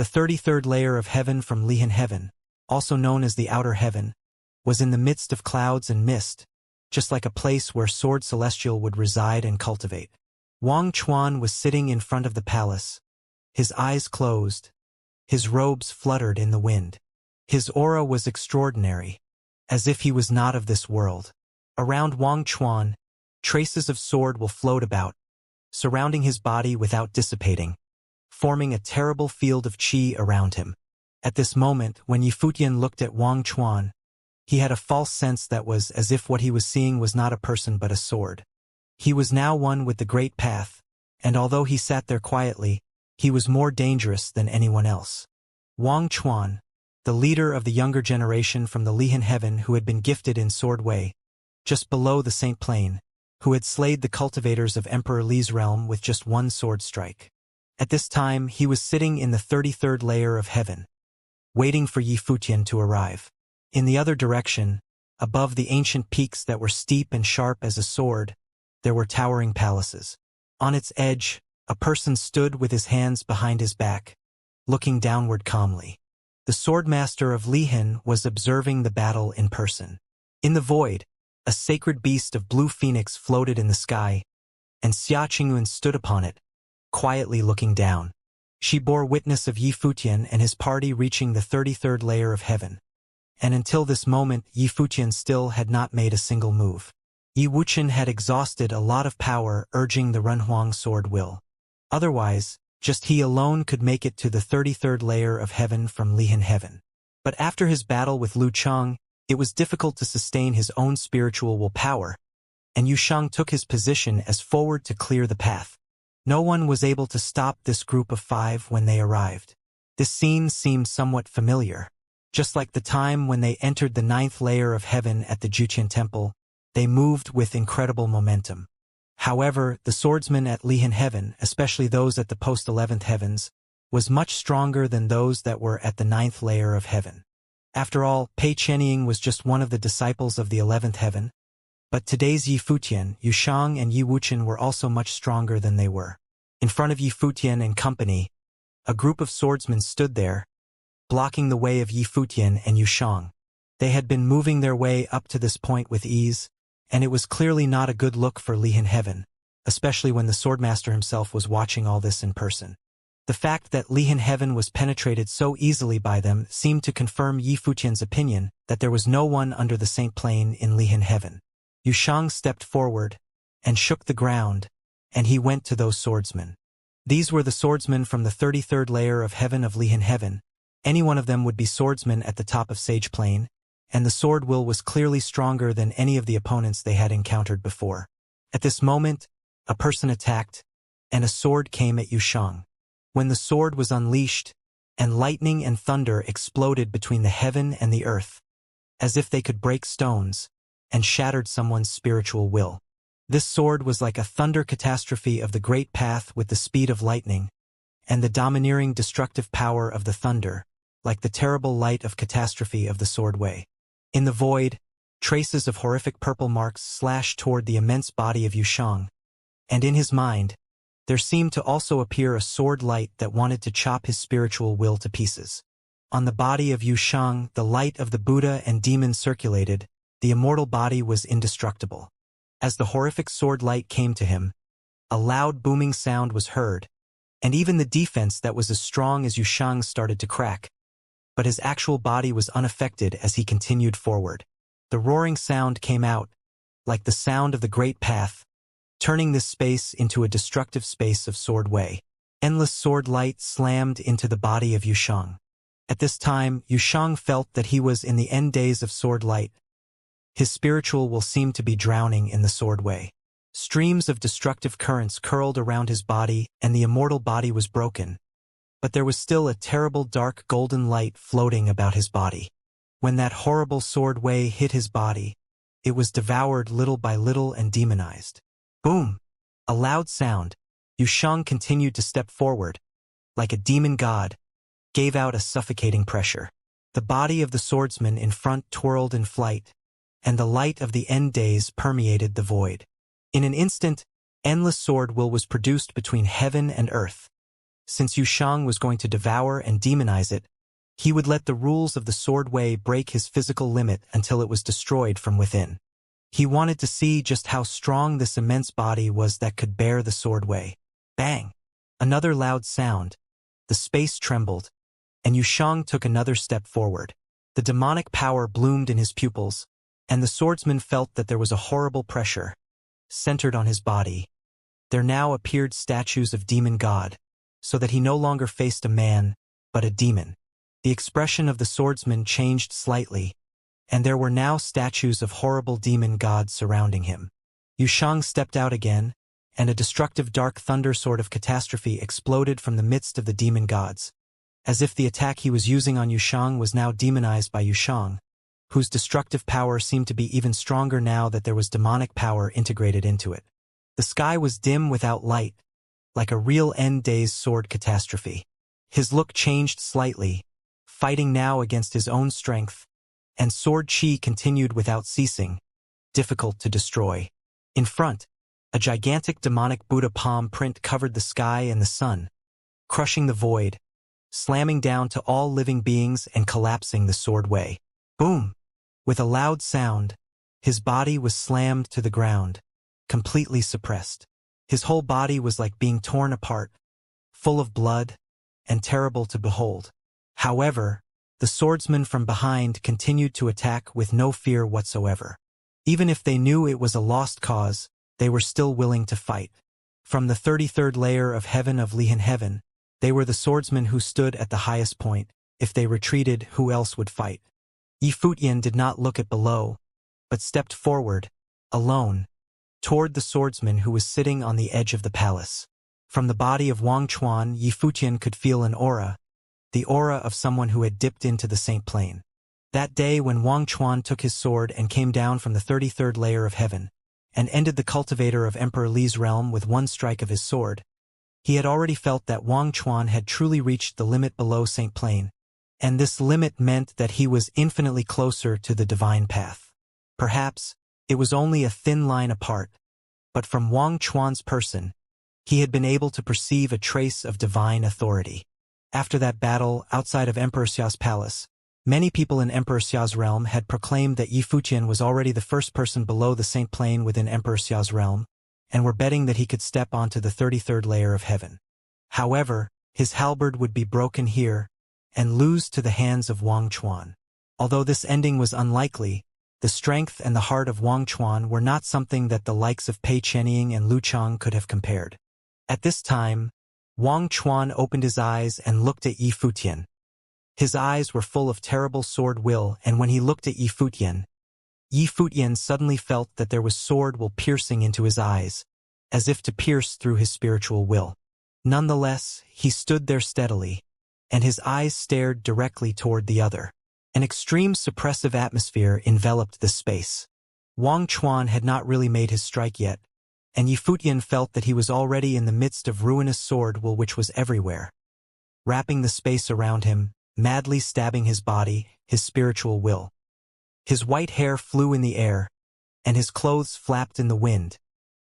The 33rd layer of heaven from Lihan Heaven, also known as the Outer Heaven, was in the midst of clouds and mist, just like a place where Sword Celestial would reside and cultivate. Wang Chuan was sitting in front of the palace, his eyes closed, his robes fluttered in the wind. His aura was extraordinary, as if he was not of this world. Around Wang Chuan, traces of sword will float about, surrounding his body without dissipating, forming a terrible field of qi around him. At this moment, when Yifutian looked at Wang Chuan, he had a false sense that was as if what he was seeing was not a person but a sword. He was now one with the Great Path, and although he sat there quietly, he was more dangerous than anyone else. Wang Chuan, the leader of the younger generation from the Lihan Heaven who had been gifted in Sword Wei, just below the Saint Plane, who had slayed the cultivators of Emperor Li's realm with just one sword strike. At this time, he was sitting in the 33rd layer of heaven, waiting for Yifutian to arrive. In the other direction, above the ancient peaks that were steep and sharp as a sword, there were towering palaces. On its edge, a person stood with his hands behind his back, looking downward calmly. The swordmaster of Lihan was observing the battle in person. In the void, a sacred beast of blue phoenix floated in the sky, and Xia Qingyun stood upon it, quietly looking down. She bore witness of Yifutian and his party reaching the 33rd layer of heaven. And until this moment, Yifutian still had not made a single move. Yi Wuchen had exhausted a lot of power urging the Renhuang sword will. Otherwise, just he alone could make it to the 33rd layer of heaven from Lihan Heaven. But after his battle with Lu Cheng, it was difficult to sustain his own spiritual willpower, and Yu Shang took his position as forward to clear the path. No one was able to stop this group of 5 when they arrived. This scene seemed somewhat familiar. Just like the time when they entered the 9th layer of heaven at the Juqian Temple, they moved with incredible momentum. However, the swordsmen at Lihan Heaven, especially those at the post-11th heavens, was much stronger than those that were at the 9th layer of heaven. After all, Pei Chenying was just one of the disciples of the 11th heaven, but today's Yifutian, Yu Shang and Yi Wuchen were also much stronger than they were. In front of Yifutian and company, a group of swordsmen stood there, blocking the way of Yifutian and Yu Shang. They had been moving their way up to this point with ease, and it was clearly not a good look for Lihan Heaven, especially when the swordmaster himself was watching all this in person. The fact that Lihan Heaven was penetrated so easily by them seemed to confirm Yifutian's opinion that there was no one under the Saint Plane in Lihan Heaven. Yu Shang stepped forward and shook the ground, and he went to those swordsmen. These were the swordsmen from the 33rd layer of heaven of Lihan Heaven. Any one of them would be swordsmen at the top of Sage Plane, and the sword will was clearly stronger than any of the opponents they had encountered before. At this moment, a person attacked, and a sword came at Yu Shang. When the sword was unleashed, and lightning and thunder exploded between the heaven and the earth, as if they could break stones, and shattered someone's spiritual will. This sword was like a thunder catastrophe of the Great Path with the speed of lightning, and the domineering destructive power of the thunder, like the terrible light of catastrophe of the sword way. In the void, traces of horrific purple marks slashed toward the immense body of Yu Shang, and in his mind, there seemed to also appear a sword light that wanted to chop his spiritual will to pieces. On the body of Yu Shang, the light of the Buddha and demon circulated. The immortal body was indestructible. As the horrific sword light came to him, a loud booming sound was heard, and even the defense that was as strong as Yu Shang's started to crack. But his actual body was unaffected as he continued forward. The roaring sound came out, like the sound of the Great Path, turning this space into a destructive space of sword way. Endless sword light slammed into the body of Yu Shang. At this time, Yu Shang felt that he was in the end days of sword light. His spiritual will seemed to be drowning in the sword way. Streams of destructive currents curled around his body, and the immortal body was broken. But there was still a terrible dark golden light floating about his body. When that horrible sword way hit his body, it was devoured little by little and demonized. Boom! A loud sound. Yu Shang continued to step forward, like a demon god, gave out a suffocating pressure. The body of the swordsman in front twirled in flight, and the light of the end days permeated the void. In an instant, endless sword will was produced between heaven and earth. Since Yushang was going to devour and demonize it, he would let the rules of the sword way break his physical limit until it was destroyed from within. He wanted to see just how strong this immense body was that could bear the sword way. Bang! Another loud sound. The space trembled, and Yushang took another step forward. The demonic power bloomed in his pupils, and the swordsman felt that there was a horrible pressure centered on his body. There now appeared statues of demon god, so that he no longer faced a man, but a demon. The expression of the swordsman changed slightly, and there were now statues of horrible demon gods surrounding him. Yushang stepped out again, and a destructive dark thunder sort of catastrophe exploded from the midst of the demon gods, as if the attack he was using on Yushang was now demonized by Yushang, whose destructive power seemed to be even stronger now that there was demonic power integrated into it. The sky was dim without light, like a real end-days sword catastrophe. His look changed slightly, fighting now against his own strength, and sword chi continued without ceasing, difficult to destroy. In front, a gigantic demonic Buddha palm print covered the sky and the sun, crushing the void, slamming down to all living beings and collapsing the sword way. Boom! With a loud sound, his body was slammed to the ground, completely suppressed. His whole body was like being torn apart, full of blood, and terrible to behold. However, the swordsmen from behind continued to attack with no fear whatsoever. Even if they knew it was a lost cause, they were still willing to fight. From the 33rd layer of heaven of Lihan Heaven, they were the swordsmen who stood at the highest point. If they retreated, who else would fight? Yifutian did not look at below, but stepped forward, alone, toward the swordsman who was sitting on the edge of the palace. From the body of Wang Chuan, Yifutian could feel an aura, the aura of someone who had dipped into the Saint Plane. That day when Wang Chuan took his sword and came down from the 33rd layer of heaven, and ended the cultivator of Emperor Li's realm with one strike of his sword, he had already felt that Wang Chuan had truly reached the limit below Saint Plane, and this limit meant that he was infinitely closer to the divine path. Perhaps it was only a thin line apart, but from Wang Chuan's person, he had been able to perceive a trace of divine authority. After that battle outside of Emperor Xia's palace, many people in Emperor Xia's realm had proclaimed that Yifutian was already the first person below the Saint Plane within Emperor Xia's realm, and were betting that he could step onto the 33rd layer of heaven. However, his halberd would be broken here, and lose to the hands of Wang Chuan. Although this ending was unlikely, the strength and the heart of Wang Chuan were not something that the likes of Pei Chenying and Lu Chang could have compared. At this time, Wang Chuan opened his eyes and looked at Yifutian. His eyes were full of terrible sword will, and when he looked at Yifutian suddenly felt that there was sword will piercing into his eyes, as if to pierce through his spiritual will. Nonetheless, he stood there steadily, and his eyes stared directly toward the other. An extreme suppressive atmosphere enveloped the space. Wang Chuan had not really made his strike yet, and Yifutian felt that he was already in the midst of ruinous sword will which was everywhere, wrapping the space around him, madly stabbing his body, his spiritual will. His white hair flew in the air, and his clothes flapped in the wind,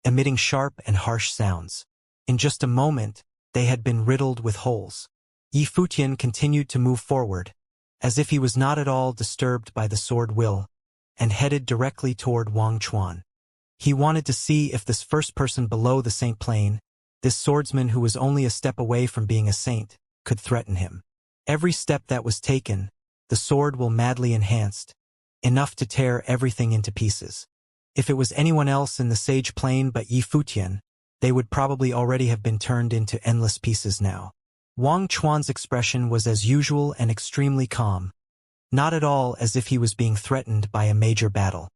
emitting sharp and harsh sounds. In just a moment, they had been riddled with holes. Yifutian continued to move forward, as if he was not at all disturbed by the sword will, and headed directly toward Wang Chuan. He wanted to see if this first person below the Saint Plane, this swordsman who was only a step away from being a saint, could threaten him. Every step that was taken, the sword will madly enhanced, enough to tear everything into pieces. If it was anyone else in the Sage Plane but Yifutian, they would probably already have been turned into endless pieces now. Wang Chuan's expression was as usual and extremely calm, not at all as if he was being threatened by a major battle.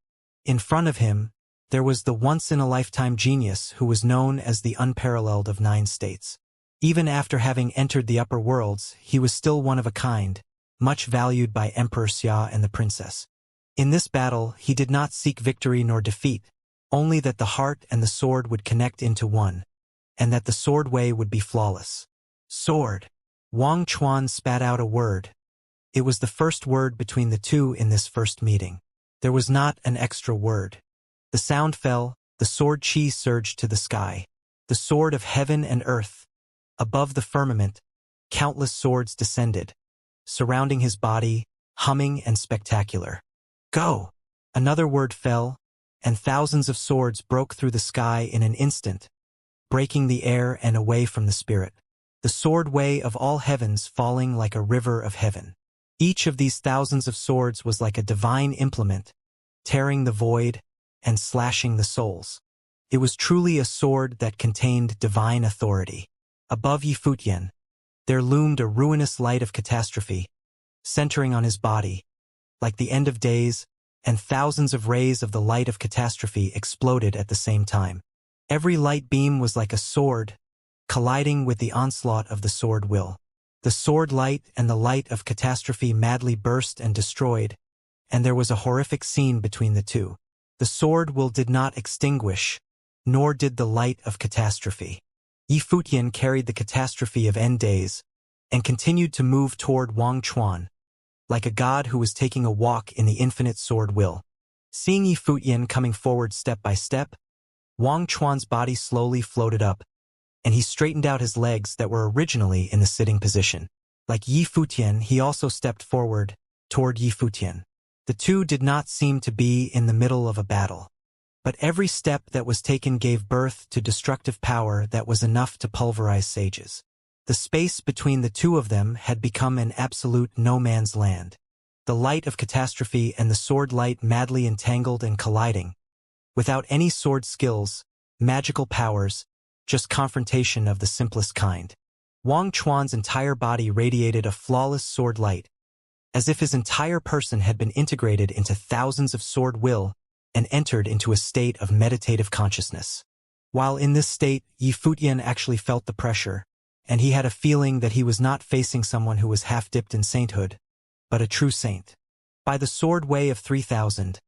In front of him, there was the once-in-a-lifetime genius who was known as the unparalleled of 9 states. Even after having entered the upper worlds, he was still one of a kind, much valued by Emperor Xia and the princess. In this battle, he did not seek victory nor defeat, only that the heart and the sword would connect into one, and that the sword way would be flawless. Sword. Wang Chuan spat out a word. It was the first word between the two in this first meeting. There was not an extra word. The sound fell, the sword chi surged to the sky. The sword of heaven and earth. Above the firmament, countless swords descended, surrounding his body, humming and spectacular. Go! Another word fell, and thousands of swords broke through the sky in an instant, breaking the air and away from the spirit. The sword way of all heavens falling like a river of heaven. Each of these thousands of swords was like a divine implement, tearing the void and slashing the souls. It was truly a sword that contained divine authority. Above Yifutian, there loomed a ruinous light of catastrophe, centering on his body, like the end of days, and thousands of rays of the light of catastrophe exploded at the same time. Every light beam was like a sword, colliding with the onslaught of the sword will. The sword light and the light of catastrophe madly burst and destroyed, and there was a horrific scene between the two. The sword will did not extinguish, nor did the light of catastrophe. Yifutian carried the catastrophe of end days, and continued to move toward Wang Chuan, like a god who was taking a walk in the infinite sword will. Seeing Yifutian coming forward step by step, Wang Chuan's body slowly floated up, and he straightened out his legs that were originally in the sitting position. Like Yifutian, he also stepped forward, toward Yifutian. The two did not seem to be in the middle of a battle. But every step that was taken gave birth to destructive power that was enough to pulverize sages. The space between the two of them had become an absolute no-man's land. The light of catastrophe and the sword light madly entangled and colliding. Without any sword skills, magical powers, just confrontation of the simplest kind. Wang Chuan's entire body radiated a flawless sword light, as if his entire person had been integrated into thousands of sword will and entered into a state of meditative consciousness. While in this state, Yifutian actually felt the pressure, and he had a feeling that he was not facing someone who was half-dipped in sainthood, but a true saint. By the sword way of 3,000,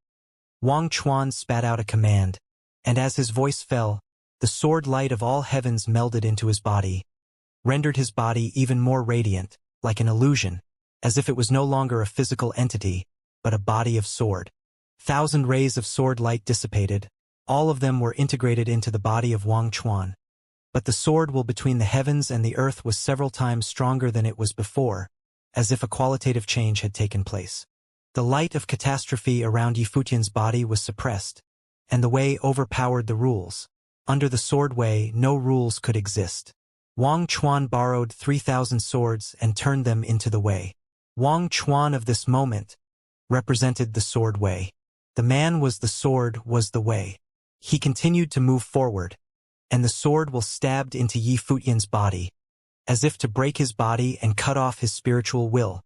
Wang Chuan spat out a command, and as his voice fell, the sword light of all heavens melded into his body, rendered his body even more radiant, like an illusion, as if it was no longer a physical entity, but a body of sword. 1,000 rays of sword light dissipated, all of them were integrated into the body of Wang Chuan. But the sword will between the heavens and the earth was several times stronger than it was before, as if a qualitative change had taken place. The light of catastrophe around Yifutian's body was suppressed, and the way overpowered the rules. Under the sword way, no rules could exist. Wang Chuan borrowed 3,000 swords and turned them into the way. Wang Chuan of this moment represented the sword way. The man was the sword, was the way. He continued to move forward, and the sword will stabbed into Yifutian's body, as if to break his body and cut off his spiritual will.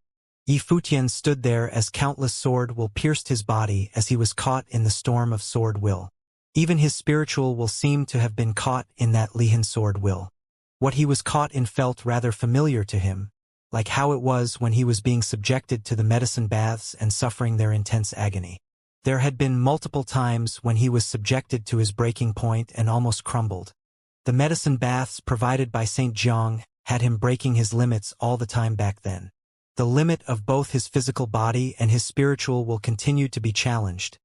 Yifutian stood there as countless sword will pierced his body as he was caught in the storm of sword will. Even his spiritual will seemed to have been caught in that Lihan sword will. What he was caught in felt rather familiar to him, like how it was when he was being subjected to the medicine baths and suffering their intense agony. There had been multiple times when he was subjected to his breaking point and almost crumbled. The medicine baths provided by St. Jiang had him breaking his limits all the time back then. The limit of both his physical body and his spiritual will continue to be challenged,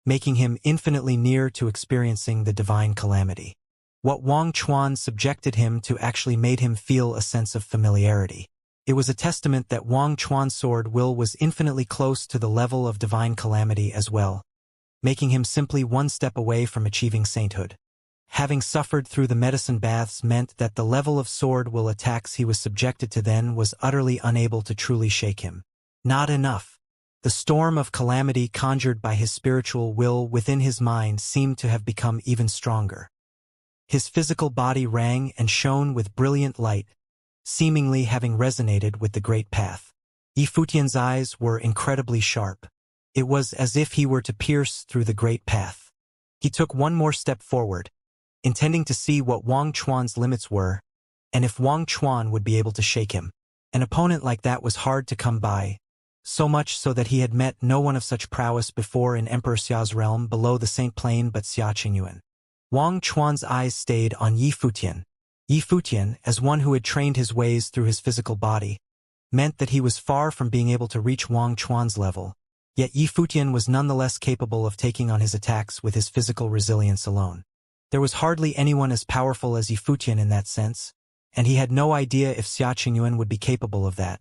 making him infinitely near to experiencing the divine calamity. What Wang Chuan subjected him to actually made him feel a sense of familiarity. It was a testament that Wang Chuan's sword will was infinitely close to the level of divine calamity as well, making him simply one step away from achieving sainthood. Having suffered through the medicine baths meant that the level of sword will attacks he was subjected to then was utterly unable to truly shake him. Not enough. The storm of calamity conjured by his spiritual will within his mind seemed to have become even stronger. His physical body rang and shone with brilliant light, seemingly having resonated with the great path. Yifutian's eyes were incredibly sharp. It was as if he were to pierce through the great path. He took one more step forward, intending to see what Wang Chuan's limits were, and if Wang Chuan would be able to shake him. An opponent like that was hard to come by, so much so that he had met no one of such prowess before in Emperor Xia's realm below the Saint Plain but Xia Qingyuan. Wang Chuan's eyes stayed on Yifutian. Yifutian, as one who had trained his ways through his physical body, meant that he was far from being able to reach Wang Chuan's level, yet Yifutian was nonetheless capable of taking on his attacks with his physical resilience alone. There was hardly anyone as powerful as Yifutian in that sense, and he had no idea if Xianxia would be capable of that,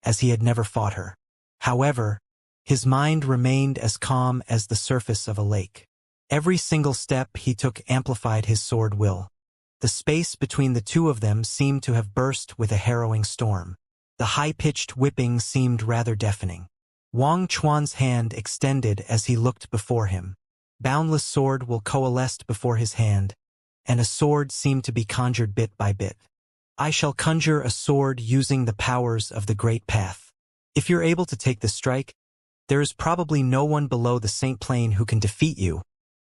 as he had never fought her. However, his mind remained as calm as the surface of a lake. Every single step he took amplified his sword will. The space between the two of them seemed to have burst with a harrowing storm. The high-pitched whipping seemed rather deafening. Wang Chuan's hand extended as he looked before him. Boundless sword will coalesced before his hand, and a sword seemed to be conjured bit by bit. I shall conjure a sword using the powers of the Great Path. If you're able to take the strike, there is probably no one below the Saint Plane who can defeat you,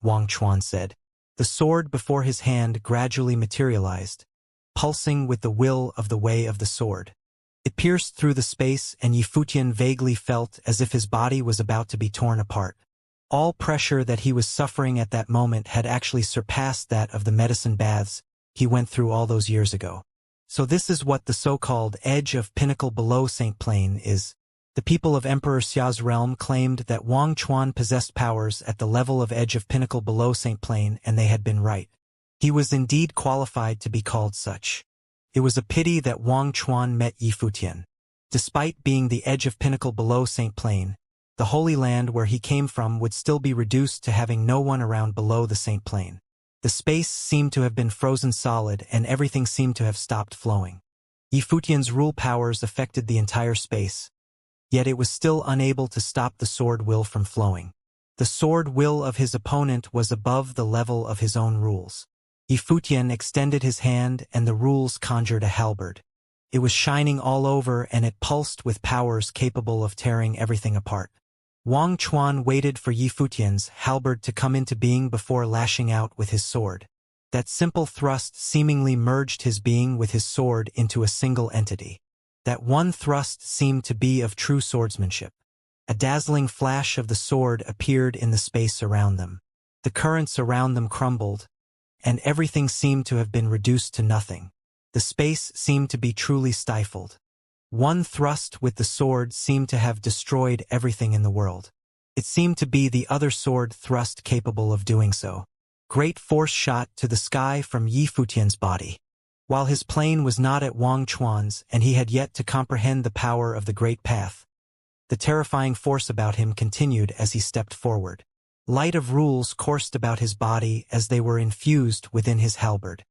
Wang Chuan said. The sword before his hand gradually materialized, pulsing with the will of the way of the sword. It pierced through the space, and Yifutian vaguely felt as if his body was about to be torn apart. All pressure that he was suffering at that moment had actually surpassed that of the medicine baths he went through all those years ago. So this is what the so-called edge of pinnacle below Saint Plane is. The people of Emperor Xia's realm claimed that Wang Chuan possessed powers at the level of edge of pinnacle below Saint Plane, and they had been right. He was indeed qualified to be called such. It was a pity that Wang Chuan met Yifutian. Despite being the edge of pinnacle below Saint Plane, the Holy Land where he came from would still be reduced to having no one around below the Saint Plane. The space seemed to have been frozen solid, and everything seemed to have stopped flowing. Yifutian's rule powers affected the entire space, yet it was still unable to stop the sword will from flowing. The sword will of his opponent was above the level of his own rules. Yifutian extended his hand, and the rules conjured a halberd. It was shining all over, and it pulsed with powers capable of tearing everything apart. Wang Chuan waited for Yifutian's halberd to come into being before lashing out with his sword. That simple thrust seemingly merged his being with his sword into a single entity. That one thrust seemed to be of true swordsmanship. A dazzling flash of the sword appeared in the space around them. The currents around them crumbled, and everything seemed to have been reduced to nothing. The space seemed to be truly stifled. One thrust with the sword seemed to have destroyed everything in the world. It seemed to be the other sword thrust capable of doing so. Great force shot to the sky from Yifutian's body. While his plane was not at Wang Chuan's, and he had yet to comprehend the power of the Great Path, the terrifying force about him continued as he stepped forward. Light of rules coursed about his body as they were infused within his halberd.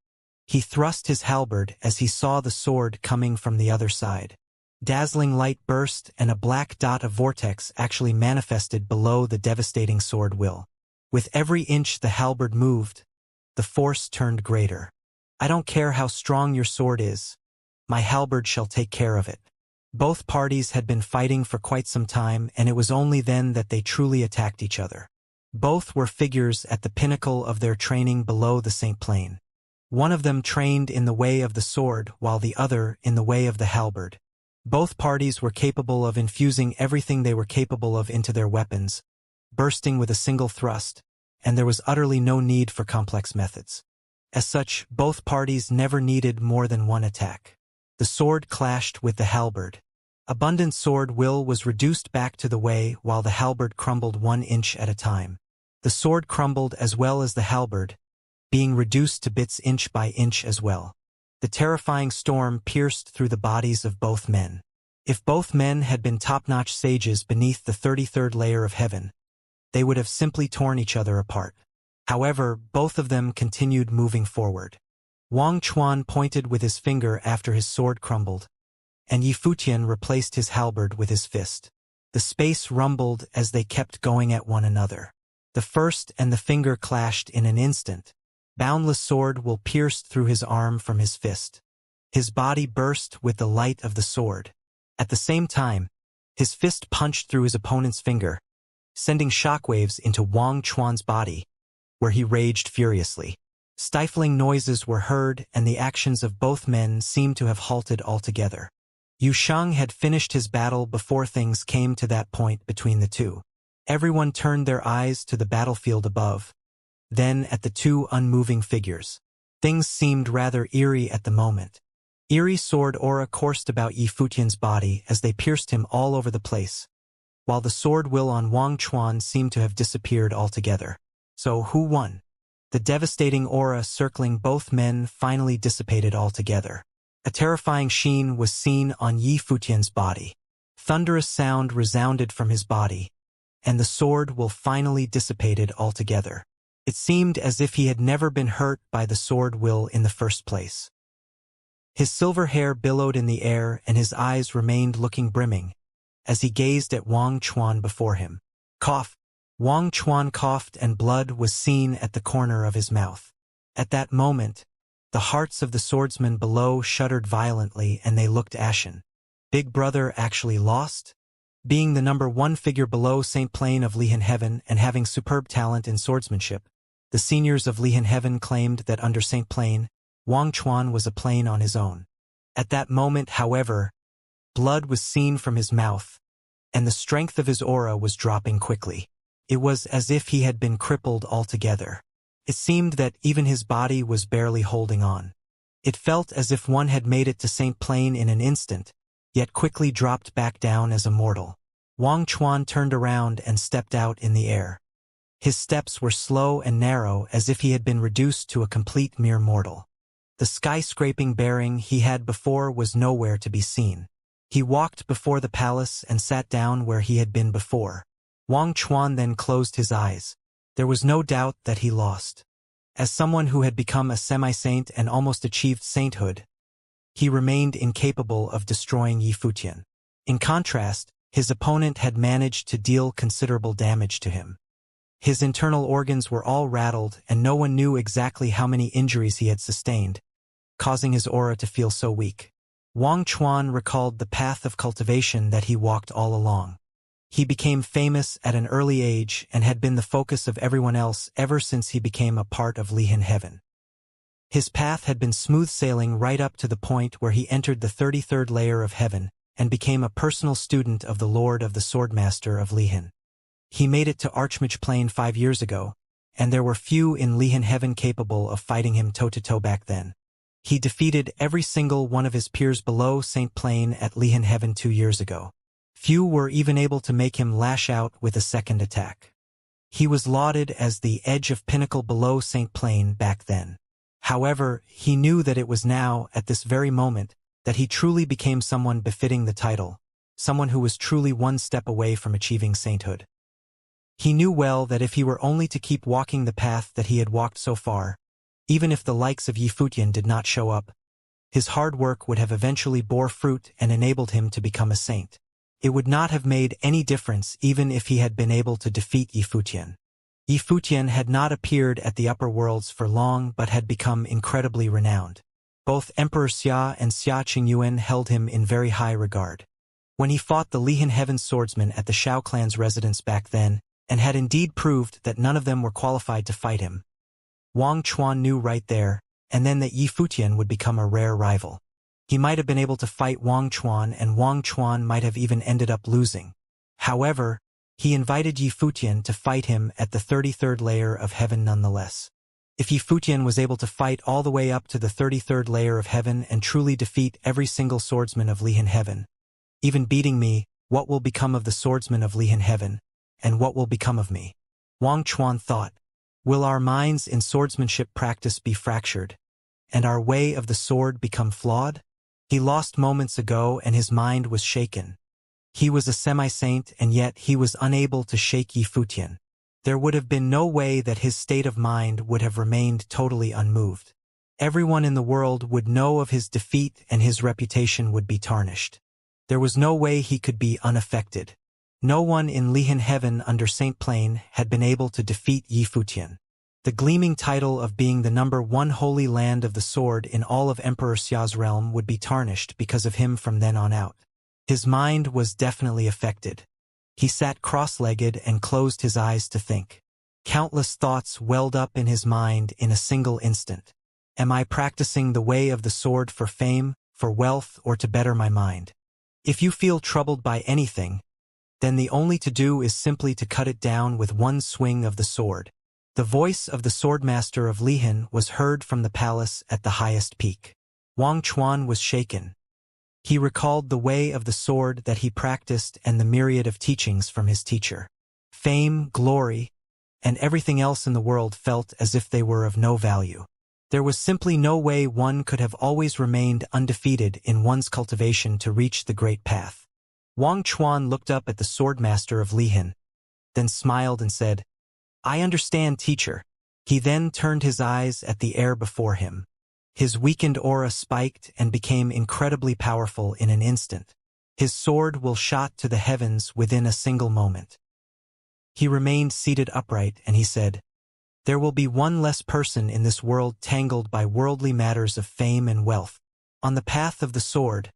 He thrust his halberd as he saw the sword coming from the other side. Dazzling light burst, and a black dot of vortex actually manifested below the devastating sword will. With every inch the halberd moved, the force turned greater. I don't care how strong your sword is. My halberd shall take care of it. Both parties had been fighting for quite some time, and it was only then that they truly attacked each other. Both were figures at the pinnacle of their training below the Saint Plane. One of them trained in the way of the sword, while the other in the way of the halberd. Both parties were capable of infusing everything they were capable of into their weapons, bursting with a single thrust, and there was utterly no need for complex methods. As such, both parties never needed more than one attack. The sword clashed with the halberd. Abundant sword will was reduced back to the way, while the halberd crumbled 1 inch at a time. The sword crumbled as well as the halberd, being reduced to bits inch by inch as well. The terrifying storm pierced through the bodies of both men. If both men had been top-notch sages beneath the 33rd layer of heaven, they would have simply torn each other apart. However, both of them continued moving forward. Wang Chuan pointed with his finger after his sword crumbled, and Yifutian replaced his halberd with his fist. The space rumbled as they kept going at one another. The first and the finger clashed in an instant. Boundless sword will pierced through his arm from his fist. His body burst with the light of the sword. At the same time, his fist punched through his opponent's finger, sending shockwaves into Wang Chuan's body, where he raged furiously. Stifling noises were heard, and the actions of both men seemed to have halted altogether. Yu Shang had finished his battle before things came to that point between the two. Everyone turned their eyes to the battlefield above, then at the two unmoving figures. Things seemed rather eerie at the moment. Eerie sword aura coursed about Yifutian's body as they pierced him all over the place, while the sword will on Wang Chuan seemed to have disappeared altogether. So who won? The devastating aura circling both men finally dissipated altogether. A terrifying sheen was seen on Yi Futian's body. Thunderous sound resounded from his body, and the sword will finally dissipated altogether. It seemed as if he had never been hurt by the sword will in the first place. His silver hair billowed in the air and his eyes remained looking brimming, as he gazed at Wang Chuan before him. Cough! Wang Chuan coughed and blood was seen at the corner of his mouth. At that moment, the hearts of the swordsmen below shuddered violently and they looked ashen. Big Brother actually lost? Being the number one figure below St. Plain of Lihan Heaven and having superb talent in swordsmanship, the seniors of Lihan Heaven claimed that under St. Plain, Wang Chuan was a plane on his own. At that moment, however, blood was seen from his mouth, and the strength of his aura was dropping quickly. It was as if he had been crippled altogether. It seemed that even his body was barely holding on. It felt as if one had made it to St. Plain in an instant, yet quickly dropped back down as a mortal. Wang Chuan turned around and stepped out in the air. His steps were slow and narrow as if he had been reduced to a complete mere mortal. The skyscraping bearing he had before was nowhere to be seen. He walked before the palace and sat down where he had been before. Wang Chuan then closed his eyes. There was no doubt that he lost. As someone who had become a semi-saint and almost achieved sainthood, he remained incapable of destroying Yi Futian. In contrast, his opponent had managed to deal considerable damage to him. His internal organs were all rattled and no one knew exactly how many injuries he had sustained, causing his aura to feel so weak. Wang Chuan recalled the path of cultivation that he walked all along. He became famous at an early age and had been the focus of everyone else ever since he became a part of Lihan Heaven. His path had been smooth sailing right up to the point where he entered the 33rd layer of heaven and became a personal student of the Lord of the Swordmaster of Lihan. He made it to Archmage Plain 5 years ago, and there were few in Lihan Heaven capable of fighting him toe-to-toe back then. He defeated every single one of his peers below St. Plain at Lihan Heaven 2 years ago. Few were even able to make him lash out with a second attack. He was lauded as the edge of pinnacle below St. Plain back then. However, he knew that it was now, at this very moment, that he truly became someone befitting the title, someone who was truly one step away from achieving sainthood. He knew well that if he were only to keep walking the path that he had walked so far, even if the likes of Yi Futian did not show up, his hard work would have eventually bore fruit and enabled him to become a saint. It would not have made any difference even if he had been able to defeat Yi Futian. Yi Futian had not appeared at the upper worlds for long but had become incredibly renowned. Both Emperor Xia and Xia Qingyuan held him in very high regard. When he fought the Lihan Heaven swordsmen at the Shao clan's residence back then, and had indeed proved that none of them were qualified to fight him, Wang Chuan knew right there, and then that Yi Futian would become a rare rival. He might have been able to fight Wang Chuan and Wang Chuan might have even ended up losing. However, he invited Yi Futian to fight him at the 33rd layer of heaven nonetheless. If Yi Futian was able to fight all the way up to the 33rd layer of heaven and truly defeat every single swordsman of Lihan Heaven, even beating me, what will become of the swordsmen of Lihan Heaven, and what will become of me? Wang Chuan thought, will our minds in swordsmanship practice be fractured, and our way of the sword become flawed? He lost moments ago and his mind was shaken. He was a semi-saint and yet he was unable to shake Yi Futian. There would have been no way that his state of mind would have remained totally unmoved. Everyone in the world would know of his defeat and his reputation would be tarnished. There was no way he could be unaffected. No one in Lihan Heaven under St. Plain had been able to defeat Yi Futian. The gleaming title of being the number one holy land of the sword in all of Emperor Xia's realm would be tarnished because of him from then on out. His mind was definitely affected. He sat cross-legged and closed his eyes to think. Countless thoughts welled up in his mind in a single instant. Am I practicing the way of the sword for fame, for wealth, or to better my mind? If you feel troubled by anything, then the only to do is simply to cut it down with one swing of the sword. The voice of the swordmaster of Lihan was heard from the palace at the highest peak. Wang Chuan was shaken. He recalled the way of the sword that he practiced and the myriad of teachings from his teacher. Fame, glory, and everything else in the world felt as if they were of no value. There was simply no way one could have always remained undefeated in one's cultivation to reach the great path. Wang Chuan looked up at the swordmaster of Lihan, then smiled and said, "I understand, teacher." He then turned his eyes at the air before him. His weakened aura spiked and became incredibly powerful in an instant. His sword will shot to the heavens within a single moment. He remained seated upright and he said, "There will be one less person in this world tangled by worldly matters of fame and wealth. On the path of the sword,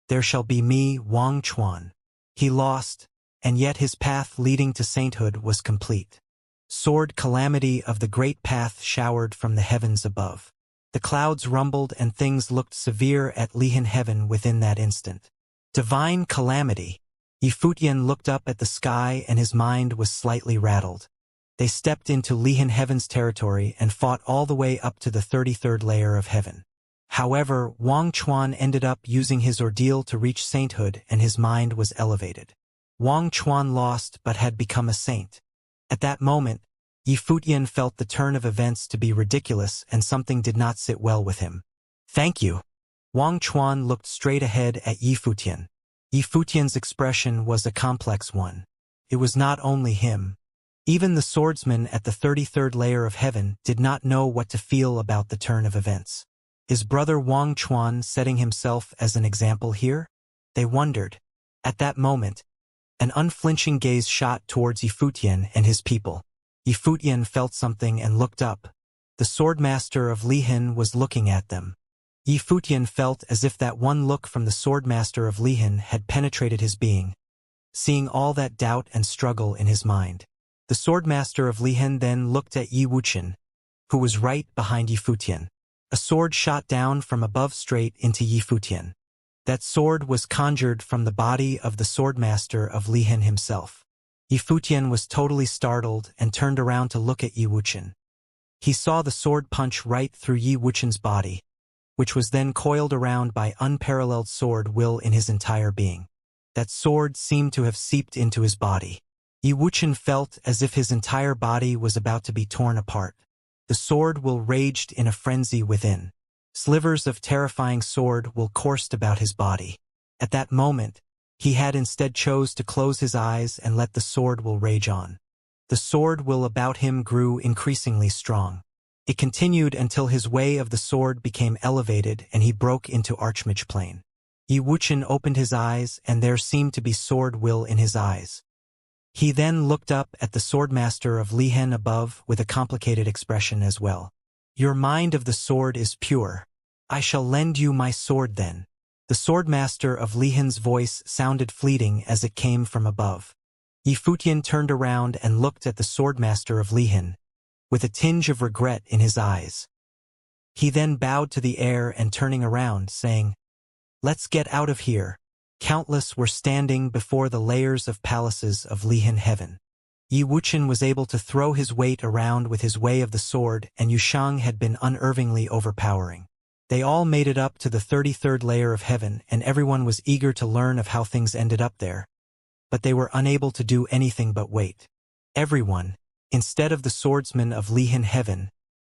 there shall be me, Wang Chuan." He lost, and yet his path leading to sainthood was complete. Sword calamity of the great path showered from the heavens above. The clouds rumbled and things looked severe at Lihan heaven within that instant. Divine calamity. Yifutian looked up at the sky and his mind was slightly rattled. They stepped into Lihan heaven's territory and fought all the way up to the 33rd layer of heaven. However, Wang Chuan ended up using his ordeal to reach sainthood and his mind was elevated. Wang Chuan lost but had become a saint. At that moment, Yifutian felt the turn of events to be ridiculous and something did not sit well with him. "Thank you." Wang Chuan looked straight ahead at Yifutian. Yifutian's expression was a complex one. It was not only him. Even the swordsman at the 33rd layer of heaven did not know what to feel about the turn of events. Is brother Wang Chuan setting himself as an example here? They wondered. At that moment, an unflinching gaze shot towards Yifutian and his people. Yifutian felt something and looked up. The swordmaster of Lihan was looking at them. Yifutian felt as if that one look from the swordmaster of Lihan had penetrated his being, seeing all that doubt and struggle in his mind. The swordmaster of Lihan then looked at Yi Wuxian, who was right behind Yifutian. A sword shot down from above straight into Yifutian. That sword was conjured from the body of the swordmaster of Lihan himself. Yifutian was totally startled and turned around to look at Yi Wuxian. He saw the sword punch right through Yi Wuxian's body, which was then coiled around by unparalleled sword will in his entire being. That sword seemed to have seeped into his body. Yi Wuxian felt as if his entire body was about to be torn apart. The sword will raged in a frenzy within. Slivers of terrifying sword will coursed about his body. At that moment, he had instead chose to close his eyes and let the sword will rage on. The sword will about him grew increasingly strong. It continued until his way of the sword became elevated and he broke into Archmage plane. Yi Wuxian opened his eyes and there seemed to be sword will in his eyes. He then looked up at the swordmaster of Lihan above with a complicated expression as well. "Your mind of the sword is pure. I shall lend you my sword then." The swordmaster of Lihan's voice sounded fleeting as it came from above. Yifutian turned around and looked at the swordmaster of Lihan, with a tinge of regret in his eyes. He then bowed to the air and turning around, saying, "Let's get out of here." Countless were standing before the layers of palaces of Lihan heaven. Yi Wuxian was able to throw his weight around with his way of the sword and Yushang had been unervingly overpowering. They all made it up to the 33rd layer of heaven and everyone was eager to learn of how things ended up there. But they were unable to do anything but wait. Everyone, instead of the swordsman of Lihan heaven,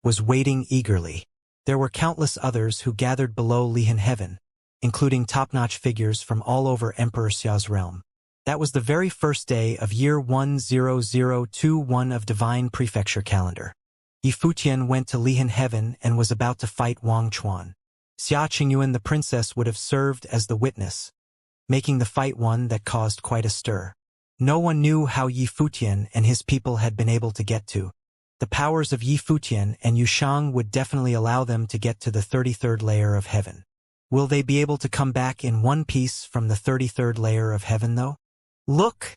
was waiting eagerly. There were countless others who gathered below Lihan heaven, including top-notch figures from all over Emperor Xia's realm. That was the very first day of year 10021 of Divine Prefecture calendar. Yifutian went to Lihan heaven and was about to fight Wang Chuan. Xia Qingyuan the princess would have served as the witness, making the fight one that caused quite a stir. No one knew how Yifutian and his people had been able to get to. The powers of Yifutian and Yushang would definitely allow them to get to the 33rd layer of heaven. Will they be able to come back in one piece from the 33rd layer of heaven though? "Look!"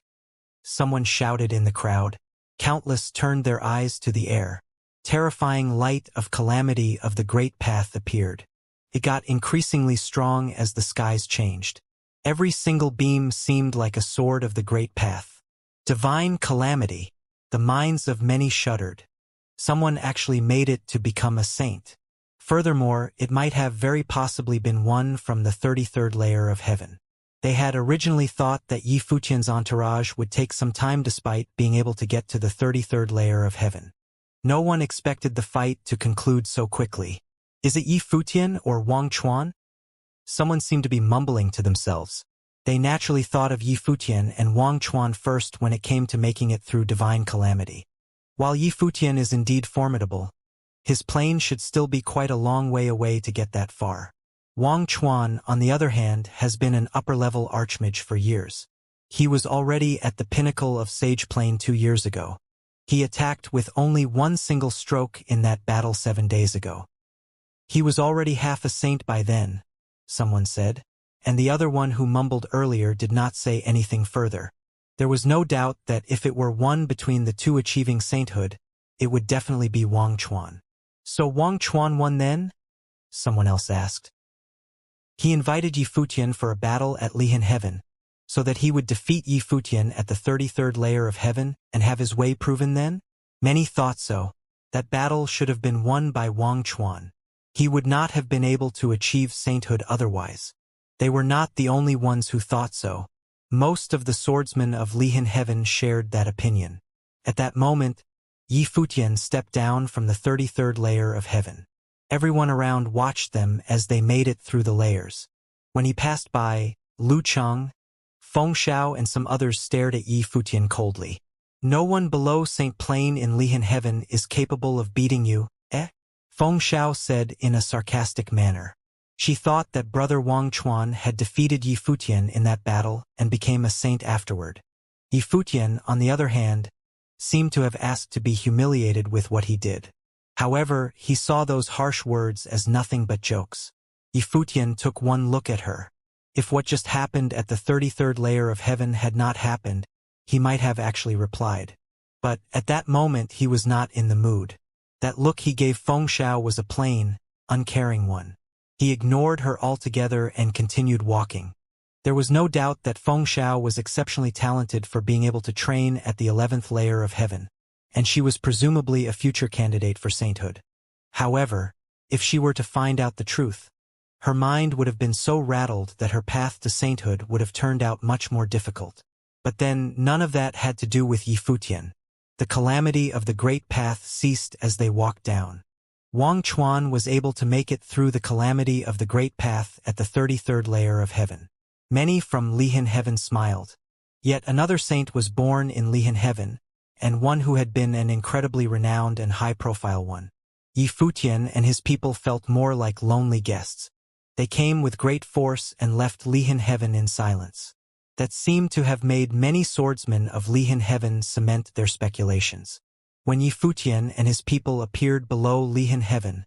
someone shouted in the crowd. Countless turned their eyes to the air. Terrifying light of calamity of the great path appeared. It got increasingly strong as the skies changed. Every single beam seemed like a sword of the great path. Divine calamity. The minds of many shuddered. Someone actually made it to become a saint. Furthermore, it might have very possibly been one from the 33rd layer of heaven. They had originally thought that Yifutian's entourage would take some time despite being able to get to the 33rd layer of heaven. No one expected the fight to conclude so quickly. Is it Yi Futian or Wang Chuan? Someone seemed to be mumbling to themselves. They naturally thought of Yi Futian and Wang Chuan first when it came to making it through divine calamity. While Yi Futian is indeed formidable, his plane should still be quite a long way away to get that far. Wang Chuan, on the other hand, has been an upper-level archmage for years. He was already at the pinnacle of Sage Plane 2 years ago. He attacked with only one single stroke in that battle 7 days ago. He was already half a saint by then, someone said, and the other one who mumbled earlier did not say anything further. There was no doubt that if it were one between the two achieving sainthood, it would definitely be Wang Chuan. So Wang Chuan won then? Someone else asked. He invited Yi Futian for a battle at Lihan Heaven, so that he would defeat Yi Futian at the 33rd layer of heaven and have his way proven then? Many thought so. That battle should have been won by Wang Chuan. He would not have been able to achieve sainthood otherwise. They were not the only ones who thought so. Most of the swordsmen of Lihan Heaven shared that opinion. At that moment, Yi Futian stepped down from the 33rd layer of heaven. Everyone around watched them as they made it through the layers. When he passed by, Lu Cheng, Feng Xiao and some others stared at Yi Futian coldly. No one below Saint Plane in Lihan Heaven is capable of beating you, eh? Feng Xiao said in a sarcastic manner. She thought that brother Wang Chuan had defeated Yi Futian in that battle and became a saint afterward. Yi Futian, on the other hand, seemed to have asked to be humiliated with what he did. However, he saw those harsh words as nothing but jokes. Yi Futian took one look at her. If what just happened at the 33rd layer of heaven had not happened, he might have actually replied. But at that moment he was not in the mood. That look he gave Feng Xiao was a plain, uncaring one. He ignored her altogether and continued walking. There was no doubt that Feng Xiao was exceptionally talented for being able to train at the 11th layer of heaven, and she was presumably a future candidate for sainthood. However, if she were to find out the truth, her mind would have been so rattled that her path to sainthood would have turned out much more difficult. But then none of that had to do with Yi Futian. The calamity of the great path ceased as they walked down. Wang Chuan was able to make it through the calamity of the great path at the 33rd layer of heaven. Many from Lihan Heaven smiled. Yet another saint was born in Lihan Heaven, and one who had been an incredibly renowned and high-profile one. Yi Futian and his people felt more like lonely guests. They came with great force and left Lihan Heaven in silence. That seemed to have made many swordsmen of Lihan Heaven cement their speculations. When Yi Futian and his people appeared below Lihan Heaven,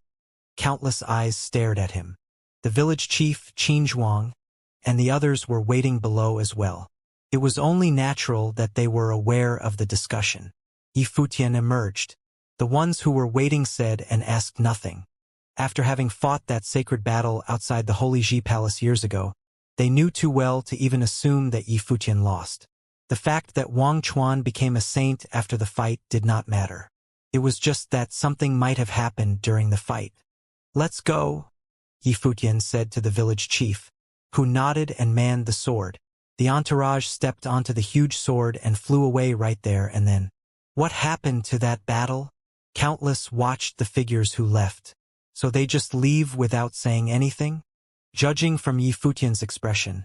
countless eyes stared at him. The village chief, Qin Zhuang, and the others were waiting below as well. It was only natural that they were aware of the discussion. Yi Futian emerged. The ones who were waiting said and asked nothing. After having fought that sacred battle outside the Holy Ji Palace years ago, they knew too well to even assume that Yi Futian lost. The fact that Wang Chuan became a saint after the fight did not matter. It was just that something might have happened during the fight. "Let's go," Yi Futian said to the village chief, who nodded and manned the sword. The entourage stepped onto the huge sword and flew away right there and then. What happened to that battle? Countless watched the figures who left. So they just leave without saying anything? Judging from Yi Futian's expression,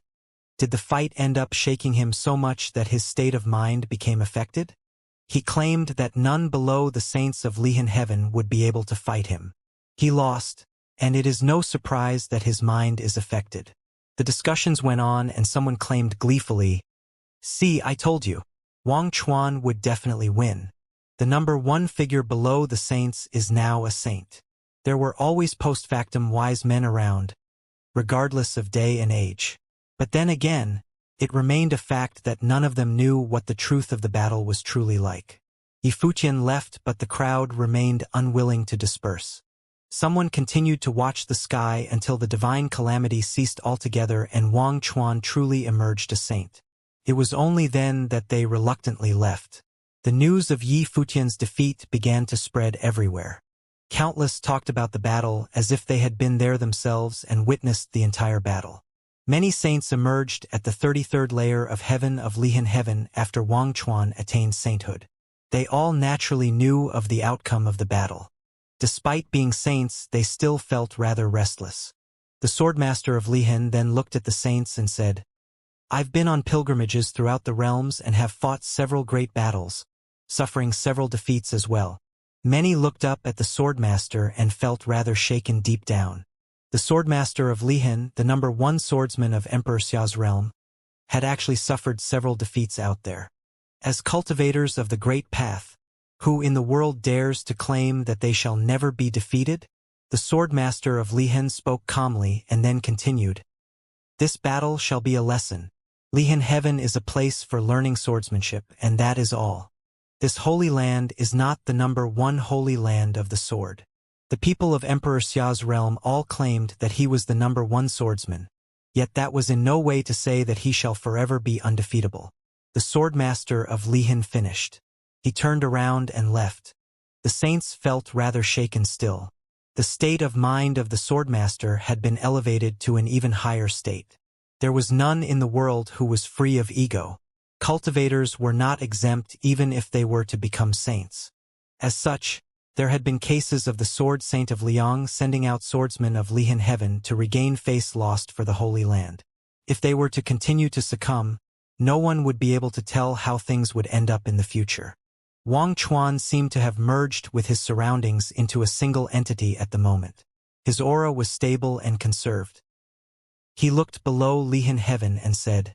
did the fight end up shaking him so much that his state of mind became affected? He claimed that none below the saints of Lihan Heaven would be able to fight him. He lost, and it is no surprise that his mind is affected. The discussions went on and someone claimed gleefully, "See, I told you, Wang Chuan would definitely win. The number one figure below the saints is now a saint." There were always post-factum wise men around, regardless of day and age. But then again, it remained a fact that none of them knew what the truth of the battle was truly like. Yi Futian left, but the crowd remained unwilling to disperse. Someone continued to watch the sky until the divine calamity ceased altogether and Wang Chuan truly emerged a saint. It was only then that they reluctantly left. The news of Yi Futian's defeat began to spread everywhere. Countless talked about the battle as if they had been there themselves and witnessed the entire battle. Many saints emerged at the 33rd layer of heaven of Lihan Heaven after Wang Chuan attained sainthood. They all naturally knew of the outcome of the battle. Despite being saints, they still felt rather restless. The swordmaster of Lihan then looked at the saints and said, "I've been on pilgrimages throughout the realms and have fought several great battles, suffering several defeats as well." Many looked up at the swordmaster and felt rather shaken deep down. The swordmaster of Lihan, the number 1 swordsman of Emperor Xia's realm, had actually suffered several defeats out there. As cultivators of the Great Path, who in the world dares to claim that they shall never be defeated? The swordmaster of Lihan spoke calmly and then continued, "This battle shall be a lesson. Lihan Heaven is a place for learning swordsmanship, and that is all. This holy land is not the number 1 holy land of the sword." The people of Emperor Xia's realm all claimed that he was the number 1 swordsman, yet that was in no way to say that he shall forever be undefeatable. The swordmaster of Lihan finished. He turned around and left. The saints felt rather shaken still. The state of mind of the swordmaster had been elevated to an even higher state. There was none in the world who was free of ego. Cultivators were not exempt even if they were to become saints. As such, there had been cases of the sword saint of Liang sending out swordsmen of Lihan Heaven to regain face lost for the Holy Land. If they were to continue to succumb, no one would be able to tell how things would end up in the future. Wang Chuan seemed to have merged with his surroundings into a single entity at the moment. His aura was stable and conserved. He looked below Lihan Heaven and said,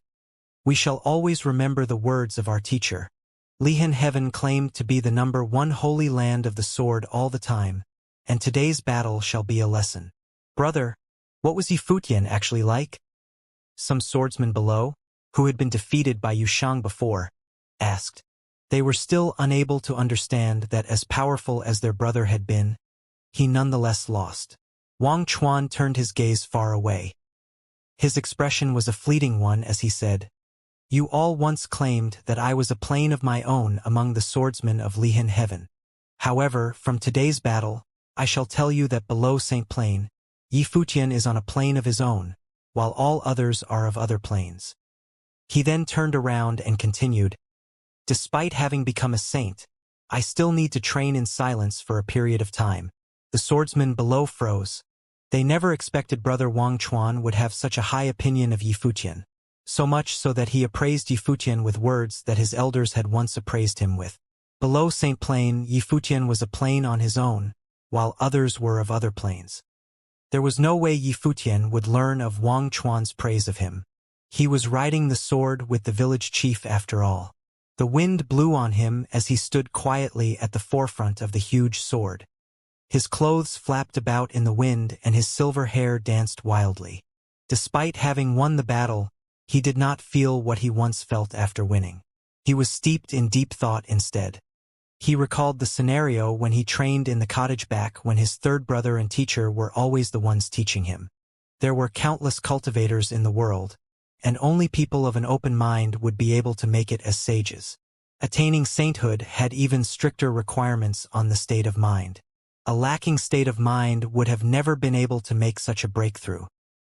"We shall always remember the words of our teacher. Lihan Heaven claimed to be the number 1 holy land of the sword all the time, and today's battle shall be a lesson." "Brother, what was Yifutian actually like?" some swordsmen below, who had been defeated by Yushang before, asked. They were still unable to understand that as powerful as their brother had been, he nonetheless lost. Wang Chuan turned his gaze far away. His expression was a fleeting one as he said, "You all once claimed that I was a plane of my own among the swordsmen of Lihan Heaven. However, from today's battle, I shall tell you that below Saint Plane, Yifutian is on a plane of his own, while all others are of other planes." He then turned around and continued, "Despite having become a saint, I still need to train in silence for a period of time." The swordsmen below froze. They never expected Brother Wang Chuan would have such a high opinion of Yifutian, so much so that he appraised Yifutian with words that his elders had once appraised him with. Below Saint Plane, Yifutian was a plane on his own, while others were of other planes. There was no way Yifutian would learn of Wang Chuan's praise of him. He was riding the sword with the village chief after all. The wind blew on him as he stood quietly at the forefront of the huge sword. His clothes flapped about in the wind and his silver hair danced wildly. Despite having won the battle, he did not feel what he once felt after winning. He was steeped in deep thought instead. He recalled the scenario when he trained in the cottage back when his third brother and teacher were always the ones teaching him. There were countless cultivators in the world, and only people of an open mind would be able to make it as sages. Attaining sainthood had even stricter requirements on the state of mind. A lacking state of mind would have never been able to make such a breakthrough.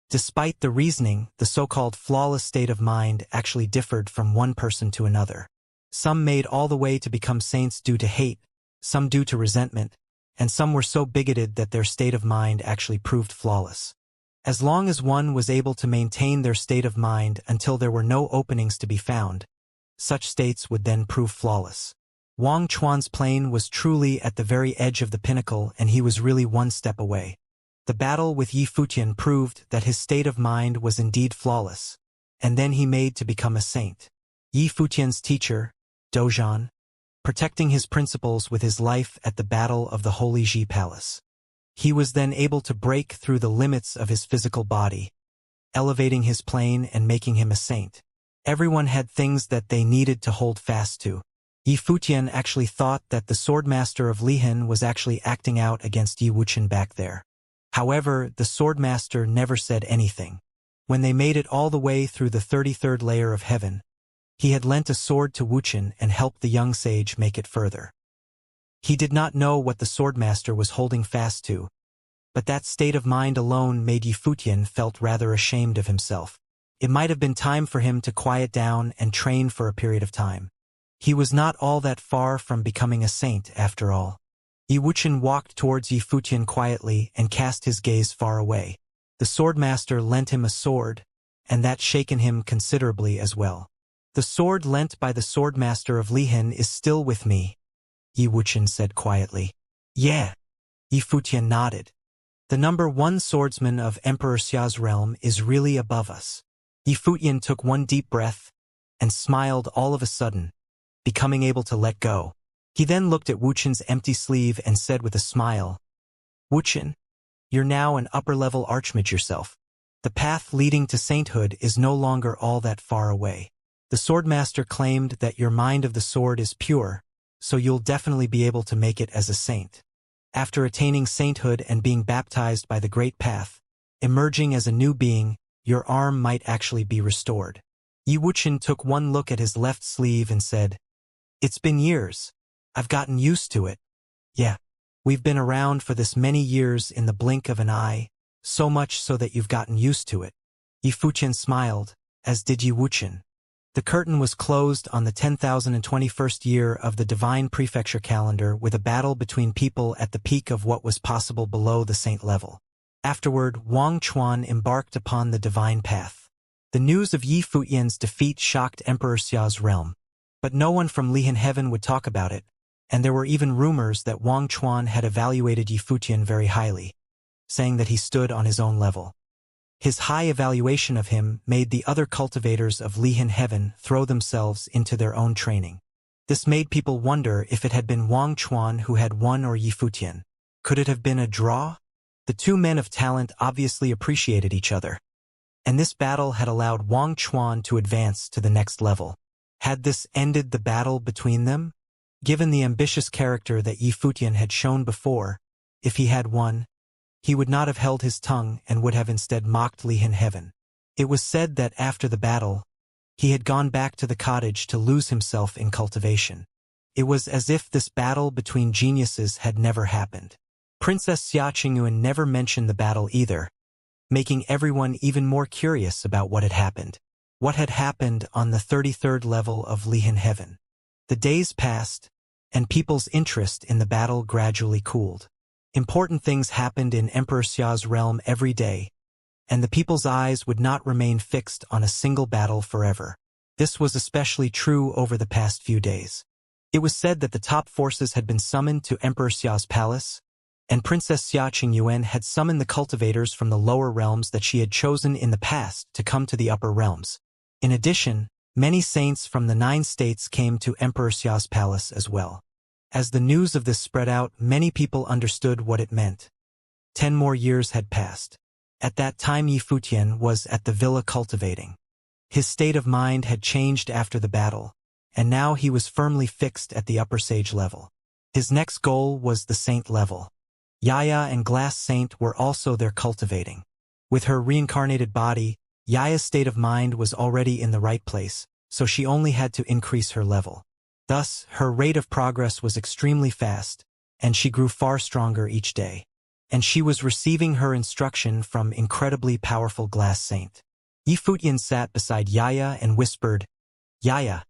Despite the reasoning, the so-called flawless state of mind actually differed from one person to another. Some made all the way to become saints due to hate, some due to resentment, and some were so bigoted that their state of mind actually proved flawless. As long as one was able to maintain their state of mind until there were no openings to be found, such states would then prove flawless. Wang Chuan's plane was truly at the very edge of the pinnacle and he was really one step away. The battle with Yifutian proved that his state of mind was indeed flawless, and then he made to become a saint. Yifutian's teacher, Dozhan, protecting his principles with his life at the battle of the Holy Ji Palace. He was then able to break through the limits of his physical body, elevating his plane and making him a saint. Everyone had things that they needed to hold fast to. Yifutian actually thought that the swordmaster of Lihan was actually acting out against Yiwuchen back there. However, the swordmaster never said anything. When they made it all the way through the 33rd layer of heaven, he had lent a sword to Wuchen and helped the young sage make it further. He did not know what the swordmaster was holding fast to, but that state of mind alone made Yifutian felt rather ashamed of himself. It might have been time for him to quiet down and train for a period of time. He was not all that far from becoming a saint, after all. Yi Wuqian walked towards Yi Futian quietly and cast his gaze far away. The swordmaster lent him a sword, and that shaken him considerably as well. The sword lent by the swordmaster of Lihan is still with me, Yi Wuqian said quietly. Yeah. Yi Futian nodded. The number 1 swordsman of Emperor Xia's realm is really above us. Yi Futian took one deep breath and smiled all of a sudden, becoming able to let go. He then looked at Wuqian's empty sleeve and said with a smile, Wuqian, you're now an upper-level archmage yourself. The path leading to sainthood is no longer all that far away. The swordmaster claimed that your mind of the sword is pure, so you'll definitely be able to make it as a saint. After attaining sainthood and being baptized by the Great Path, emerging as a new being, your arm might actually be restored. Yi Wuqian took one look at his left sleeve and said, It's been years. I've gotten used to it. Yeah. We've been around for this many years in the blink of an eye, so much so that you've gotten used to it. Yi Futian smiled, as did Yi Wuqian. The curtain was closed on the 10,021st year of the Divine Prefecture calendar with a battle between people at the peak of what was possible below the saint level. Afterward, Wang Chuan embarked upon the divine path. The news of Yi Futian's defeat shocked Emperor Xia's realm, but no one from Lihan Heaven would talk about it, and there were even rumors that Wang Chuan had evaluated Yi Futian very highly, saying that he stood on his own level. His high evaluation of him made the other cultivators of Lihan Heaven throw themselves into their own training. This made people wonder if it had been Wang Chuan who had won or Yi Futian. Could it have been a draw? The two men of talent obviously appreciated each other, and this battle had allowed Wang Chuan to advance to the next level. Had this ended the battle between them? Given the ambitious character that Yi Futian had shown before, if he had won, he would not have held his tongue and would have instead mocked Lihan Heaven. It was said that after the battle, he had gone back to the cottage to lose himself in cultivation. It was as if this battle between geniuses had never happened. Princess Xia Qingyuan never mentioned the battle either, making everyone even more curious about what had happened. What had happened on the 33rd level of Lihan Heaven? The days passed, and people's interest in the battle gradually cooled. Important things happened in Emperor Xia's realm every day, and the people's eyes would not remain fixed on a single battle forever. This was especially true over the past few days. It was said that the top forces had been summoned to Emperor Xia's palace, and Princess Xia Qingyuan had summoned the cultivators from the lower realms that she had chosen in the past to come to the upper realms. In addition, many saints from the 9 states came to Emperor Xia's palace as well. As the news of this spread out, many people understood what it meant. 10 more years had passed. At that time Yi Futian was at the villa cultivating. His state of mind had changed after the battle, and now he was firmly fixed at the upper sage level. His next goal was the saint level. Yaya and Glass Saint were also there cultivating. With her reincarnated body, Yaya's state of mind was already in the right place, so she only had to increase her level. Thus, her rate of progress was extremely fast, and she grew far stronger each day. And she was receiving her instruction from incredibly powerful Glass Saint. Yi Futian sat beside Yaya and whispered, Yaya,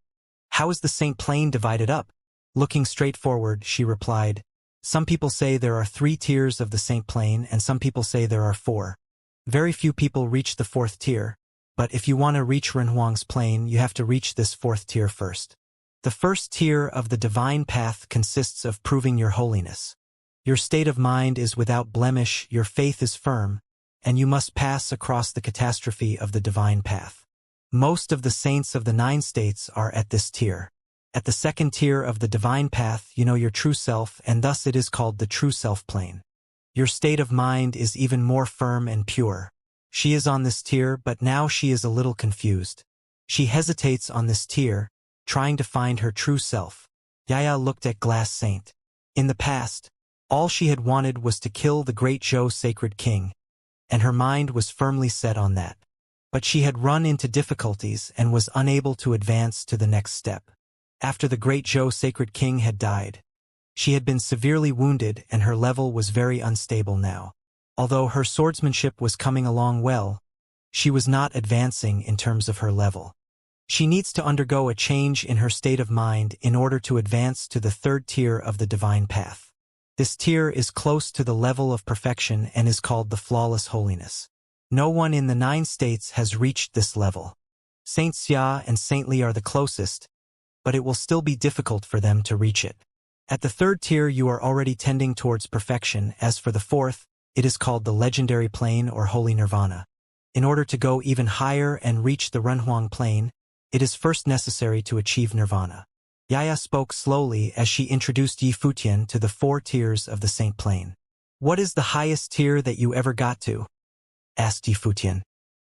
how is the Saint Plane divided up? Looking straight forward, she replied, Some people say there are 3 tiers of the Saint Plane, and some people say there are 4. Very few people reach the 4th tier, but if you want to reach Renhuang's plane, you have to reach this 4th tier first. The first tier of the divine path consists of proving your holiness. Your state of mind is without blemish, your faith is firm, and you must pass across the catastrophe of the divine path. Most of the saints of the 9 states are at this tier. At the 2nd tier of the divine path, you know your true self, and thus it is called the true self plane. Your state of mind is even more firm and pure. She is on this tier, but now she is a little confused. She hesitates on this tier, trying to find her true self. Yaya looked at Glass Saint. In the past, all she had wanted was to kill the great Zhou sacred king, and her mind was firmly set on that. But she had run into difficulties and was unable to advance to the next step. After the great Zhou sacred king had died, she had been severely wounded and her level was very unstable now. Although her swordsmanship was coming along well, she was not advancing in terms of her level. She needs to undergo a change in her state of mind in order to advance to the third tier of the divine path. This tier is close to the level of perfection and is called the flawless holiness. No one in the 9 states has reached this level. Xianxia and saintly are the closest, but it will still be difficult for them to reach it. At the third tier you are already tending towards perfection. As for the fourth, it is called the legendary plane or holy nirvana. In order to go even higher and reach the Renhuang plane, it is first necessary to achieve nirvana. Yaya spoke slowly as she introduced Yi Futian to the 4 tiers of the saint plane. What is the highest tier that you ever got to? Asked Yi Futian.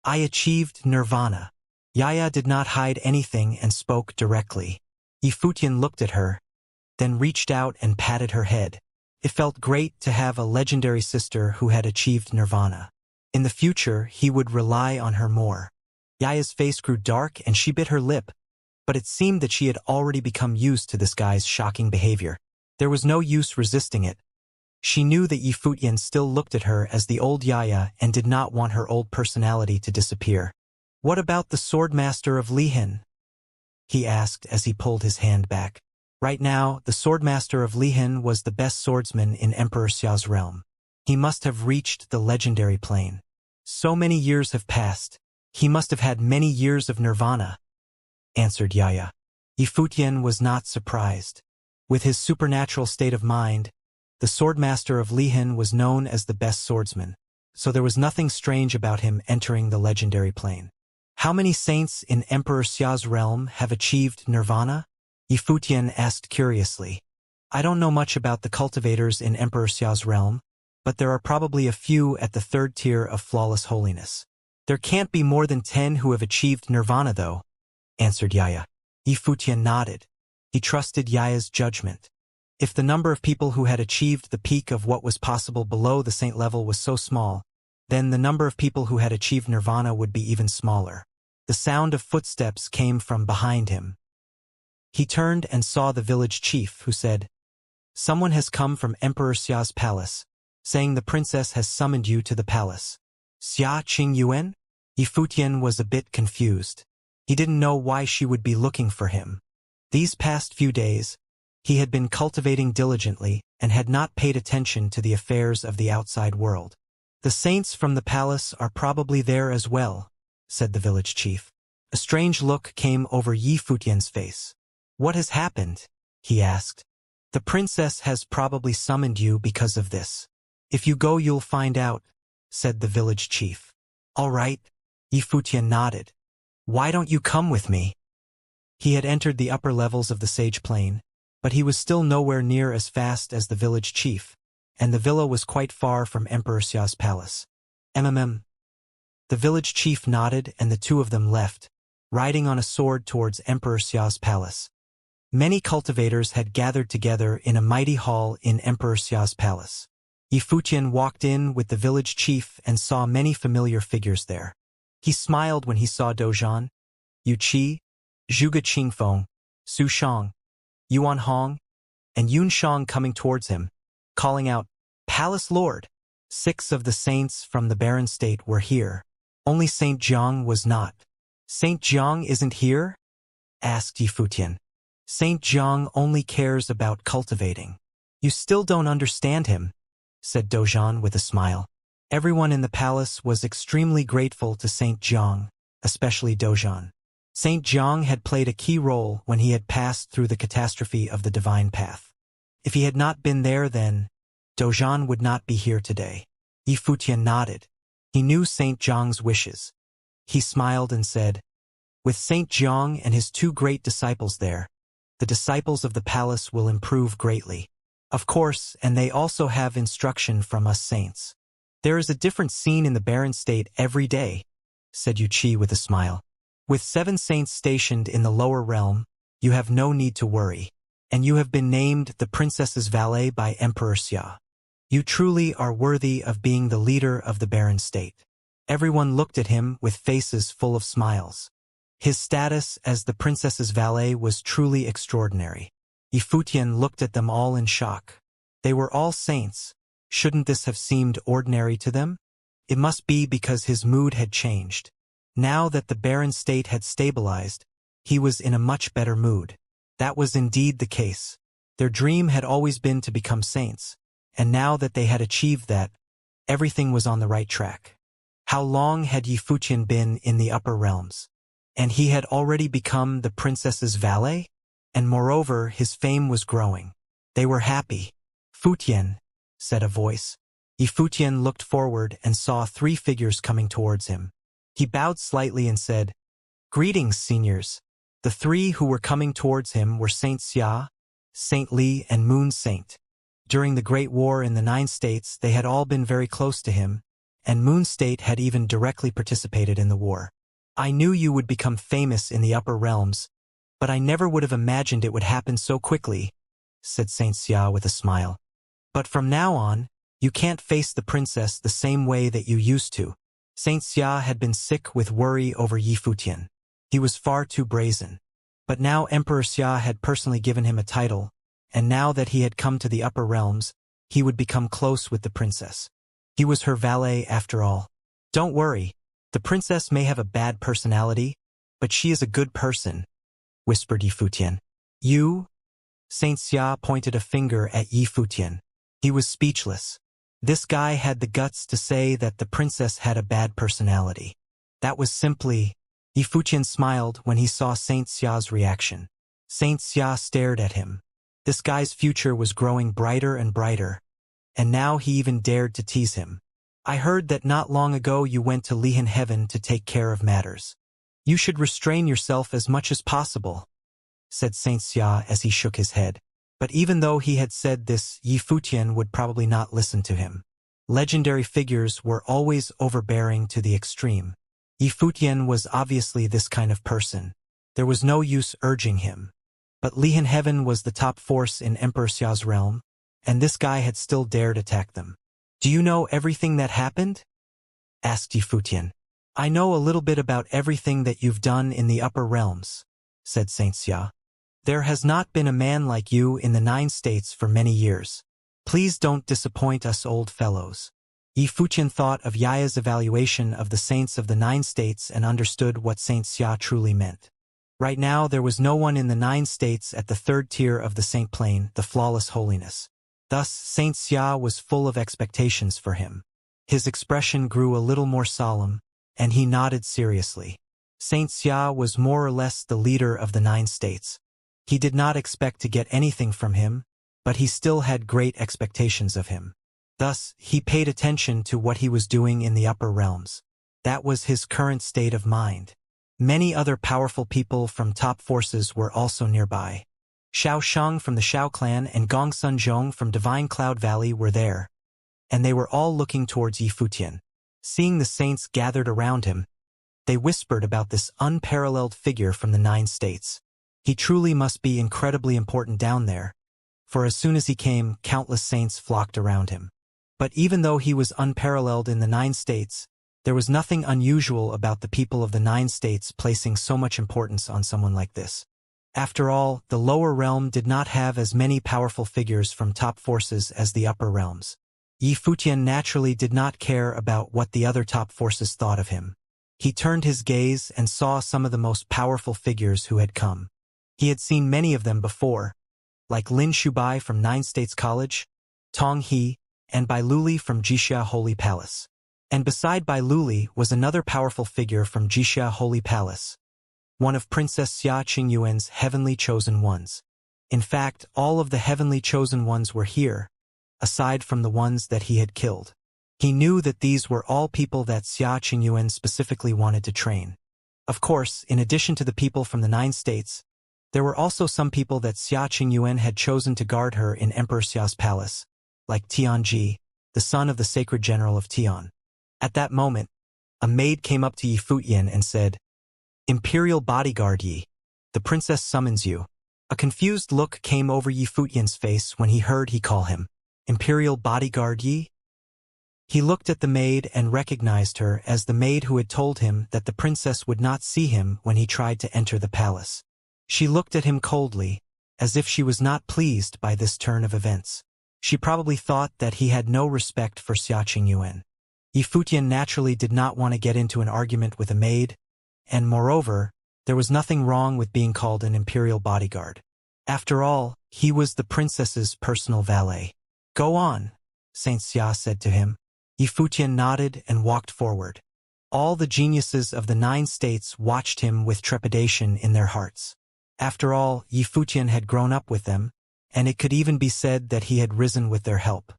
I achieved nirvana. Yaya did not hide anything and spoke directly. Yi Futian looked at her, then reached out and patted her head. It felt great to have a legendary sister who had achieved nirvana. In the future, he would rely on her more. Yaya's face grew dark and she bit her lip, but it seemed that she had already become used to this guy's shocking behavior. There was no use resisting it. She knew that Yi Futian still looked at her as the old Yaya and did not want her old personality to disappear. What about the swordmaster of Lihin? He asked as he pulled his hand back. Right now, the swordmaster of Lihin was the best swordsman in Emperor Xia's realm. He must have reached the legendary plane. So many years have passed. He must have had many years of nirvana, answered Yaya. Yi Futian was not surprised. With his supernatural state of mind, the swordmaster of Lihin was known as the best swordsman, so there was nothing strange about him entering the legendary plane. How many saints in Emperor Xia's realm have achieved nirvana? Yi Futian asked curiously. I don't know much about the cultivators in Emperor Xia's realm, but there are probably a few at the third tier of flawless holiness. There can't be more than 10 who have achieved nirvana though, answered Yaya. Yi Futian nodded. He trusted Yaya's judgment. If the number of people who had achieved the peak of what was possible below the saint level was so small, then the number of people who had achieved nirvana would be even smaller. The sound of footsteps came from behind him. He turned and saw the village chief, who said, Someone has come from Emperor Xia's palace, saying the princess has summoned you to the palace. Xia Qingyuan? Yi Futian was a bit confused. He didn't know why she would be looking for him. These past few days, he had been cultivating diligently and had not paid attention to the affairs of the outside world. The saints from the palace are probably there as well, said the village chief. A strange look came over Yi Futian's face. What has happened? He asked. The princess has probably summoned you because of this. If you go you'll find out, said the village chief. All right, Yi Futian nodded. Why don't you come with me? He had entered the upper levels of the sage plane, but he was still nowhere near as fast as the village chief, and the villa was quite far from Emperor Xia's palace. The village chief nodded and the two of them left, riding on a sword towards Emperor Xia's palace. Many cultivators had gathered together in a mighty hall in Emperor Xia's palace. Yi Futian walked in with the village chief and saw many familiar figures there. He smiled when he saw Dozhan, Yu Qi, Zhuge Qingfeng, Su Shang, Yuan Hong, and Yun Shang coming towards him, calling out, Palace Lord! 6 of the saints from the barren state were here. Only Saint Jiang was not. Saint Jiang isn't here? Asked Yi Futian. Saint Jiang only cares about cultivating. You still don't understand him, said Dozhan with a smile. Everyone in the palace was extremely grateful to Saint Jiang, especially Dozhan. Saint Jiang had played a key role when he had passed through the catastrophe of the divine path. If he had not been there then, Dozhan would not be here today. Yi Futian nodded. He knew Saint Jiang's wishes. He smiled and said, With Saint Jiang and his 2 great disciples there, the disciples of the palace will improve greatly. Of course, and they also have instruction from us saints. There is a different scene in the barren state every day, said Yu Qi with a smile. With 7 saints stationed in the lower realm, you have no need to worry, and you have been named the princess's valet by Emperor Xia. You truly are worthy of being the leader of the barren state. Everyone looked at him with faces full of smiles. His status as the princess's valet was truly extraordinary. Yi Futian looked at them all in shock. They were all saints. Shouldn't this have seemed ordinary to them? It must be because his mood had changed. Now that the barren state had stabilized, he was in a much better mood. That was indeed the case. Their dream had always been to become saints, and now that they had achieved that, everything was on the right track. How long had Yifutian been in the upper realms? And he had already become the princess's valet? And moreover, his fame was growing. They were happy. "Futian," said a voice. Yifutian looked forward and saw 3 figures coming towards him. He bowed slightly and said, "Greetings, seniors." The 3 who were coming towards him were Saint Xia, Saint Li, and Moon Saint. During the Great War in the 9 states, they had all been very close to him, and Moon State had even directly participated in the war. "I knew you would become famous in the upper realms, but I never would have imagined it would happen so quickly," said Saint Xia with a smile. "But from now on, you can't face the princess the same way that you used to." Saint Xia had been sick with worry over Yifutian. He was far too brazen. But now Emperor Xia had personally given him a title, and now that he had come to the upper realms, he would become close with the princess. He was her valet after all. "Don't worry, the princess may have a bad personality, but she is a good person," whispered Yifutian. "You?" Saint Xia pointed a finger at Yifutian. He was speechless. This guy had the guts to say that the princess had a bad personality. That was simply... Yifutian smiled when he saw Saint Xia's reaction. Saint Xia stared at him. This guy's future was growing brighter and brighter, and now he even dared to tease him. "I heard that not long ago you went to Lihan Heaven to take care of matters. You should restrain yourself as much as possible," said Saint Xia as he shook his head. But even though he had said this, Yifutian would probably not listen to him. Legendary figures were always overbearing to the extreme. Yifutian was obviously this kind of person. There was no use urging him. But Lihan Heaven was the top force in Emperor Xia's realm, and this guy had still dared attack them. "Do you know everything that happened?" asked Yifutian. "I know a little bit about everything that you've done in the upper realms," said Saint Xia. "There has not been a man like you in the 9 states for many years. Please don't disappoint us old fellows." Yifutian thought of Yaya's evaluation of the saints of the 9 states and understood what Saint Xia truly meant. Right now there was no one in the 9 states at the 3rd tier of the saint plane, the flawless holiness. Thus Saint Xia was full of expectations for him. His expression grew a little more solemn, and he nodded seriously. Saint Xia was more or less the leader of the 9 states. He did not expect to get anything from him, but he still had great expectations of him. Thus, he paid attention to what he was doing in the upper realms. That was his current state of mind. Many other powerful people from top forces were also nearby. Xiao Sheng from the Xiao clan and Gong Sun Zhong from Divine Cloud Valley were there, and they were all looking towards Yifutian. Seeing the saints gathered around him, they whispered about this unparalleled figure from the 9 states. He truly must be incredibly important down there, for as soon as he came, countless saints flocked around him. But even though he was unparalleled in the 9 states, there was nothing unusual about the people of the 9 states placing so much importance on someone like this. After all, the lower realm did not have as many powerful figures from top forces as the upper realms. Yifutian naturally did not care about what the other top forces thought of him. He turned his gaze and saw some of the most powerful figures who had come. He had seen many of them before, like Lin Shubai from 9 States College, Tong He, and Bai Luli from Jixia Holy Palace. And beside Bai Luli was another powerful figure from Jixia Holy Palace, one of Princess Xia Qingyuan's heavenly chosen ones. In fact, all of the heavenly chosen ones were here, aside from the ones that he had killed. He knew that these were all people that Xia Qingyuan specifically wanted to train. Of course, in addition to the people from the 9 states, there were also some people that Xia Qingyuan had chosen to guard her in Emperor Xia's palace, like Tianji, the son of the sacred general of Tian. At that moment, a maid came up to Yifutian and said, "Imperial bodyguard Yi, the princess summons you." A confused look came over Yifutian's face when he heard he call him Imperial bodyguard Yi. He looked at the maid and recognized her as the maid who had told him that the princess would not see him when he tried to enter the palace. She looked at him coldly, as if she was not pleased by this turn of events. She probably thought that he had no respect for Xia Qingyuan. Yifutian naturally did not want to get into an argument with a maid, and moreover, There was nothing wrong with being called an imperial bodyguard. After all, he was the princess's personal valet. "Go on," Xianxia said to him. Yifutian nodded and walked forward. All the geniuses of the 9 states watched him with trepidation in their hearts. After all, Yifutian had grown up with them, and it could even be said that he had risen with their help.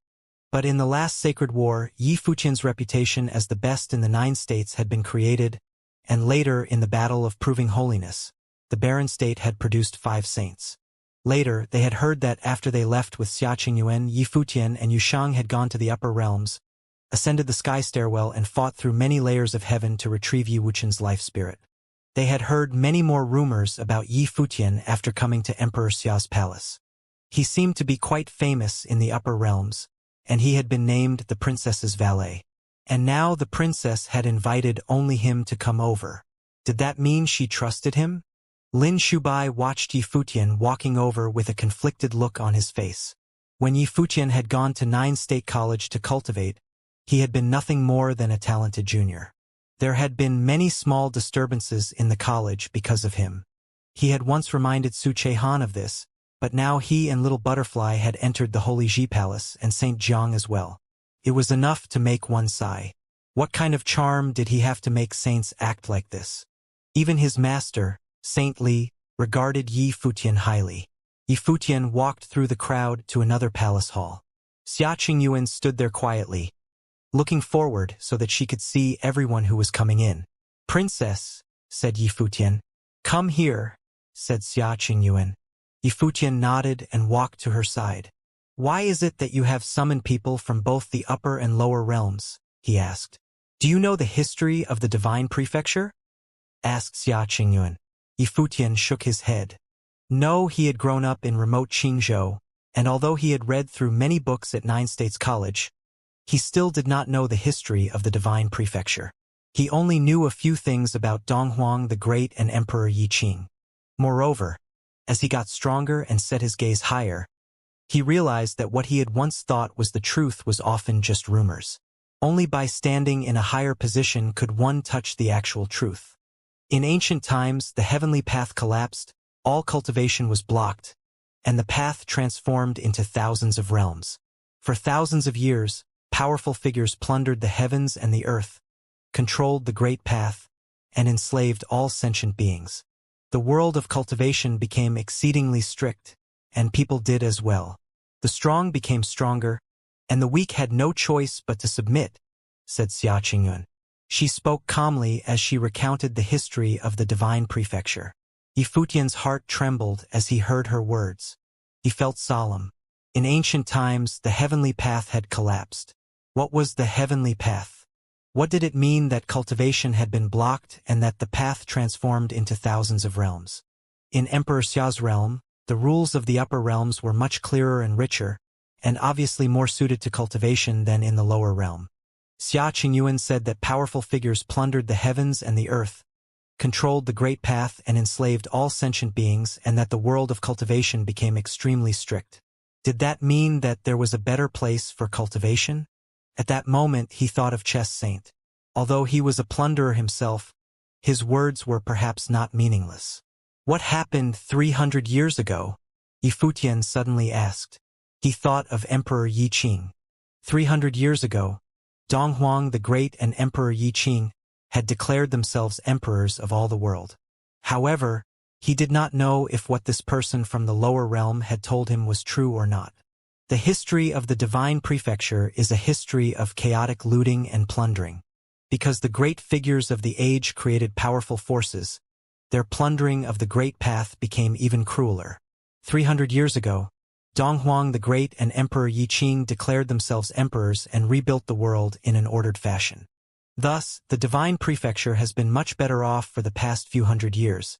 But in the last sacred war, Yifutian's reputation as the best in the 9 states had been created, and later in the battle of proving holiness, the barren state had produced 5 saints. Later, they had heard that after they left with Xia Qingyuan, Yifutian and Yushang had gone to the upper realms, ascended the sky stairwell and fought through many layers of heaven to retrieve Yiwuqian's life spirit. They had heard many more rumors about Yifutian after coming to Emperor Xia's palace. He seemed to be quite famous in the upper realms, and he had been named the princess's valet. And now the princess had invited only him to come over. Did that mean she trusted him? Lin Shubai watched Yifutian walking over with a conflicted look on his face. When Yifutian had gone to 9 State College to cultivate, he had been nothing more than a talented junior. There had been many small disturbances in the college because of him. He had once reminded Su Chehan of this, but now he and Little Butterfly had entered the Holy Ji Palace and Saint Jiang as well. It was enough to make one sigh. What kind of charm did he have to make saints act like this? Even his master, Saint Li, regarded Yifutian highly. Yifutian walked through the crowd to another palace hall. Xia Qingyuan stood there quietly, looking forward so that she could see everyone who was coming in. "Princess," said Yifutian. "Come here," said Xia Qingyuan. Yifutian nodded and walked to her side. "Why is it that you have summoned people from both the upper and lower realms?" he asked. "Do you know the history of the divine prefecture?" asked Xia Qingyuan. Yifutian shook his head. No, he had grown up in remote Qingzhou, and although he had read through many books at 9 States College, he still did not know the history of the divine prefecture. He only knew a few things about Donghuang the Great and Emperor Yi Qing. Moreover, as he got stronger and set his gaze higher, he realized that what he had once thought was the truth was often just rumors. Only by standing in a higher position could one touch the actual truth. In ancient times, the heavenly path collapsed, all cultivation was blocked, and the path transformed into thousands of realms. For thousands of years, powerful figures plundered the heavens and the earth, controlled the great path, and enslaved all sentient beings. The world of cultivation became exceedingly strict, and people did as well. The strong became stronger, and the weak had no choice but to submit, said Xia Qingyuan. She spoke calmly as she recounted the history of the divine prefecture. Yifutian's heart trembled as he heard her words. He felt solemn. In ancient times, the heavenly path had collapsed. What was the heavenly path? What did it mean that cultivation had been blocked and that the path transformed into thousands of realms? In Emperor Xia's realm, the rules of the upper realms were much clearer and richer, and obviously more suited to cultivation than in the lower realm. Xia Qingyuan said that powerful figures plundered the heavens and the earth, controlled the great path and enslaved all sentient beings, and that the world of cultivation became extremely strict. Did that mean that there was a better place for cultivation? At that moment he thought of Chess Saint. Although he was a plunderer himself, his words were perhaps not meaningless. What happened 300 years ago? Yifutian suddenly asked. He thought of Emperor Yi Qing. 300 years ago, Donghuang the Great and Emperor Yi Qing had declared themselves emperors of all the world. However, he did not know if what this person from the lower realm had told him was true or not. The history of the divine prefecture is a history of chaotic looting and plundering. Because the great figures of the age created powerful forces, their plundering of the great path became even crueler. 300 years ago, Donghuang the Great and Emperor Yi Qing declared themselves emperors and rebuilt the world in an ordered fashion. Thus, the divine prefecture has been much better off for the past few hundred years.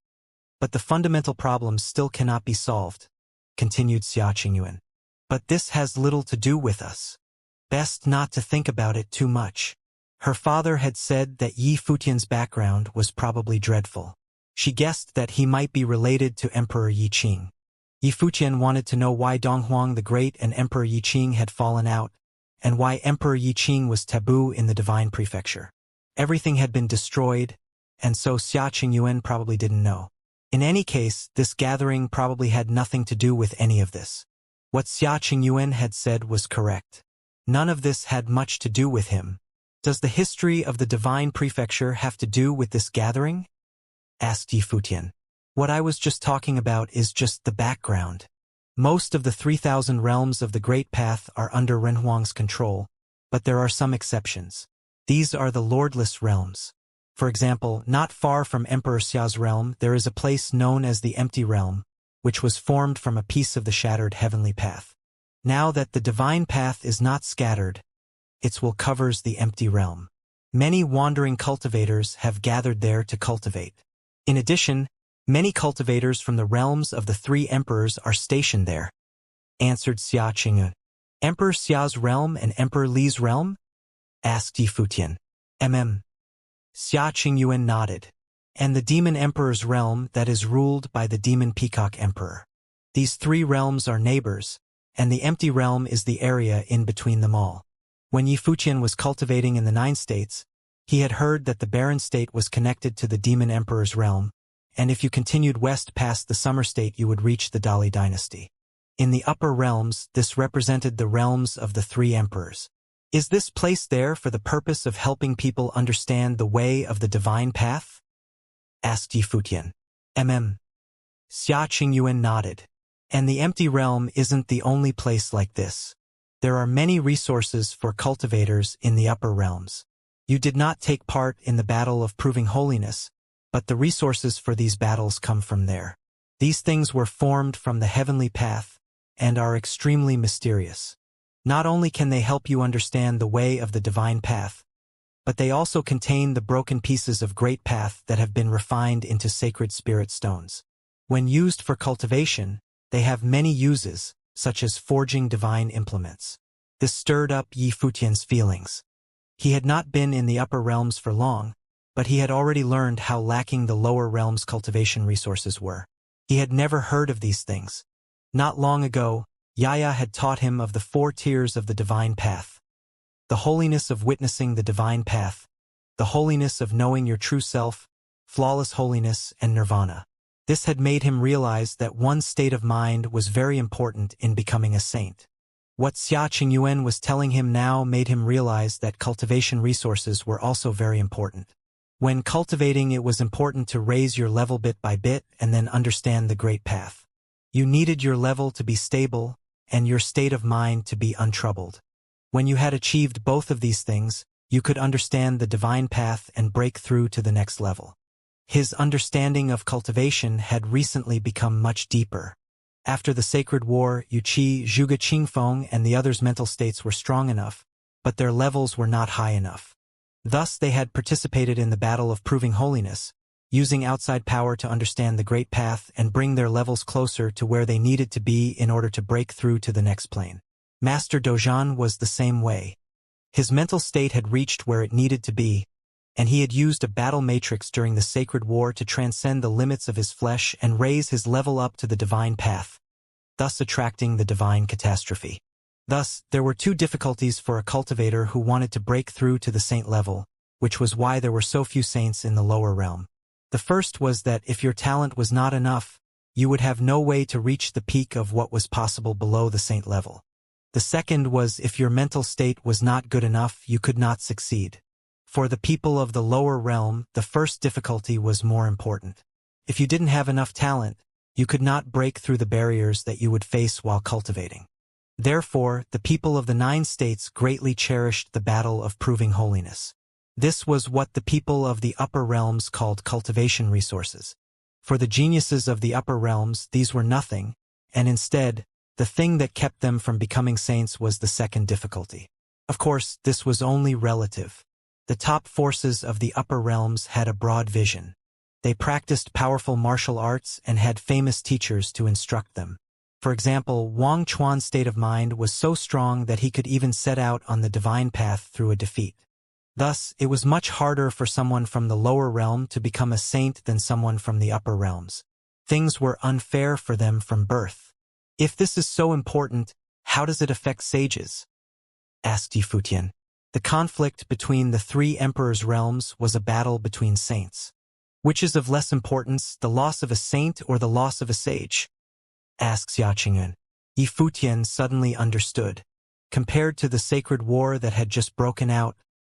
But the fundamental problems still cannot be solved, continued Xia Qingyuan. But this has little to do with us. Best not to think about it too much. Her father had said that Yifutian's background was probably dreadful. She guessed that he might be related to Emperor Yi Qing. Yifutian wanted to know why Donghuang the Great and Emperor Yi Qing had fallen out, and why Emperor Yi Qing was taboo in the divine prefecture. Everything had been destroyed, and so Xia Qingyuan probably didn't know. In any case, this gathering probably had nothing to do with any of this. What Xia Qingyuan had said was correct. None of this had much to do with him. Does the history of the divine prefecture have to do with this gathering? Asked Yi Futian. What I was just talking about is just the background. Most of the 3,000 realms of the Great Path are under Renhuang's control, but there are some exceptions. These are the lordless realms. For example, not far from Emperor Xia's realm there is a place known as the Empty Realm, which was formed from a piece of the shattered heavenly path. Now that the divine path is not scattered, its will covers the empty realm. Many wandering cultivators have gathered there to cultivate. In addition, many cultivators from the realms of the three emperors are stationed there, answered Xia Qingyuan. Emperor Xia's realm and Emperor Li's realm? Asked Yi Futian. Xia Qingyuan nodded. And the demon emperor's realm that is ruled by the demon peacock emperor. These three realms are neighbors, and the empty realm is the area in between them all. When Yi Futian was cultivating in the 9 states, he had heard that the barren state was connected to the demon emperor's realm, and if you continued west past the summer state you would reach the Dali dynasty. In the upper realms, this represented the realms of the 3 emperors. Is this place there for the purpose of helping people understand the way of the divine path? Asked Yi Futian. Xia Qingyuan nodded. And the empty realm isn't the only place like this. There are many resources for cultivators in the upper realms. You did not take part in the battle of proving holiness, but the resources for these battles come from there. These things were formed from the heavenly path and are extremely mysterious. Not only can they help you understand the way of the divine path, but they also contain the broken pieces of great path that have been refined into sacred spirit stones. When used for cultivation, they have many uses, such as forging divine implements. This stirred up Yi Futian's feelings. He had not been in the upper realms for long, but he had already learned how lacking the lower realms' cultivation resources were. He had never heard of these things. Not long ago, Yaya had taught him of the 4 tiers of the divine path. The holiness of witnessing the divine path, the holiness of knowing your true self, flawless holiness, and nirvana. This had made him realize that one's state of mind was very important in becoming a saint. What Xia Qingyuan was telling him now made him realize that cultivation resources were also very important. When cultivating, it was important to raise your level bit by bit and then understand the great path. You needed your level to be stable and your state of mind to be untroubled. When you had achieved both of these things, you could understand the divine path and break through to the next level. His understanding of cultivation had recently become much deeper. After the Sacred War, Yu Qi, Zhuge Qingfeng, and the others' mental states were strong enough, but their levels were not high enough. Thus they had participated in the battle of proving holiness, using outside power to understand the great path and bring their levels closer to where they needed to be in order to break through to the next plane. Master Dozhan was the same way. His mental state had reached where it needed to be, and he had used a battle matrix during the Sacred War to transcend the limits of his flesh and raise his level up to the divine path, thus attracting the divine catastrophe. Thus, there were 2 difficulties for a cultivator who wanted to break through to the saint level, which was why there were so few saints in the lower realm. The first was that if your talent was not enough, you would have no way to reach the peak of what was possible below the saint level. The second was if your mental state was not good enough, you could not succeed. For the people of the lower realm, the first difficulty was more important. If you didn't have enough talent, you could not break through the barriers that you would face while cultivating. Therefore, the people of the 9 states greatly cherished the battle of proving holiness. This was what the people of the upper realms called cultivation resources. For the geniuses of the upper realms, these were nothing, and instead, the thing that kept them from becoming saints was the second difficulty. Of course, this was only relative. The top forces of the upper realms had a broad vision. They practiced powerful martial arts and had famous teachers to instruct them. For example, Wang Chuan's state of mind was so strong that he could even set out on the divine path through a defeat. Thus, it was much harder for someone from the lower realm to become a saint than someone from the upper realms. Things were unfair for them from birth. If this is so important, how does it affect sages? Asked Yi Futian. The conflict between the 3 emperors' realms was a battle between saints. Which is of less importance, the loss of a saint or the loss of a sage? Asked Xiaoqingyuan. Yi Futian suddenly understood. Compared to the sacred war that had just broken out,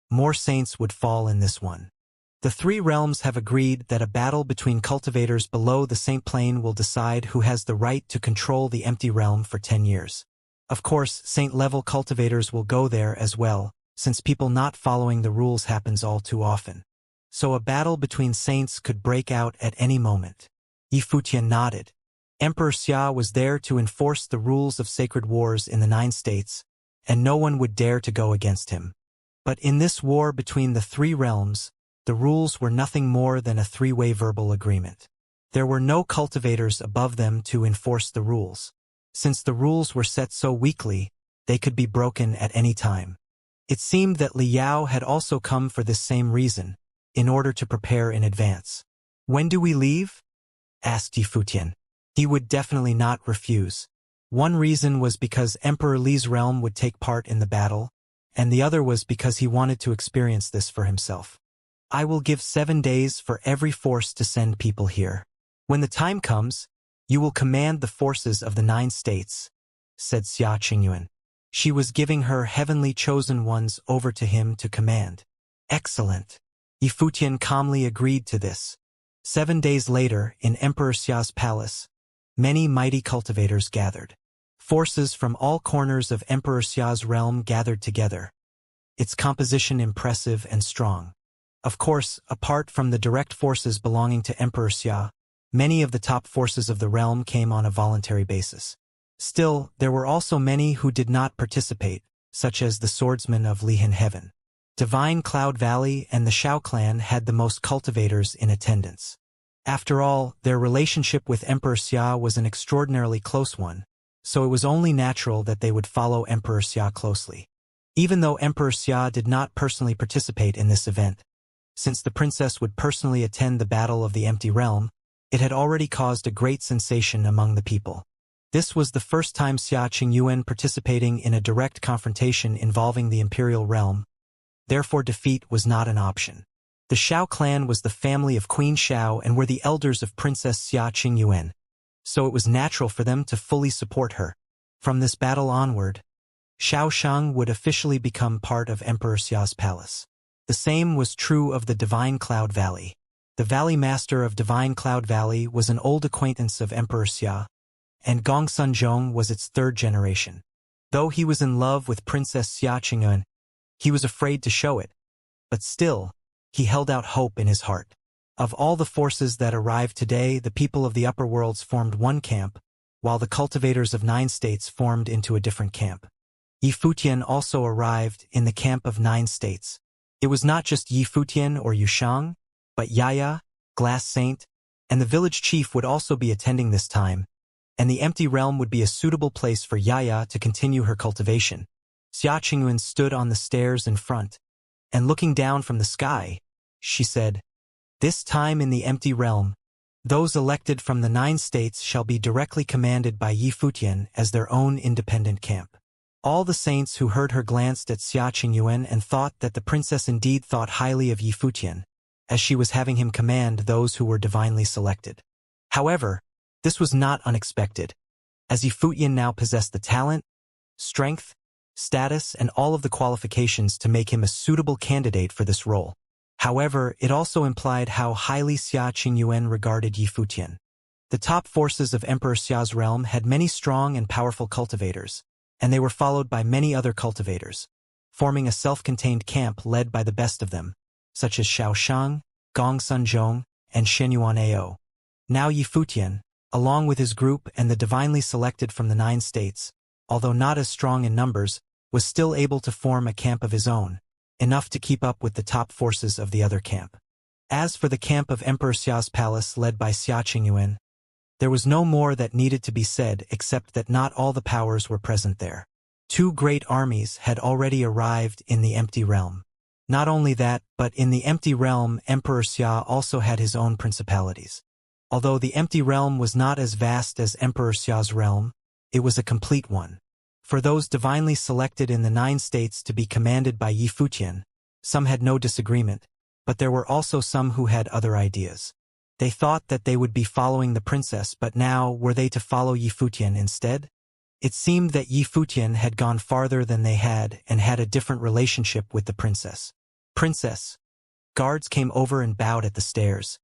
more saints would fall in this one. The three realms have agreed that a battle between cultivators below the Saint Plane will decide who has the right to control the empty realm for 10 years. Of course, Saint-level cultivators will go there as well, since people not following the rules happens all too often. So a battle between saints could break out at any moment. Yi Futian nodded. Emperor Xia was there to enforce the rules of sacred wars in the 9 states, and no one would dare to go against him. But in this war between the three realms, the rules were nothing more than a three-way verbal agreement. There were no cultivators above them to enforce the rules. Since the rules were set so weakly, they could be broken at any time. It seemed that Li Yao had also come for this same reason, in order to prepare in advance. "When do we leave?" asked Yi Futian. He would definitely not refuse. One reason was because Emperor Li's realm would take part in the battle, and the other was because he wanted to experience this for himself. "I will give 7 days for every force to send people here. When the time comes, you will command the forces of the 9 states," said Xia Qingyuan. She was giving her heavenly chosen ones over to him to command. Excellent. Yi Futian calmly agreed to this. 7 days later, in Emperor Xia's palace, many mighty cultivators gathered. Forces from all corners of Emperor Xia's realm gathered together. Its composition impressive and strong. Of course, apart from the direct forces belonging to Emperor Xia, many of the top forces of the realm came on a voluntary basis. Still, there were also many who did not participate, such as the swordsmen of Lihan Heaven. Divine Cloud Valley and the Shao clan had the most cultivators in attendance. After all, their relationship with Emperor Xia was an extraordinarily close one, so it was only natural that they would follow Emperor Xia closely. Even though Emperor Xia did not personally participate in this event, since the princess would personally attend the Battle of the Empty Realm, it had already caused a great sensation among the people. This was the first time Xia Qingyuan participating in a direct confrontation involving the Imperial Realm. Therefore defeat was not an option. The Shao clan was the family of Queen Shao and were the elders of Princess Xia Qingyuan, so it was natural for them to fully support her. From this battle onward, Shao Shang would officially become part of Emperor Xia's palace. The same was true of the Divine Cloud Valley. The Valley Master of Divine Cloud Valley was an old acquaintance of Emperor Xia, and Gong Sunzhong was its 3rd generation. Though he was in love with Princess Xia Qingyuan, he was afraid to show it, but still, he held out hope in his heart. Of all the forces that arrived today, the people of the upper worlds formed one camp, while the cultivators of 9 states formed into a different camp. Yi Futian also arrived in the camp of 9 states. It was not just Yi Futian or Yushang, but Yaya, Glass Saint, and the village chief would also be attending this time, and the empty realm would be a suitable place for Yaya to continue her cultivation. Xia Qingyuan stood on the stairs in front, and looking down from the sky, she said, "This time in the empty realm, those elected from the 9 states shall be directly commanded by Yi Futian as their own independent camp." All the saints who heard her glanced at Xia Qingyuan and thought that the princess indeed thought highly of Yi Futian, as she was having him command those who were divinely selected. However, this was not unexpected, as Yi Futian now possessed the talent, strength, status, and all of the qualifications to make him a suitable candidate for this role. However, it also implied how highly Xia Qingyuan regarded Yi Futian. The top forces of Emperor Xia's realm had many strong and powerful cultivators, and they were followed by many other cultivators, forming a self-contained camp led by the best of them, such as Shao Shang, Gong Sunzhong, and Shenyuan Ao. Now Yi Futian, along with his group and the divinely selected from the 9 states, although not as strong in numbers, was still able to form a camp of his own, enough to keep up with the top forces of the other camp. As for the camp of Emperor Xia's palace led by Xia Qingyuan, there was no more that needed to be said except that not all the powers were present there. 2 great armies had already arrived in the empty realm. Not only that, but in the empty realm, Emperor Xia also had his own principalities. Although the empty realm was not as vast as Emperor Xia's realm, it was a complete one. For those divinely selected in the 9 states to be commanded by Yi Futian, some had no disagreement, but there were also some who had other ideas. They thought that they would be following the princess, but now were they to follow Yi Futian instead? It seemed that Yi Futian had gone farther than they had and had a different relationship with the princess. Princess. Guards came over and bowed at the stairs.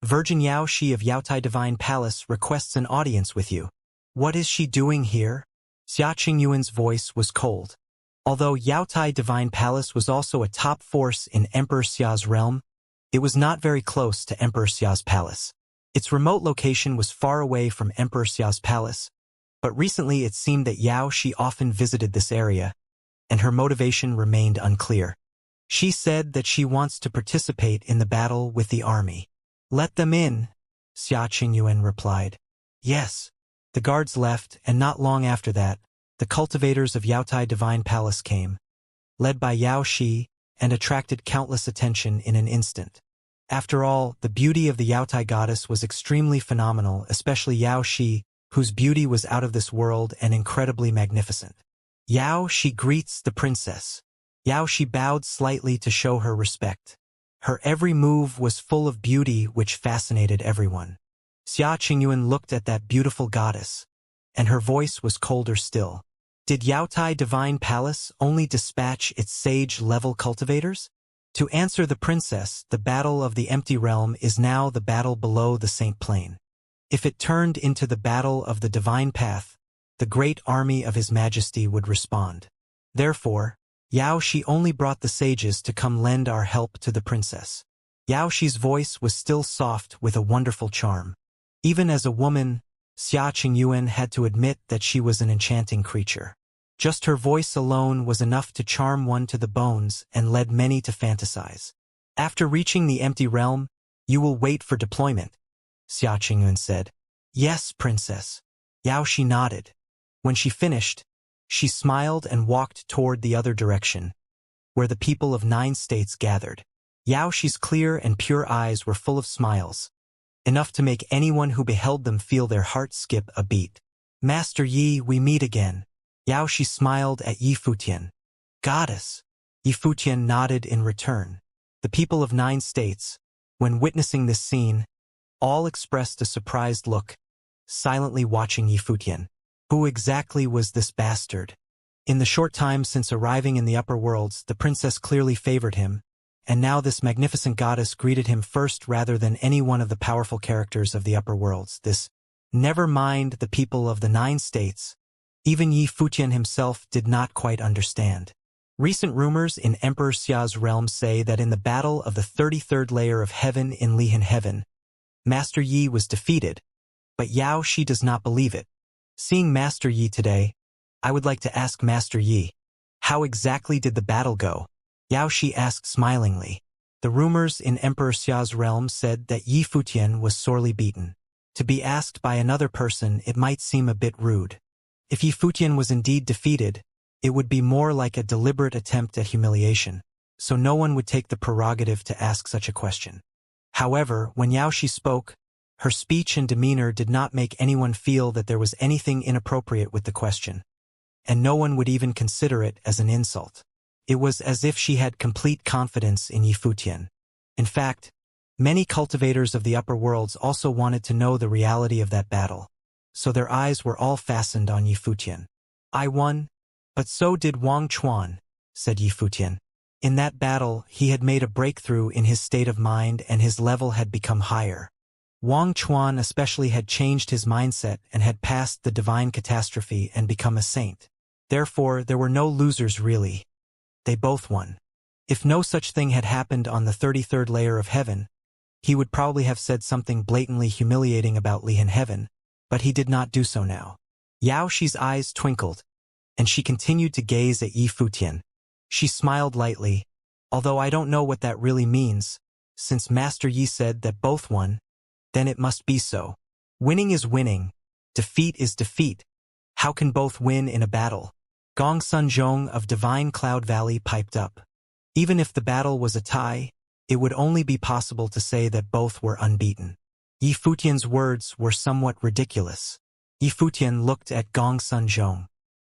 Virgin Yao Shi of Yaotai Divine Palace requests an audience with you. What is she doing here? Xia Qingyuan's voice was cold. Although Yaotai Divine Palace was also a top force in Emperor Xia's realm, it was not very close to Emperor Xia's palace. Its remote location was far away from Emperor Xia's palace, but recently it seemed that Yao Shi often visited this area, and her motivation remained unclear. She said that she wants to participate in the battle with the army. Let them in, Xia Qingyuan replied. Yes. The guards left, and not long after that, the cultivators of Yaotai Divine Palace came, led by Yao Shi, and attracted countless attention in an instant. After all, the beauty of the Yaotai goddess was extremely phenomenal, especially Yao Shi, whose beauty was out of this world and incredibly magnificent. Yao Shi greets the princess. Yao Shi bowed slightly to show her respect. Her every move was full of beauty which fascinated everyone. Xia Qingyuan looked at that beautiful goddess, and her voice was colder still. Did Yaotai Divine Palace only dispatch its sage-level cultivators? To answer the princess, the battle of the empty realm is now the battle below the Saint Plane. If it turned into the battle of the divine path, the great army of His Majesty would respond. Therefore, Yao Shi only brought the sages to come lend our help to the princess. Yao Shi's voice was still soft with a wonderful charm. Even as a woman, Xia Qingyuan had to admit that she was an enchanting creature. Just her voice alone was enough to charm one to the bones and led many to fantasize. After reaching the empty realm, you will wait for deployment, Xia Qingyuan said. Yes, princess. Yao Shi nodded. When she finished, she smiled and walked toward the other direction, where the people of 9 states gathered. Yao Shi's clear and pure eyes were full of smiles, enough to make anyone who beheld them feel their heart skip a beat. Master Yi, we meet again. Yao Shi smiled at Yi Futian. Goddess. Yi Futian nodded in return. The people of 9 states, when witnessing this scene, all expressed a surprised look, silently watching Yi Futian. Who exactly was this bastard? In the short time since arriving in the upper worlds, the princess clearly favored him, and now this magnificent goddess greeted him first rather than any one of the powerful characters of the upper worlds. This, never mind the people of the 9 states, even Yi Futian himself did not quite understand. Recent rumors in Emperor Xia's realm say that in the battle of the 33rd layer of heaven in Lihan Heaven, Master Yi was defeated, but Yao Shi does not believe it. Seeing Master Yi today, I would like to ask Master Yi, how exactly did the battle go? Yao Shi asked smilingly. The rumors in Emperor Xia's realm said that Yi Futian was sorely beaten. To be asked by another person, it might seem a bit rude. If Yi Futian was indeed defeated, it would be more like a deliberate attempt at humiliation, so no one would take the prerogative to ask such a question. However, when Yao Shi spoke, her speech and demeanor did not make anyone feel that there was anything inappropriate with the question, and no one would even consider it as an insult. It was as if she had complete confidence in Yi Futian. In fact, many cultivators of the upper worlds also wanted to know the reality of that battle, so their eyes were all fastened on Yi Futian. I won, but so did Wang Chuan, said Yi Futian. In that battle, he had made a breakthrough in his state of mind and his level had become higher. Wang Chuan especially had changed his mindset and had passed the divine catastrophe and become a saint. Therefore, there were no losers really. They both won. If no such thing had happened on the 33rd layer of heaven, he would probably have said something blatantly humiliating about Lihan Heaven, but he did not do so now. Yao Shi's eyes twinkled, and she continued to gaze at Yi Futian. She smiled lightly, although I don't know what that really means. Since Master Yi said that both won, then it must be so. Winning is winning. Defeat is defeat. How can both win in a battle? Gong Sun Zhong of Divine Cloud Valley piped up. Even if the battle was a tie, it would only be possible to say that both were unbeaten. Yi Futian's words were somewhat ridiculous. Yi Futian looked at Gong Sun Zhong.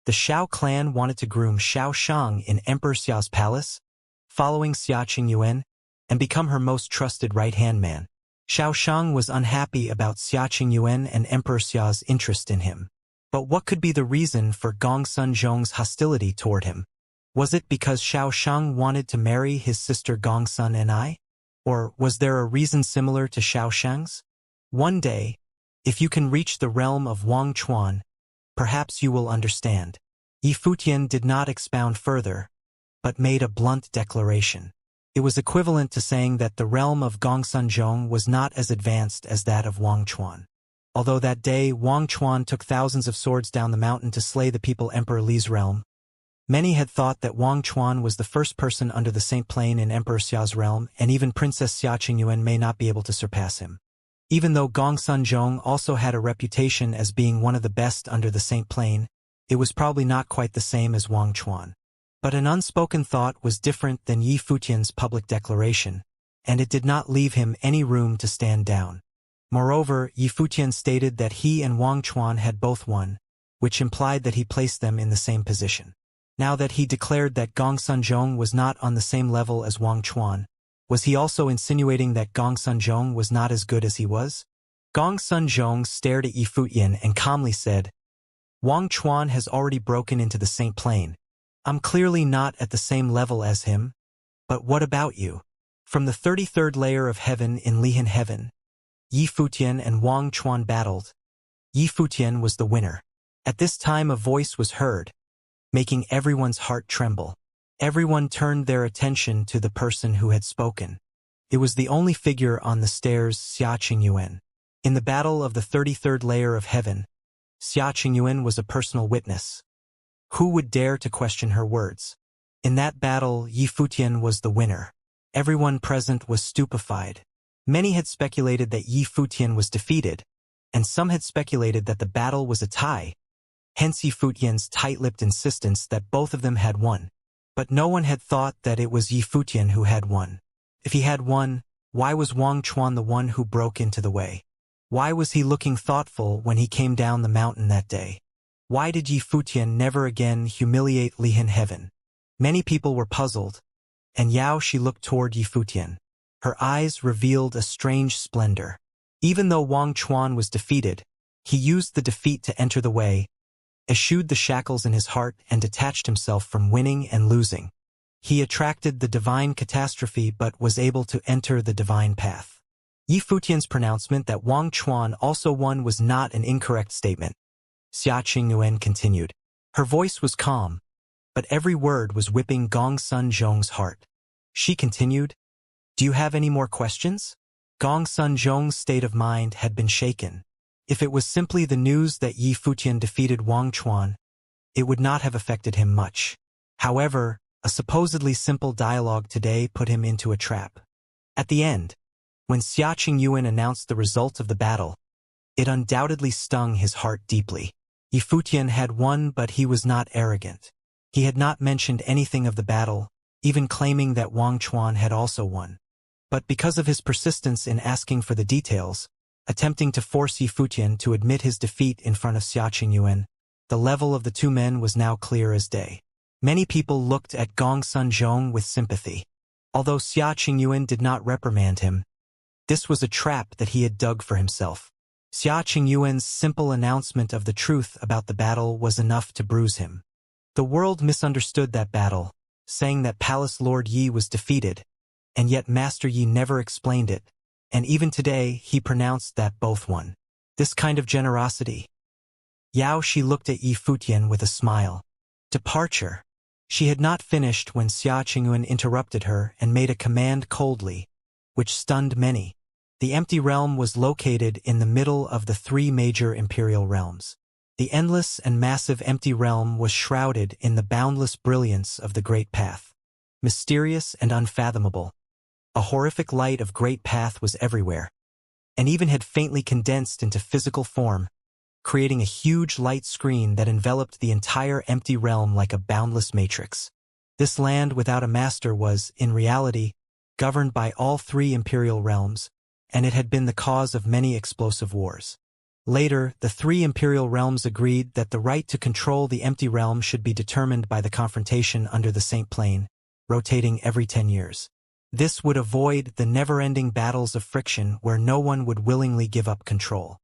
The Xiao clan wanted to groom Xiao Shang in Emperor Xiao's palace, following Xia Qingyuan, and become her most trusted right-hand man. Xiaoshang was unhappy about Xia Qingyuan and Emperor Xia's interest in him. But what could be the reason for Gongsun Zhong's hostility toward him? Was it because Xiaoshang wanted to marry his sister Gongsun and I? Or was there a reason similar to Xiaoshang's? One day, if you can reach the realm of Wang Chuan, perhaps you will understand. Yi Futian did not expound further, but made a blunt declaration. It was equivalent to saying that the realm of Gongsun Zhong was not as advanced as that of Wang Chuan. Although that day Wang Chuan took thousands of swords down the mountain to slay the people Emperor Li's realm, many had thought that Wang Chuan was the first person under the Saint Plane in Emperor Xia's realm, and even Princess Xia Qingyuan may not be able to surpass him. Even though Gongsun Zhong also had a reputation as being one of the best under the Saint Plane, it was probably not quite the same as Wang Chuan. But an unspoken thought was different than Yi Futian's public declaration, and it did not leave him any room to stand down. Moreover, Yi Futian stated that he and Wang Chuan had both won, which implied that he placed them in the same position. Now that he declared that Gongsun Zhong was not on the same level as Wang Chuan, was he also insinuating that Gongsun Zhong was not as good as he was? Gongsun Zhong stared at Yi Futian and calmly said, "Wang Chuan has already broken into the Saint Plane. I'm clearly not at the same level as him, but what about you?" From the 33rd layer of heaven in Lihan Heaven, Yi Futian and Wang Chuan battled. Yi Futian was the winner. At this time a voice was heard, making everyone's heart tremble. Everyone turned their attention to the person who had spoken. It was the only figure on the stairs, Xia Qingyuan. In the battle of the 33rd layer of heaven, Xia Qingyuan was a personal witness. Who would dare to question her words? In that battle, Yi Futian was the winner. Everyone present was stupefied. Many had speculated that Yi Futian was defeated, and some had speculated that the battle was a tie. Hence Yi Futian's tight-lipped insistence that both of them had won. But no one had thought that it was Yi Futian who had won. If he had won, why was Wang Chuan the one who broke into the way? Why was he looking thoughtful when he came down the mountain that day? Why did Yi Futian never again humiliate Lihan Heaven? Many people were puzzled, and She looked toward Yi Futian. Her eyes revealed a strange splendor. Even though Wang Chuan was defeated, he used the defeat to enter the way, eschewed the shackles in his heart, and detached himself from winning and losing. He attracted the divine catastrophe but was able to enter the divine path. Yi Futian's pronouncement that Wang Chuan also won was not an incorrect statement. Xia Qingyuan continued. Her voice was calm, but every word was whipping Gongsun Zhong's heart. She continued, "Do you have any more questions?" Gongsun Zhong's state of mind had been shaken. If it was simply the news that Yi Futian defeated Wang Chuan, it would not have affected him much. However, a supposedly simple dialogue today put him into a trap. At the end, when Xia Qingyuan announced the result of the battle, it undoubtedly stung his heart deeply. Yi Futian had won, but he was not arrogant. He had not mentioned anything of the battle, even claiming that Wang Chuan had also won. But because of his persistence in asking for the details, attempting to force Yi Futian to admit his defeat in front of Xia Qingyuan, the level of the two men was now clear as day. Many people looked at Gongsun Zhong with sympathy. Although Xia Qingyuan did not reprimand him, this was a trap that he had dug for himself. Xia Qingyuan's simple announcement of the truth about the battle was enough to bruise him. The world misunderstood that battle, saying that Palace Lord Yi was defeated, and yet Master Yi never explained it, and even today he pronounced that both won. This kind of generosity. She looked at Yi Futian with a smile. Departure. She had not finished when Xia Qingyuan interrupted her and made a command coldly, which stunned many. The empty realm was located in the middle of the three major imperial realms. The endless and massive empty realm was shrouded in the boundless brilliance of the Great Path. Mysterious and unfathomable, a horrific light of Great Path was everywhere, and even had faintly condensed into physical form, creating a huge light screen that enveloped the entire empty realm like a boundless matrix. This land without a master was, in reality, governed by all three imperial realms, and it had been the cause of many explosive wars. Later, the three imperial realms agreed that the right to control the empty realm should be determined by the confrontation under the Saint Plane, rotating every 10 years. This would avoid the never-ending battles of friction where no one would willingly give up control.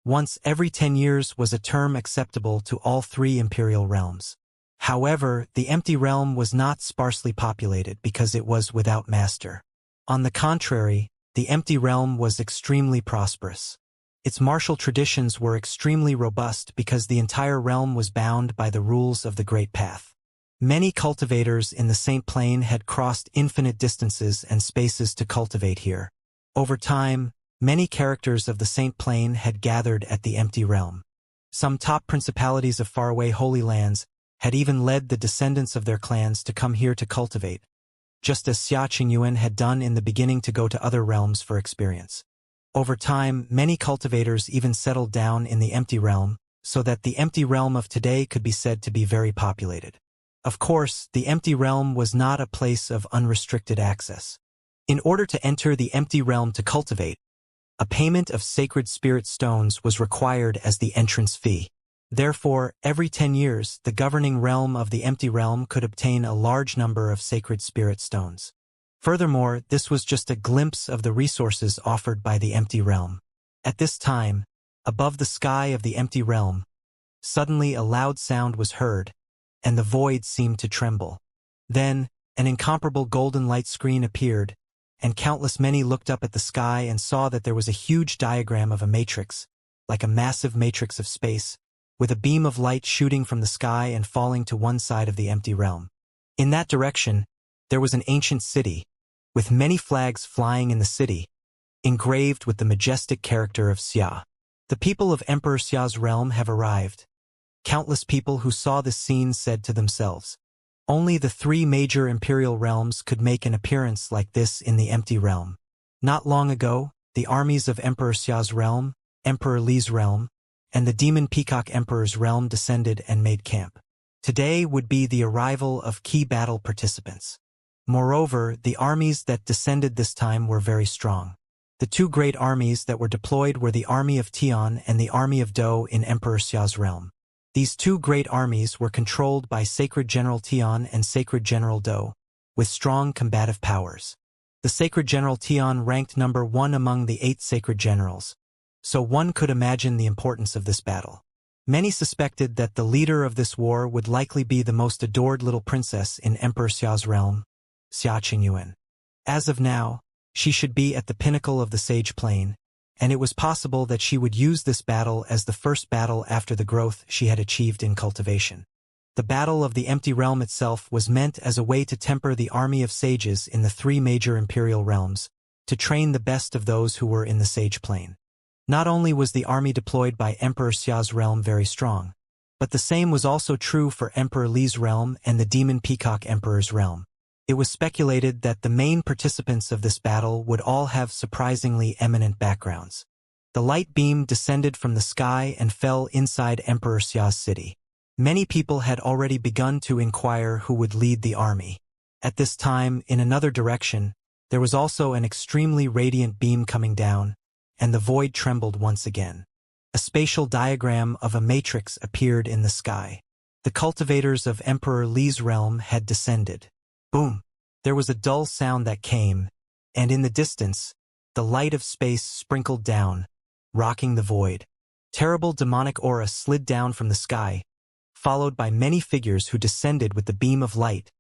Once every 10 years was a term acceptable to all three imperial realms. However, the empty realm was not sparsely populated because it was without master. On the contrary, the empty realm was extremely prosperous. Its martial traditions were extremely robust because the entire realm was bound by the rules of the Great Path. Many cultivators in the Saint Plane had crossed infinite distances and spaces to cultivate here. Over time, many characters of the Saint Plane had gathered at the empty realm. Some top principalities of faraway Holy Lands had even led the descendants of their clans to come here to cultivate, just as Xianxia had done in the beginning to go to other realms for experience. Over time, many cultivators even settled down in the empty realm, so that the empty realm of today could be said to be very populated. Of course, the empty realm was not a place of unrestricted access. In order to enter the empty realm to cultivate, a payment of sacred spirit stones was required as the entrance fee. Therefore, every 10 years, the governing realm of the empty realm could obtain a large number of sacred spirit stones. Furthermore, this was just a glimpse of the resources offered by the empty realm. At this time, above the sky of the empty realm, suddenly a loud sound was heard, and the void seemed to tremble. Then, an incomparable golden light screen appeared, and countless many looked up at the sky and saw that there was a huge diagram of a matrix, like a massive matrix of space, with a beam of light shooting from the sky and falling to one side of the empty realm. In that direction, there was an ancient city, with many flags flying in the city, engraved with the majestic character of Xia. The people of Emperor Xia's realm have arrived. Countless people who saw this scene said to themselves, only the three major imperial realms could make an appearance like this in the empty realm. Not long ago, the armies of Emperor Xia's realm, Emperor Li's realm, and the Demon Peacock Emperor's realm descended and made camp. Today would be the arrival of key battle participants. Moreover, the armies that descended this time were very strong. The two great armies that were deployed were the army of Tian and the army of Dou in Emperor Xia's realm. These two great armies were controlled by Sacred General Tian and Sacred General Dou, with strong combative powers. The Sacred General Tian ranked number 1 among the 8 Sacred Generals, so one could imagine the importance of this battle. Many suspected that the leader of this war would likely be the most adored little princess in Emperor Xia's realm, Xianxia. As of now, she should be at the pinnacle of the Sage Plane, and it was possible that she would use this battle as the first battle after the growth she had achieved in cultivation. The Battle of the Empty Realm itself was meant as a way to temper the army of sages in the 3 major imperial realms, to train the best of those who were in the Sage Plane. Not only was the army deployed by Emperor Xia's realm very strong, but the same was also true for Emperor Li's realm and the Demon Peacock Emperor's realm. It was speculated that the main participants of this battle would all have surprisingly eminent backgrounds. The light beam descended from the sky and fell inside Emperor Xia's city. Many people had already begun to inquire who would lead the army. At this time, in another direction, there was also an extremely radiant beam coming down, and the void trembled once again. A spatial diagram of a matrix appeared in the sky. The cultivators of Emperor Li's realm had descended. Boom! There was a dull sound that came, and in the distance, the light of space sprinkled down, rocking the void. Terrible demonic aura slid down from the sky, followed by many figures who descended with the beam of light,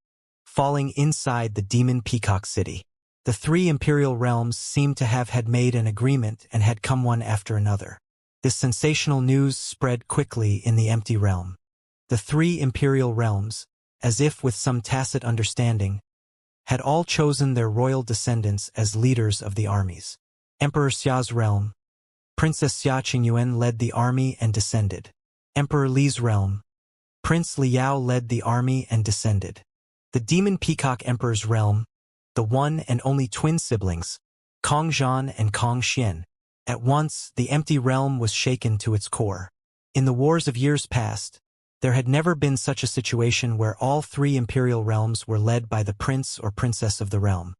falling inside the Demon Peacock City. The 3 imperial realms seemed to have had made an agreement and had come one after another. This sensational news spread quickly in the empty realm. The 3 imperial realms, as if with some tacit understanding, had all chosen their royal descendants as leaders of the armies. Emperor Xia's realm, Princess Xianxia led the army and descended. Emperor Li's realm, Prince Liao led the army and descended. The Demon Peacock Emperor's realm, the one and only twin siblings, Kong Zhan and Kong Xian. At once, the empty realm was shaken to its core. In the wars of years past, there had never been such a situation where all 3 imperial realms were led by the prince or princess of the realm.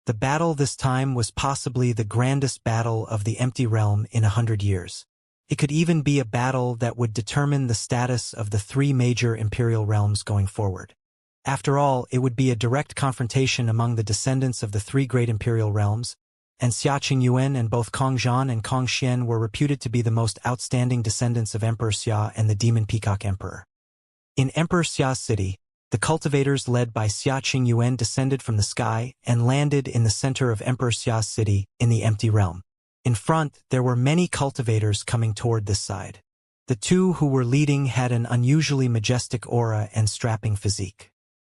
The battle this time was possibly the grandest battle of the empty realm in 100 years. It could even be a battle that would determine the status of the 3 major imperial realms going forward. After all, it would be a direct confrontation among the descendants of the three great imperial realms, and Xia Qingyuan and both Kong Zhan and Kong Xian were reputed to be the most outstanding descendants of Emperor Xia and the Demon Peacock Emperor. In Emperor Xia's city, the cultivators led by Xia Qingyuan descended from the sky and landed in the center of Emperor Xia's city in the empty realm. In front, there were many cultivators coming toward this side. The two who were leading had an unusually majestic aura and strapping physique.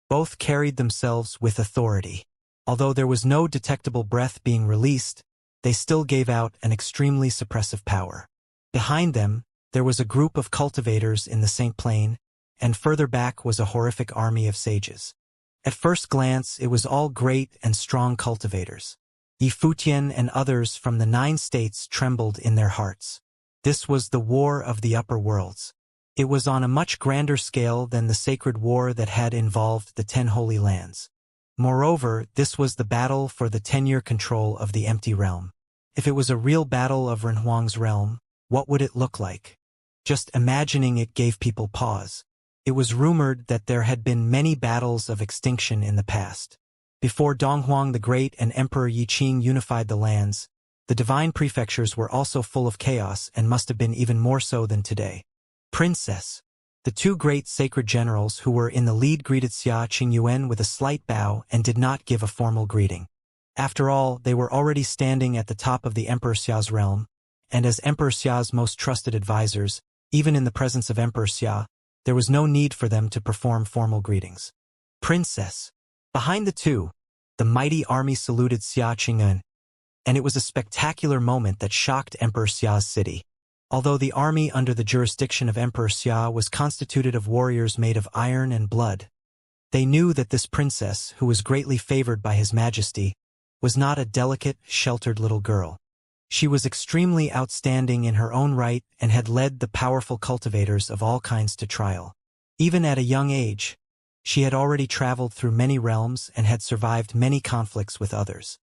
Both carried themselves with authority. Although there was no detectable breath being released, they still gave out an extremely suppressive power. Behind them, there was a group of cultivators in the Saint Plain, and further back was a horrific army of sages. At first glance, it was all great and strong cultivators. Yi Futian and others from the 9 states trembled in their hearts. This was the War of the Upper Worlds. It was on a much grander scale than the sacred war that had involved the 10 Holy Lands. Moreover, this was the battle for the 10-year control of the empty realm. If it was a real battle of Renhuang's realm, what would it look like? Just imagining it gave people pause. It was rumored that there had been many battles of extinction in the past. Before Donghuang the Great and Emperor Yi Qing unified the lands, the divine prefectures were also full of chaos and must have been even more so than today. Princess. The 2 great sacred generals who were in the lead greeted Xia Qingyuan with a slight bow and did not give a formal greeting. After all, they were already standing at the top of the Emperor Xia's realm, and as Emperor Xia's most trusted advisors, even in the presence of Emperor Xia, there was no need for them to perform formal greetings. Princess. Behind the two, the mighty army saluted Xia Qingyuan, and it was a spectacular moment that shocked Emperor Xia's city. Although the army under the jurisdiction of Emperor Xia was constituted of warriors made of iron and blood, they knew that this princess, who was greatly favored by His Majesty, was not a delicate, sheltered little girl. She was extremely outstanding in her own right and had led the powerful cultivators of all kinds to trial. Even at a young age, she had already traveled through many realms and had survived many conflicts with others.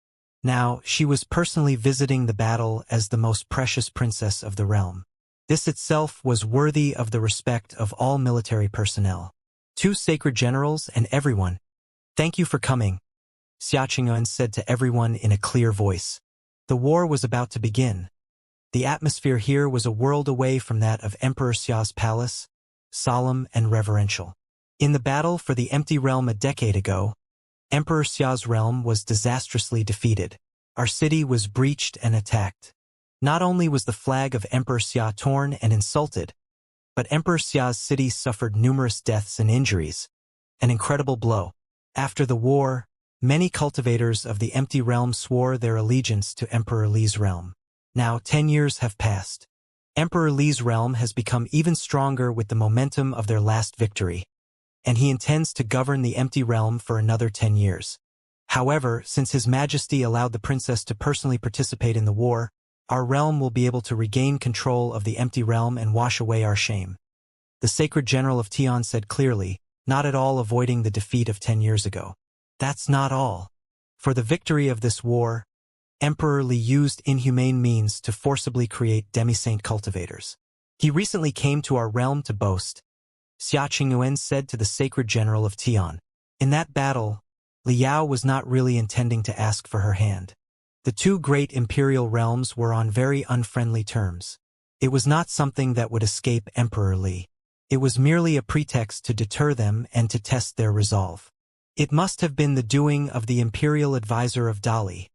Now, she was personally visiting the battle as the most precious princess of the realm. This itself was worthy of the respect of all military personnel. 2 sacred generals and everyone. Thank you for coming, Xia Qingyuan said to everyone in a clear voice. The war was about to begin. The atmosphere here was a world away from that of Emperor Xia's palace, solemn and reverential. In the battle for the empty realm a decade ago, Emperor Xia's realm was disastrously defeated. Our city was breached and attacked. Not only was the flag of Emperor Xia torn and insulted, but Emperor Xia's city suffered numerous deaths and injuries. An incredible blow. After the war, many cultivators of the empty realm swore their allegiance to Emperor Li's realm. Now 10 years have passed. Emperor Li's realm has become even stronger with the momentum of their last victory, and he intends to govern the empty realm for another 10 years. However, since His Majesty allowed the princess to personally participate in the war, our realm will be able to regain control of the empty realm and wash away our shame. The sacred general of Tian said clearly, not at all avoiding the defeat of 10 years ago. That's not all. For the victory of this war, Emperor Li used inhumane means to forcibly create demi-saint cultivators. He recently came to our realm to boast, Xia Qingyuan said to the sacred general of Tian. In that battle, Li Yao was not really intending to ask for her hand. The 2 great imperial realms were on very unfriendly terms. It was not something that would escape Emperor Li. It was merely a pretext to deter them and to test their resolve. It must have been the doing of the imperial advisor of Dali,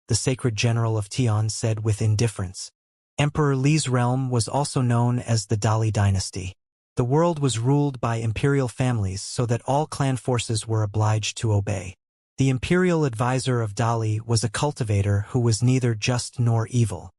the sacred general of Tian said with indifference. Emperor Li's realm was also known as the Dali dynasty. The world was ruled by imperial families so that all clan forces were obliged to obey. The imperial advisor of Dali was a cultivator who was neither just nor evil.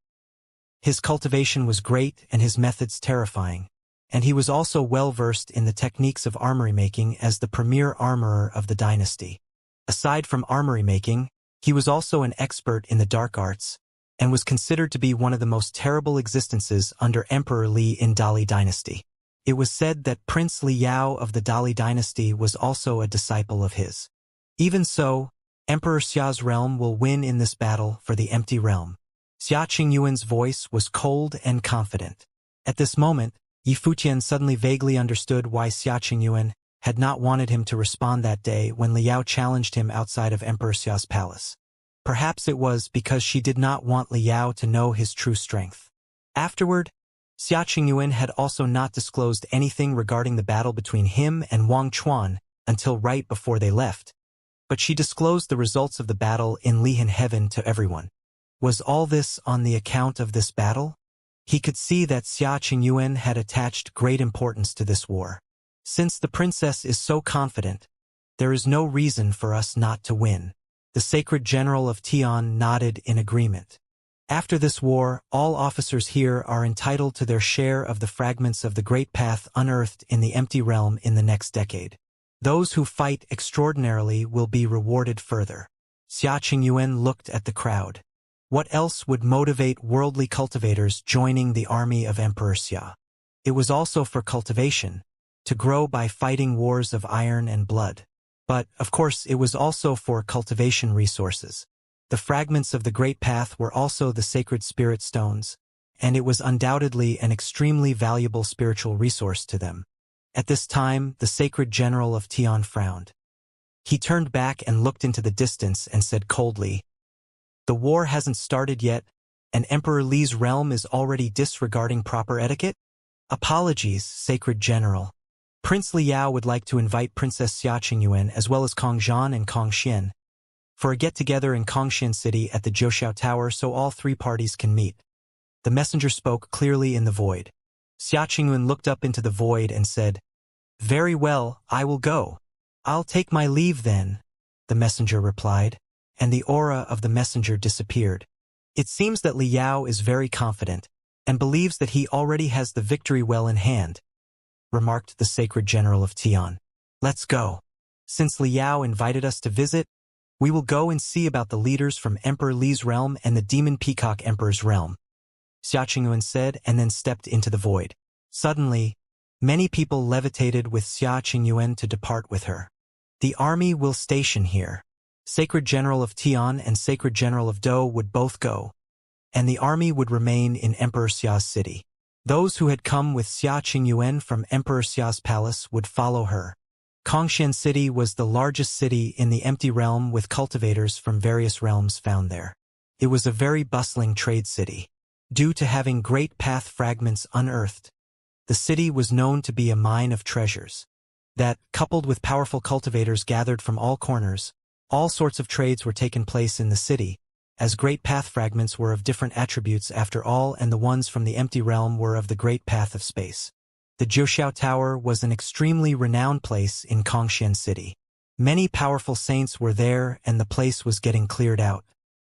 His cultivation was great and his methods terrifying, and he was also well versed in the techniques of armory making as the premier armorer of the dynasty. Aside from armory making, he was also an expert in the dark arts, and was considered to be one of the most terrible existences under Emperor Li in Dali dynasty. It was said that Prince Li Yao of the Dali dynasty was also a disciple of his. Even so, Emperor Xia's realm will win in this battle for the empty realm. Xia Qingyuan's voice was cold and confident. At this moment, Yi Futian suddenly vaguely understood why Xia Qingyuan had not wanted him to respond that day when Liao challenged him outside of Emperor Xia's palace. Perhaps it was because she did not want Liao to know his true strength. Afterward, Xia Qingyuan had also not disclosed anything regarding the battle between him and Wang Chuan until right before they left, but she disclosed the results of the battle in Lihan Heaven to everyone. Was all this on the account of this battle? He could see that Xia Qingyuan had attached great importance to this war. Since the princess is so confident, there is no reason for us not to win. The sacred general of Tian nodded in agreement. After this war, all officers here are entitled to their share of the fragments of the great path unearthed in the empty realm in the next decade. Those who fight extraordinarily will be rewarded further. Xia Qingyuan looked at the crowd. What else would motivate worldly cultivators joining the army of Emperor Xia? It was also for cultivation, to grow by fighting wars of iron and blood. But, of course, it was also for cultivation resources. The fragments of the Great Path were also the sacred spirit stones, and it was undoubtedly an extremely valuable spiritual resource to them. At this time, the sacred general of Tian frowned. He turned back and looked into the distance and said coldly, "The war hasn't started yet, and Emperor Li's realm is already disregarding proper etiquette? Apologies, sacred general. Prince Liao would like to invite Princess Xia Qingyuan as well as Kong Zhan and Kong Xian for a get-together in Kongxian City at the Zhoushan Tower so all three parties can meet." The messenger spoke clearly in the void. Xia Qingyuan looked up into the void and said, "Very well, I will go. I'll take my leave then," the messenger replied, and the aura of the messenger disappeared. It seems that Liao is very confident and believes that he already has the victory well in hand, remarked the sacred general of Tian. "Let's go. Since Liao invited us to visit, we will go and see about the leaders from Emperor Li's realm and the Demon Peacock Emperor's realm," Xia Qingyuan said and then stepped into the void. Suddenly, many people levitated with Xia Qingyuan to depart with her. "The army will station here. Sacred General of Tian and Sacred General of Dou would both go, and the army would remain in Emperor Xia's city. Those who had come with Xia Qingyuan from Emperor Xia's palace would follow her." Kongxian City was the largest city in the empty realm with cultivators from various realms found there. It was a very bustling trade city. Due to having great path fragments unearthed, the city was known to be a mine of treasures. That, coupled with powerful cultivators gathered from all corners, all sorts of trades were taking place in the city, as great path fragments were of different attributes after all, and the ones from the empty realm were of the great path of space. The Zhoushan Tower was an extremely renowned place in Kongxian City. Many powerful saints were there and the place was getting cleared out.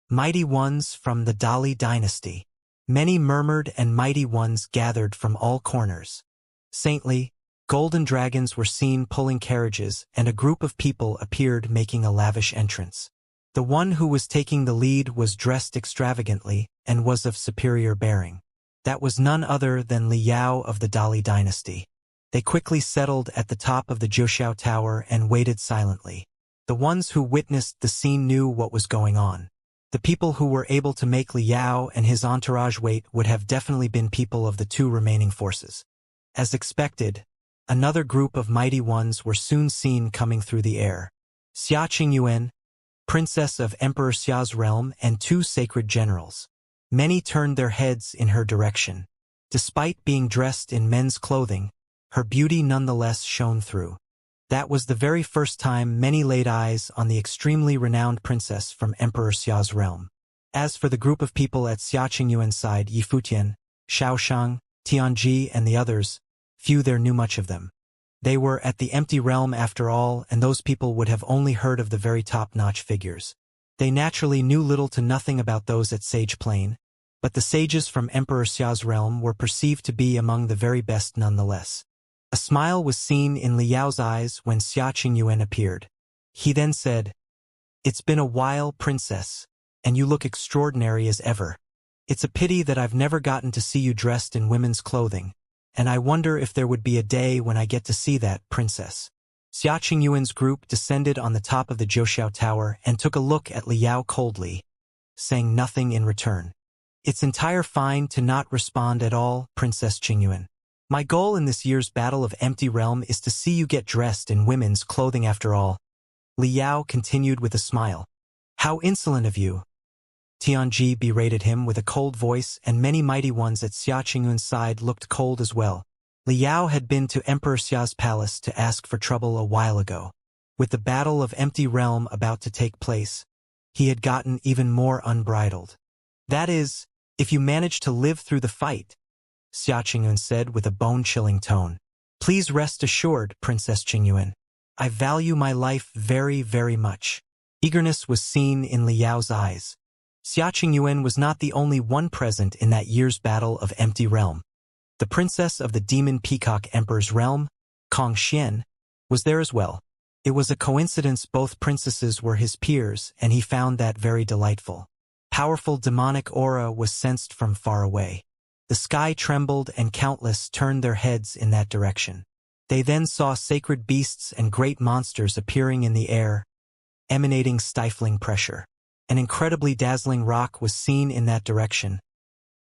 Mighty ones from the Dali dynasty. Many murmured and mighty ones gathered from all corners. Saintly, golden dragons were seen pulling carriages and a group of people appeared making a lavish entrance. The one who was taking the lead was dressed extravagantly and was of superior bearing. That was none other than Liao of the Dali dynasty. They quickly settled at the top of the Zhoushan Tower and waited silently. The ones who witnessed the scene knew what was going on. The people who were able to make Liao and his entourage wait would have definitely been people of the two remaining forces. As expected, another group of mighty ones were soon seen coming through the air. Xia Qingyuan, princess of Emperor Xia's realm, and two sacred generals. Many turned their heads in her direction. Despite being dressed in men's clothing, her beauty nonetheless shone through. That was the very first time many laid eyes on the extremely renowned princess from Emperor Xia's realm. As for the group of people at Xia Qingyuan's side, Yifutian, Shaoshang, Tianji, and the others, few there knew much of them. They were at the empty realm after all, and those people would have only heard of the very top-notch figures. They naturally knew little to nothing about those at Sage Plain, but the sages from Emperor Xia's realm were perceived to be among the very best nonetheless. A smile was seen in Liao's eyes when Xia Qingyuan appeared. He then said, "It's been a while, princess, and you look extraordinary as ever. It's a pity that I've never gotten to see you dressed in women's clothing, and I wonder if there would be a day when I get to see that, princess." Xia Qingyuan's group descended on the top of the Zhoushan Tower and took a look at Liao coldly, saying nothing in return. "It's entire fine to not respond at all, Princess Qingyuan. My goal in this year's Battle of Empty Realm is to see you get dressed in women's clothing after all. Liao continued with a smile. How insolent of you. Tianji berated him with a cold voice, and many mighty ones at Xia Qingyun's side looked cold as well. Liao had been to Emperor Xia's palace to ask for trouble a while ago. With the Battle of Empty Realm about to take place, he had gotten even more unbridled. That is, if you manage to live through the fight, Xia Qingyun said with a bone-chilling tone. Please rest assured, Princess Qingyun. I value my life very, very much. Eagerness was seen in Liao's eyes. Xia Qingyun was not the only one present in that year's Battle of Empty Realm. The princess of the Demon Peacock Emperor's realm, Kong Xian, was there as well. It was a coincidence both princesses were his peers, and he found that very delightful. Powerful demonic aura was sensed from far away. The sky trembled and countless turned their heads in that direction. They then saw sacred beasts and great monsters appearing in the air, emanating stifling pressure. An incredibly dazzling rock was seen in that direction,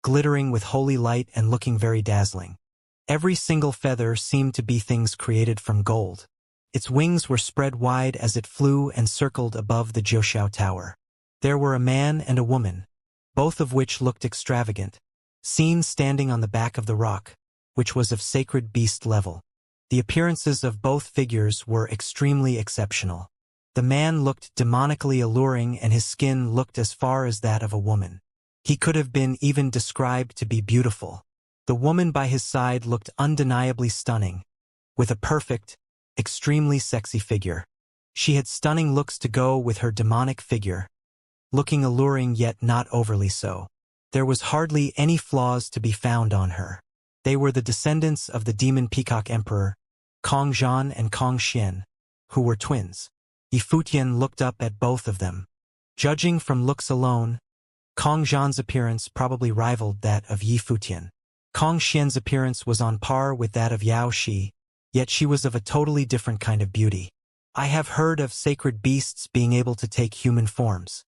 glittering with holy light and looking very dazzling. Every single feather seemed to be things created from gold. Its wings were spread wide as it flew and circled above the Jiuxiao Tower. There were a man and a woman, both of which looked extravagant, seen standing on the back of the rock, which was of sacred beast level. The appearances of both figures were extremely exceptional. The man looked demonically alluring and his skin looked as far as that of a woman. He could have been even described to be beautiful. The woman by his side looked undeniably stunning, with a perfect, extremely sexy figure. She had stunning looks to go with her demonic figure, looking alluring yet not overly so. There was hardly any flaws to be found on her. They were the descendants of the Demon Peacock Emperor, Kong Zhan and Kong Xian, who were twins. Yifutian looked up at both of them. Judging from looks alone, Kong Zhan's appearance probably rivaled that of Yifutian. Kong Xian's appearance was on par with that of Yao Shi, yet she was of a totally different kind of beauty. I have heard of sacred beasts being able to take human forms.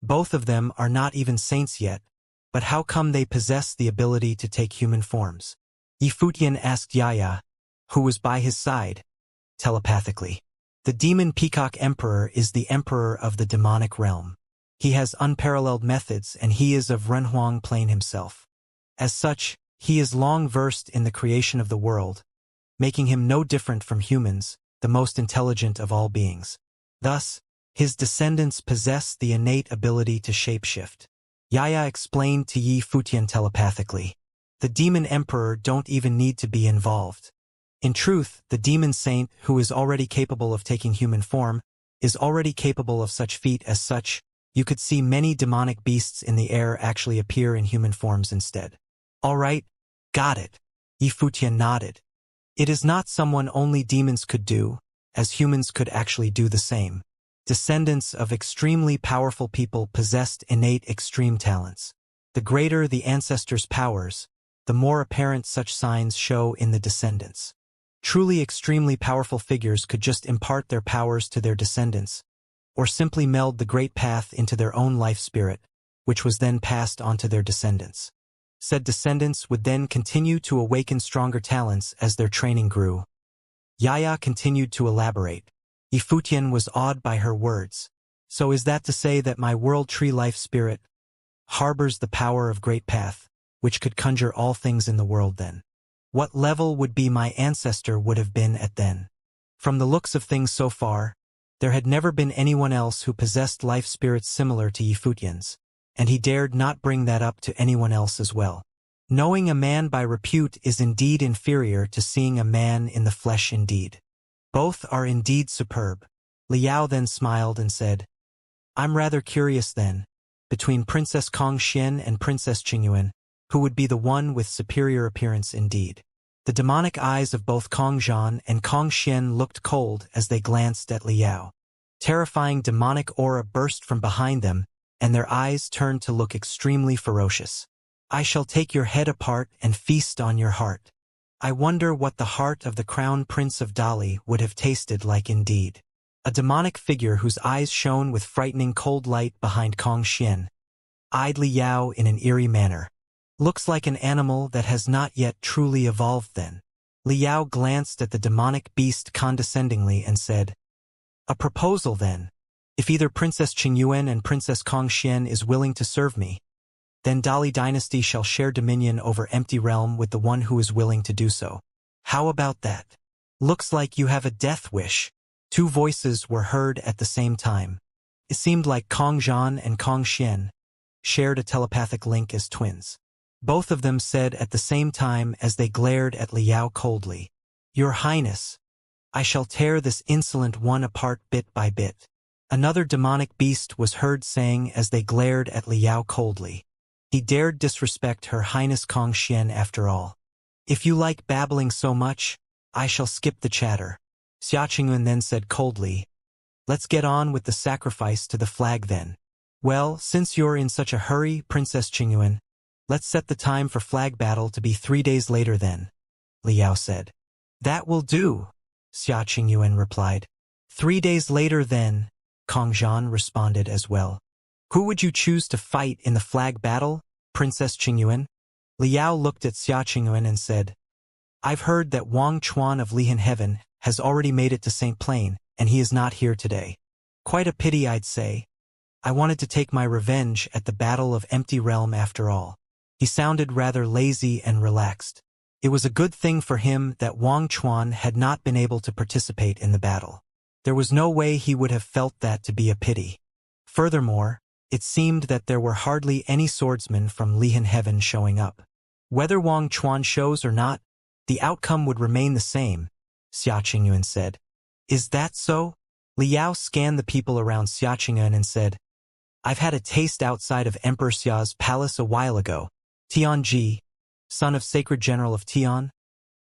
Both of them are not even saints yet, but how come they possess the ability to take human forms? Yifutian asked Yaya, who was by his side, telepathically. The Demon Peacock Emperor is the emperor of the demonic realm. He has unparalleled methods and he is of Renhuang Plane himself. As such, he is long versed in the creation of the world, making him no different from humans, the most intelligent of all beings. Thus, his descendants possess the innate ability to shapeshift. Yaya explained to Yifutian telepathically. The Demon Emperor don't even need to be involved. In truth, the demon saint, who is already capable of taking human form, is already capable of such feat. As such, you could see many demonic beasts in the air actually appear in human forms instead. All right, got it. Yifutian nodded. It is not someone only demons could do, as humans could actually do the same. Descendants of extremely powerful people possessed innate extreme talents. The greater the ancestors' powers, the more apparent such signs show in the descendants. Truly extremely powerful figures could just impart their powers to their descendants, or simply meld the great path into their own life spirit, which was then passed on to their descendants. Said descendants would then continue to awaken stronger talents as their training grew. Yaya continued to elaborate. Yifutian was awed by her words. So is that to say that my world tree life spirit harbors the power of great path, which could conjure all things in the world then? What level would be my ancestor would have been at then? From the looks of things so far, there had never been anyone else who possessed life spirits similar to Yifutian's, and he dared not bring that up to anyone else as well. Knowing a man by repute is indeed inferior to seeing a man in the flesh indeed. Both are indeed superb. Liao then smiled and said, I'm rather curious then, between Princess Kong Xian and Princess Qingyun, who would be the one with superior appearance indeed. The demonic eyes of both Kong Zhan and Kong Xian looked cold as they glanced at Liao. Terrifying demonic aura burst from behind them, and their eyes turned to look extremely ferocious. I shall take your head apart and feast on your heart. I wonder what the heart of the Crown Prince of Dali would have tasted like indeed. A demonic figure whose eyes shone with frightening cold light behind Kong Xian eyed Liao in an eerie manner. Looks like an animal that has not yet truly evolved then. Liao glanced at the demonic beast condescendingly and said, "A proposal then. If either Princess Qingyuan and Princess Kongxian is willing to serve me, then Dali dynasty shall share dominion over Empty Realm with the one who is willing to do so. How about that? Looks like you have a death wish." Two voices were heard at the same time. It seemed like Kong Zhan and Kong Xian shared a telepathic link as twins. Both of them said at the same time as they glared at Liao coldly, "Your Highness, I shall tear this insolent one apart bit by bit." Another demonic beast was heard saying as they glared at Liao coldly, "He dared disrespect Her Highness Kong Xian after all. If you like babbling so much, I shall skip the chatter." Xiaoqingyuan then said coldly, "Let's get on with the sacrifice to the flag then." "Well, since you're in such a hurry, Princess Qingyuan, let's set the time for flag battle to be 3 days later then," Liao said. "That will do," Xiaoqingyuan replied. 3 days later then, Kong Zhan responded as well. "Who would you choose to fight in the flag battle, Princess Qingyuan?" Liao looked at Xiaoqingyuan and said, "I've heard that Wang Chuan of Lihan Heaven has already made it to St. Plain, and he is not here today. Quite a pity, I'd say. I wanted to take my revenge at the Battle of Empty Realm after all." He sounded rather lazy and relaxed. It was a good thing for him that Wang Chuan had not been able to participate in the battle. There was no way he would have felt that to be a pity. Furthermore, it seemed that there were hardly any swordsmen from Lihan Heaven showing up. Whether Wang Chuan shows or not, the outcome would remain the same, Xiaoqingyuan said. "Is that so?" Liao scanned the people around Xiaoqingyuan and said, "I've had a taste outside of Emperor Xia's palace a while ago. Tian Ji, son of Sacred General of Tian,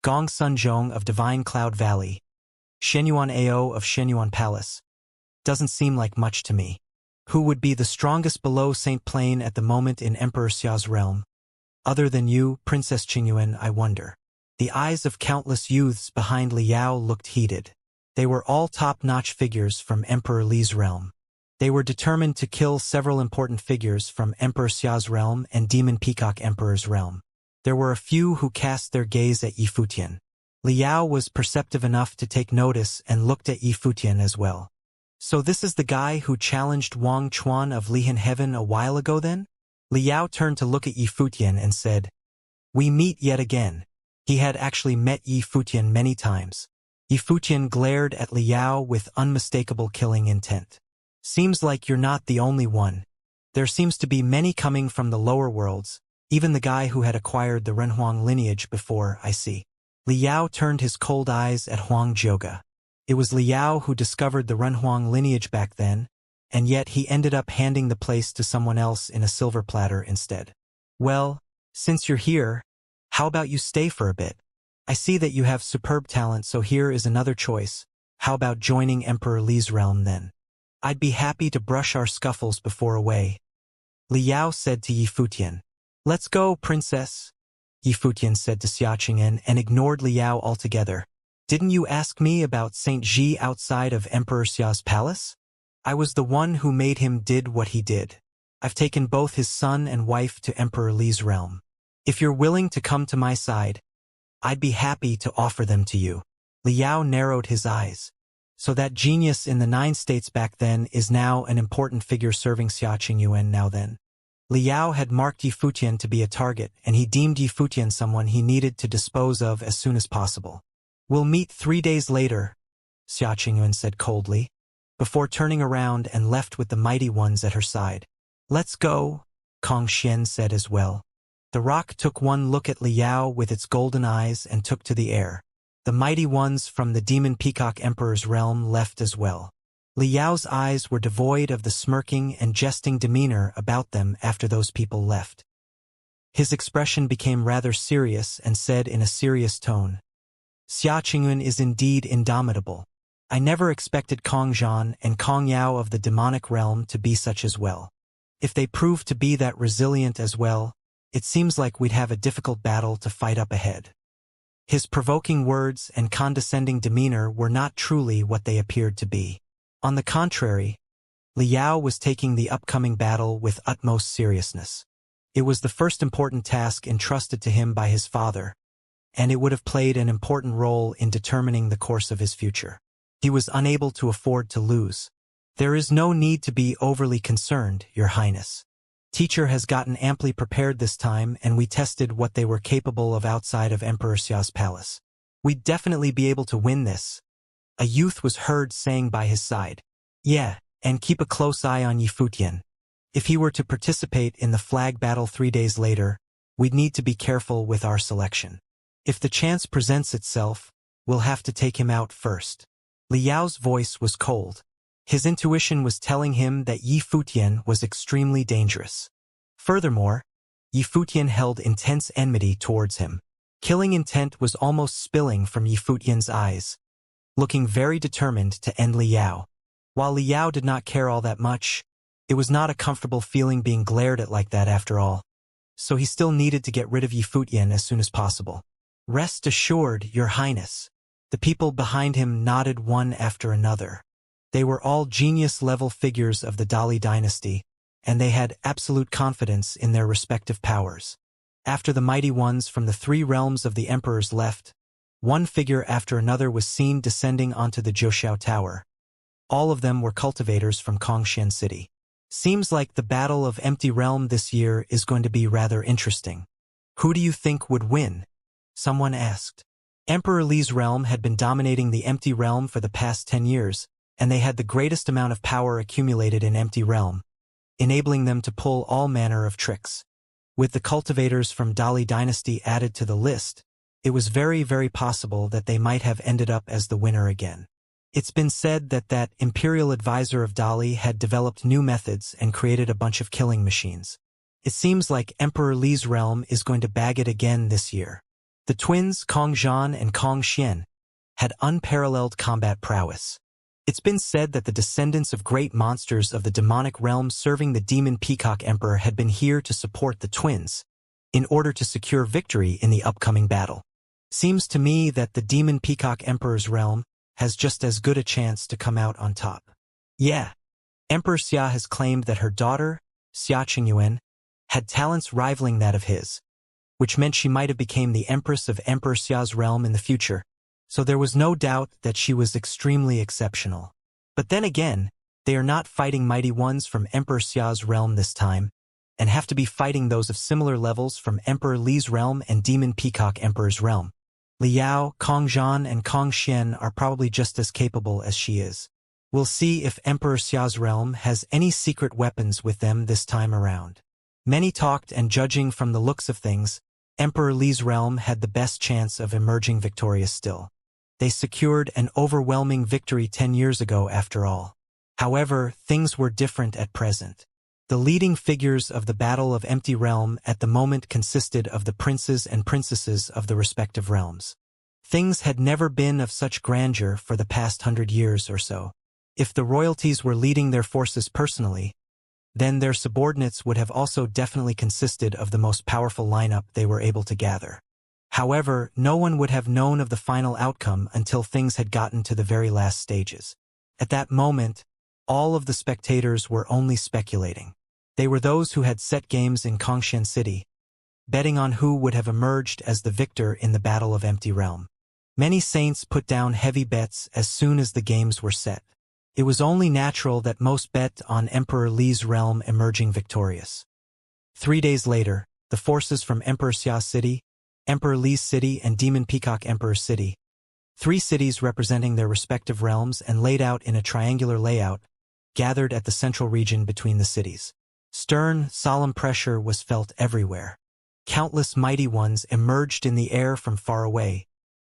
Gong Sun Zhong of Divine Cloud Valley, Shenyuan Ao of Shenyuan Palace. Doesn't seem like much to me. Who would be the strongest below St. Plain at the moment in Emperor Xia's realm? Other than you, Princess Qingyuan, I wonder." The eyes of countless youths behind Liao looked heated. They were all top-notch figures from Emperor Li's realm. They were determined to kill several important figures from Emperor Xia's realm and Demon Peacock Emperor's realm. There were a few who cast their gaze at Yifutian. Liao was perceptive enough to take notice and looked at Yifutian as well. "So this is the guy who challenged Wang Chuan of Lihan Heaven a while ago then?" Liao turned to look at Yifutian and said, "We meet yet again." He had actually met Yifutian many times. Yifutian glared at Liao with unmistakable killing intent. "Seems like you're not the only one. There seems to be many coming from the lower worlds, even the guy who had acquired the Renhuang lineage before, I see." Liao turned his cold eyes at Huang Zhouge. It was Liao who discovered the Renhuang lineage back then, and yet he ended up handing the place to someone else in a silver platter instead. "Well, since you're here, how about you stay for a bit? I see that you have superb talent, so here is another choice. How about joining Emperor Li's realm then? I'd be happy to brush our scuffles before away." Liao said to Yifutian. "Let's go, princess," Yifutian said to Xiaoqingyuan and ignored Liao altogether. "Didn't you ask me about Saint Ji outside of Emperor Xia's palace? I was the one who made him did what he did. I've taken both his son and wife to Emperor Li's realm. If you're willing to come to my side, I'd be happy to offer them to you." Liao narrowed his eyes. So that genius in the 9 states back then is now an important figure serving Xiaoqingyuan now then. Liao had marked Yifutian to be a target, and he deemed Yifutian someone he needed to dispose of as soon as possible. "We'll meet 3 days later," Xiaoqingyuan said coldly, before turning around and left with the mighty ones at her side. "Let's go," Kong Xian said as well. The rock took one look at Liao with its golden eyes and took to the air. The mighty ones from the Demon Peacock Emperor's realm left as well. Liao's eyes were devoid of the smirking and jesting demeanor about them after those people left. His expression became rather serious and said in a serious tone, "Xiaoqingyuan is indeed indomitable. I never expected Kong Zhan and Kong Yao of the demonic realm to be such as well. If they prove to be that resilient as well, it seems like we'd have a difficult battle to fight up ahead." His provoking words and condescending demeanor were not truly what they appeared to be. On the contrary, Liao was taking the upcoming battle with utmost seriousness. It was the first important task entrusted to him by his father, and it would have played an important role in determining the course of his future. He was unable to afford to lose. There is no need to be overly concerned, Your Highness. Teacher has gotten amply prepared this time, and we tested what they were capable of outside of Emperor Xia's palace. We'd definitely be able to win this. A youth was heard saying by his side. Yeah, and keep a close eye on Yifutian. If he were to participate in the flag battle 3 days later, we'd need to be careful with our selection. If the chance presents itself, we'll have to take him out first. Liao's voice was cold. His intuition was telling him that Yifutian was extremely dangerous. Furthermore, Yifutian held intense enmity towards him. Killing intent was almost spilling from Yifutian's eyes, looking very determined to end Liao. While Liao did not care all that much, it was not a comfortable feeling being glared at like that after all. So he still needed to get rid of Yifutian as soon as possible. Rest assured, Your Highness. The people behind him nodded one after another. They were all genius-level figures of the Dali dynasty, and they had absolute confidence in their respective powers. After the mighty ones from the 3 realms of the emperors left, one figure after another was seen descending onto the Zhoushan Tower. All of them were cultivators from Kongshan City. Seems like the Battle of Empty Realm this year is going to be rather interesting. Who do you think would win? Someone asked. Emperor Li's realm had been dominating the Empty Realm for the past 10 years, and they had the greatest amount of power accumulated in Empty Realm, enabling them to pull all manner of tricks. With the cultivators from Dali dynasty added to the list, it was very, very possible that they might have ended up as the winner again. It's been said that that imperial advisor of Dali had developed new methods and created a bunch of killing machines. It seems like Emperor Li's realm is going to bag it again this year. The twins, Kong Zhan and Kong Xian, had unparalleled combat prowess. It's been said that the descendants of great monsters of the demonic realm serving the demon peacock emperor had been here to support the twins, in order to secure victory in the upcoming battle. Seems to me that the demon peacock emperor's realm has just as good a chance to come out on top. Yeah, Emperor Xia has claimed that her daughter, Xia Qingyuan, had talents rivaling that of his, which meant she might have become the empress of Emperor Xia's realm in the future, so there was no doubt that she was extremely exceptional. But then again, they are not fighting mighty ones from Emperor Xia's realm this time, and have to be fighting those of similar levels from Emperor Li's realm and Demon Peacock Emperor's realm. Liao, Kong Zhan, and Kong Xian are probably just as capable as she is. We'll see if Emperor Xia's realm has any secret weapons with them this time around. Many talked, and judging from the looks of things, Emperor Li's realm had the best chance of emerging victorious still. They secured an overwhelming victory 10 years ago after all. However, things were different at present. The leading figures of the Battle of Empty Realm at the moment consisted of the princes and princesses of the respective realms. Things had never been of such grandeur for the past 100 years or so. If the royalties were leading their forces personally, then their subordinates would have also definitely consisted of the most powerful lineup they were able to gather. However, no one would have known of the final outcome until things had gotten to the very last stages. At that moment, all of the spectators were only speculating. They were those who had set games in Kongshan City, betting on who would have emerged as the victor in the Battle of Empty Realm. Many saints put down heavy bets as soon as the games were set. It was only natural that most bet on Emperor Li's realm emerging victorious. 3 days later, the forces from Emperor Xia's city, Emperor Li's city, and Demon Peacock Emperor's city, 3 cities representing their respective realms and laid out in a triangular layout, gathered at the central region between the cities. Stern, solemn pressure was felt everywhere. Countless mighty ones emerged in the air from far away,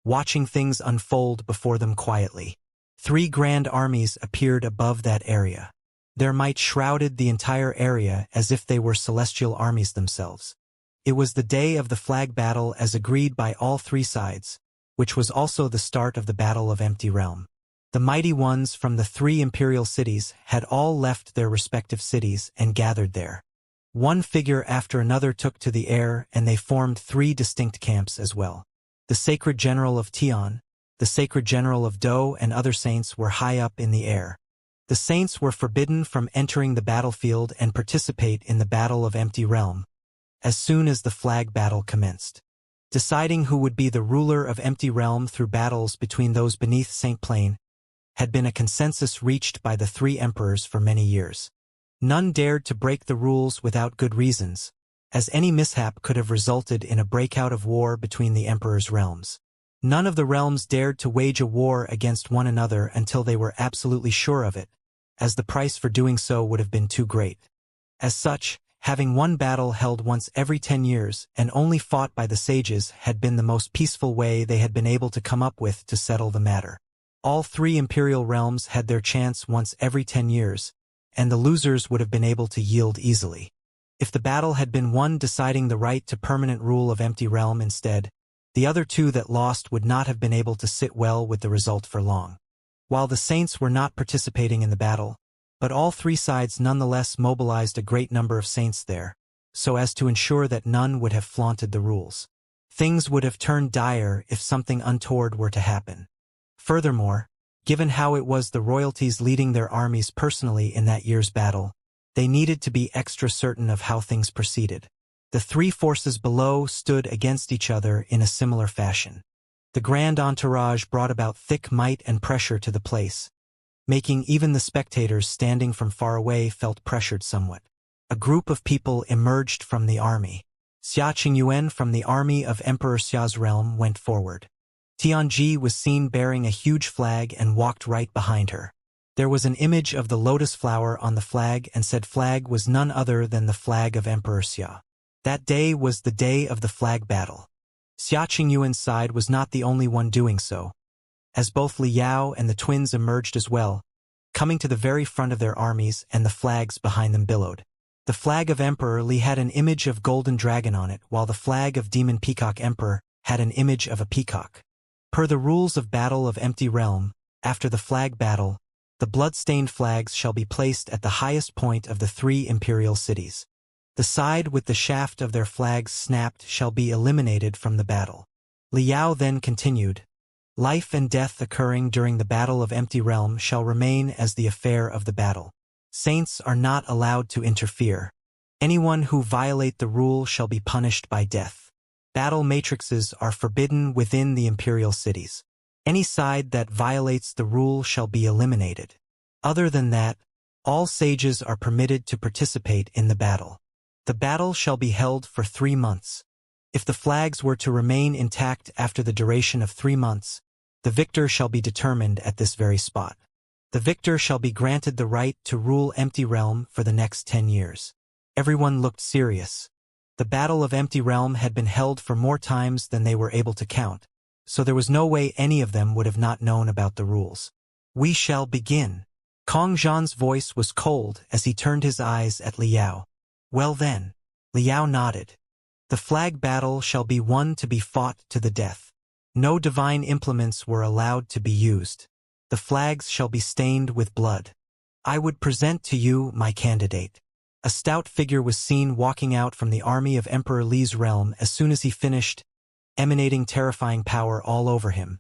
watching things unfold before them quietly. 3 grand armies appeared above that area. Their might shrouded the entire area as if they were celestial armies themselves. It was the day of the flag battle as agreed by all 3 sides, which was also the start of the Battle of Empty Realm. The mighty ones from the 3 imperial cities had all left their respective cities and gathered there. One figure after another took to the air, and they formed 3 distinct camps as well. The Sacred General of Tian, the Sacred General of Do, and other saints were high up in the air. The saints were forbidden from entering the battlefield and participate in the Battle of Empty Realm as soon as the flag battle commenced. Deciding who would be the ruler of Empty Realm through battles between those beneath Saint Plain had been a consensus reached by the three emperors for many years. None dared to break the rules without good reasons, as any mishap could have resulted in a breakout of war between the emperor's realms. None of the realms dared to wage a war against one another until they were absolutely sure of it, as the price for doing so would have been too great. As such, having one battle held once every 10 years and only fought by the sages had been the most peaceful way they had been able to come up with to settle the matter. All three imperial realms had their chance once every 10 years, and the losers would have been able to yield easily. If the battle had been one deciding the right to permanent rule of Empty Realm instead, the other two that lost would not have been able to sit well with the result for long. While the saints were not participating in the battle, but all three sides nonetheless mobilized a great number of saints there, so as to ensure that none would have flaunted the rules. Things would have turned dire if something untoward were to happen. Furthermore, given how it was the royalties leading their armies personally in that year's battle, they needed to be extra certain of how things proceeded. The three forces below stood against each other in a similar fashion. The grand entourage brought about thick might and pressure to the place, making even the spectators standing from far away felt pressured somewhat. A group of people emerged from the army. Xia Qingyuan from the army of Emperor Xia's realm went forward. Tianji was seen bearing a huge flag and walked right behind her. There was an image of the lotus flower on the flag, and said flag was none other than the flag of Emperor Xia. That day was the day of the flag battle. Xia Qingyuan's side was not the only one doing so, as both Li Yao and the twins emerged as well, coming to the very front of their armies, and the flags behind them billowed. The flag of Emperor Li had an image of golden dragon on it, while the flag of Demon Peacock Emperor had an image of a peacock. Per the rules of Battle of Empty Realm, after the flag battle, the blood-stained flags shall be placed at the highest point of the three imperial cities. The side with the shaft of their flags snapped shall be eliminated from the battle. Li Yao then continued, life and death occurring during the Battle of Empty Realm shall remain as the affair of the battle. Saints are not allowed to interfere. Anyone who violate the rule shall be punished by death. Battle matrices are forbidden within the imperial cities. Any side that violates the rule shall be eliminated. Other than that, all sages are permitted to participate in the battle. The battle shall be held for 3 months. If the flags were to remain intact after the duration of 3 months, the victor shall be determined at this very spot. The victor shall be granted the right to rule Empty Realm for the next 10 years. Everyone looked serious. The Battle of Empty Realm had been held for more times than they were able to count, so there was no way any of them would have not known about the rules. We shall begin. Kong Zhan's voice was cold as he turned his eyes at Li Yao. Well then. Li Yao nodded. The flag battle shall be one to be fought to the death. No divine implements were allowed to be used. The flags shall be stained with blood. I would present to you my candidate. A stout figure was seen walking out from the army of Emperor Li's realm as soon as he finished, emanating terrifying power all over him,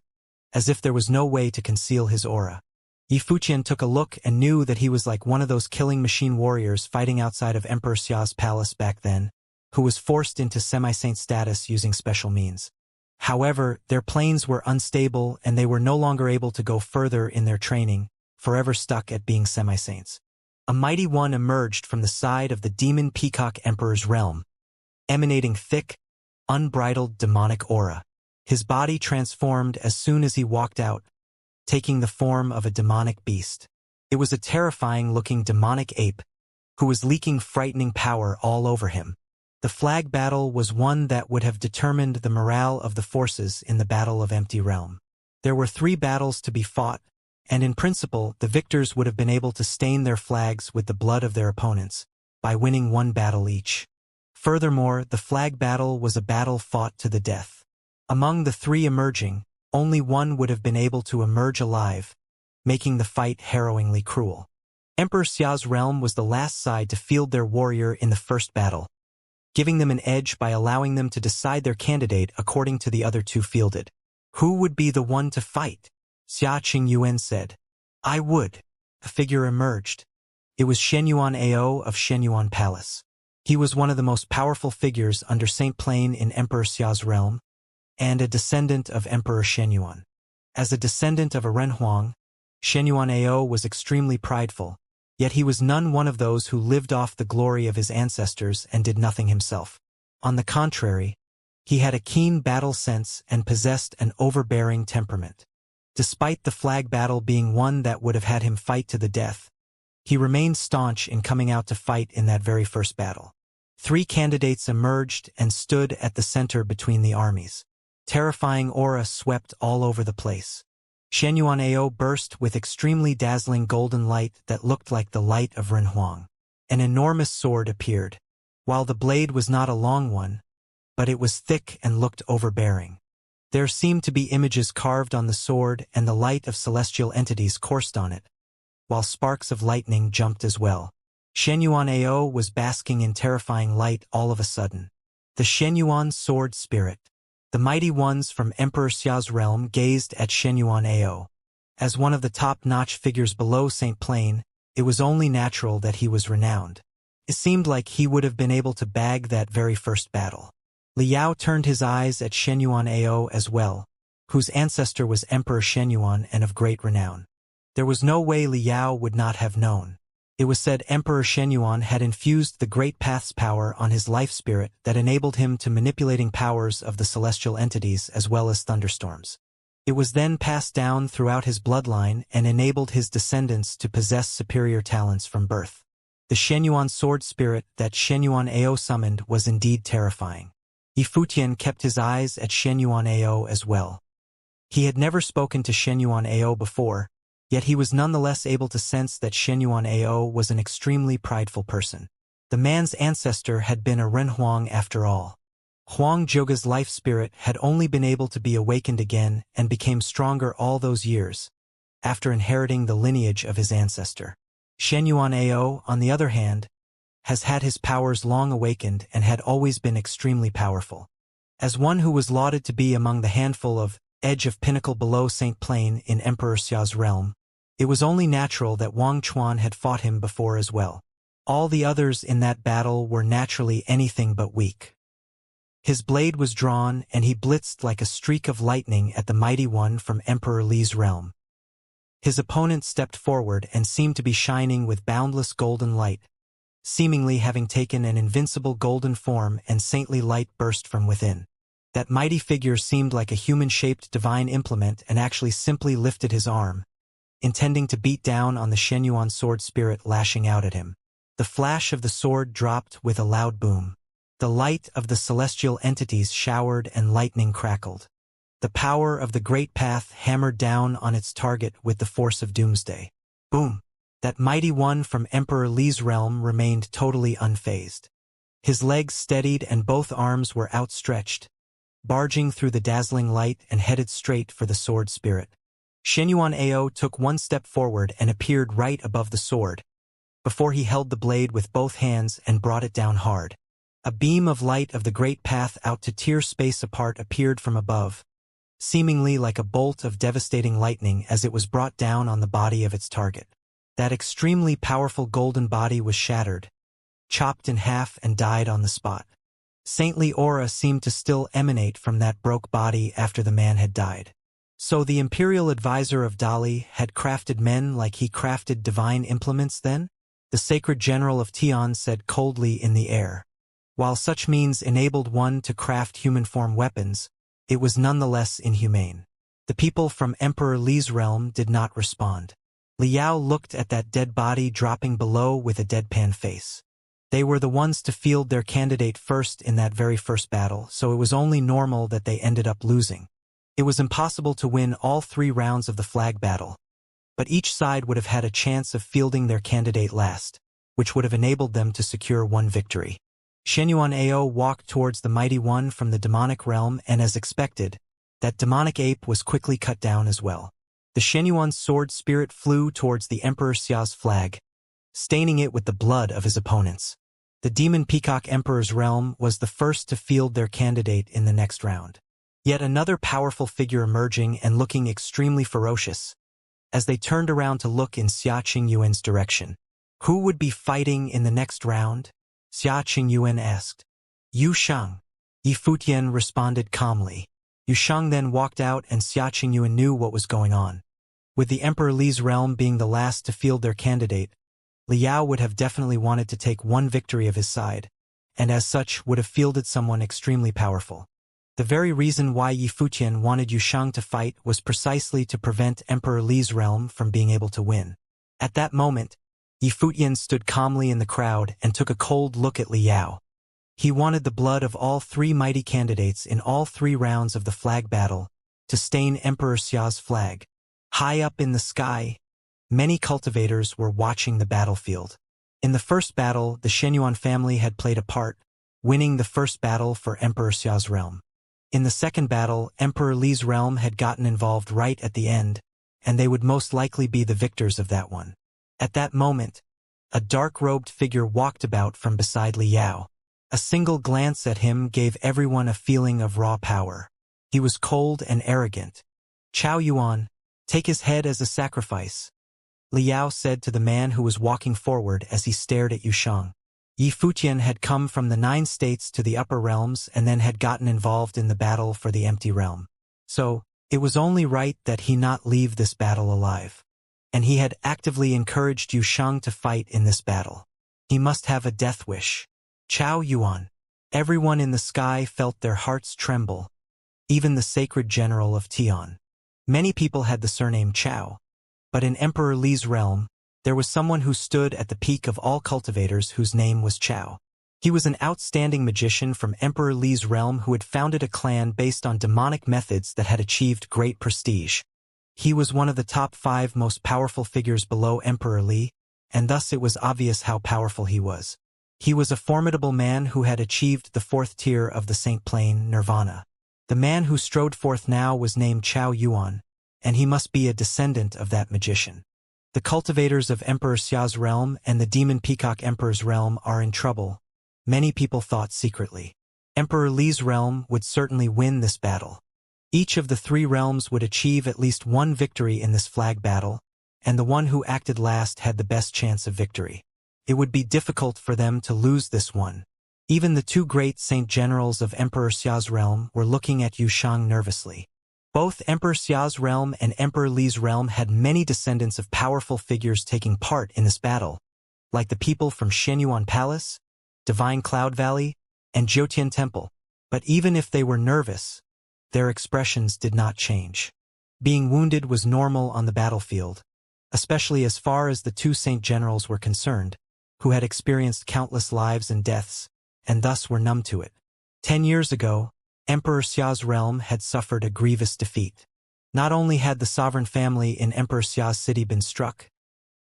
as if there was no way to conceal his aura. Yi Fuqian took a look and knew that he was like one of those killing machine warriors fighting outside of Emperor Xia's palace back then, who was forced into semi-saint status using special means. However, their planes were unstable and they were no longer able to go further in their training, forever stuck at being semi-saints. A mighty one emerged from the side of the Demon Peacock Emperor's realm, emanating thick, unbridled demonic aura. His body transformed as soon as he walked out, taking the form of a demonic beast. It was a terrifying-looking demonic ape, who was leaking frightening power all over him. The flag battle was one that would have determined the morale of the forces in the Battle of Empty Realm. There were 3 battles to be fought, and in principle the victors would have been able to stain their flags with the blood of their opponents, by winning 1 battle each. Furthermore, the flag battle was a battle fought to the death. Among the 3 emerging, only one would have been able to emerge alive, making the fight harrowingly cruel. Emperor Xia's realm was the last side to field their warrior in the first battle, giving them an edge by allowing them to decide their candidate according to the other 2 fielded. Who would be the one to fight? Xia Qingyuan said. I would. A figure emerged. It was Shenyuan Ao of Shenyuan Palace. He was one of the most powerful figures under Saint Plain in Emperor Xia's realm, and a descendant of Emperor Shenyuan. As a descendant of a Renhuang, Shenyuan Ao was extremely prideful, yet he was none one of those who lived off the glory of his ancestors and did nothing himself. On the contrary, he had a keen battle sense and possessed an overbearing temperament. Despite the flag battle being one that would have had him fight to the death, he remained staunch in coming out to fight in that very first battle. 3 candidates emerged and stood at the center between the armies. Terrifying aura swept all over the place. Shenyuan Ao burst with extremely dazzling golden light that looked like the light of Renhuang. An enormous sword appeared. While the blade was not a long one, but it was thick and looked overbearing. There seemed to be images carved on the sword, and the light of celestial entities coursed on it, while sparks of lightning jumped as well. Shenyuan Ao was basking in terrifying light all of a sudden. The Shenyuan sword spirit. The mighty ones from Emperor Xia's realm gazed at Shenyuan Ao. As one of the top-notch figures below St. Plain, it was only natural that he was renowned. It seemed like he would have been able to bag that very first battle. Liao turned his eyes at Shenyuan Ao as well, whose ancestor was Emperor Shenyuan and of great renown. There was no way Liao would not have known. It was said Emperor Shenyuan had infused the Great Path's power on his life spirit that enabled him to manipulating powers of the celestial entities as well as thunderstorms. It was then passed down throughout his bloodline and enabled his descendants to possess superior talents from birth. The Shenyuan sword spirit that Shenyuan Ao summoned was indeed terrifying. Yifutian kept his eyes at Shenyuan Ao as well. He had never spoken to Shenyuan Ao before, yet he was nonetheless able to sense that Shenyuan Ao was an extremely prideful person. The man's ancestor had been a Renhuang after all. Huang Zhouge's life spirit had only been able to be awakened again and became stronger all those years, after inheriting the lineage of his ancestor. Shenyuan Ao, on the other hand, has had his powers long awakened and had always been extremely powerful. As one who was lauded to be among the handful of edge of pinnacle below St. Plain in Emperor Xia's realm, it was only natural that Wang Chuan had fought him before as well. All the others in that battle were naturally anything but weak. His blade was drawn, and he blitzed like a streak of lightning at the mighty one from Emperor Li's realm. His opponent stepped forward and seemed to be shining with boundless golden light, seemingly having taken an invincible golden form, and saintly light burst from within. That mighty figure seemed like a human-shaped divine implement and actually simply lifted his arm, intending to beat down on the Shenyuan sword spirit lashing out at him. The flash of the sword dropped with a loud boom. The light of the celestial entities showered and lightning crackled. The power of the Great Path hammered down on its target with the force of doomsday. Boom! That mighty one from Emperor Li's realm remained totally unfazed. His legs steadied and both arms were outstretched, barging through the dazzling light and headed straight for the sword spirit. Shenyuan Ao took one step forward and appeared right above the sword, before he held the blade with both hands and brought it down hard. A beam of light of the Great Path out to tear space apart appeared from above, seemingly like a bolt of devastating lightning as it was brought down on the body of its target. That extremely powerful golden body was shattered, chopped in half, and died on the spot. Saintly aura seemed to still emanate from that broke body after the man had died. So the imperial advisor of Dali had crafted men like he crafted divine implements then? The sacred general of Tian said coldly in the air. While such means enabled one to craft human-form weapons, it was nonetheless inhumane. The people from Emperor Li's realm did not respond. Liao looked at that dead body dropping below with a deadpan face. They were the ones to field their candidate first in that very first battle, so it was only normal that they ended up losing. It was impossible to win all 3 rounds of the flag battle, but each side would have had a chance of fielding their candidate last, which would have enabled them to secure one victory. Shenyuan Ao walked towards the mighty one from the demonic realm, and as expected, that demonic ape was quickly cut down as well. The Shenyuan sword spirit flew towards the Emperor Xia's flag, staining it with the blood of his opponents. The demon peacock Emperor's realm was the first to field their candidate in the next round. Yet another powerful figure emerging and looking extremely ferocious. As they turned around to look in Xia Qingyuan's direction. Who would be fighting in the next round? Xia Qingyuan asked. Yu Shang. Yifutian responded calmly. Yushang then walked out and Xianxia knew what was going on. With the Emperor Li's realm being the last to field their candidate, Liao would have definitely wanted to take one victory of his side, and as such would have fielded someone extremely powerful. The very reason why Yi Futian wanted Yushang to fight was precisely to prevent Emperor Li's realm from being able to win. At that moment, Yi Futian stood calmly in the crowd and took a cold look at Liao. He wanted the blood of all three mighty candidates in all 3 rounds of the flag battle to stain Emperor Xia's flag. High up in the sky, many cultivators were watching the battlefield. In the first battle, the Shenyuan family had played a part, winning the first battle for Emperor Xia's realm. In the second battle, Emperor Li's realm had gotten involved right at the end, and they would most likely be the victors of that one. At that moment, a dark-robed figure walked about from beside Liao. A single glance at him gave everyone a feeling of raw power. He was cold and arrogant. "Chao Yuan, take his head as a sacrifice," Liao said to the man who was walking forward as he stared at Yushang. Yi Futian had come from the 9 states to the upper realms and then had gotten involved in the battle for the empty realm. So, it was only right that he not leave this battle alive. And he had actively encouraged Yushang to fight in this battle. He must have a death wish. Chao Yuan. Everyone in the sky felt their hearts tremble, even the sacred general of Tian. Many people had the surname Chao, but in Emperor Li's realm, there was someone who stood at the peak of all cultivators whose name was Chao. He was an outstanding magician from Emperor Li's realm who had founded a clan based on demonic methods that had achieved great prestige. He was one of the top 5 most powerful figures below Emperor Li, and thus it was obvious how powerful he was. He was a formidable man who had achieved the 4th tier of the Saint Plane, Nirvana. The man who strode forth now was named Chao Yuan, and he must be a descendant of that magician. The cultivators of Emperor Xia's realm and the Demon Peacock Emperor's realm are in trouble, many people thought secretly. Emperor Li's realm would certainly win this battle. Each of the 3 realms would achieve at least one victory in this flag battle, and the one who acted last had the best chance of victory. It would be difficult for them to lose this one. Even the 2 great saint generals of Emperor Xia's realm were looking at Yushang nervously. Both Emperor Xia's realm and Emperor Li's realm had many descendants of powerful figures taking part in this battle, like the people from Shenyuan Palace, Divine Cloud Valley, and Jiutian Temple. But even if they were nervous, their expressions did not change. Being wounded was normal on the battlefield, especially as far as the 2 saint generals were concerned, who had experienced countless lives and deaths, and thus were numb to it. 10 years ago, Emperor Xia's realm had suffered a grievous defeat. Not only had the sovereign family in Emperor Xia's city been struck,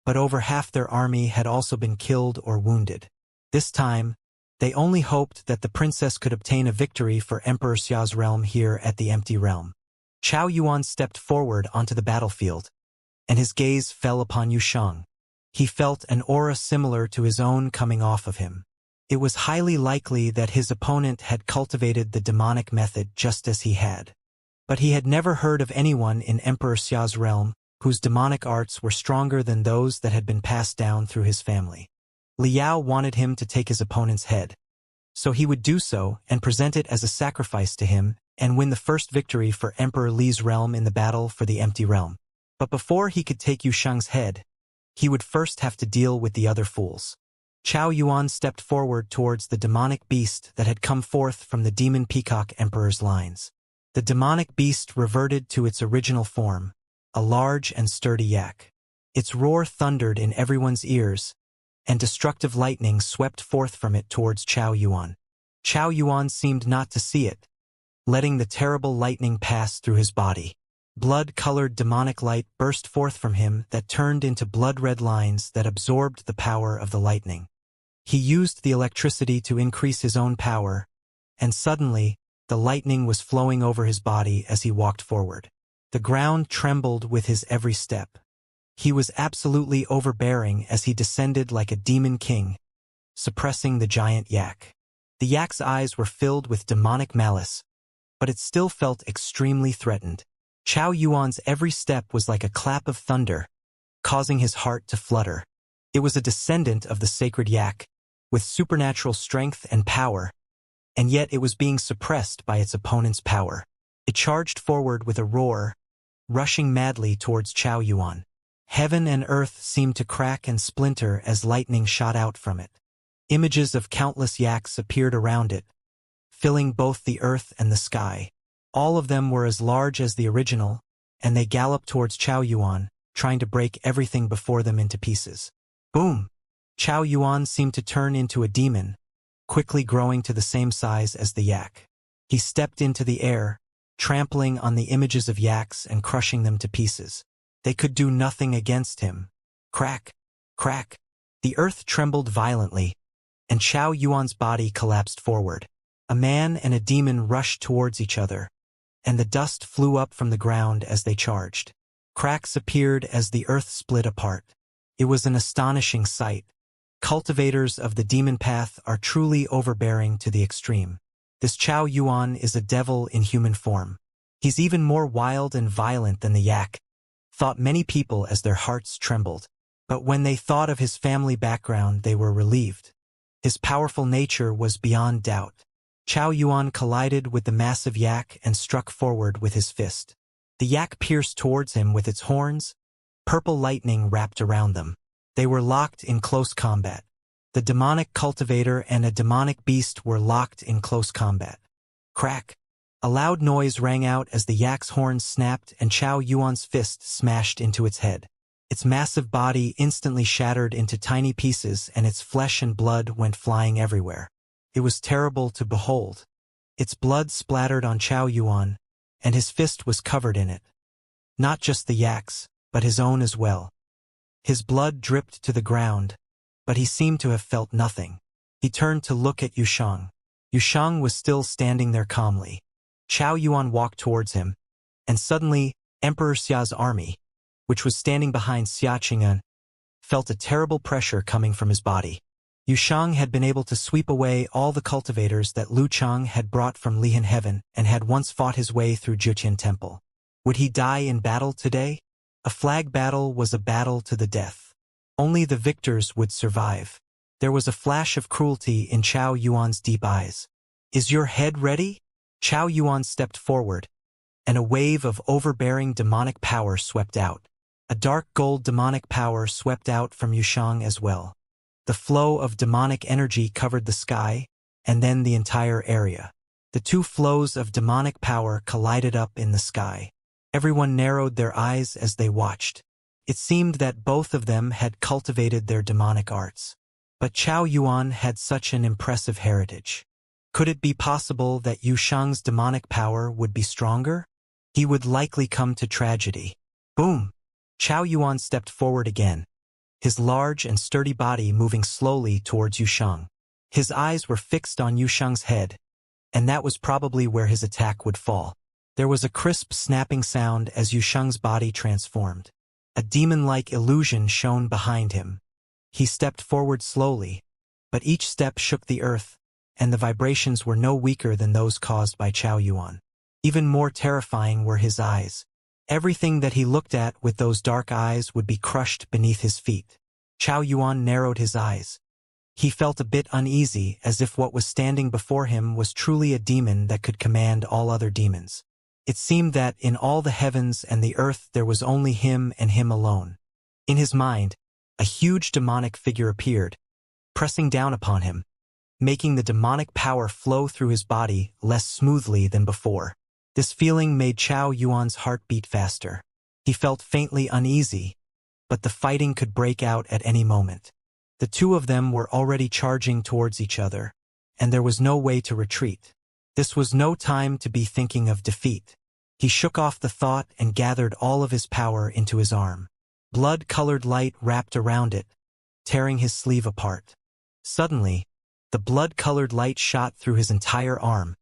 but over half their army had also been killed or wounded. This time, they only hoped that the princess could obtain a victory for Emperor Xia's realm here at the empty realm. Chao Yuan stepped forward onto the battlefield, and his gaze fell upon Yushang. He felt an aura similar to his own coming off of him. It was highly likely that his opponent had cultivated the demonic method just as he had. But he had never heard of anyone in Emperor Xia's realm whose demonic arts were stronger than those that had been passed down through his family. Liao wanted him to take his opponent's head, so he would do so and present it as a sacrifice to him and win the first victory for Emperor Li's realm in the battle for the empty realm. But before he could take Yushang's head, he would first have to deal with the other fools. Chao Yuan stepped forward towards the demonic beast that had come forth from the Demon Peacock Emperor's lines. The demonic beast reverted to its original form, a large and sturdy yak. Its roar thundered in everyone's ears, and destructive lightning swept forth from it towards Chao Yuan. Chao Yuan seemed not to see it, letting the terrible lightning pass through his body. Blood-colored demonic light burst forth from him that turned into blood-red lines that absorbed the power of the lightning. He used the electricity to increase his own power, and suddenly, the lightning was flowing over his body as he walked forward. The ground trembled with his every step. He was absolutely overbearing as he descended like a demon king, suppressing the giant yak. The yak's eyes were filled with demonic malice, but it still felt extremely threatened. Chao Yuan's every step was like a clap of thunder, causing his heart to flutter. It was a descendant of the sacred yak, with supernatural strength and power, and yet it was being suppressed by its opponent's power. It charged forward with a roar, rushing madly towards Chao Yuan. Heaven and earth seemed to crack and splinter as lightning shot out from it. Images of countless yaks appeared around it, filling both the earth and the sky. All of them were as large as the original, and they galloped towards Chao Yuan, trying to break everything before them into pieces. Boom! Chao Yuan seemed to turn into a demon, quickly growing to the same size as the yak. He stepped into the air, trampling on the images of yaks and crushing them to pieces. They could do nothing against him. Crack! Crack! The earth trembled violently, and Chao Yuan's body collapsed forward. A man and a demon rushed towards each other, and the dust flew up from the ground as they charged. Cracks appeared as the earth split apart. It was an astonishing sight. Cultivators of the demon path are truly overbearing to the extreme. This Chao Yuan is a devil in human form. He's even more wild and violent than the yak, thought many people as their hearts trembled. But when they thought of his family background, they were relieved. His powerful nature was beyond doubt. Chao Yuan collided with the massive yak and struck forward with his fist. The yak pierced towards him with its horns. Purple lightning wrapped around them. They were locked in close combat. The demonic cultivator and a demonic beast were locked in close combat. Crack! A loud noise rang out as the yak's horns snapped and Chao Yuan's fist smashed into its head. Its massive body instantly shattered into tiny pieces and its flesh and blood went flying everywhere. It was terrible to behold. Its blood splattered on Chao Yuan, and his fist was covered in it. Not just the yak's, but his own as well. His blood dripped to the ground, but he seemed to have felt nothing. He turned to look at Yushang. Yushang was still standing there calmly. Chao Yuan walked towards him, and suddenly, Emperor Xia's army, which was standing behind Xianxia, felt a terrible pressure coming from his body. Yushang had been able to sweep away all the cultivators that Lu Chang had brought from Lihan Heaven and had once fought his way through Juqian Temple. Would he die in battle today? A flag battle was a battle to the death. Only the victors would survive. There was a flash of cruelty in Chao Yuan's deep eyes. Is your head ready? Chao Yuan stepped forward, and a wave of overbearing demonic power swept out. A dark gold demonic power swept out from Yushang as well. The flow of demonic energy covered the sky, and then the entire area. The two flows of demonic power collided up in the sky. Everyone narrowed their eyes as they watched. It seemed that both of them had cultivated their demonic arts. But Chao Yuan had such an impressive heritage. Could it be possible that Yushang's demonic power would be stronger? He would likely come to tragedy. Boom! Chao Yuan stepped forward again, his large and sturdy body moving slowly towards Yushang. His eyes were fixed on Yushang's head, and that was probably where his attack would fall. There was a crisp snapping sound as Yushang's body transformed. A demon-like illusion shone behind him. He stepped forward slowly, but each step shook the earth, and the vibrations were no weaker than those caused by Chao Yuan. Even more terrifying were his eyes. Everything that he looked at with those dark eyes would be crushed beneath his feet. Chao Yuan narrowed his eyes. He felt a bit uneasy, as if what was standing before him was truly a demon that could command all other demons. It seemed that in all the heavens and the earth there was only him and him alone. In his mind, a huge demonic figure appeared, pressing down upon him, making the demonic power flow through his body less smoothly than before. This feeling made Chao Yuan's heart beat faster. He felt faintly uneasy, but the fighting could break out at any moment. The two of them were already charging towards each other, and there was no way to retreat. This was no time to be thinking of defeat. He shook off the thought and gathered all of his power into his arm. Blood-colored light wrapped around it, tearing his sleeve apart. Suddenly, the blood-colored light shot through his entire arm,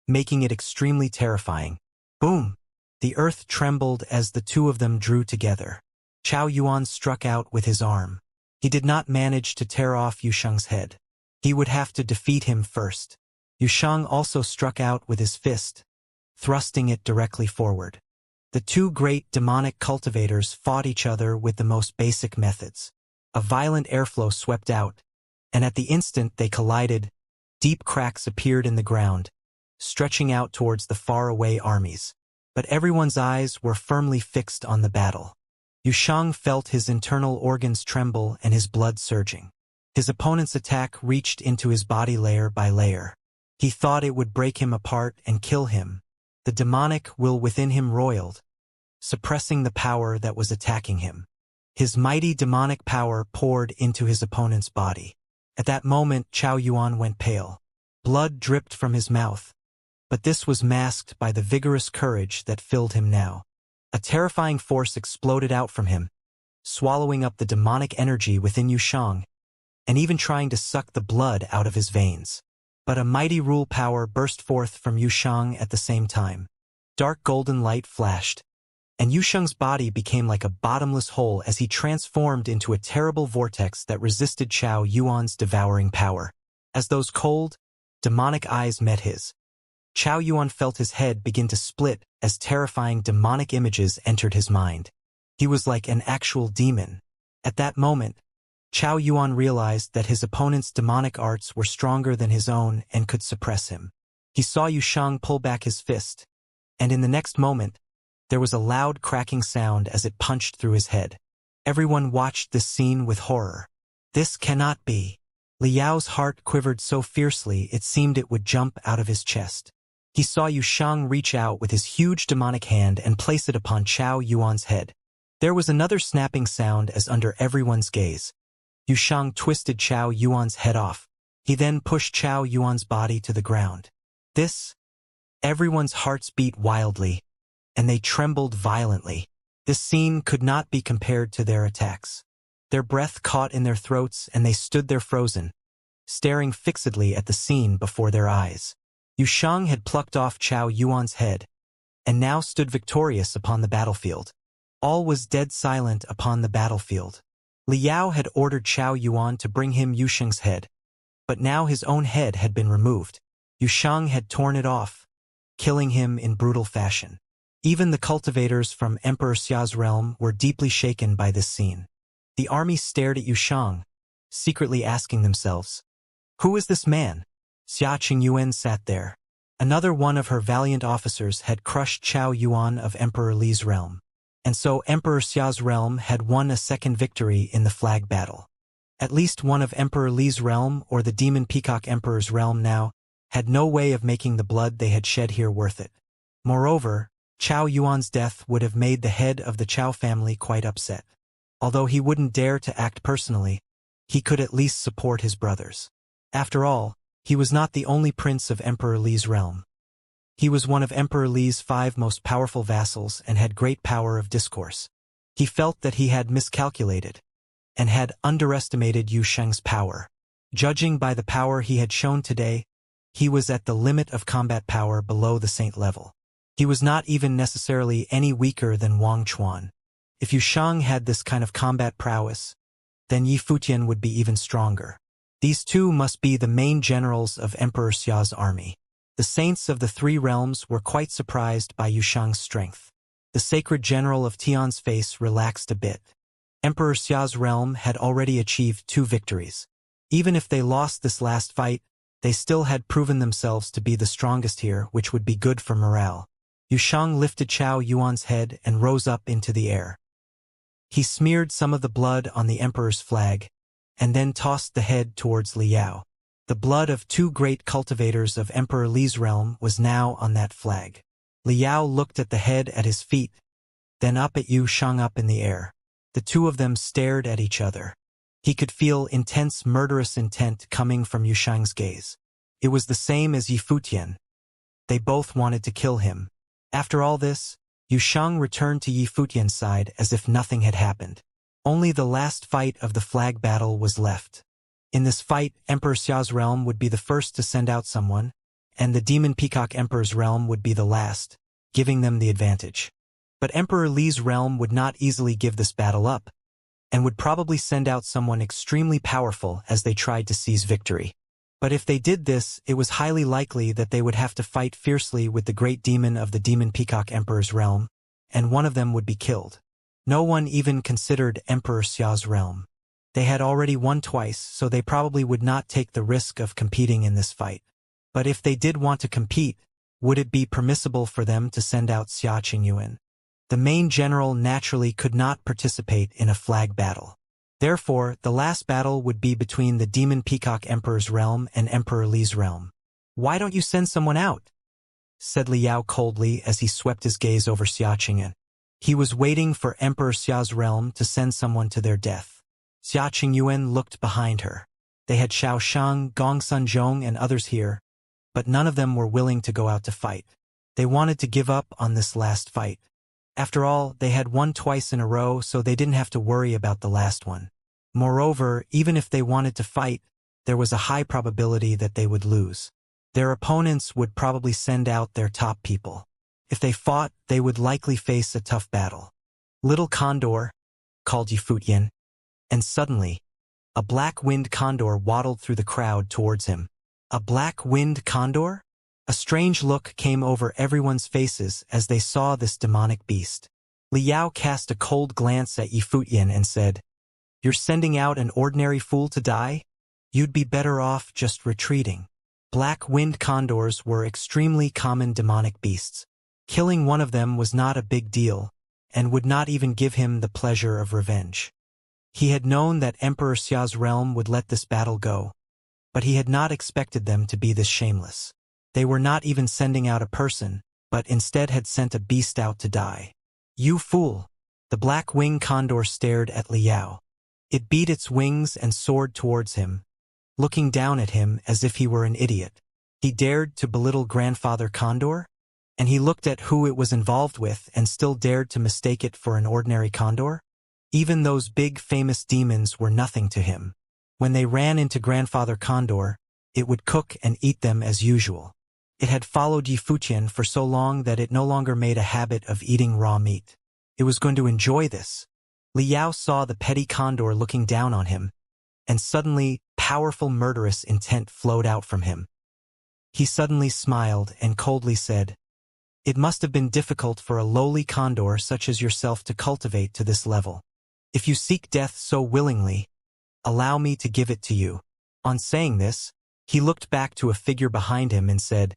making it extremely terrifying. Boom! The earth trembled as the two of them drew together. Chao Yuan struck out with his arm. He did not manage to tear off Yushang's head. He would have to defeat him first. Yushang also struck out with his fist, thrusting it directly forward. The two great demonic cultivators fought each other with the most basic methods. A violent airflow swept out, and at the instant they collided, deep cracks appeared in the ground, stretching out towards the faraway armies. But everyone's eyes were firmly fixed on the battle. Yushang felt his internal organs tremble and his blood surging. His opponent's attack reached into his body layer by layer. He thought it would break him apart and kill him. The demonic will within him roiled, suppressing the power that was attacking him. His mighty demonic power poured into his opponent's body. At that moment, Chao Yuan went pale. Blood dripped from his mouth. But this was masked by the vigorous courage that filled him now. A terrifying force exploded out from him, swallowing up the demonic energy within Yushang, and even trying to suck the blood out of his veins. But a mighty rule power burst forth from Yushang at the same time. Dark golden light flashed, and Yushang's body became like a bottomless hole as he transformed into a terrible vortex that resisted Chao Yuan's devouring power. As those cold, demonic eyes met his, Chao Yuan felt his head begin to split as terrifying demonic images entered his mind. He was like an actual demon. At that moment, Chao Yuan realized that his opponent's demonic arts were stronger than his own and could suppress him. He saw Yushang pull back his fist, and in the next moment, there was a loud cracking sound as it punched through his head. Everyone watched this scene with horror. This cannot be. Liao's heart quivered so fiercely it seemed it would jump out of his chest. He saw Yushang reach out with his huge demonic hand and place it upon Chao Yuan's head. There was another snapping sound as under everyone's gaze, Yushang twisted Chao Yuan's head off. He then pushed Chao Yuan's body to the ground. Everyone's hearts beat wildly, and they trembled violently. This scene could not be compared to their attacks. Their breath caught in their throats and they stood there frozen, staring fixedly at the scene before their eyes. Yushang had plucked off Chao Yuan's head, and now stood victorious upon the battlefield. All was dead silent upon the battlefield. Liao had ordered Chao Yuan to bring him Yushang's head, but now his own head had been removed. Yushang had torn it off, killing him in brutal fashion. Even the cultivators from Emperor Xia's realm were deeply shaken by this scene. The army stared at Yushang, secretly asking themselves, "Who is this man?" Xia Qingyuan sat there. Another one of her valiant officers had crushed Chao Yuan of Emperor Li's realm. And so Emperor Xia's realm had won a second victory in the flag battle. At least one of Emperor Li's realm or the Demon Peacock Emperor's realm now had no way of making the blood they had shed here worth it. Moreover, Chao Yuan's death would have made the head of the Chao family quite upset. Although he wouldn't dare to act personally, he could at least support his brothers. After all, he was not the only prince of Emperor Li's realm. He was one of Emperor Li's 5 most powerful vassals and had great power of discourse. He felt that he had miscalculated and had underestimated Yushang's power. Judging by the power he had shown today, he was at the limit of combat power below the saint level. He was not even necessarily any weaker than Wang Chuan. If Yushang had this kind of combat prowess, then Yi Futian would be even stronger. These two must be the main generals of Emperor Xia's army. The saints of the 3 realms were quite surprised by Yushang's strength. The sacred general of Tian's face relaxed a bit. Emperor Xia's realm had already achieved 2 victories. Even if they lost this last fight, they still had proven themselves to be the strongest here, which would be good for morale. Yushang lifted Chao Yuan's head and rose up into the air. He smeared some of the blood on the emperor's flag, and then tossed the head towards Liao. The blood of 2 great cultivators of Emperor Li's realm was now on that flag. Liao looked at the head at his feet, then up at Yushang up in the air. The 2 of them stared at each other. He could feel intense murderous intent coming from Yushang's gaze. It was the same as Yi Futian. They both wanted to kill him. After all this, Yushang returned to Yi Futian's side as if nothing had happened. Only the last fight of the flag battle was left. In this fight, Emperor Xia's realm would be the first to send out someone, and the Demon Peacock Emperor's realm would be the last, giving them the advantage. But Emperor Li's realm would not easily give this battle up, and would probably send out someone extremely powerful as they tried to seize victory. But if they did this, it was highly likely that they would have to fight fiercely with the great demon of the Demon Peacock Emperor's realm, and one of them would be killed. No one even considered Emperor Xia's realm. They had already won twice, so they probably would not take the risk of competing in this fight. But if they did want to compete, would it be permissible for them to send out Xianxia? The main general naturally could not participate in a flag battle. Therefore, the last battle would be between the Demon Peacock Emperor's realm and Emperor Li's realm. "Why don't you send someone out?" said Liao coldly as he swept his gaze over Xianxia. He was waiting for Emperor Xia's realm to send someone to their death. Xianxia looked behind her. They had Xiao Shang, Gong Sunzhong, and others here, but none of them were willing to go out to fight. They wanted to give up on this last fight. After all, they had won twice in a row, so they didn't have to worry about the last one. Moreover, even if they wanted to fight, there was a high probability that they would lose. Their opponents would probably send out their top people. If they fought, they would likely face a tough battle. "Little Condor," called Yifutian, and suddenly, a black-winged condor waddled through the crowd towards him. A black-winged condor? A strange look came over everyone's faces as they saw this demonic beast. Liao cast a cold glance at Yifutian and said, "You're sending out an ordinary fool to die? You'd be better off just retreating." Black-winged condors were extremely common demonic beasts. Killing one of them was not a big deal, and would not even give him the pleasure of revenge. He had known that Emperor Xia's realm would let this battle go, but he had not expected them to be this shameless. They were not even sending out a person, but instead had sent a beast out to die. "You fool!" The black-winged condor stared at Liao. It beat its wings and soared towards him, looking down at him as if he were an idiot. He dared to belittle Grandfather Condor? And he looked at who it was involved with and still dared to mistake it for an ordinary condor? Even those big famous demons were nothing to him. When they ran into Grandfather Condor, it would cook and eat them as usual. It had followed Yifutian for so long that it no longer made a habit of eating raw meat. It was going to enjoy this. Liao saw the petty condor looking down on him, and suddenly powerful murderous intent flowed out from him. He suddenly smiled and coldly said, "It must have been difficult for a lowly condor such as yourself to cultivate to this level. If you seek death so willingly, allow me to give it to you." On saying this, he looked back to a figure behind him and said,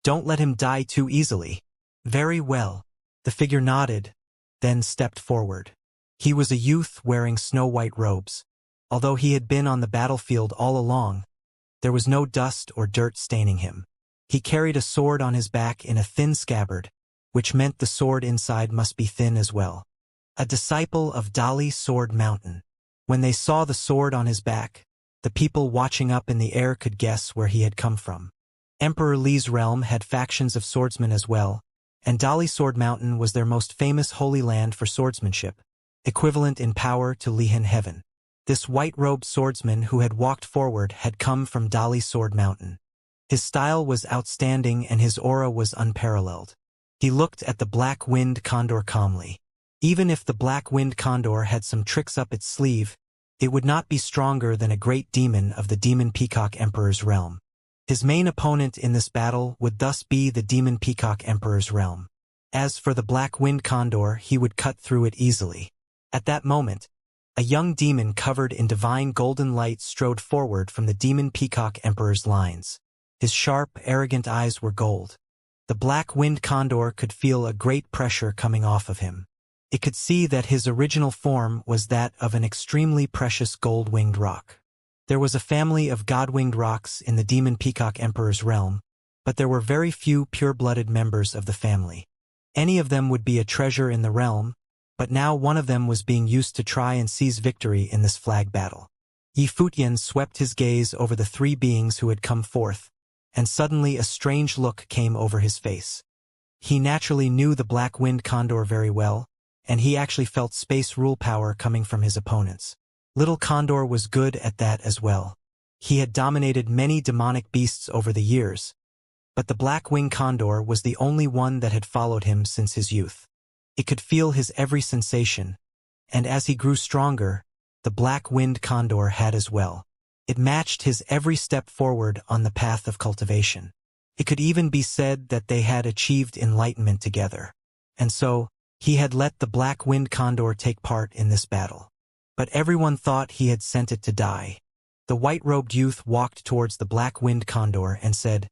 "Don't let him die too easily." "Very well." The figure nodded, then stepped forward. He was a youth wearing snow-white robes. Although he had been on the battlefield all along, there was no dust or dirt staining him. He carried a sword on his back in a thin scabbard, which meant the sword inside must be thin as well. A disciple of Dali Sword Mountain. When they saw the sword on his back, the people watching up in the air could guess where he had come from. Emperor Li's realm had factions of swordsmen as well, and Dali Sword Mountain was their most famous holy land for swordsmanship, equivalent in power to Lihan Heaven. This white-robed swordsman who had walked forward had come from Dali Sword Mountain. His style was outstanding and his aura was unparalleled. He looked at the black-winged condor calmly. Even if the black-winged condor had some tricks up its sleeve, it would not be stronger than a great demon of the Demon Peacock Emperor's realm. His main opponent in this battle would thus be the Demon Peacock Emperor's realm. As for the black-winged condor, he would cut through it easily. At that moment, a young demon covered in divine golden light strode forward from the Demon Peacock Emperor's lines. His sharp, arrogant eyes were gold. The black-winged condor could feel a great pressure coming off of him. It could see that his original form was that of an extremely precious gold-winged rock. There was a family of god-winged rocks in the Demon Peacock Emperor's realm, but there were very few pure-blooded members of the family. Any of them would be a treasure in the realm, but now one of them was being used to try and seize victory in this flag battle. Yifutian swept his gaze over the three beings who had come forth, and suddenly a strange look came over his face. He naturally knew the black-winged condor very well, and he actually felt space rule power coming from his opponents. Little Condor was good at that as well. He had dominated many demonic beasts over the years, but the black-winged condor was the only one that had followed him since his youth. It could feel his every sensation, and as he grew stronger, the black-winged condor had as well. It matched his every step forward on the path of cultivation. It could even be said that they had achieved enlightenment together. And so, he had let the black-winged condor take part in this battle. But everyone thought he had sent it to die. The white-robed youth walked towards the black-winged condor and said,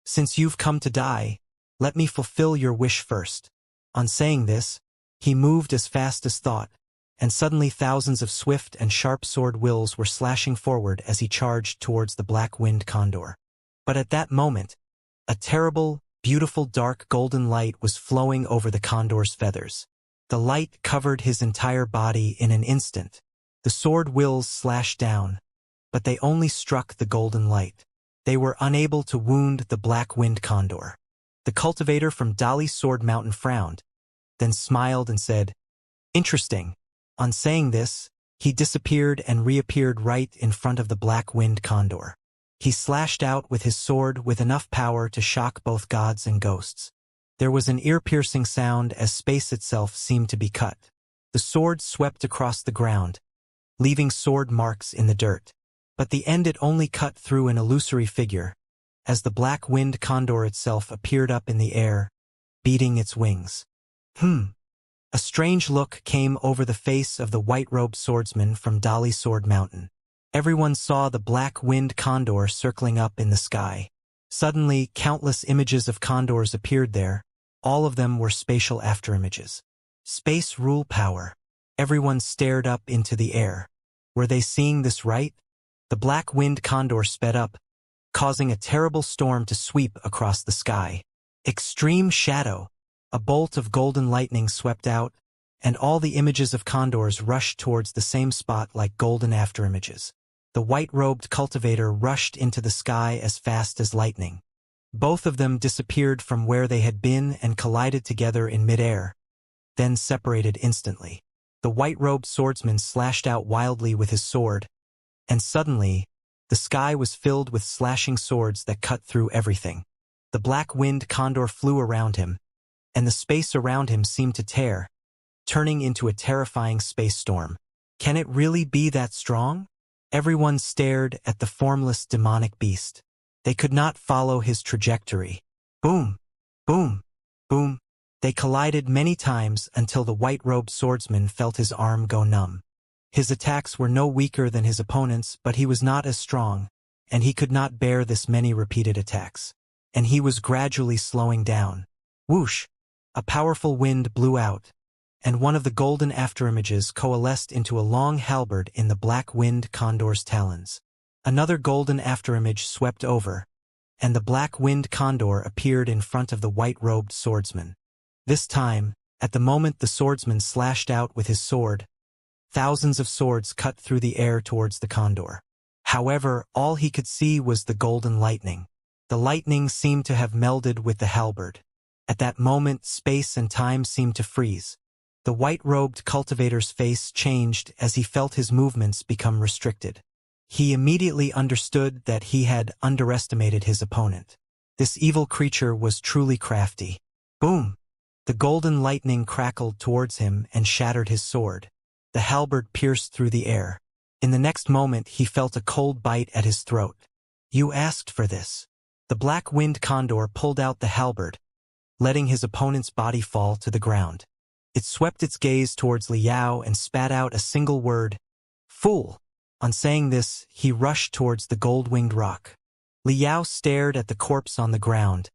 "Since you've come to die, Let me fulfill your wish first." On saying this, he moved as fast as thought, and suddenly thousands of swift and sharp sword wills were slashing forward as he charged towards the black-winged condor. But at that moment, a terrible, beautiful dark golden light was flowing over the condor's feathers. The light covered his entire body in an instant. The sword wills slashed down, but they only struck the golden light. They were unable to wound the black-winged condor. The cultivator from Dali's Sword Mountain frowned, then smiled and said, "Interesting." On saying this, he disappeared and reappeared right in front of the black-winged condor. He slashed out with his sword with enough power to shock both gods and ghosts. There was an ear-piercing sound as space itself seemed to be cut. The sword swept across the ground, leaving sword marks in the dirt. But the end it only cut through an illusory figure, as the black-winged condor itself appeared up in the air, beating its wings. A strange look came over the face of the white-robed swordsman from Dali's Sword Mountain. Everyone saw the black-winged condor circling up in the sky. Suddenly, countless images of condors appeared there. All of them were spatial afterimages. Space rule power. Everyone stared up into the air. Were they seeing this right? The black-winged condor sped up, causing a terrible storm to sweep across the sky. Extreme shadow. A bolt of golden lightning swept out, and all the images of condors rushed towards the same spot like golden afterimages. The white-robed cultivator rushed into the sky as fast as lightning. Both of them disappeared from where they had been and collided together in midair, then separated instantly. The white-robed swordsman slashed out wildly with his sword, and suddenly, the sky was filled with slashing swords that cut through everything. The black-winged condor flew around him, and the space around him seemed to tear, turning into a terrifying space storm. Can it really be that strong? Everyone stared at the formless demonic beast. They could not follow his trajectory. Boom! Boom! Boom! They collided many times until the white-robed swordsman felt his arm go numb. His attacks were no weaker than his opponents, but he was not as strong, and he could not bear this many repeated attacks. And he was gradually slowing down. Whoosh! A powerful wind blew out, and one of the golden afterimages coalesced into a long halberd in the black-winged condor's talons. Another golden afterimage swept over, and the black-winged condor appeared in front of the white-robed swordsman. This time, at the moment the swordsman slashed out with his sword, thousands of swords cut through the air towards the condor. However, all he could see was the golden lightning. The lightning seemed to have melded with the halberd. At that moment, space and time seemed to freeze. The white-robed cultivator's face changed as he felt his movements become restricted. He immediately understood that he had underestimated his opponent. This evil creature was truly crafty. Boom! The golden lightning crackled towards him and shattered his sword. The halberd pierced through the air. In the next moment, he felt a cold bite at his throat. "You asked for this." The black-winged condor pulled out the halberd, letting his opponent's body fall to the ground. It swept its gaze towards Liao and spat out a single word, "Fool!" On saying this, he rushed towards the gold-winged rock. Liao stared at the corpse on the ground,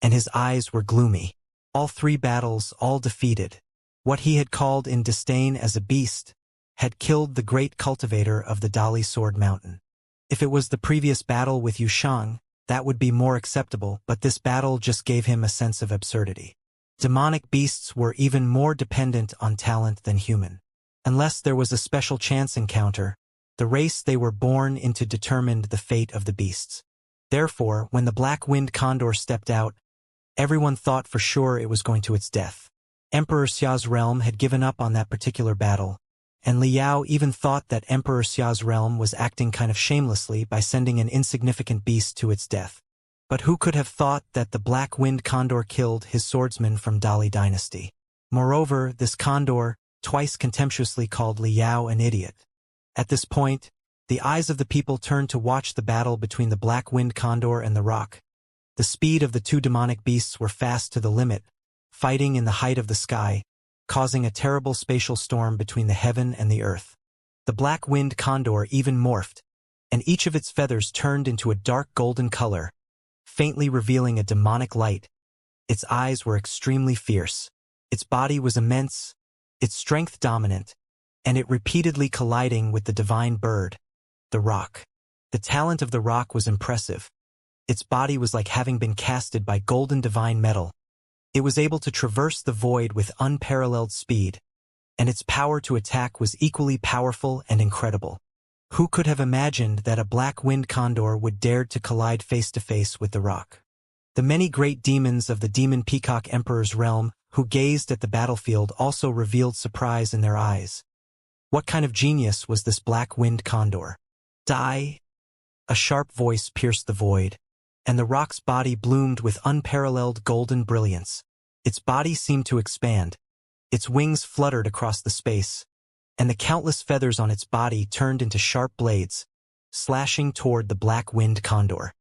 and his eyes were gloomy. All three battles, all defeated. What he had called in disdain as a beast, had killed the great cultivator of the Dali Sword Mountain. If it was the previous battle with Yushang, that would be more acceptable, but this battle just gave him a sense of absurdity. Demonic beasts were even more dependent on talent than human. Unless there was a special chance encounter, the race they were born into determined the fate of the beasts. Therefore, when the black-winged condor stepped out, everyone thought for sure it was going to its death. Emperor Xia's realm had given up on that particular battle, and Liao even thought that Emperor Xia's realm was acting kind of shamelessly by sending an insignificant beast to its death. But who could have thought that the black-winged condor killed his swordsman from Dali dynasty? Moreover, this condor twice contemptuously called Liao an idiot. At this point, the eyes of the people turned to watch the battle between the black-winged condor and the rock. The speed of the two demonic beasts were fast to the limit, fighting in the height of the sky, causing a terrible spatial storm between the heaven and the earth. The black-winged condor even morphed, and each of its feathers turned into a dark golden color, faintly revealing a demonic light. Its eyes were extremely fierce. Its body was immense, its strength dominant, and it repeatedly colliding with the divine bird, the rock. The talent of the rock was impressive. Its body was like having been casted by golden divine metal. It was able to traverse the void with unparalleled speed, and its power to attack was equally powerful and incredible. Who could have imagined that a black-winged condor would dare to collide face-to-face with the rock? The many great demons of the Demon Peacock Emperor's realm who gazed at the battlefield also revealed surprise in their eyes. What kind of genius was this black-winged condor? Die! A sharp voice pierced the void, and the rock's body bloomed with unparalleled golden brilliance. Its body seemed to expand. Its wings fluttered across the space, and the countless feathers on its body turned into sharp blades, slashing toward the black-winged condor.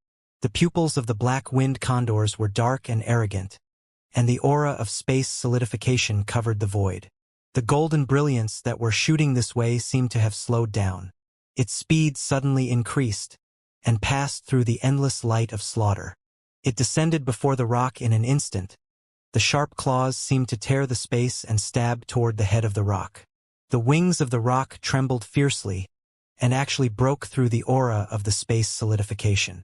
The pupils of the black-winged condors were dark and arrogant, and the aura of space solidification covered the void. The golden brilliance that were shooting this way seemed to have slowed down. Its speed suddenly increased, and passed through the endless light of slaughter. It descended before the rock in an instant. The sharp claws seemed to tear the space and stab toward the head of the rock. The wings of the rock trembled fiercely, and actually broke through the aura of the space solidification.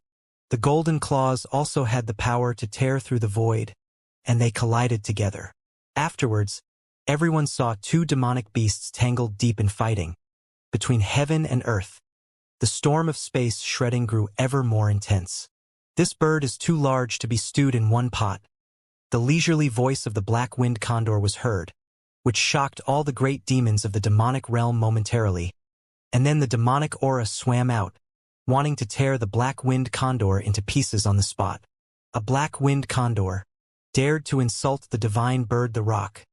The golden claws also had the power to tear through the void, and they collided together. Afterwards, everyone saw two demonic beasts tangled deep in fighting, between heaven and earth. The storm of space shredding grew ever more intense. This bird is too large to be stewed in one pot. The leisurely voice of the black-winged condor was heard, which shocked all the great demons of the demonic realm momentarily, and then the demonic aura swam out, wanting to tear the black-winged condor into pieces on the spot. A black-winged condor dared to insult the divine bird the rock,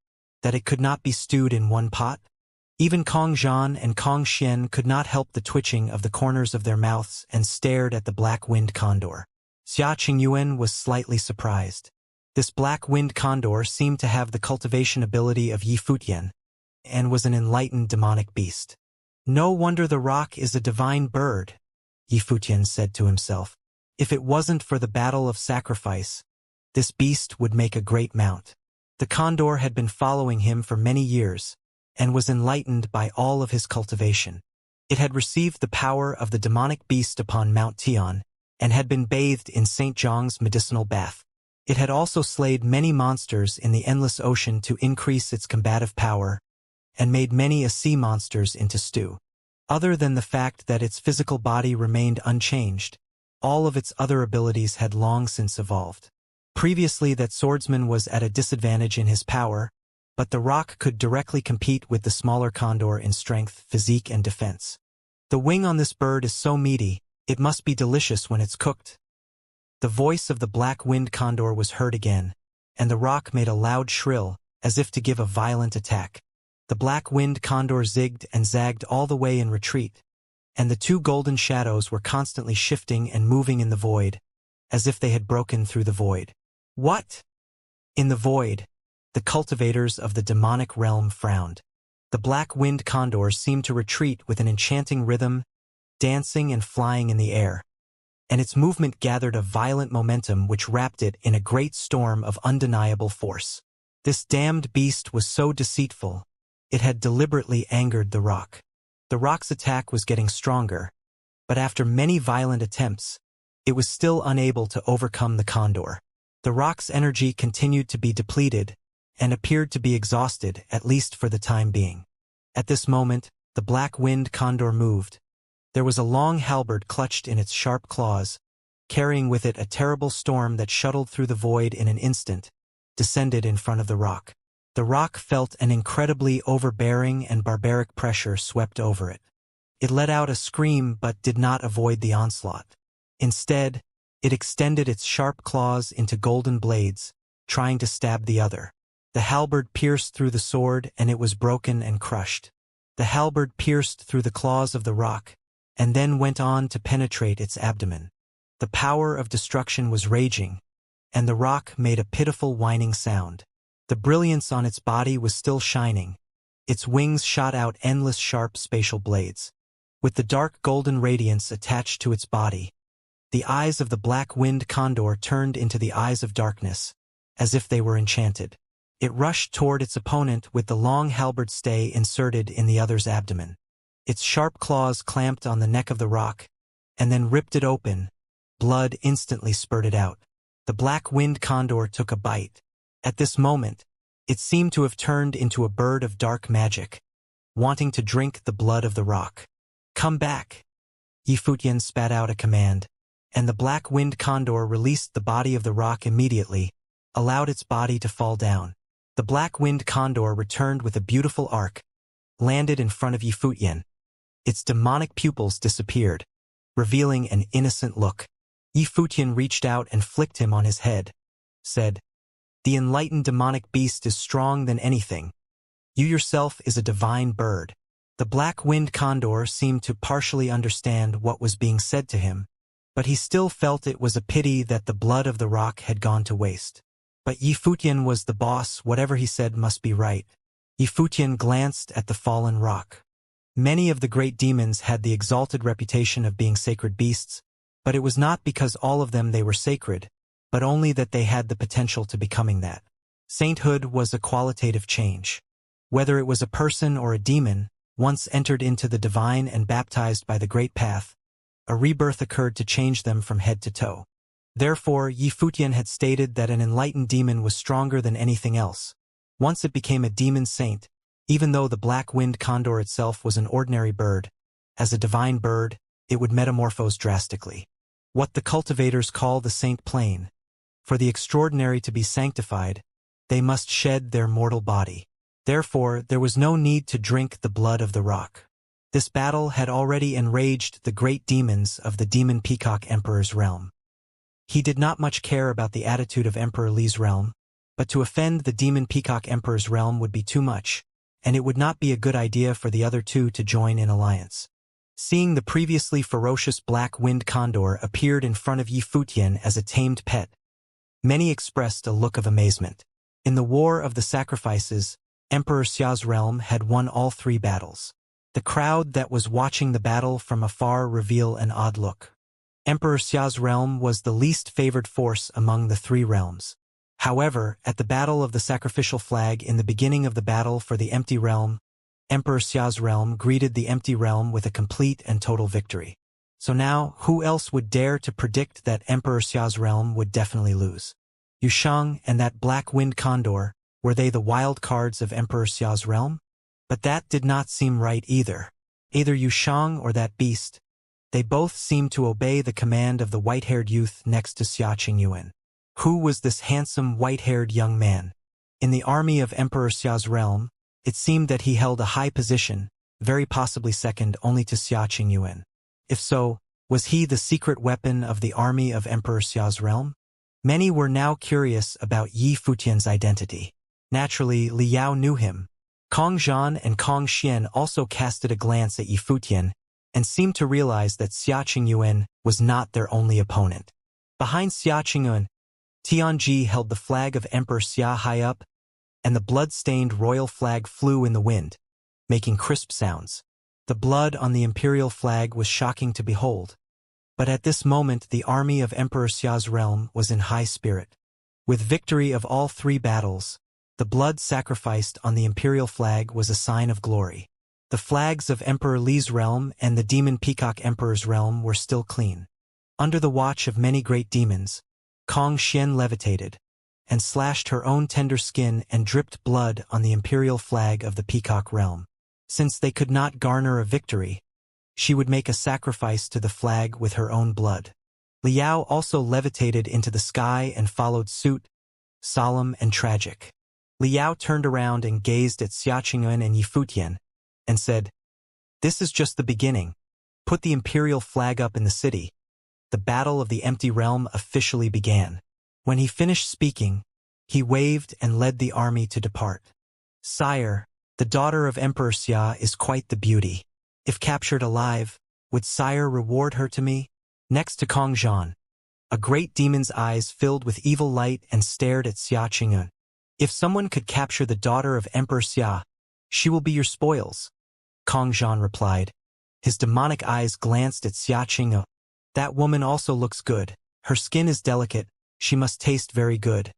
that it could not be stewed in one pot? Even Kong Zhan and Kong Xian could not help the twitching of the corners of their mouths and stared at the black-winged condor. Xia Qingyuan was slightly surprised. This black-winged condor seemed to have the cultivation ability of Yi Futian, and was an enlightened demonic beast. No wonder the rock is a divine bird, Yi Futian said to himself. If it wasn't for the battle of sacrifice, this beast would make a great mount. The condor had been following him for many years, and was enlightened by all of his cultivation. It had received the power of the demonic beast upon Mount Tian, and had been bathed in St. Zhang's medicinal bath. It had also slayed many monsters in the endless ocean to increase its combative power, and made many a sea monsters into stew. Other than the fact that its physical body remained unchanged, all of its other abilities had long since evolved. Previously that swordsman was at a disadvantage in his power, but the rock could directly compete with the smaller condor in strength, physique, and defense. The wing on this bird is so meaty, it must be delicious when it's cooked. The voice of the black-winged condor was heard again, and the rock made a loud shrill, as if to give a violent attack. The black-winged condor zigged and zagged all the way in retreat, and the two golden shadows were constantly shifting and moving in the void, as if they had broken through the void. What? In the void, the cultivators of the demonic realm frowned. The black-winged condor seemed to retreat with an enchanting rhythm, dancing and flying in the air, and its movement gathered a violent momentum which wrapped it in a great storm of undeniable force. This damned beast was so deceitful, it had deliberately angered the rock. The rock's attack was getting stronger, but after many violent attempts, it was still unable to overcome the condor. The rock's energy continued to be depleted, and appeared to be exhausted, at least for the time being. At this moment, the black-winged condor moved. There was a long halberd clutched in its sharp claws, carrying with it a terrible storm that shuttled through the void in an instant, descended in front of the rock. The rock felt an incredibly overbearing and barbaric pressure swept over it. It let out a scream but did not avoid the onslaught. Instead, it extended its sharp claws into golden blades, trying to stab the other. The halberd pierced through the sword and it was broken and crushed. The halberd pierced through the claws of the rock, and then went on to penetrate its abdomen. The power of destruction was raging, and the rock made a pitiful whining sound. The brilliance on its body was still shining. Its wings shot out endless sharp spatial blades. With the dark golden radiance attached to its body, the eyes of the black-winged condor turned into the eyes of darkness, as if they were enchanted. It rushed toward its opponent with the long halberd stay inserted in the other's abdomen. Its sharp claws clamped on the neck of the rock, and then ripped it open. Blood instantly spurted out. The black-winged condor took a bite. At this moment, it seemed to have turned into a bird of dark magic, wanting to drink the blood of the rock. "Come back!" Yifutian spat out a command, and the black-winged condor released the body of the rock immediately, allowed its body to fall down. The black-winged condor returned with a beautiful arc, landed in front of Yifutian. Its demonic pupils disappeared, revealing an innocent look. Yifutian reached out and flicked him on his head, said, "The enlightened demonic beast is strong than anything. You yourself is a divine bird." The black-winged condor seemed to partially understand what was being said to him, but he still felt it was a pity that the blood of the rock had gone to waste. But Yifutian was the boss, whatever he said must be right. Yifutian glanced at the fallen rock. Many of the great demons had the exalted reputation of being sacred beasts, but it was not because all of them they were sacred, but only that they had the potential to becoming that. Sainthood was a qualitative change. Whether it was a person or a demon, once entered into the divine and baptized by the great path, a rebirth occurred to change them from head to toe. Therefore, Yifutian had stated that an enlightened demon was stronger than anything else. Once it became a demon saint, even though the black-winged condor itself was an ordinary bird, as a divine bird, it would metamorphose drastically. What the cultivators call the saint plane. For the extraordinary to be sanctified, they must shed their mortal body. Therefore, there was no need to drink the blood of the rock. This battle had already enraged the great demons of the demon peacock emperor's realm. He did not much care about the attitude of Emperor Li's realm, but to offend the demon peacock emperor's realm would be too much, and it would not be a good idea for the other two to join in alliance. Seeing the previously ferocious black-winged condor appeared in front of Yifutian as a tamed pet, many expressed a look of amazement. In the War of the Sacrifices, Emperor Xia's realm had won all three battles. The crowd that was watching the battle from afar reveal an odd look. Emperor Xia's realm was the least favored force among the three realms. However, at the Battle of the Sacrificial Flag in the beginning of the battle for the Empty Realm, Emperor Xia's realm greeted the Empty Realm with a complete and total victory. So now, who else would dare to predict that Emperor Xia's realm would definitely lose? Yushang and that black-winged condor, were they the wild cards of Emperor Xia's realm? But that did not seem right either. Either Yushang or that beast, they both seemed to obey the command of the white-haired youth next to Xia Qingyuan. Who was this handsome white-haired young man? In the army of Emperor Xia's realm, it seemed that he held a high position, very possibly second only to Xia Qingyuan. If so, was he the secret weapon of the army of Emperor Xia's realm? Many were now curious about Yifutian's identity. Naturally, Li Yao knew him. Kong Zhan and Kong Xian also casted a glance at Yifutian and seemed to realize that Xia Qingyuan was not their only opponent. Behind Xia Qingyuan, Tianji held the flag of Emperor Xia high up, and the blood-stained royal flag flew in the wind, making crisp sounds. The blood on the imperial flag was shocking to behold. But at this moment the army of Emperor Xia's realm was in high spirit. With victory of all three battles, the blood sacrificed on the imperial flag was a sign of glory. The flags of Emperor Li's realm and the demon peacock emperor's realm were still clean. Under the watch of many great demons, Kong Xian levitated, and slashed her own tender skin and dripped blood on the imperial flag of the peacock realm. Since they could not garner a victory, she would make a sacrifice to the flag with her own blood. Li Yao also levitated into the sky and followed suit, solemn and tragic. Li Yao turned around and gazed at Xia Qingyuan and Yifutian, and said, "This is just the beginning. Put the imperial flag up in the city." The Battle of the Empty Realm officially began. When he finished speaking, he waved and led the army to depart. "Sire, the daughter of Emperor Xia is quite the beauty. If captured alive, would Sire reward her to me?" Next to Kong Zhan, a great demon's eyes filled with evil light and stared at Xia Qingyuan. "If someone could capture the daughter of Emperor Xia, she will be your spoils," Kong Zhan replied. His demonic eyes glanced at Xia Qingyuan. "That woman also looks good. Her skin is delicate. She must taste very good."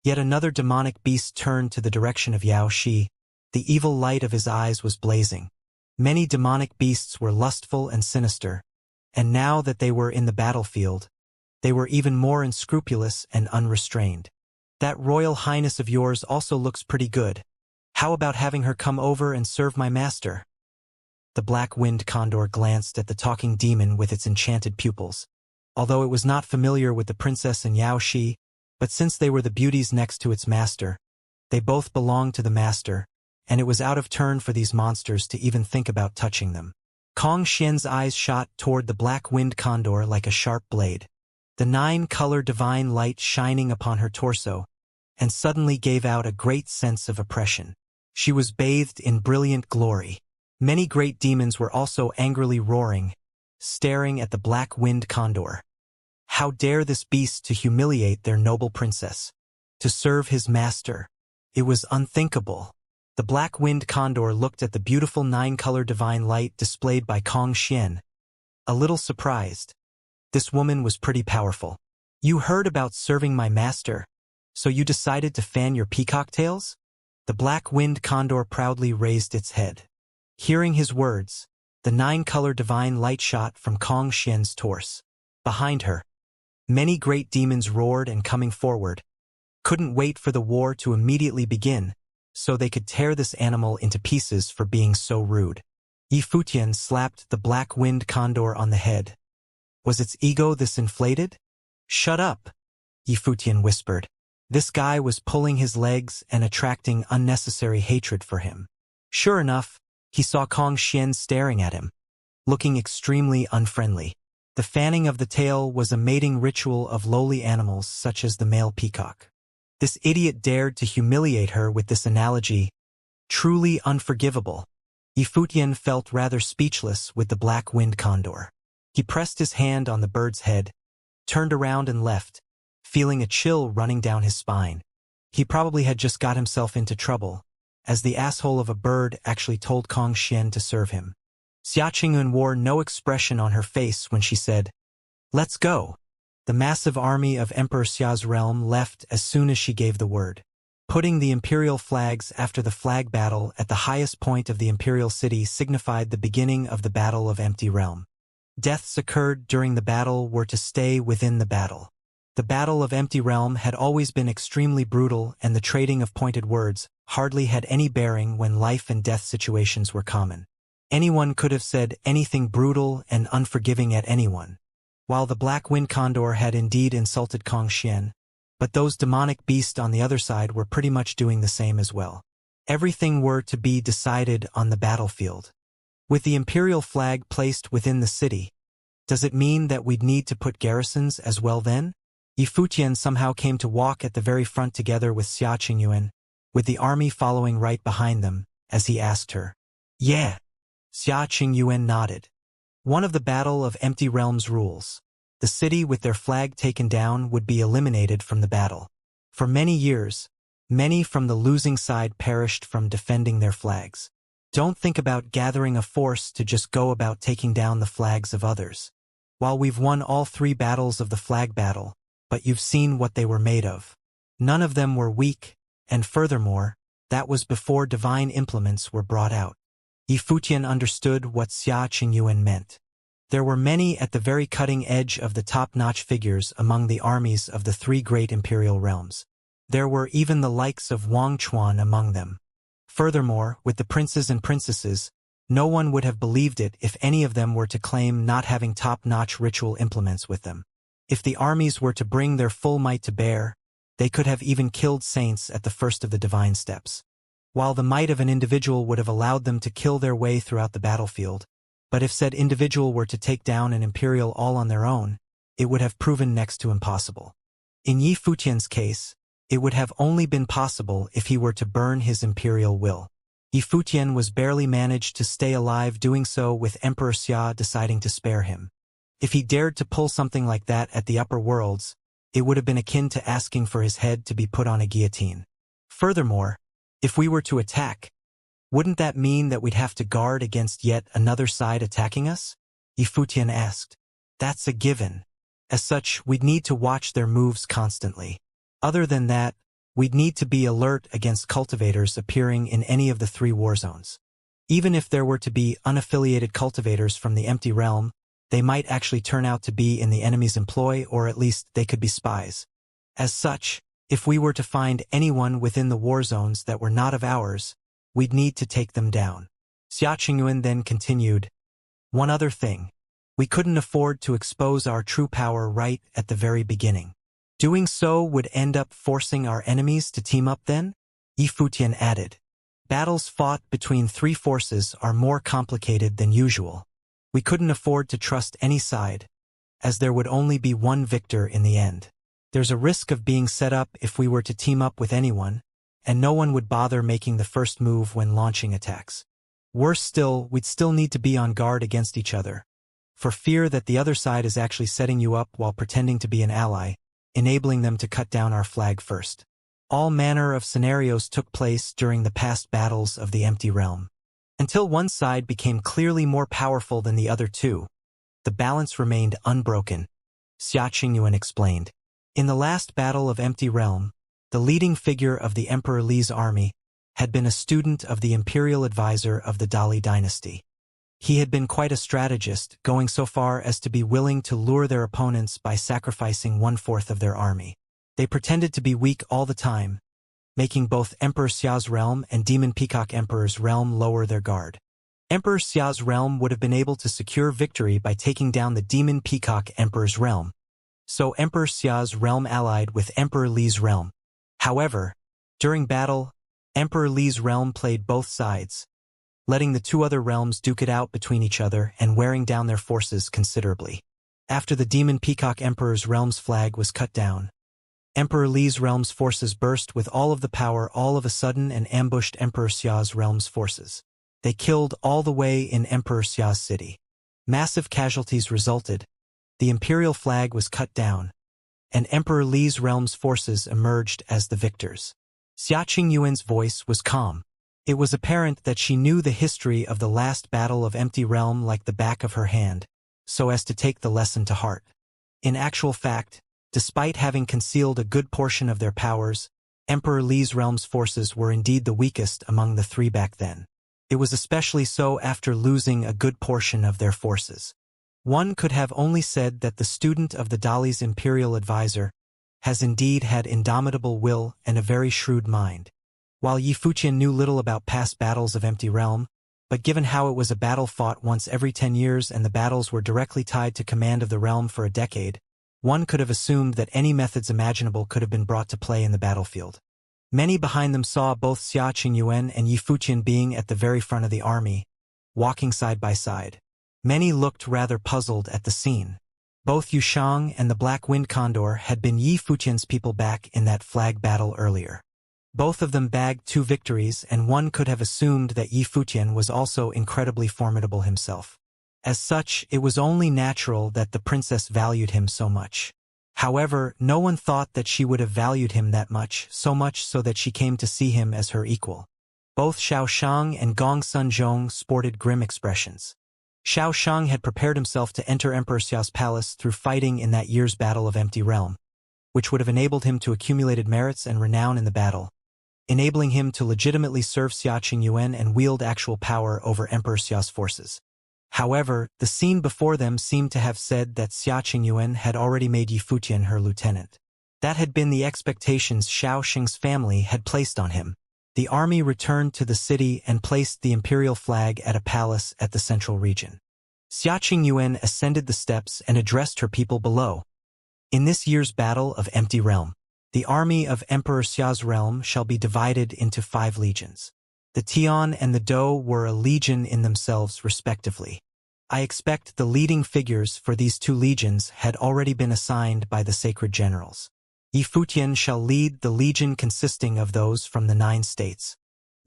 Yet another demonic beast turned to the direction of Yao Shi. The evil light of his eyes was blazing. Many demonic beasts were lustful and sinister, and now that they were in the battlefield, they were even more unscrupulous and unrestrained. That royal highness of yours also looks pretty good. How about having her come over and serve my master? The black-winged condor glanced at the talking demon with its enchanted pupils. Although it was not familiar with the princess and Yao Shi, but since they were the beauties next to its master, they both belonged to the master, and it was out of turn for these monsters to even think about touching them. Kong Xian's eyes shot toward the black-winged condor like a sharp blade. The 9-color divine light shining upon her torso, and suddenly gave out a great sense of oppression. She was bathed in brilliant glory. Many great demons were also angrily roaring, staring at the black-winged condor. How dare this beast to humiliate their noble princess? To serve his master? It was unthinkable. The black-winged condor looked at the beautiful 9-color divine light displayed by Kong Xian, a little surprised. This woman was pretty powerful. You heard about serving my master, so you decided to fan your peacock tails? The black-winged condor proudly raised its head. Hearing his words, the 9-color divine light shot from Kong Xian's torso. Behind her, many great demons roared and coming forward, couldn't wait for the war to immediately begin, so they could tear this animal into pieces for being so rude. Yifutian slapped the black-winged condor on the head. Was its ego this inflated? Shut up, Yifutian whispered. This guy was pulling his legs and attracting unnecessary hatred for him. Sure enough, he saw Kong Xian staring at him, looking extremely unfriendly. The fanning of the tail was a mating ritual of lowly animals such as the male peacock. This idiot dared to humiliate her with this analogy. Truly unforgivable. Yifutian felt rather speechless with the black-winged condor. He pressed his hand on the bird's head, turned around and left, feeling a chill running down his spine. He probably had just got himself into trouble, as the asshole of a bird actually told Kong Xian to serve him. Xia Qingyun wore no expression on her face when she said, "Let's go." The massive army of Emperor Xia's realm left as soon as she gave the word. Putting the imperial flags after the flag battle at the highest point of the imperial city signified the beginning of the Battle of Empty Realm. Deaths occurred during the battle were to stay within the battle. The Battle of Empty Realm had always been extremely brutal, and the trading of pointed words hardly had any bearing when life and death situations were common. Anyone could have said anything brutal and unforgiving at anyone. While the black-winged condor had indeed insulted Kong Xian, but those demonic beasts on the other side were pretty much doing the same as well. Everything were to be decided on the battlefield. With the imperial flag placed within the city, does it mean that we'd need to put garrisons as well then? Yifutian somehow came to walk at the very front together with Xia Qingyuan, with the army following right behind them, as he asked her. Yeah. Xia Qingyuan nodded. One of the Battle of Empty Realms rules. The city with their flag taken down would be eliminated from the battle. For many years, many from the losing side perished from defending their flags. Don't think about gathering a force to just go about taking down the flags of others. While we've won all 3 battles of the flag battle, but you've seen what they were made of. None of them were weak, and furthermore, that was before divine implements were brought out. Yifutian understood what Xia Qingyuan meant. There were many at the very cutting edge of the top-notch figures among the armies of the 3 great imperial realms. There were even the likes of Wang Chuan among them. Furthermore, with the princes and princesses, no one would have believed it if any of them were to claim not having top-notch ritual implements with them. If the armies were to bring their full might to bear, they could have even killed saints at the first of the divine steps. While the might of an individual would have allowed them to kill their way throughout the battlefield, but if said individual were to take down an imperial all on their own, it would have proven next to impossible. In Yifutian's case, it would have only been possible if he were to burn his imperial will. Yifutian was barely managed to stay alive doing so with Emperor Xia deciding to spare him. If he dared to pull something like that at the upper worlds, it would have been akin to asking for his head to be put on a guillotine. Furthermore, if we were to attack, wouldn't that mean that we'd have to guard against yet another side attacking us? Yifutian asked. That's a given. As such, we'd need to watch their moves constantly. Other than that, we'd need to be alert against cultivators appearing in any of the 3 war zones. Even if there were to be unaffiliated cultivators from the empty realm, they might actually turn out to be in the enemy's employ, or at least they could be spies. As such, if we were to find anyone within the war zones that were not of ours, we'd need to take them down. Xia Qingyuan then continued, one other thing. We couldn't afford to expose our true power right at the very beginning. Doing so would end up forcing our enemies to team up then? Yi Futian added. Battles fought between 3 forces are more complicated than usual. We couldn't afford to trust any side, as there would only be one victor in the end. There's a risk of being set up if we were to team up with anyone, and no one would bother making the first move when launching attacks. Worse still, we'd still need to be on guard against each other, for fear that the other side is actually setting you up while pretending to be an ally, enabling them to cut down our flag first. All manner of scenarios took place during the past battles of the Empty Realm. Until one side became clearly more powerful than the other 2, the balance remained unbroken, Xia Qingyuan explained. In the last battle of Empty Realm, the leading figure of the Emperor Li's army had been a student of the imperial advisor of the Dali dynasty. He had been quite a strategist, going so far as to be willing to lure their opponents by sacrificing 1/4 of their army. They pretended to be weak all the time, making both Emperor Xia's realm and Demon Peacock Emperor's realm lower their guard. Emperor Xia's realm would have been able to secure victory by taking down the Demon Peacock Emperor's realm, so Emperor Xia's realm allied with Emperor Li's realm. However, during battle, Emperor Li's realm played both sides, letting the 2 other realms duke it out between each other and wearing down their forces considerably. After the Demon Peacock Emperor's realm's flag was cut down, Emperor Li's realm's forces burst with all of the power all of a sudden and ambushed Emperor Xia's realm's forces. They killed all the way in Emperor Xia's city. Massive casualties resulted, the imperial flag was cut down, and Emperor Li's realm's forces emerged as the victors. Xia Qingyuan's voice was calm. It was apparent that she knew the history of the last battle of Empty Realm like the back of her hand, so as to take the lesson to heart. In actual fact, despite having concealed a good portion of their powers, Emperor Li's realm's forces were indeed the weakest among the 3 back then. It was especially so after losing a good portion of their forces. One could have only said that the student of the Dali's imperial advisor has indeed had indomitable will and a very shrewd mind. While Yi Futian knew little about past battles of Empty Realm, but given how it was a battle fought once every 10 years and the battles were directly tied to command of the realm for a decade, one could have assumed that any methods imaginable could have been brought to play in the battlefield. Many behind them saw both Xia Qingyuan and Yi Futian being at the very front of the army, walking side by side. Many looked rather puzzled at the scene. Both Yushang and the Black Wind Condor had been Yi Futian's people back in that flag battle earlier. Both of them bagged 2 victories, and one could have assumed that Yi Futian was also incredibly formidable himself. As such, it was only natural that the princess valued him so much. However, no one thought that she would have valued him that much, so much so that she came to see him as her equal. Both Xiao Shang and Gong Sun Zhong sported grim expressions. Xiao Shang had prepared himself to enter Emperor Xiao's palace through fighting in that year's Battle of Empty Realm, which would have enabled him to accumulate merits and renown in the battle, enabling him to legitimately serve Xia Qingyuan and wield actual power over Emperor Xiao's forces. However, the scene before them seemed to have said that Xia Qingyuan had already made Yi Futian her lieutenant. That had been the expectations Xiao Xing's family had placed on him. The army returned to the city and placed the imperial flag at a palace at the central region. Xia Qingyuan ascended the steps and addressed her people below. In this year's Battle of Empty Realm, the army of Emperor Xia's realm shall be divided into 5 legions. The Tian and the Dou were a legion in themselves respectively. I expect the leading figures for these 2 legions had already been assigned by the sacred generals. Yi Futian shall lead the legion consisting of those from the 9 states.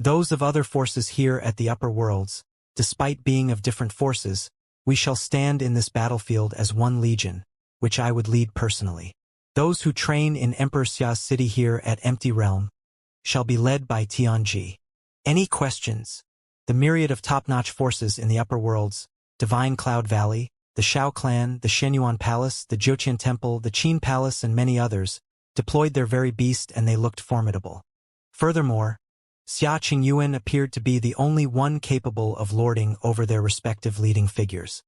Those of other forces here at the upper worlds, despite being of different forces, we shall stand in this battlefield as one legion, which I would lead personally. Those who train in Emperor Xia's city here at Empty Realm shall be led by Tianji. Any questions? The myriad of top-notch forces in the upper worlds, Divine Cloud Valley, the Shao Clan, the Shenyuan Palace, the Joqian Temple, the Qin Palace and many others, deployed their very beast, and they looked formidable. Furthermore, Xia Qingyuan appeared to be the only one capable of lording over their respective leading figures.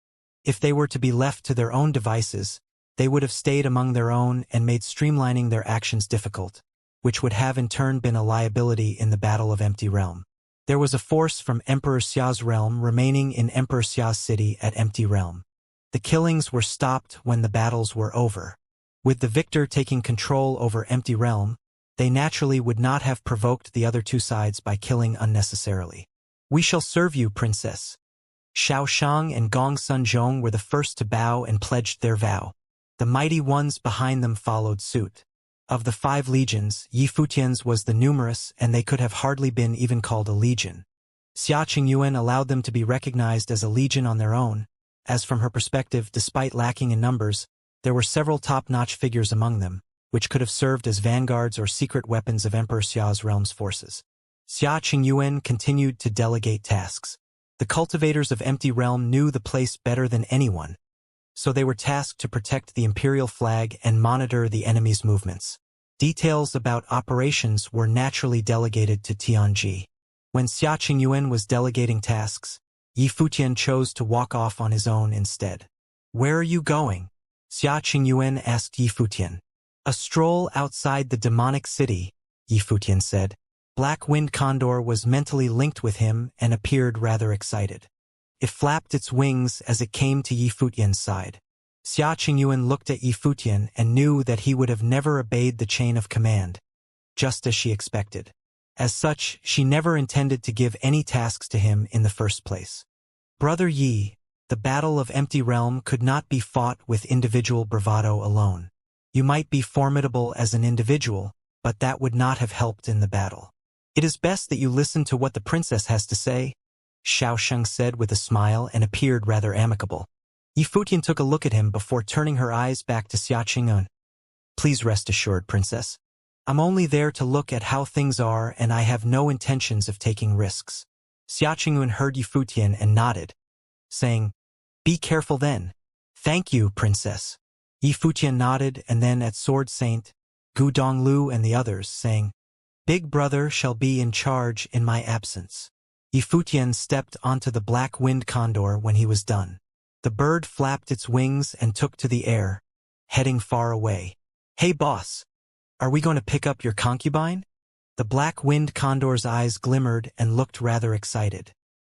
If they were to be left to their own devices, they would have stayed among their own and made streamlining their actions difficult, which would have in turn been a liability in the Battle of Empty Realm. There was a force from Emperor Xia's realm remaining in Emperor Xia's city at Empty Realm. The killings were stopped when the battles were over. With the victor taking control over Empty Realm, they naturally would not have provoked the other two sides by killing unnecessarily. "We shall serve you, princess." Xiao Shang and Gong Sun Zhong were the first to bow and pledged their vow. The mighty ones behind them followed suit. Of the 5 legions, Yi Futian's was the numerous, and they could have hardly been even called a legion. Xia Qingyuan allowed them to be recognized as a legion on their own, as from her perspective, despite lacking in numbers, there were several top-notch figures among them, which could have served as vanguards or secret weapons of Emperor Xia's realm's forces. Xia Qingyuan continued to delegate tasks. The cultivators of Empty Realm knew the place better than anyone, so they were tasked to protect the imperial flag and monitor the enemy's movements. Details about operations were naturally delegated to Tianji. When Xia Qingyuan was delegating tasks, Yi Futian chose to walk off on his own instead. "Where are you going?" Xia Qingyuan asked Yi Futian. "A stroll outside the demonic city," Yi Futian said. Black Wind Condor was mentally linked with him and appeared rather excited. It flapped its wings as it came to Yi Futian's side. Xia Qingyuan looked at Yi Futian and knew that he would have never obeyed the chain of command, just as she expected. As such, she never intended to give any tasks to him in the first place. "Brother Yi, the Battle of Empty Realm could not be fought with individual bravado alone. You might be formidable as an individual, but that would not have helped in the battle. It is best that you listen to what the princess has to say," Xiao Sheng said with a smile and appeared rather amicable. Yi Futian took a look at him before turning her eyes back to Xia Qingyuan. "Please rest assured, princess. I'm only there to look at how things are, and I have no intentions of taking risks." Xia Qingyuan heard Yi Futian and nodded, saying, "Be careful then." "Thank you, princess." Yi Futian nodded, and then at Sword Saint, Gu Donglu and the others, saying, "Big brother shall be in charge in my absence." Yi Futian stepped onto the Black Wind Condor when he was done. The bird flapped its wings and took to the air, heading far away. "Hey boss, are we going to pick up your concubine?" The Black Wind Condor's eyes glimmered and looked rather excited.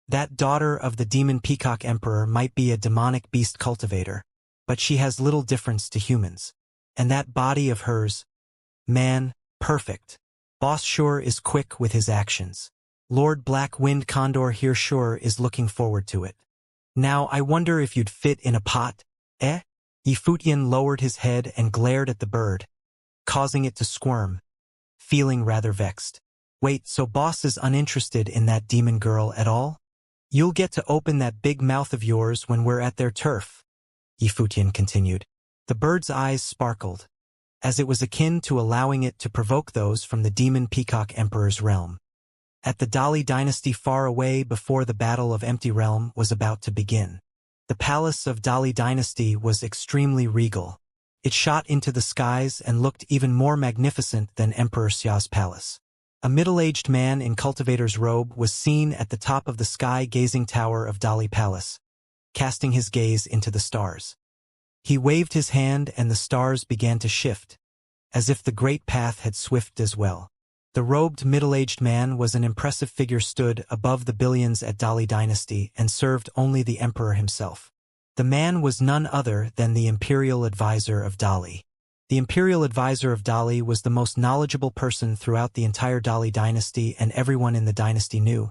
That daughter of the Demon Peacock Emperor might be a demonic beast cultivator, but she has little difference to humans. And that body of hers, man, perfect. Boss sure is quick with his actions. Lord Black Wind Condor here sure is looking forward to it. "Now I wonder if you'd fit in a pot, eh?" Yi Futian lowered his head and glared at the bird, causing it to squirm, feeling rather vexed. "Wait, so boss is uninterested in that demon girl at all? You'll get to open that big mouth of yours when we're at their turf," Yi Futian continued. The bird's eyes sparkled, as it was akin to allowing it to provoke those from the Demon Peacock Emperor's realm. At the Dali dynasty far away before the Battle of Empty Realm was about to begin. The palace of Dali dynasty was extremely regal. It shot into the skies and looked even more magnificent than Emperor Xia's palace. A middle-aged man in cultivator's robe was seen at the top of the sky-gazing tower of Dali Palace, casting his gaze into the stars. He waved his hand and the stars began to shift, as if the great path had swifted as well. The robed middle-aged man was an impressive figure stood above the billions at Dali dynasty and served only the emperor himself. The man was none other than the imperial advisor of Dali. The imperial advisor of Dali was the most knowledgeable person throughout the entire Dali dynasty, and everyone in the dynasty knew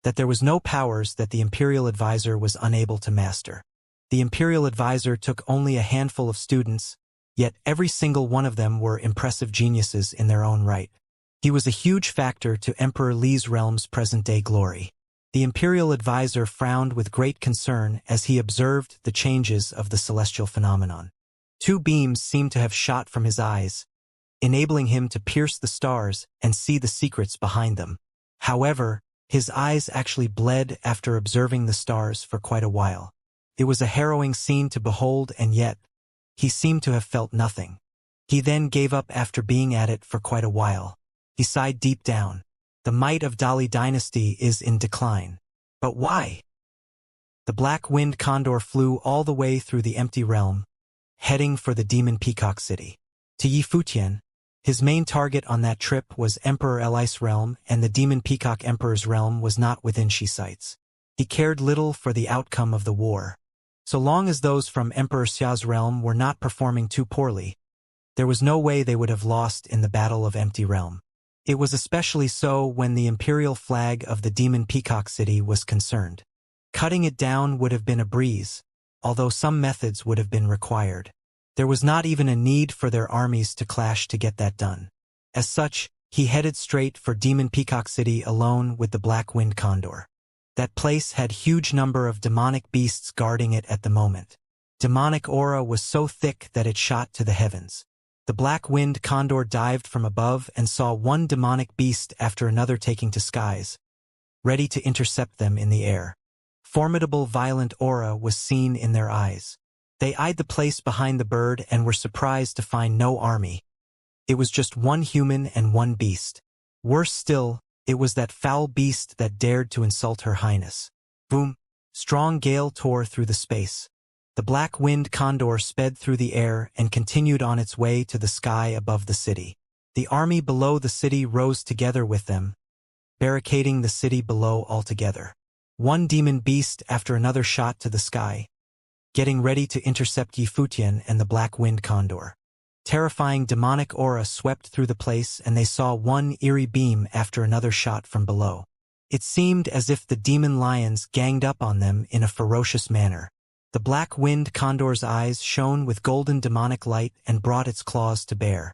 that there was no powers that the imperial advisor was unable to master. The imperial advisor took only a handful of students, yet every single one of them were impressive geniuses in their own right. He was a huge factor to Emperor Li's realm's present-day glory. The imperial advisor frowned with great concern as he observed the changes of the celestial phenomenon. Two beams seemed to have shot from his eyes, enabling him to pierce the stars and see the secrets behind them. However, his eyes actually bled after observing the stars for quite a while. It was a harrowing scene to behold, and yet, he seemed to have felt nothing. He then gave up after being at it for quite a while. He sighed deep down. The might of Dali dynasty is in decline. But why? The black-winged condor flew all the way through the empty realm, heading for the demon peacock city. To Yi Futian, his main target on that trip was Emperor Eli's realm, and the demon peacock emperor's realm was not within Shi's sights. He cared little for the outcome of the war. So long as those from Emperor Xia's realm were not performing too poorly, there was no way they would have lost in the Battle of Empty Realm. It was especially so when the imperial flag of the demon peacock city was concerned. Cutting it down would have been a breeze, although some methods would have been required. There was not even a need for their armies to clash to get that done. As such, he headed straight for Demon Peacock City alone with the black-winged condor. That place had huge number of demonic beasts guarding it at the moment. Demonic aura was so thick that it shot to the heavens. The black-winged condor dived from above and saw one demonic beast after another taking to skies, ready to intercept them in the air. Formidable violent aura was seen in their eyes. They eyed the place behind the bird and were surprised to find no army. It was just one human and one beast. Worse still, it was that foul beast that dared to insult Her Highness. Boom! Strong gale tore through the space. The black-winged condor sped through the air and continued on its way to the sky above the city. The army below the city rose together with them, barricading the city below altogether. One demon beast after another shot to the sky, getting ready to intercept Yi Futian and the black-winged condor. Terrifying demonic aura swept through the place, and they saw one eerie beam after another shot from below. It seemed as if the demon lions ganged up on them in a ferocious manner. The black-winged condor's eyes shone with golden demonic light and brought its claws to bear.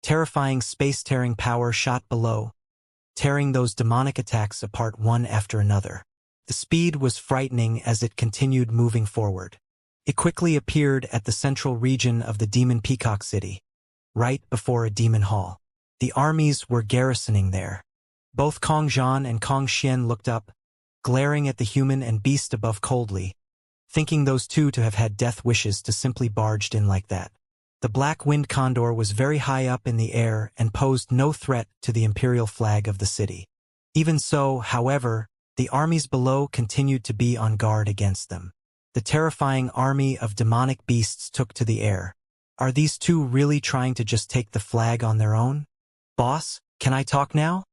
Terrifying space-tearing power shot below, tearing those demonic attacks apart one after another. The speed was frightening as it continued moving forward. It quickly appeared at the central region of the Demon Peacock City, right before a demon hall. The armies were garrisoning there. Both Kong Zhan and Kong Xian looked up, glaring at the human and beast above coldly, thinking those two to have had death wishes to simply barged in like that. The black-winged condor was very high up in the air and posed no threat to the imperial flag of the city. Even so, however, the armies below continued to be on guard against them. The terrifying army of demonic beasts took to the air. Are these two really trying to just take the flag on their own? Boss, can I talk now?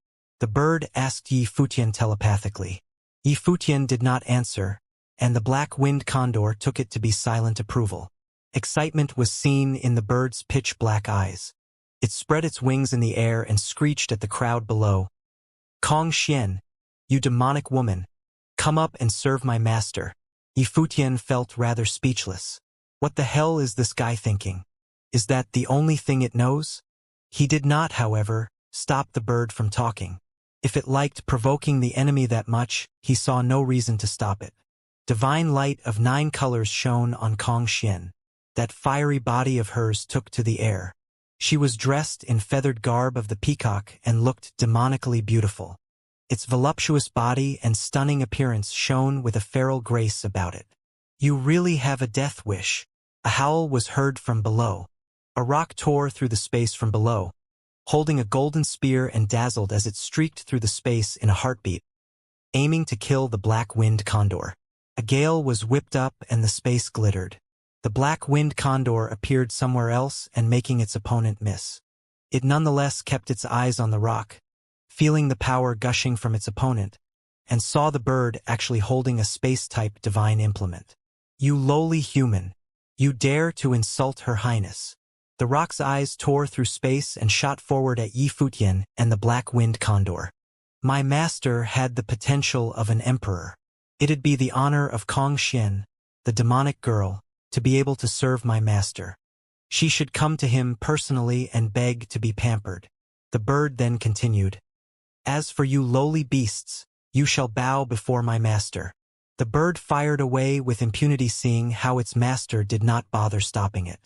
The bird asked Yi Futian telepathically. Yi Futian did not answer, and the black-winged condor took it to be silent approval. Excitement was seen in the bird's pitch-black eyes. It spread its wings in the air and screeched at the crowd below. Kong Xian, you demonic woman, come up and serve my master. Yi Futian felt rather speechless. What the hell is this guy thinking? Is that the only thing it knows? He did not, however, stop the bird from talking. If it liked provoking the enemy that much, he saw no reason to stop it. Divine light of 9 colors shone on Kong Xian. That fiery body of hers took to the air. She was dressed in feathered garb of the peacock and looked demonically beautiful. Its voluptuous body and stunning appearance shone with a feral grace about it. You really have a death wish. A howl was heard from below. A rock tore through the space from below, holding a golden spear and dazzled as it streaked through the space in a heartbeat, aiming to kill the black-winged condor. A gale was whipped up and the space glittered. The black-winged condor appeared somewhere else and making its opponent miss. It nonetheless kept its eyes on the rock, feeling the power gushing from its opponent, and saw the bird actually holding a space-type divine implement. You lowly human, you dare to insult Her Highness. The rock's eyes tore through space and shot forward at Yi Futian and the black-winged condor. My master had the potential of an emperor. It'd be the honor of Kong Xian, the demonic girl, to be able to serve my master. She should come to him personally and beg to be pampered. The bird then continued. As for you lowly beasts, you shall bow before my master. The bird fired away with impunity, seeing how its master did not bother stopping it.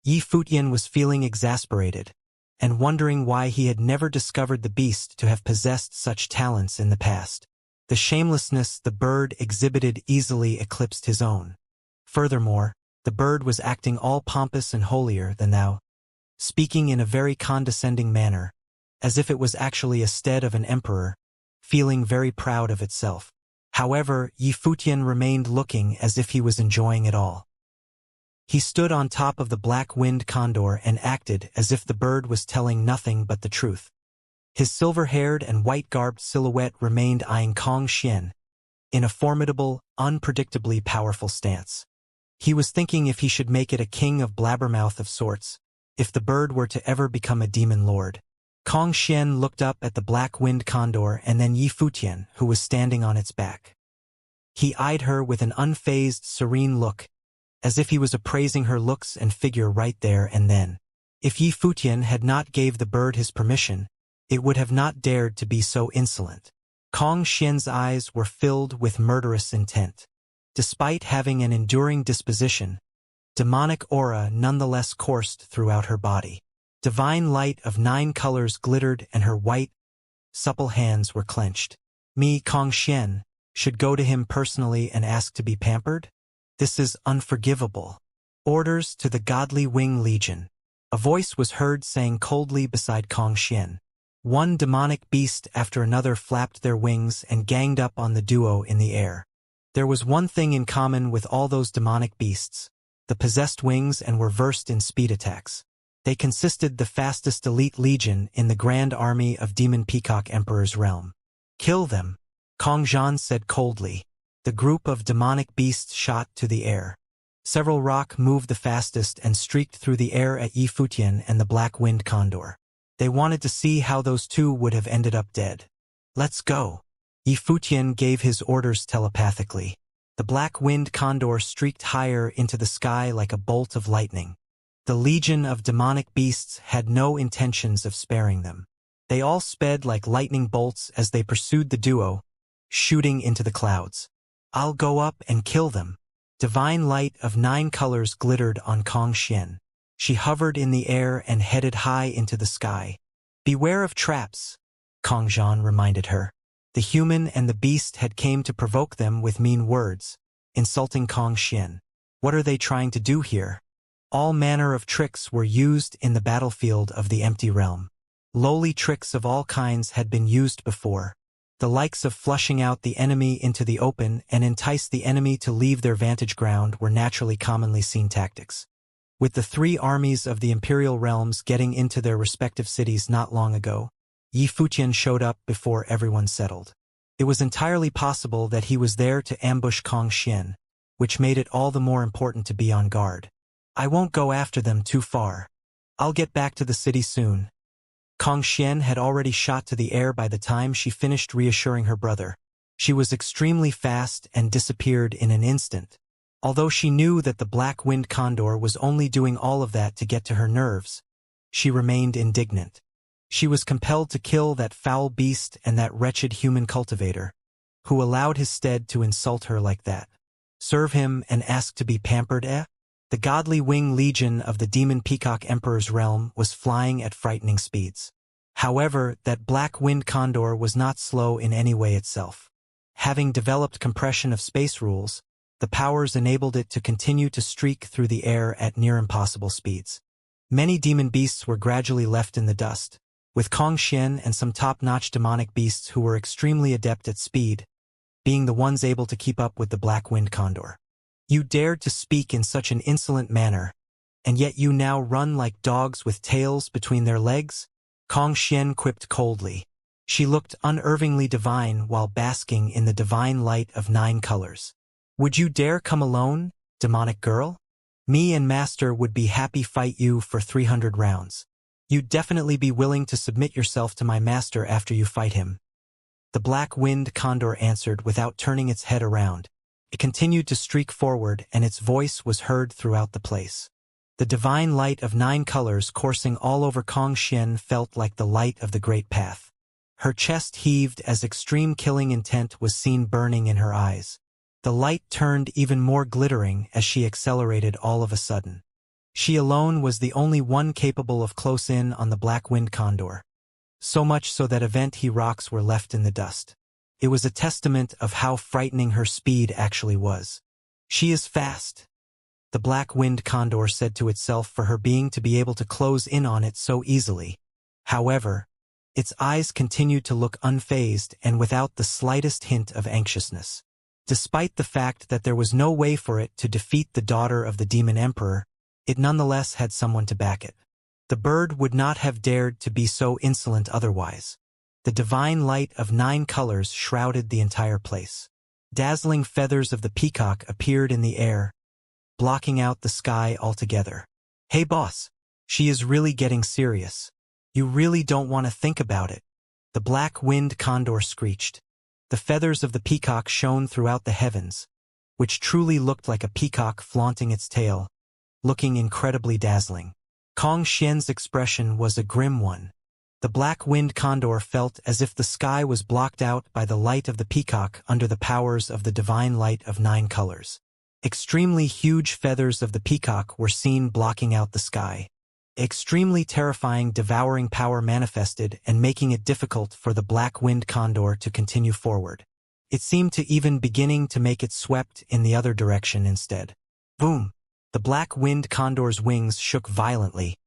Yi Futian was feeling exasperated, and wondering why he had never discovered the beast to have possessed such talents in the past. The shamelessness the bird exhibited easily eclipsed his own. Furthermore, the bird was acting all pompous and holier than thou. speaking in a very condescending manner, as if it was actually a stead of an emperor, feeling very proud of itself. However, Yi Futian remained looking as if he was enjoying it all. He stood on top of the black-winged condor and acted as if the bird was telling nothing but the truth. His silver-haired and white-garbed silhouette remained eyeing Kong Xian in a formidable, unpredictably powerful stance. He was thinking if he should make it a king of blabbermouth of sorts, if the bird were to ever become a demon lord. Kong Xian looked up at the black-winged condor and then Yi Futian, who was standing on its back. He eyed her with an unfazed, serene look, as if he was appraising her looks and figure right there and then. If Yi Futian had not gave the bird his permission, it would have not dared to be so insolent. Kong Xian's eyes were filled with murderous intent. Despite having an enduring disposition, demonic aura nonetheless coursed throughout her body. Divine light of 9 colors glittered and her white, supple hands were clenched. Me, Kong Xian, should go to him personally and ask to be pampered? This is unforgivable. Orders to the Godly Wing Legion. A voice was heard saying coldly beside Kong Xian. One demonic beast after another flapped their wings and ganged up on the duo in the air. There was one thing in common with all those demonic beasts. They possessed wings and were versed in speed attacks. They consisted the fastest elite legion in the Grand Army of Demon Peacock Emperor's realm. Kill them, Kong Zhan said coldly. The group of demonic beasts shot to the air. Several rock moved the fastest and streaked through the air at Yi Futian and the black-winged condor. They wanted to see how those two would have ended up dead. Let's go. Yi Futian gave his orders telepathically. The black-winged condor streaked higher into the sky like a bolt of lightning. The legion of demonic beasts had no intentions of sparing them. They all sped like lightning bolts as they pursued the duo, shooting into the clouds. I'll go up and kill them. Divine light of 9 colors glittered on Kong Xian. She hovered in the air and headed high into the sky. Beware of traps, Kong Zhan reminded her. The human and the beast had came to provoke them with mean words, insulting Kong Xian. What are they trying to do here? All manner of tricks were used in the battlefield of the empty realm. Lowly tricks of all kinds had been used before. The likes of flushing out the enemy into the open and entice the enemy to leave their vantage ground were naturally commonly seen tactics. With the 3 armies of the imperial realms getting into their respective cities not long ago, Yi Futian showed up before everyone settled. It was entirely possible that he was there to ambush Kong Xian, which made it all the more important to be on guard. I won't go after them too far. I'll get back to the city soon. Kong Xian had already shot to the air by the time she finished reassuring her brother. She was extremely fast and disappeared in an instant. Although she knew that the black-winged condor was only doing all of that to get to her nerves, she remained indignant. She was compelled to kill that foul beast and that wretched human cultivator, who allowed his stead to insult her like that. Serve him and ask to be pampered, eh? The Godly Wing Legion of the Demon Peacock Emperor's realm was flying at frightening speeds. However, that black-winged condor was not slow in any way itself. Having developed compression of space rules, the powers enabled it to continue to streak through the air at near-impossible speeds. Many demon beasts were gradually left in the dust, with Kong Xian and some top-notch demonic beasts who were extremely adept at speed, being the ones able to keep up with the black-winged condor. You dared to speak in such an insolent manner, and yet you now run like dogs with tails between their legs? Kong Xian quipped coldly. She looked unervingly divine while basking in the divine light of 9 colors. Would you dare come alone, demonic girl? Me and Master would be happy fight you for 300 rounds. You'd definitely be willing to submit yourself to my master after you fight him. The black-winged condor answered without turning its head around. It continued to streak forward, and its voice was heard throughout the place. The divine light of 9 colors coursing all over Kong Xian felt like the light of the Great Path. Her chest heaved as extreme killing intent was seen burning in her eyes. The light turned even more glittering as she accelerated all of a sudden. She alone was the only one capable of close in on the black-winged condor. So much so that event rocks were left in the dust. It was a testament of how frightening her speed actually was. She is fast. the black-winged condor said to itself for her being to be able to close in on it so easily. However, its eyes continued to look unfazed and without the slightest hint of anxiousness. Despite the fact that there was no way for it to defeat the daughter of the demon emperor, it nonetheless had someone to back it. The bird would not have dared to be so insolent otherwise. The divine light of 9 colors shrouded the entire place. Dazzling feathers of the peacock appeared in the air, blocking out the sky altogether. "Hey boss, she is really getting serious. You really don't want to think about it," the black-winged condor screeched. The feathers of the peacock shone throughout the heavens, which truly looked like a peacock flaunting its tail, looking incredibly dazzling. Kong Xian's expression was a grim one. The black-winged condor felt as if the sky was blocked out by the light of the peacock under the powers of the divine light of 9 colors. Extremely huge feathers of the peacock were seen blocking out the sky. Extremely terrifying devouring power manifested and making it difficult for the black-winged condor to continue forward. It seemed to even beginning to make it swept in the other direction instead. Boom! The black-winged condor's wings shook violently,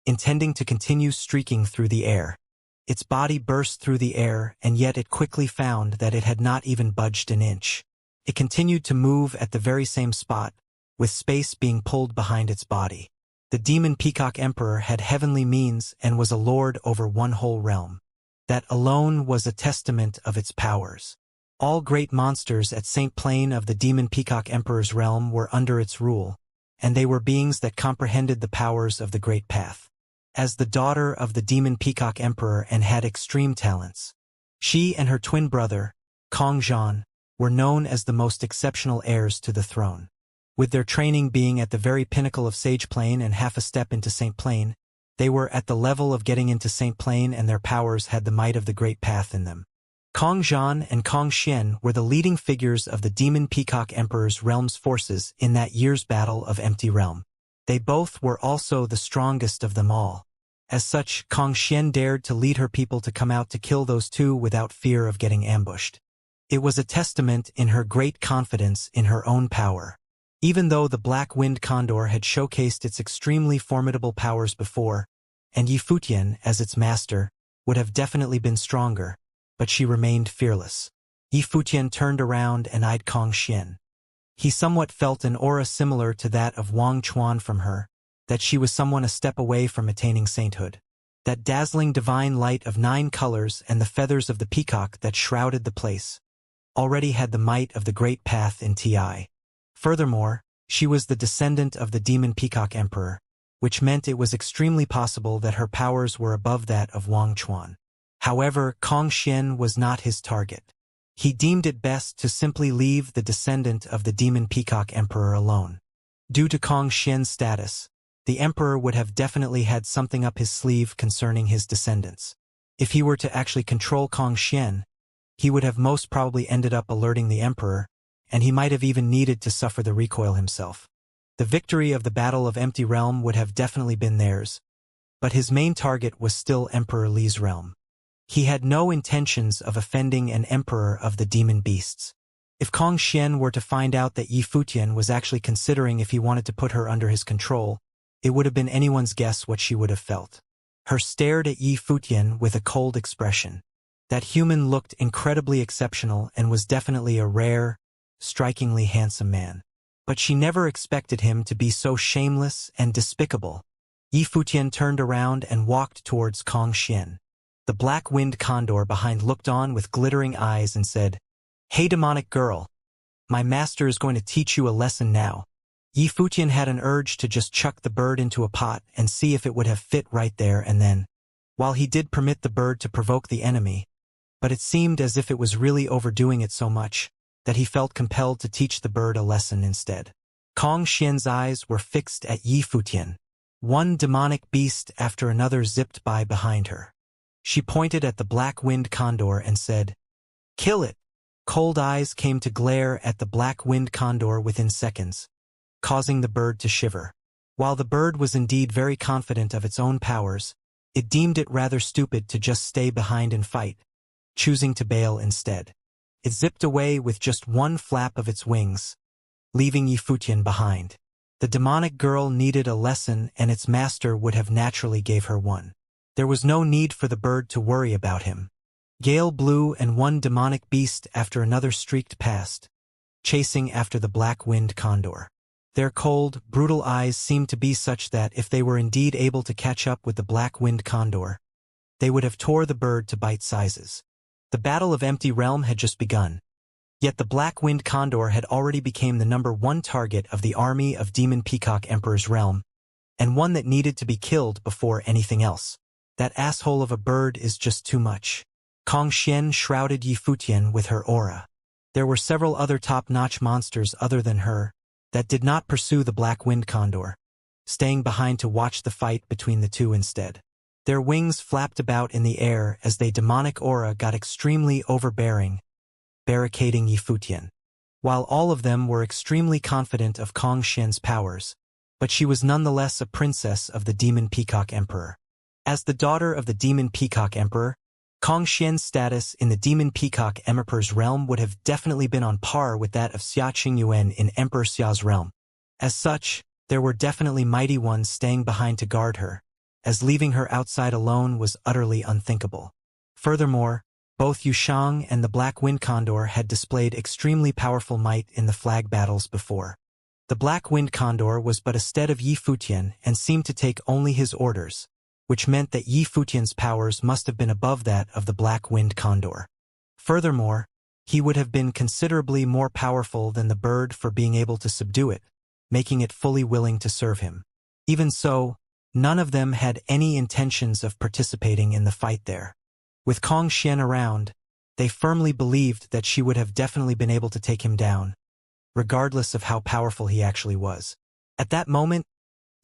intending to continue streaking through the air. Its body burst through the air, and yet it quickly found that it had not even budged an inch. It continued to move at the very same spot, with space being pulled behind its body. The demon peacock emperor had heavenly means and was a lord over one whole realm. That alone was a testament of its powers. All great monsters at St. Plane of the demon peacock emperor's realm were under its rule, and they were beings that comprehended the powers of the great path. As the daughter of the demon peacock emperor and had extreme talents, she and her twin brother, Kong Zhan, were known as the most exceptional heirs to the throne. With their training being at the very pinnacle of Sage Plane and half a step into St. Plane, they were at the level of getting into St. Plane and their powers had the might of the great path in them. Kong Zhan and Kong Xian were the leading figures of the demon peacock emperor's realm's forces in that year's battle of Empty Realm. They both were also the strongest of them all. As such, Kong Xian dared to lead her people to come out to kill those two without fear of getting ambushed. It was a testament in her great confidence in her own power. Even though the black-winged condor had showcased its extremely formidable powers before, and Yi Futian, as its master, would have definitely been stronger, but she remained fearless. Yi Futian turned around and eyed Kong Xian. He somewhat felt an aura similar to that of Wang Chuan from her, that she was someone a step away from attaining sainthood. That dazzling divine light of 9 colors and the feathers of the peacock that shrouded the place already had the might of the great path in Ti. Furthermore, she was the descendant of the demon peacock emperor, which meant it was extremely possible that her powers were above that of Wang Chuan. However, Kong Xian was not his target. He deemed it best to simply leave the descendant of the demon peacock emperor alone. Due to Kong Xian's status, the emperor would have definitely had something up his sleeve concerning his descendants. If he were to actually control Kong Xian, he would have most probably ended up alerting the emperor, and he might have even needed to suffer the recoil himself. The victory of the Battle of Empty Realm would have definitely been theirs, but his main target was still Emperor Li's realm. He had no intentions of offending an emperor of the demon beasts. If Kong Xian were to find out that Yi Futian was actually considering if he wanted to put her under his control, it would have been anyone's guess what she would have felt. Her stared at Yi Futian with a cold expression. That human looked incredibly exceptional and was definitely a rare, strikingly handsome man. But she never expected him to be so shameless and despicable. Yi Futian turned around and walked towards Kong Xian. The black-winged condor behind looked on with glittering eyes and said, "Hey demonic girl, my master is going to teach you a lesson now." Yi Futian had an urge to just chuck the bird into a pot and see if it would have fit right there and then. While he did permit the bird to provoke the enemy, but it seemed as if it was really overdoing it so much that he felt compelled to teach the bird a lesson instead. Kong Xian's eyes were fixed at Yi Futian. One demonic beast after another zipped by behind her. She pointed at the black-winged condor and said, "Kill it!" Cold eyes came to glare at the black-winged condor within seconds, causing the bird to shiver. While the bird was indeed very confident of its own powers, it deemed it rather stupid to just stay behind and fight, choosing to bail instead. It zipped away with just one flap of its wings, leaving Yi Futian behind. The demonic girl needed a lesson, and its master would have naturally gave her one. There was no need for the bird to worry about him. Gale blew, and one demonic beast after another streaked past, chasing after the black-winged condor. Their cold, brutal eyes seemed to be such that if they were indeed able to catch up with the black-winged condor, they would have tore the bird to bite sizes. The Battle of Empty Realm had just begun. Yet the black-winged condor had already become the #1 target of the army of Demon Peacock Emperor's realm, and one that needed to be killed before anything else. That asshole of a bird is just too much. Kong Xian shrouded Yifutian with her aura. There were several other top-notch monsters other than her that did not pursue the black-winged condor, staying behind to watch the fight between the two instead. Their wings flapped about in the air as their demonic aura got extremely overbearing, barricading Yifutian. While all of them were extremely confident of Kong Xian's powers, but she was nonetheless a princess of the Demon Peacock Emperor. As the daughter of the Demon Peacock Emperor, Kong Xian's status in the Demon Peacock Emperor's realm would have definitely been on par with that of Xia Qingyuan in Emperor Xia's realm. As such, there were definitely mighty ones staying behind to guard her, as leaving her outside alone was utterly unthinkable. Furthermore, both Yushang and the Black Wind Condor had displayed extremely powerful might in the flag battles before. The Black Wind Condor was but a stead of Yifutian and seemed to take only his orders, which meant that Yifutian's powers must have been above that of the Black Wind Condor. Furthermore, he would have been considerably more powerful than the bird for being able to subdue it, making it fully willing to serve him. Even so, none of them had any intentions of participating in the fight there. With Kong Xian around, they firmly believed that she would have definitely been able to take him down, regardless of how powerful he actually was. At that moment,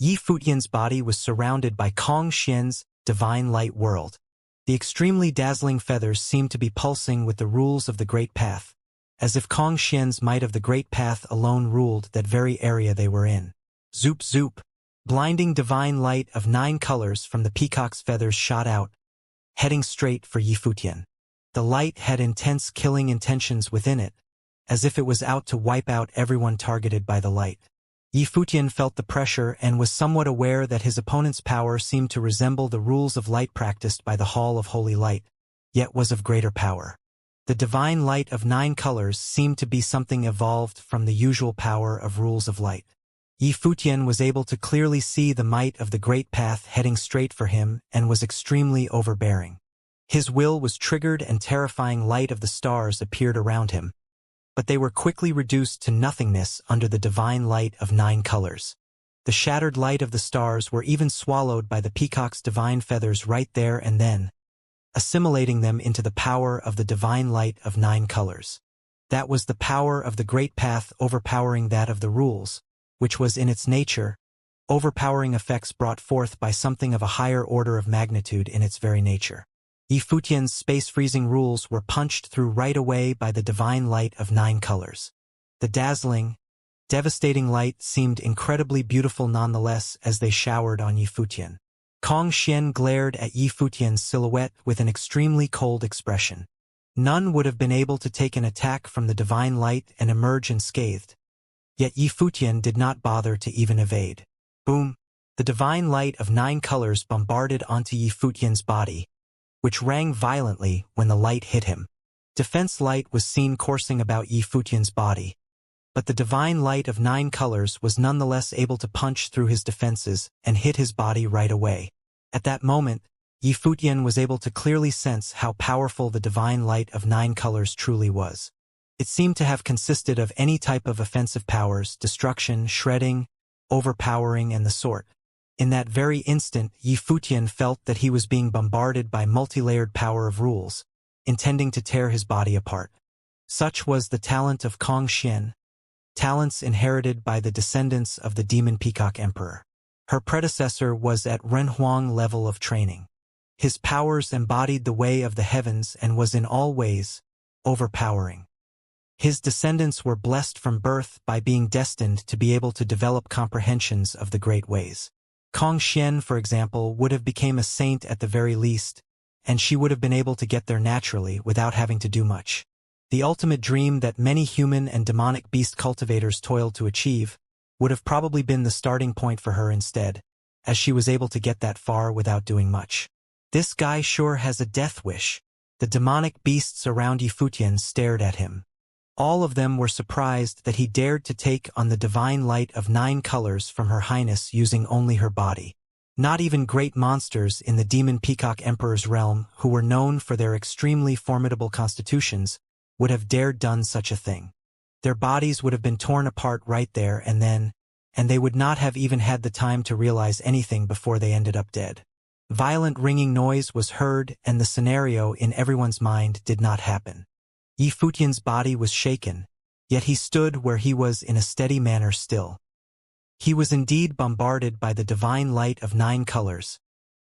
Yifutian's body was surrounded by Kong Xian's divine light world. The extremely dazzling feathers seemed to be pulsing with the rules of the Great Path, as if Kong Xian's might of the Great Path alone ruled that very area they were in. Zoop zoop. Blinding divine light of 9 colors from the peacock's feathers shot out, heading straight for Yifutian. The light had intense killing intentions within it, as if it was out to wipe out everyone targeted by the light. Yifutian felt the pressure and was somewhat aware that his opponent's power seemed to resemble the rules of light practiced by the Hall of Holy Light, yet was of greater power. The divine light of 9 colors seemed to be something evolved from the usual power of rules of light. Yifutian was able to clearly see the might of the Great Path heading straight for him and was extremely overbearing. His will was triggered and terrifying light of the stars appeared around him, but they were quickly reduced to nothingness under the divine light of 9 colors. The shattered light of the stars were even swallowed by the peacock's divine feathers right there and then, assimilating them into the power of the divine light of 9 colors. That was the power of the Great Path overpowering that of the rules, which was in its nature, overpowering effects brought forth by something of a higher order of magnitude in its very nature. Yifutian's space-freezing rules were punched through right away by the divine light of 9 colors. The dazzling, devastating light seemed incredibly beautiful nonetheless as they showered on Yifutian. Kong Xian glared at Yifutian's silhouette with an extremely cold expression. None would have been able to take an attack from the divine light and emerge unscathed, yet Yifutian did not bother to even evade. Boom! The divine light of 9 colors bombarded onto Yifutian's body, which rang violently when the light hit him. Defense light was seen coursing about Yifutian's body, but the divine light of 9 colors was nonetheless able to punch through his defenses and hit his body right away. At that moment, Yifutian was able to clearly sense how powerful the divine light of 9 colors truly was. It seemed to have consisted of any type of offensive powers, destruction, shredding, overpowering, and the sort. In that very instant, Yifutian felt that he was being bombarded by multi-layered power of rules, intending to tear his body apart. Such was the talent of Kong Xian, talents inherited by the descendants of the Demon Peacock Emperor. Her predecessor was at Renhuang level of training. His powers embodied the way of the heavens and was in all ways overpowering. His descendants were blessed from birth by being destined to be able to develop comprehensions of the great ways. Kong Xian, for example, would have become a saint at the very least, and she would have been able to get there naturally without having to do much. The ultimate dream that many human and demonic beast cultivators toiled to achieve would have probably been the starting point for her instead, as she was able to get that far without doing much. This guy sure has a death wish. The demonic beasts around Yifutian stared at him. All of them were surprised that he dared to take on the divine light of 9 colors from Her Highness using only her body. Not even great monsters in the Demon Peacock Emperor's realm, who were known for their extremely formidable constitutions, would have dared done such a thing. Their bodies would have been torn apart right there and then, and they would not have even had the time to realize anything before they ended up dead. Violent ringing noise was heard, and the scenario in everyone's mind did not happen. Yifutian's body was shaken, yet he stood where he was in a steady manner still. He was indeed bombarded by the divine light of 9 colors,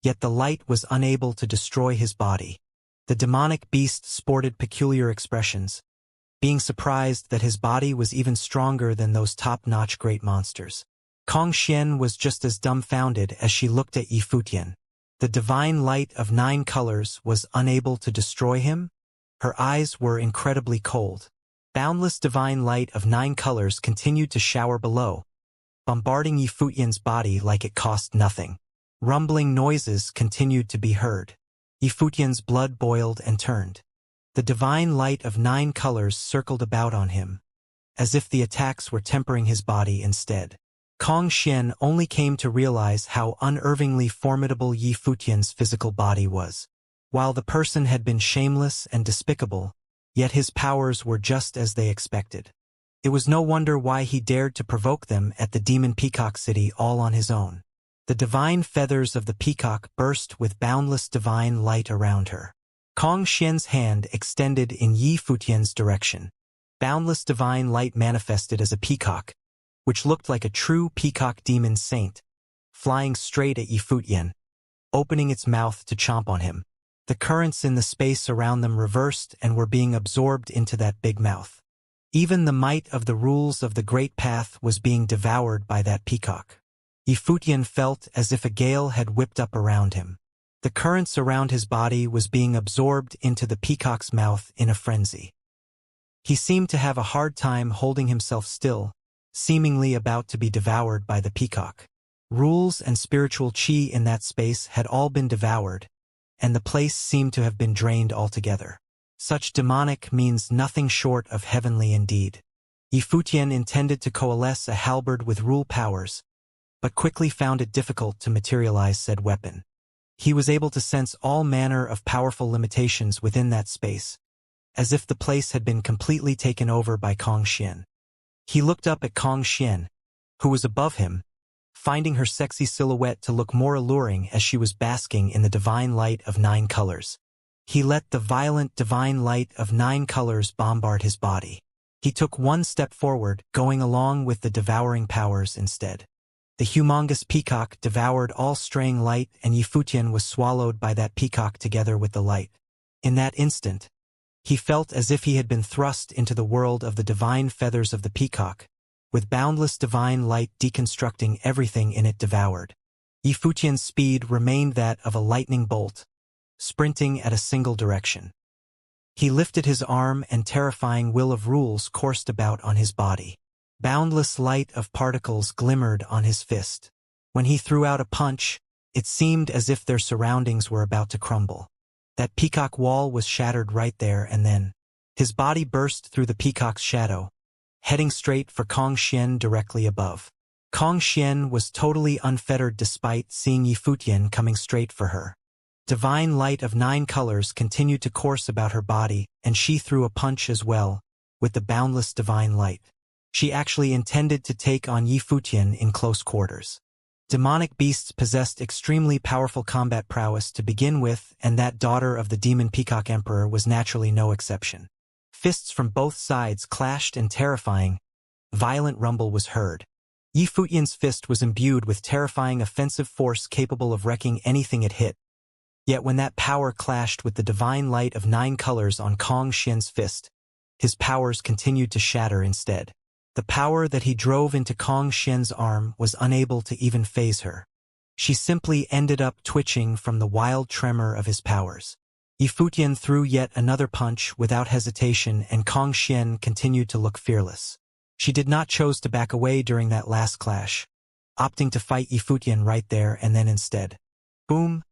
yet the light was unable to destroy his body. The demonic beast sported peculiar expressions, being surprised that his body was even stronger than those top-notch great monsters. Kong Xian was just as dumbfounded as she looked at Yifutian. The divine light of 9 colors was unable to destroy him? Her eyes were incredibly cold. Boundless divine light of 9 colors continued to shower below, bombarding Yifutian's body like it cost nothing. Rumbling noises continued to be heard. Yifutian's blood boiled and turned. The divine light of 9 colors circled about on him, as if the attacks were tempering his body instead. Kong Xian only came to realize how unervingly formidable Yifutian's physical body was. While the person had been shameless and despicable, yet his powers were just as they expected. It was no wonder why he dared to provoke them at the Demon Peacock City all on his own. The divine feathers of the peacock burst with boundless divine light around her. Kong Xian's hand extended in Yifutian's direction. Boundless divine light manifested as a peacock, which looked like a true peacock demon saint, flying straight at Yifutian, opening its mouth to chomp on him. The currents in the space around them reversed and were being absorbed into that big mouth. Even the might of the rules of the Great Path was being devoured by that peacock. Yifutian felt as if a gale had whipped up around him. The currents around his body was being absorbed into the peacock's mouth in a frenzy. He seemed to have a hard time holding himself still, seemingly about to be devoured by the peacock. Rules and spiritual qi in that space had all been devoured, and the place seemed to have been drained altogether. Such demonic means nothing short of heavenly indeed. Yifutian intended to coalesce a halberd with rule powers, but quickly found it difficult to materialize said weapon. He was able to sense all manner of powerful limitations within that space, as if the place had been completely taken over by Kong Xian. He looked up at Kong Xian, who was above him, finding her sexy silhouette to look more alluring as she was basking in the divine light of 9 colors. He let the violent divine light of 9 colors bombard his body. He took one step forward, going along with the devouring powers instead. The humongous peacock devoured all straying light, and Yifutian was swallowed by that peacock together with the light. In that instant, he felt as if he had been thrust into the world of the divine feathers of the peacock, with boundless divine light deconstructing everything in it devoured. Yifutian's speed remained that of a lightning bolt, sprinting at a single direction. He lifted his arm and terrifying will of rules coursed about on his body. Boundless light of particles glimmered on his fist. When he threw out a punch, it seemed as if their surroundings were about to crumble. That peacock wall was shattered right there and then. His body burst through the peacock's shadow, heading straight for Kong Xian directly above. Kong Xian was totally unfettered despite seeing Yifutian coming straight for her. Divine light of 9 colors continued to course about her body, and she threw a punch as well, with the boundless divine light. She actually intended to take on Yifutian in close quarters. Demonic beasts possessed extremely powerful combat prowess to begin with, and that daughter of the Demon Peacock Emperor was naturally no exception. Fists from both sides clashed and terrifying, violent rumble was heard. Yifutian's fist was imbued with terrifying offensive force capable of wrecking anything it hit. Yet when that power clashed with the divine light of 9 colors on Kong Xian's fist, his powers continued to shatter instead. The power that he drove into Kong Xian's arm was unable to even faze her. She simply ended up twitching from the wild tremor of his powers. Yifutian threw yet another punch without hesitation, and Kong Xian continued to look fearless. She did not choose to back away during that last clash, opting to fight Yifutian right there and then instead. Boom,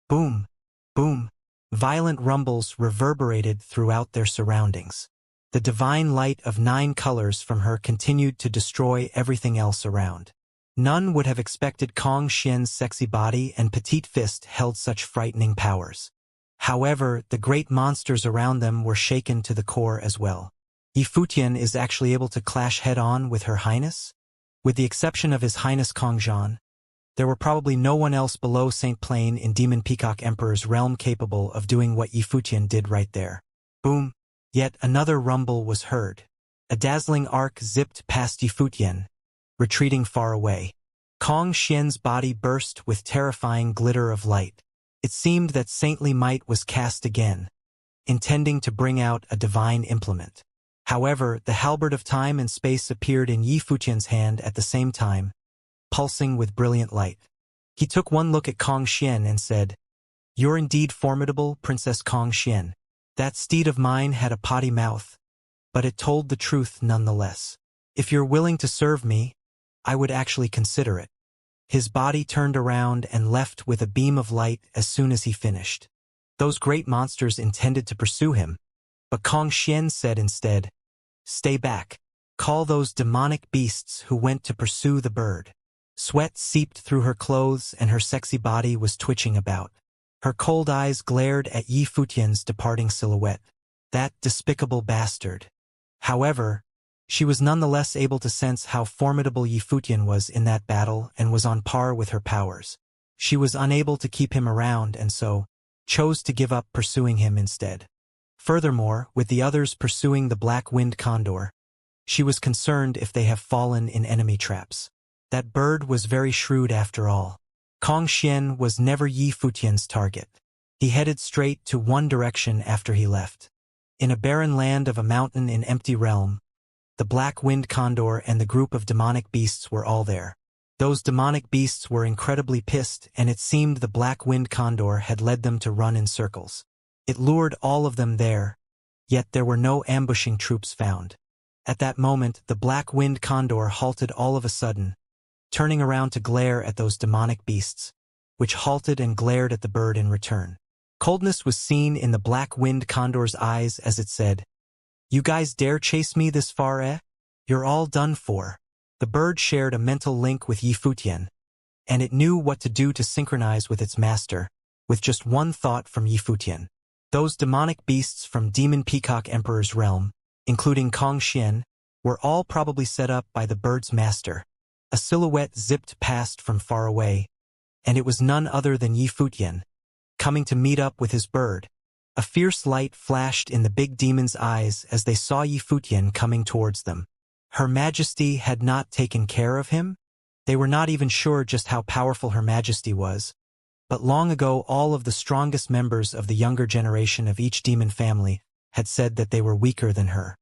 boom, boom. Violent rumbles reverberated throughout their surroundings. The divine light of 9 colors from her continued to destroy everything else around. None would have expected Kong Xian's sexy body and petite fist held such frightening powers. However, the great monsters around them were shaken to the core as well. Yifutian is actually able to clash head-on with Her Highness? With the exception of His Highness Kong Zhan, there were probably no one else below Saint Plain in Demon Peacock Emperor's realm capable of doing what Yifutian did right there. Boom! Yet another rumble was heard. A dazzling arc zipped past Yifutian, retreating far away. Kong Xian's body burst with terrifying glitter of light. It seemed that saintly might was cast again, intending to bring out a divine implement. However, the halberd of time and space appeared in Yifutian's hand at the same time, pulsing with brilliant light. He took one look at Kong Xian and said, "You're indeed formidable, Princess Kong Xian. That steed of mine had a potty mouth, but it told the truth nonetheless. If you're willing to serve me, I would actually consider it." His body turned around and left with a beam of light as soon as he finished. Those great monsters intended to pursue him, but Kong Xian said instead, "Stay back. Call those demonic beasts who went to pursue the bird." Sweat seeped through her clothes and her sexy body was twitching about. Her cold eyes glared at Yifutian's departing silhouette. That despicable bastard. However, she was nonetheless able to sense how formidable Yifutian was in that battle and was on par with her powers. She was unable to keep him around and so chose to give up pursuing him instead. Furthermore, with the others pursuing the black winged condor, she was concerned if they have fallen in enemy traps. That bird was very shrewd after all. Kong Xian was never Yifutian's target. He headed straight to one direction after he left. In a barren land of a mountain in empty realm, the black winged condor and the group of demonic beasts were all there. Those demonic beasts were incredibly pissed, and it seemed the black winged condor had led them to run in circles. It lured all of them there, yet there were no ambushing troops found. At that moment, the black winged condor halted all of a sudden, turning around to glare at those demonic beasts, which halted and glared at the bird in return. Coldness was seen in the black winged condor's eyes as it said, "You guys dare chase me this far, eh? You're all done for." The bird shared a mental link with Yifutian, and it knew what to do to synchronize with its master, with just one thought from Yifutian. Those demonic beasts from Demon Peacock Emperor's realm, including Kong Xian, were all probably set up by the bird's master. A silhouette zipped past from far away, and it was none other than Yifutian, coming to meet up with his bird. A fierce light flashed in the big demon's eyes as they saw Yifutian coming towards them. Her Majesty had not taken care of him? They were not even sure just how powerful Her Majesty was, but long ago all of the strongest members of the younger generation of each demon family had said that they were weaker than her.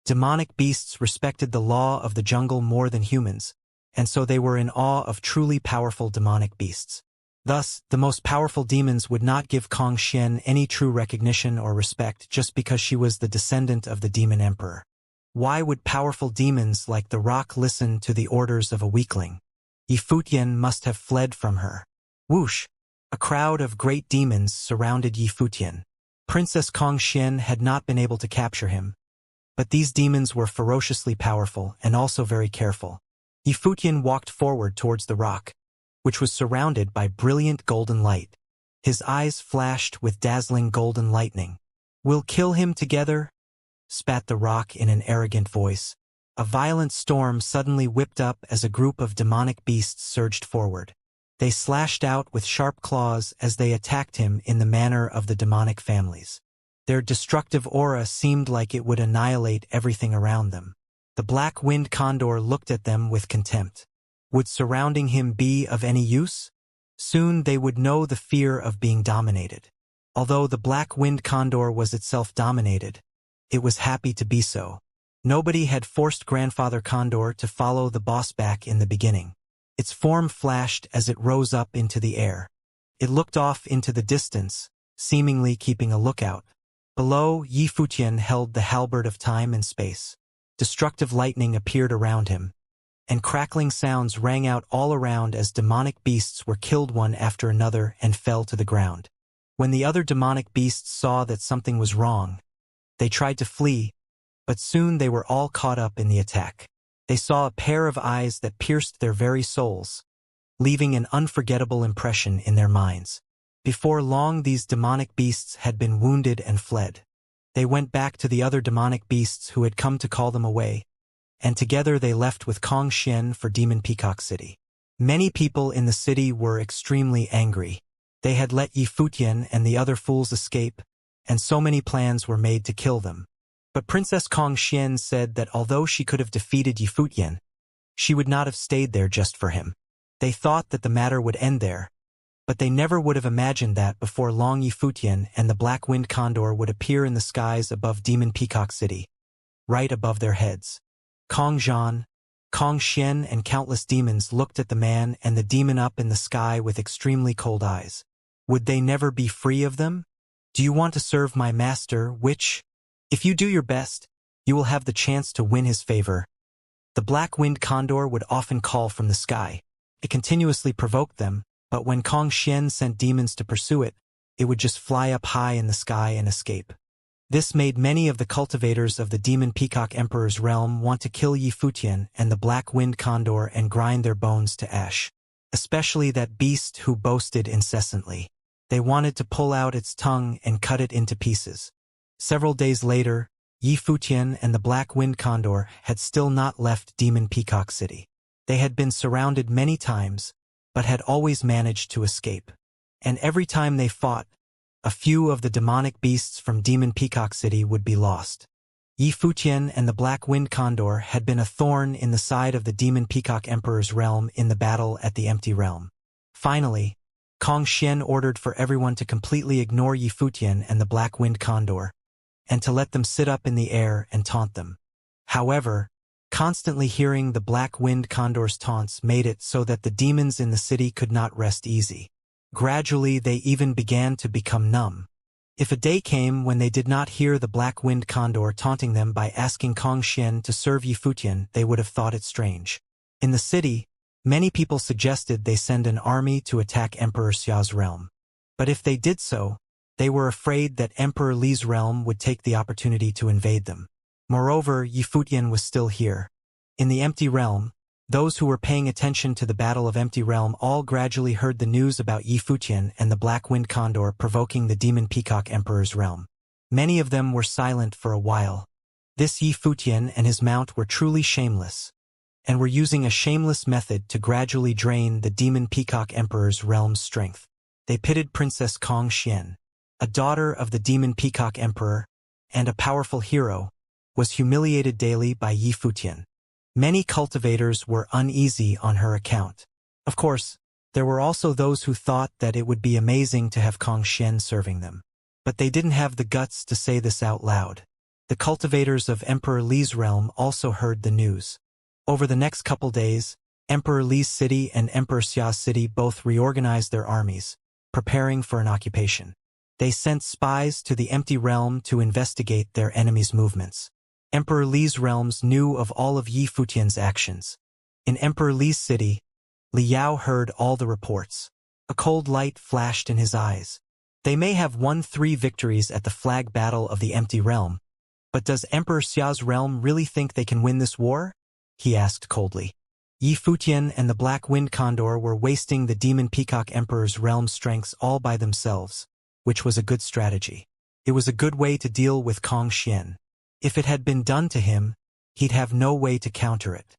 Demonic beasts respected the law of the jungle more than humans, and so they were in awe of truly powerful demonic beasts. Thus, the most powerful demons would not give Kong Xian any true recognition or respect just because she was the descendant of the demon emperor. Why would powerful demons like the rock listen to the orders of a weakling? Yifutian must have fled from her. Whoosh! A crowd of great demons surrounded Yifutian. Princess Kong Xian had not been able to capture him, but these demons were ferociously powerful and also very careful. Yifutian walked forward towards the rock, which was surrounded by brilliant golden light. His eyes flashed with dazzling golden lightning. "We'll kill him together," spat the rock in an arrogant voice. A violent storm suddenly whipped up as a group of demonic beasts surged forward. They slashed out with sharp claws as they attacked him in the manner of the demonic families. Their destructive aura seemed like it would annihilate everything around them. The black winged condor looked at them with contempt. Would surrounding him be of any use? Soon they would know the fear of being dominated. Although the black winged condor was itself dominated, it was happy to be so. Nobody had forced Grandfather Condor to follow the boss back in the beginning. Its form flashed as it rose up into the air. It looked off into the distance, seemingly keeping a lookout. Below, Yifutian held the halberd of time and space. Destructive lightning appeared around him, and crackling sounds rang out all around as demonic beasts were killed one after another and fell to the ground. When the other demonic beasts saw that something was wrong, they tried to flee, but soon they were all caught up in the attack. They saw a pair of eyes that pierced their very souls, leaving an unforgettable impression in their minds. Before long, these demonic beasts had been wounded and fled. They went back to the other demonic beasts who had come to call them away, and together they left with Kong Xian for Demon Peacock City. Many people in the city were extremely angry. They had let Yi Futian and the other fools escape, and so many plans were made to kill them. But Princess Kong Xian said that although she could have defeated Yi Futian, she would not have stayed there just for him. They thought that the matter would end there, but they never would have imagined that before long Yi Futian and the Black Wind Condor would appear in the skies above Demon Peacock City, right above their heads. Kong Zhan, Kong Xian and countless demons looked at the man and the demon up in the sky with extremely cold eyes. Would they never be free of them? Do you want to serve my master, which, if you do your best, you will have the chance to win his favor? The Black Wind Condor would often call from the sky. It continuously provoked them, but when Kong Xian sent demons to pursue it, it would just fly up high in the sky and escape. This made many of the cultivators of the Demon Peacock Emperor's realm want to kill Yi Futian and the Black Wind Condor and grind their bones to ash. Especially that beast who boasted incessantly. They wanted to pull out its tongue and cut it into pieces. Several days later, Yi Futian and the Black Wind Condor had still not left Demon Peacock City. They had been surrounded many times, but had always managed to escape. And every time they fought, a few of the demonic beasts from Demon Peacock City would be lost. Yi Futian and the Black Wind Condor had been a thorn in the side of the Demon Peacock Emperor's realm in the battle at the Empty Realm. Finally, Kong Xian ordered for everyone to completely ignore Yi Futian and the Black Wind Condor, and to let them sit up in the air and taunt them. However, constantly hearing the Black Wind Condor's taunts made it so that the demons in the city could not rest easy. Gradually, they even began to become numb. If a day came when they did not hear the Black Wind Condor taunting them by asking Kong Xian to serve Yi Futian, they would have thought it strange. In the city, many people suggested they send an army to attack Emperor Xia's realm. But if they did so, they were afraid that Emperor Li's realm would take the opportunity to invade them. Moreover, Yi Futian was still here. In the Empty Realm, those who were paying attention to the Battle of Empty Realm all gradually heard the news about Yi Futian and the Black Wind Condor provoking the Demon Peacock Emperor's realm. Many of them were silent for a while. This Yi Futian and his mount were truly shameless, and were using a shameless method to gradually drain the Demon Peacock Emperor's realm's strength. They pitted Princess Kong Xian, a daughter of the Demon Peacock Emperor, and a powerful hero, was humiliated daily by Yi Futian. Many cultivators were uneasy on her account. Of course, there were also those who thought that it would be amazing to have Kong Xian serving them. But they didn't have the guts to say this out loud. The cultivators of Emperor Li's realm also heard the news. Over the next couple days, Emperor Li's city and Emperor Xia's city both reorganized their armies, preparing for an occupation. They sent spies to the Empty Realm to investigate their enemies' movements. Emperor Li's realms knew of all of Yi Futian's actions. In Emperor Li's city, Li Yao heard all the reports. A cold light flashed in his eyes. They may have won 3 victories at the flag battle of the Empty Realm, but does Emperor Xia's realm really think they can win this war? He asked coldly. Yi Futian and the Black Wind Condor were wasting the Demon Peacock Emperor's realm strengths all by themselves, which was a good strategy. It was a good way to deal with Kong Xian. If it had been done to him, he'd have no way to counter it.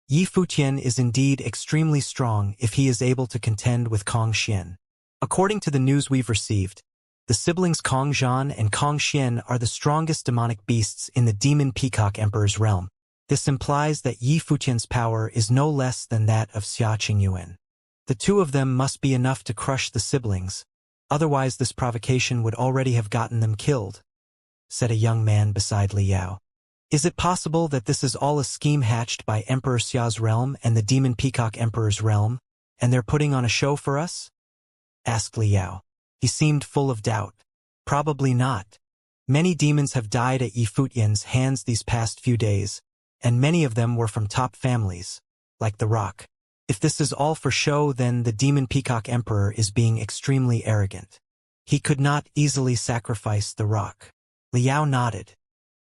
Yi Futian is indeed extremely strong if he is able to contend with Kong Xian. According to the news we've received, the siblings Kong Zhan and Kong Xian are the strongest demonic beasts in the Demon Peacock Emperor's realm. This implies that Yi Futian's power is no less than that of Xia Qingyuan. The two of them must be enough to crush the siblings, otherwise this provocation would already have gotten them killed, said a young man beside Li Yao. Is it possible that this is all a scheme hatched by Emperor Xia's realm and the Demon Peacock Emperor's realm, and they're putting on a show for us? Asked Li Yao. He seemed full of doubt. Probably not. Many demons have died at Yi Futian's hands these past few days, and many of them were from top families, like the Rock. If this is all for show, then the Demon Peacock Emperor is being extremely arrogant. He could not easily sacrifice the Rock. Liao nodded.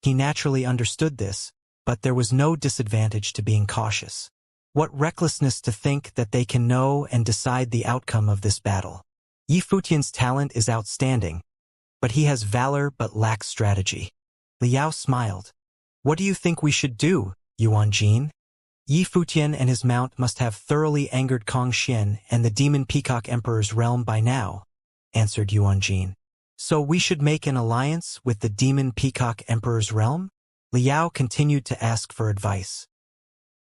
He naturally understood this, but there was no disadvantage to being cautious. What recklessness to think that they can know and decide the outcome of this battle. Yi Futian's talent is outstanding, but he has valor but lacks strategy. Liao smiled. What do you think we should do, Yuan Jin? Yi Futian and his mount must have thoroughly angered Kong Xian and the Demon Peacock Emperor's realm by now, answered Yuan Jin. So we should make an alliance with the Demon Peacock Emperor's realm? Liao continued to ask for advice.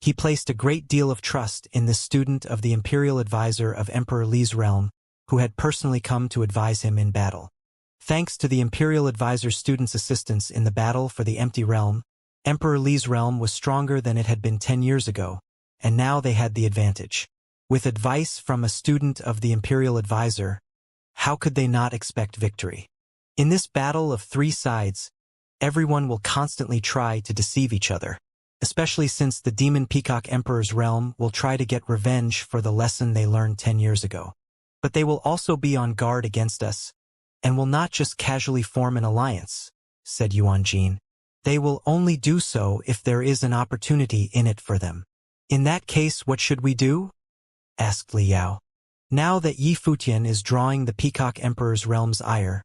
He placed a great deal of trust in this student of the Imperial Advisor of Emperor Li's realm, who had personally come to advise him in battle. Thanks to the Imperial Advisor's student's assistance in the battle for the Empty Realm, Emperor Li's realm was stronger than it had been 10 years ago, and now they had the advantage. With advice from a student of the Imperial Advisor, how could they not expect victory? In this battle of three sides, everyone will constantly try to deceive each other, especially since the Demon Peacock Emperor's realm will try to get revenge for the lesson they learned 10 years ago. But they will also be on guard against us, and will not just casually form an alliance, said Yuan Jin. They will only do so if there is an opportunity in it for them. In that case, what should we do? Asked Liao. Now that Yi Futian is drawing the Peacock Emperor's realm's ire,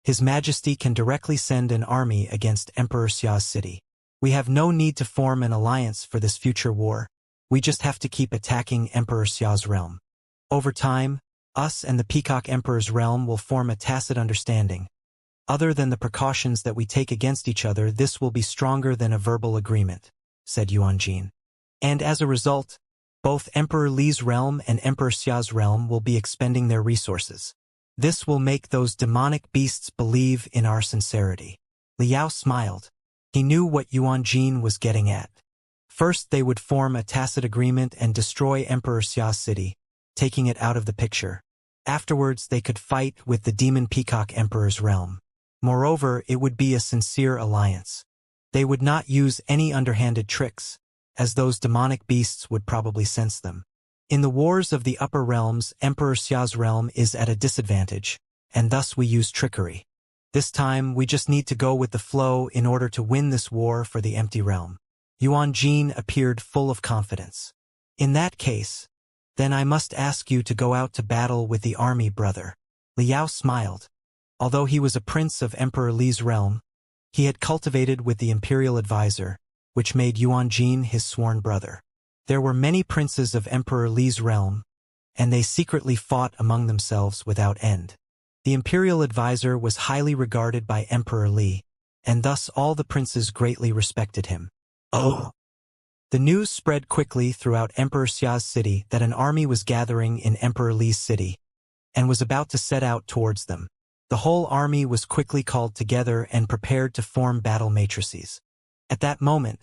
His Majesty can directly send an army against Emperor Xia's city. We have no need to form an alliance for this future war. We just have to keep attacking Emperor Xia's realm. Over time, us and the Peacock Emperor's realm will form a tacit understanding. Other than the precautions that we take against each other, this will be stronger than a verbal agreement, said Yuan Jin. And as a result, both Emperor Li's realm and Emperor Xia's realm will be expending their resources. This will make those demonic beasts believe in our sincerity. Liao smiled. He knew what Yuan Jin was getting at. First, they would form a tacit agreement and destroy Emperor Xia's city, taking it out of the picture. Afterwards, they could fight with the Demon Peacock Emperor's realm. Moreover, it would be a sincere alliance. They would not use any underhanded tricks, as those demonic beasts would probably sense them. In the wars of the upper realms, Emperor Xia's realm is at a disadvantage, and thus we use trickery. This time, we just need to go with the flow in order to win this war for the empty realm. Yuan Jin appeared full of confidence. In that case, then I must ask you to go out to battle with the army, brother. Liao smiled. Although he was a prince of Emperor Li's realm, he had cultivated with the Imperial Advisor, which made Yuan Jin his sworn brother. There were many princes of Emperor Li's realm, and they secretly fought among themselves without end. The Imperial Advisor was highly regarded by Emperor Li, and thus all the princes greatly respected him. Oh! The news spread quickly throughout Emperor Xia's city that an army was gathering in Emperor Li's city, and was about to set out towards them. The whole army was quickly called together and prepared to form battle matrices. At that moment,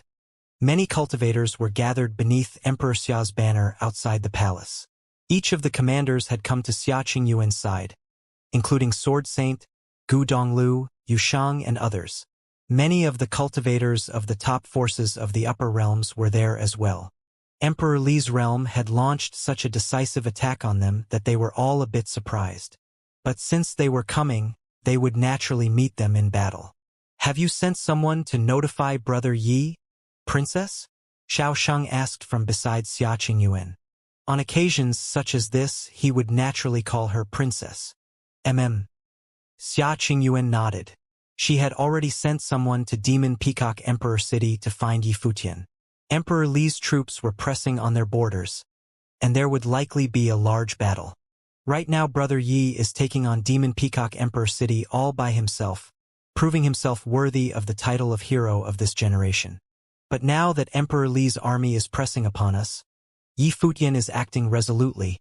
many cultivators were gathered beneath Emperor Xia's banner outside the palace. Each of the commanders had come to Xia Qingyuan's side, including Sword Saint, Gu Donglu, Yu Shang, and others. Many of the cultivators of the top forces of the upper realms were there as well. Emperor Li's realm had launched such a decisive attack on them that they were all a bit surprised. But since they were coming, they would naturally meet them in battle. Have you sent someone to notify Brother Yi, Princess? Xiao Sheng asked from beside Xia Qingyuan. On occasions such as this, he would naturally call her Princess. Xia Qingyuan nodded. She had already sent someone to Demon Peacock Emperor City to find Yi Futian. Emperor Li's troops were pressing on their borders, and there would likely be a large battle. Right now Brother Yi is taking on Demon Peacock Emperor City all by himself, proving himself worthy of the title of hero of this generation. But now that Emperor Li's army is pressing upon us, Yi Futian is acting resolutely,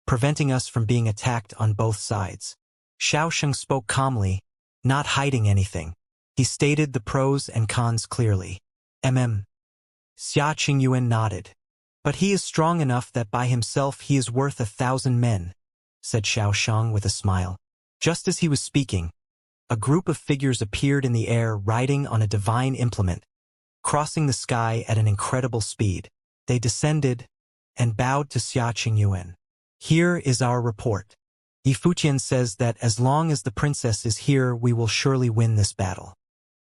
preventing us from being attacked on both sides. Xiao Sheng spoke calmly, not hiding anything. He stated the pros and cons clearly. Xia Qingyuan nodded. But he is strong enough that by himself he is worth 1,000 men, said Xiao Sheng with a smile. Just as he was speaking, a group of figures appeared in the air riding on a divine implement, Crossing the sky at an incredible speed, they descended and bowed to Xianxia. "Here is our report. Yifutian says that as long as the princess is here we will surely win this battle.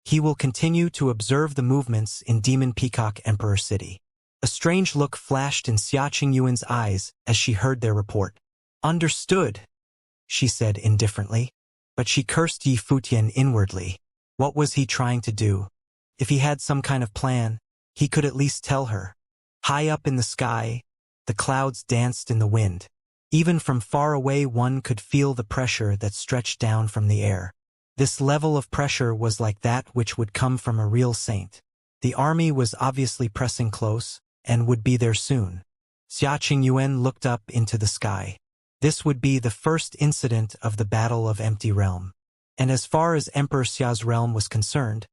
He will continue to observe the movements in Demon Peacock Emperor City." A strange look flashed in Xianxia's eyes as she heard their report. "Understood," she said indifferently. But she cursed Yifutian inwardly. What was he trying to do? If he had some kind of plan, he could at least tell her. High up in the sky, the clouds danced in the wind. Even from far away one could feel the pressure that stretched down from the air. This level of pressure was like that which would come from a real saint. The army was obviously pressing close, and would be there soon. Xianxia looked up into the sky. This would be the first incident of the Battle of Empty Realm. And as far as Emperor Xia's realm was concerned,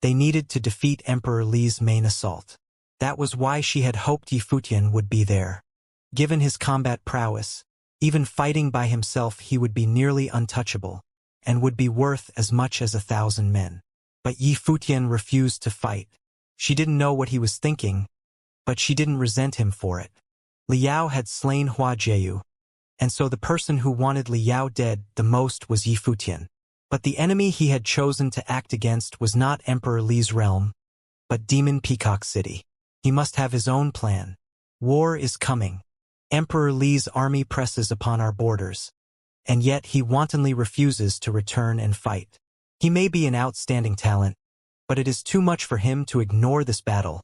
they needed to defeat Emperor Li's main assault. That was why she had hoped Yifutian would be there. Given his combat prowess, even fighting by himself he would be nearly untouchable, and would be worth as much as 1,000 men. But Yifutian refused to fight. She didn't know what he was thinking, but she didn't resent him for it. Liao had slain Hua Jieyu, and so the person who wanted Liao dead the most was Yifutian. But the enemy he had chosen to act against was not Emperor Li's realm, but Demon Peacock City. He must have his own plan. War is coming. Emperor Li's army presses upon our borders, and yet he wantonly refuses to return and fight. He may be an outstanding talent, but it is too much for him to ignore this battle,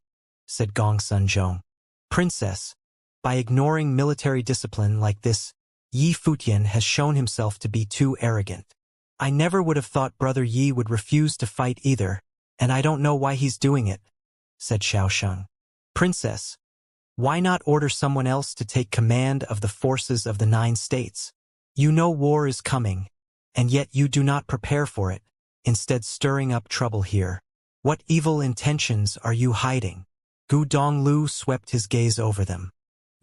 said Gong Sunzhong. Princess, by ignoring military discipline like this, Yifutian has shown himself to be too arrogant. I never would have thought Brother Yi would refuse to fight either, and I don't know why he's doing it, said Xiaosheng. Princess, why not order someone else to take command of the forces of the 9 states? You know war is coming, and yet you do not prepare for it, instead stirring up trouble here. What evil intentions are you hiding? Gu Donglu swept his gaze over them.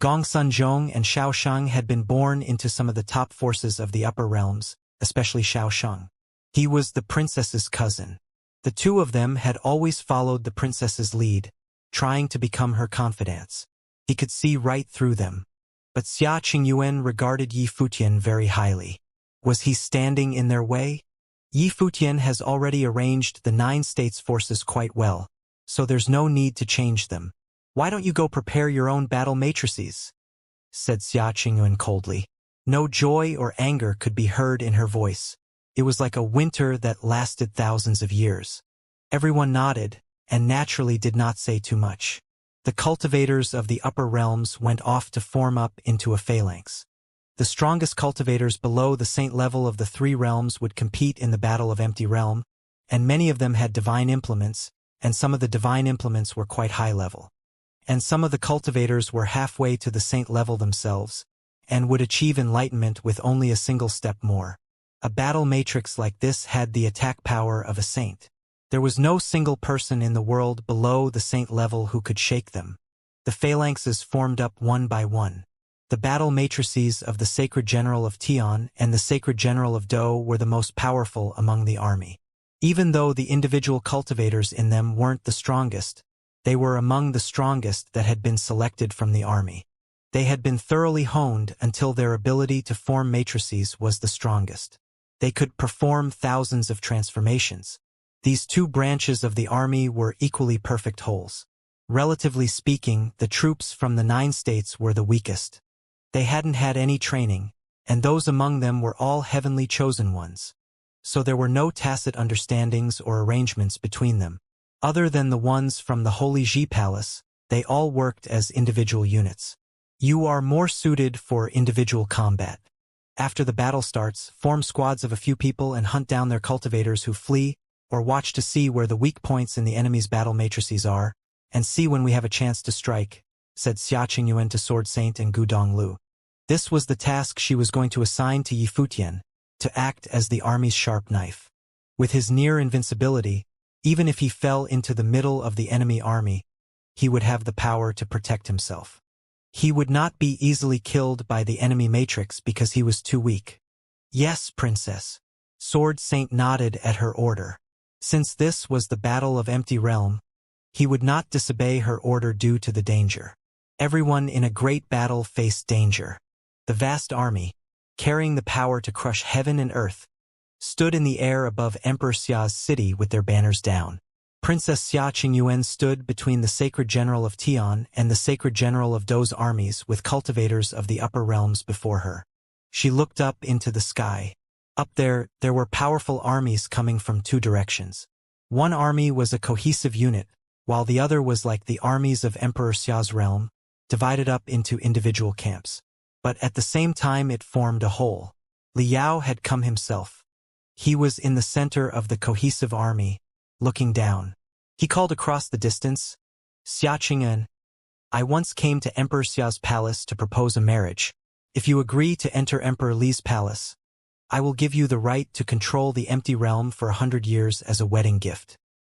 Gong Sunzhong and Xiaosheng had been born into some of the top forces of the upper realms, especially Xiaosheng. He was the princess's cousin. The two of them had always followed the princess's lead, trying to become her confidants. He could see right through them. But Xia Qingyuan regarded Yifutian very highly. Was he standing in their way? Yifutian has already arranged the 9 states' forces quite well, so there's no need to change them. Why don't you go prepare your own battle matrices? Said Xia Qingyuan coldly. No joy or anger could be heard in her voice. It was like a winter that lasted thousands of years. Everyone nodded, and naturally did not say too much. The cultivators of the upper realms went off to form up into a phalanx. The strongest cultivators below the saint level of the 3 realms would compete in the Battle of Empty Realm, and many of them had divine implements, and some of the divine implements were quite high level. And some of the cultivators were halfway to the saint level themselves, and would achieve enlightenment with only a single step more. A battle matrix like this had the attack power of a saint. There was no single person in the world below the saint level who could shake them. The phalanxes formed up one by one. The battle matrices of the Sacred General of Tian and the Sacred General of Dou were the most powerful among the army. Even though the individual cultivators in them weren't the strongest, they were among the strongest that had been selected from the army. They had been thoroughly honed until their ability to form matrices was the strongest. They could perform thousands of transformations. These 2 branches of the army were equally perfect wholes. Relatively speaking, the troops from the 9 states were the weakest. They hadn't had any training, and those among them were all heavenly chosen ones. So there were no tacit understandings or arrangements between them. Other than the ones from the Holy Ji Palace, they all worked as individual units. You are more suited for individual combat. After the battle starts, form squads of a few people and hunt down their cultivators who flee, or watch to see where the weak points in the enemy's battle matrices are, and see when we have a chance to strike, said Xia Qingyuan to Sword Saint and Gu Donglu. This was the task she was going to assign to Yifutian, to act as the army's sharp knife. With his near invincibility, even if he fell into the middle of the enemy army, he would have the power to protect himself. He would not be easily killed by the enemy matrix because he was too weak. Yes, Princess. Sword Saint nodded at her order. Since this was the Battle of Empty Realm, He would not disobey her order due to the danger. Everyone in a great battle faced danger. The vast army, carrying the power to crush heaven and earth, stood in the air above Emperor Xia's city with their banners down. Princess Xia Qingyuan stood between the sacred general of Tian and the sacred general of Dou's armies with cultivators of the upper realms before her. She looked up into the sky. Up there were powerful armies coming from two directions. One army was a cohesive unit, while the other was like the armies of Emperor Xia's realm, divided up into individual camps. But at the same time it formed a whole. Li Yao had come himself. He was in the center of the cohesive army, looking down. He called across the distance, "Xia Qing'an, I once came to Emperor Xia's palace to propose a marriage. If you agree to enter Emperor Li's palace, I will give you the right to control the empty realm for 100 years as a wedding gift."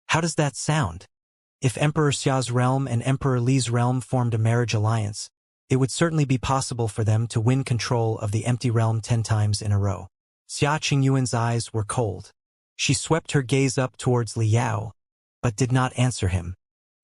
How does that sound? If Emperor Xia's realm and Emperor Li's realm formed a marriage alliance, it would certainly be possible for them to win control of the empty realm 10 times in a row. Xia Qingyuan's eyes were cold. She swept her gaze up towards Li Yao, but did not answer him.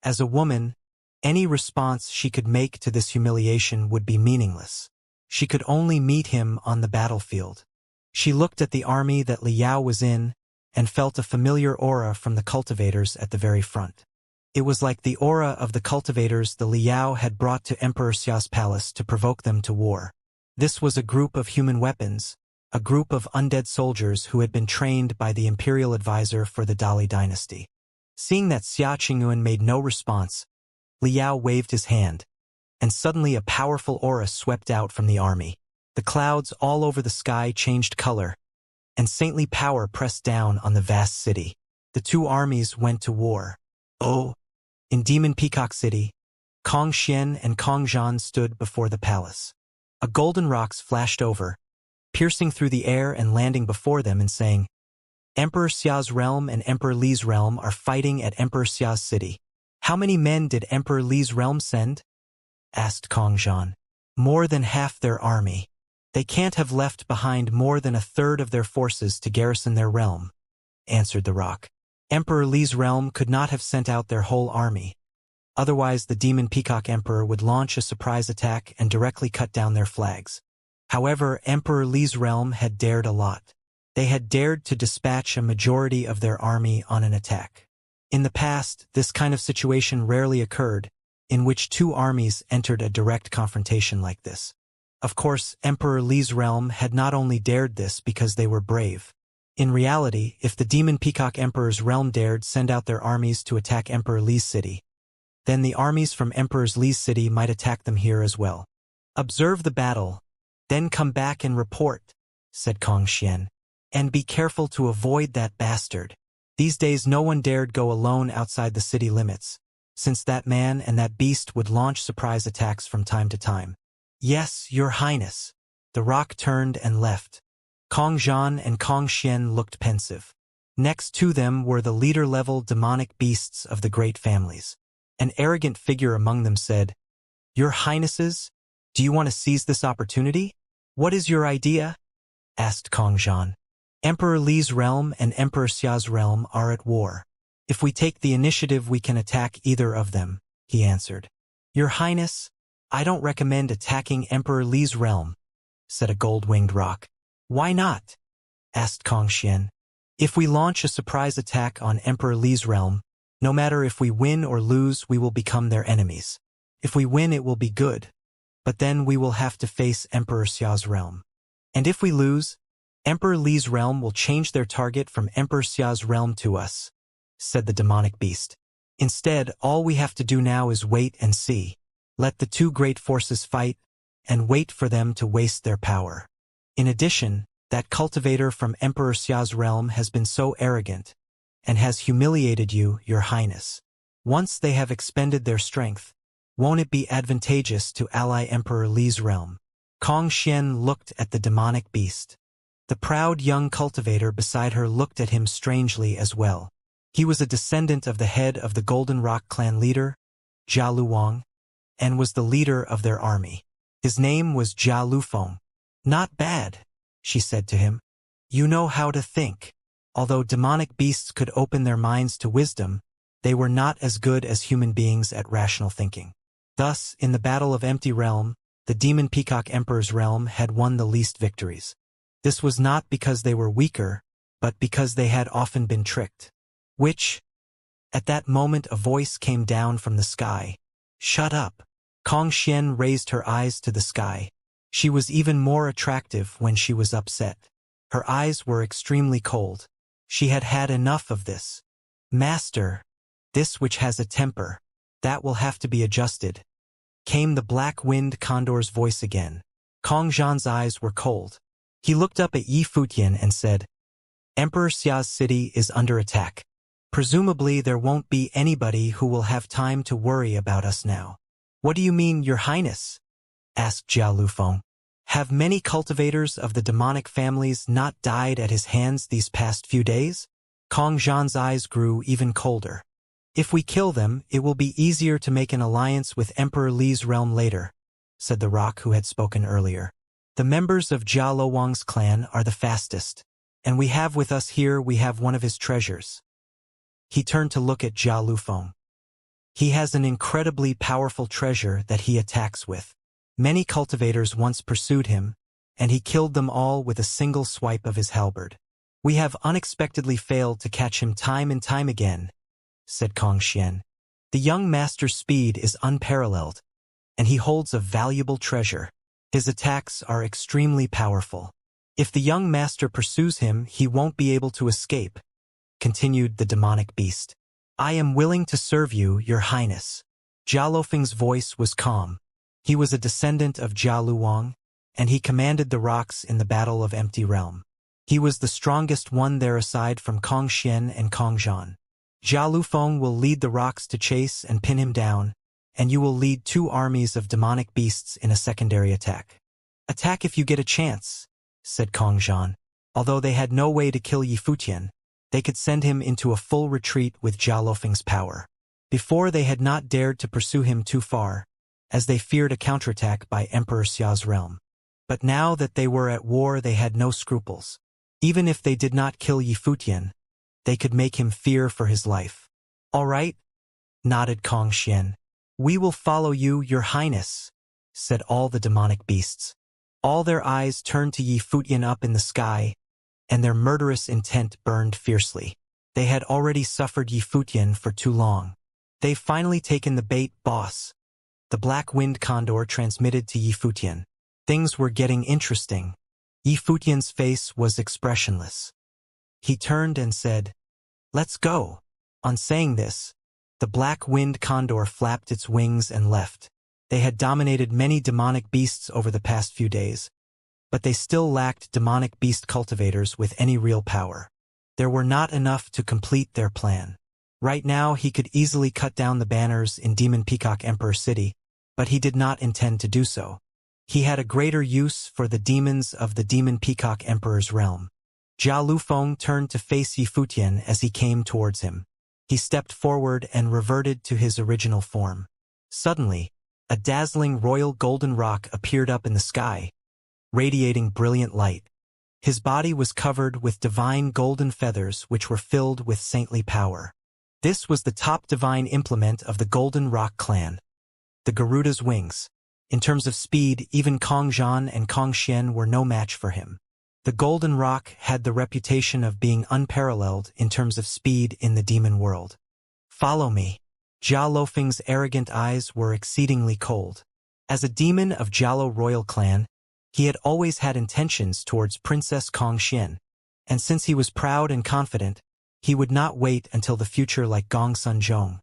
As a woman, any response she could make to this humiliation would be meaningless. She could only meet him on the battlefield. She looked at the army that Li Yao was in and felt a familiar aura from the cultivators at the very front. It was like the aura of the cultivators the Li Yao had brought to Emperor Xia's palace to provoke them to war. This was a group of human weapons, a group of undead soldiers who had been trained by the imperial advisor for the Dali dynasty. Seeing that Xia Qingyuan made no response, Li Yao waved his hand, and suddenly a powerful aura swept out from the army. The clouds all over the sky changed color, and saintly power pressed down on the vast city. The two armies went to war. Oh! In Demon Peacock City, Kong Xian and Kong Zhan stood before the palace. A golden rocks flashed over, piercing through the air and landing before them and saying, "Emperor Xia's realm and Emperor Li's realm are fighting at Emperor Xia's city." "How many men did Emperor Li's realm send?" asked Kong Zhan. "More than half their army. They can't have left behind more than a third of their forces to garrison their realm," answered the rock. "Emperor Li's realm could not have sent out their whole army. Otherwise the Demon Peacock Emperor would launch a surprise attack and directly cut down their flags. However, Emperor Li's realm had dared a lot. They had dared to dispatch a majority of their army on an attack. In the past, this kind of situation rarely occurred, in which two armies entered a direct confrontation like this. Of course, Emperor Li's realm had not only dared this because they were brave. In reality, if the Demon Peacock Emperor's realm dared send out their armies to attack Emperor Li's city, then the armies from Emperor Li's city might attack them here as well. "Observe the battle, then come back and report," said Kong Xian. "And be careful to avoid that bastard." These days no one dared go alone outside the city limits, since that man and that beast would launch surprise attacks from time to time. "Yes, Your Highness." The rock turned and left. Kong Zhan and Kong Xian looked pensive. Next to them were the leader-level demonic beasts of the great families. An arrogant figure among them said, "Your Highnesses, do you want to seize this opportunity?" "What is your idea?" asked Kong Zhan. "Emperor Li's realm and Emperor Xia's realm are at war. If we take the initiative we can attack either of them," he answered. "Your Highness, I don't recommend attacking Emperor Li's realm," said a gold-winged rock. "Why not?" asked Kong Xian. "If we launch a surprise attack on Emperor Li's realm, no matter if we win or lose, we will become their enemies. If we win, it will be good, but then we will have to face Emperor Xia's realm. And if we lose, Emperor Li's realm will change their target from Emperor Xia's realm to us," said the demonic beast. "Instead, all we have to do now is wait and see. Let the two great forces fight, and wait for them to waste their power. In addition, that cultivator from Emperor Xia's realm has been so arrogant, and has humiliated you, Your Highness. Once they have expended their strength, won't it be advantageous to ally Emperor Li's realm?" Kong Xian looked at the demonic beast. The proud young cultivator beside her looked at him strangely as well. He was a descendant of the head of the Golden Rock clan leader, Jia Luwang, and was the leader of their army. His name was Jia Lufeng. "Not bad," she said to him. "You know how to think." Although demonic beasts could open their minds to wisdom, They were not as good as human beings at rational thinking. Thus, in the Battle of Empty Realm, the Demon Peacock Emperor's realm had won the least victories. This was not because they were weaker, but because they had often been tricked. At that moment a voice came down from the sky. "Shut up." Kong Xian raised her eyes to the sky. She was even more attractive when she was upset. Her eyes were extremely cold. She had had enough of this. "Master, this which has a temper, that will have to be adjusted," came the black-winged condor's voice again. Kong Zhan's eyes were cold. He looked up at Yi Futian and said, "Emperor Xia's city is under attack. Presumably there won't be anybody who will have time to worry about us now." "What do you mean, Your Highness?" asked Jia Lufeng. "Have many cultivators of the demonic families not died at his hands these past few days?" Kong Zhan's eyes grew even colder. "If we kill them, it will be easier to make an alliance with Emperor Li's realm later," said the rock who had spoken earlier. "The members of Jia Luowang's clan are the fastest, and we have one of his treasures." He turned to look at Jia Lufeng. "He has an incredibly powerful treasure that he attacks with. Many cultivators once pursued him, and he killed them all with a single swipe of his halberd. We have unexpectedly failed to catch him time and time again," said Kong Xian. "The young master's speed is unparalleled, and he holds a valuable treasure. His attacks are extremely powerful. If the young master pursues him, he won't be able to escape," continued the demonic beast. "I am willing to serve you, Your Highness." Jia Lufeng's voice was calm. He was a descendant of Jia Luowang, and he commanded the rocks in the Battle of Empty Realm. He was the strongest one there aside from Kong Xian and Kong Zhan. "Jia Lufeng will lead the rocks to chase and pin him down, and you will lead 2 armies of demonic beasts in a secondary attack." "Attack if you get a chance," said Kong Zhan. Although they had no way to kill Yi Futian, they could send him into a full retreat with Jia Lufeng's power. Before they had not dared to pursue him too far, as they feared a counterattack by Emperor Xia's realm. But now that they were at war they had no scruples. Even if they did not kill Yi Futian, they could make him fear for his life. "All right," nodded Kong Xian. "We will follow you, Your Highness," said all the demonic beasts. All their eyes turned to Yi Futian up in the sky, and their murderous intent burned fiercely. They had already suffered Yi Futian for too long. "They've finally taken the bait, boss," the black-winged condor transmitted to Yi Futian. Things were getting interesting. Yi Futian's face was expressionless. He turned and said, "Let's go." On saying this, the black-winged condor flapped its wings and left. They had dominated many demonic beasts over the past few days, but they still lacked demonic beast cultivators with any real power. There were not enough to complete their plan. Right now he could easily cut down the banners in Demon Peacock Emperor City, but he did not intend to do so. He had a greater use for the demons of the Demon Peacock Emperor's realm. Jia Lufeng turned to face Yi Futian as he came towards him. He stepped forward and reverted to his original form. Suddenly, a dazzling royal golden rock appeared up in the sky, radiating brilliant light. His body was covered with divine golden feathers which were filled with saintly power. This was the top divine implement of the Golden Rock clan, the Garuda's wings. In terms of speed, even Kong Zhan and Kong Xian were no match for him. The Golden Rock had the reputation of being unparalleled in terms of speed in the demon world. "Follow me." Jia Lufeng's arrogant eyes were exceedingly cold. As a demon of Jialo royal clan, he had always had intentions towards Princess Kong Xian, and since he was proud and confident, he would not wait until the future like Gong Sun Zhong,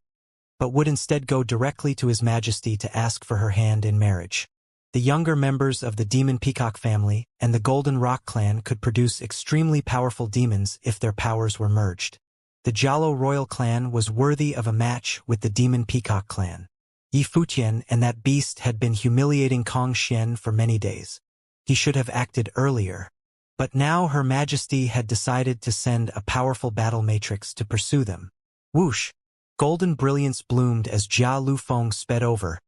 but would instead go directly to His Majesty to ask for her hand in marriage. The younger members of the Demon Peacock family and the Golden Rock clan could produce extremely powerful demons if their powers were merged. The Jialo royal clan was worthy of a match with the Demon Peacock clan. Yi Futian and that beast had been humiliating Kong Xian for many days. He should have acted earlier. But now Her Majesty had decided to send a powerful battle matrix to pursue them. Whoosh! Golden brilliance bloomed as Jia Lufeng sped over,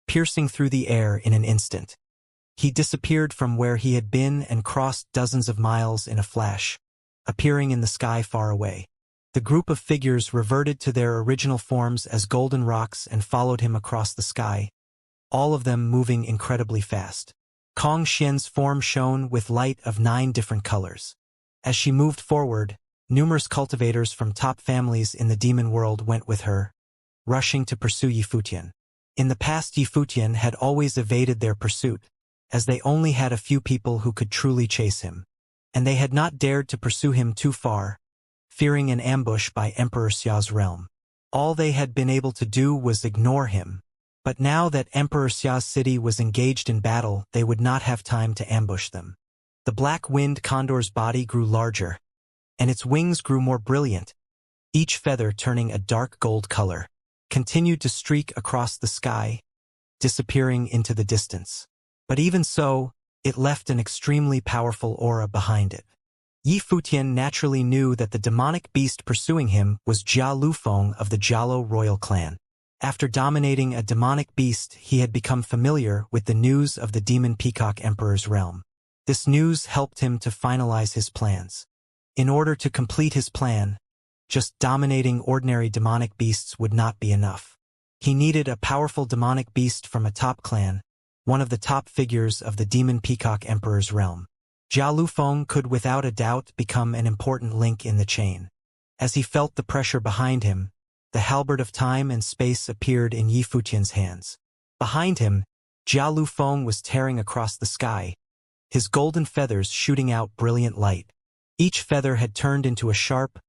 piercing through the air in an instant. He disappeared from where he had been and crossed dozens of miles in a flash, appearing in the sky far away. The group of figures reverted to their original forms as golden rocks and followed him across the sky, all of them moving incredibly fast. Kong Xian's form shone with light of 9 different colors. As she moved forward, numerous cultivators from top families in the demon world went with her, rushing to pursue Yifutian. In the past, Yifutian had always evaded their pursuit, as they only had a few people who could truly chase him. And they had not dared to pursue him too far, fearing an ambush by Emperor Xia's realm. All they had been able to do was ignore him. But now that Emperor Xia's city was engaged in battle, they would not have time to ambush them. The black-winged condor's body grew larger, and its wings grew more brilliant, each feather turning a dark gold color, continued to streak across the sky, disappearing into the distance. But even so, it left an extremely powerful aura behind it. Yifutian naturally knew that the demonic beast pursuing him was Jia Lufeng of the Jialo royal clan. After dominating a demonic beast, he had become familiar with the news of the demon peacock emperor's realm. This news helped him to finalize his plans. In order to complete his plan, just dominating ordinary demonic beasts would not be enough. He needed a powerful demonic beast from a top clan, one of the top figures of the demon peacock emperor's realm. Jia Lufeng could without a doubt become an important link in the chain. As he felt the pressure behind him, the halberd of time and space appeared in Yifutian's hands. Behind him, Jia Lufeng was tearing across the sky, his golden feathers shooting out brilliant light. Each feather had turned into a sharp,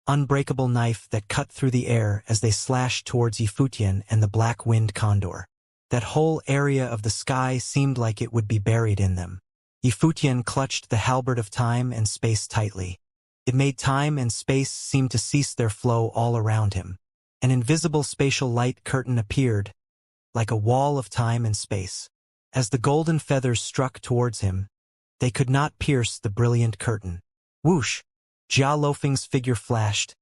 unbreakable knife that cut through the air as they slashed towards Yifutian and the black-winged condor. That whole area of the sky seemed like it would be buried in them. Yifutian clutched the halberd of time and space tightly. It made time and space seem to cease their flow all around him. An invisible spatial light curtain appeared, like a wall of time and space. As the golden feathers struck towards him, they could not pierce the brilliant curtain. Whoosh! Jia Lufeng's figure flashed,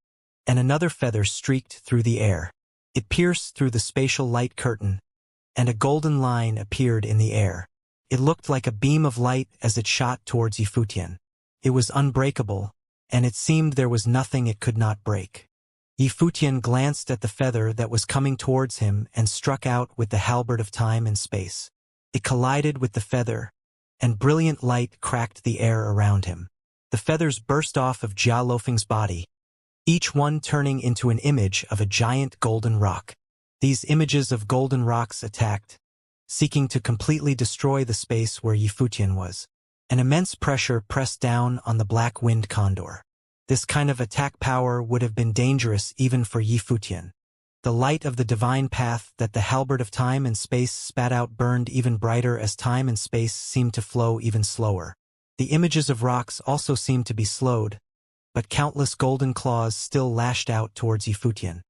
and another feather streaked through the air. It pierced through the spatial light curtain, and a golden line appeared in the air. It looked like a beam of light as it shot towards Yifutian. It was unbreakable, and it seemed there was nothing it could not break. Yifutian glanced at the feather that was coming towards him and struck out with the halberd of time and space. It collided with the feather, and brilliant light cracked the air around him. The feathers burst off of Jia Lufeng's body, each one turning into an image of a giant golden rock. These images of golden rocks attacked, seeking to completely destroy the space where Yifutian was. An immense pressure pressed down on the black-winged condor. This kind of attack power would have been dangerous even for Yifutian. The light of the divine path that the halberd of time and space spat out burned even brighter as time and space seemed to flow even slower. The images of rocks also seemed to be slowed, but countless golden claws still lashed out towards Yifutian.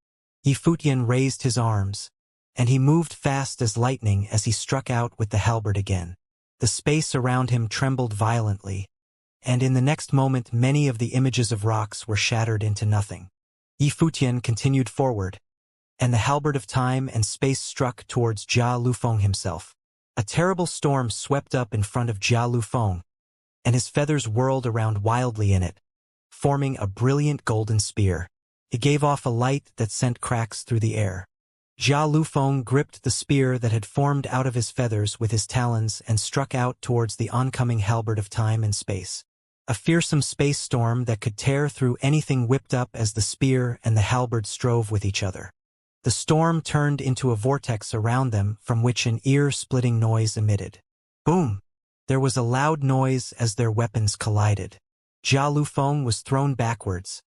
Yifutian raised his arms, and he moved fast as lightning as he struck out with the halberd again. The space around him trembled violently, and in the next moment many of the images of rocks were shattered into nothing. Yifutian continued forward, and the halberd of time and space struck towards Jia Lufeng himself. A terrible storm swept up in front of Jia Lufeng, and his feathers whirled around wildly in it, forming a brilliant golden spear. It gave off a light that sent cracks through the air. Jia Lufeng gripped the spear that had formed out of his feathers with his talons and struck out towards the oncoming halberd of time and space. A fearsome space storm that could tear through anything whipped up as the spear and the halberd strove with each other. The storm turned into a vortex around them from which an ear-splitting noise emitted. Boom! There was a loud noise as their weapons collided. Jia Lufeng was thrown backwards,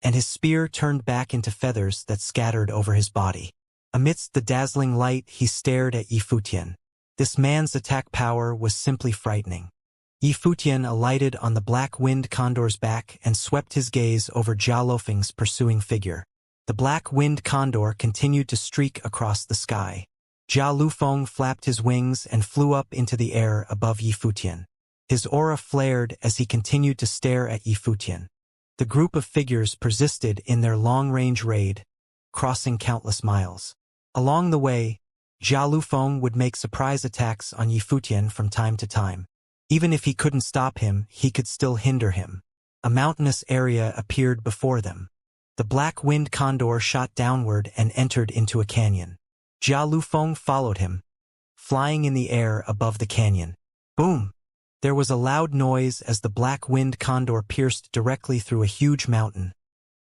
and his spear turned back into feathers that scattered over his body. Amidst the dazzling light, he stared at Yifutian. This man's attack power was simply frightening. Yifutian alighted on the black-winged condor's back and swept his gaze over Jia Lufeng's pursuing figure. The black-winged condor continued to streak across the sky. Jia Lufeng flapped his wings and flew up into the air above Yifutian. His aura flared as he continued to stare at Yifutian. The group of figures persisted in their long-range raid, crossing countless miles. Along the way, Jia Lufeng would make surprise attacks on Yifutian from time to time. Even if he couldn't stop him, he could still hinder him. A mountainous area appeared before them. The black-winged condor shot downward and entered into a canyon. Jia Lufeng followed him, flying in the air above the canyon. Boom! There was a loud noise as the black-winged condor pierced directly through a huge mountain,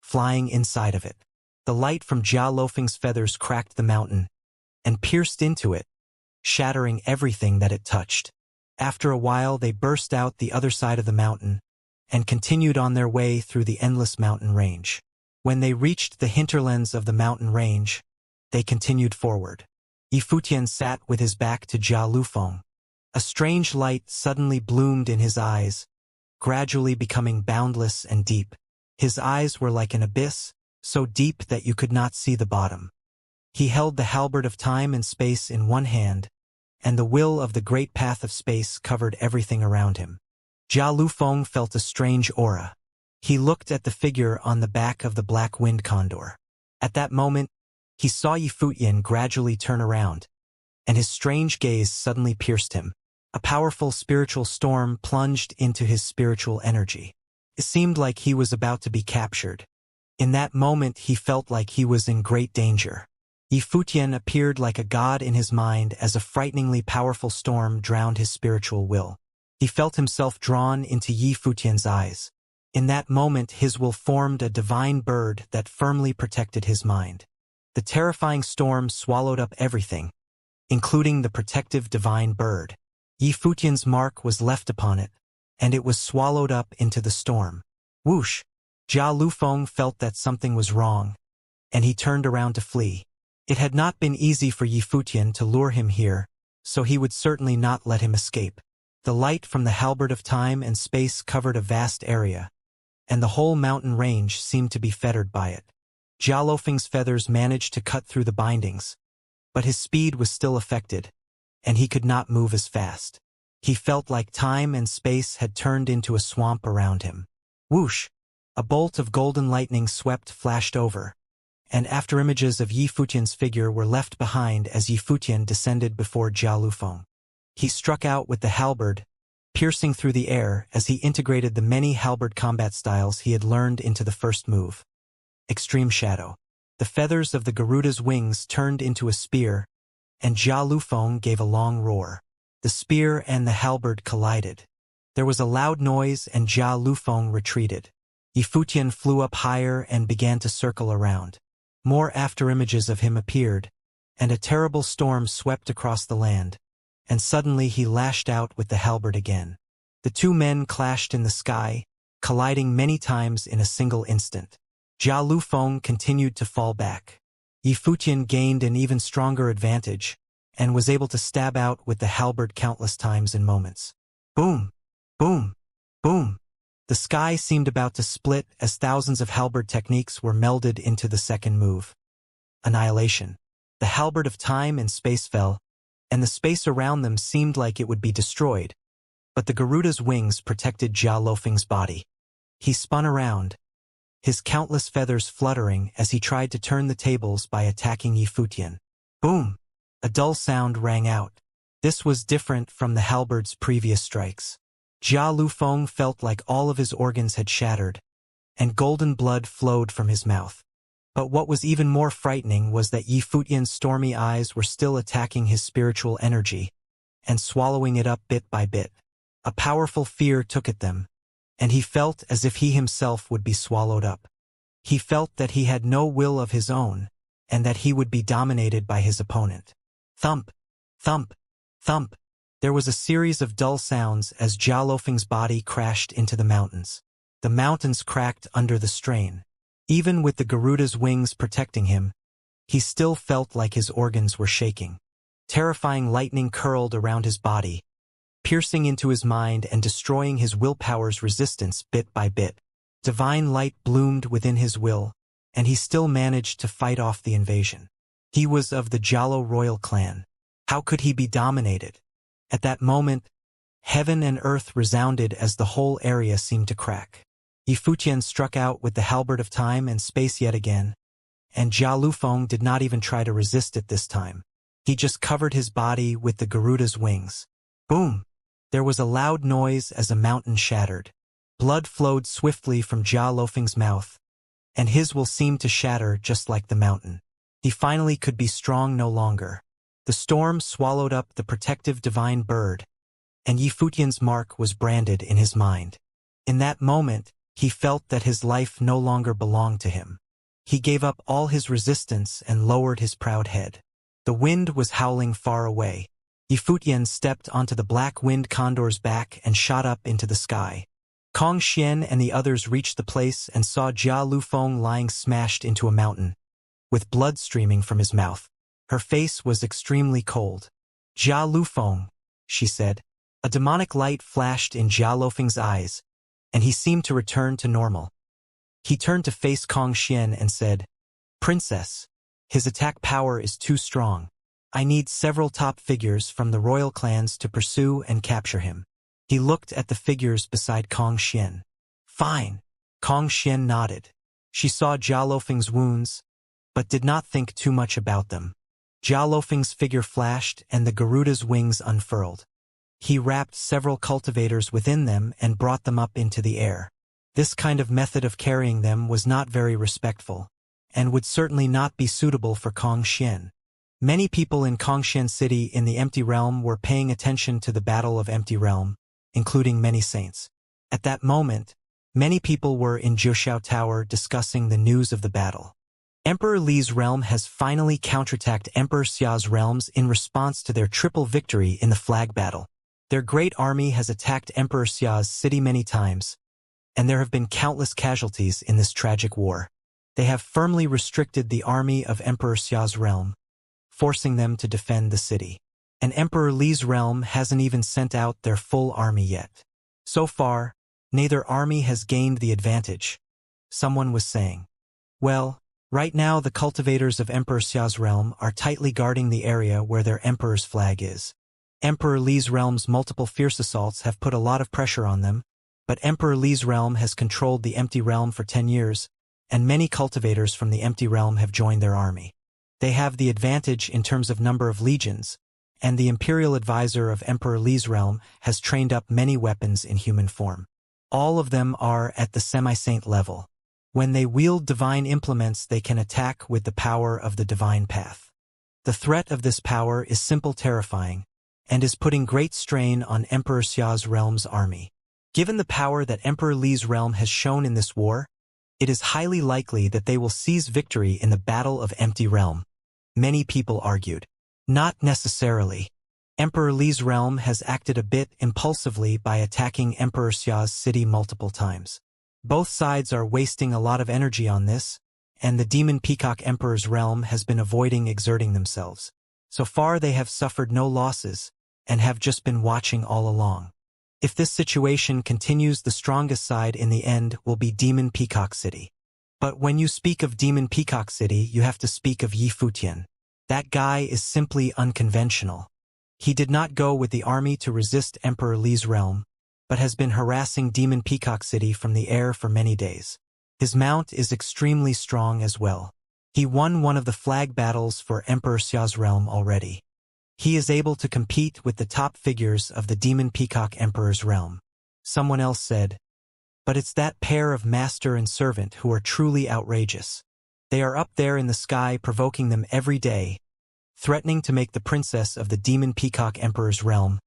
flying inside of it. The light from Jia Lufeng's feathers cracked the mountain and pierced into it, shattering everything that it touched. After a while they burst out the other side of the mountain and continued on their way through the endless mountain range. When they reached the hinterlands of the mountain range, they continued forward. Yifutian sat with his back to Jia Lufeng. A strange light suddenly bloomed in his eyes, gradually becoming boundless and deep. His eyes were like an abyss, so deep that you could not see the bottom. He held the halberd of time and space in one hand, and the will of the great path of space covered everything around him. Jia Lufeng felt a strange aura. He looked at the figure on the back of the black-winged condor. At that moment, he saw Yifutian gradually turn around, and his strange gaze suddenly pierced him. A powerful spiritual storm plunged into his spiritual energy. It seemed like he was about to be captured. In that moment he felt like he was in great danger. Yifutian appeared like a god in his mind as a frighteningly powerful storm drowned his spiritual will. He felt himself drawn into Yifutian's eyes. In that moment his will formed a divine bird that firmly protected his mind. The terrifying storm swallowed up everything, including the protective divine bird. Yifutian's mark was left upon it, and it was swallowed up into the storm. Whoosh! Jia Lufeng felt that something was wrong, and he turned around to flee. It had not been easy for Yifutian to lure him here, so he would certainly not let him escape. The light from the halberd of time and space covered a vast area, and the whole mountain range seemed to be fettered by it. Jia Lufeng's feathers managed to cut through the bindings, but his speed was still affected, and he could not move as fast. He felt like time and space had turned into a swamp around him. Whoosh! A bolt of golden lightning flashed over, and after images of Yifutian's figure were left behind as Yifutian descended before Jia Lufeng. He struck out with the halberd, piercing through the air as he integrated the many halberd combat styles he had learned into the first move. Extreme Shadow. The feathers of the Garuda's wings turned into a spear, and Jia Lufeng gave a long roar. The spear and the halberd collided. There was a loud noise and Jia Lufeng retreated. Yifutian flew up higher and began to circle around. More afterimages of him appeared, and a terrible storm swept across the land, and suddenly he lashed out with the halberd again. The two men clashed in the sky, colliding many times in a single instant. Jia Lufeng continued to fall back. Yifutian gained an even stronger advantage, and was able to stab out with the halberd countless times in moments. Boom! Boom! Boom! The sky seemed about to split as thousands of halberd techniques were melded into the second move. Annihilation. The halberd of time and space fell, and the space around them seemed like it would be destroyed, but the Garuda's wings protected Jia Lufeng's body. He spun around, his countless feathers fluttering as he tried to turn the tables by attacking Yifutian. Boom! A dull sound rang out. This was different from the halberd's previous strikes. Jia Lufeng felt like all of his organs had shattered, and golden blood flowed from his mouth. But what was even more frightening was that Yifutian's stormy eyes were still attacking his spiritual energy, and swallowing it up bit by bit. A powerful fear took at them, and he felt as if he himself would be swallowed up. He felt that he had no will of his own, and that he would be dominated by his opponent. Thump! Thump! Thump! There was a series of dull sounds as Jia Lufeng's body crashed into the mountains. The mountains cracked under the strain. Even with the Garuda's wings protecting him, he still felt like his organs were shaking. Terrifying lightning curled around his body, piercing into his mind and destroying his willpower's resistance bit by bit. Divine light bloomed within his will, and he still managed to fight off the invasion. He was of the Jalo royal clan. How could he be dominated? At that moment, heaven and earth resounded as the whole area seemed to crack. Yifutian struck out with the halberd of time and space yet again, and Jia Lufeng did not even try to resist it this time. He just covered his body with the Garuda's wings. Boom! There was a loud noise as a mountain shattered. Blood flowed swiftly from Jia Lufeng's mouth, and his will seemed to shatter just like the mountain. He finally could be strong no longer. The storm swallowed up the protective divine bird, and Yi Futian's mark was branded in his mind. In that moment, he felt that his life no longer belonged to him. He gave up all his resistance and lowered his proud head. The wind was howling far away. Yi Futian stepped onto the black wind condor's back and shot up into the sky. Kong Xian and the others reached the place and saw Jia Lufeng lying smashed into a mountain, with blood streaming from his mouth. Her face was extremely cold. "Jia Lufeng," she said. A demonic light flashed in Jia Lufeng's eyes, and he seemed to return to normal. He turned to face Kong Xian and said, "Princess, his attack power is too strong. I need several top figures from the royal clans to pursue and capture him." He looked at the figures beside Kong Xian. "Fine." Kong Xian nodded. She saw Jia Lufeng's wounds, but did not think too much about them. Jia Lufeng's figure flashed and the Garuda's wings unfurled. He wrapped several cultivators within them and brought them up into the air. This kind of method of carrying them was not very respectful, and would certainly not be suitable for Kong Xian. Many people in Kongxian City in the Empty Realm were paying attention to the Battle of Empty Realm, including many saints. At that moment, many people were in Zhuxiao Tower discussing the news of the battle. Emperor Li's realm has finally counterattacked Emperor Xia's realms in response to their triple victory in the flag battle. Their great army has attacked Emperor Xia's city many times, and there have been countless casualties in this tragic war. They have firmly restricted the army of Emperor Xia's realm, forcing them to defend the city. And Emperor Li's realm hasn't even sent out their full army yet. So far, neither army has gained the advantage. Someone was saying. Well, right now the cultivators of Emperor Xia's realm are tightly guarding the area where their emperor's flag is. Emperor Li's realm's multiple fierce assaults have put a lot of pressure on them, but Emperor Li's realm has controlled the Empty Realm for 10 years, and many cultivators from the Empty Realm have joined their army. They have the advantage in terms of number of legions, and the imperial advisor of Emperor Li's realm has trained up many weapons in human form. All of them are at the semi-saint level. When they wield divine implements, they can attack with the power of the divine path. The threat of this power is simple terrifying, and is putting great strain on Emperor Xia's realm's army. Given the power that Emperor Li's realm has shown in this war, it is highly likely that they will seize victory in the Battle of Empty Realm. Many people argued. Not necessarily. Emperor Li's realm has acted a bit impulsively by attacking Emperor Xia's city multiple times. Both sides are wasting a lot of energy on this, and the Demon Peacock Emperor's realm has been avoiding exerting themselves. So far they have suffered no losses, and have just been watching all along. If this situation continues, the strongest side in the end will be Demon Peacock City. But when you speak of Demon Peacock City, you have to speak of Yi Futian. That guy is simply unconventional. He did not go with the army to resist Emperor Li's realm, but has been harassing Demon Peacock City from the air for many days. His mount is extremely strong as well. He won one of the flag battles for Emperor Xia's realm already. He is able to compete with the top figures of the Demon Peacock Emperor's realm. Someone else said, but it's that pair of master and servant who are truly outrageous. They are up there in the sky provoking them every day, threatening to make the princess of the Demon Peacock Emperor's realm,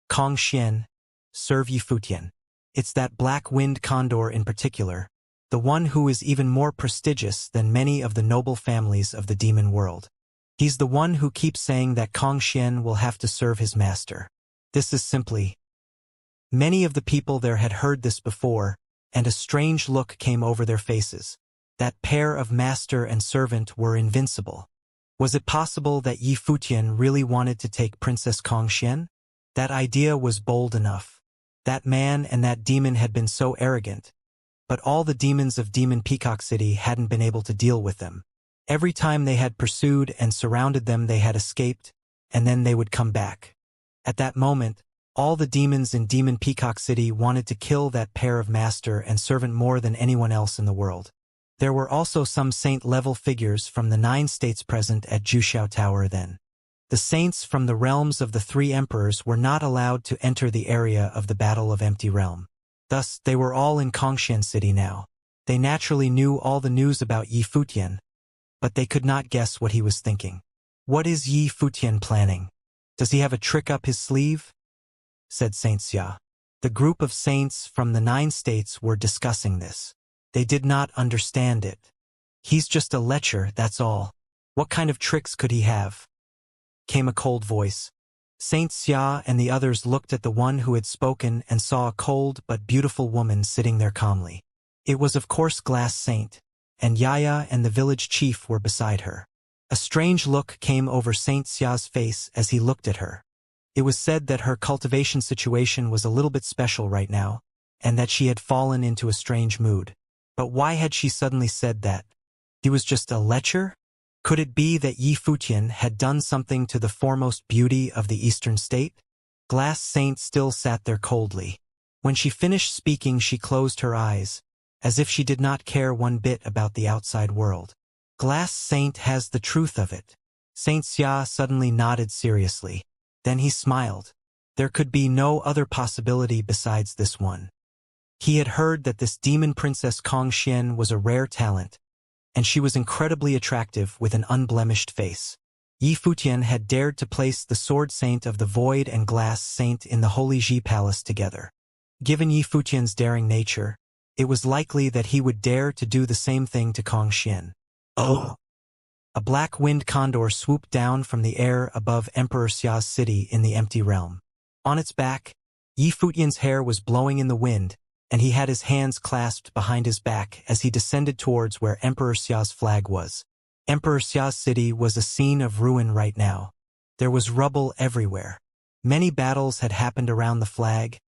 Kong Xian, serve Yi Futian. It's that black wind condor in particular, the one who is even more prestigious than many of the noble families of the demon world. He's the one who keeps saying that Kong Xian will have to serve his master. This is simply... Many of the people there had heard this before, and a strange look came over their faces. That pair of master and servant were invincible. Was it possible that Yi Futian really wanted to take Princess Kong Xian? That idea was bold enough. That man and that demon had been so arrogant, but all the demons of Demon Peacock City hadn't been able to deal with them. Every time they had pursued and surrounded them, they had escaped, and then they would come back. At that moment, all the demons in Demon Peacock City wanted to kill that pair of master and servant more than anyone else in the world. There were also some saint-level figures from the 9 states present at Zhuxiao Tower then. The saints from the realms of the 3 emperors were not allowed to enter the area of the Battle of Empty Realm. Thus, they were all in Kongxian City now. They naturally knew all the news about Yi Futian, but they could not guess what he was thinking. "What is Yi Futian planning? Does he have a trick up his sleeve?" said Xianxia. The group of saints from the 9 states were discussing this. They did not understand it. "He's just a lecher, that's all. What kind of tricks could he have?" came a cold voice. Xianxia and the others looked at the one who had spoken and saw a cold but beautiful woman sitting there calmly. It was of course Glass Saint, and Yaya and the village chief were beside her. A strange look came over Xianxia's face as he looked at her. It was said that her cultivation situation was a little bit special right now, and that she had fallen into a strange mood. But why had she suddenly said that? He was just a lecher? Could it be that Yi Futian had done something to the foremost beauty of the eastern state? Glass Saint still sat there coldly. When she finished speaking, she closed her eyes, as if she did not care one bit about the outside world. Glass Saint has the truth of it. Xianxia suddenly nodded seriously. Then he smiled. There could be no other possibility besides this one. He had heard that this demon princess Kongxian was a rare talent, and she was incredibly attractive with an unblemished face. Yi Futian had dared to place the Sword Saint of the Void and Glass Saint in the Holy Ji Palace together. Given Yi Futian's daring nature, it was likely that he would dare to do the same thing to Kongxian. Oh! A black wind condor swooped down from the air above Emperor Xia's city in the empty realm. On its back, Yi Futian's hair was blowing in the wind, and he had his hands clasped behind his back as he descended towards where Emperor Xia's flag was. Emperor Xia's city was a scene of ruin right now. There was rubble everywhere. Many battles had happened around the flag,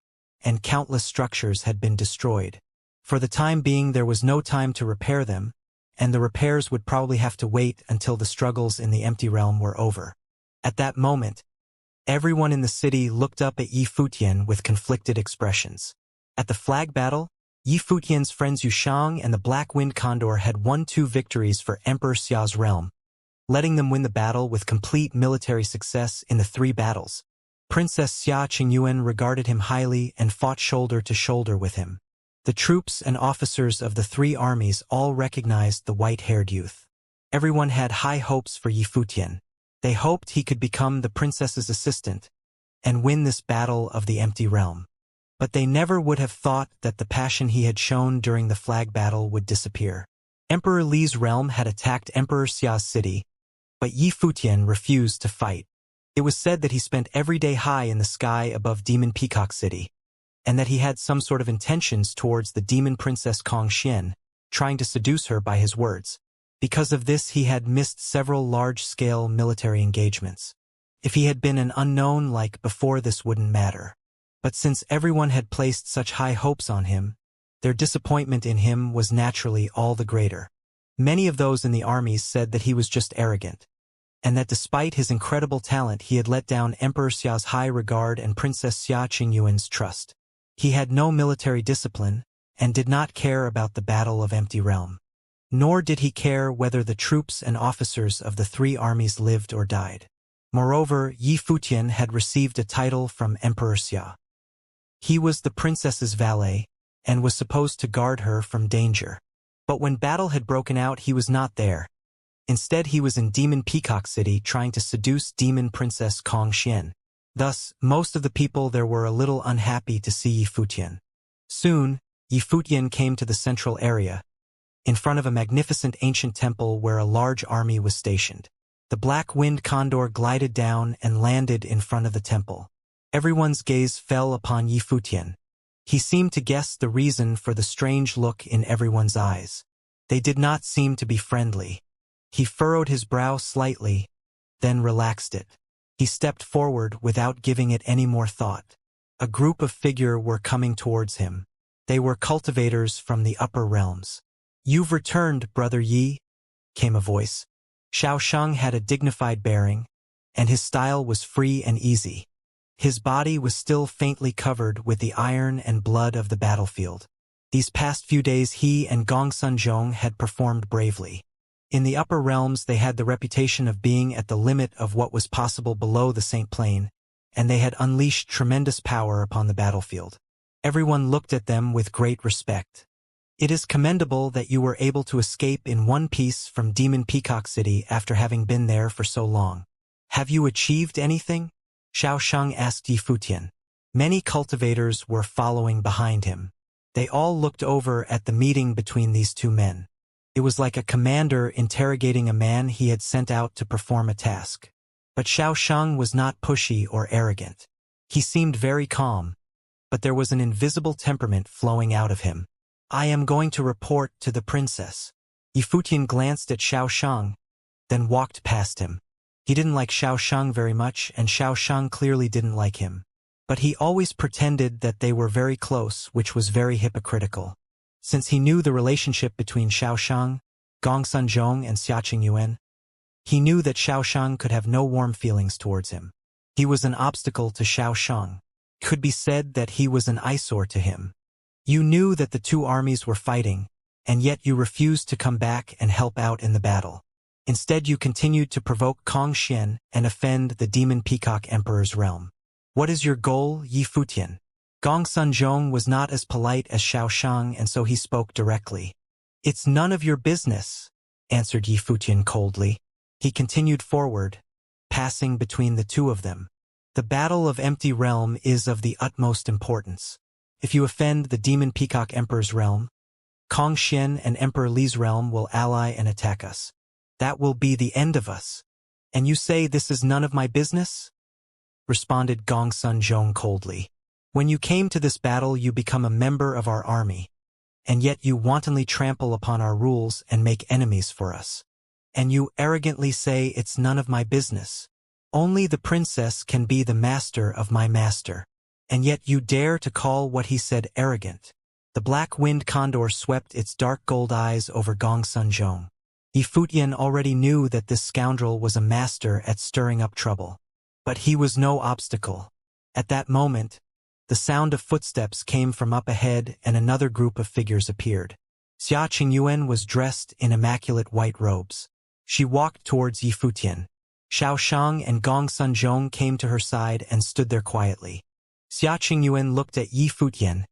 and countless structures had been destroyed. For the time being, there was no time to repair them, and the repairs would probably have to wait until the struggles in the empty realm were over. At that moment, everyone in the city looked up at Yi Futian with conflicted expressions. At the flag battle, Yi Futian's friends Yushang and the Black Wind Condor had won 2 victories for Emperor Xia's realm, letting them win the battle with complete military success in the 3 battles. Princess Xia Qingyuan regarded him highly and fought shoulder to shoulder with him. The troops and officers of the 3 armies all recognized the white-haired youth. Everyone had high hopes for Yi Futian. They hoped he could become the princess's assistant and win this battle of the empty realm. But they never would have thought that the passion he had shown during the flag battle would disappear. Emperor Li's realm had attacked Emperor Xia's city, but Yi Futian refused to fight. It was said that he spent every day high in the sky above Demon Peacock City, and that he had some sort of intentions towards the demon princess Kongxian, trying to seduce her by his words. Because of this, he had missed several large-scale military engagements. If he had been an unknown like before, this wouldn't matter. But since everyone had placed such high hopes on him, their disappointment in him was naturally all the greater. Many of those in the armies said that he was just arrogant, and that despite his incredible talent, he had let down Emperor Xia's high regard and Princess Xia Qingyuan's trust. He had no military discipline, and did not care about the Battle of Empty Realm. Nor did he care whether the troops and officers of the 3 armies lived or died. Moreover, Yi Futian had received a title from Emperor Xia. He was the princess's valet, and was supposed to guard her from danger. But when battle had broken out, he was not there. Instead, he was in Demon Peacock City trying to seduce Demon Princess Kongxian. Thus, most of the people there were a little unhappy to see Yi Futian. Soon, Yi Futian came to the central area, in front of a magnificent ancient temple where a large army was stationed. The Black Wind Condor glided down and landed in front of the temple. Everyone's gaze fell upon Yi Futian. He seemed to guess the reason for the strange look in everyone's eyes. They did not seem to be friendly. He furrowed his brow slightly, then relaxed it. He stepped forward without giving it any more thought. A group of figures were coming towards him. They were cultivators from the upper realms. "You've returned, Brother Yi," came a voice. Xiaosheng had a dignified bearing, and his style was free and easy. His body was still faintly covered with the iron and blood of the battlefield. These past few days he and Gong Sunzhong had performed bravely. In the upper realms they had the reputation of being at the limit of what was possible below the Saint Plane, and they had unleashed tremendous power upon the battlefield. Everyone looked at them with great respect. It is commendable that you were able to escape in one piece from Demon Peacock City after having been there for so long. Have you achieved anything? Xiaosheng asked Yifutian. Many cultivators were following behind him. They all looked over at the meeting between these two men. It was like a commander interrogating a man he had sent out to perform a task. But Xiaosheng was not pushy or arrogant. He seemed very calm, but there was an invisible temperament flowing out of him. I am going to report to the princess. Yifutian glanced at Xiaosheng, then walked past him. He didn't like Xiaosheng very much, and Xiaosheng clearly didn't like him. But he always pretended that they were very close, which was very hypocritical. Since he knew the relationship between Xiaosheng, Gongsun and Xiaqing Yuan, he knew that Xiaosheng could have no warm feelings towards him. He was an obstacle to Xiaosheng. It could be said that he was an eyesore to him. You knew that the two armies were fighting, and yet you refused to come back and help out in the battle. Instead you continued to provoke Kong Xian and offend the Demon Peacock Emperor's realm. What is your goal, Yifutian? Gongsun was not as polite as Xiaosheng, and so he spoke directly. It's none of your business, answered Yifutian coldly. He continued forward, passing between the two of them. The Battle of Empty Realm is of the utmost importance. If you offend the Demon Peacock Emperor's realm, Kong Xian and Emperor Li's realm will ally and attack us. That will be the end of us. And you say this is none of my business? Responded Gongsun coldly. When you came to this battle you become a member of our army, and yet you wantonly trample upon our rules and make enemies for us. And you arrogantly say it's none of my business. Only the princess can be the master of my master. And yet you dare to call what he said arrogant. The black-winged condor swept its dark gold eyes over Gongsun. Yifutian already knew that this scoundrel was a master at stirring up trouble. But he was no obstacle. At that moment, the sound of footsteps came from up ahead and another group of figures appeared. Xiaqing Yuan was dressed in immaculate white robes. She walked towards Yifutian. Xiaosheng and Gongsun came to her side and stood there quietly. Xiaqing Yuan looked at Yifutian,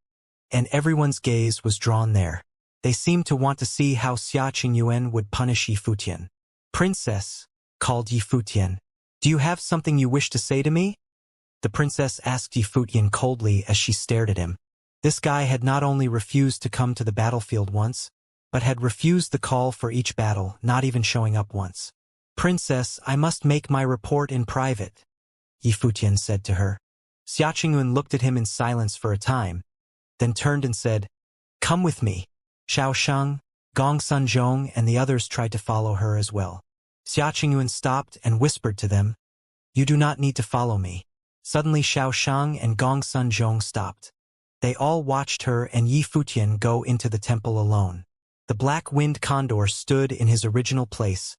and everyone's gaze was drawn there. They seemed to want to see how Xiaqing Yuan would punish Yifutian. Princess, called Yifutian, do you have something you wish to say to me? The princess asked Yifutian coldly as she stared at him. This guy had not only refused to come to the battlefield once, but had refused the call for each battle, not even showing up once. Princess, I must make my report in private, Yifutian said to her. Xiaqing Yuan looked at him in silence for a time, then turned and said, Come with me. Xiaosheng, Gongsun and the others tried to follow her as well. Xiaqing Yuan stopped and whispered to them, You do not need to follow me. Suddenly Xiaosheng and Gongsun stopped. They all watched her and Yifutian go into the temple alone. The black-winged condor stood in his original place,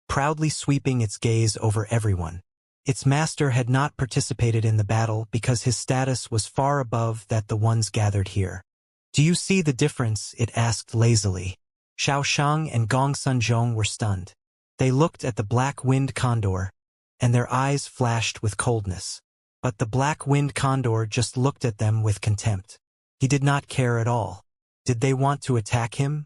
proudly sweeping its gaze over everyone. Its master had not participated in the battle because his status was far above that the ones gathered here. Do you see the difference? It asked lazily. Xiaosheng and Gongsun were stunned. They looked at the black-winged condor, and their eyes flashed with coldness. But the black-winged condor just looked at them with contempt. He did not care at all. Did they want to attack him?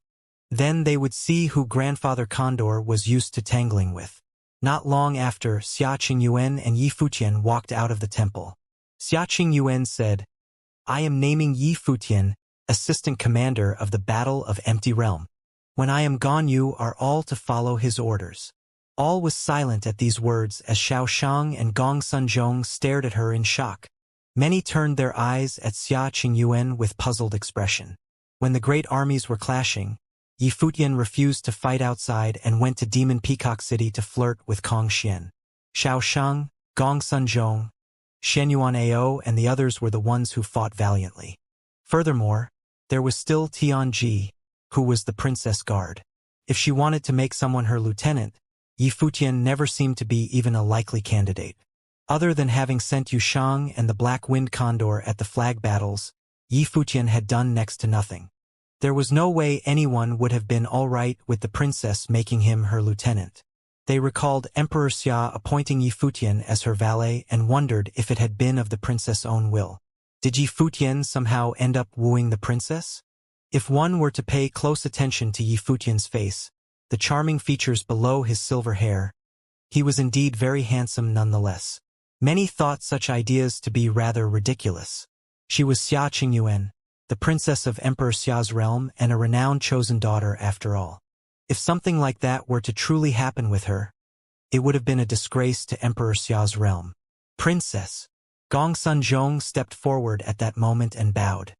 Then they would see who Grandfather Condor was used to tangling with. Not long after, Xiaqing Yuan and Yifutian walked out of the temple. Xiaqing Yuan said, I am naming Yifutian assistant commander of the Battle of Empty Realm. When I am gone you are all to follow his orders. All was silent at these words as Xiaosheng and Gongsun stared at her in shock. Many turned their eyes at Xiaqing Yuan with puzzled expression. When the great armies were clashing, Yifutian refused to fight outside and went to Demon Peacock City to flirt with Kong Xian. Xiaosheng, Gongsun, Shenyuan Ao and the others were the ones who fought valiantly. Furthermore, there was still Tianji, who was the princess guard. If she wanted to make someone her lieutenant, Yifutian never seemed to be even a likely candidate. Other than having sent Yushang and the Black-Winged Condor at the flag battles, Yifutian had done next to nothing. There was no way anyone would have been all right with the princess making him her lieutenant. They recalled Emperor Xia appointing Yifutian as her valet and wondered if it had been of the princess' own will. Did Yifutian somehow end up wooing the princess? If one were to pay close attention to Yi Futian's face, the charming features below his silver hair, he was indeed very handsome nonetheless. Many thought such ideas to be rather ridiculous. She was Xia Qingyuan, the princess of Emperor Xia's realm and a renowned chosen daughter after all. If something like that were to truly happen with her, it would have been a disgrace to Emperor Xia's realm. Princess. Gong Sunzhong stepped forward at that moment and bowed.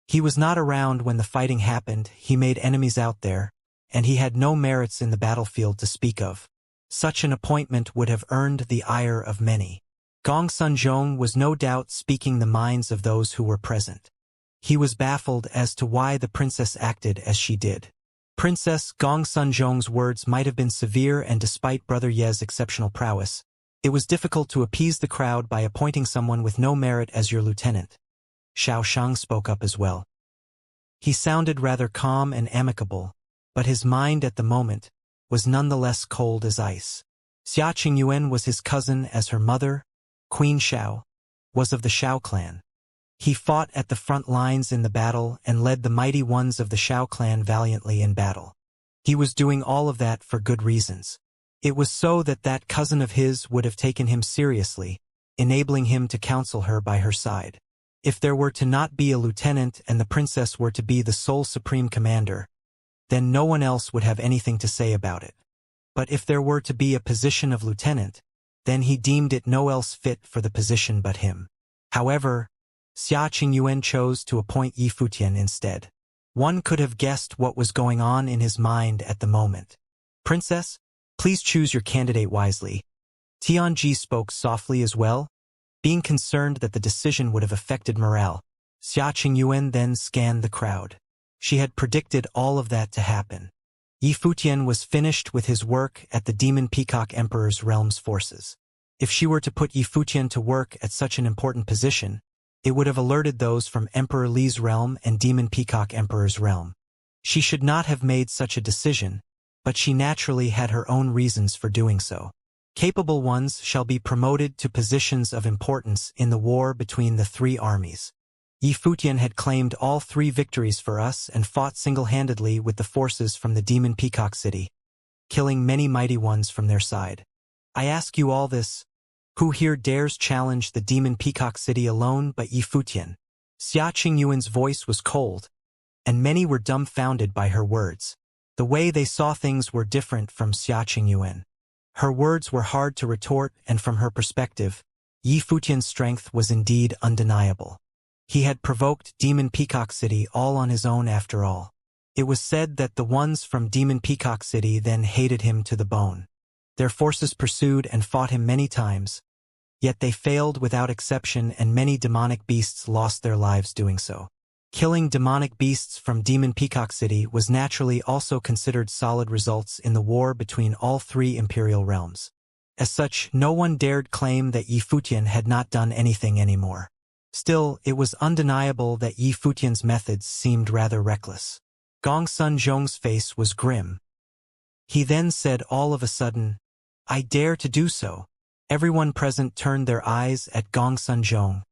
He was not around when the fighting happened, he made enemies out there, and he had no merits in the battlefield to speak of. Such an appointment would have earned the ire of many. Gong Sunzhong was no doubt speaking the minds of those who were present. He was baffled as to why the princess acted as she did. Princess Gong Sunzhong's words might have been severe, and despite Brother Ye's exceptional prowess, it was difficult to appease the crowd by appointing someone with no merit as your lieutenant. Xiao Shang spoke up as well. He sounded rather calm and amicable, but his mind at the moment was nonetheless cold as ice. Xia Qingyuan was his cousin, as her mother, Queen Xiao, was of the Xiao clan. He fought at the front lines in the battle and led the mighty ones of the Xiao clan valiantly in battle. He was doing all of that for good reasons. It was so that that cousin of his would have taken him seriously, enabling him to counsel her by her side. If there were to not be a lieutenant and the princess were to be the sole supreme commander, then no one else would have anything to say about it. But if there were to be a position of lieutenant, then he deemed it no else fit for the position but him. However, Xia Qingyuan chose to appoint Yi Futian instead. One could have guessed what was going on in his mind at the moment. Princess, please choose your candidate wisely. Tianji spoke softly as well, being concerned that the decision would have affected morale. Xia Qingyuan then scanned the crowd. She had predicted all of that to happen. Yi Futian was finished with his work at the Demon Peacock Emperor's realm's forces. If she were to put Yi Futian to work at such an important position, it would have alerted those from Emperor Li's realm and Demon Peacock Emperor's realm. She should not have made such a decision, but she naturally had her own reasons for doing so. Capable ones shall be promoted to positions of importance in the war between the three armies. Yi Futian had claimed all 3 victories for us and fought single-handedly with the forces from the Demon Peacock City, killing many mighty ones from their side. I ask you all this, who here dares challenge the Demon Peacock City alone but Yi Futian? Xia Qingyuan's voice was cold, and many were dumbfounded by her words. The way they saw things were different from Xia Qingyuan. Her words were hard to retort, and from her perspective, Yi Futian's strength was indeed undeniable. He had provoked Demon Peacock City all on his own after all. It was said that the ones from Demon Peacock City then hated him to the bone. Their forces pursued and fought him many times, yet they failed without exception, and many demonic beasts lost their lives doing so. Killing demonic beasts from Demon Peacock City was naturally also considered solid results in the war between all 3 imperial realms. As such, no one dared claim that Yi Futian had not done anything anymore. Still, it was undeniable that Yi Futian's methods seemed rather reckless. Gong Sunzhong's face was grim. He then said all of a sudden, "I dare to do so." Everyone present turned their eyes at Gong Sunzhong,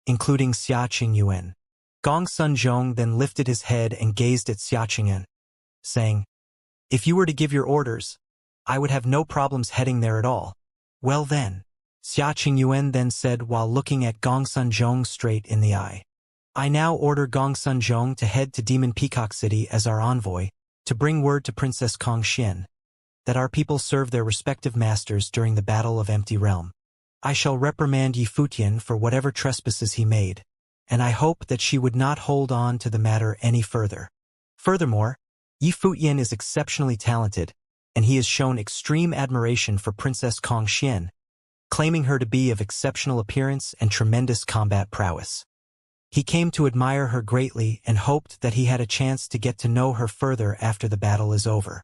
including Xia Qingyuan. Gong Sunzhong then lifted his head and gazed at Xia Qingyuan, saying, "If you were to give your orders, I would have no problems heading there at all." "Well then," Xia Qingyuan then said while looking at Gong Sunzhong straight in the eye, "I now order Gong Sunzhong to head to Demon Peacock City as our envoy, to bring word to Princess Kongxian that our people serve their respective masters during the Battle of Empty Realm. I shall reprimand Yi Futian for whatever trespasses he made, and I hope that she would not hold on to the matter any further. Furthermore, Yi Futian is exceptionally talented, and he has shown extreme admiration for Princess Kongxian, claiming her to be of exceptional appearance and tremendous combat prowess. He came to admire her greatly and hoped that he had a chance to get to know her further after the battle is over.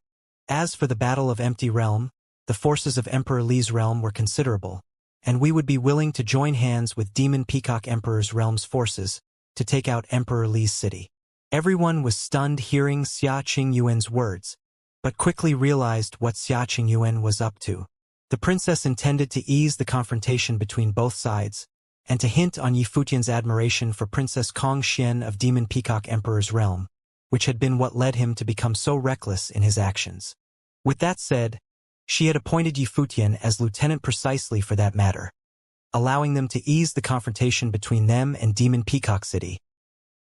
As for the Battle of Empty Realm, the forces of Emperor Li's realm were considerable, and we would be willing to join hands with Demon Peacock Emperor's realm's forces to take out Emperor Li's city. Everyone was stunned hearing Xia Qingyuan's words, but quickly realized what Xia Qingyuan was up to. The princess intended to ease the confrontation between both sides, and to hint on Yi Futian's admiration for Princess Kong Xian of Demon Peacock Emperor's realm, which had been what led him to become so reckless in his actions. With that said, she had appointed Yi Futian as lieutenant precisely for that matter, allowing them to ease the confrontation between them and Demon Peacock City,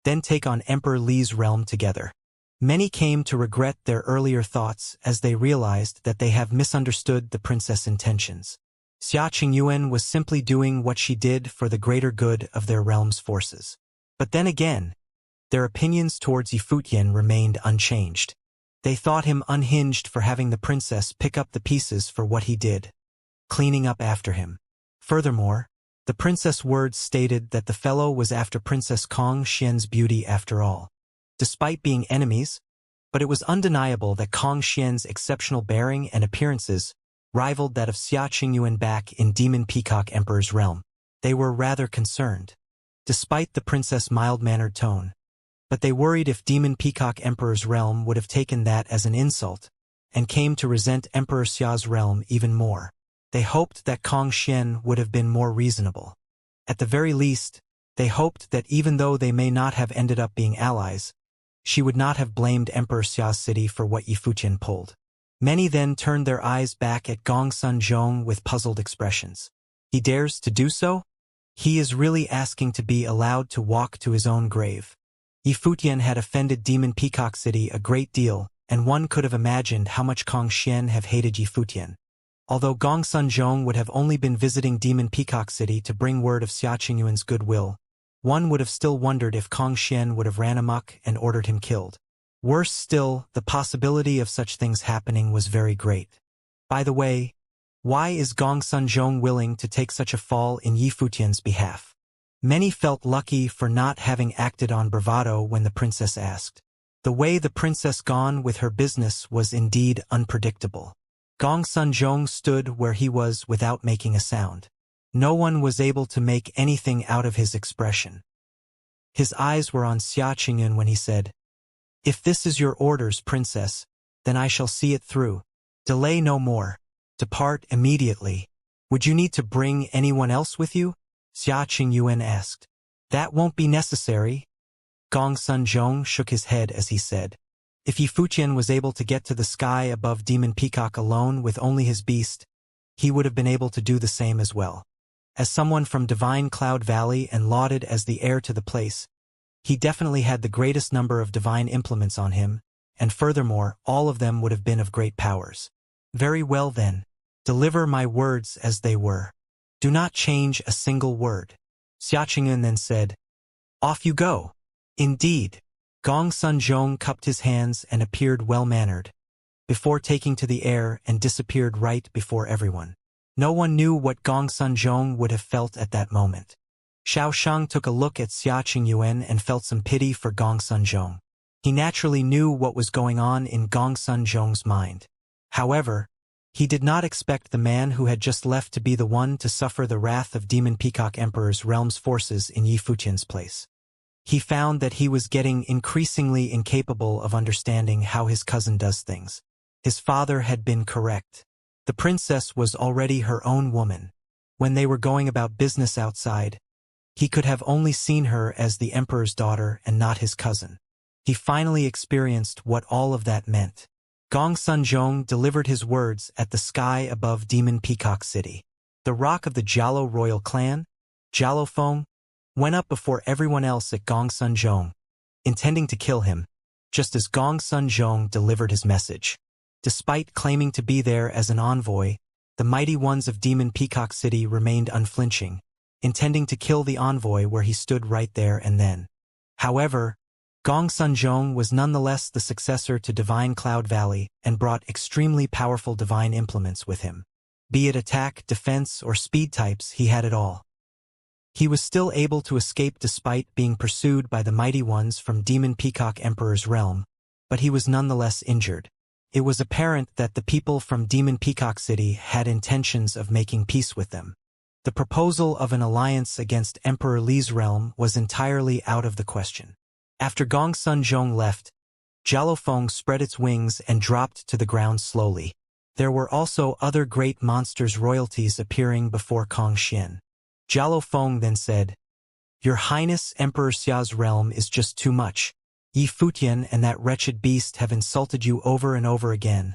then take on Emperor Li's realm together. Many came to regret their earlier thoughts as they realized that they have misunderstood the princess' intentions. Xia Qingyuan was simply doing what she did for the greater good of their realm's forces. But then again, their opinions towards Yi Futian remained unchanged. They thought him unhinged for having the princess pick up the pieces for what he did, cleaning up after him. Furthermore, the princess' words stated that the fellow was after Princess Kong Xian's beauty after all. Despite being enemies, but it was undeniable that Kong Xian's exceptional bearing and appearances rivaled that of Xia Qingyuan back in Demon Peacock Emperor's realm. They were rather concerned, despite the princess' mild-mannered tone. But they worried if Demon Peacock Emperor's realm would have taken that as an insult, and came to resent Emperor Xia's realm even more. They hoped that Kong Xian would have been more reasonable. At the very least, they hoped that even though they may not have ended up being allies, she would not have blamed Emperor Xia's city for what Yi Futian pulled. Many then turned their eyes back at Gongsun Zhong with puzzled expressions. He dares to do so? He is really asking to be allowed to walk to his own grave. Yi Futian had offended Demon Peacock City a great deal, and one could have imagined how much Kong Xian have hated Yi Futian. Although Gongsun Zhong would have only been visiting Demon Peacock City to bring word of Xia Qingyuan's goodwill, one would have still wondered if Kong Xian would have ran amok and ordered him killed. Worse still, the possibility of such things happening was very great. By the way, why is Gongsun Zhong willing to take such a fall in Yi Futian's behalf? Many felt lucky for not having acted on bravado when the princess asked. The way the princess gone with her business was indeed unpredictable. Gongsun Zhong stood where he was without making a sound. No one was able to make anything out of his expression. His eyes were on Xia Qingyuan when he said, "If this is your orders, princess, then I shall see it through. Delay no more. Depart immediately. Would you need to bring anyone else with you?" Xia Qingyuan asked. "That won't be necessary." Gongsun Zhong shook his head as he said, "If Yi Futian was able to get to the sky above Demon Peacock alone with only his beast, he would have been able to do the same as well. As someone from Divine Cloud Valley and lauded as the heir to the place, he definitely had the greatest number of divine implements on him, and furthermore, all of them would have been of great powers. Very well then, deliver my words as they were. Do not change a single word." Xia Qingyuan then said, "Off you go." Indeed, Gongsun Zhong cupped his hands and appeared well-mannered, before taking to the air and disappeared right before everyone. No one knew what Gongsun Zhong would have felt at that moment. Xiao Shang took a look at Xia Qingyuan and felt some pity for Gongsun Zhong. He naturally knew what was going on in Gongsun Zhong's mind. However, he did not expect the man who had just left to be the one to suffer the wrath of Demon Peacock Emperor's realm's forces in Yi Futian's place. He found that he was getting increasingly incapable of understanding how his cousin does things. His father had been correct. The princess was already her own woman. When they were going about business outside, he could have only seen her as the emperor's daughter and not his cousin. He finally experienced what all of that meant. Gongsun Zhong delivered his words at the sky above Demon Peacock City. The rock of the Jialo royal clan, Jialo Feng, went up before everyone else at Gongsun Zhong, intending to kill him, just as Gongsun Zhong delivered his message. Despite claiming to be there as an envoy, the mighty ones of Demon Peacock City remained unflinching, intending to kill the envoy where he stood right there and then. However, Gongsun Zhong was nonetheless the successor to Divine Cloud Valley and brought extremely powerful divine implements with him. Be it attack, defense, or speed types, he had it all. He was still able to escape despite being pursued by the mighty ones from Demon Peacock Emperor's realm, but he was nonetheless injured. It was apparent that the people from Demon Peacock City had intentions of making peace with them. The proposal of an alliance against Emperor Li's realm was entirely out of the question. After Gongsun Zhong left, Jialo Feng spread its wings and dropped to the ground slowly. There were also other great monsters' royalties appearing before Kong Xian. Jialo Feng then said, "Your Highness, Emperor Xia's realm is just too much. Yi Futian and that wretched beast have insulted you over and over again,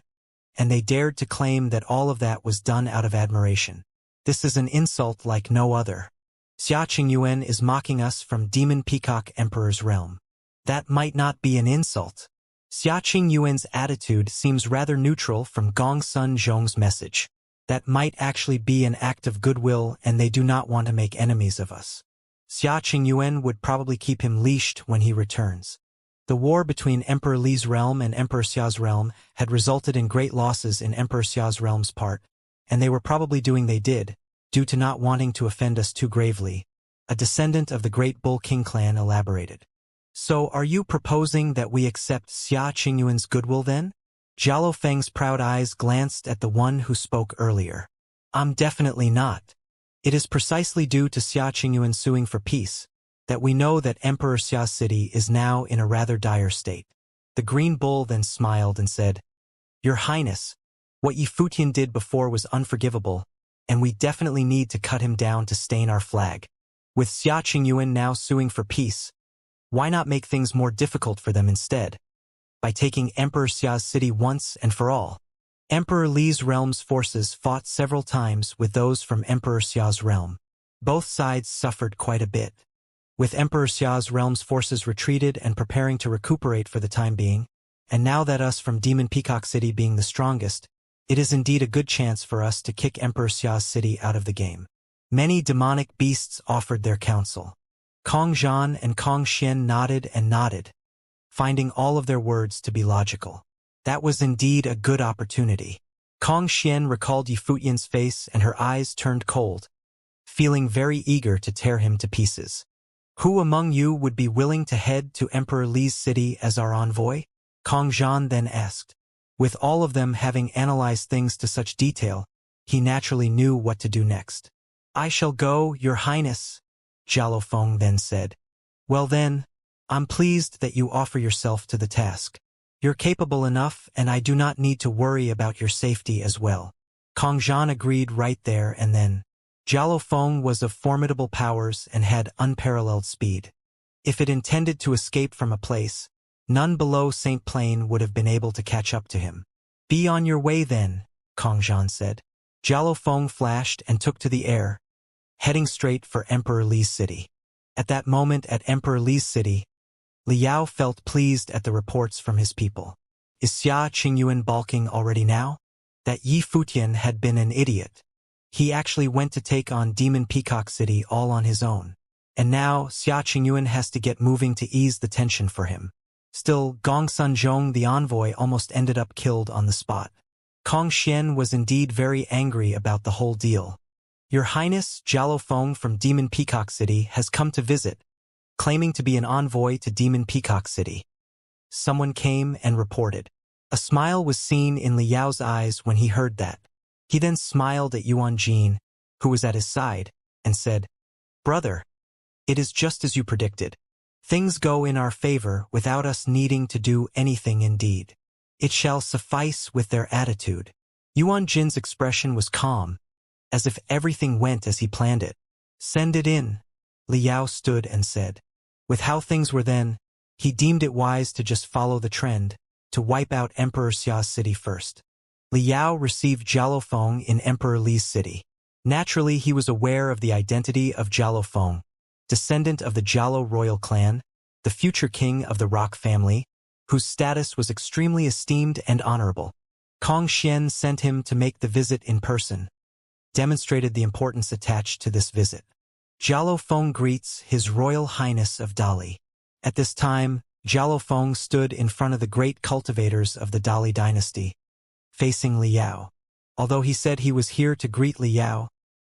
and they dared to claim that all of that was done out of admiration. This is an insult like no other. Xia Qingyuan is mocking us from Demon Peacock Emperor's realm. That might not be an insult." Xia Qingyuan's attitude seems rather neutral from Gong Sun Zhong's message. That might actually be an act of goodwill and they do not want to make enemies of us. Xia Qingyuan would probably keep him leashed when he returns. The war between Emperor Li's realm and Emperor Xia's realm had resulted in great losses in Emperor Xia's realm's part, and they were probably doing they did, due to not wanting to offend us too gravely. A descendant of the great Bull King clan elaborated. "So are you proposing that we accept Xia Qingyuan's goodwill then?" Jialo Feng's proud eyes glanced at the one who spoke earlier. Definitely not. It is precisely due to Xia Qingyuan suing for peace that we know that Emperor Xia's city is now in a rather dire state." The Green Bull then smiled and said, "Your Highness, what Yi Futian did before was unforgivable, and we definitely need to cut him down to stain our flag. With Xia Qingyuan now suing for peace, why not make things more difficult for them instead? By taking Emperor Xia's city once and for all." Emperor Li's realm's forces fought several times with those from Emperor Xia's realm. Both sides suffered quite a bit. With Emperor Xia's realm's forces retreated and preparing to recuperate for the time being, and now that us from Demon Peacock City being the strongest, it is indeed a good chance for us to kick Emperor Xia's city out of the game. Many demonic beasts offered their counsel. Kong Zhan and Kong Xian nodded and nodded, finding all of their words to be logical. That was indeed a good opportunity. Kong Xian recalled Yi Futian's face and her eyes turned cold, feeling very eager to tear him to pieces. "Who among you would be willing to head to Emperor Li's city as our envoy?" Kong Zhan then asked. With all of them having analyzed things to such detail, he naturally knew what to do next. "I shall go, Your Highness," Jialo Feng then said. "Well then, I'm pleased that you offer yourself to the task. You're capable enough and I do not need to worry about your safety as well." Kong Zhan agreed right there and then. Jialo Feng was of formidable powers and had unparalleled speed. If it intended to escape from a place, none below St. Plain would have been able to catch up to him. "Be on your way then," Kong Zhan said. Jialo Feng flashed and took to the air, heading straight for Emperor Li's city. At that moment at Emperor Li's city, Liao felt pleased at the reports from his people. Is Xia Qingyuan balking already now? That Yi Futian had been an idiot. He actually went to take on Demon Peacock City all on his own. And now Xia Qingyuan has to get moving to ease the tension for him. Still, Gong Sun Zhong the envoy almost ended up killed on the spot. Kong Xian was indeed very angry about the whole deal. "Your Highness, Jialo Feng from Demon Peacock City has come to visit, claiming to be an envoy to Demon Peacock City." Someone came and reported. A smile was seen in Liao's eyes when he heard that. He then smiled at Yuan Jin, who was at his side, and said, "Brother, it is just as you predicted. Things go in our favor without us needing to do anything indeed. It shall suffice with their attitude." Yuan Jin's expression was calm, as if everything went as he planned it. "Send it in," Liao stood and said. With how things were then, he deemed it wise to just follow the trend, to wipe out Emperor Xia's city first. Liao received Jialo Feng in Emperor Li's city. Naturally, he was aware of the identity of Jialo Feng, descendant of the Jialo royal clan, the future king of the Rock family, whose status was extremely esteemed and honorable. Kong Xian sent him to make the visit in person, demonstrated the importance attached to this visit. Jialo Feng greets His Royal Highness of Dali. At this time, Jialo Feng stood in front of the great cultivators of the Dali dynasty, facing Liao. Although he said he was here to greet Liao,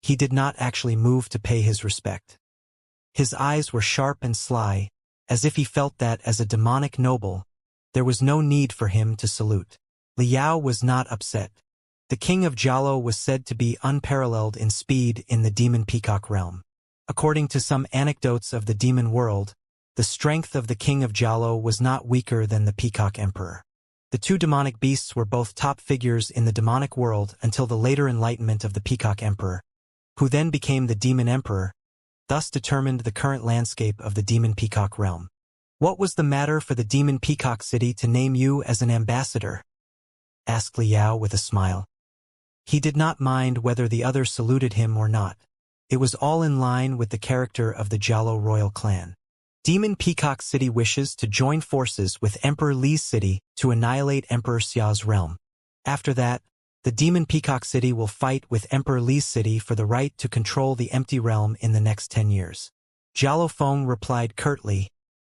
he did not actually move to pay his respect. His eyes were sharp and sly, as if he felt that as a demonic noble, there was no need for him to salute. Liao was not upset. The king of Jialo was said to be unparalleled in speed in the Demon Peacock realm. According to some anecdotes of the demon world, the strength of the king of Jialo was not weaker than the Peacock Emperor. The two demonic beasts were both top figures in the demonic world until the later enlightenment of the Peacock Emperor, who then became the Demon Emperor, thus determined the current landscape of the Demon Peacock realm. What was the matter for the Demon Peacock City to name you as an ambassador? Asked Liao with a smile. He did not mind whether the others saluted him or not. It was all in line with the character of the Jialo royal clan. Demon Peacock City wishes to join forces with Emperor Li's city to annihilate Emperor Xia's realm. After that, the Demon Peacock City will fight with Emperor Li's city for the right to control the empty realm in the next 10 years. Jialo Feng replied curtly,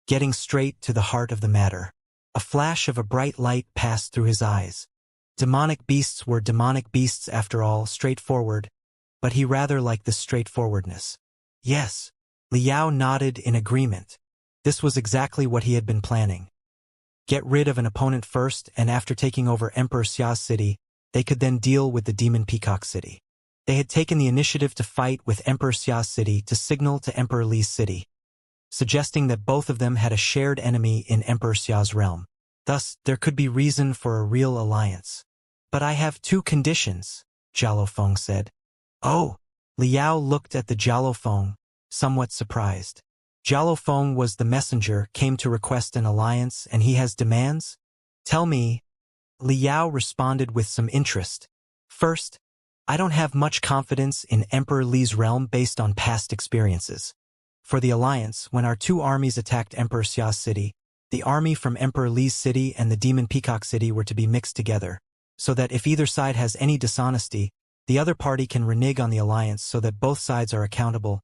getting straight to the heart of the matter. A flash of a bright light passed through his eyes. Demonic beasts were demonic beasts after all, straightforward, but he rather liked this straightforwardness. Yes. Liao nodded in agreement. This was exactly what he had been planning. Get rid of an opponent first, and after taking over Emperor Xia's city, they could then deal with the Demon Peacock City. They had taken the initiative to fight with Emperor Xia's city to signal to Emperor Li's city, suggesting that both of them had a shared enemy in Emperor Xia's realm. Thus, there could be reason for a real alliance. But I have 2 conditions, Jialo Feng said. Oh! Liao looked at the Jialo Feng, somewhat surprised. Jialo Feng was the messenger, came to request an alliance, and he has demands? Tell me. Liao responded with some interest. First, I don't have much confidence in Emperor Li's realm based on past experiences. For the alliance, when our 2 armies attacked Emperor Xia's city, the army from Emperor Li's city and the Demon Peacock City were to be mixed together, so that if either side has any dishonesty, the other party can renege on the alliance so that both sides are accountable,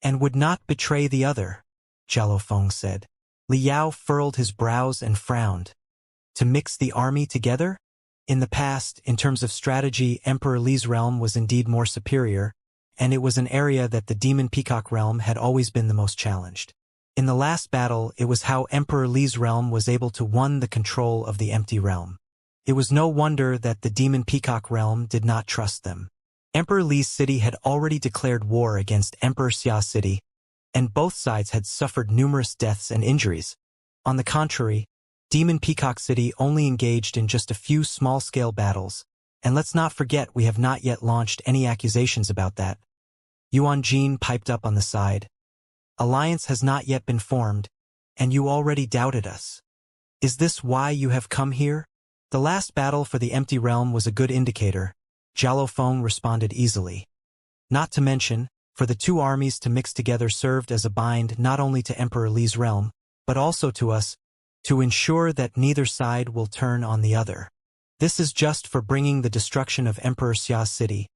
and would not betray the other, Jialo Feng said. Liao furrowed his brows and frowned. To mix the army together? In the past, in terms of strategy, Emperor Li's realm was indeed more superior, and it was an area that the Demon Peacock realm had always been the most challenged. In the last battle, it was how Emperor Li's realm was able to win the control of the empty realm. It was no wonder that the Demon Peacock realm did not trust them. Emperor Li's city had already declared war against Emperor Xia's city, and both sides had suffered numerous deaths and injuries. On the contrary, Demon Peacock City only engaged in just a few small-scale battles, and let's not forget we have not yet launched any accusations about that. Yuan Jin piped up on the side. Alliance has not yet been formed, and you already doubted us. Is this why you have come here? The last battle for the empty realm was a good indicator, Jialo Feng responded easily. Not to mention, for the 2 armies to mix together served as a bind not only to Emperor Li's realm, but also to us, to ensure that neither side will turn on the other. This is just for bringing the destruction of Emperor Xia's city.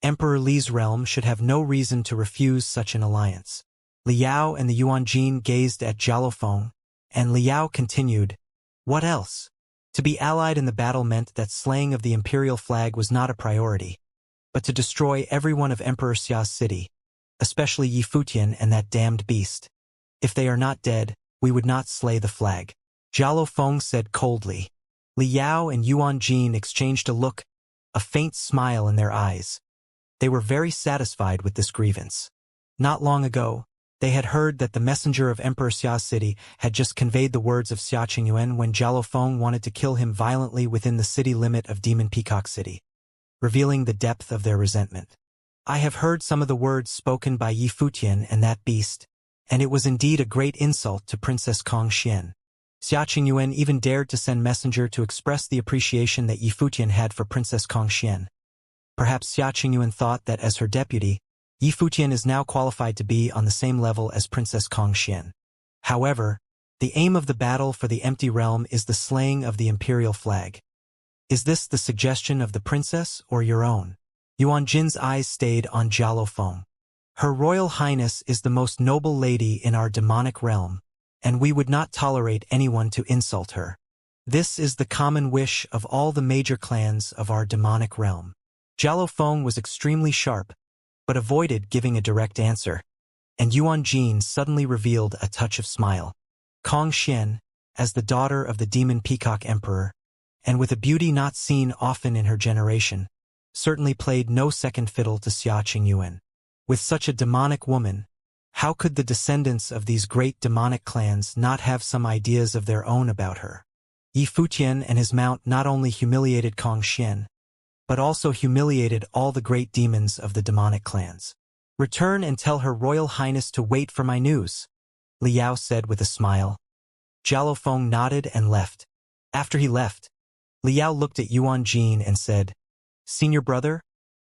Emperor Li's realm should have no reason to refuse such an alliance. Liao and the Yuan Jin gazed at Jialo Feng, and Liao continued, What else? To be allied in the battle meant that slaying of the imperial flag was not a priority, but to destroy every one of Emperor Xia's city, especially Yi Futian and that damned beast. If they are not dead, we would not slay the flag. Jialo Feng said coldly. Liao and Yuan Jin exchanged a look, a faint smile in their eyes. They were very satisfied with this grievance. Not long ago, they had heard that the messenger of Emperor Xia's city had just conveyed the words of Xia Qingyuan when Jialo Feng wanted to kill him violently within the city limit of Demon Peacock City, revealing the depth of their resentment. I have heard some of the words spoken by Yi Futian and that beast, and it was indeed a great insult to Princess Kongxian. Xia Qingyuan even dared to send messenger to express the appreciation that Yi Futian had for Princess Kongxian. Perhaps Xia Qingyuan thought that as her deputy, Yi Futian is now qualified to be on the same level as Princess Kongxian. However, the aim of the battle for the empty realm is the slaying of the imperial flag. Is this the suggestion of the princess or your own? Yuan Jin's eyes stayed on Jialo Feng. Her Royal Highness is the most noble lady in our demonic realm, and we would not tolerate anyone to insult her. This is the common wish of all the major clans of our demonic realm. Jialo Feng was extremely sharp, but avoided giving a direct answer, and Yuan Jin suddenly revealed a touch of smile. Kongxian, as the daughter of the Demon Peacock Emperor, and with a beauty not seen often in her generation, certainly played no second fiddle to Xia Qingyuan. With such a demonic woman, how could the descendants of these great demonic clans not have some ideas of their own about her? Yi Futian and his mount not only humiliated Kongxian, but also humiliated all the great demons of the demonic clans. "Return and tell Her Royal Highness to wait for my news," Liao said with a smile. Jialofeng nodded and left. After he left, Liao looked at Yuan Jin and said, "Senior brother,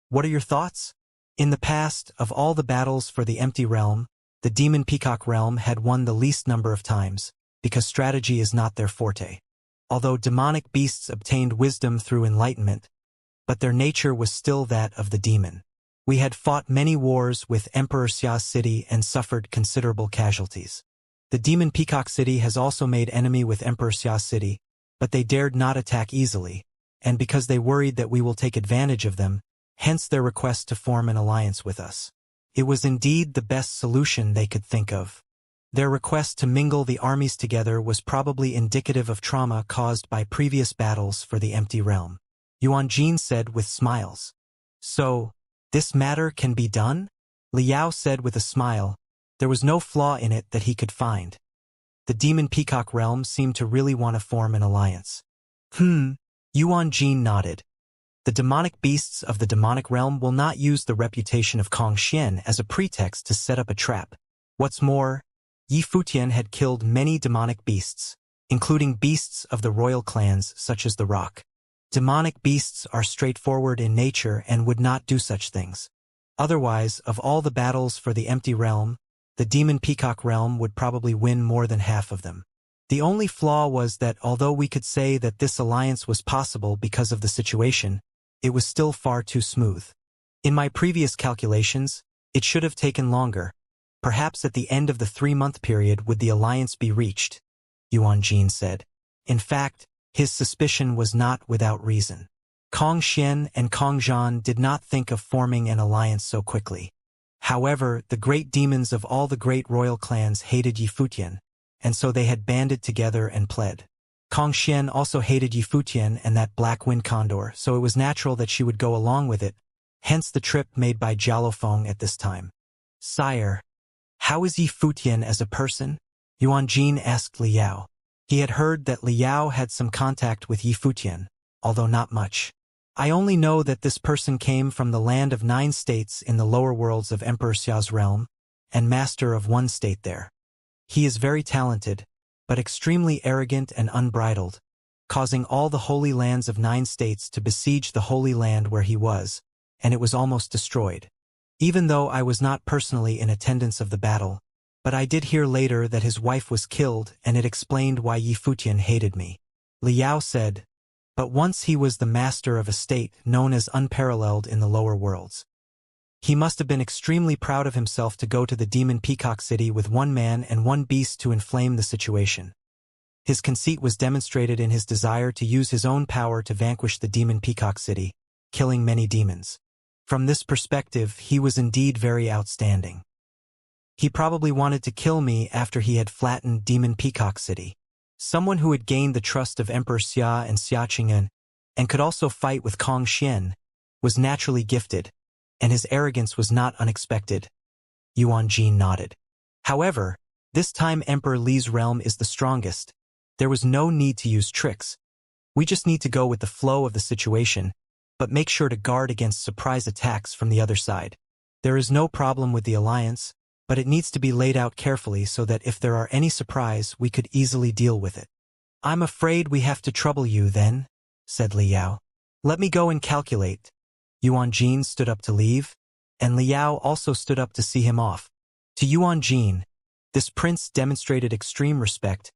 what are your thoughts?" In the past, of all the battles for the Empty Realm, the Demon Peacock Realm had won the least number of times, because strategy is not their forte. Although demonic beasts obtained wisdom through enlightenment, but their nature was still that of the demon. We had fought many wars with Emperor Xia's city and suffered considerable casualties. The Demon Peacock City has also made enemy with Emperor Xia's city, but they dared not attack easily, and because they worried that we will take advantage of them, hence their request to form an alliance with us. It was indeed the best solution they could think of. Their request to mingle the armies together was probably indicative of trauma caused by previous battles for the Empty Realm. Yuan Jin said with smiles. "So, this matter can be done?" Liao said with a smile. There was no flaw in it that he could find. The Demon Peacock Realm seemed to really want to form an alliance. Yuan Jin nodded. The demonic beasts of the demonic realm will not use the reputation of Kong Xian as a pretext to set up a trap. What's more, Yi Futian had killed many demonic beasts, including beasts of the royal clans such as the Rock. Demonic beasts are straightforward in nature and would not do such things. Otherwise, of all the battles for the Empty Realm, the Demon Peacock Realm would probably win more than half of them. The only flaw was that although we could say that this alliance was possible because of the situation, it was still far too smooth. In my previous calculations, it should have taken longer. Perhaps at the end of the 3-month period would the alliance be reached, Yuan Jin said. In fact, his suspicion was not without reason. Kong Xian and Kong Zhan did not think of forming an alliance so quickly. However, the great demons of all the great royal clans hated Yi Futian, and so they had banded together and pled. Kong Xian also hated Yi Futian and that black wind condor, so it was natural that she would go along with it, hence the trip made by Jialofeng at this time. "Sire, how is Yi Futian as a person?" Yuan Jin asked Liao. He had heard that Liao had some contact with Yi Futian, although not much. "I only know that this person came from the land of 9 states in the lower worlds of Emperor Xia's realm, and master of 1 state there. He is very talented, but extremely arrogant and unbridled, causing all the holy lands of 9 states to besiege the holy land where he was, and it was almost destroyed. Even though I was not personally in attendance of the battle, but I did hear later that his wife was killed, and it explained why Yi Futian hated me." Liao said, "But once he was the master of a state known as unparalleled in the lower worlds. He must have been extremely proud of himself to go to the Demon Peacock City with 1 man and 1 beast to inflame the situation. His conceit was demonstrated in his desire to use his own power to vanquish the Demon Peacock City, killing many demons. From this perspective, he was indeed very outstanding. He probably wanted to kill me after he had flattened Demon Peacock City. Someone who had gained the trust of Emperor Xia and Xiaqing and could also fight with Kong Xian, was naturally gifted, and his arrogance was not unexpected." Yuan Jin nodded. "However, this time Emperor Li's realm is the strongest. There was no need to use tricks. We just need to go with the flow of the situation, but make sure to guard against surprise attacks from the other side. There is no problem with the alliance, but it needs to be laid out carefully so that if there are any surprise, we could easily deal with it." "I'm afraid we have to trouble you then," said Liao. "Let me go and calculate." Yuan Jin stood up to leave, and Liao also stood up to see him off. To Yuan Jin, this prince demonstrated extreme respect.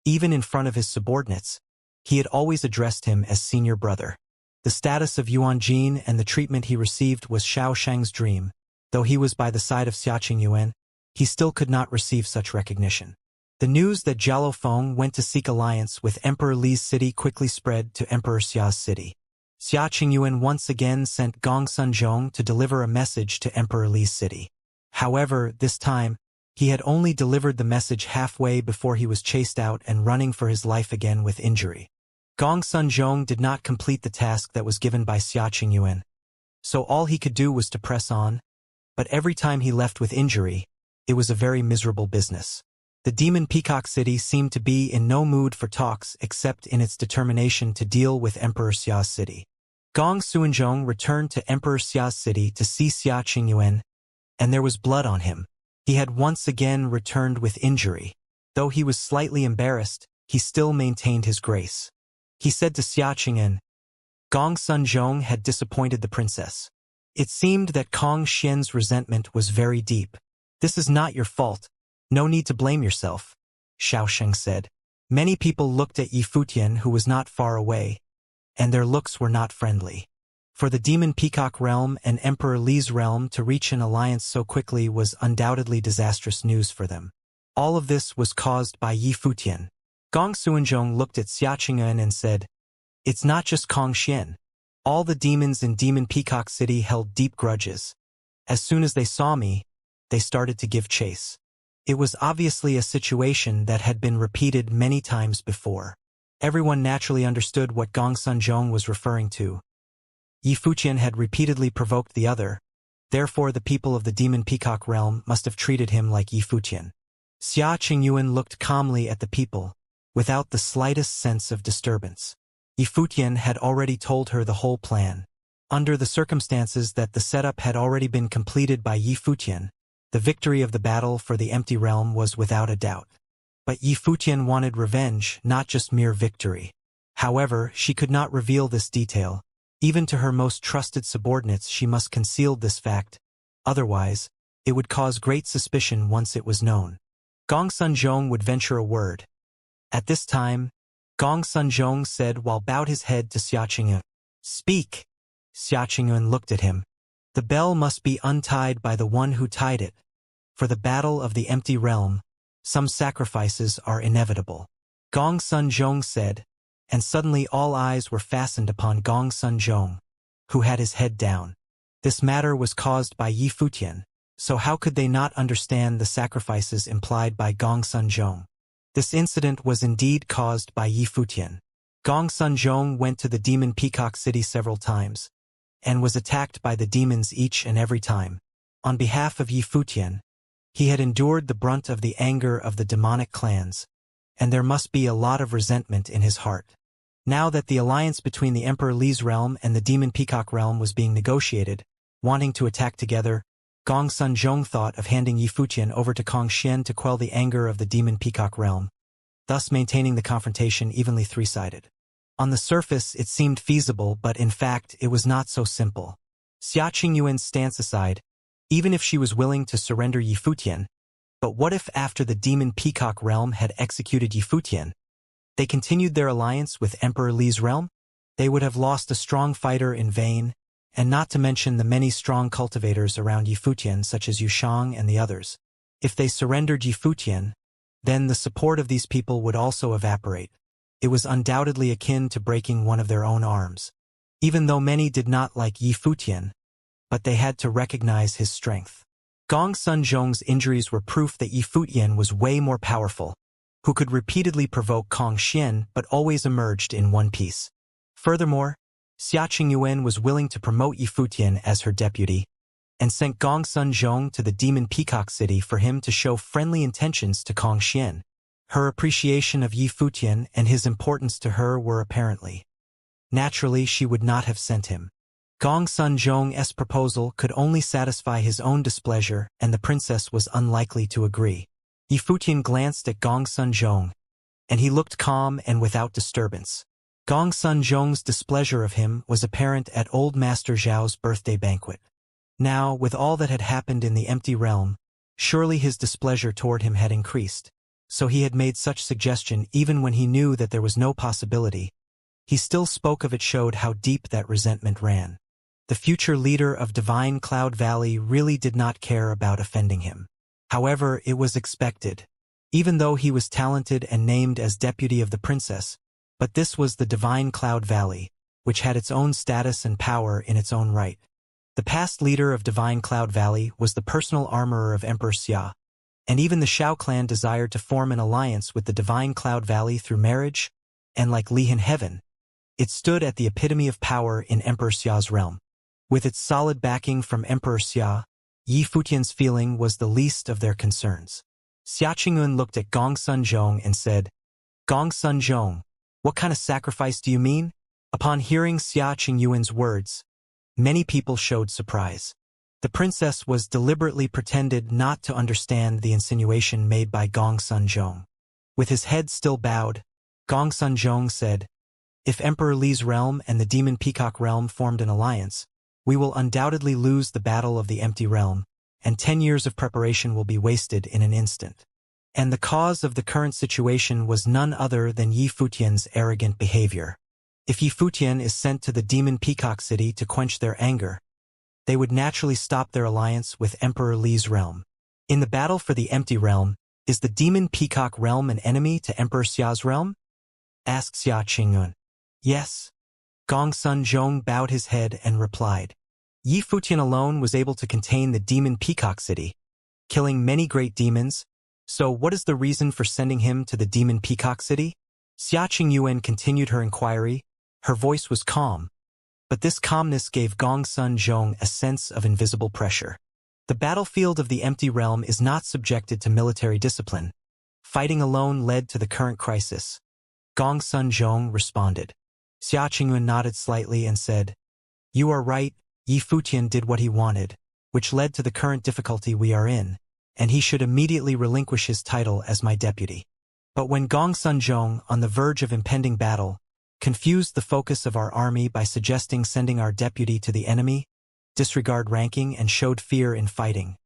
Even in front of his subordinates, he had always addressed him as senior brother. The status of Yuan Jin and the treatment he received was Xiao Shang's dream. Though he was by the side of Xiaqing Yuan, he still could not receive such recognition. The news that Jialofeng went to seek alliance with Emperor Li's city quickly spread to Emperor Xia's city. Xiaqing Yuan once again sent Gong Sunzhong to deliver a message to Emperor Li's city. However, this time, he had only delivered the message halfway before he was chased out and running for his life again with injury. Gong Sunzhong did not complete the task that was given by Xiaqing Yuan, so all he could do was to press on, but every time he left with injury, it was a very miserable business. The Demon Peacock City seemed to be in no mood for talks except in its determination to deal with Emperor Xia's city. Gong Suanzhong returned to Emperor Xia's city to see Xia Qingyuan, and there was blood on him. He had once again returned with injury. Though he was slightly embarrassed, he still maintained his grace. He said to Xia Qingyuan, Gong Sunzhong had disappointed the princess. It seemed that Kong Xian's resentment was very deep. This is not your fault. No need to blame yourself, Xiaosheng said. Many people looked at Yi Futian, who was not far away, and their looks were not friendly. For the Demon Peacock realm and Emperor Li's realm to reach an alliance so quickly was undoubtedly disastrous news for them. All of this was caused by Yi Futian. Gong Suanzhong looked at Xia Qingyuan and said, It's not just Kong Xian. All the demons in Demon Peacock City held deep grudges. As soon as they saw me, they started to give chase. It was obviously a situation that had been repeated many times before. Everyone naturally understood what Gong Sunzhong was referring to. Yi Futian had repeatedly provoked the other, therefore the people of the Demon Peacock realm must have treated him like Yi Futian. Xia Qingyuan looked calmly at the people, without the slightest sense of disturbance. Yi Futian had already told her the whole plan. Under the circumstances that the setup had already been completed by Yi Futian, the victory of the battle for the empty realm was without a doubt. But Yi Futian wanted revenge, not just mere victory. However, she could not reveal this detail. Even to her most trusted subordinates she must conceal this fact. Otherwise, it would cause great suspicion once it was known. Gong Sunzhong would venture a word. At this time, Gong Sunzhong said while bowed his head to Xia Qingyuan, Speak! Xia Qingyuan looked at him. The bell must be untied by the one who tied it. For the battle of the empty realm, some sacrifices are inevitable. Gong Sunzhong said, and suddenly all eyes were fastened upon Gong Sunzhong, who had his head down. This matter was caused by Yi Futian, so how could they not understand the sacrifices implied by Gong Sunzhong? This incident was indeed caused by Yi Futian. Gong Sunzhong went to the Demon Peacock City several times, and was attacked by the demons each and every time. On behalf of Yi Futian, he had endured the brunt of the anger of the demonic clans, and there must be a lot of resentment in his heart. Now that the alliance between the Emperor Li's realm and the Demon Peacock realm was being negotiated, wanting to attack together, Gong Sunzhong thought of handing Yi Futian over to Kong Xian to quell the anger of the Demon Peacock realm, thus maintaining the confrontation evenly three-sided. On the surface it seemed feasible, but in fact it was not so simple. Xia Qingyuan's stance aside, even if she was willing to surrender Yi Futian, but what if after the Demon Peacock realm had executed Yi Futian, they continued their alliance with Emperor Li's realm? They would have lost a strong fighter in vain, and not to mention the many strong cultivators around Yi Futian such as Yu Shang and the others. If they surrendered Yi Futian, then the support of these people would also evaporate. It was undoubtedly akin to breaking one of their own arms. Even though many did not like Yi Futian, but they had to recognize his strength. Gong Sunzhong's injuries were proof that Yi Futian was way more powerful, who could repeatedly provoke Kong Xian but always emerged in one piece. Furthermore, Xia Qingyuan was willing to promote Yi Futian as her deputy, and sent Gong Sunzhong to the Demon Peacock City for him to show friendly intentions to Kong Xian. Her appreciation of Yi Futian and his importance to her were apparently. Naturally, she would not have sent him. Gong Sunzhong's proposal could only satisfy his own displeasure, and the princess was unlikely to agree. Yi Futian glanced at Gong Sunzhong, and he looked calm and without disturbance. Gong Sunzhong's displeasure of him was apparent at old Master Zhao's birthday banquet. Now, with all that had happened in the empty realm, surely his displeasure toward him had increased. So he had made such suggestion even when he knew that there was no possibility. He still spoke of it, showed how deep that resentment ran. The future leader of Divine Cloud Valley really did not care about offending him. However, it was expected. Even though he was talented and named as deputy of the princess, but this was the Divine Cloud Valley, which had its own status and power in its own right. The past leader of Divine Cloud Valley was the personal armorer of Emperor Xia, and even the Shao clan desired to form an alliance with the Divine Cloud Valley through marriage, and like Lihan Heaven, it stood at the epitome of power in Emperor Xia's realm. With its solid backing from Emperor Xia, Yi Futian's feeling was the least of their concerns. Xia Qingyuan looked at Gong Sunzhong and said, Gong Sunzhong, what kind of sacrifice do you mean? Upon hearing Xia Qingyuan's words, many people showed surprise. The princess was deliberately pretended not to understand the insinuation made by Gong Sunzhong. With his head still bowed, Gong Sunzhong said, "If Emperor Li's realm and the Demon Peacock realm formed an alliance, we will undoubtedly lose the battle of the empty realm, and 10 years of preparation will be wasted in an instant." And the cause of the current situation was none other than Yi Futian's arrogant behavior. If Yi Futian is sent to the Demon Peacock City to quench their anger, they would naturally stop their alliance with Emperor Li's realm. In the battle for the empty realm, is the Demon Peacock realm an enemy to Emperor Xia's realm? Asked Xia Qingyuan. Yes. Gong Sunzhong bowed his head and replied. Yi Futian alone was able to contain the Demon Peacock City, killing many great demons. So what is the reason for sending him to the Demon Peacock City? Xia Qingyuan continued her inquiry. Her voice was calm, but this calmness gave Gong Sunzhong a sense of invisible pressure. The battlefield of the empty realm is not subjected to military discipline. Fighting alone led to the current crisis. Gong Sunzhong responded. Xia Qingyuan nodded slightly and said, "You are right, Yi Futian did what he wanted, which led to the current difficulty we are in, and he should immediately relinquish his title as my deputy." But when Gong Sunzhong, on the verge of impending battle, confused the focus of our army by suggesting sending our deputy to the enemy, disregard ranking, and showed fear in fighting.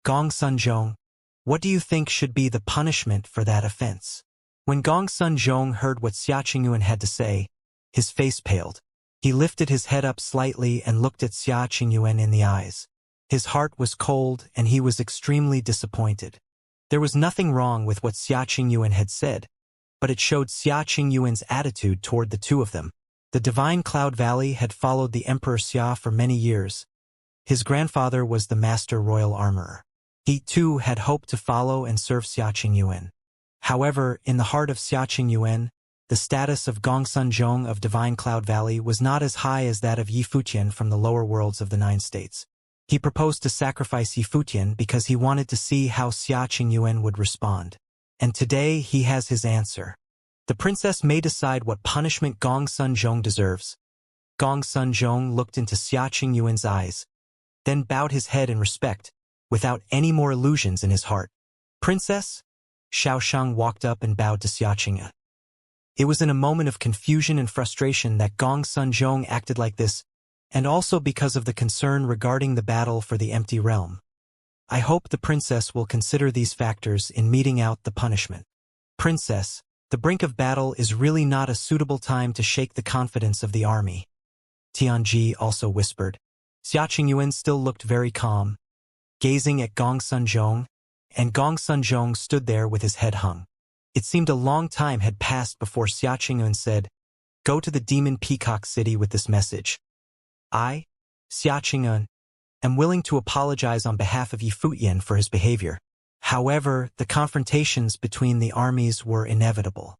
Gong Sunzhong, what do you think should be the punishment for that offense? When Gong Sunzhong heard what Xia Qingyuan had to say, his face paled. He lifted his head up slightly and looked at Xia Qingyuan in the eyes. His heart was cold and he was extremely disappointed. There was nothing wrong with what Xia Qingyuan had said, but it showed Xia Qingyuan's attitude toward the two of them. The divine Cloud Valley had followed the Emperor Xia for many years. His grandfather was the Master Royal Armorer. He too had hoped to follow and serve Xia Qingyuan. However, in the heart of Xia Qingyuan, the status of Gong Sunzhong of Divine Cloud Valley was not as high as that of Yi Futian from the lower worlds of the 9 states. He proposed to sacrifice Yi Futian because he wanted to see how Xia Qingyuan would respond. And today he has his answer. The princess may decide what punishment Gong Sunzhong deserves. Gong Sunzhong looked into Xia Qingyuan's eyes, then bowed his head in respect, without any more illusions in his heart. "Princess?" Xiaoshang walked up and bowed to Xia Qingyuan. It was in a moment of confusion and frustration that Gong Sunzhong acted like this, and also because of the concern regarding the battle for the empty realm. "I hope the princess will consider these factors in meting out the punishment." "Princess, the brink of battle is really not a suitable time to shake the confidence of the army," Tianji also whispered. Xia Qingyuan still looked very calm, gazing at Gong Sunzhong, and Gong Sunzhong stood there with his head hung. It seemed a long time had passed before Xia Qingyuan said, "Go to the Demon Peacock City with this message. I, Xia Qingyuan, am willing to apologize on behalf of Yi Futian for his behavior." However, the confrontations between the armies were inevitable.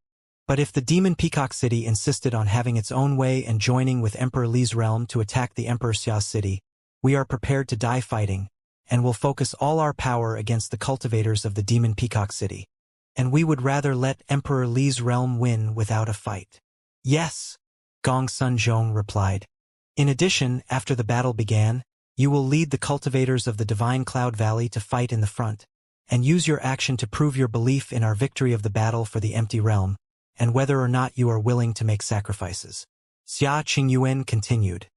But if the Demon Peacock City insisted on having its own way and joining with Emperor Li's realm to attack the Emperor Xia's city, we are prepared to die fighting, and will focus all our power against the cultivators of the Demon Peacock City. And we would rather let Emperor Li's realm win without a fight. "Yes," Gong Sunzhong replied. "In addition, after the battle began, you will lead the cultivators of the Divine Cloud Valley to fight in the front, and use your action to prove your belief in our victory of the battle for the empty realm, and whether or not you are willing to make sacrifices." Xia Qingyuan continued.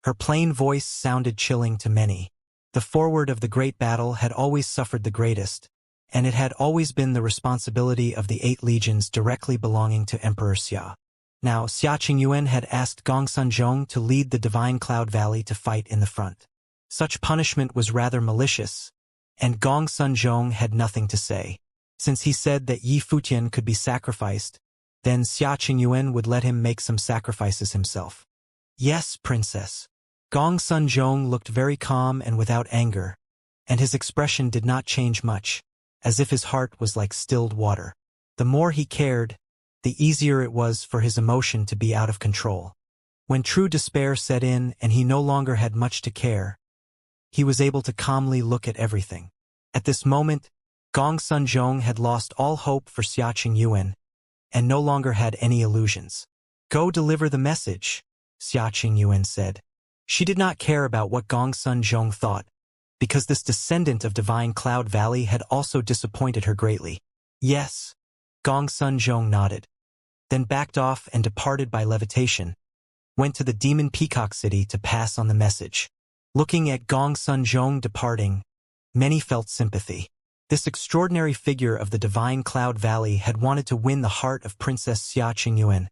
Her plain voice sounded chilling to many. The forward of the great battle had always suffered the greatest, and it had always been the responsibility of the 8 legions directly belonging to Emperor Xia. Now, Xia Qingyuan had asked Gong Sunzhong to lead the Divine Cloud Valley to fight in the front. Such punishment was rather malicious, and Gong Sunzhong had nothing to say. Since he said that Yi Futian could be sacrificed, then Xia Qingyuan would let him make some sacrifices himself. "Yes, princess." Gong Sunzhong looked very calm and without anger, and his expression did not change much, as if his heart was like stilled water. The more he cared, the easier it was for his emotion to be out of control. When true despair set in and he no longer had much to care, he was able to calmly look at everything. At this moment, Gong Sunzhong had lost all hope for Xia Qingyuan, and no longer had any illusions. Go deliver the message, Xianxia said. She did not care about what Gongsun Zhong thought, because this descendant of divine Cloud Valley had also disappointed her greatly. Yes, Gongsun Zhong nodded, then backed off and departed by levitation, went to the demon Peacock City to pass on the message. Looking at Gongsun Zhong departing, many felt sympathy. This extraordinary figure of the divine Cloud Valley had wanted to win the heart of Princess Xianxia,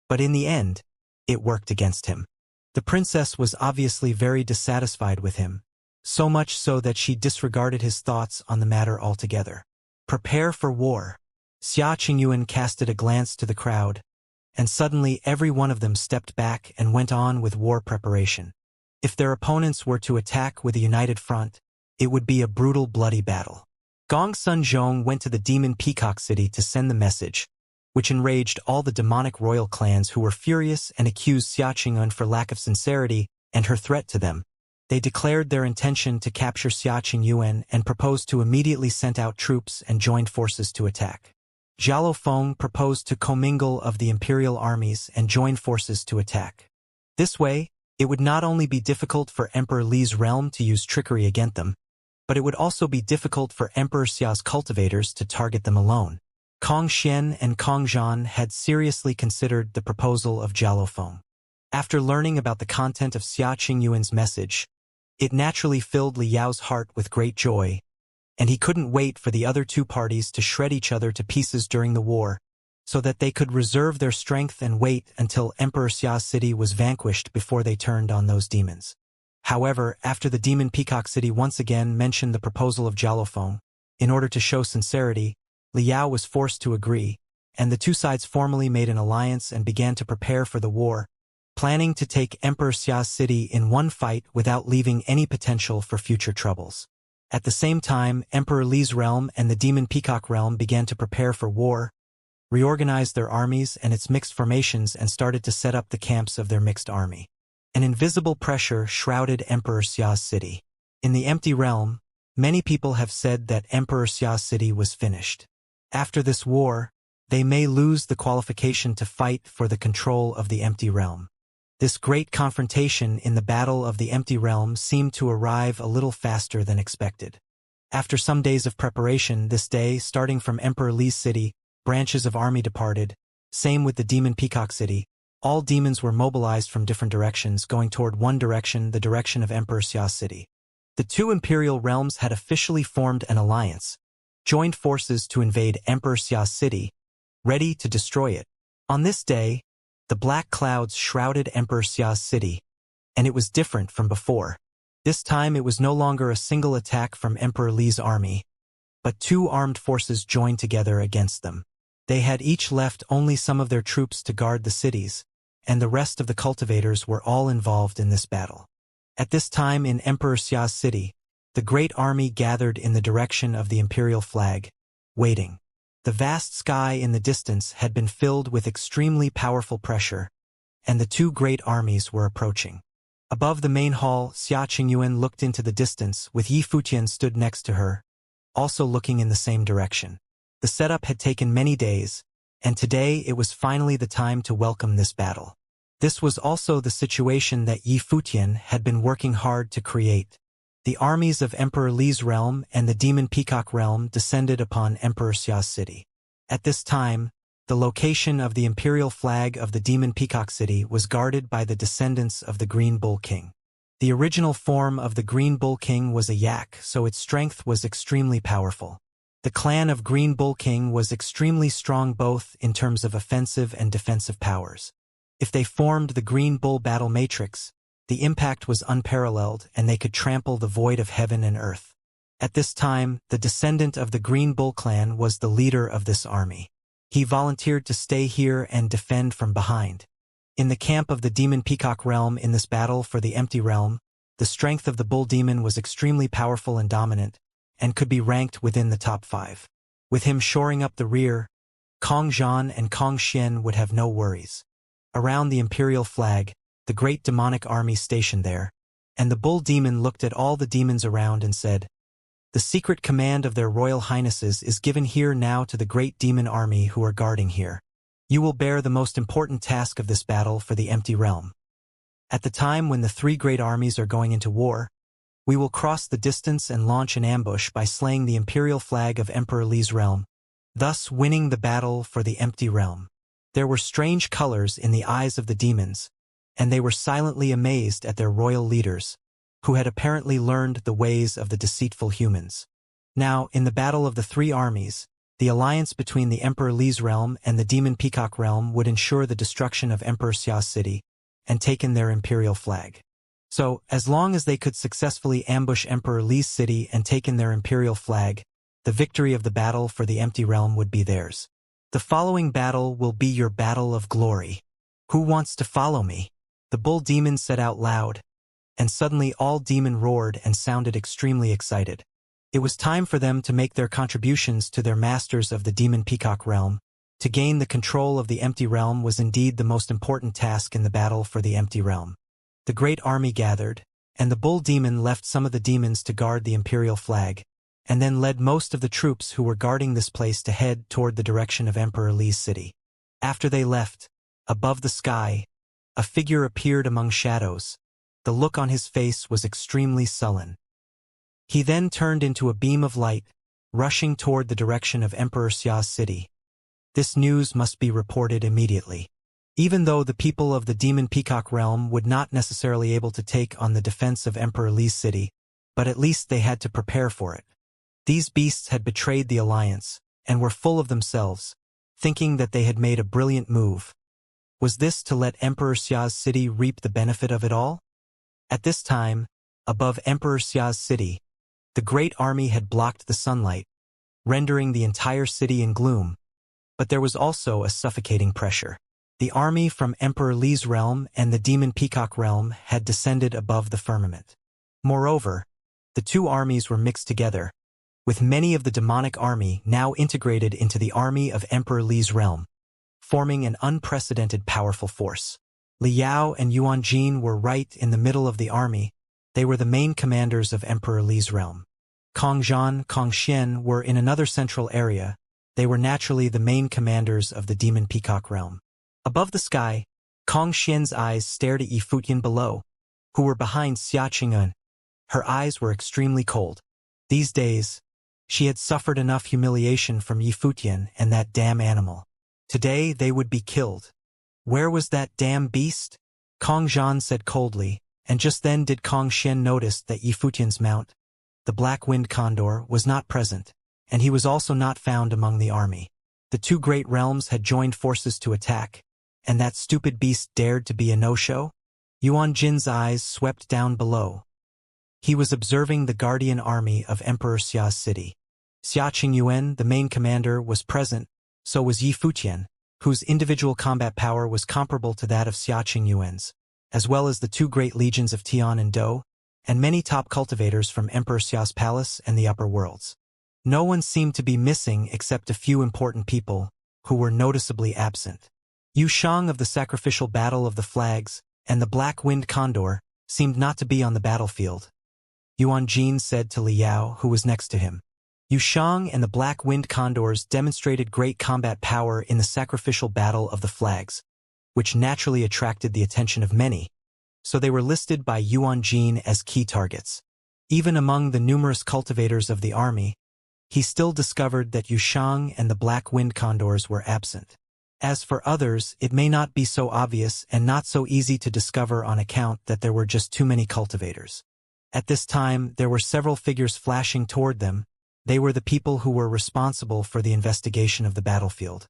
but in the end, it worked against him. The princess was obviously very dissatisfied with him, so much so that she disregarded his thoughts on the matter altogether. Prepare for war. Xianxia casted a glance to the crowd, and suddenly every one of them stepped back and went on with war preparation. If their opponents were to attack with a united front, it would be a brutal, bloody battle. Gongsun Zhong went to the demon Peacock City to send the message, which enraged all the demonic royal clans who were furious and accused Xianxia for lack of sincerity and her threat to them. They declared their intention to capture Xianxia and proposed to immediately send out troops and join forces to attack. Zhao Feng proposed to commingle of the imperial armies and join forces to attack. This way, it would not only be difficult for Emperor Li's realm to use trickery against them, but it would also be difficult for Emperor Xia's cultivators to target them alone. Kong Xian and Kong Zhan had seriously considered the proposal of Zhao Feng. After learning about the content of Xianxia's message, it naturally filled Li Yao's heart with great joy, and he couldn't wait for the other two parties to shred each other to pieces during the war, so that they could reserve their strength and wait until Emperor Xia's city was vanquished before they turned on those demons. However, after the demon Peacock City once again mentioned the proposal of Zhao Feng, in order to show sincerity, Li Yao was forced to agree, and the two sides formally made an alliance and began to prepare for the war, planning to take Emperor Xia's city in one fight without leaving any potential for future troubles. At the same time, Emperor Li's realm and the demon Peacock realm began to prepare for war, reorganized their armies and its mixed formations and started to set up the camps of their mixed army. An invisible pressure shrouded Emperor Xia's city. In the empty realm, many people have said that Emperor Xia's city was finished. After this war, they may lose the qualification to fight for the control of the empty realm. This great confrontation in the Battle of the Empty Realm seemed to arrive a little faster than expected. After some days of preparation, this day, starting from Emperor Li's city, branches of army departed, same with the demon Peacock City. All demons were mobilized from different directions, going toward one direction, the direction of Emperor Xia's city. The two imperial realms had officially formed an alliance, joined forces to invade Emperor Xia's city, ready to destroy it. On this day, the black clouds shrouded Emperor Xia's city, and it was different from before. This time it was no longer a single attack from Emperor Li's army, but two armed forces joined together against them. They had each left only some of their troops to guard the cities, and the rest of the cultivators were all involved in this battle. At this time in Emperor Xia's city, the great army gathered in the direction of the imperial flag, waiting. The vast sky in the distance had been filled with extremely powerful pressure, and the two great armies were approaching. Above the main hall, Xianxia looked into the distance, with Yi Futian stood next to her, also looking in the same direction. The setup had taken many days, and today it was finally the time to welcome this battle. This was also the situation that Yi Futian had been working hard to create. The armies of Emperor Li's realm and the demon Peacock realm descended upon Emperor Xia's city. At this time, the location of the imperial flag of the demon Peacock City was guarded by the descendants of the Green Bull King. The original form of the Green Bull King was a yak, so its strength was extremely powerful. The clan of Green Bull King was extremely strong both in terms of offensive and defensive powers. If they formed the Green Bull battle matrix, the impact was unparalleled and they could trample the void of heaven and earth. At this time, the descendant of the Green Bull clan was the leader of this army. He volunteered to stay here and defend from behind. In the camp of the demon Peacock realm in this battle for the empty realm, the strength of the bull demon was extremely powerful and dominant, and could be ranked within the top 5. With him shoring up the rear, Kong Zhan and Kong Xian would have no worries. Around the imperial flag, the great demonic army stationed there, and the bull demon looked at all the demons around and said, "The secret command of their royal highnesses is given here now to the great demon army who are guarding here. You will bear the most important task of this battle for the empty realm. At the time when the three great armies are going into war, we will cross the distance and launch an ambush by slaying the imperial flag of Emperor Li's realm, thus winning the battle for the empty realm. There were strange colors in the eyes of the demons, and they were silently amazed at their royal leaders, who had apparently learned the ways of the deceitful humans. Now, in the battle of the three armies, the alliance between the Emperor Li's realm and the Demon Peacock realm would ensure the destruction of Emperor Xia's city and taken their imperial flag. So, as long as they could successfully ambush Emperor Li's city and taken their imperial flag, the victory of the battle for the empty realm would be theirs. The following battle will be your battle of glory. Who wants to follow me? The bull demon said out loud, and suddenly all demon roared and sounded extremely excited. It was time for them to make their contributions to their masters of the Demon Peacock realm. To gain the control of the empty realm was indeed the most important task in the battle for the empty realm. The great army gathered, and the bull demon left some of the demons to guard the imperial flag, and then led most of the troops who were guarding this place to head toward the direction of Emperor Li's city. After they left, above the sky, a figure appeared among shadows. The look on his face was extremely sullen. He then turned into a beam of light, rushing toward the direction of Emperor Xia's city. This news must be reported immediately. Even though the people of the Demon Peacock realm would not necessarily able to take on the defense of Emperor Li's city, but at least they had to prepare for it. These beasts had betrayed the alliance, and were full of themselves, thinking that they had made a brilliant move. Was this to let Emperor Xia's city reap the benefit of it all? At this time, above Emperor Xia's city, the great army had blocked the sunlight, rendering the entire city in gloom, but there was also a suffocating pressure. The army from Emperor Li's realm and the Demon Peacock realm had descended above the firmament. Moreover, the two armies were mixed together, with many of the demonic army now integrated into the army of Emperor Li's realm, forming an unprecedented powerful force. Li Yao and Yuan Jin were right in the middle of the army. They were the main commanders of Emperor Li's realm. Kong Zhan, Kong Xian were in another central area. They were naturally the main commanders of the Demon Peacock realm. Above the sky, Kong Xian's eyes stared at Yifutian below, who were behind Xia Qingyun. Her eyes were extremely cold. These days, she had suffered enough humiliation from Yifutian and that damn animal. Today they would be killed. Where was that damn beast? Kong Zhan said coldly, and just then did Kong Xian notice that Yifutian's mount, the Black Wind Condor, was not present, and he was also not found among the army. The two great realms had joined forces to attack, and that stupid beast dared to be a no-show? Yuan Jin's eyes swept down below. He was observing the guardian army of Emperor Xia's city. Xia Qingyuan, the main commander, was present, so was Yifutian, whose individual combat power was comparable to that of Xia Qingyuan's, as well as the two great legions of Tian and Dou, and many top cultivators from Emperor Xia's palace and the upper worlds. No one seemed to be missing except a few important people, who were noticeably absent. Yu Shang of the sacrificial battle of the flags and the Black Wind Condor seemed not to be on the battlefield. Yuan Jin said to Li Yao, who was next to him. Yu Shang and the Black Wind Condors demonstrated great combat power in the sacrificial battle of the flags, which naturally attracted the attention of many, so they were listed by Yuan Jin as key targets. Even among the numerous cultivators of the army, he still discovered that Yu Shang and the Black Wind Condors were absent. As for others, it may not be so obvious and not so easy to discover on account that there were just too many cultivators. At this time, there were several figures flashing toward them. They were the people who were responsible for the investigation of the battlefield.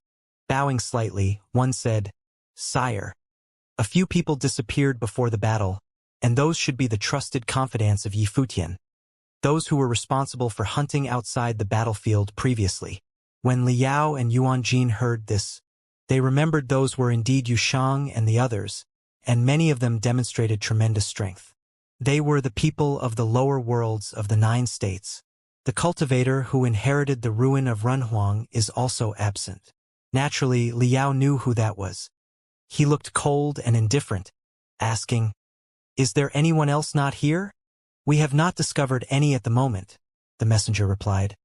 Bowing slightly, one said, "Sire." A few people disappeared before the battle, and those should be the trusted confidants of Yifutian, those who were responsible for hunting outside the battlefield previously. When Li Yao and Yuan Jin heard this, they remembered those were indeed Yu Shang and the others, and many of them demonstrated tremendous strength. They were the people of the lower worlds of the 9 states. The cultivator who inherited the ruin of Runhuang is also absent. Naturally, Li Yao knew who that was. He looked cold and indifferent, asking, "Is there anyone else not here?" "We have not discovered any at the moment," the messenger replied.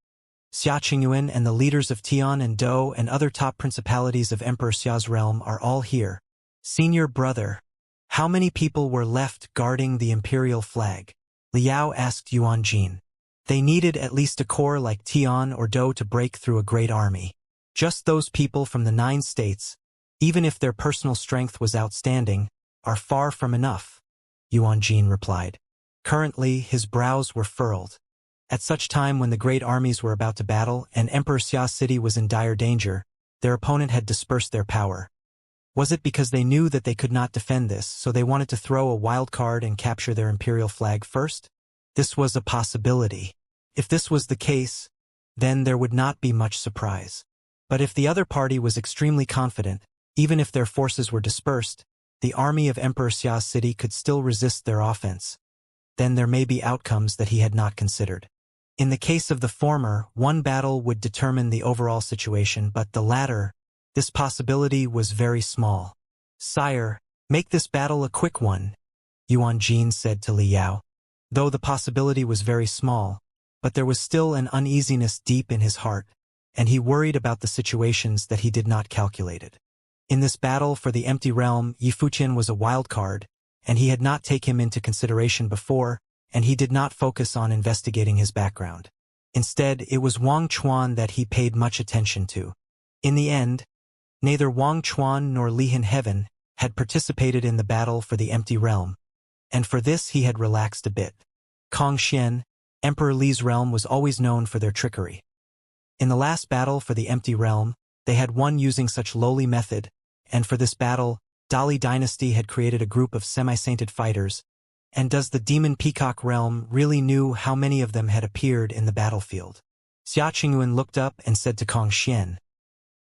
Xiaoqingyuan and the leaders of Tian and Dou and other top principalities of Emperor Xia's realm are all here. Senior brother, how many people were left guarding the imperial flag? Liao asked Yuan Jin. They needed at least a corps like Tian or Dou to break through a great army. Just those people from the 9 states, even if their personal strength was outstanding, are far from enough, Yuan Jin replied. Currently, his brows were furrowed. At such time when the great armies were about to battle and Emperor Xia's city was in dire danger, their opponent had dispersed their power. Was it because they knew that they could not defend this, so they wanted to throw a wild card and capture their imperial flag first? This was a possibility. If this was the case, then there would not be much surprise. But if the other party was extremely confident, even if their forces were dispersed, the army of Emperor Xia's city could still resist their offense. Then there may be outcomes that he had not considered. In the case of the former, one battle would determine the overall situation, but the latter, this possibility was very small. Sire, make this battle a quick one, Yuan Jin said to Li Yao. Though the possibility was very small, but there was still an uneasiness deep in his heart, and he worried about the situations that he did not calculate. In this battle for the empty realm, Yi Futian was a wild card, and he had not taken him into consideration before, and he did not focus on investigating his background. Instead, it was Wang Chuan that he paid much attention to. In the end, neither Wang Chuan nor Lihan Heaven had participated in the battle for the empty realm, and for this he had relaxed a bit. Kong Xian, Emperor Li's realm, was always known for their trickery. In the last battle for the empty realm, they had won using such lowly method, and for this battle, Dali dynasty had created a group of semi-sainted fighters, and does the demon peacock realm really knew how many of them had appeared in the battlefield. Xia Qingyuan looked up and said to Kong Xian,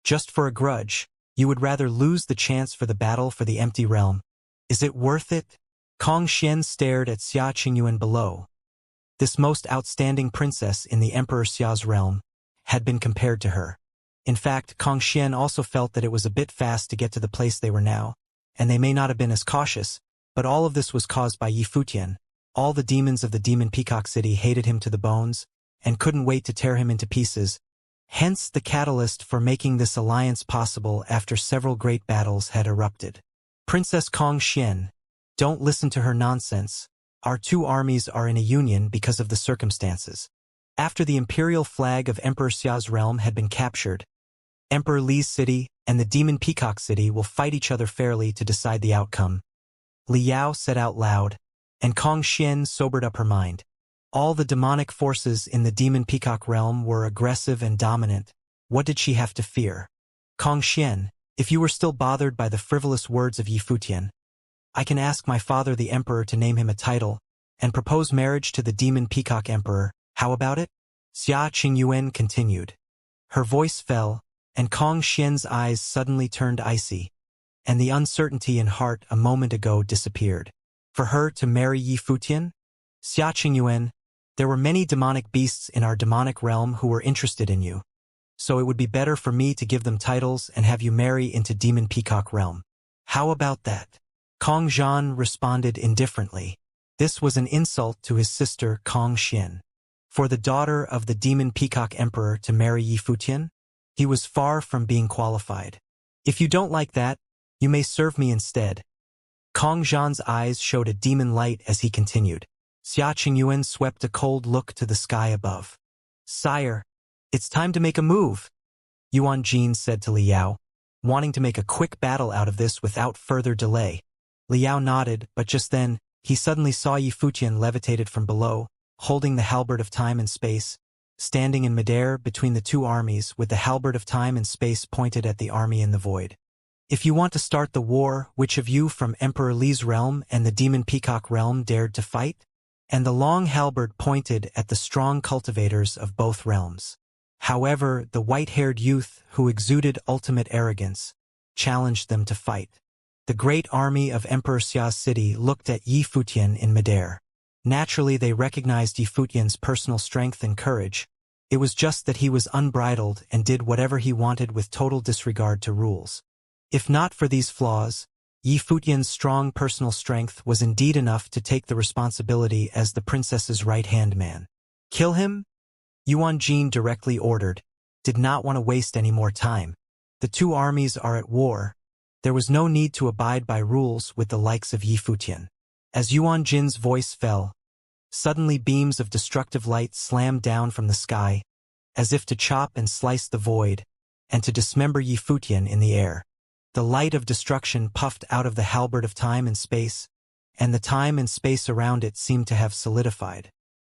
"Just for a grudge, you would rather lose the chance for the battle for the empty realm. Is it worth it?" Kong Xian stared at Xia Qingyuan below. This most outstanding princess in the Emperor Xia's realm had been compared to her. In fact, Kong Xian also felt that it was a bit fast to get to the place they were now, and they may not have been as cautious, but all of this was caused by Yi Futian. All the demons of the Demon Peacock City hated him to the bones, and couldn't wait to tear him into pieces. Hence the catalyst for making this alliance possible after several great battles had erupted. Princess Kong Xian, don't listen to her nonsense. Our 2 armies are in a union because of the circumstances. After the imperial flag of Emperor Xia's realm had been captured, Emperor Li's city and the Demon Peacock City will fight each other fairly to decide the outcome. Li Yao said out loud, and Kong Xian sobered up her mind. All the demonic forces in the Demon Peacock realm were aggressive and dominant. What did she have to fear? Kong Xian, if you were still bothered by the frivolous words of Yi Futian, I can ask my father the emperor to name him a title and propose marriage to the Demon Peacock Emperor. How about it? Xia Qingyuan continued. Her voice fell, and Kong Xian's eyes suddenly turned icy, and the uncertainty in heart a moment ago disappeared. For her to marry Yi Futian? Xia Qingyuan, there were many demonic beasts in our demonic realm who were interested in you, so it would be better for me to give them titles and have you marry into Demon Peacock realm. How about that? Kong Zhan responded indifferently. This was an insult to his sister Kong Xian. For the daughter of the Demon Peacock Emperor to marry Yi Futian? He was far from being qualified. If you don't like that, you may serve me instead. Kong Zhan's eyes showed a demon light as he continued. Xia Qingyuan swept a cold look to the sky above. Sire, it's time to make a move, Yuan Jin said to Li Yao, wanting to make a quick battle out of this without further delay. Li Yao nodded, but just then, he suddenly saw Yi Futian levitated from below, holding the halberd of time and space, standing in midair between the 2 armies with the halberd of time and space pointed at the army in the void. If you want to start the war, which of you from Emperor Li's realm and the Demon Peacock realm dared to fight? And the long halberd pointed at the strong cultivators of both realms. However, the white-haired youth, who exuded ultimate arrogance, challenged them to fight. The great army of Emperor Xia's city looked at Yi Futian in midair. Naturally, they recognized Yi Futian's personal strength and courage. It was just that he was unbridled and did whatever he wanted with total disregard to rules. If not for these flaws, Yi Futian's strong personal strength was indeed enough to take the responsibility as the princess's right-hand man. Kill him? Yuan Jin directly ordered, did not want to waste any more time. The two armies are at war. There was no need to abide by rules with the likes of Yi Futian. As Yuan Jin's voice fell, suddenly beams of destructive light slammed down from the sky, as if to chop and slice the void, and to dismember Yi Futian in the air. The light of destruction puffed out of the halberd of time and space, and the time and space around it seemed to have solidified.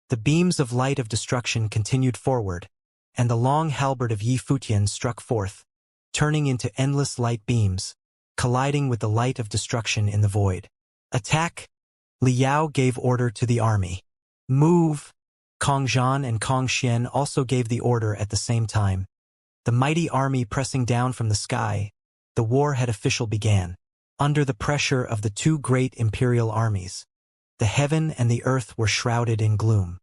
The beams of light of destruction continued forward, and the long halberd of Yi Futian struck forth, turning into endless light beams, colliding with the light of destruction in the void. Attack! Li Yao gave order to the army. Move! Kong Zhan and Kong Xian also gave the order at the same time. The mighty army pressing down from the sky, the war had officially began. Under the pressure of the two great imperial armies, the heaven and the earth were shrouded in gloom.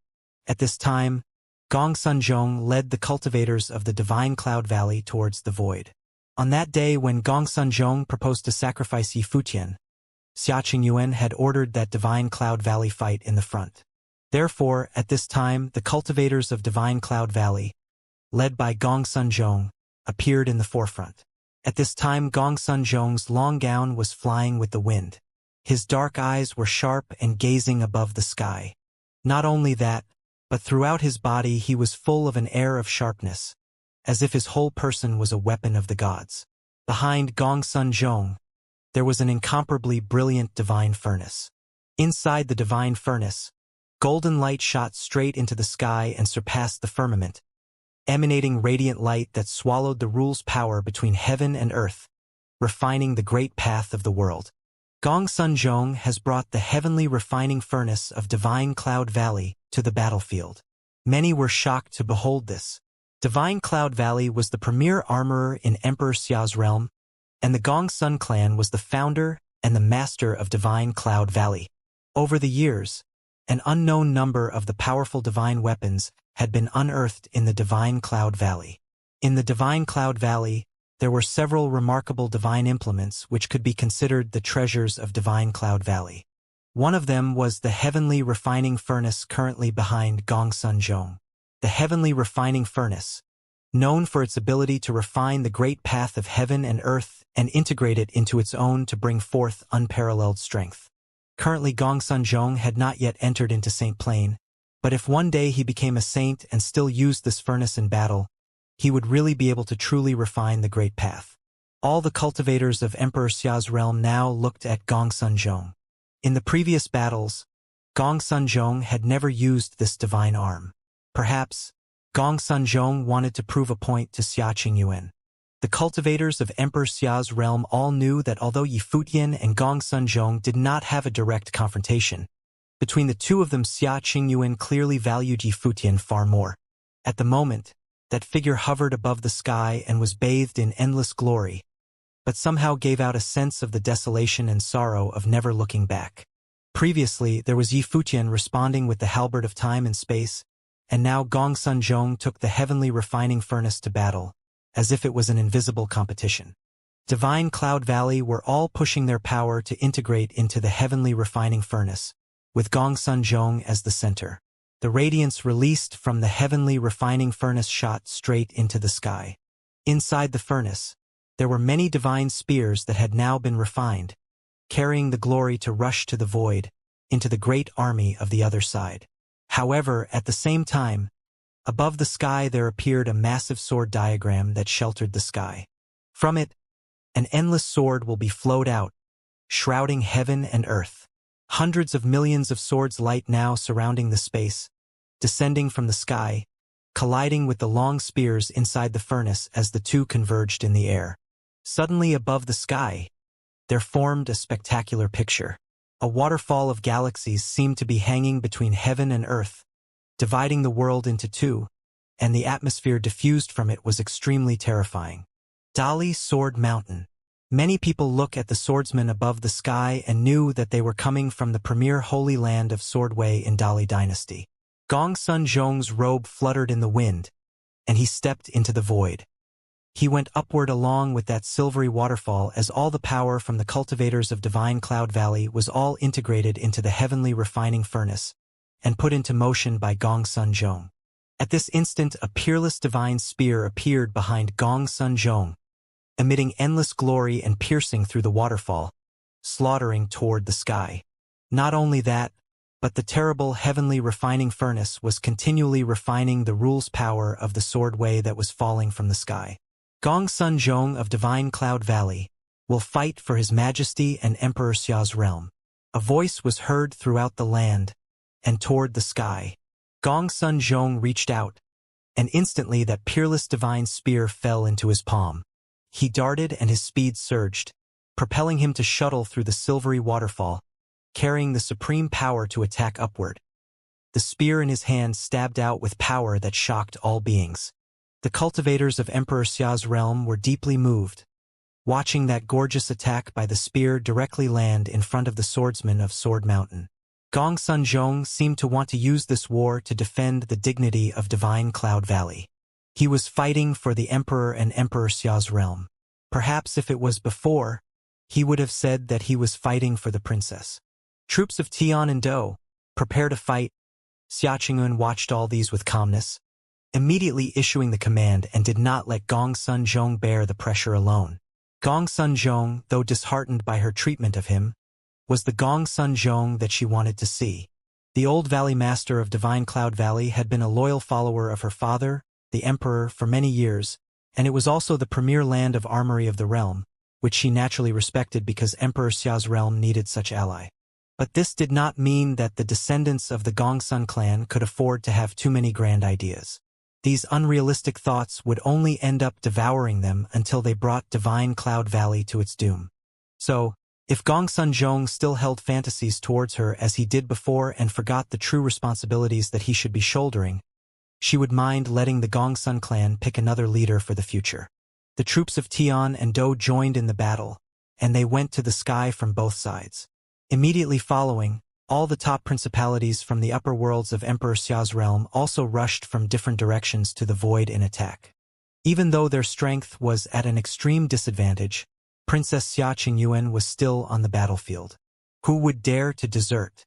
At this time, Gong Sunzhong led the cultivators of the Divine Cloud Valley towards the void. On that day when Gong Sunzhong proposed to sacrifice Yi Futian, Xia Qingyuan had ordered that Divine Cloud Valley fight in the front. Therefore, at this time, the cultivators of Divine Cloud Valley, led by Gong Sunzhong, appeared in the forefront. At this time, Gong Sunzhong's long gown was flying with the wind. His dark eyes were sharp and gazing above the sky. Not only that, but throughout his body he was full of an air of sharpness, as if his whole person was a weapon of the gods. Behind Gong Sunzhong, there was an incomparably brilliant divine furnace. Inside the divine furnace, golden light shot straight into the sky and surpassed the firmament, emanating radiant light that swallowed the rule's power between heaven and earth, refining the great path of the world. Gong Sunzhong has brought the heavenly refining furnace of Divine Cloud Valley to the battlefield. Many were shocked to behold this. Divine Cloud Valley was the premier armorer in Emperor Xia's realm, and the Gong Sun clan was the founder and the master of Divine Cloud Valley. Over the years, an unknown number of the powerful divine weapons had been unearthed in the Divine Cloud Valley. In the Divine Cloud Valley, there were several remarkable divine implements which could be considered the treasures of Divine Cloud Valley. One of them was the heavenly refining furnace currently behind Gong Sunzhong. The heavenly refining furnace, known for its ability to refine the great path of heaven and earth and integrate it into its own to bring forth unparalleled strength. Currently Gong Sunzhong had not yet entered into Saint Plane, but if one day he became a saint and still used this furnace in battle, he would really be able to truly refine the great path. All the cultivators of Emperor Xia's realm now looked at Gong Sunzhong. In the previous battles, Gong Sunzhong had never used this divine arm. Perhaps, Gong Sunzhong wanted to prove a point to Xia Qingyuan. The cultivators of Emperor Xia's realm all knew that although Yi Futian and Gong Sunzhong did not have a direct confrontation, between the two of them Xia Qingyuan clearly valued Yi Futian far more. At the moment, that figure hovered above the sky and was bathed in endless glory, but somehow gave out a sense of the desolation and sorrow of never looking back. Previously, there was Yi Futian responding with the halberd of time and space, and now Gong Sunzhong took the heavenly refining furnace to battle, as if it was an invisible competition. Divine Cloud Valley were all pushing their power to integrate into the heavenly refining furnace, with Gong Sunzhong as the center. The radiance released from the heavenly refining furnace shot straight into the sky. Inside the furnace, there were many divine spears that had now been refined, carrying the glory to rush to the void, into the great army of the other side. However, at the same time, above the sky there appeared a massive sword diagram that sheltered the sky. From it, an endless sword will be flowed out, shrouding heaven and earth. Hundreds of millions of swords light now surrounding the space, descending from the sky, colliding with the long spears inside the furnace as the two converged in the air. Suddenly above the sky, there formed a spectacular picture. A waterfall of galaxies seemed to be hanging between heaven and earth, dividing the world into two, and the atmosphere diffused from it was extremely terrifying. Dali Sword Mountain. Many people look at the swordsmen above the sky and knew that they were coming from the premier holy land of Swordway in Dali Dynasty. Gong Sunzhong's robe fluttered in the wind, and he stepped into the void. He went upward along with that silvery waterfall as all the power from the cultivators of Divine Cloud Valley was all integrated into the heavenly refining furnace and put into motion by Gong Sunzhong. At this instant, a peerless divine spear appeared behind Gong Sun Zhong, emitting endless glory and piercing through the waterfall, slaughtering toward the sky. Not only that, but the terrible heavenly refining furnace was continually refining the rule's power of the sword way that was falling from the sky. Gong Sun Zhong of Divine Cloud Valley will fight for His Majesty and Emperor Xia's realm. A voice was heard throughout the land and toward the sky. Gong Sun Zhong reached out, and instantly that peerless divine spear fell into his palm. He darted and his speed surged, propelling him to shuttle through the silvery waterfall, carrying the supreme power to attack upward. The spear in his hand stabbed out with power that shocked all beings. The cultivators of Emperor Xia's realm were deeply moved, watching that gorgeous attack by the spear directly land in front of the swordsmen of Sword Mountain. Gong Sun Zhong seemed to want to use this war to defend the dignity of Divine Cloud Valley. He was fighting for the Emperor and Emperor Xia's realm. Perhaps if it was before, he would have said that he was fighting for the princess. Troops of Tian and Do, prepare to fight. Xia Qingyun watched all these with calmness, immediately issuing the command, and did not let Gong Sun Zhong bear the pressure alone. Gong Sun Zhong, though disheartened by her treatment of him, was the Gong Sun Zhong that she wanted to see. The old Valley Master of Divine Cloud Valley had been a loyal follower of her father, the Emperor, for many years, and it was also the premier land of armory of the realm, which she naturally respected because Emperor Xia's realm needed such ally. But this did not mean that the descendants of the Gongsun clan could afford to have too many grand ideas. These unrealistic thoughts would only end up devouring them until they brought Divine Cloud Valley to its doom. So, if Gongsun Zhong still held fantasies towards her as he did before and forgot the true responsibilities that he should be shouldering, she would mind letting the Gongsun clan pick another leader for the future. The troops of Tian and Do joined in the battle, and they went to the sky from both sides. Immediately following, all the top principalities from the upper worlds of Emperor Xia's realm also rushed from different directions to the void in attack. Even though their strength was at an extreme disadvantage, Princess Xia Qingyuan was still on the battlefield. Who would dare to desert?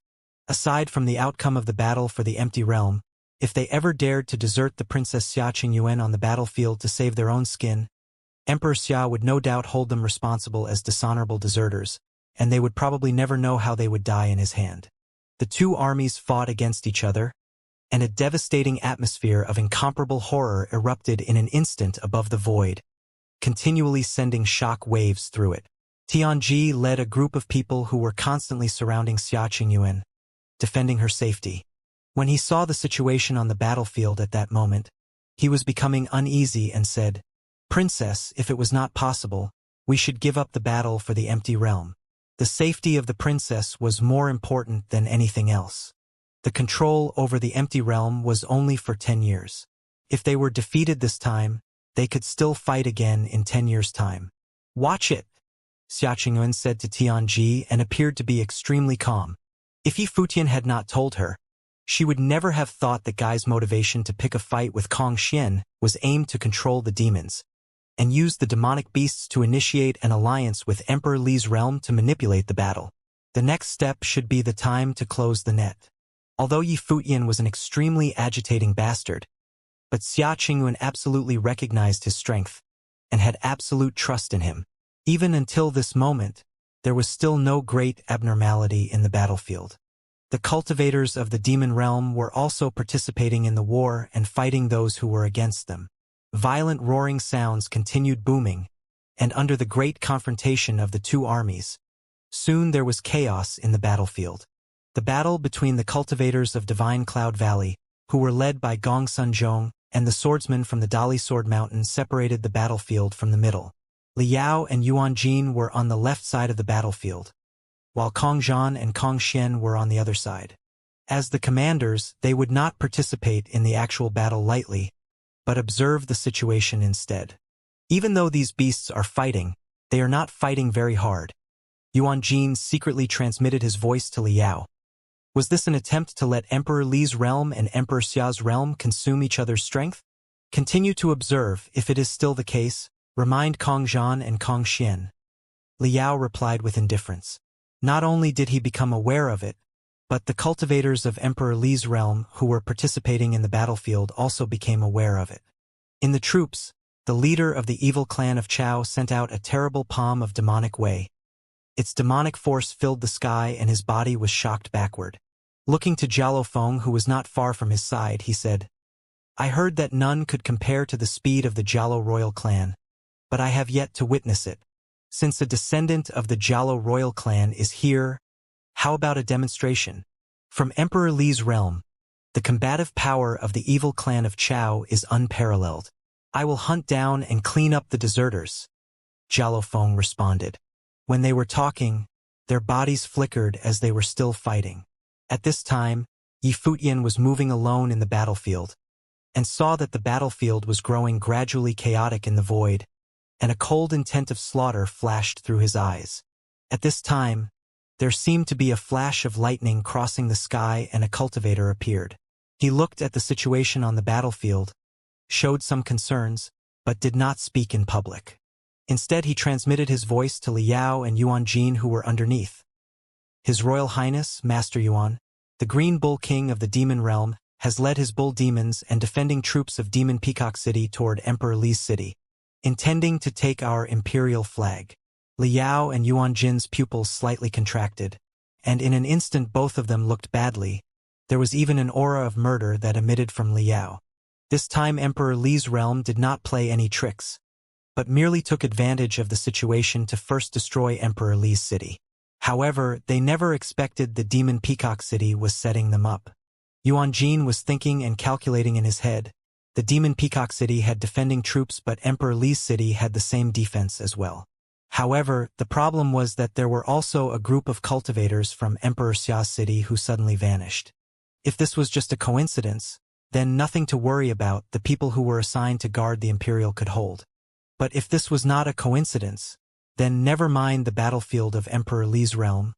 Aside from the outcome of the battle for the empty realm, if they ever dared to desert the Princess Xia Qingyuan on the battlefield to save their own skin, Emperor Xia would no doubt hold them responsible as dishonorable deserters, and they would probably never know how they would die in his hand. The two armies fought against each other, and a devastating atmosphere of incomparable horror erupted in an instant above the void, continually sending shock waves through it. Tianji led a group of people who were constantly surrounding Xia Qingyuan, defending her safety. When he saw the situation on the battlefield at that moment, he was becoming uneasy and said, "Princess, if it was not possible, we should give up the battle for the empty realm." The safety of the princess was more important than anything else. The control over the empty realm was only for 10 years. If they were defeated this time, they could still fight again in 10 years' time. "Watch it," Xia Qingyuan said to Tianji and appeared to be extremely calm. If Yi Futian had not told her, she would never have thought that Guy's motivation to pick a fight with Kong Xian was aimed to control the demons, and use the demonic beasts to initiate an alliance with Emperor Li's realm to manipulate the battle. The next step should be the time to close the net. Although Yi Futian was an extremely agitating bastard, but Xia Qingyuan absolutely recognized his strength and had absolute trust in him. Even until this moment, there was still no great abnormality in the battlefield. The cultivators of the demon realm were also participating in the war and fighting those who were against them. Violent roaring sounds continued booming, and under the great confrontation of the two armies, soon there was chaos in the battlefield. The battle between the cultivators of Divine Cloud Valley, who were led by Gong Sun Zhong, and the swordsmen from the Dali Sword Mountain separated the battlefield from the middle. Li Yao and Yuan Jin were on the left side of the battlefield, while Kong Zhan and Kong Xian were on the other side. As the commanders, they would not participate in the actual battle lightly, but observe the situation instead. Even though these beasts are fighting, they are not fighting very hard. Yuan Jin secretly transmitted his voice to Li Yao. Was this an attempt to let Emperor Li's realm and Emperor Xia's realm consume each other's strength? Continue to observe. If it is still the case, remind Kong Zhan and Kong Xian. Li Yao replied with indifference. Not only did he become aware of it, But the cultivators of Emperor Li's realm who were participating in the battlefield also became aware of it. In the troops, the leader of the evil clan of Chao sent out a terrible palm of demonic way. Its demonic force filled the sky and his body was shocked backward. Looking to Jialo Feng, who was not far from his side, he said, "I heard that none could compare to the speed of the Jialo royal clan, but I have yet to witness it. Since a descendant of the Jialo royal clan is here, how about a demonstration?" From Emperor Li's realm, the combative power of the evil clan of Chao is unparalleled. "I will hunt down and clean up the deserters," Jialo Feng responded. When they were talking, their bodies flickered as they were still fighting. At this time, Yi Futian was moving alone in the battlefield, and saw that the battlefield was growing gradually chaotic in the void, and a cold intent of slaughter flashed through his eyes. At this time, there seemed to be a flash of lightning crossing the sky and a cultivator appeared. He looked at the situation on the battlefield, showed some concerns, but did not speak in public. Instead, he transmitted his voice to Liao and Yuan Jin, who were underneath. "His Royal Highness, Master Yuan, the Green Bull King of the Demon Realm, has led his bull demons and defending troops of Demon Peacock City toward Emperor Li's city, intending to take our imperial flag." Liao and Yuan Jin's pupils slightly contracted, and in an instant both of them looked badly. There was even an aura of murder that emitted from Liao. This time Emperor Li's realm did not play any tricks, but merely took advantage of the situation to first destroy Emperor Li's city. However, they never expected the Demon Peacock City was setting them up. Yuan Jin was thinking and calculating in his head. The Demon Peacock City had defending troops, but Emperor Li's city had the same defense as well. However, the problem was that there were also a group of cultivators from Emperor Xia's city who suddenly vanished. If this was just a coincidence, then nothing to worry about, the people who were assigned to guard the Imperial could hold. But if this was not a coincidence, then never mind the battlefield of Emperor Li's realm.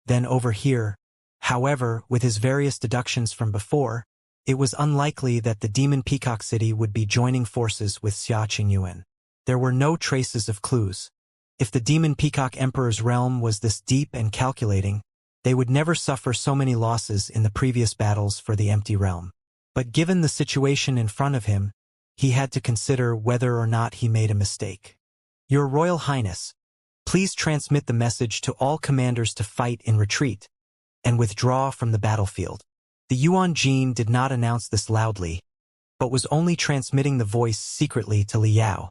Then over here, however, with his various deductions from before, it was unlikely that the Demon Peacock City would be joining forces with Xia Qingyuan. There were no traces of clues. If the Demon Peacock Emperor's realm was this deep and calculating, they would never suffer so many losses in the previous battles for the empty realm. But given the situation in front of him, he had to consider whether or not he made a mistake. "Your Royal Highness, please transmit the message to all commanders to fight in retreat and withdraw from the battlefield." The Yuan Jin did not announce this loudly, but was only transmitting the voice secretly to Liao.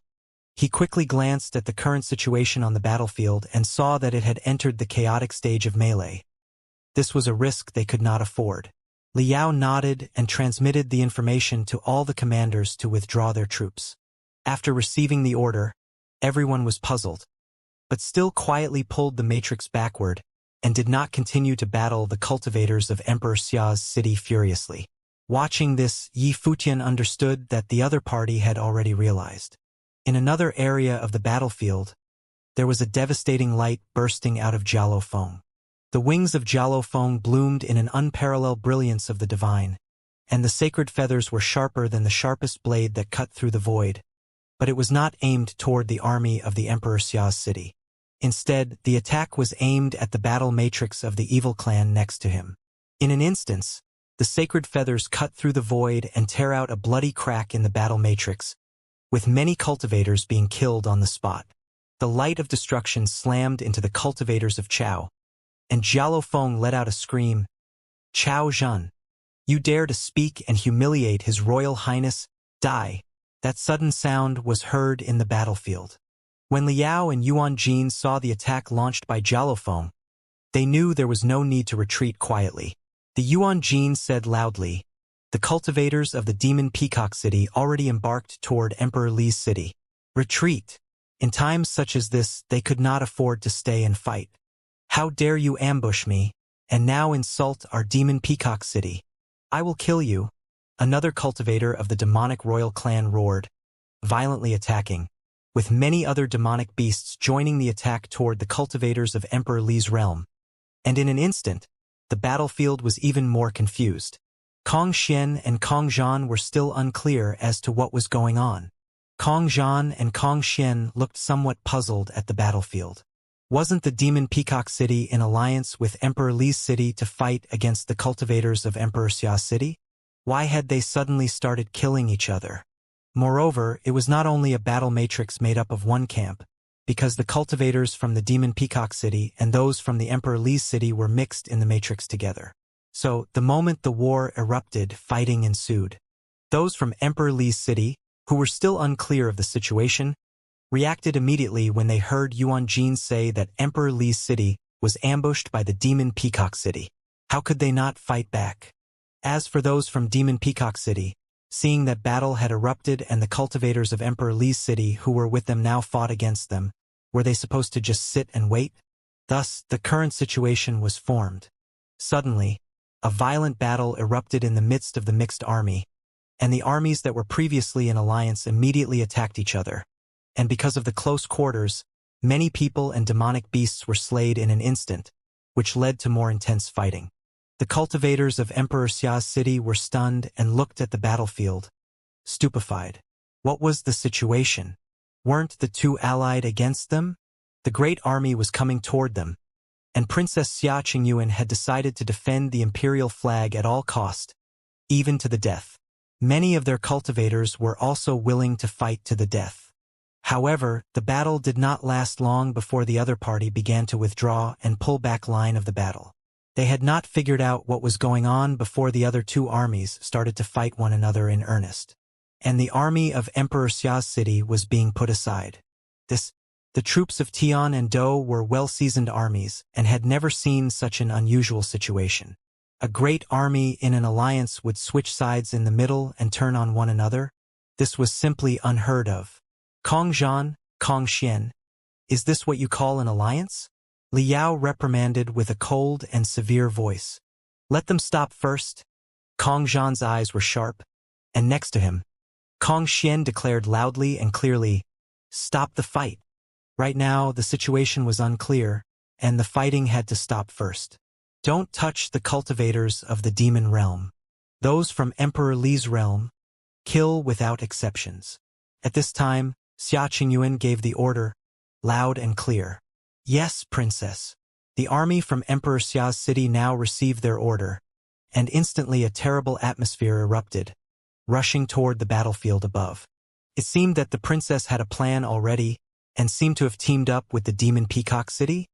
He quickly glanced at the current situation on the battlefield and saw that it had entered the chaotic stage of melee. This was a risk they could not afford. Liao nodded and transmitted the information to all the commanders to withdraw their troops. After receiving the order, everyone was puzzled, but still quietly pulled the matrix backward and did not continue to battle the cultivators of Emperor Xia's city furiously. Watching this, Yi Futian understood that the other party had already realized. In another area of the battlefield, there was a devastating light bursting out of Jialo Feng. The wings of Jialo Feng bloomed in an unparalleled brilliance of the divine, and the sacred feathers were sharper than the sharpest blade that cut through the void. But it was not aimed toward the army of the Emperor Xia's city. Instead, the attack was aimed at the battle matrix of the evil clan next to him. In an instant, the sacred feathers cut through the void and tear out a bloody crack in the battle matrix, with many cultivators being killed on the spot. The light of destruction slammed into the cultivators of Chao, and Jialo Feng let out a scream. "Chao Zhan, you dare to speak and humiliate His Royal Highness? Die!" That sudden sound was heard in the battlefield. When Liao and Yuan Jin saw the attack launched by Jialo Feng, they knew there was no need to retreat quietly. The Yuan Jin said loudly, "The cultivators of the Demon Peacock City already embarked toward Emperor Li's city. Retreat! In times such as this, they could not afford to stay and fight. How dare you ambush me, and now insult our Demon Peacock City? I will kill you." Another cultivator of the demonic royal clan roared, violently attacking, with many other demonic beasts joining the attack toward the cultivators of Emperor Li's realm. And in an instant, the battlefield was even more confused. Kong Xian and Kong Zhan were still unclear as to what was going on. Kong Zhan and Kong Xian looked somewhat puzzled at the battlefield. Wasn't the Demon Peacock City in alliance with Emperor Li's city to fight against the cultivators of Emperor Xia's city? Why had they suddenly started killing each other? Moreover, it was not only a battle matrix made up of one camp, because the cultivators from the Demon Peacock City and those from the Emperor Li's city were mixed in the matrix together. So, the moment the war erupted, fighting ensued. Those from Emperor Li's city, who were still unclear of the situation, reacted immediately when they heard Yuan Jin say that Emperor Li's city was ambushed by the Demon Peacock City. How could they not fight back? As for those from Demon Peacock City, seeing that battle had erupted and the cultivators of Emperor Li's city who were with them now fought against them, were they supposed to just sit and wait? Thus, the current situation was formed. Suddenly, a violent battle erupted in the midst of the mixed army, and the armies that were previously in alliance immediately attacked each other. And because of the close quarters, many people and demonic beasts were slayed in an instant, which led to more intense fighting. The cultivators of Emperor Xia's city were stunned and looked at the battlefield, stupefied. What was the situation? Weren't the two allied against them? The great army was coming toward them, and Princess Xia Qingyuan had decided to defend the imperial flag at all cost, even to the death. Many of their cultivators were also willing to fight to the death. However, the battle did not last long before the other party began to withdraw and pull back line of the battle. They had not figured out what was going on before the other two armies started to fight one another in earnest. And the army of Emperor Xia's city was being put aside. The troops of Tian and Dou were well-seasoned armies and had never seen such an unusual situation. A great army in an alliance would switch sides in the middle and turn on one another? This was simply unheard of. Kong Zhan, Kong Xian, is this what you call an alliance? Li Yao reprimanded with a cold and severe voice. Let them stop first. Kong Zhan's eyes were sharp, and next to him, Kong Xian declared loudly and clearly, stop the fight. Right now, the situation was unclear, and the fighting had to stop first. Don't touch the cultivators of the demon realm. Those from Emperor Li's realm, kill without exceptions. At this time, Xia Qingyuan gave the order, loud and clear. Yes, Princess. The army from Emperor Xia's city now received their order, and instantly a terrible atmosphere erupted, rushing toward the battlefield above. It seemed that the princess had a plan already, and seemed to have teamed up with the Demon Peacock City,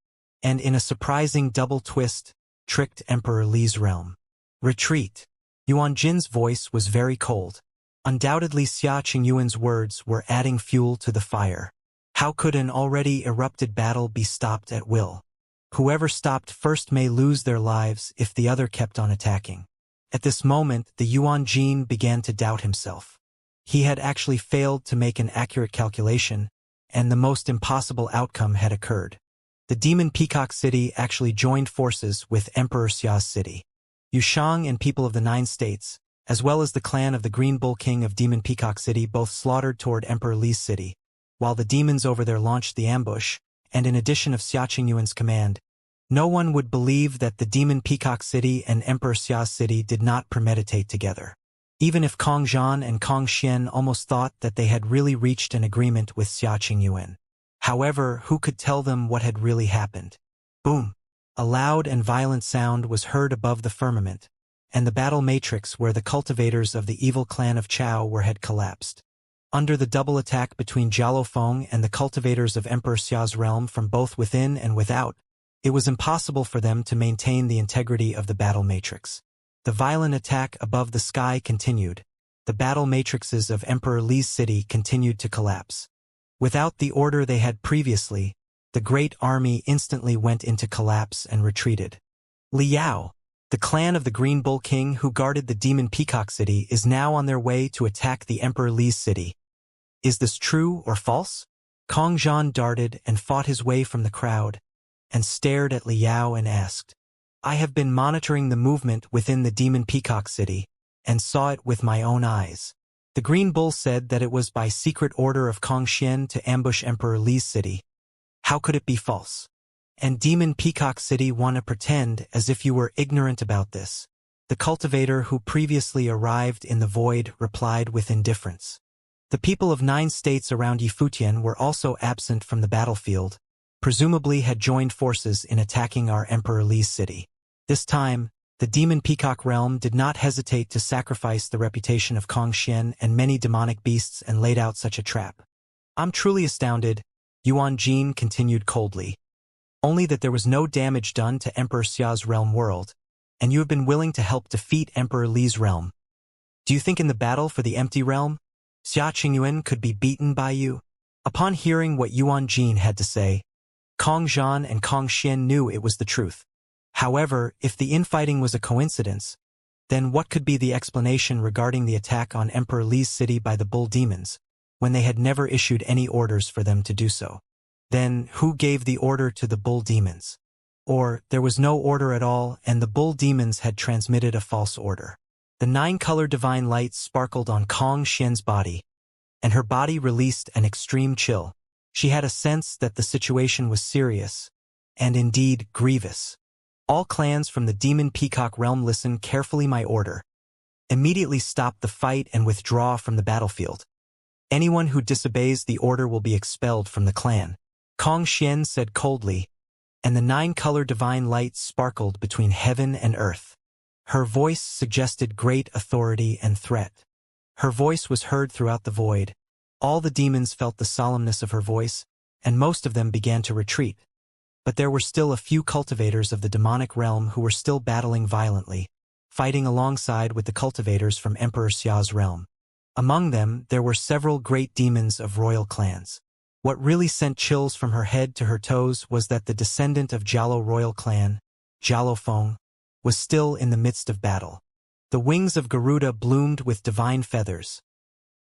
and in a surprising double twist, tricked Emperor Li's realm. Retreat. Yuan Jin's voice was very cold. Undoubtedly Xia Qingyuan's words were adding fuel to the fire. How could an already erupted battle be stopped at will? Whoever stopped first may lose their lives if the other kept on attacking. At this moment, the Yuan Jin began to doubt himself. He had actually failed to make an accurate calculation, and the most impossible outcome had occurred. The Demon Peacock City actually joined forces with Emperor Xia's city. Yushang and people of the 9 states, as well as the clan of the Green Bull King of Demon Peacock City, both slaughtered toward Emperor Li's city, while the demons over there launched the ambush, and in addition of Xia Qingyuan's command, no one would believe that the Demon Peacock City and Emperor Xia's city did not premeditate together. Even if Kong Zhan and Kong Xian almost thought that they had really reached an agreement with Xia Qingyuan. However, who could tell them what had really happened? Boom! A loud and violent sound was heard above the firmament, and the battle matrix where the cultivators of the evil clan of Chao were had collapsed. Under the double attack between Jialofeng and the cultivators of Emperor Xia's realm from both within and without, it was impossible for them to maintain the integrity of the battle matrix. The violent attack above the sky continued. The battle matrices of Emperor Li's city continued to collapse. Without the order they had previously, the great army instantly went into collapse and retreated. Li Yao, the clan of the Green Bull King who guarded the Demon Peacock City, is now on their way to attack the Emperor Li's city. Is this true or false? Kong Zhan darted and fought his way from the crowd, and stared at Li Yao and asked, I have been monitoring the movement within the Demon Peacock City, and saw it with my own eyes. The Green Bull said that it was by secret order of Kong Xian to ambush Emperor Li's city. How could it be false? And Demon Peacock City wanna pretend as if you were ignorant about this. The cultivator who previously arrived in the void replied with indifference. The people of 9 states around Yifutian were also absent from the battlefield, presumably had joined forces in attacking our Emperor Li's city. This time, the demon peacock realm did not hesitate to sacrifice the reputation of Kong Xian and many demonic beasts and laid out such a trap. I'm truly astounded, Yuan Jin continued coldly. Only that there was no damage done to Emperor Xia's realm world, and you have been willing to help defeat Emperor Li's realm. Do you think in the battle for the empty realm, Xia Qingyuan could be beaten by you? Upon hearing what Yuan Jin had to say, Kong Zhan and Kong Xian knew it was the truth. However, if the infighting was a coincidence, then what could be the explanation regarding the attack on Emperor Li's city by the bull demons, when they had never issued any orders for them to do so? Then, who gave the order to the bull demons? Or, there was no order at all and the bull demons had transmitted a false order. The 9-color divine light sparkled on Kong Xian's body, and her body released an extreme chill. She had a sense that the situation was serious, and indeed grievous. All clans from the demon peacock realm listen carefully my order. Immediately stop the fight and withdraw from the battlefield. Anyone who disobeys the order will be expelled from the clan. Kong Xian said coldly, and the 9-color divine light sparkled between heaven and earth. Her voice suggested great authority and threat. Her voice was heard throughout the void. All the demons felt the solemnness of her voice, and most of them began to retreat. But there were still a few cultivators of the demonic realm who were still battling violently, fighting alongside with the cultivators from Emperor Xia's realm. Among them, there were several great demons of royal clans. What really sent chills from her head to her toes was that the descendant of Jialo royal clan, Jialo Feng, was still in the midst of battle. The wings of Garuda bloomed with divine feathers.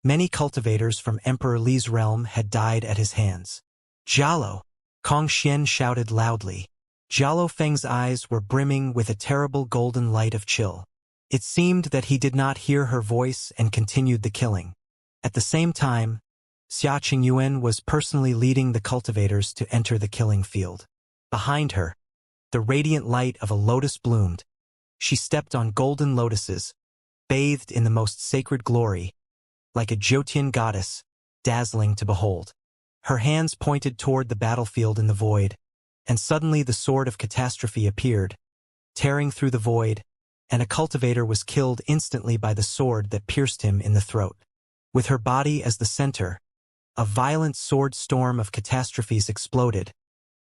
Many cultivators from Emperor Li's realm had died at his hands. Jialo! Kong Xian shouted loudly. Jialo Feng's eyes were brimming with a terrible golden light of chill. It seemed that he did not hear her voice and continued the killing. At the same time, Xia Qingyuan was personally leading the cultivators to enter the killing field. Behind her, the radiant light of a lotus bloomed. She stepped on golden lotuses, bathed in the most sacred glory, like a Jyotian goddess, dazzling to behold. Her hands pointed toward the battlefield in the void, and suddenly the sword of catastrophe appeared, tearing through the void, and a cultivator was killed instantly by the sword that pierced him in the throat. With her body as the center, a violent sword storm of catastrophes exploded,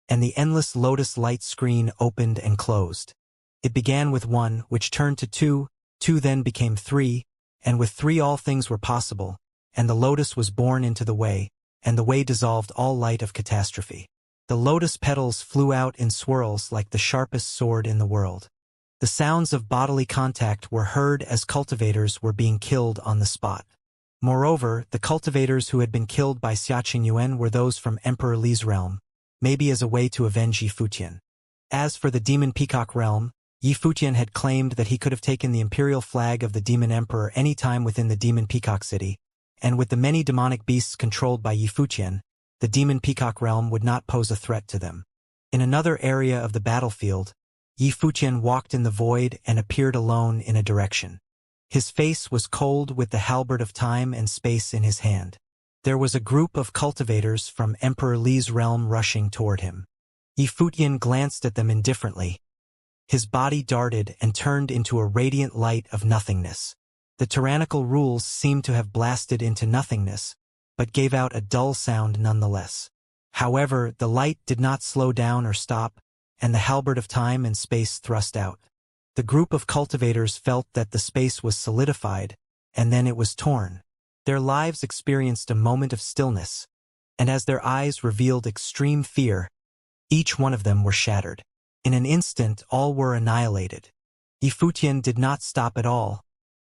and the endless lotus light screen opened and closed. It began with 1, which turned to 2, 2 then became 3, and with 3 all things were possible, and the lotus was born into the way, and the way dissolved all light of catastrophe. The lotus petals flew out in swirls like the sharpest sword in the world. The sounds of bodily contact were heard as cultivators were being killed on the spot. Moreover, the cultivators who had been killed by Xia Qingyuan were those from Emperor Li's realm, maybe as a way to avenge Yi Futian. As for the demon peacock realm, Yi Futian had claimed that he could have taken the imperial flag of the demon emperor any time within the demon peacock city, and with the many demonic beasts controlled by Yi Futian, the demon peacock realm would not pose a threat to them. In another area of the battlefield, Yi Futian walked in the void and appeared alone in a direction. His face was cold with the halberd of time and space in his hand. There was a group of cultivators from Emperor Li's realm rushing toward him. Yi Futian glanced at them indifferently. His body darted and turned into a radiant light of nothingness. The tyrannical rules seemed to have blasted into nothingness, but gave out a dull sound nonetheless. However, the light did not slow down or stop, and the halberd of time and space thrust out. The group of cultivators felt that the space was solidified, and then it was torn. Their lives experienced a moment of stillness, and as their eyes revealed extreme fear, each one of them were shattered. In an instant all were annihilated. Yi Futian did not stop at all,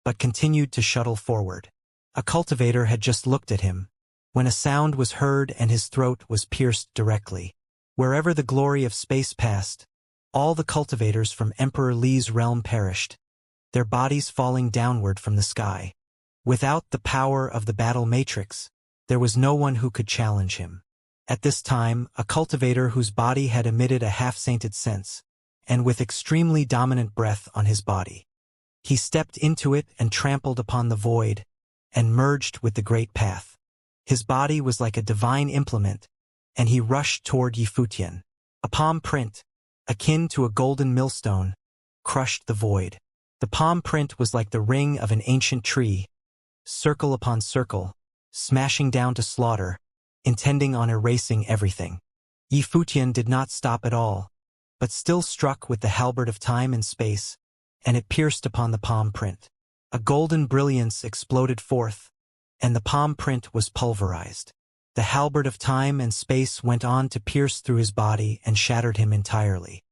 but continued to shuttle forward. A cultivator had just looked at him, when a sound was heard and his throat was pierced directly. Wherever the glory of space passed, all the cultivators from Emperor Li's realm perished, their bodies falling downward from the sky. Without the power of the battle matrix, there was no one who could challenge him. At this time, a cultivator whose body had emitted a half-sainted sense, and with extremely dominant breath on his body. He stepped into it and trampled upon the void, and merged with the great path. His body was like a divine implement, and he rushed toward Yifutian. A palm print, akin to a golden millstone, crushed the void. The palm print was like the ring of an ancient tree, circle upon circle, smashing down to slaughter, intending on erasing everything. Yifutian did not stop at all, but still struck with the halberd of time and space, and it pierced upon the palm print. A golden brilliance exploded forth, and the palm print was pulverized. The halberd of time and space went on to pierce through his body and shattered him entirely.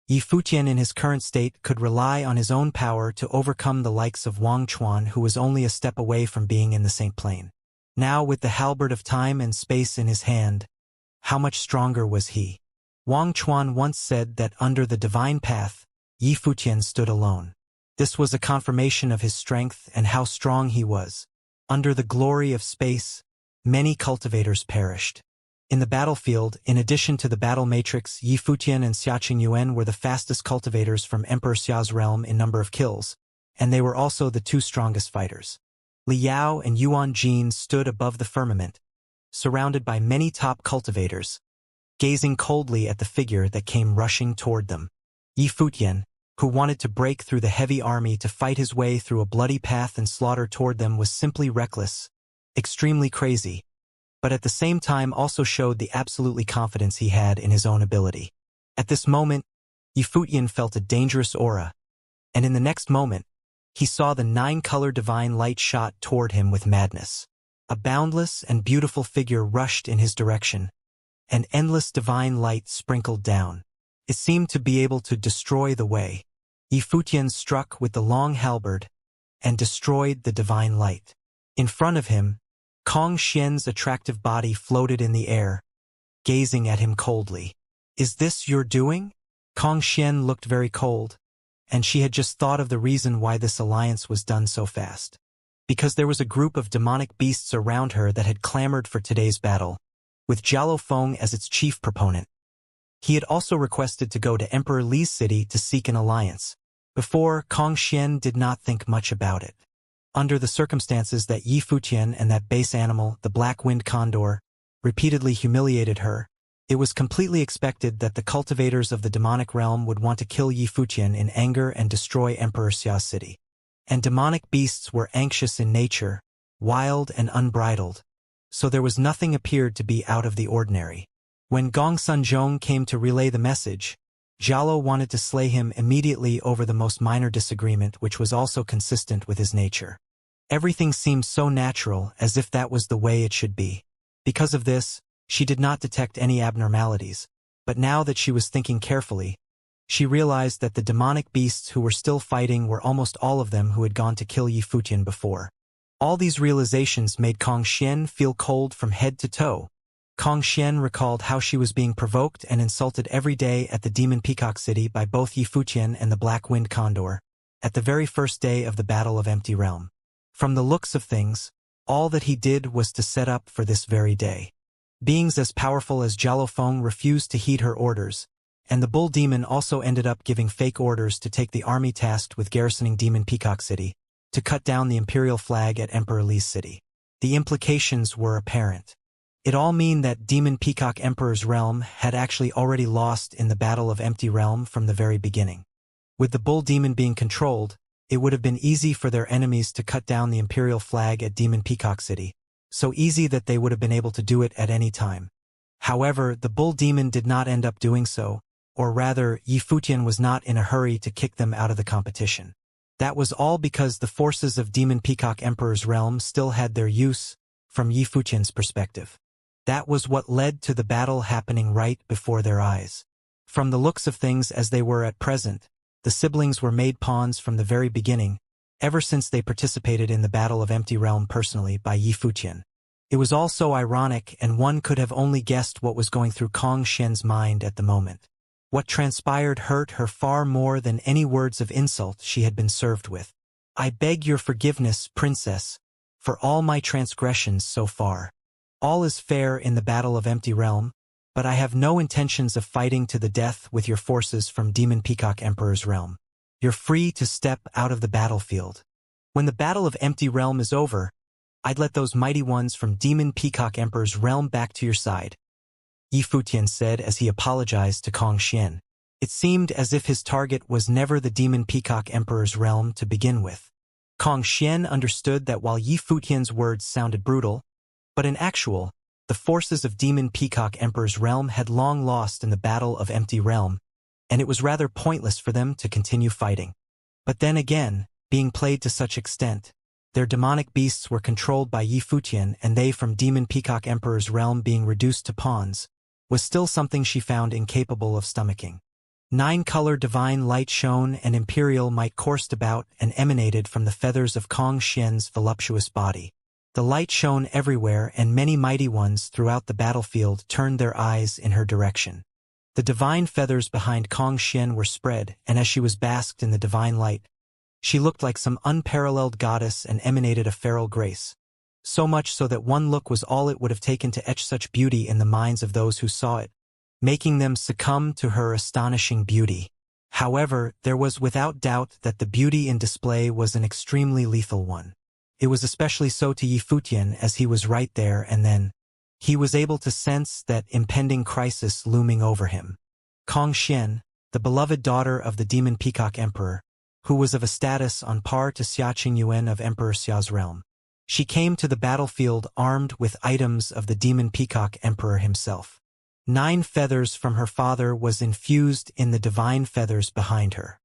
Yifutian in his current state could rely on his own power to overcome the likes of Wang Chuan, who was only a step away from being in the same plane. Now with the halberd of time and space in his hand, how much stronger was he? Wang Chuan once said that under the divine path, Yifutian stood alone. This was a confirmation of his strength and how strong he was. Under the glory of space, many cultivators perished. In the battlefield, in addition to the battle matrix, Yifutian and Xia Yuan were the fastest cultivators from Emperor Xia's realm in number of kills, and they were also the two strongest fighters. Li Yao and Yuan Jin stood above the firmament, surrounded by many top cultivators, gazing coldly at the figure that came rushing toward them. Yifutian, who wanted to break through the heavy army to fight his way through a bloody path and slaughter toward them, was simply reckless, extremely crazy, but at the same time also showed the absolutely confidence he had in his own ability. At this moment, Yifutian felt a dangerous aura, and in the next moment, he saw the 9-color divine light shot toward him with madness. A boundless and beautiful figure rushed in his direction, and endless divine light sprinkled down. It seemed to be able to destroy the way. Yifutian struck with the long halberd and destroyed the divine light. In front of him, Kong Xian's attractive body floated in the air, gazing at him coldly. "Is this your doing?" Kong Xian looked very cold, and she had just thought of the reason why this alliance was done so fast. Because there was a group of demonic beasts around her that had clamored for today's battle, with Jialo Feng as its chief proponent. He had also requested to go to Emperor Li's city to seek an alliance. Before, Kong Xian did not think much about it. Under the circumstances that Yifutian and that base animal, the black-winged condor, repeatedly humiliated her, it was completely expected that the cultivators of the demonic realm would want to kill Yifutian in anger and destroy Emperor Xia's city. And demonic beasts were anxious in nature, wild and unbridled, so there was nothing appeared to be out of the ordinary. When Gong Sunzhong came to relay the message, Jialo wanted to slay him immediately over the most minor disagreement, which was also consistent with his nature. Everything seemed so natural, as if that was the way it should be. Because of this, she did not detect any abnormalities, but now that she was thinking carefully, she realized that the demonic beasts who were still fighting were almost all of them who had gone to kill Yifutian before. All these realizations made Kong Xian feel cold from head to toe. Kong Xian recalled how she was being provoked and insulted every day at the Demon Peacock City by both Yifutian and the Black-Winged Condor, at the very first day of the Battle of Empty Realm. From the looks of things, all that he did was to set up for this very day. Beings as powerful as Jialo Feng refused to heed her orders, and the Bull Demon also ended up giving fake orders to take the army tasked with garrisoning Demon Peacock City, to cut down the imperial flag at Emperor Li's city. The implications were apparent. It all meant that Demon Peacock Emperor's realm had actually already lost in the Battle of Empty Realm from the very beginning. With the Bull Demon being controlled, it would have been easy for their enemies to cut down the imperial flag at Demon Peacock City, so easy that they would have been able to do it at any time. However, the Bull Demon did not end up doing so, or rather, Yifutian was not in a hurry to kick them out of the competition. That was all because the forces of Demon Peacock Emperor's realm still had their use, from Yifutian's perspective. That was what led to the battle happening right before their eyes. From the looks of things as they were at present, the siblings were made pawns from the very beginning, ever since they participated in the Battle of Empty Realm personally by Yifutian. It was all so ironic, and one could have only guessed what was going through Kong Xian's mind at the moment. What transpired hurt her far more than any words of insult she had been served with. "I beg your forgiveness, princess, for all my transgressions so far. All is fair in the Battle of Empty Realm, but I have no intentions of fighting to the death with your forces from Demon Peacock Emperor's realm. You're free to step out of the battlefield. When the Battle of Empty Realm is over, I'd let those mighty ones from Demon Peacock Emperor's realm back to your side." Yifutian said as he apologized to Kong Xian. It seemed as if his target was never the Demon Peacock Emperor's realm to begin with. Kong Xian understood that while Yifutian's words sounded brutal, but in actual, the forces of Demon Peacock Emperor's realm had long lost in the Battle of Empty Realm, and it was rather pointless for them to continue fighting. But then again, being played to such extent, their demonic beasts were controlled by Yifutian, and they from Demon Peacock Emperor's realm being reduced to pawns, was still something she found incapable of stomaching. 9-color divine light shone and imperial might coursed about and emanated from the feathers of Kong Xian's voluptuous body. The light shone everywhere, and many mighty ones throughout the battlefield turned their eyes in her direction. The divine feathers behind Kong Xian were spread, and as she was basked in the divine light, she looked like some unparalleled goddess and emanated a feral grace. So much so that one look was all it would have taken to etch such beauty in the minds of those who saw it, making them succumb to her astonishing beauty. However, there was without doubt that the beauty in display was an extremely lethal one. It was especially so to Yifutian as he was right there and then. He was able to sense that impending crisis looming over him. Kong Xian, the beloved daughter of the Demon Peacock Emperor, who was of a status on par to Xia Qingyuan of Emperor Xia's realm. She came to the battlefield armed with items of the Demon Peacock Emperor himself. 9 feathers from her father was infused in the divine feathers behind her.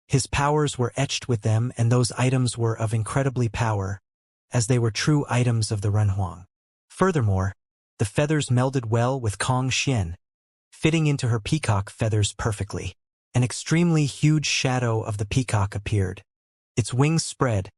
His powers were etched with them, and those items were of incredibly power, as they were true items of the Renhuang. Furthermore, the feathers melded well with Kong Xian, fitting into her peacock feathers perfectly. An extremely huge shadow of the peacock appeared. Its wings spread,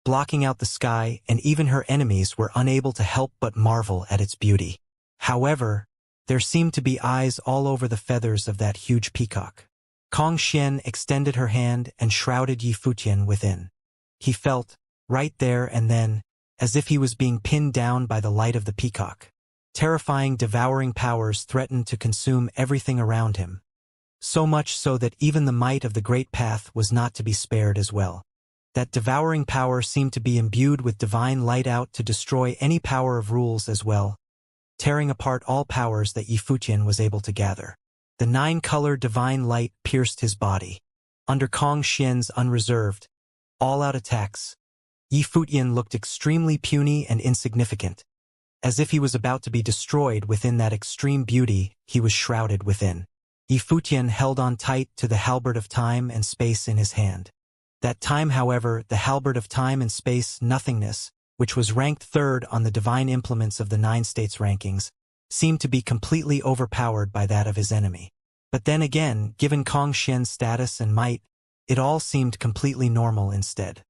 blocking out the sky, and even her enemies were unable to help but marvel at its beauty. However, there seemed to be eyes all over the feathers of that huge peacock. Kong Xian extended her hand and shrouded Yifutian within. He felt, right there and then, as if he was being pinned down by the light of the peacock. Terrifying, devouring powers threatened to consume everything around him. So much so that even the might of the Great Path was not to be spared as well. That devouring power seemed to be imbued with divine light out to destroy any power of rules as well, tearing apart all powers that Yifutian was able to gather. The 9-color divine light pierced his body. Under Kong Xian's unreserved, all-out attacks, Yifutian looked extremely puny and insignificant. As if he was about to be destroyed within that extreme beauty he was shrouded within. Yifutian held on tight to the halberd of time and space in his hand. That time, however, the halberd of time and space nothingness, which was ranked 3rd on the divine implements of the 9 states rankings, seemed to be completely overpowered by that of his enemy. But then again, given Kong Xian's status and might, it all seemed completely normal instead.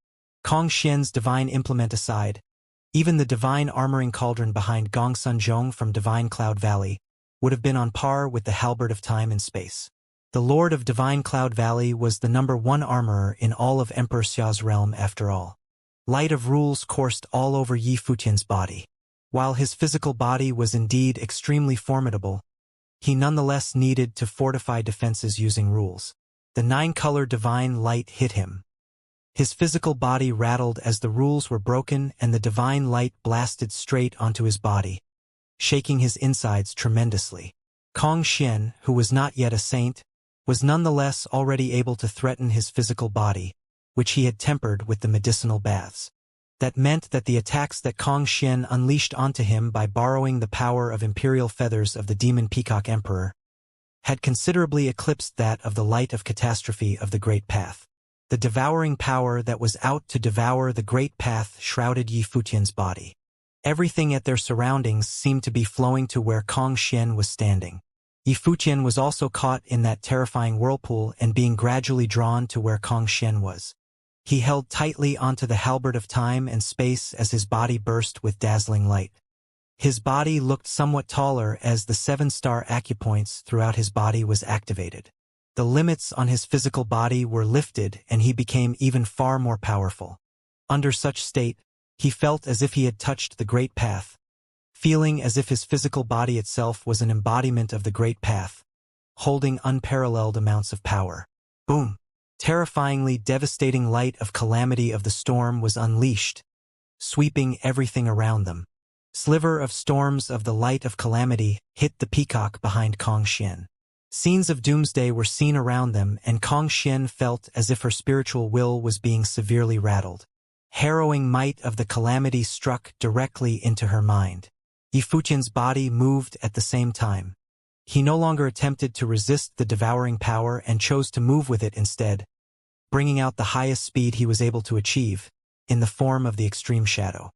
Kong Xian's divine implement aside, even the divine armoring cauldron behind Gongsun Zhong from Divine Cloud Valley would have been on par with the halberd of time and space. The Lord of Divine Cloud Valley was the #1 armorer in all of Emperor Xia's realm after all. Light of rules coursed all over Yifutian's body. While his physical body was indeed extremely formidable, he nonetheless needed to fortify defenses using rules. The 9-color divine light hit him. His physical body rattled as the rules were broken, and the divine light blasted straight onto his body, shaking his insides tremendously. Kong Xian, who was not yet a saint, was nonetheless already able to threaten his physical body, which he had tempered with the medicinal baths. That meant that the attacks that Kong Xian unleashed onto him by borrowing the power of imperial feathers of the Demon Peacock Emperor had considerably eclipsed that of the light of catastrophe of the Great Path. The devouring power that was out to devour the Great Path shrouded Yifutian's body. Everything at their surroundings seemed to be flowing to where Kong Xian was standing. Yifutian was also caught in that terrifying whirlpool and being gradually drawn to where Kong Xian was. He held tightly onto the halberd of time and space as his body burst with dazzling light. His body looked somewhat taller as the 7-star acupoints throughout his body was activated. The limits on his physical body were lifted and he became even far more powerful. Under such state, he felt as if he had touched the Great Path, feeling as if his physical body itself was an embodiment of the Great Path, holding unparalleled amounts of power. Boom! Terrifyingly devastating light of calamity of the storm was unleashed, sweeping everything around them. Sliver of storms of the light of calamity hit the peacock behind Kong Xian. Scenes of doomsday were seen around them, and Kong Xian felt as if her spiritual will was being severely rattled. Harrowing might of the calamity struck directly into her mind. Yifutian's body moved at the same time. He no longer attempted to resist the devouring power and chose to move with it instead, bringing out the highest speed he was able to achieve, in the form of the extreme shadow.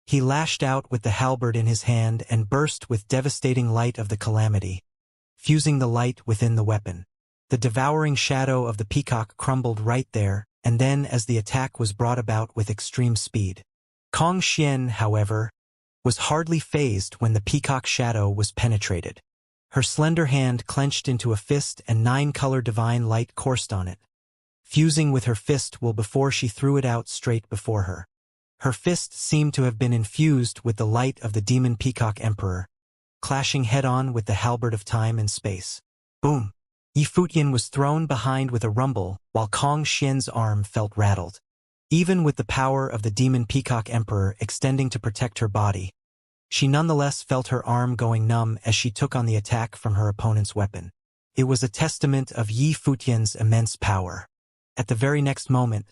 He lashed out with the halberd in his hand and burst with devastating light of the calamity, fusing the light within the weapon. The devouring shadow of the peacock crumbled right there, and then as the attack was brought about with extreme speed. Kong Xian, however, was hardly fazed when the peacock shadow was penetrated. Her slender hand clenched into a fist and 9-color divine light coursed on it, fusing with her fist will before she threw it out straight before her. Her fist seemed to have been infused with the light of the demon peacock emperor, clashing head-on with the halberd of time and space. Boom! Yifutian was thrown behind with a rumble, while Kong Xian's arm felt rattled. Even with the power of the demon peacock emperor extending to protect her body, she nonetheless felt her arm going numb as she took on the attack from her opponent's weapon. It was a testament of Yifutian's immense power. At the very next moment,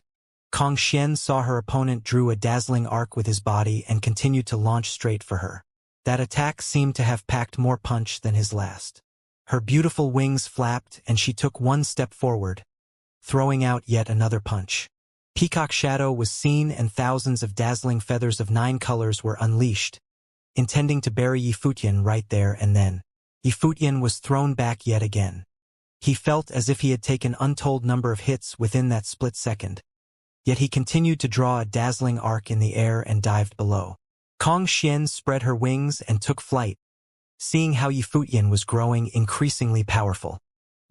Kong Xian saw her opponent drew a dazzling arc with his body and continued to launch straight for her. That attack seemed to have packed more punch than his last. Her beautiful wings flapped and she took one step forward, throwing out yet another punch. Peacock shadow was seen and thousands of dazzling feathers of 9 colors were unleashed, intending to bury Yifutian right there and then. Yifutian was thrown back yet again. He felt as if he had taken untold number of hits within that split second. Yet he continued to draw a dazzling arc in the air and dived below. Kong Xian spread her wings and took flight, seeing how Yifutian was growing increasingly powerful.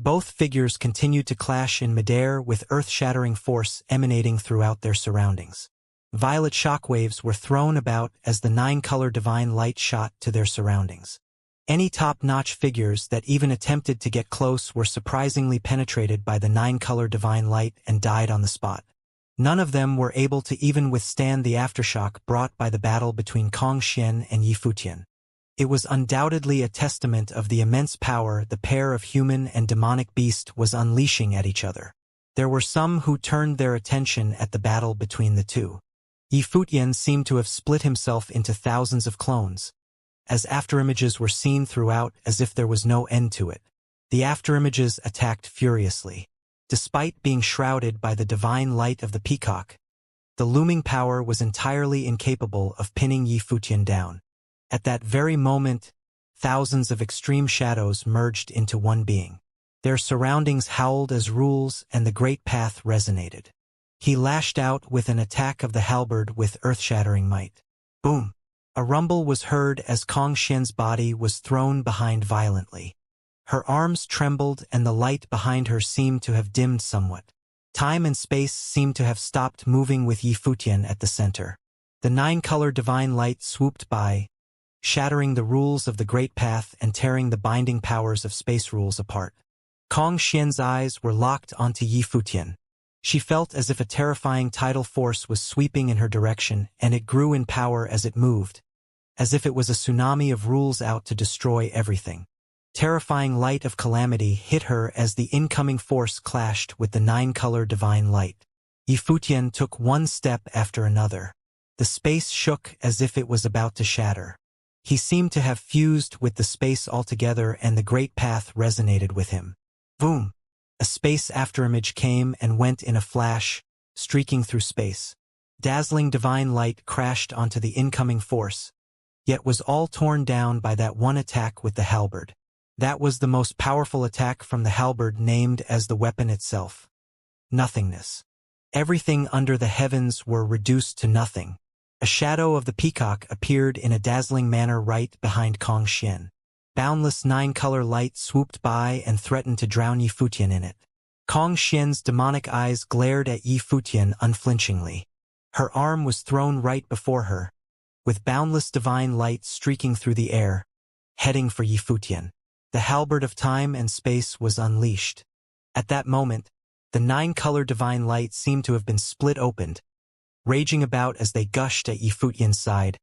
Both figures continued to clash in midair with earth-shattering force emanating throughout their surroundings. Violet shockwaves were thrown about as the 9-color divine light shot to their surroundings. Any top-notch figures that even attempted to get close were surprisingly penetrated by the 9-color divine light and died on the spot. None of them were able to even withstand the aftershock brought by the battle between Kong Xian and Yifutian. It was undoubtedly a testament of the immense power the pair of human and demonic beast was unleashing at each other. There were some who turned their attention at the battle between the two. Yifutian seemed to have split himself into thousands of clones, as afterimages were seen throughout as if there was no end to it. The afterimages attacked furiously. Despite being shrouded by the divine light of the peacock, the looming power was entirely incapable of pinning Yifutian down. At that very moment, thousands of extreme shadows merged into one being. Their surroundings howled as rules and the great path resonated. He lashed out with an attack of the halberd with earth-shattering might. Boom! A rumble was heard as Kong Xian's body was thrown behind violently. Her arms trembled and the light behind her seemed to have dimmed somewhat. Time and space seemed to have stopped moving with Yifutian at the center. The 9-color divine light swooped by, shattering the rules of the great path and tearing the binding powers of space rules apart. Kong Xian's eyes were locked onto Yifutian. She felt as if a terrifying tidal force was sweeping in her direction, and it grew in power as it moved, as if it was a tsunami of rules out to destroy everything. Terrifying light of calamity hit her as the incoming force clashed with the 9-color divine light. Yifutian took one step after another. The space shook as if it was about to shatter. He seemed to have fused with the space altogether and the great path resonated with him. Boom! A space afterimage came and went in a flash, streaking through space. Dazzling divine light crashed onto the incoming force, yet was all torn down by that one attack with the halberd. That was the most powerful attack from the halberd named as the weapon itself. Nothingness. Everything under the heavens were reduced to nothing. A shadow of the peacock appeared in a dazzling manner right behind Kong Xian. Boundless 9-color light swooped by and threatened to drown Yifutian in it. Kong Xian's demonic eyes glared at Yifutian unflinchingly. Her arm was thrown right before her, with boundless divine light streaking through the air, heading for Yifutian. The halberd of time and space was unleashed. At that moment, the 9-color divine light seemed to have been split open, raging about as they gushed at Yifutian's side,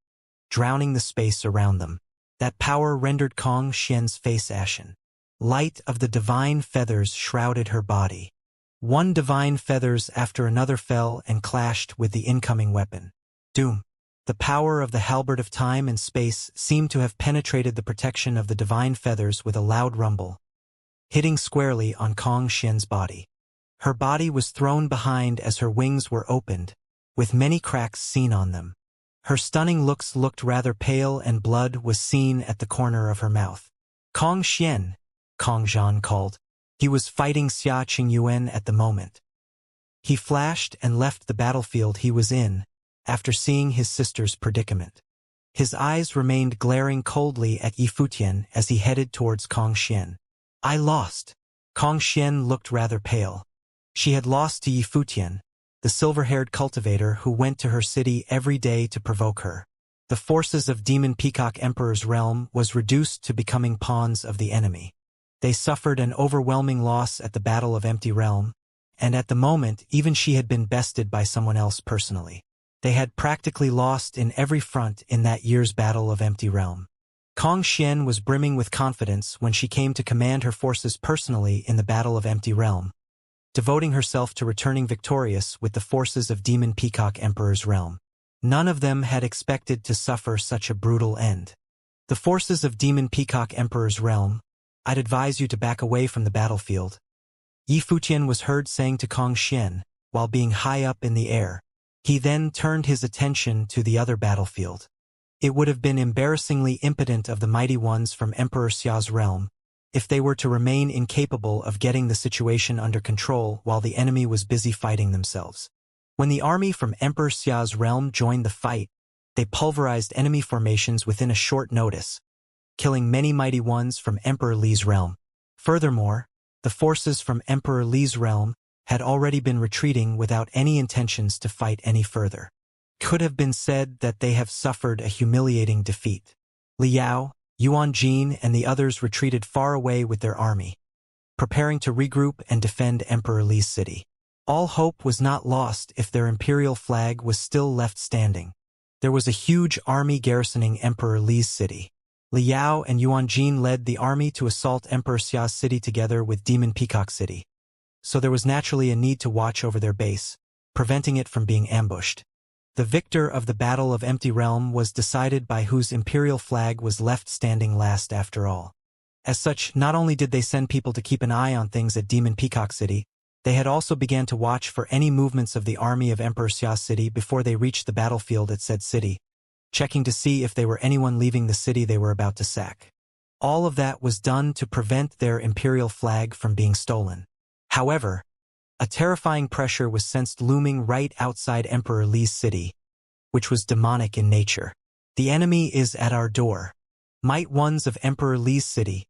drowning the space around them. That power rendered Kong Xian's face ashen. Light of the divine feathers shrouded her body. One divine feathers after another fell and clashed with the incoming weapon. Doom. The power of the halberd of time and space seemed to have penetrated the protection of the divine feathers with a loud rumble, hitting squarely on Kong Xian's body. Her body was thrown behind as her wings were opened, with many cracks seen on them. Her stunning looks looked rather pale and blood was seen at the corner of her mouth. Kong Xian, Kong Zhan called. He was fighting Xia Qingyuan at the moment. He flashed and left the battlefield he was in, after seeing his sister's predicament. His eyes remained glaring coldly at Yifutian as he headed towards Kong Xian. I lost. Kong Xian looked rather pale. She had lost to Yifutian, the silver-haired cultivator who went to her city every day to provoke her. The forces of Demon Peacock Emperor's realm was reduced to becoming pawns of the enemy. They suffered an overwhelming loss at the Battle of Empty Realm, and at the moment even she had been bested by someone else personally. They had practically lost in every front in that year's Battle of Empty Realm. Kong Xian was brimming with confidence when she came to command her forces personally in the Battle of Empty Realm, devoting herself to returning victorious with the forces of Demon Peacock Emperor's realm. None of them had expected to suffer such a brutal end. The forces of Demon Peacock Emperor's realm, I'd advise you to back away from the battlefield. Yifutian was heard saying to Kong Xian, while being high up in the air. He then turned his attention to the other battlefield. It would have been embarrassingly impotent of the mighty ones from Emperor Xia's realm, if they were to remain incapable of getting the situation under control while the enemy was busy fighting themselves. When the army from Emperor Xia's realm joined the fight, they pulverized enemy formations within a short notice, killing many mighty ones from Emperor Li's realm. Furthermore, the forces from Emperor Li's realm had already been retreating without any intentions to fight any further. Could have been said that they have suffered a humiliating defeat. Liao, Yuan Jin and the others retreated far away with their army, preparing to regroup and defend Emperor Li's city. All hope was not lost if their imperial flag was still left standing. There was a huge army garrisoning Emperor Li's city. Liao and Yuan Jin led the army to assault Emperor Xia's city together with Demon Peacock City. So there was naturally a need to watch over their base, preventing it from being ambushed. The victor of the Battle of Empty Realm was decided by whose imperial flag was left standing last after all. As such, not only did they send people to keep an eye on things at Demon Peacock City, they had also began to watch for any movements of the army of Emperor Xia's city before they reached the battlefield at said city, checking to see if they were anyone leaving the city they were about to sack. All of that was done to prevent their imperial flag from being stolen. However, a terrifying pressure was sensed looming right outside Emperor Li's city, which was demonic in nature. The enemy is at our door. Might ones of Emperor Li's city,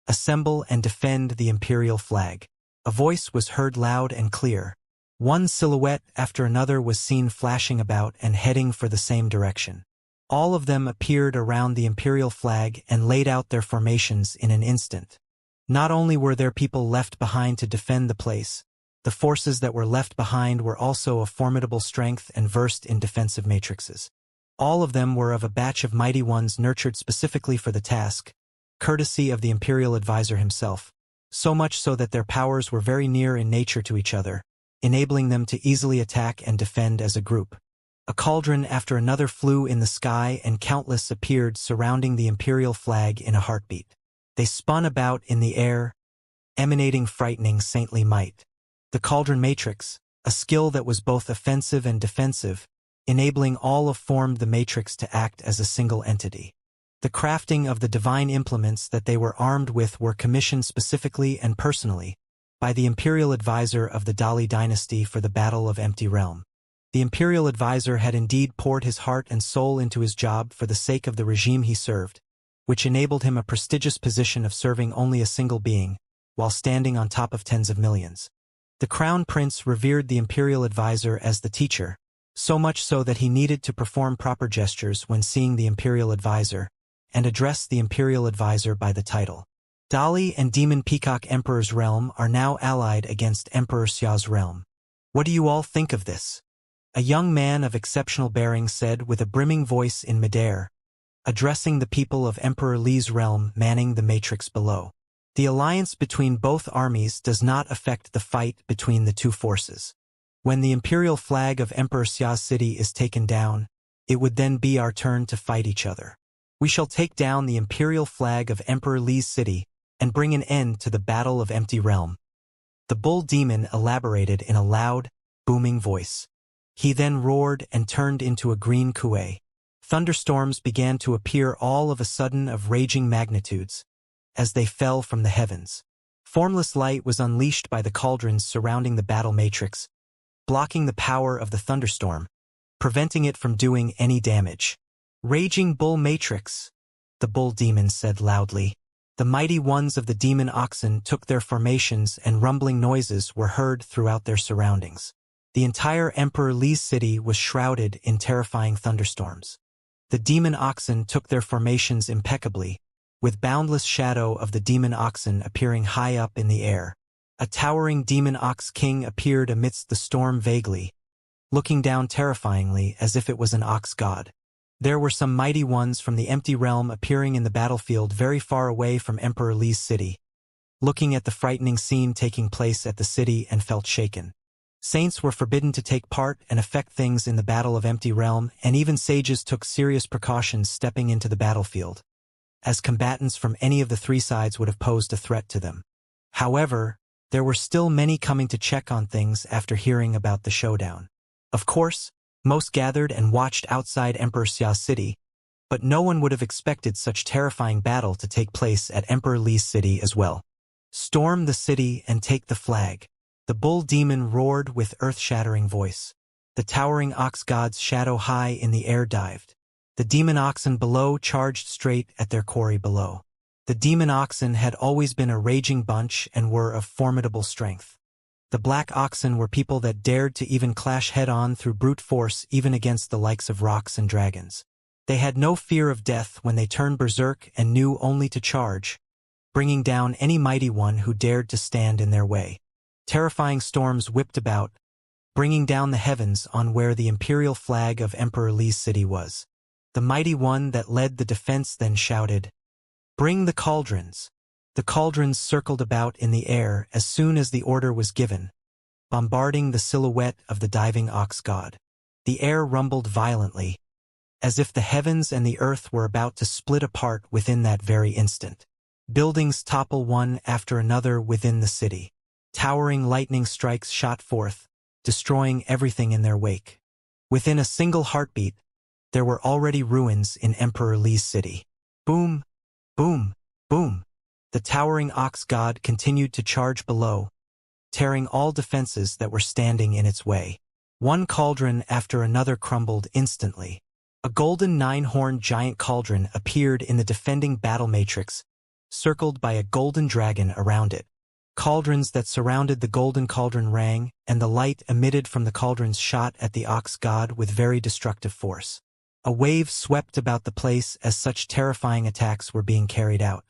assemble and defend the imperial flag. A voice was heard loud and clear. One silhouette after another was seen flashing about and heading for the same direction. All of them appeared around the imperial flag and laid out their formations in an instant. Not only were there people left behind to defend the place, the forces that were left behind were also of formidable strength and versed in defensive matrices. All of them were of a batch of mighty ones nurtured specifically for the task, courtesy of the imperial advisor himself, so much so that their powers were very near in nature to each other, enabling them to easily attack and defend as a group. A cauldron after another flew in the sky and countless appeared surrounding the imperial flag in a heartbeat. They spun about in the air, emanating frightening saintly might. The cauldron matrix, a skill that was both offensive and defensive, enabling all of formed the matrix to act as a single entity. The crafting of the divine implements that they were armed with were commissioned specifically and personally by the imperial advisor of the Dali dynasty for the Battle of Empty Realm. The imperial advisor had indeed poured his heart and soul into his job for the sake of the regime he served, which enabled him a prestigious position of serving only a single being, while standing on top of tens of millions. The crown prince revered the imperial advisor as the teacher, so much so that he needed to perform proper gestures when seeing the imperial advisor, and address the imperial advisor by the title. Dali and Demon Peacock Emperor's realm are now allied against Emperor Xia's realm. What do you all think of this? A young man of exceptional bearing said with a brimming voice in midair, addressing the people of Emperor Li's realm manning the matrix below. The alliance between both armies does not affect the fight between the two forces. When the imperial flag of Emperor Xia's city is taken down, it would then be our turn to fight each other. We shall take down the imperial flag of Emperor Li's city and bring an end to the Battle of Empty Realm. The bull demon elaborated in a loud, booming voice. He then roared and turned into a green kuei. Thunderstorms began to appear all of a sudden of raging magnitudes, as they fell from the heavens. Formless light was unleashed by the cauldrons surrounding the battle matrix, blocking the power of the thunderstorm, preventing it from doing any damage. Raging bull matrix, the bull demon said loudly. The mighty ones of the demon oxen took their formations and rumbling noises were heard throughout their surroundings. The entire Emperor Li's city was shrouded in terrifying thunderstorms. The demon oxen took their formations impeccably, with boundless shadow of the demon oxen appearing high up in the air. A towering demon ox king appeared amidst the storm vaguely, looking down terrifyingly as if it was an ox god. There were some mighty ones from the empty realm appearing in the battlefield very far away from Emperor Li's city, looking at the frightening scene taking place at the city and felt shaken. Saints were forbidden to take part and affect things in the Battle of Empty Realm, and even sages took serious precautions stepping into the battlefield, as combatants from any of the three sides would have posed a threat to them. However, there were still many coming to check on things after hearing about the showdown. Of course, most gathered and watched outside Emperor Xia's city, but no one would have expected such terrifying battle to take place at Emperor Li's city as well. Storm the city and take the flag. The bull demon roared with earth-shattering voice. The towering ox god's shadow high in the air dived. The demon oxen below charged straight at their quarry below. The demon oxen had always been a raging bunch and were of formidable strength. The black oxen were people that dared to even clash head-on through brute force even against the likes of rocks and dragons. They had no fear of death when they turned berserk and knew only to charge, bringing down any mighty one who dared to stand in their way. Terrifying storms whipped about, bringing down the heavens on where the imperial flag of Emperor Li's city was. The mighty one that led the defense then shouted, "Bring the cauldrons." The cauldrons circled about in the air as soon as the order was given, bombarding the silhouette of the diving ox god. The air rumbled violently, as if the heavens and the earth were about to split apart within that very instant. Buildings topple one after another within the city. Towering lightning strikes shot forth, destroying everything in their wake. Within a single heartbeat, there were already ruins in Emperor Li's city. Boom, boom, boom. The towering ox god continued to charge below, tearing all defenses that were standing in its way. One cauldron after another crumbled instantly. A golden nine-horned giant cauldron appeared in the defending battle matrix, circled by a golden dragon around it. Cauldrons that surrounded the golden cauldron rang, and the light emitted from the cauldrons shot at the ox god with very destructive force. A wave swept about the place as such terrifying attacks were being carried out.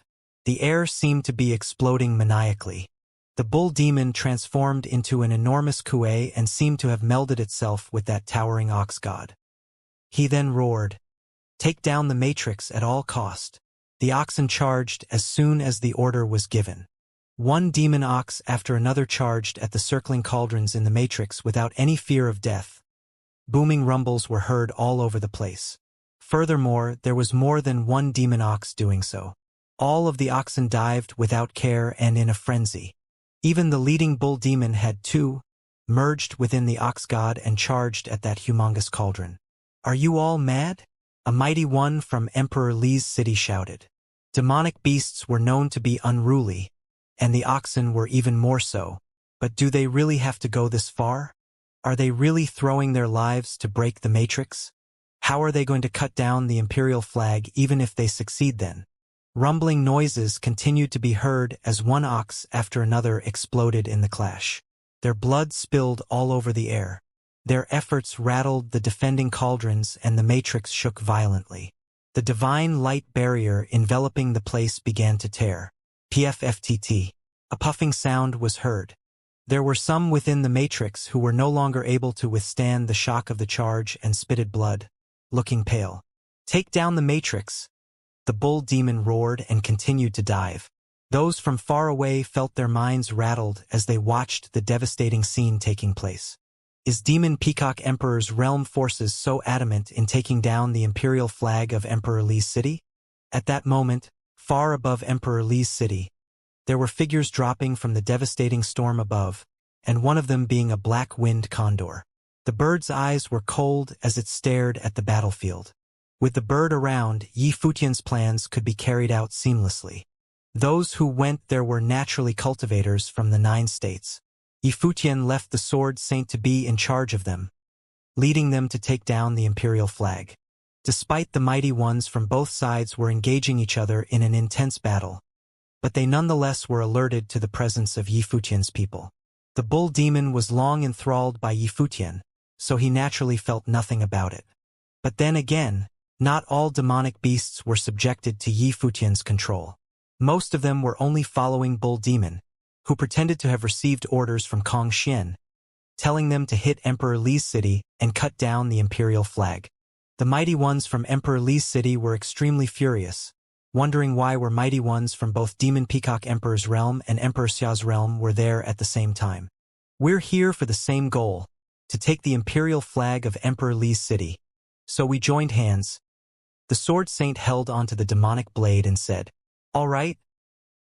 The air seemed to be exploding maniacally. The bull demon transformed into an enormous kuei and seemed to have melded itself with that towering ox god. He then roared, "Take down the matrix at all cost." The oxen charged as soon as the order was given. One demon ox after another charged at the circling cauldrons in the matrix without any fear of death. Booming rumbles were heard all over the place. Furthermore, there was more than one demon ox doing so. All of the oxen dived without care and in a frenzy. Even the leading bull demon had too, merged within the ox god and charged at that humongous cauldron. "Are you all mad?" A mighty one from Emperor Li's city shouted. Demonic beasts were known to be unruly, and the oxen were even more so. But do they really have to go this far? Are they really throwing their lives to break the matrix? How are they going to cut down the imperial flag even if they succeed then? Rumbling noises continued to be heard as one ox after another exploded in the clash. Their blood spilled all over the air. Their efforts rattled the defending cauldrons and the matrix shook violently. The divine light barrier enveloping the place began to tear. PFFTT. A puffing sound was heard. There were some within the matrix who were no longer able to withstand the shock of the charge and spitted blood, looking pale. Take down the matrix! The bull demon roared and continued to dive. Those from far away felt their minds rattled as they watched the devastating scene taking place. Is Demon Peacock Emperor's realm forces so adamant in taking down the imperial flag of Emperor Li's city? At that moment, far above Emperor Li's city, there were figures dropping from the devastating storm above, and one of them being a black-winged condor. The bird's eyes were cold as it stared at the battlefield. With the bird around, Yi Futian's plans could be carried out seamlessly. Those who went there were naturally cultivators from the 9 states. Yi Futian left the Sword Saint to be in charge of them, leading them to take down the imperial flag. Despite the mighty ones from both sides were engaging each other in an intense battle, but they nonetheless were alerted to the presence of Yi Futian's people. The bull demon was long enthralled by Yi Futian, so he naturally felt nothing about it. But then again, not all demonic beasts were subjected to Yi Futian's control. Most of them were only following Bull Demon, who pretended to have received orders from Kong Xian, telling them to hit Emperor Li's city and cut down the imperial flag. The mighty ones from Emperor Li's city were extremely furious, wondering why were mighty ones from both Demon Peacock Emperor's realm and Emperor Xia's realm were there at the same time. We're here for the same goal, to take the imperial flag of Emperor Li's city. So we joined hands. The Sword Saint held onto the demonic blade and said, "All right."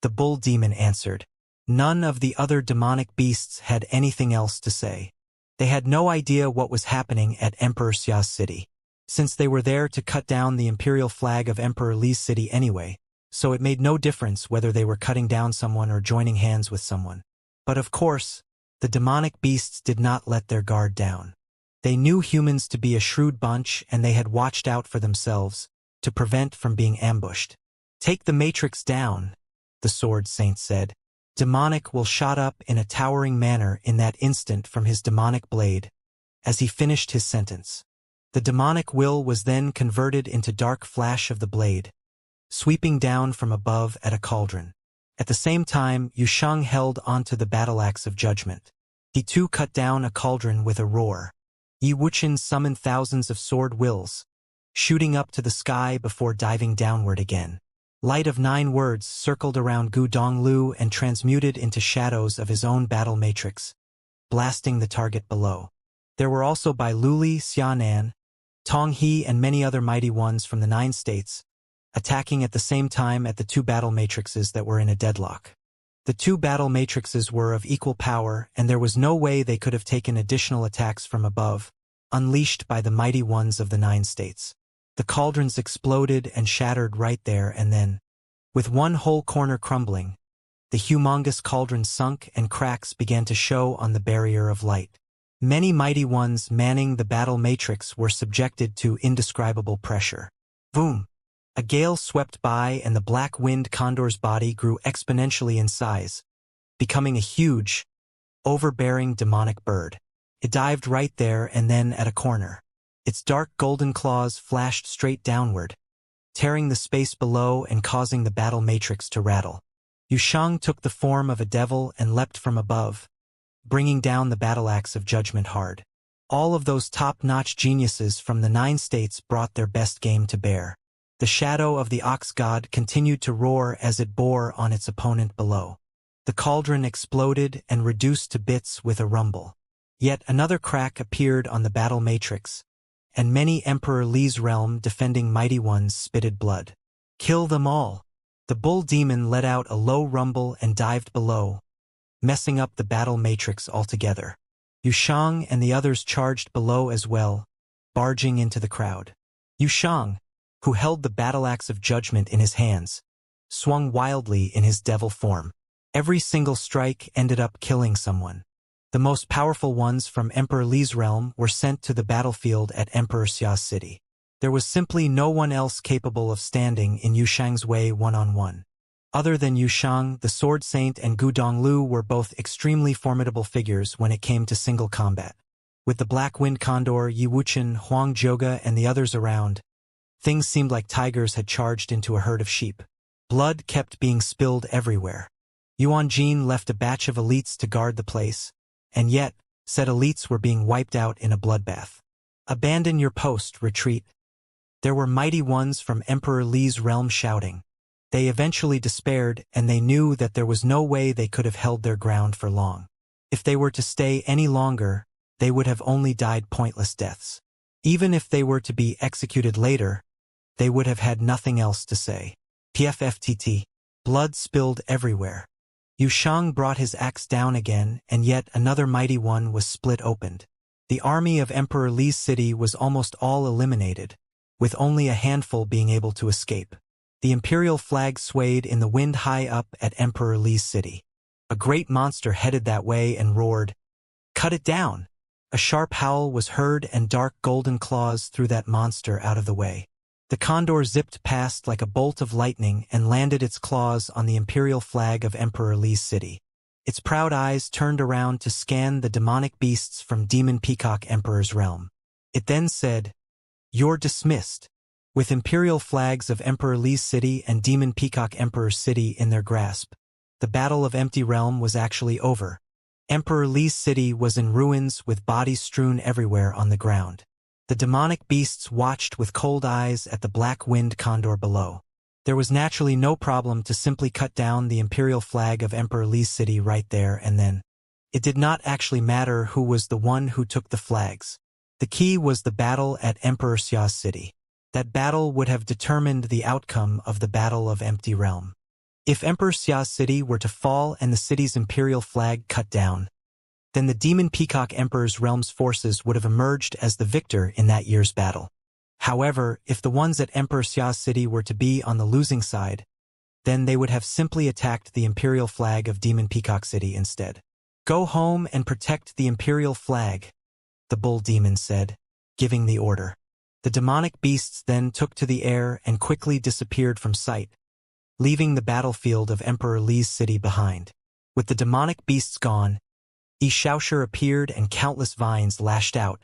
The bull demon answered. None of the other demonic beasts had anything else to say. They had no idea what was happening at Emperor Xia's city, since they were there to cut down the imperial flag of Emperor Li's city anyway, so it made no difference whether they were cutting down someone or joining hands with someone. But of course, the demonic beasts did not let their guard down. They knew humans to be a shrewd bunch, and they had watched out for themselves, to prevent from being ambushed. "Take the matrix down," the Sword Saint said. Demonic will shot up in a towering manner in that instant from his demonic blade, as he finished his sentence. The demonic will was then converted into dark flash of the blade, sweeping down from above at a cauldron. At the same time, Yusheng held onto the battle-axe of judgment. He too cut down a cauldron with a roar. Yi Wuqian summoned thousands of sword wills, shooting up to the sky before diving downward again. Light of 9 words circled around Gu Donglu and transmuted into shadows of his own battle matrix, blasting the target below. There were also Bai Luli, Xianan, Tong He and many other mighty ones from the 9 states, attacking at the same time at the 2 battle matrices that were in a deadlock. The 2 battle matrices were of equal power, and there was no way they could have taken additional attacks from above, unleashed by the mighty ones of the 9 states. The cauldrons exploded and shattered right there and then. With one whole corner crumbling, the humongous cauldron sunk and cracks began to show on the barrier of light. Many mighty ones manning the battle matrix were subjected to indescribable pressure. Boom! A gale swept by and the black-winged condor's body grew exponentially in size, becoming a huge, overbearing demonic bird. It dived right there and then at a corner. Its dark golden claws flashed straight downward, tearing the space below and causing the battle matrix to rattle. Yusheng took the form of a devil and leapt from above, bringing down the battle-axe of judgment hard. All of those top-notch geniuses from the 9 states brought their best game to bear. The shadow of the ox god continued to roar as it bore on its opponent below. The cauldron exploded and reduced to bits with a rumble. Yet another crack appeared on the battle matrix, and many Emperor Li's realm defending mighty ones spitted blood. "Kill them all!" The bull demon let out a low rumble and dived below, messing up the battle matrix altogether. Yusheng and the others charged below as well, barging into the crowd. Yusheng, who held the battle-axe of judgment in his hands, swung wildly in his devil form. Every single strike ended up killing someone. The most powerful ones from Emperor Li's realm were sent to the battlefield at Emperor Xia's city. There was simply no one else capable of standing in Yusheng's way one-on-one. Other than Yusheng, the Sword Saint and Gu Donglu were both extremely formidable figures when it came to single combat. With the Black-Winged Condor, Yi Wuqian, Huang Zhouge, and the others around, things seemed like tigers had charged into a herd of sheep. Blood kept being spilled everywhere. Yuan Jin left a batch of elites to guard the place, and yet, said elites were being wiped out in a bloodbath. "Abandon your post, retreat." There were mighty ones from Emperor Li's realm shouting. They eventually despaired, and they knew that there was no way they could have held their ground for long. If they were to stay any longer, they would have only died pointless deaths. Even if they were to be executed later, they would have had nothing else to say. PFFTT. Blood spilled everywhere. Yushang brought his axe down again, and yet another mighty one was split opened. The army of Emperor Li's city was almost all eliminated, with only a handful being able to escape. The imperial flag swayed in the wind high up at Emperor Li's city. A great monster headed that way and roared, "Cut it down!" A sharp howl was heard, and dark golden claws threw that monster out of the way. The condor zipped past like a bolt of lightning and landed its claws on the imperial flag of Emperor Li's city. Its proud eyes turned around to scan the demonic beasts from Demon Peacock Emperor's realm. It then said, "You're dismissed." With imperial flags of Emperor Li's city and Demon Peacock Emperor's city in their grasp, the Battle of Empty Realm was actually over. Emperor Li's city was in ruins with bodies strewn everywhere on the ground. The demonic beasts watched with cold eyes at the black-winged condor below. There was naturally no problem to simply cut down the imperial flag of Emperor Li's city right there and then. It did not actually matter who was the one who took the flags. The key was the battle at Emperor Xia's city. That battle would have determined the outcome of the Battle of Empty Realm. If Emperor Xia's city were to fall and the city's imperial flag cut down, then the Demon Peacock Emperor's realm's forces would have emerged as the victor in that year's battle. However, if the ones at Emperor Xia's city were to be on the losing side, then they would have simply attacked the imperial flag of Demon Peacock City instead. "Go home and protect the imperial flag," the bull demon said, giving the order. The demonic beasts then took to the air and quickly disappeared from sight, leaving the battlefield of Emperor Li's city behind. With the demonic beasts gone, Xianxia appeared and countless vines lashed out,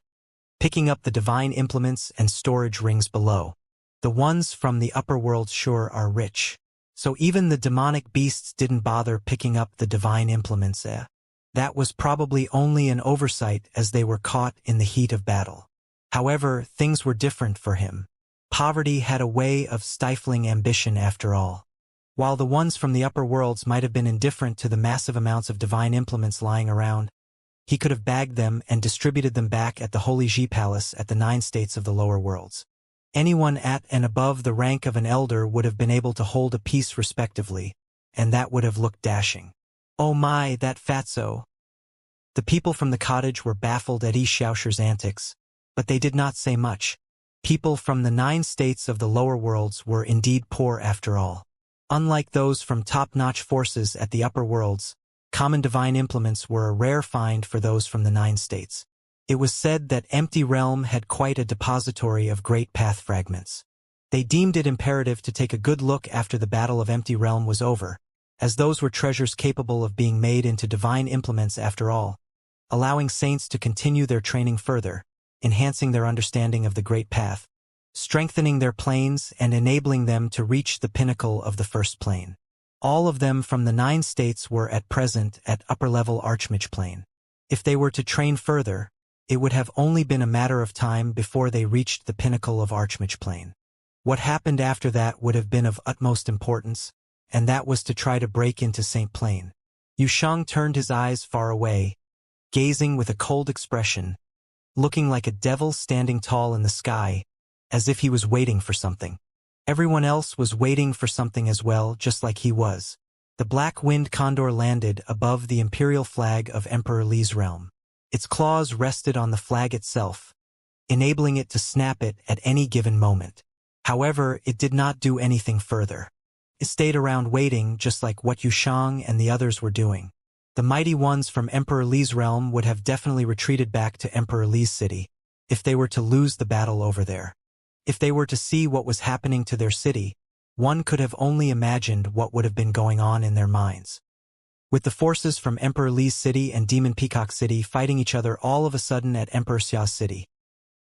picking up the divine implements and storage rings below. The ones from the upper world sure are rich. So even the demonic beasts didn't bother picking up the divine implements. That was probably only an oversight as they were caught in the heat of battle. However, things were different for him. Poverty had a way of stifling ambition after all. While the ones from the upper worlds might have been indifferent to the massive amounts of divine implements lying around, he could have bagged them and distributed them back at the Holy Ji Palace at the 9 states of the lower worlds. Anyone at and above the rank of an elder would have been able to hold a peace respectively, and that would have looked dashing. Oh my, that fatso! The people from the cottage were baffled at Xiaoxia's antics, but they did not say much. People from the 9 states of the lower worlds were indeed poor after all. Unlike those from top-notch forces at the upper worlds, common divine implements were a rare find for those from the 9 states. It was said that Empty Realm had quite a depository of great path fragments. They deemed it imperative to take a good look after the Battle of Empty Realm was over, as those were treasures capable of being made into divine implements after all, allowing saints to continue their training further, enhancing their understanding of the Great Path, strengthening their planes and enabling them to reach the pinnacle of the first plane. All of them from the 9 states were at present at upper-level Archmage plane. If they were to train further, it would have only been a matter of time before they reached the pinnacle of Archmage plane. What happened after that would have been of utmost importance, and that was to try to break into Saint Plane. Yushang turned his eyes far away, gazing with a cold expression, looking like a devil standing tall in the sky, as if he was waiting for something. Everyone else was waiting for something as well, just like he was. The black-winged condor landed above the imperial flag of Emperor Li's realm. Its claws rested on the flag itself, enabling it to snap it at any given moment. However, it did not do anything further. It stayed around waiting, just like what Yushang and the others were doing. The mighty ones from Emperor Li's realm would have definitely retreated back to Emperor Li's city, if they were to lose the battle over there. If they were to see what was happening to their city, one could have only imagined what would have been going on in their minds. With the forces from Emperor Li's city and Demon Peacock City fighting each other all of a sudden at Emperor Xia's city,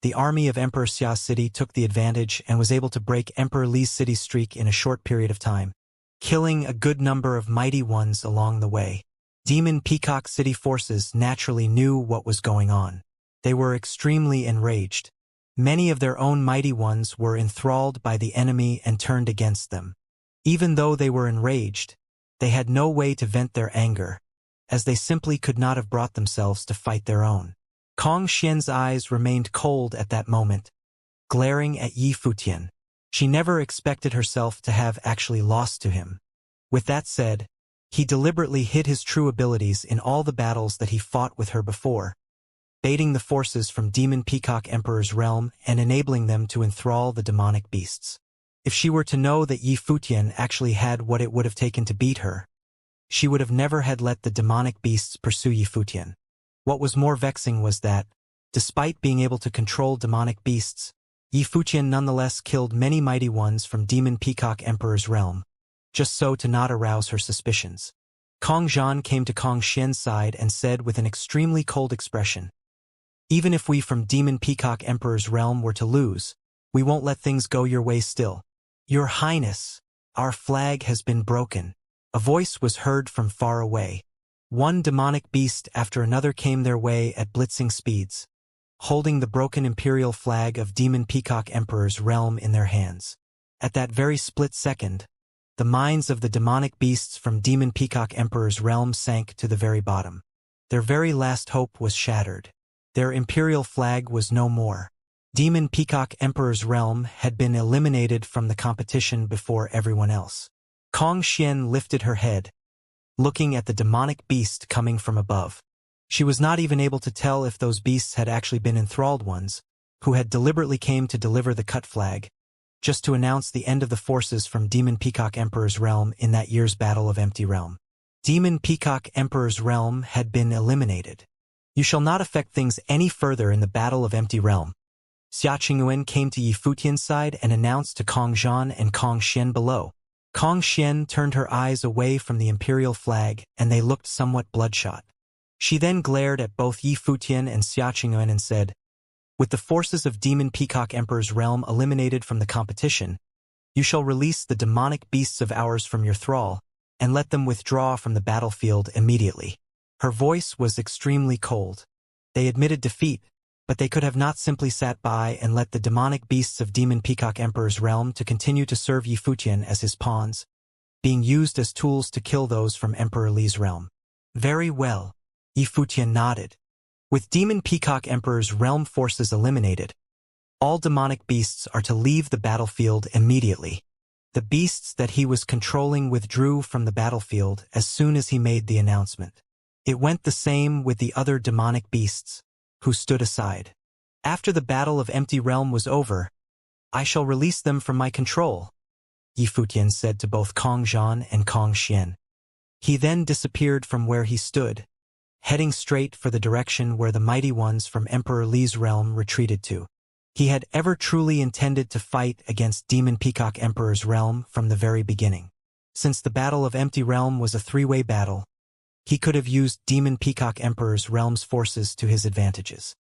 the army of Emperor Xia's city took the advantage and was able to break Emperor Li's city's streak in a short period of time, killing a good number of mighty ones along the way. Demon Peacock City forces naturally knew what was going on. They were extremely enraged. Many of their own mighty ones were enthralled by the enemy and turned against them. Even though they were enraged, they had no way to vent their anger, as they simply could not have brought themselves to fight their own. Kong Xian's eyes remained cold at that moment, glaring at Yi Futian. She never expected herself to have actually lost to him. With that said, he deliberately hid his true abilities in all the battles that he fought with her before, baiting the forces from Demon Peacock Emperor's realm and enabling them to enthrall the demonic beasts. If she were to know that Yi Futian actually had what it would have taken to beat her, she would have never had let the demonic beasts pursue Yi Futian. What was more vexing was that, despite being able to control demonic beasts, Yi Futian nonetheless killed many mighty ones from Demon Peacock Emperor's realm, just so to not arouse her suspicions. Kong Zhan came to Kong Xian's side and said with an extremely cold expression, "Even if we from Demon Peacock Emperor's realm were to lose, we won't let things go your way still. Your Highness, our flag has been broken." A voice was heard from far away. One demonic beast after another came their way at blitzing speeds, holding the broken imperial flag of Demon Peacock Emperor's realm in their hands. At that very split second, the minds of the demonic beasts from Demon Peacock Emperor's realm sank to the very bottom. Their very last hope was shattered. Their imperial flag was no more. Demon Peacock Emperor's realm had been eliminated from the competition before everyone else. Kong Xian lifted her head, looking at the demonic beast coming from above. She was not even able to tell if those beasts had actually been enthralled ones, who had deliberately came to deliver the cut flag, just to announce the end of the forces from Demon Peacock Emperor's realm in that year's Battle of Empty Realm. Demon Peacock Emperor's realm had been eliminated. You shall not affect things any further in the Battle of Empty Realm. Xia Qingyuan came to Yi Futian's side and announced to Kong Zhan and Kong Xian below. Kong Xian turned her eyes away from the imperial flag and they looked somewhat bloodshot. She then glared at both Yi Futian and Xia Qingyuan and said, "With the forces of Demon Peacock Emperor's realm eliminated from the competition, you shall release the demonic beasts of ours from your thrall and let them withdraw from the battlefield immediately." Her voice was extremely cold. They admitted defeat, but they could have not simply sat by and let the demonic beasts of Demon Peacock Emperor's realm to continue to serve Yi Futian as his pawns, being used as tools to kill those from Emperor Li's realm. "Very well," Yi Futian nodded. With Demon Peacock Emperor's realm forces eliminated, all demonic beasts are to leave the battlefield immediately. The beasts that he was controlling withdrew from the battlefield as soon as he made the announcement. It went the same with the other demonic beasts, who stood aside. "After the Battle of Empty Realm was over, I shall release them from my control," Yi Futian said to both Kong Zhan and Kong Xian. He then disappeared from where he stood, heading straight for the direction where the mighty ones from Emperor Li's realm retreated to. He had ever truly intended to fight against Demon Peacock Emperor's realm from the very beginning. Since the Battle of Empty Realm was a three-way battle, he could have used Demon Peacock Emperor's realm's forces to his advantages.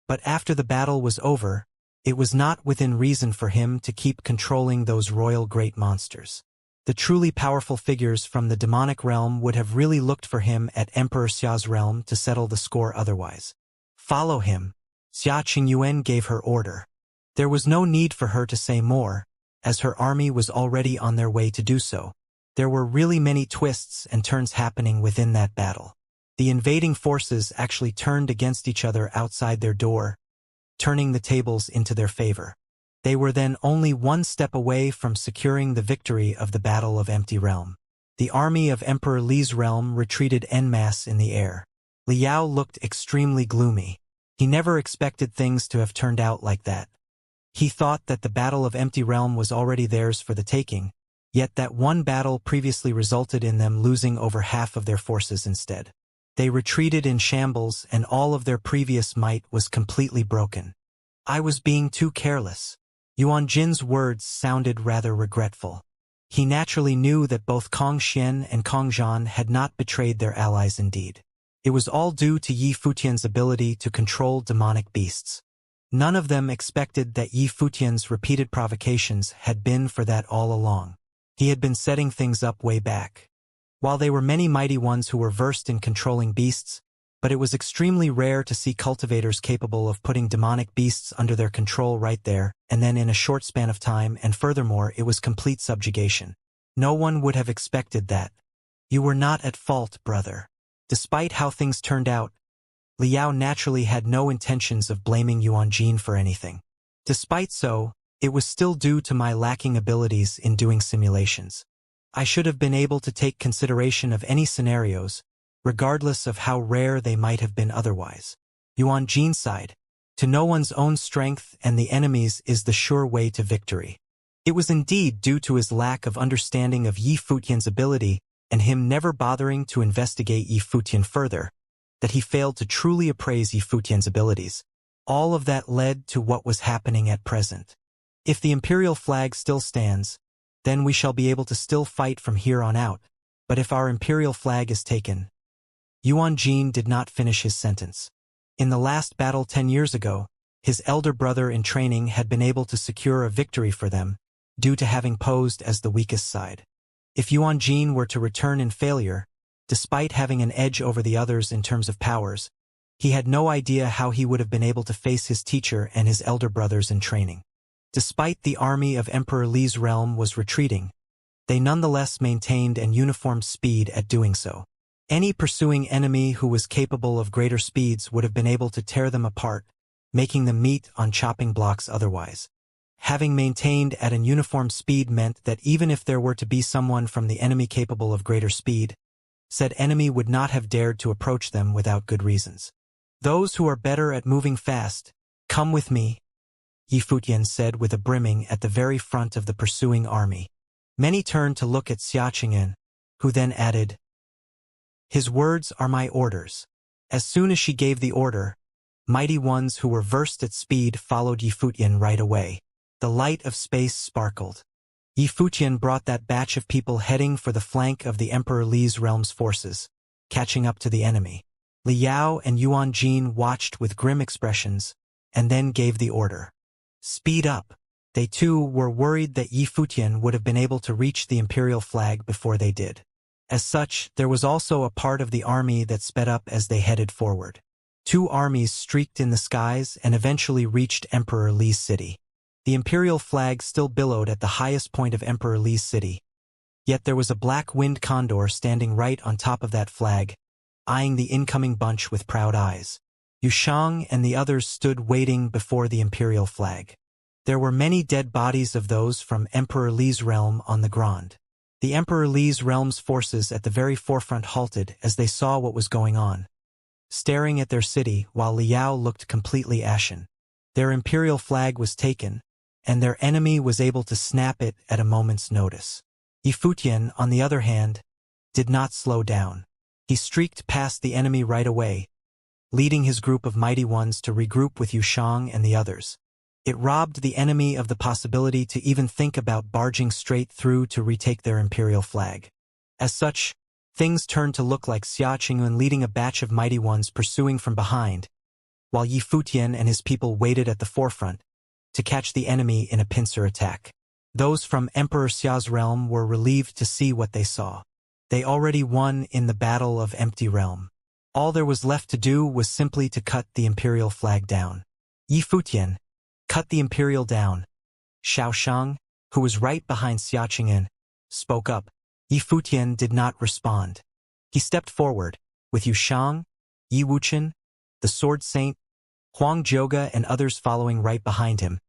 But after the battle was over, it was not within reason for him to keep controlling those royal great monsters. The truly powerful figures from the demonic realm would have really looked for him at Emperor Xia's realm to settle the score otherwise. "Follow him," Xia Qingyuan gave her order. There was no need for her to say more, as her army was already on their way to do so. There were really many twists and turns happening within that battle. The invading forces actually turned against each other outside their door, turning the tables into their favor. They were then only one step away from securing the victory of the Battle of Empty Realm. The army of Emperor Li's realm retreated en masse in the air. Liao looked extremely gloomy. He never expected things to have turned out like that. He thought that the Battle of Empty Realm was already theirs for the taking, yet that one battle previously resulted in them losing over half of their forces instead. They retreated in shambles and all of their previous might was completely broken. "I was being too careless." Yuan Jin's words sounded rather regretful. He naturally knew that both Kong Xian and Kong Zhan had not betrayed their allies indeed. It was all due to Yi Futian's ability to control demonic beasts. None of them expected that Yi Futian's repeated provocations had been for that all along. He had been setting things up way back. While they were many mighty ones who were versed in controlling beasts, but it was extremely rare to see cultivators capable of putting demonic beasts under their control right there, and then in a short span of time, and furthermore it was complete subjugation. No one would have expected that. You were not at fault, brother. Despite how things turned out, Liao naturally had no intentions of blaming Yuanjin for anything. Despite so, it was still due to my lacking abilities in doing simulations. I should have been able to take consideration of any scenarios, regardless of how rare they might have been otherwise. Yuanjin sighed. To know one's own strength and the enemy's is the sure way to victory. It was indeed due to his lack of understanding of Yi Futian's ability and him never bothering to investigate Yi Futian further, that he failed to truly appraise Yi Futian's abilities. All of that led to what was happening at present. If the imperial flag still stands, then we shall be able to still fight from here on out, but if our imperial flag is taken— Yuanjin did not finish his sentence. In the last battle 10 years ago, his elder brother in training had been able to secure a victory for them, due to having posed as the weakest side. If Yuanjin were to return in failure, despite having an edge over the others in terms of powers, he had no idea how he would have been able to face his teacher and his elder brothers in training. Despite the army of Emperor Li's realm was retreating, they nonetheless maintained an uniform speed at doing so. Any pursuing enemy who was capable of greater speeds would have been able to tear them apart, making them meet on chopping blocks otherwise. Having maintained at an uniform speed meant that even if there were to be someone from the enemy capable of greater speed, said enemy would not have dared to approach them without good reasons. Those who are better at moving fast, come with me, Yi Futian said with a brimming at the very front of the pursuing army. Many turned to look at Xianxia, who then added, "His words are my orders." As soon as she gave the order, mighty ones who were versed at speed followed Yi Futian right away. The light of space sparkled. Yi Futian brought that batch of people heading for the flank of the Emperor Li's realm's forces, catching up to the enemy. Liao and Yuanjin watched with grim expressions, and then gave the order. Speed up. They too were worried that Yi Futian would have been able to reach the imperial flag before they did. As such, there was also a part of the army that sped up as they headed forward. 2 armies streaked in the skies and eventually reached Emperor Li's city. The imperial flag still billowed at the highest point of Emperor Li's city. Yet there was a black-winged condor standing right on top of that flag, eyeing the incoming bunch with proud eyes. Yushang and the others stood waiting before the imperial flag. There were many dead bodies of those from Emperor Li's realm on the ground. The Emperor Li's realm's forces at the very forefront halted as they saw what was going on, staring at their city while Liao looked completely ashen. Their imperial flag was taken, and their enemy was able to snap it at a moment's notice. Yi Futian, on the other hand, did not slow down. He streaked past the enemy right away, leading his group of mighty ones to regroup with Yushang and the others. It robbed the enemy of the possibility to even think about barging straight through to retake their imperial flag. As such, things turned to look like Xianxia leading a batch of mighty ones pursuing from behind, while Yi Futian and his people waited at the forefront to catch the enemy in a pincer attack. Those from Emperor Xia's realm were relieved to see what they saw. They already won in the Battle of Empty Realm. All there was left to do was simply to cut the imperial flag down. Yi Futian, cut the imperial down. Xiaoshang, who was right behind Xianxia, spoke up. Yi Futian did not respond. He stepped forward, with Yushang, Yi Wuchen, the Sword Saint, Huang Zhouge and others following right behind him,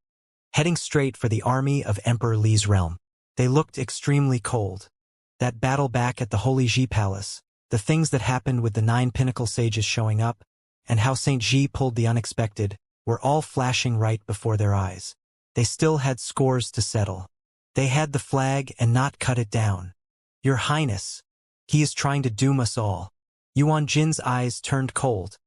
heading straight for the army of Emperor Li's realm. They looked extremely cold. That battle back at the Holy Ji Palace, the things that happened with the 9 pinnacle sages showing up, and how Saint Ji pulled the unexpected, were all flashing right before their eyes. They still had scores to settle. They had the flag and not cut it down. Your Highness, he is trying to doom us all. Yuanjin's eyes turned cold,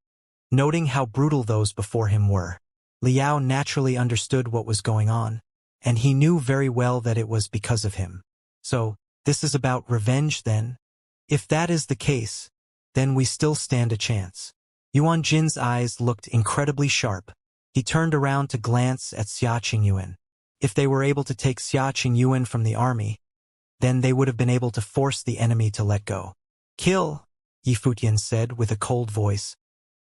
noting how brutal those before him were. Liao naturally understood what was going on, and he knew very well that it was because of him. So, this is about revenge then? If that is the case, then we still stand a chance. Yuanjin's eyes looked incredibly sharp. He turned around to glance at Xianxia. If they were able to take Xianxia from the army, then they would have been able to force the enemy to let go. Kill, Yi Futian said with a cold voice.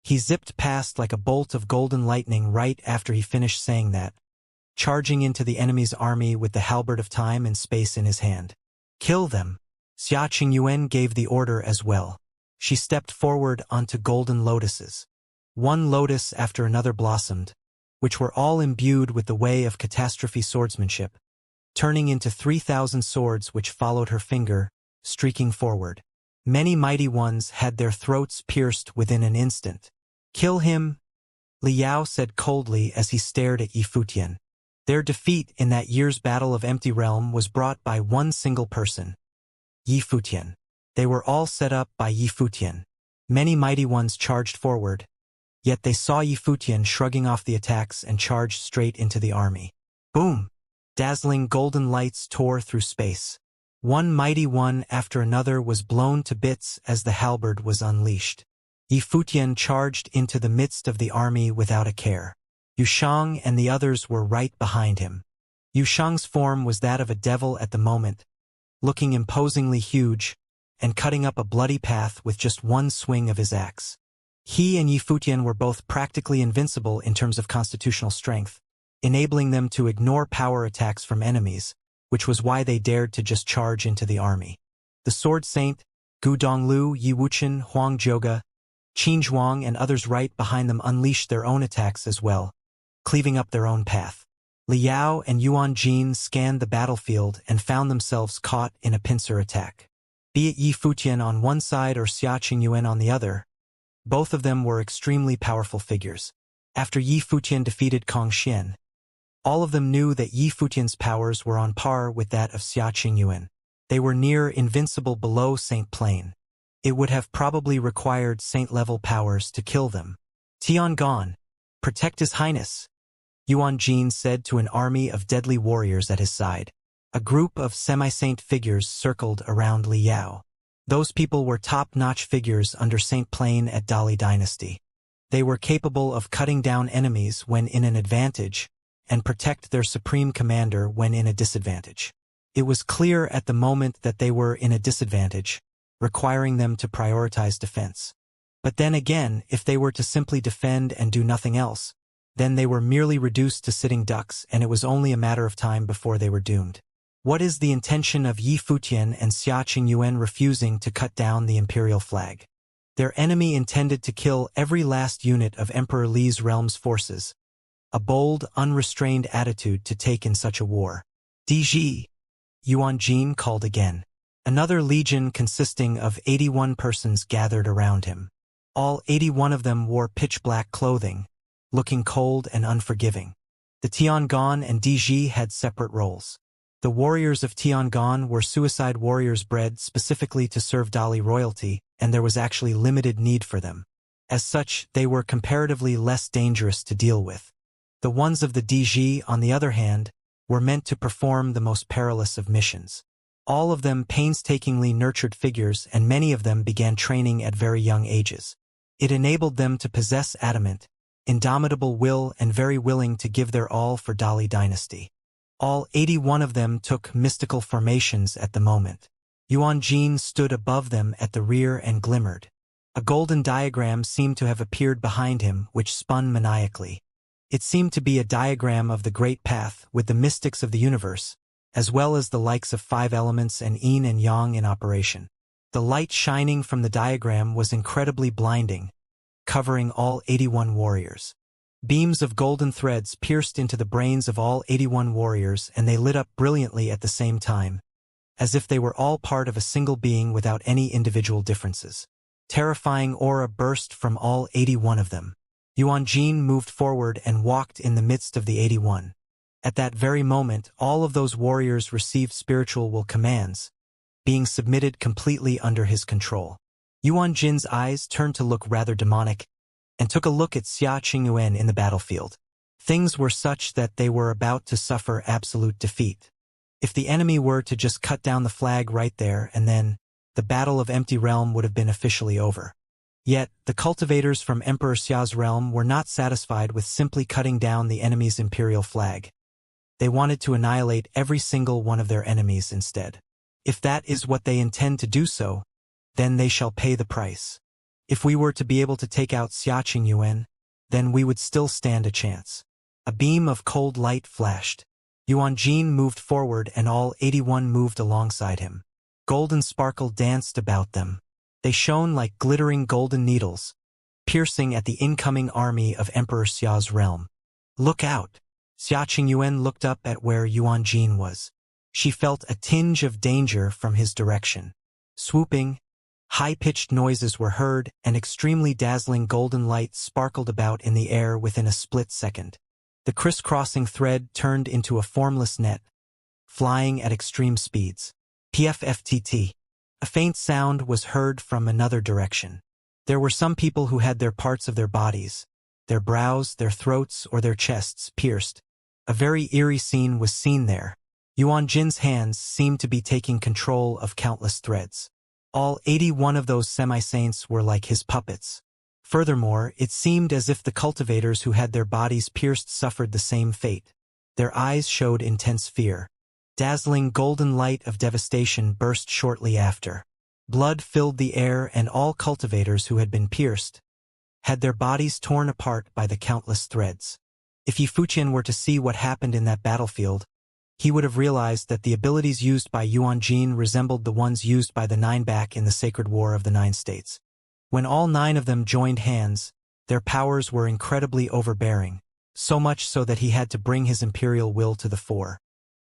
He zipped past like a bolt of golden lightning right after he finished saying that, charging into the enemy's army with the halberd of time and space in his hand. Kill them. Xia Qingyuan gave the order as well. She stepped forward onto golden lotuses. One lotus after another blossomed, which were all imbued with the way of catastrophe swordsmanship, turning into 3,000 swords which followed her finger, streaking forward. Many mighty ones had their throats pierced within an instant. Kill him, Li Yao said coldly as he stared at Yi Futian. Their defeat in that year's Battle of Empty Realm was brought by one single person, Yi Futian. They were all set up by Yi Futian. Many mighty ones charged forward, yet they saw Yi Futian shrugging off the attacks and charged straight into the army. Boom! Dazzling golden lights tore through space. One mighty one after another was blown to bits as the halberd was unleashed. Yi Futian charged into the midst of the army without a care. Yu Shang and the others were right behind him. Yu Shang's form was that of a devil at the moment, looking imposingly huge, and cutting up a bloody path with just one swing of his axe. He and Yi Futian were both practically invincible in terms of constitutional strength, enabling them to ignore power attacks from enemies, which was why they dared to just charge into the army. The Sword Saint, Gu Donglu, Yi Wuchen, Huang Zhouge, Qin Zhuang and others right behind them unleashed their own attacks as well, cleaving up their own path. Li Yao and Yuan Jin scanned the battlefield and found themselves caught in a pincer attack. Be it Yi Futian on one side or Xia Qingyuan on the other, both of them were extremely powerful figures. After Yi Futian defeated Kong Xian, all of them knew that Yi Futian's powers were on par with that of Xia Qingyuan. They were near invincible below Saint Plane. It would have probably required Saint-level powers to kill them. Tiangong, protect His Highness, Yuan Jin said to an army of deadly warriors at his side. A group of semi-saint figures circled around Li Yao. Those people were top-notch figures under Saint Plane at Dali Dynasty. They were capable of cutting down enemies when in an advantage, and protect their supreme commander when in a disadvantage. It was clear at the moment that they were in a disadvantage, requiring them to prioritize defense. But then again, if they were to simply defend and do nothing else, then they were merely reduced to sitting ducks and it was only a matter of time before they were doomed. What is the intention of Yi Futian and Xia Qingyuan refusing to cut down the imperial flag? Their enemy intended to kill every last unit of Emperor Li's realm's forces. A bold, unrestrained attitude to take in such a war. DG, Yuan Jin called again. Another legion consisting of 81 persons gathered around him. All 81 of them wore pitch-black clothing, looking cold and unforgiving. The Tiangong and DG had separate roles. The warriors of Tiangong were suicide warriors bred specifically to serve Dali royalty, and there was actually limited need for them. As such, they were comparatively less dangerous to deal with. The ones of the DG, on the other hand, were meant to perform the most perilous of missions. All of them painstakingly nurtured figures, and many of them began training at very young ages. It enabled them to possess adamant, indomitable will and very willing to give their all for Dali Dynasty. All 81 of them took mystical formations at the moment. Yuan Jin stood above them at the rear and glimmered. A golden diagram seemed to have appeared behind him, which spun maniacally. It seemed to be a diagram of the Great Path with the mystics of the universe, as well as the likes of 5 elements and yin and yang in operation. The light shining from the diagram was incredibly blinding, covering all 81 warriors. Beams of golden threads pierced into the brains of all 81 warriors and they lit up brilliantly at the same time, as if they were all part of a single being without any individual differences. Terrifying aura burst from all 81 of them. Yuan Jin moved forward and walked in the midst of the 81. At that very moment, all of those warriors received spiritual will commands, being submitted completely under his control. Yuan Jin's eyes turned to look rather demonic, and took a look at Xia Qingyuan in the battlefield. Things were such that they were about to suffer absolute defeat. If the enemy were to just cut down the flag right there and then, the Battle of Empty Realm would have been officially over. Yet, the cultivators from Emperor Xia's realm were not satisfied with simply cutting down the enemy's imperial flag. They wanted to annihilate every single one of their enemies instead. If that is what they intend to do so, then they shall pay the price. If we were to be able to take out Xianxia, then we would still stand a chance. A beam of cold light flashed. Yuanjin moved forward and all 81 moved alongside him. Golden sparkle danced about them. They shone like glittering golden needles, piercing at the incoming army of Emperor Xia's realm. Look out! Xia Qingyuan looked up at where Yuanjin was. She felt a tinge of danger from his direction. Swooping, high-pitched noises were heard, and extremely dazzling golden light sparkled about in the air within a split second. The crisscrossing thread turned into a formless net, flying at extreme speeds. PFFTT. A faint sound was heard from another direction. There were some people who had their parts of their bodies, their brows, their throats, or their chests pierced. A very eerie scene was seen there. Yuanjin's hands seemed to be taking control of countless threads. All 81 of those semi-saints were like his puppets. Furthermore, it seemed as if the cultivators who had their bodies pierced suffered the same fate. Their eyes showed intense fear. Dazzling golden light of devastation burst shortly after. Blood filled the air, and all cultivators who had been pierced had their bodies torn apart by the countless threads. If Yi Fuqian were to see what happened in that battlefield, he would have realized that the abilities used by Yuanjin resembled the ones used by the Nine back in the Sacred War of the Nine States. When all 9 of them joined hands, their powers were incredibly overbearing, so much so that he had to bring his imperial will to the fore.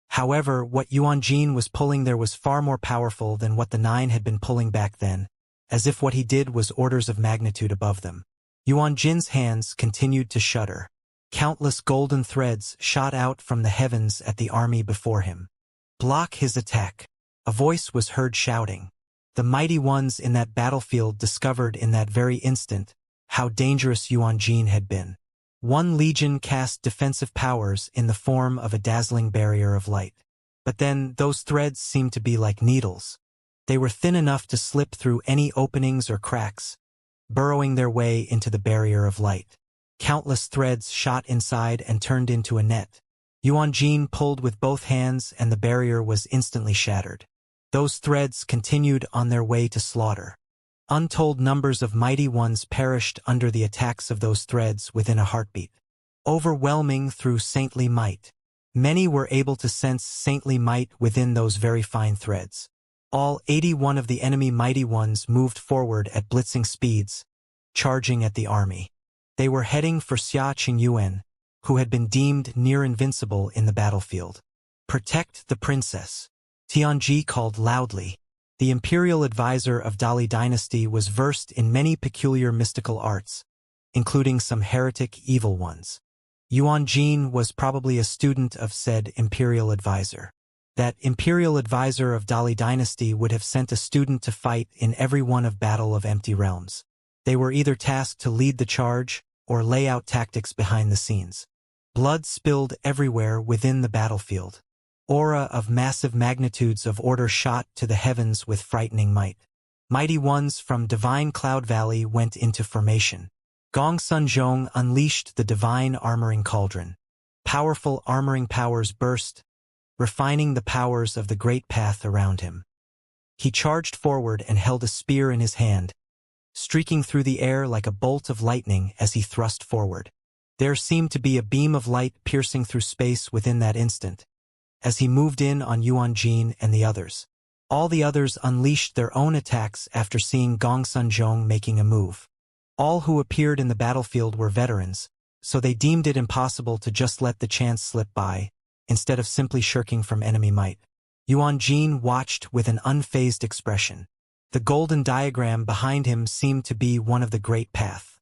However, what Yuanjin was pulling there was far more powerful than what the 9 had been pulling back then, as if what he did was orders of magnitude above them. Yuanjin's hands continued to shudder. Countless golden threads shot out from the heavens at the army before him. Block his attack. A voice was heard shouting. The mighty ones in that battlefield discovered in that very instant how dangerous Yuanjin had been. One legion cast defensive powers in the form of a dazzling barrier of light. But then those threads seemed to be like needles. They were thin enough to slip through any openings or cracks, burrowing their way into the barrier of light. Countless threads shot inside and turned into a net. Yuanjin pulled with both hands and the barrier was instantly shattered. Those threads continued on their way to slaughter. Untold numbers of mighty ones perished under the attacks of those threads within a heartbeat. Overwhelming through saintly might. Many were able to sense saintly might within those very fine threads. All 81 of the enemy mighty ones moved forward at blitzing speeds, charging at the army. They were heading for Xia Qingyuan, who had been deemed near invincible in the battlefield. Protect the princess. Tianji called loudly. The imperial advisor of Dali dynasty was versed in many peculiar mystical arts, including some heretic evil ones. Yuanjin was probably a student of said imperial advisor. That imperial advisor of Dali dynasty would have sent a student to fight in every one of Battle of Empty Realms. They were either tasked to lead the charge or lay out tactics behind the scenes. Blood spilled everywhere within the battlefield. Aura of massive magnitudes of order shot to the heavens with frightening might. Mighty ones from Divine Cloud Valley went into formation. Gong Sun Zhong unleashed the divine armoring cauldron. Powerful armoring powers burst, refining the powers of the great path around him. He charged forward and held a spear in his hand, streaking through the air like a bolt of lightning as he thrust forward. There seemed to be a beam of light piercing through space within that instant, as he moved in on Yuanjin and the others. All the others unleashed their own attacks after seeing Gong Sun Zhong making a move. All who appeared in the battlefield were veterans, so they deemed it impossible to just let the chance slip by, instead of simply shirking from enemy might. Yuanjin watched with an unfazed expression. The golden diagram behind him seemed to be one of the great path.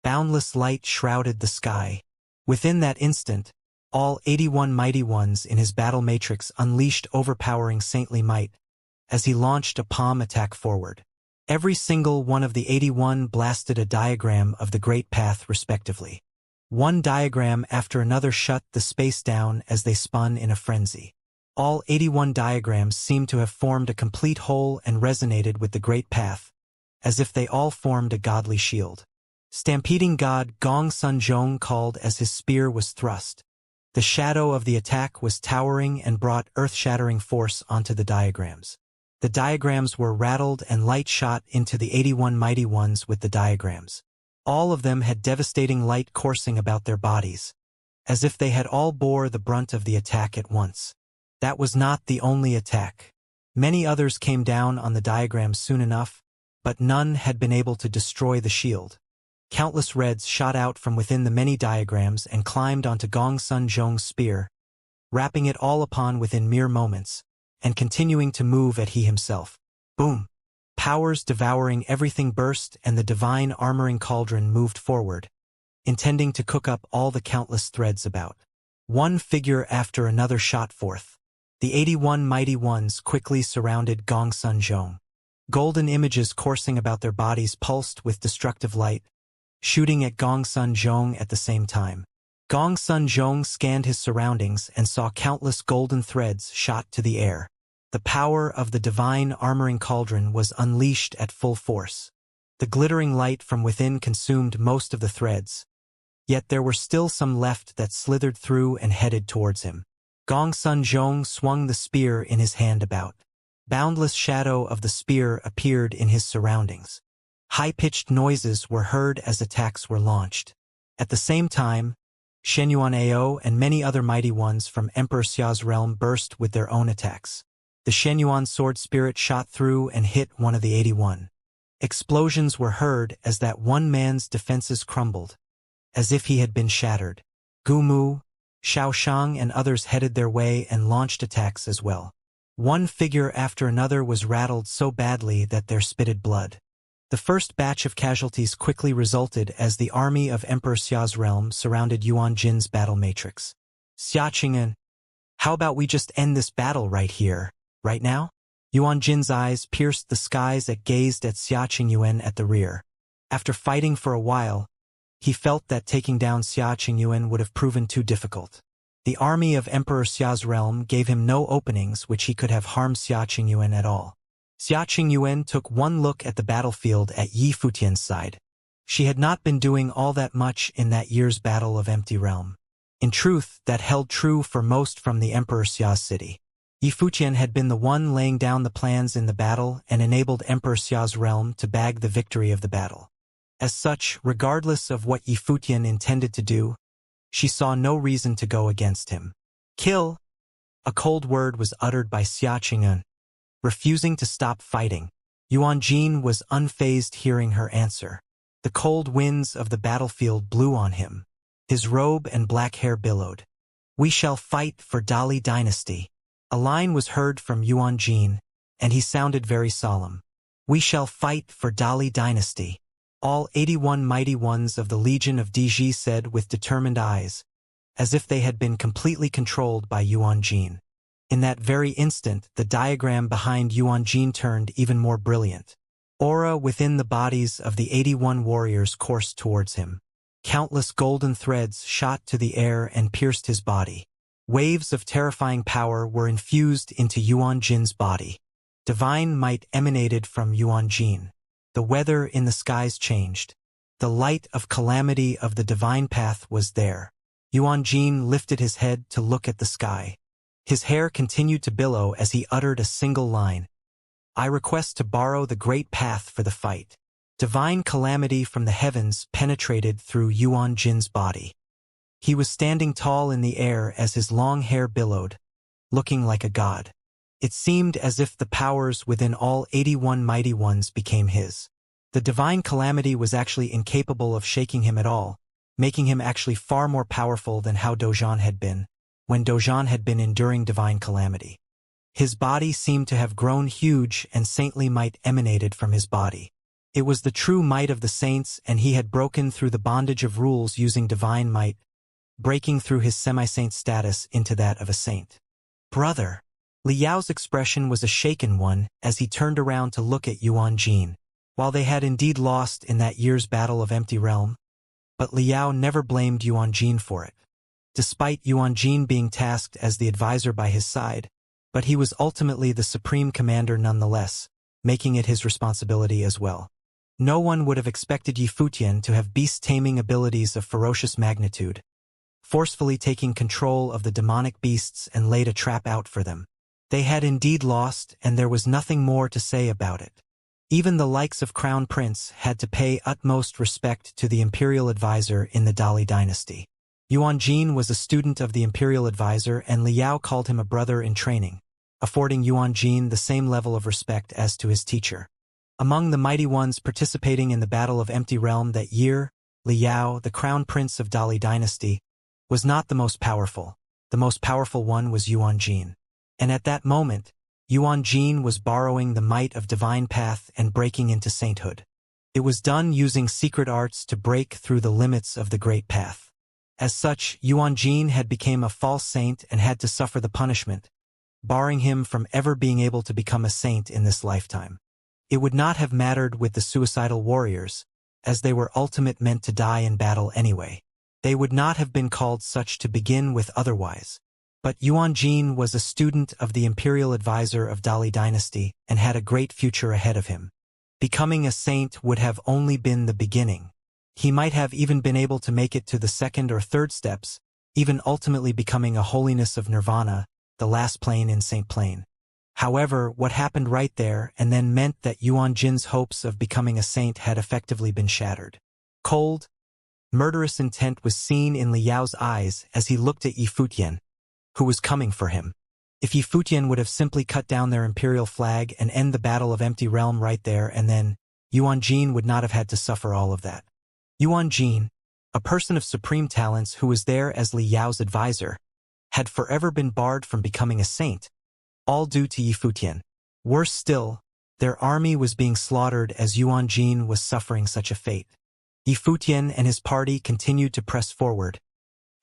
Boundless light shrouded the sky. Within that instant, all 81 mighty ones in his battle matrix unleashed overpowering saintly might as he launched a palm attack forward. Every single one of the 81 blasted a diagram of the great path respectively. One diagram after another shut the space down as they spun in a frenzy. All 81 diagrams seemed to have formed a complete whole and resonated with the great path, as if they all formed a godly shield. Stampeding God Gong Sun Zhong called as his spear was thrust. The shadow of the attack was towering and brought earth-shattering force onto the diagrams. The diagrams were rattled and light shot into the 81 mighty ones with the diagrams. All of them had devastating light coursing about their bodies, as if they had all bore the brunt of the attack at once. That was not the only attack. Many others came down on the diagrams soon enough, but none had been able to destroy the shield. Countless reds shot out from within the many diagrams and climbed onto Gong Sun Zhong's spear, wrapping it all upon within mere moments, and continuing to move at he himself. Boom! Powers devouring everything burst and the divine armoring cauldron moved forward, intending to cook up all the countless threads about. One figure after another shot forth. The 81 mighty ones quickly surrounded Gong Sun Zhong. Golden images coursing about their bodies pulsed with destructive light, shooting at Gong Sun Zhong at the same time. Gong Sun Zhong scanned his surroundings and saw countless golden threads shot to the air. The power of the divine armoring cauldron was unleashed at full force. The glittering light from within consumed most of the threads, yet there were still some left that slithered through and headed towards him. Gong Sun Zhong swung the spear in his hand about. Boundless shadow of the spear appeared in his surroundings. High-pitched noises were heard as attacks were launched. At the same time, Shenyuan Ao and many other mighty ones from Emperor Xia's realm burst with their own attacks. The Shenyuan sword spirit shot through and hit one of the 81. Explosions were heard as that one man's defenses crumbled, as if he had been shattered. Gu Mu, Xiaoshang and others headed their way and launched attacks as well. One figure after another was rattled so badly that there spitted blood. The first batch of casualties quickly resulted as the army of Emperor Xia's realm surrounded Yuan Jin's battle matrix. Xia Qing'an, how about we just end this battle right here, right now? Yuan Jin's eyes pierced the skies that gazed at Xia Qingyuan at the rear. After fighting for a while, he felt that taking down Xia Qingyuan would have proven too difficult. The army of Emperor Xia's realm gave him no openings which he could have harmed Xia Qingyuan at all. Xia Qingyuan took one look at the battlefield at Yi Futian's side. She had not been doing all that much in that year's battle of Empty Realm. In truth, that held true for most from the Emperor Xia's city. Yi Futian had been the one laying down the plans in the battle and enabled Emperor Xia's realm to bag the victory of the battle. As such, regardless of what Yi Futian intended to do, she saw no reason to go against him. Kill! A cold word was uttered by Xia Qingyuan. Refusing to stop fighting, Yuan Jin was unfazed hearing her answer. The cold winds of the battlefield blew on him. His robe and black hair billowed. We shall fight for Dali dynasty. A line was heard from Yuan Jin, and he sounded very solemn. We shall fight for Dali dynasty. All 81 mighty ones of the Legion of Diji said with determined eyes, as if they had been completely controlled by Yuan Jin. In that very instant, the diagram behind Yuan Jin turned even more brilliant. Aura within the bodies of the 81 warriors coursed towards him. Countless golden threads shot to the air and pierced his body. Waves of terrifying power were infused into Yuan Jin's body. Divine might emanated from Yuan Jin. The weather in the skies changed. The light of calamity of the divine path was there. Yuan Jin lifted his head to look at the sky. His hair continued to billow as he uttered a single line. I request to borrow the great path for the fight. Divine calamity from the heavens penetrated through Yuan Jin's body. He was standing tall in the air as his long hair billowed, looking like a god. It seemed as if the powers within all 81 mighty ones became his. The divine calamity was actually incapable of shaking him at all, making him actually far more powerful than how Dozhan had been, when Dozhan had been enduring divine calamity. His body seemed to have grown huge and saintly might emanated from his body. It was the true might of the saints, and he had broken through the bondage of rules using divine might, breaking through his semi-saint status into that of a saint. Brother! Li Yao's expression was a shaken one as he turned around to look at Yuan Jin. While they had indeed lost in that year's battle of Empty Realm, but Li Yao never blamed Yuan Jin for it. Despite Yuan Jin being tasked as the advisor by his side, but he was ultimately the supreme commander nonetheless, making it his responsibility as well. No one would have expected Yi Futian to have beast-taming abilities of ferocious magnitude, forcefully taking control of the demonic beasts and laid a trap out for them. They had indeed lost, and there was nothing more to say about it. Even the likes of Crown Prince had to pay utmost respect to the imperial advisor in the Dali dynasty. Yuan Jin was a student of the imperial advisor, and Liao called him a brother in training, affording Yuan Jin the same level of respect as to his teacher. Among the mighty ones participating in the Battle of Empty Realm that year, Liao, the Crown Prince of Dali dynasty, was not the most powerful. The most powerful one was Yuan Jin. And at that moment, Yuan Jin was borrowing the might of divine path and breaking into sainthood. It was done using secret arts to break through the limits of the great path. As such, Yuan Jin had become a false saint and had to suffer the punishment, barring him from ever being able to become a saint in this lifetime. It would not have mattered with the suicidal warriors, as they were ultimate meant to die in battle anyway. They would not have been called such to begin with otherwise. But Yuan Jin was a student of the imperial advisor of Dali dynasty and had a great future ahead of him. Becoming a saint would have only been the beginning. He might have even been able to make it to the second or third steps, even ultimately becoming a holiness of nirvana, the last plane in Saint Plane. However, what happened right there and then meant that Yuan Jin's hopes of becoming a saint had effectively been shattered. Cold, murderous intent was seen in Liao's eyes as he looked at Yi Futian, who was coming for him. If Yi Futian would have simply cut down their imperial flag and end the Battle of Empty Realm right there and then, Yuan Jin would not have had to suffer all of that. Yuan Jin, a person of supreme talents who was there as Liao's advisor, had forever been barred from becoming a saint, all due to Yi Futian. Worse still, their army was being slaughtered as Yuan Jin was suffering such a fate. Yi Futian and his party continued to press forward,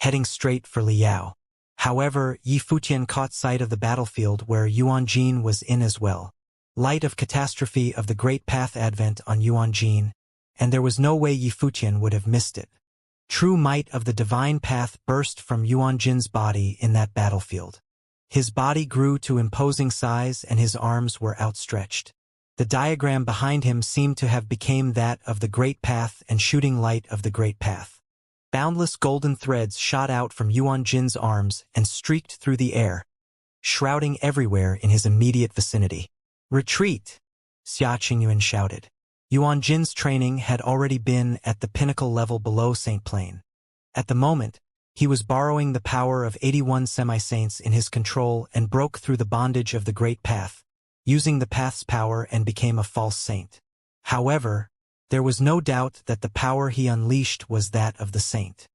heading straight for Liao. However, Yi Futian caught sight of the battlefield where Yuan Jin was in as well. Light of catastrophe of the great path advent on Yuan Jin, and there was no way Yi Futian would have missed it. True might of the divine path burst from Yuan Jin's body in that battlefield. His body grew to imposing size and his arms were outstretched. The diagram behind him seemed to have become that of the great path and shooting light of the great path. Boundless golden threads shot out from Yuan Jin's arms and streaked through the air, shrouding everywhere in his immediate vicinity. "Retreat!" Xianxia shouted. Yuan Jin's training had already been at the pinnacle level below Saint Plane. At the moment, he was borrowing the power of 81 semi-saints in his control and broke through the bondage of the great path, using the path's power and became a false saint. However, there was no doubt that the power he unleashed was that of the saint.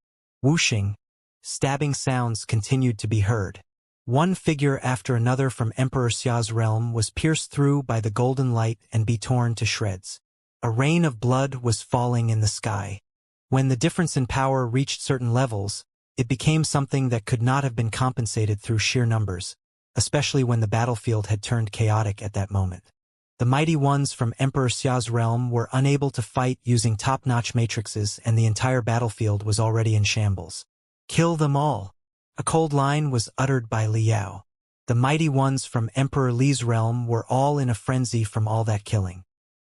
Whooshing, stabbing sounds continued to be heard. One figure after another from Emperor Xia's realm was pierced through by the golden light and be torn to shreds. A rain of blood was falling in the sky. When the difference in power reached certain levels, it became something that could not have been compensated through sheer numbers, especially when the battlefield had turned chaotic at that moment. The mighty ones from Emperor Xia's realm were unable to fight using top-notch matrices and the entire battlefield was already in shambles. "Kill them all!" A cold line was uttered by Liao. The mighty ones from Emperor Li's realm were all in a frenzy from all that killing.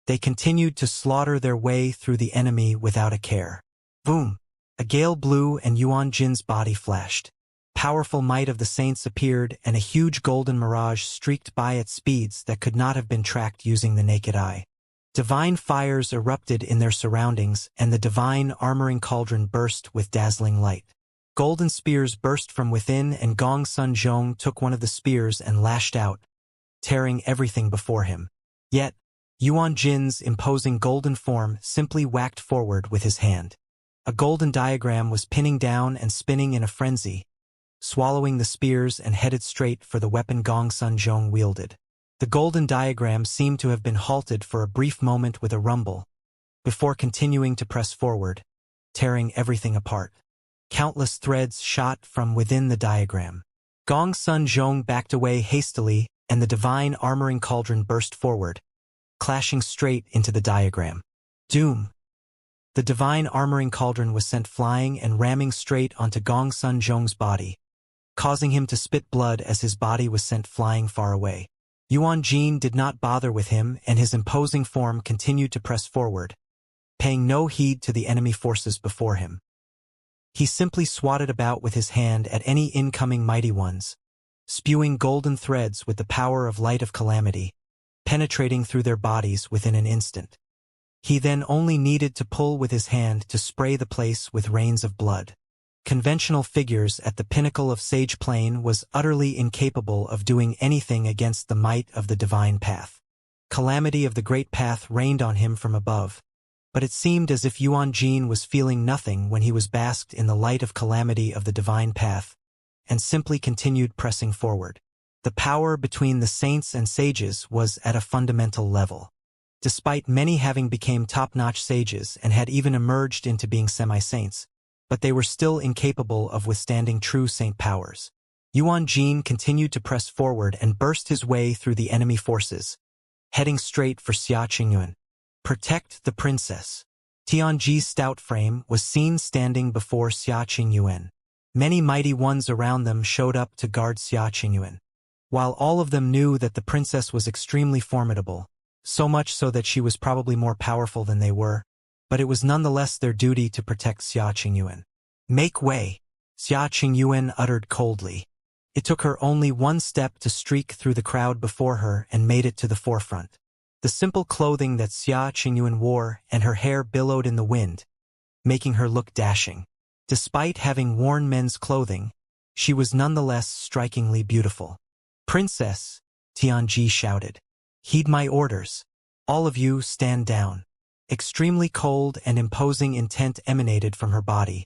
They continued to slaughter their way through the enemy without a care. Boom! A gale blew and Yuan Jin's body flashed. Powerful might of the saints appeared and a huge golden mirage streaked by at speeds that could not have been tracked using the naked eye. Divine fires erupted in their surroundings and the divine armoring cauldron burst with dazzling light. Golden spears burst from within and Gong Sun Zhong took one of the spears and lashed out, tearing everything before him. Yet, Yuan Jin's imposing golden form simply whacked forward with his hand. A golden diagram was pinning down and spinning in a frenzy, swallowing the spears and headed straight for the weapon Gong Sun Zhong wielded. The golden diagram seemed to have been halted for a brief moment with a rumble, before continuing to press forward, tearing everything apart. Countless threads shot from within the diagram. Gong Sun Zhong backed away hastily and the divine armoring cauldron burst forward, clashing straight into the diagram. Doom! The divine armoring cauldron was sent flying and ramming straight onto Gong Sun Zhong's body, causing him to spit blood as his body was sent flying far away. Yuan Jin did not bother with him and his imposing form continued to press forward, paying no heed to the enemy forces before him. He simply swatted about with his hand at any incoming mighty ones, spewing golden threads with the power of light of calamity, penetrating through their bodies within an instant. He then only needed to pull with his hand to spray the place with rains of blood. Conventional figures at the pinnacle of sage plane was utterly incapable of doing anything against the might of the divine path. Calamity of the great path rained on him from above, but it seemed as if Yuan Jin was feeling nothing when he was basked in the light of calamity of the divine path, and simply continued pressing forward. The power between the saints and sages was at a fundamental level. Despite many having become top-notch sages and had even emerged into being semi-saints, but they were still incapable of withstanding true saint powers. Yuan Jin continued to press forward and burst his way through the enemy forces, heading straight for Xia Qingyuan. Protect the princess. Tianji's stout frame was seen standing before Xia Qingyuan. Many mighty ones around them showed up to guard Xia Qingyuan. While all of them knew that the princess was extremely formidable, so much so that she was probably more powerful than they were, but it was nonetheless their duty to protect Xia Qingyuan. Make way, Xia Qingyuan uttered coldly. It took her only one step to streak through the crowd before her and made it to the forefront. The simple clothing that Xia Qingyuan wore and her hair billowed in the wind, making her look dashing. Despite having worn men's clothing, she was nonetheless strikingly beautiful. Princess, Tianji shouted. Heed my orders. All of you stand down. Extremely cold and imposing intent emanated from her body,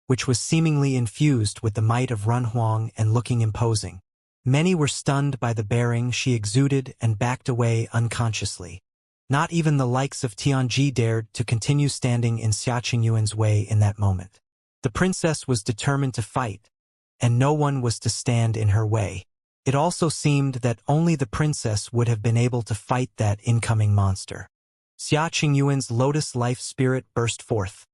which was seemingly infused with the might of Runhuang and looking imposing. Many were stunned by the bearing she exuded and backed away unconsciously. Not even the likes of Tianji dared to continue standing in Xia Qingyuan's way in that moment. The princess was determined to fight, and no one was to stand in her way. It also seemed that only the princess would have been able to fight that incoming monster. Xia Qingyuan's lotus life spirit burst forth,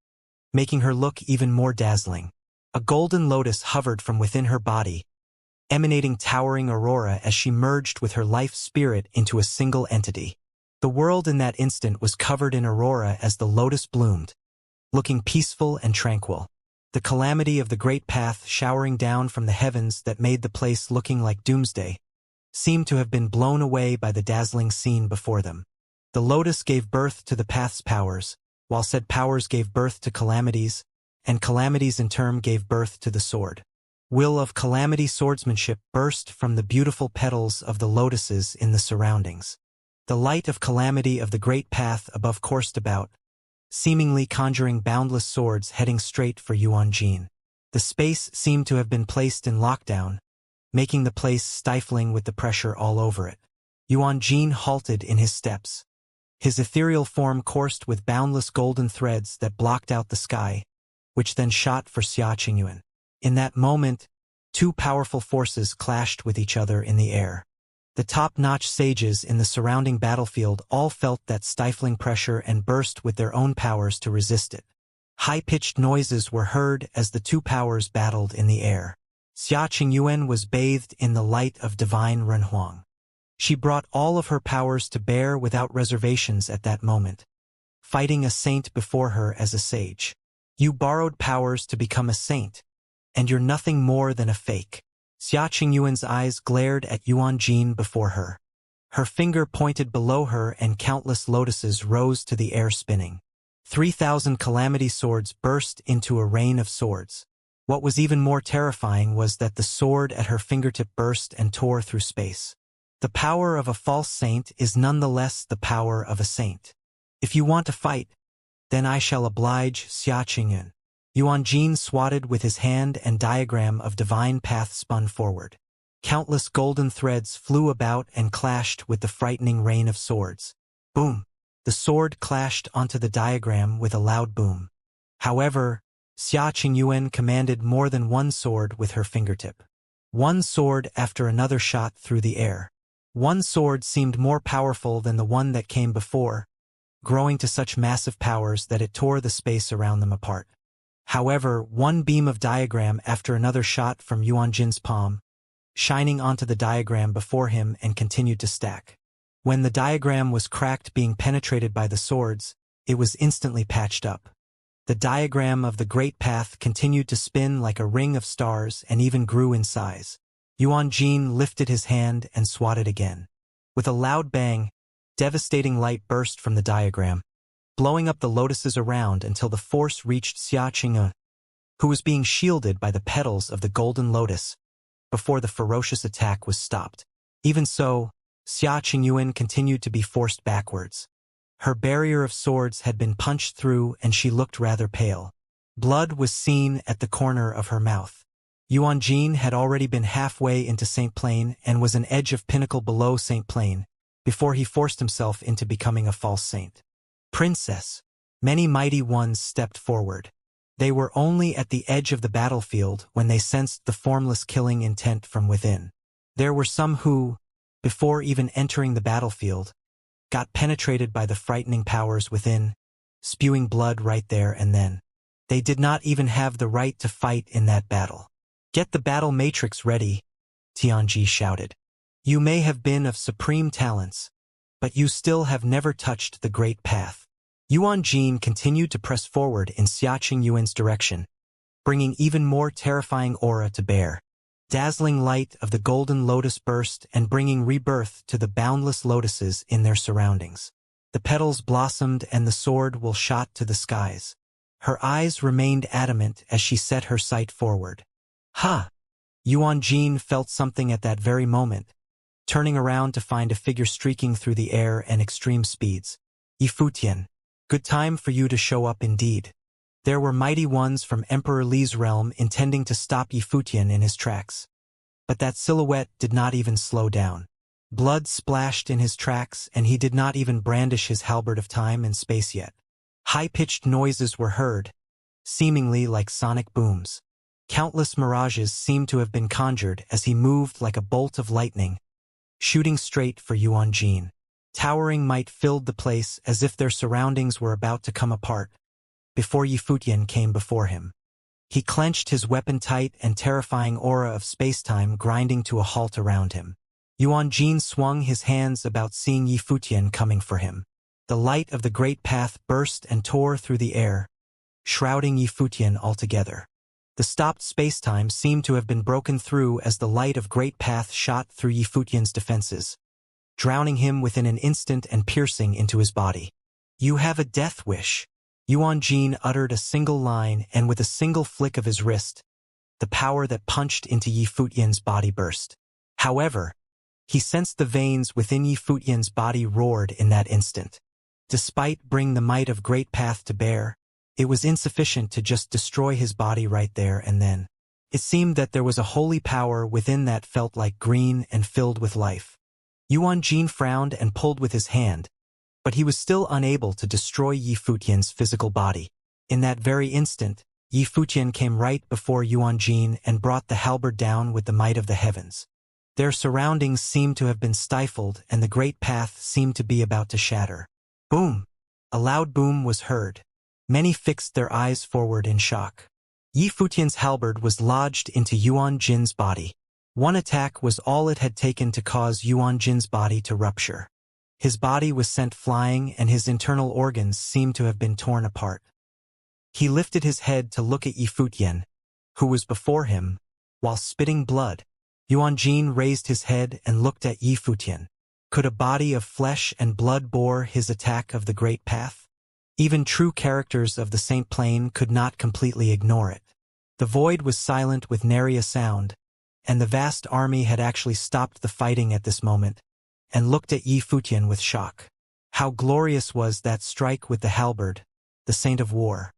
making her look even more dazzling. A golden lotus hovered from within her body, emanating towering aurora as she merged with her life spirit into a single entity. The world in that instant was covered in aurora as the lotus bloomed, looking peaceful and tranquil. The calamity of the great path showering down from the heavens that made the place looking like doomsday seemed to have been blown away by the dazzling scene before them. The lotus gave birth to the path's powers, while said powers gave birth to calamities, and calamities in turn gave birth to the sword. Will of calamity swordsmanship burst from the beautiful petals of the lotuses in the surroundings. The light of calamity of the great path above coursed about, seemingly conjuring boundless swords heading straight for Yuan Jin. The space seemed to have been placed in lockdown, making the place stifling with the pressure all over it. Yuan Jin halted in his steps. His ethereal form coursed with boundless golden threads that blocked out the sky, which then shot for Xia Qingyuan. In that moment, two powerful forces clashed with each other in the air. The top-notch sages in the surrounding battlefield all felt that stifling pressure and burst with their own powers to resist it. High-pitched noises were heard as the two powers battled in the air. Xia Qingyuan was bathed in the light of divine Renhuang. She brought all of her powers to bear without reservations at that moment, fighting a saint before her as a sage. You borrowed powers to become a saint, and you're nothing more than a fake. Xia Qingyuan's eyes glared at Yuan Jin before her. Her finger pointed below her and countless lotuses rose to the air spinning. 3,000 calamity swords burst into a rain of swords. What was even more terrifying was that the sword at her fingertip burst and tore through space. The power of a false saint is nonetheless the power of a saint. If you want to fight, then I shall oblige, Xia Qingyuan. Yuan Jin swatted with his hand and diagram of divine path spun forward. Countless golden threads flew about and clashed with the frightening rain of swords. Boom! The sword clashed onto the diagram with a loud boom. However, Xia Qingyuan commanded more than one sword with her fingertip. One sword after another shot through the air. One sword seemed more powerful than the one that came before, growing to such massive powers that it tore the space around them apart. However, one beam of diagram after another shot from Yuan Jin's palm, shining onto the diagram before him and continued to stack. When the diagram was cracked being penetrated by the swords, it was instantly patched up. The diagram of the great path continued to spin like a ring of stars and even grew in size. Yuan Jin lifted his hand and swatted again. With a loud bang, devastating light burst from the diagram, blowing up the lotuses around until the force reached Xianxia, who was being shielded by the petals of the golden lotus, before the ferocious attack was stopped. Even so, Xia Qingyuan continued to be forced backwards. Her barrier of swords had been punched through and she looked rather pale. Blood was seen at the corner of her mouth. Yuan Jin had already been halfway into Saint Plain and was an edge of pinnacle below Saint Plain, before he forced himself into becoming a false saint. Princess. Many mighty ones stepped forward. They were only at the edge of the battlefield when they sensed the formless killing intent from within. There were some who, before even entering the battlefield, got penetrated by the frightening powers within, spewing blood right there and then. They did not even have the right to fight in that battle. "Get the battle matrix ready," Tianji shouted. "You may have been of supreme talents, but you still have never touched the great path." Yuan Jin continued to press forward in Xia Qingyuan's direction, bringing even more terrifying aura to bear. Dazzling light of the golden lotus burst and bringing rebirth to the boundless lotuses in their surroundings. The petals blossomed and the sword will shot to the skies. Her eyes remained adamant as she set her sight forward. Ha! Yuan Jin felt something at that very moment, turning around to find a figure streaking through the air at extreme speeds. Yifutian. Good time for you to show up indeed. There were mighty ones from Emperor Li's realm intending to stop Yifutian in his tracks. But that silhouette did not even slow down. Blood splashed in his tracks and he did not even brandish his halberd of time and space yet. High-pitched noises were heard, seemingly like sonic booms. Countless mirages seemed to have been conjured as he moved like a bolt of lightning, shooting straight for Yuan Jin. Towering might filled the place as if their surroundings were about to come apart, before Yifutian came before him. He clenched his weapon tight and terrifying aura of space-time grinding to a halt around him. Yuan Jin swung his hands about seeing Yifutian coming for him. The light of the great path burst and tore through the air, shrouding Yifutian altogether. The stopped space-time seemed to have been broken through as the light of great path shot through Yifutian's defenses, drowning him within an instant and piercing into his body. "You have a death wish." Yuan Jin uttered a single line and with a single flick of his wrist, the power that punched into Yifutian's body burst. However, he sensed the veins within Yifutian's body roared in that instant. Despite bring the might of great path to bear, it was insufficient to just destroy his body right there and then. It seemed that there was a holy power within that felt like green and filled with life. Yuan Jin frowned and pulled with his hand, but he was still unable to destroy Yifutian's physical body. In that very instant, Yifutian came right before Yuan Jin and brought the halberd down with the might of the heavens. Their surroundings seemed to have been stifled and the great path seemed to be about to shatter. Boom! A loud boom was heard. Many fixed their eyes forward in shock. Yifutian's halberd was lodged into Yuan Jin's body. One attack was all it had taken to cause Yuan Jin's body to rupture. His body was sent flying and his internal organs seemed to have been torn apart. He lifted his head to look at Yifutian, who was before him, while spitting blood. Yuan Jin raised his head and looked at Yifutian. Could a body of flesh and blood bore his attack of the great path? Even true characters of the Saint Plane could not completely ignore it. The void was silent with nary a sound, and the vast army had actually stopped the fighting at this moment, and looked at Yifutian with shock. How glorious was that strike with the halberd, the saint of war.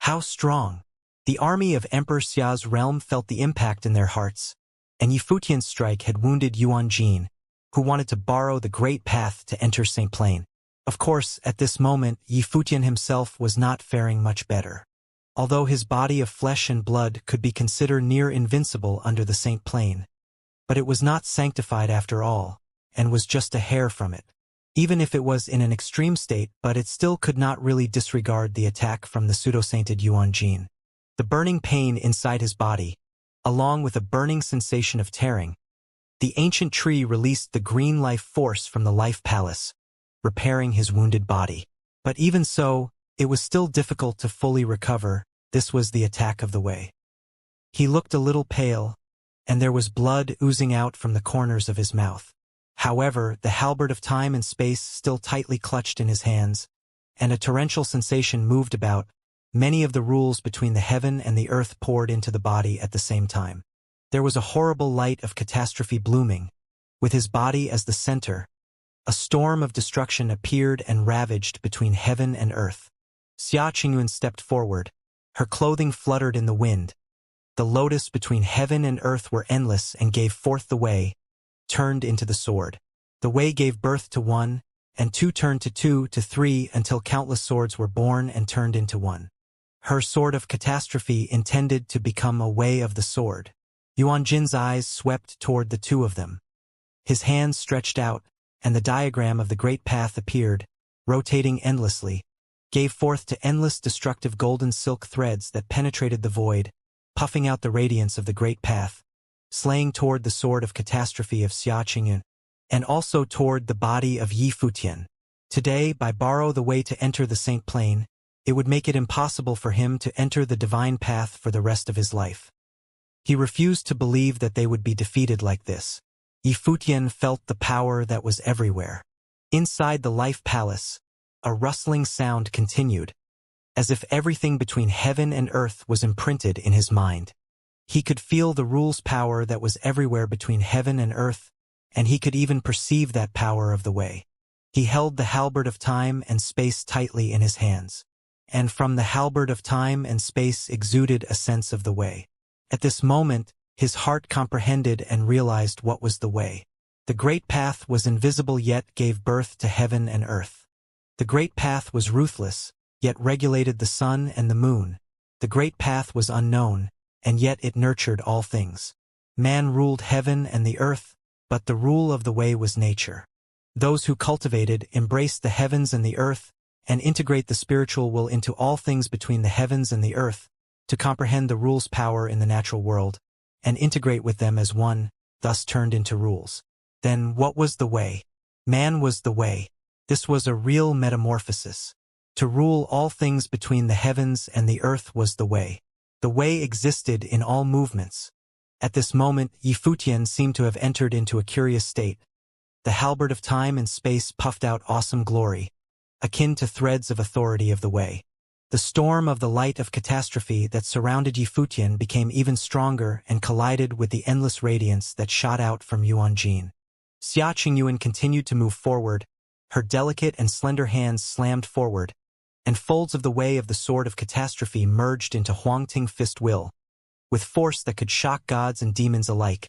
How strong! The army of Emperor Xia's realm felt the impact in their hearts, and Yifutian's strike had wounded Yuan Jin, who wanted to borrow the great path to enter Saint Plain. Of course, at this moment, Yifutian himself was not faring much better. Although his body of flesh and blood could be considered near invincible under the Saint Plane, but it was not sanctified after all, and was just a hair from it. Even if it was in an extreme state, but it still could not really disregard the attack from the pseudo-sainted Yuan Jin. The burning pain inside his body, along with a burning sensation of tearing, the ancient tree released the green life force from the life palace, repairing his wounded body. But even so, it was still difficult to fully recover. This was the attack of the way. He looked a little pale, and there was blood oozing out from the corners of his mouth. However, the halberd of time and space still tightly clutched in his hands, and a torrential sensation moved about. Many of the rules between the heaven and the earth poured into the body at the same time. There was a horrible light of catastrophe blooming, with his body as the center. A storm of destruction appeared and ravaged between heaven and earth. Xia Qingyuan stepped forward. Her clothing fluttered in the wind. The lotus between heaven and earth were endless and gave forth the way, turned into the sword. The way gave birth to one, and two turned to two to three until countless swords were born and turned into one. Her sword of catastrophe intended to become a way of the sword. Yuan Jin's eyes swept toward the two of them. His hands stretched out, and the diagram of the great path appeared, rotating endlessly, gave forth to endless destructive golden silk threads that penetrated the void, puffing out the radiance of the great path, slaying toward the sword of catastrophe of Xia Qingyuan, and also toward the body of Yi Futian. Today, by borrow the way to enter the Saint Plane, it would make it impossible for him to enter the divine path for the rest of his life. He refused to believe that they would be defeated like this. Yi Futian felt the power that was everywhere. Inside the life palace, a rustling sound continued, as if everything between heaven and earth was imprinted in his mind. He could feel the rule's power that was everywhere between heaven and earth, and he could even perceive that power of the way. He held the halberd of time and space tightly in his hands, and from the halberd of time and space exuded a sense of the way. At this moment, his heart comprehended and realized what was the way. The great path was invisible yet gave birth to heaven and earth. The great path was ruthless, yet regulated the sun and the moon. The great path was unknown, and yet it nurtured all things. Man ruled heaven and the earth, but the rule of the way was nature. Those who cultivated, embraced the heavens and the earth, and integrate the spiritual will into all things between the heavens and the earth, to comprehend the rule's power in the natural world, and integrate with them as one, thus turned into rules. Then what was the way? Man was the way. This was a real metamorphosis. To rule all things between the heavens and the earth was the way. The way existed in all movements. At this moment, Yi Futian seemed to have entered into a curious state. The halberd of time and space puffed out awesome glory, akin to threads of authority of the way. The storm of the light of catastrophe that surrounded Yi Futian became even stronger and collided with the endless radiance that shot out from Yuan Jin. Xia Qingyuan continued to move forward. Her delicate and slender hands slammed forward, and folds of the way of the sword of catastrophe merged into Huangting fist will, with force that could shock gods and demons alike,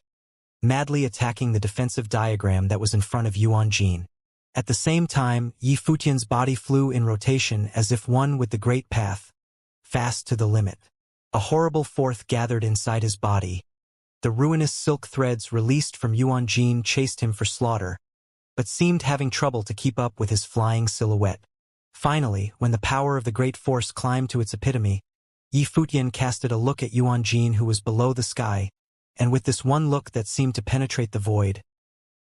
madly attacking the defensive diagram that was in front of Yuan Jin. At the same time, Yi Futian's body flew in rotation as if one with the great path, fast to the limit. A horrible force gathered inside his body. The ruinous silk threads released from Yuan Jin chased him for slaughter, but seemed having trouble to keep up with his flying silhouette. Finally, when the power of the great force climbed to its epitome, Yi Futian casted a look at Yuan Jin, who was below the sky, and with this one look that seemed to penetrate the void,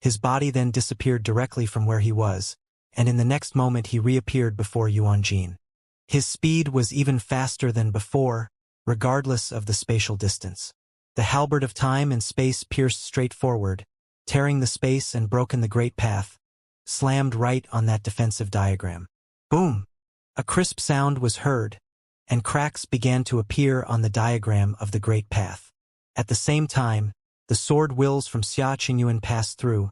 his body then disappeared directly from where he was, and in the next moment he reappeared before Yuan Jin. His speed was even faster than before, regardless of the spatial distance. The halberd of time and space pierced straight forward, tearing the space and broken the great path, slammed right on that defensive diagram. Boom! A crisp sound was heard, and cracks began to appear on the diagram of the great path. At the same time, the sword wills from Xia Qingyuan passed through,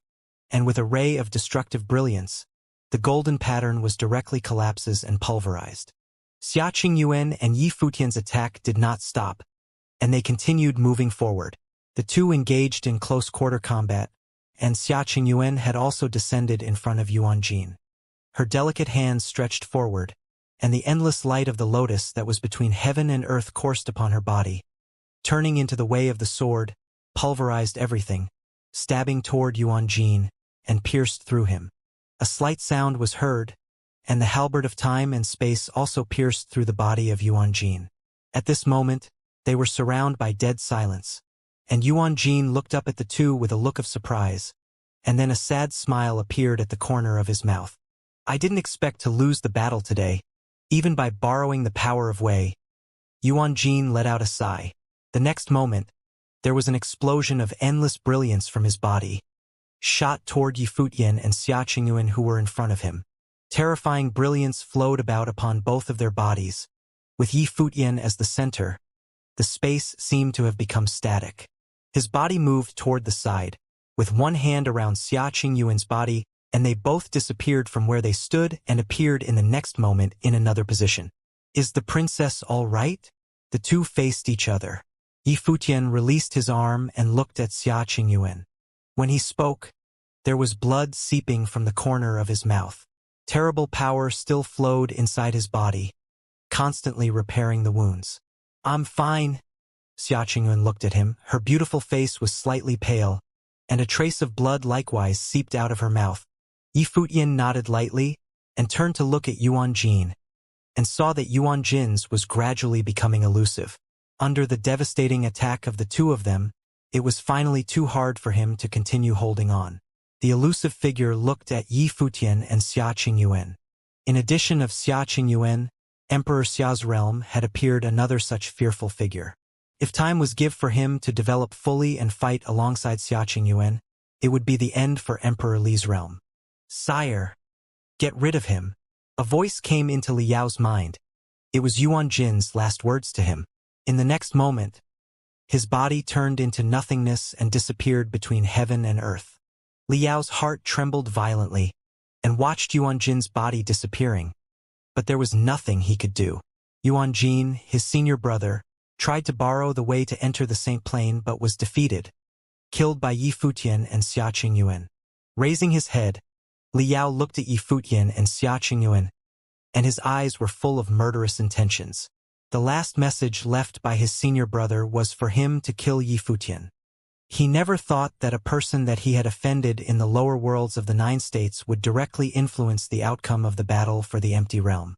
and with a ray of destructive brilliance, the golden pattern was directly collapses and pulverized. Xia Qingyuan and Yi Futian's attack did not stop, and they continued moving forward. The two engaged in close-quarter combat, and Xia Qingyuan had also descended in front of Yuan Jin. Her delicate hands stretched forward, and the endless light of the lotus that was between heaven and earth coursed upon her body, turning into the way of the sword, pulverized everything, stabbing toward Yuan Jin, and pierced through him. A slight sound was heard, and the halberd of time and space also pierced through the body of Yuan Jin. At this moment, they were surrounded by dead silence, and Yuan Jin looked up at the two with a look of surprise, and then a sad smile appeared at the corner of his mouth. I didn't expect to lose the battle today, even by borrowing the power of Wei. Yuan Jin let out a sigh. The next moment, there was an explosion of endless brilliance from his body, shot toward Yifutian and Xiaoqingyuan who were in front of him. Terrifying brilliance flowed about upon both of their bodies. With Yifutian as the center, the space seemed to have become static. His body moved toward the side, with one hand around Xiaoqingyuan's body, and they both disappeared from where they stood and appeared in the next moment in another position. Is the princess all right? The two faced each other. Yifutian released his arm and looked at Xiaoqingyuan. When he spoke, there was blood seeping from the corner of his mouth. Terrible power still flowed inside his body, constantly repairing the wounds. I'm fine. Xiaoqingyuan looked at him. Her beautiful face was slightly pale, and a trace of blood likewise seeped out of her mouth. Yifutian nodded lightly and turned to look at Yuan Jin, and saw that Yuan Jin's was gradually becoming elusive. Under the devastating attack of the two of them, it was finally too hard for him to continue holding on. The elusive figure looked at Yifutian and Xiaoqingyuan. In addition of Xiaoqingyuan, Emperor Xia's realm had appeared another such fearful figure. If time was given for him to develop fully and fight alongside Xiaoqingyuan, it would be the end for Emperor Li's realm. Sire, get rid of him. A voice came into Li Yao's mind. It was Yuan Jin's last words to him. In the next moment, his body turned into nothingness and disappeared between heaven and earth. Li Yao's heart trembled violently and watched Yuan Jin's body disappearing. But there was nothing he could do. Yuan Jin, his senior brother, tried to borrow the way to enter the Saint Plane but was defeated, killed by Yifutian and Xiaoqingyuan. Raising his head, Li Yao looked at Yifutian and Xiaoqingyuan, and his eyes were full of murderous intentions. The last message left by his senior brother was for him to kill Yifutian. He never thought that a person that he had offended in the lower worlds of the 9 states would directly influence the outcome of the battle for the empty realm.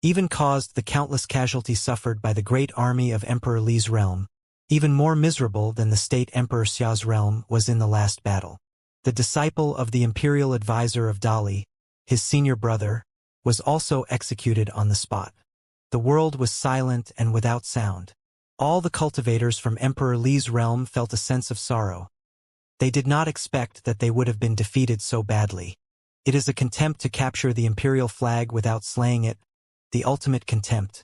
Even caused the countless casualties suffered by the great army of Emperor Li's realm. Even more miserable than the state Emperor Xia's realm was in the last battle. The disciple of the imperial advisor of Dali, his senior brother, was also executed on the spot. The world was silent and without sound. All the cultivators from Emperor Li's realm felt a sense of sorrow. They did not expect that they would have been defeated so badly. It is a contempt to capture the imperial flag without slaying it, the ultimate contempt.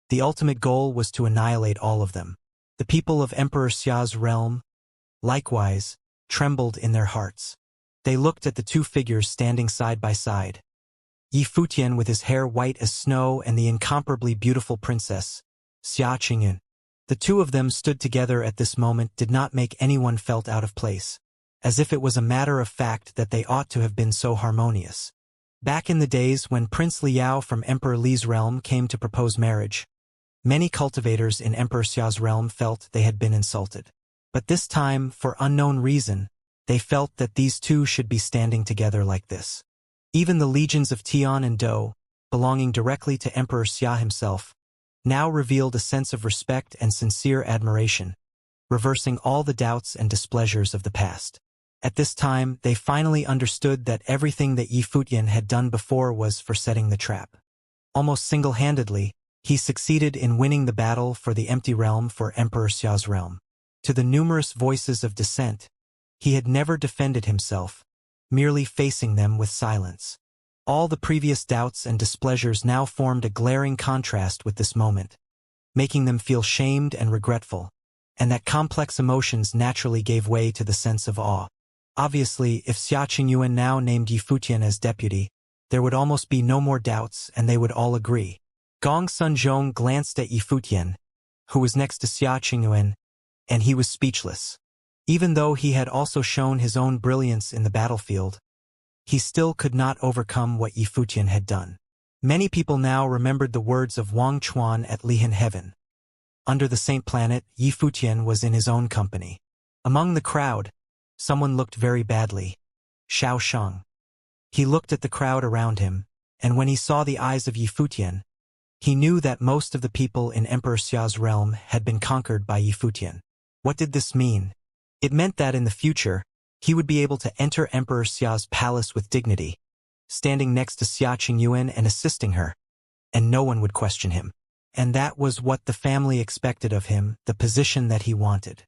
The ultimate goal was to annihilate all of them. The people of Emperor Xia's realm, likewise, trembled in their hearts. They looked at the two figures standing side by side. Yifutian with his hair white as snow and the incomparably beautiful princess, Xiaoqingyuan. The two of them stood together at this moment did not make anyone felt out of place, as if it was a matter of fact that they ought to have been so harmonious. Back in the days when Prince Li Yao from Emperor Li's realm came to propose marriage, many cultivators in Emperor Xia's realm felt they had been insulted. But this time, for unknown reason, they felt that these two should be standing together like this. Even the legions of Tian and Dou, belonging directly to Emperor Xia himself, now revealed a sense of respect and sincere admiration, reversing all the doubts and displeasures of the past. At this time, they finally understood that everything that Yifutian had done before was for setting the trap. Almost single-handedly, he succeeded in winning the battle for the empty realm for Emperor Xia's realm. To the numerous voices of dissent, he had never defended himself, merely facing them with silence. All the previous doubts and displeasures now formed a glaring contrast with this moment, making them feel shamed and regretful, and that complex emotions naturally gave way to the sense of awe. Obviously, if Xiaoqingyuan now named Yifutian as deputy, there would almost be no more doubts and they would all agree. Gong Sunzhong glanced at Yifutian, who was next to Xiaoqingyuan, and he was speechless. Even though he had also shown his own brilliance in the battlefield, he still could not overcome what Yifutian had done. Many people now remembered the words of Wang Chuan at Lihan Heaven. Under the Saint Planet, Yifutian was in his own company. Among the crowd, someone looked very badly. Xiao Sheng. He looked at the crowd around him, and when he saw the eyes of Yifutian, he knew that most of the people in Emperor Xia's realm had been conquered by Yifutian. What did this mean? It meant that in the future, he would be able to enter Emperor Xia's palace with dignity, standing next to Xiaoqingyuan and assisting her, and no one would question him. And that was what the family expected of him, the position that he wanted.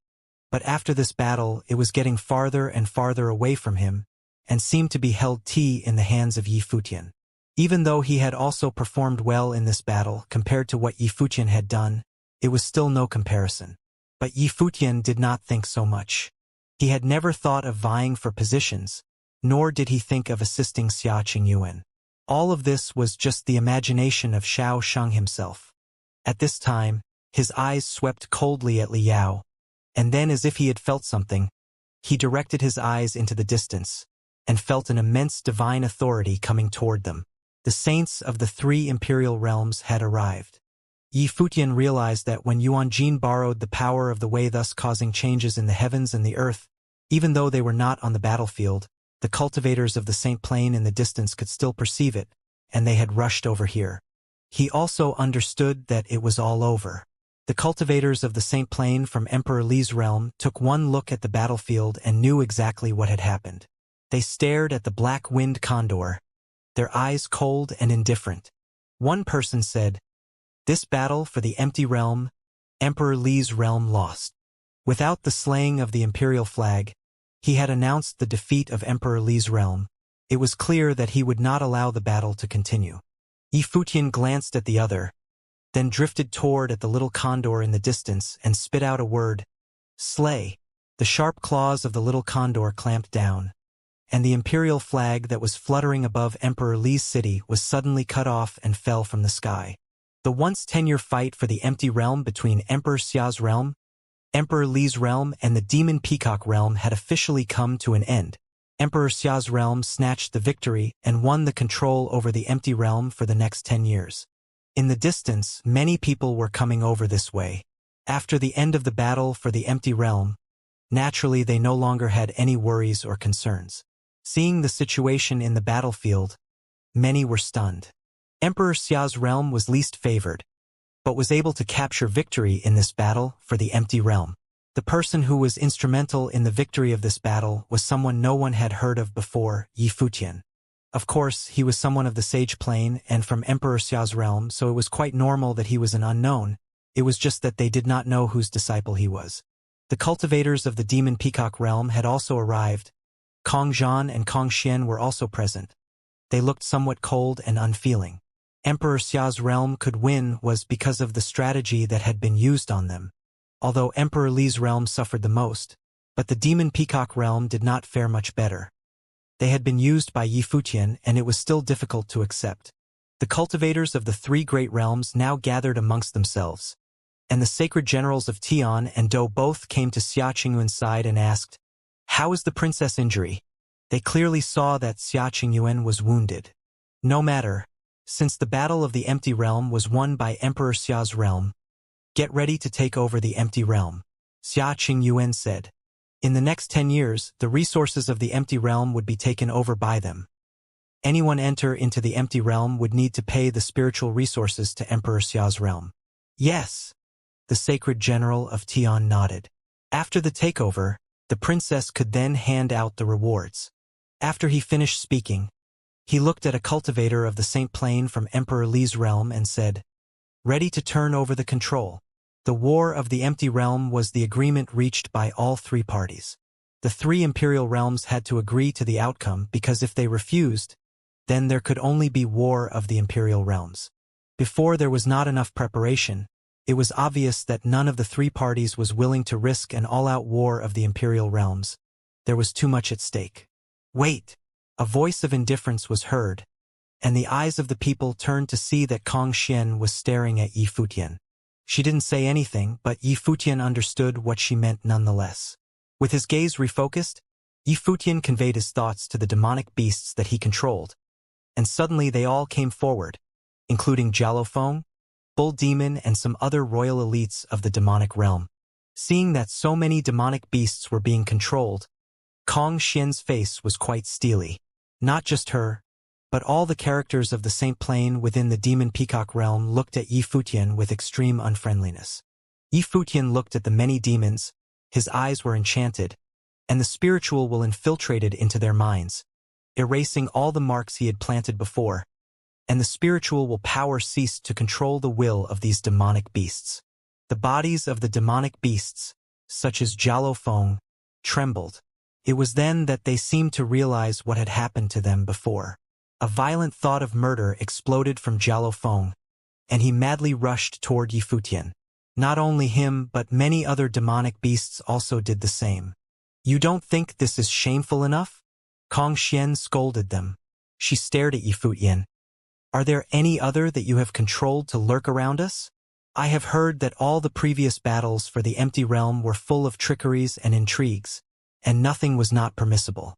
But after this battle, it was getting farther and farther away from him, and seemed to be held in the hands of Yi Futian. Even though he had also performed well in this battle compared to what Yi Futian had done, it was still no comparison. But Yi Futian did not think so much. He had never thought of vying for positions, nor did he think of assisting Xia Qingyuan. All of this was just the imagination of Xiao Sheng himself. At this time, his eyes swept coldly at Li Yao, and then as if he had felt something, he directed his eyes into the distance, and felt an immense divine authority coming toward them. The saints of the three imperial realms had arrived. Yi Futian realized that when Yuan Jin borrowed the power of the way, thus causing changes in the heavens and the earth, even though they were not on the battlefield, the cultivators of the Saint Plain in the distance could still perceive it, and they had rushed over here. He also understood that it was all over. The cultivators of the Saint Plain from Emperor Li's realm took one look at the battlefield and knew exactly what had happened. They stared at the black-winged condor, their eyes cold and indifferent. One person said, "This battle for the empty realm, Emperor Li's realm lost." Without the slaying of the imperial flag, he had announced the defeat of Emperor Li's realm. It was clear that he would not allow the battle to continue. Yi Futian glanced at the other, then drifted toward at the little condor in the distance and spit out a word, "Slay." The sharp claws of the little condor clamped down, and the imperial flag that was fluttering above Emperor Li's city was suddenly cut off and fell from the sky. The once 10-year fight for the empty realm between Emperor Xia's realm, Emperor Li's realm, and the Demon Peacock realm had officially come to an end. Emperor Xia's realm snatched the victory and won the control over the empty realm for the next 10 years. In the distance, many people were coming over this way. After the end of the battle for the empty realm, naturally they no longer had any worries or concerns. Seeing the situation in the battlefield, many were stunned. Emperor Xia's realm was least favored, but was able to capture victory in this battle for the empty realm. The person who was instrumental in the victory of this battle was someone no one had heard of before, Yi Futian. Of course, he was someone of the Sage Plane and from Emperor Xia's realm, so it was quite normal that he was an unknown. It was just that they did not know whose disciple he was. The cultivators of the Demon Peacock realm had also arrived. Kong Zhan and Kong Xian were also present. They looked somewhat cold and unfeeling. Emperor Xia's realm could win was because of the strategy that had been used on them, although Emperor Li's realm suffered the most, but the Demon Peacock realm did not fare much better. They had been used by Yi Futian, and it was still difficult to accept. The cultivators of the three great realms now gathered amongst themselves, and the sacred generals of Tian and Dou both came to Xia Qingyuan's side and asked, "How is the princess' injury?" They clearly saw that Xia Qingyuan was wounded. No matter, since the battle of the empty realm was won by Emperor Xia's realm, get ready to take over the empty realm, Xia Qingyuan said. In the next 10 years, the resources of the empty realm would be taken over by them. Anyone enter into the empty realm would need to pay the spiritual resources to Emperor Xia's realm. Yes, the sacred general of Tian nodded. After the takeover, the princess could then hand out the rewards. After he finished speaking, he looked at a cultivator of the Saint Plain from Emperor Li's realm and said, "Ready to turn over the control." The War of the Empty Realm was the agreement reached by all three parties. The three imperial realms had to agree to the outcome because if they refused, then there could only be War of the Imperial Realms. Before there was not enough preparation, it was obvious that none of the three parties was willing to risk an all-out War of the Imperial Realms. There was too much at stake. "Wait!" A voice of indifference was heard, and the eyes of the people turned to see that Kong Xian was staring at Yi Futian. She didn't say anything, but Yi Futian understood what she meant nonetheless. With his gaze refocused, Yi Futian conveyed his thoughts to the demonic beasts that he controlled, and suddenly they all came forward, including Jalofeng, Bull Demon, and some other royal elites of the demonic realm. Seeing that so many demonic beasts were being controlled, Kong Xian's face was quite steely. Not just her, but all the characters of the Saint Plain within the Demon Peacock realm looked at Yi Futian with extreme unfriendliness. Yi Futian looked at the many demons, his eyes were enchanted, and the spiritual will infiltrated into their minds, erasing all the marks he had planted before, and the spiritual will power ceased to control the will of these demonic beasts. The bodies of the demonic beasts, such as Jialo Feng, trembled. It was then that they seemed to realize what had happened to them before. A violent thought of murder exploded from Jialo Feng, and he madly rushed toward Yifutian. Not only him but many other demonic beasts also did the same. You don't think this is shameful enough? Kong Xian scolded them. She stared at Yifutian. Are there any other that you have controlled to lurk around us? I have heard that all the previous battles for the empty realm were full of trickeries and intrigues, and nothing was not permissible.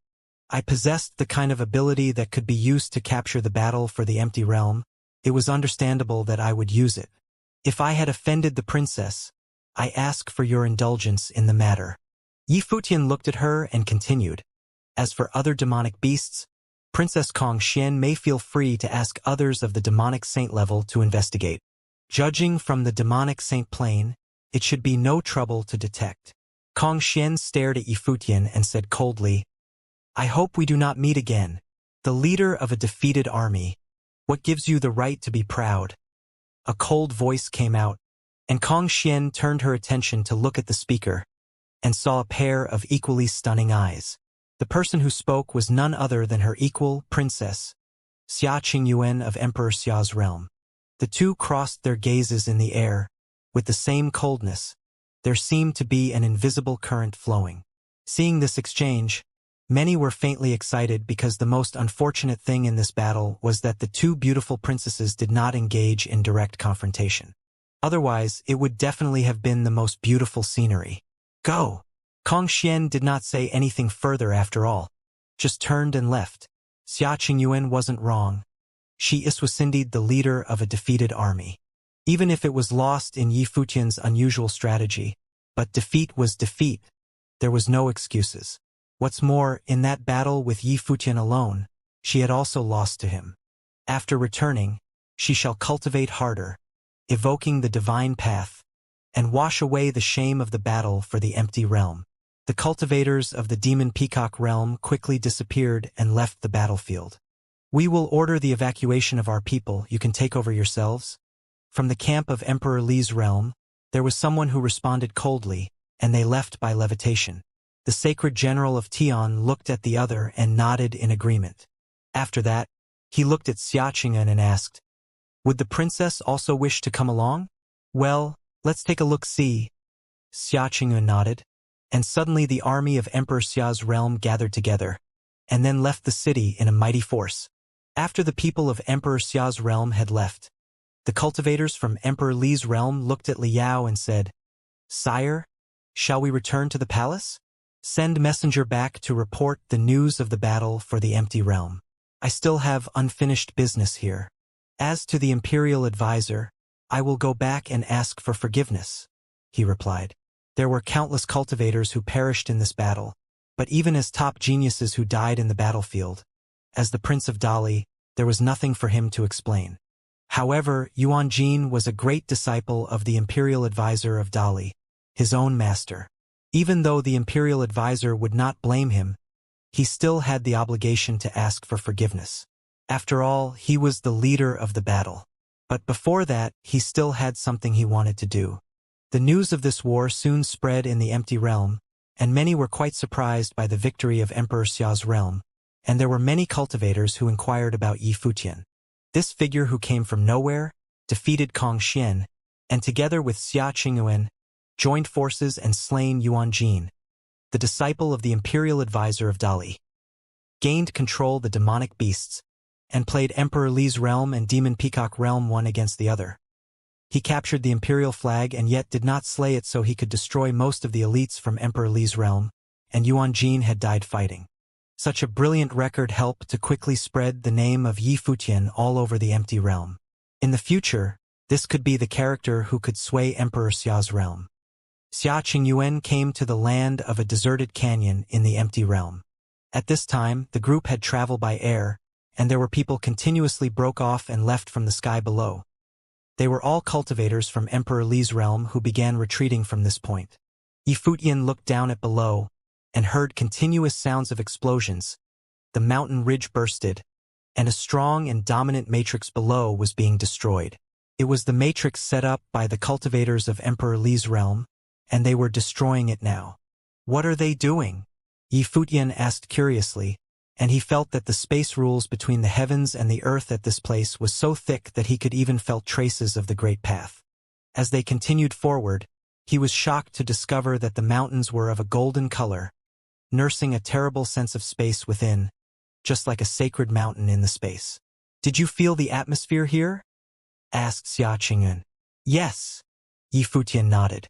I possessed the kind of ability that could be used to capture the battle for the empty realm. It was understandable that I would use it. If I had offended the princess, I ask for your indulgence in the matter. Yifutian looked at her and continued. As for other demonic beasts, Princess Kong Xian may feel free to ask others of the demonic saint level to investigate. Judging from the demonic saint plane, it should be no trouble to detect. Kong Xian stared at Yifutian and said coldly, I hope we do not meet again. The leader of a defeated army. What gives you the right to be proud? A cold voice came out, and Kong Xian turned her attention to look at the speaker, and saw a pair of equally stunning eyes. The person who spoke was none other than her equal, Princess Xia Qingyuan of Emperor Xia's realm. The two crossed their gazes in the air. With the same coldness, there seemed to be an invisible current flowing. Seeing this exchange, many were faintly excited because the most unfortunate thing in this battle was that the two beautiful princesses did not engage in direct confrontation. Otherwise, it would definitely have been the most beautiful scenery. Go! Kong Xian did not say anything further after all, just turned and left. Xia Qingyuan wasn't wrong. She iswasindied the leader of a defeated army. Even if it was lost in Yifutian's unusual strategy, but defeat was defeat. There was no excuses. What's more, in that battle with Yifutian alone, she had also lost to him. After returning, she shall cultivate harder, evoking the divine path, and wash away the shame of the battle for the empty realm. The cultivators of the demon peacock realm quickly disappeared and left the battlefield. We will order the evacuation of our people. You can take over yourselves. From the camp of Emperor Li's realm, there was someone who responded coldly, and they left by levitation. The sacred general of Tian looked at the other and nodded in agreement. After that, he looked at Xia Qingyuan and asked, would the princess also wish to come along? Well, let's take a look-see. Xia Qingyuan nodded, and suddenly the army of Emperor Xia's realm gathered together, and then left the city in a mighty force. After the people of Emperor Xia's realm had left, the cultivators from Emperor Li's realm looked at Liao and said, Sire, shall we return to the palace? Send messenger back to report the news of the battle for the empty realm. I still have unfinished business here. As to the imperial advisor, I will go back and ask for forgiveness, he replied. There were countless cultivators who perished in this battle, but even as top geniuses who died in the battlefield, as the Prince of Dali, there was nothing for him to explain. However, Yuan Jin was a great disciple of the imperial advisor of Dali, his own master. Even though the imperial advisor would not blame him, he still had the obligation to ask for forgiveness. After all, he was the leader of the battle. But before that, he still had something he wanted to do. The news of this war soon spread in the empty realm, and many were quite surprised by the victory of Emperor Xia's realm, and there were many cultivators who inquired about Yifutian. This figure who came from nowhere, defeated Kong Xian, and together with Xia Qingyuan, joined forces and slain Yuan Jin, the disciple of the imperial advisor of Dali, gained control the demonic beasts, and played Emperor Li's realm and Demon Peacock realm one against the other. He captured the imperial flag and yet did not slay it so he could destroy most of the elites from Emperor Li's realm, and Yuan Jin had died fighting. Such a brilliant record helped to quickly spread the name of Yifutian all over the empty realm. In the future, this could be the character who could sway Emperor Xia's realm. Xia Qingyuan came to the land of a deserted canyon in the empty realm. At this time, the group had traveled by air, and there were people continuously broke off and left from the sky below. They were all cultivators from Emperor Li's realm who began retreating from this point. Yifutian looked down at below and heard continuous sounds of explosions. The mountain ridge bursted, and a strong and dominant matrix below was being destroyed. It was the matrix set up by the cultivators of Emperor Li's realm, and they were destroying it now. What are they doing? Yifutian asked curiously, and he felt that the space rules between the heavens and the earth at this place was so thick that he could even felt traces of the great path. As they continued forward, he was shocked to discover that the mountains were of a golden color, nursing a terrible sense of space within, just like a sacred mountain in the space. Did you feel the atmosphere here? Asked Xiaoqingyun. Yes. Yifutian nodded.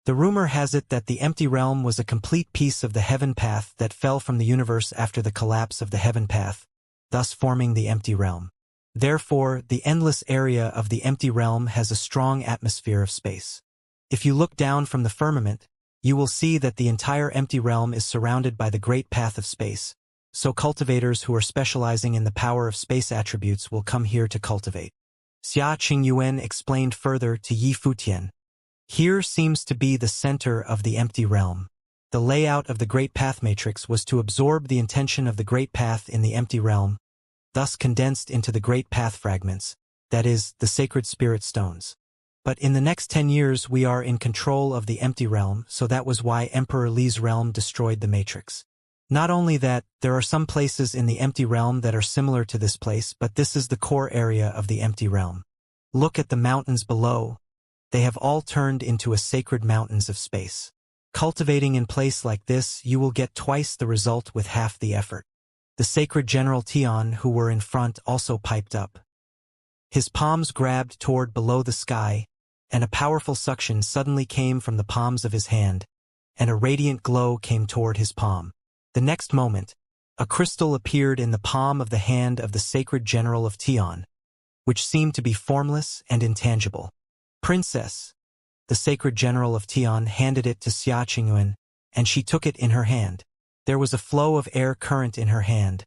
The rumor has it that the empty realm was a complete piece of the heaven path that fell from the universe after the collapse of the heaven path, thus forming the empty realm. Therefore, the endless area of the empty realm has a strong atmosphere of space. If you look down from the firmament, you will see that the entire empty realm is surrounded by the great path of space, so cultivators who are specializing in the power of space attributes will come here to cultivate. Xia Qingyuan explained further to Yifutian. Here seems to be the center of the empty realm. The layout of the Great Path Matrix was to absorb the intention of the Great Path in the empty realm, thus condensed into the Great Path fragments, that is, the sacred spirit stones. But in the next 10 years we are in control of the empty realm, so that was why Emperor Li's realm destroyed the Matrix. Not only that, there are some places in the empty realm that are similar to this place, but this is the core area of the empty realm. Look at the mountains below. They have all turned into a sacred mountains of space. Cultivating in place like this, you will get twice the result with half the effort. The sacred General Tian, who were in front, also piped up. His palms grabbed toward below the sky, and a powerful suction suddenly came from the palms of his hand, and a radiant glow came toward his palm. The next moment, a crystal appeared in the palm of the hand of the sacred General of Tian, which seemed to be formless and intangible. Princess, the sacred General of Tian handed it to Xia Qingyuan, and she took it in her hand. There was a flow of air current in her hand,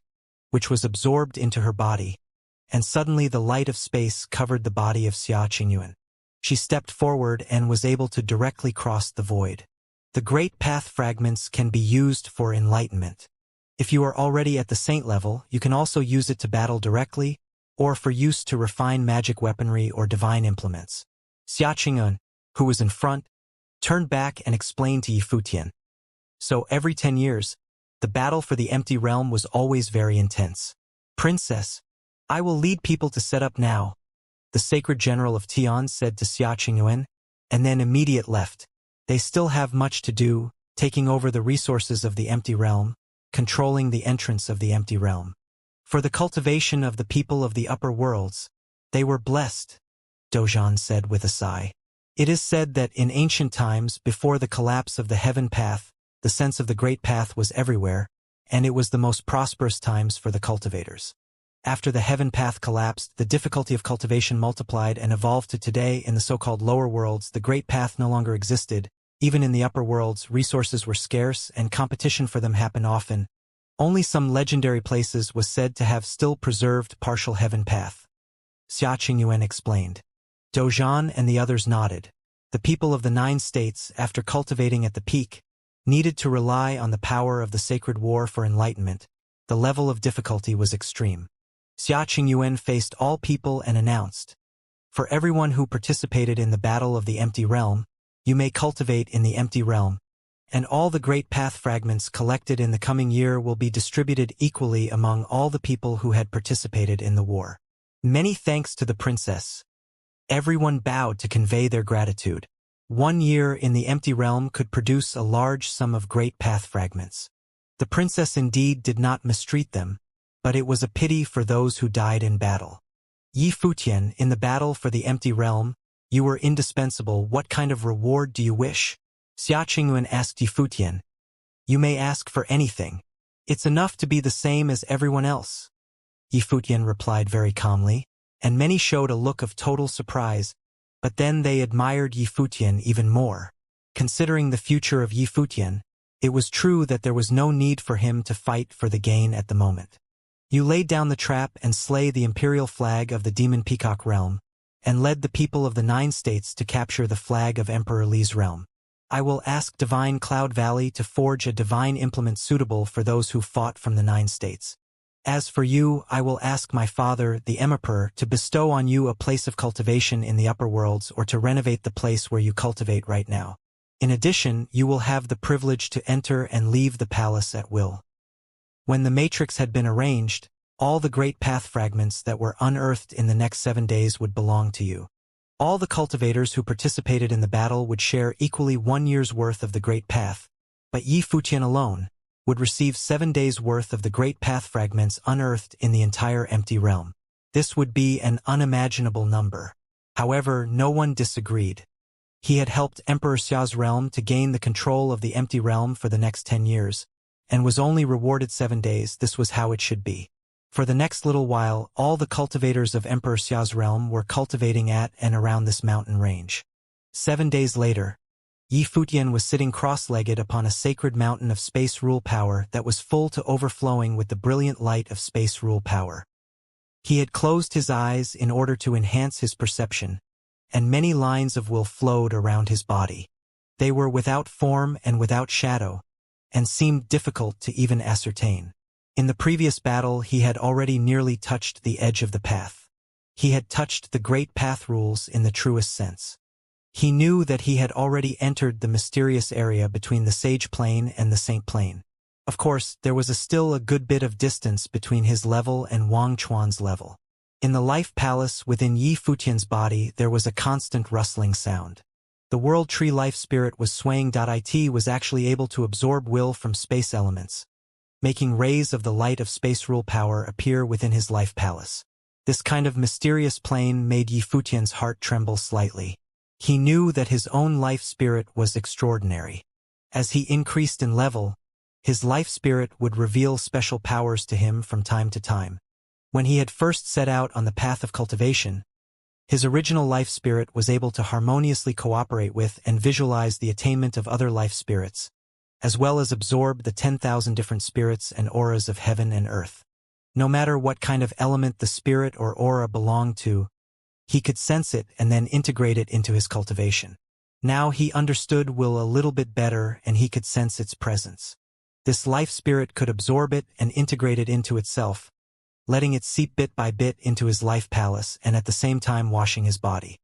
which was absorbed into her body, and suddenly the light of space covered the body of Xia Qingyuan. She stepped forward and was able to directly cross the void. The great path fragments can be used for enlightenment. If you are already at the saint level, you can also use it to battle directly, or for use to refine magic weaponry or divine implements. Xia Qingyuan, who was in front, turned back and explained to Yifutian. So every 10 years, the battle for the empty realm was always very intense. Princess, I will lead people to set up now, the sacred General of Tian said to Xia Qingyuan, and then immediate left. They still have much to do, taking over the resources of the empty realm, controlling the entrance of the empty realm. For the cultivation of the people of the upper worlds, they were blessed, Dozhan said with a sigh. It is said that in ancient times, before the collapse of the heaven path, the sense of the great path was everywhere, and it was the most prosperous times for the cultivators. After the heaven path collapsed, the difficulty of cultivation multiplied and evolved to today in the so-called lower worlds. The great path no longer existed. Even in the upper worlds, resources were scarce and competition for them happened often. Only some legendary places was said to have still preserved partial heaven path. Xia Qingyuan explained. Dozhan and the others nodded. The people of the 9 states, after cultivating at the peak, needed to rely on the power of the sacred war for enlightenment. The level of difficulty was extreme. Xia Qingyuan faced all people and announced, for everyone who participated in the battle of the empty realm, you may cultivate in the empty realm, and all the great path fragments collected in the coming year will be distributed equally among all the people who had participated in the war. Many thanks to the princess. Everyone bowed to convey their gratitude. 1 year in the empty realm could produce a large sum of great path fragments. The princess indeed did not mistreat them, but it was a pity for those who died in battle. Yifutian, in the battle for the empty realm, you were indispensable. What kind of reward do you wish? Xia Qingyuan asked Yifutian. You may ask for anything. It's enough to be the same as everyone else. Yifutian replied very calmly, and many showed a look of total surprise, but then they admired Yifutian even more. Considering the future of Yifutian, it was true that there was no need for him to fight for the gain at the moment. You laid down the trap and slay the imperial flag of the demon peacock realm, and led the people of the 9 states to capture the flag of Emperor Li's realm. I will ask Divine Cloud Valley to forge a divine implement suitable for those who fought from the 9 states. As for you, I will ask my father, the Emperor, to bestow on you a place of cultivation in the upper worlds or to renovate the place where you cultivate right now. In addition, you will have the privilege to enter and leave the palace at will. When the matrix had been arranged, all the great path fragments that were unearthed in the next 7 days would belong to you. All the cultivators who participated in the battle would share equally 1 year's worth of the great path, but Yi Futian alone would receive 7 days' worth of the great path fragments unearthed in the entire empty realm. This would be an unimaginable number. However, no one disagreed. He had helped Emperor Xia's realm to gain the control of the empty realm for the next 10 years, and was only rewarded 7 days. This was how it should be. For the next little while, all the cultivators of Emperor Xia's realm were cultivating at and around this mountain range. 7 days later, Yi Futian was sitting cross-legged upon a sacred mountain of space rule power that was full to overflowing with the brilliant light of space rule power. He had closed his eyes in order to enhance his perception, and many lines of will flowed around his body. They were without form and without shadow, and seemed difficult to even ascertain. In the previous battle, he had already nearly touched the edge of the path. He had touched the great path rules in the truest sense. He knew that he had already entered the mysterious area between the Sage Plane and the Saint Plane. Of course, there was still a good bit of distance between his level and Wang Chuan's level. In the life palace within Yi Futian's body, there was a constant rustling sound. The World Tree Life Spirit was swaying. It was actually able to absorb will from space elements, making rays of the light of space rule power appear within his life palace. This kind of mysterious plane made Yi Futian's heart tremble slightly. He knew that his own life spirit was extraordinary. As he increased in level, his life spirit would reveal special powers to him from time to time. When he had first set out on the path of cultivation, his original life spirit was able to harmoniously cooperate with and visualize the attainment of other life spirits, as well as absorb the 10,000 different spirits and auras of heaven and earth. No matter what kind of element the spirit or aura belonged to, he could sense it and then integrate it into his cultivation. Now he understood will a little bit better, and he could sense its presence. This life spirit could absorb it and integrate it into itself, letting it seep bit by bit into his life palace and at the same time washing his body.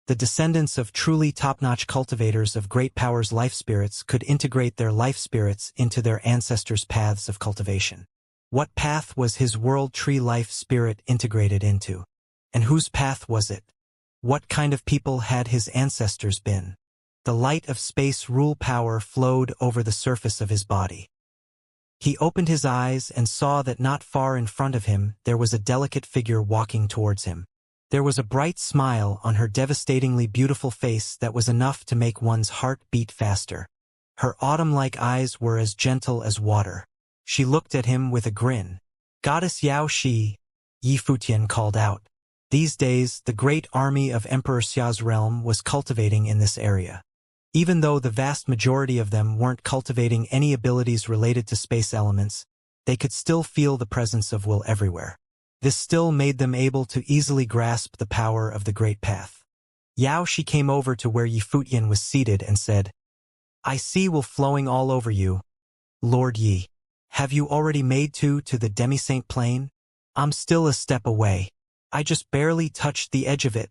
The descendants of truly top-notch cultivators of great powers life spirits could integrate their life spirits into their ancestors' paths of cultivation. What path was his World Tree Life Spirit integrated into? And whose path was it? What kind of people had his ancestors been? The light of space rule power flowed over the surface of his body. He opened his eyes and saw that not far in front of him there was a delicate figure walking towards him. There was a bright smile on her devastatingly beautiful face that was enough to make one's heart beat faster. Her autumn-like eyes were as gentle as water. She looked at him with a grin. "Goddess Yao Shi," Yi Futian called out. These days, the great army of Emperor Xia's realm was cultivating in this area. Even though the vast majority of them weren't cultivating any abilities related to space elements, they could still feel the presence of will everywhere. This still made them able to easily grasp the power of the Great Path. Yao Shi came over to where Yi Futian was seated and said, "I see will flowing all over you. Lord Yi, have you already made to the demi-saint plane? I'm still a step away. I just barely touched the edge of it,"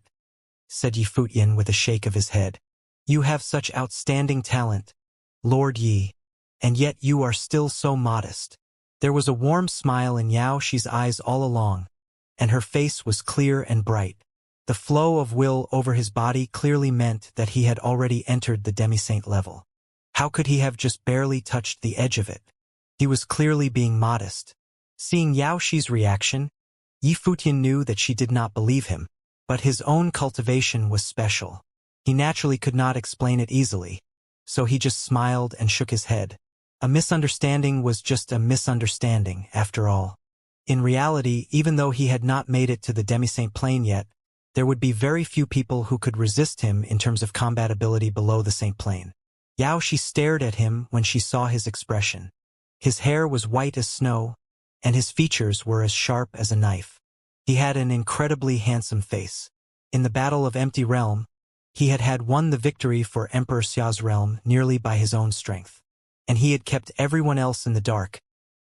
said Yi Futian with a shake of his head. "You have such outstanding talent, Lord Yi, and yet you are still so modest." There was a warm smile in Yao Shi's eyes all along, and her face was clear and bright. The flow of will over his body clearly meant that he had already entered the demi-saint level. How could he have just barely touched the edge of it? He was clearly being modest. Seeing Yao Shi's reaction, Yi Futian knew that she did not believe him, but his own cultivation was special. He naturally could not explain it easily, so he just smiled and shook his head. A misunderstanding was just a misunderstanding, after all. In reality, even though he had not made it to the demi-saint plane yet, there would be very few people who could resist him in terms of combat ability below the saint plane. Yao Shi stared at him when she saw his expression. His hair was white as snow, and his features were as sharp as a knife. He had an incredibly handsome face. In the Battle of Empty Realm, he had won the victory for Emperor Xia's realm nearly by his own strength, and he had kept everyone else in the dark,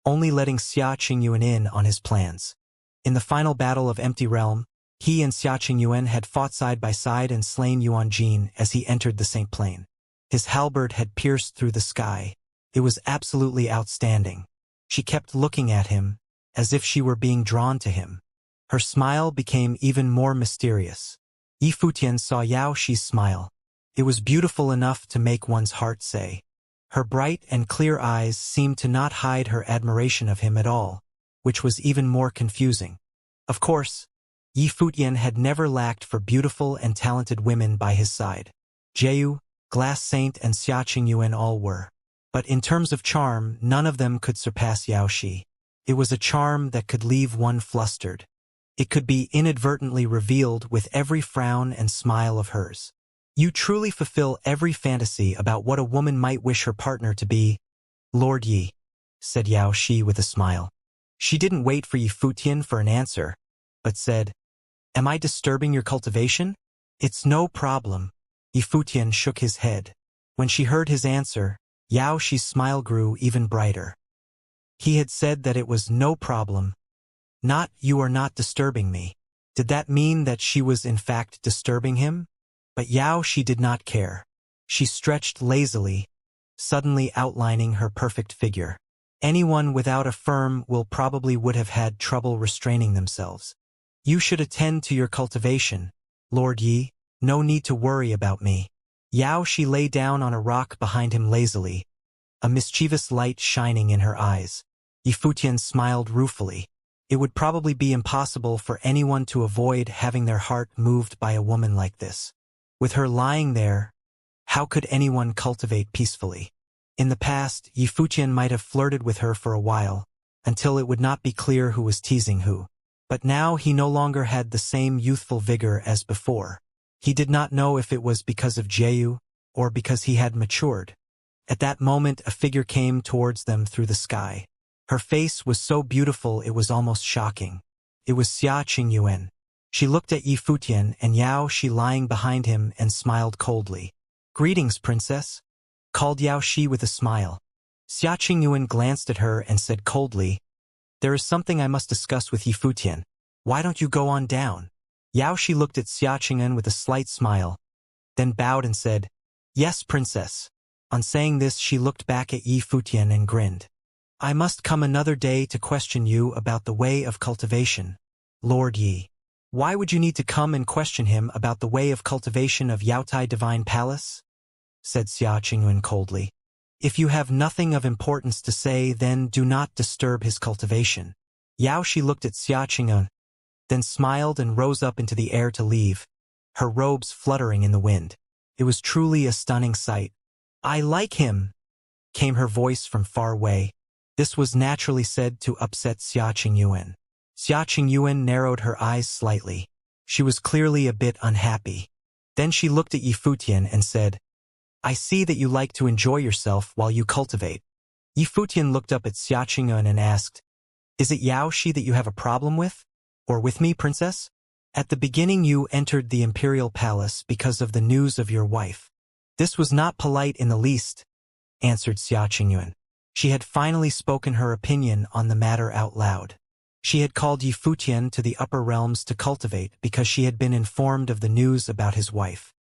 only letting Xia Qingyuan in on his plans. In the final Battle of Empty Realm, he and Xia Qingyuan had fought side by side and slain Yuan Jin as he entered the Saint Plane. His halberd had pierced through the sky. It was absolutely outstanding. She kept looking at him, as if she were being drawn to him. Her smile became even more mysterious. Yi Futian saw Xiaoxi's smile. It was beautiful enough to make one's heart say. Her bright and clear eyes seemed to not hide her admiration of him at all, which was even more confusing. Of course, Yi Futian had never lacked for beautiful and talented women by his side. Jiu, Glass Saint and Xiaxing all were. But in terms of charm, none of them could surpass Xiaoxi. It was a charm that could leave one flustered. It could be inadvertently revealed with every frown and smile of hers. You truly fulfill every fantasy about what a woman might wish her partner to be, Lord Yi, said Xiaoxi with a smile. She didn't wait for Yi Futian for an answer, but said, "Am I disturbing your cultivation?" "It's no problem." Yi Futian shook his head. When she heard his answer, Xiaoxi's smile grew even brighter. He had said that it was no problem. Not, "You are not disturbing me." Did that mean that she was in fact disturbing him? But Xiaoxi did not care. She stretched lazily, suddenly outlining her perfect figure. Anyone without a firm will probably would have had trouble restraining themselves. "You should attend to your cultivation, Lord Yi. No need to worry about me." Xiaoxi lay down on a rock behind him lazily, a mischievous light shining in her eyes. Yi Futian smiled ruefully. It would probably be impossible for anyone to avoid having their heart moved by a woman like this. With her lying there, how could anyone cultivate peacefully? In the past, Yi Futian might have flirted with her for a while, until it would not be clear who was teasing who. But now he no longer had the same youthful vigor as before. He did not know if it was because of Jiu, or because he had matured. At that moment a figure came towards them through the sky. Her face was so beautiful it was almost shocking. It was Xiaxing. She looked at Yi Futian and Xiaoxi lying behind him and smiled coldly. "Greetings, princess," called Xiaoxi with a smile. Xiaxing glanced at her and said coldly, "There is something I must discuss with Yi Futian. Why don't you go on down?" Xiaoxi looked at Xiaxing with a slight smile, then bowed and said, "Yes, princess." On saying this she looked back at Yi Futian and grinned. "I must come another day to question you about the way of cultivation, Lord Yi." "Why would you need to come and question him about the way of cultivation of Yaotai Divine Palace?" said Xiaxing coldly. "If you have nothing of importance to say, then do not disturb his cultivation." Xiaoxi looked at Xiaxing, then smiled and rose up into the air to leave, her robes fluttering in the wind. It was truly a stunning sight. "I like him," came her voice from far away. This was naturally said to upset Xiaxing. Xiaxing narrowed her eyes slightly. She was clearly a bit unhappy. Then she looked at Yi Futian and said, "I see that you like to enjoy yourself while you cultivate." Yi Futian looked up at Xiaxing and asked, "Is it Xiaoxi that you have a problem with? Or with me, princess? At the beginning you entered the imperial palace because of the news of your wife." "This was not polite in the least," answered Xiaxing. She had finally spoken her opinion on the matter out loud. She had called Yi Futian to the upper realms to cultivate because she had been informed of the news about his wife.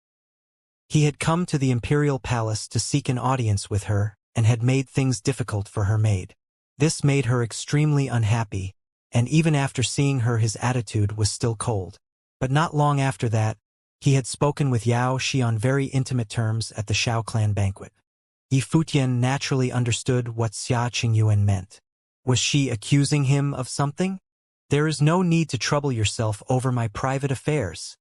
He had come to the imperial palace to seek an audience with her and had made things difficult for her maid. This made her extremely unhappy, and even after seeing her his attitude was still cold. But not long after that, he had spoken with Xiaoxi on very intimate terms at the Shao clan banquet. Yi Futian naturally understood what Xiaxing meant. Was she accusing him of something? "There is no need to trouble yourself over my private affairs,"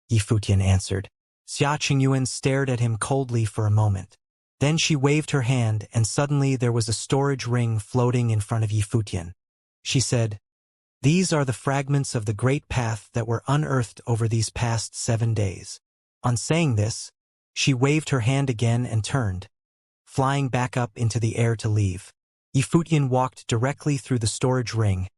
Yi Futian answered. Xiaxing stared at him coldly for a moment. Then she waved her hand and suddenly there was a storage ring floating in front of Yi Futian. She said, "These are the fragments of the great path that were unearthed over these past 7 days." On saying this, she waved her hand again and turned, flying back up into the air to leave. Yi Futian walked directly through the storage ring,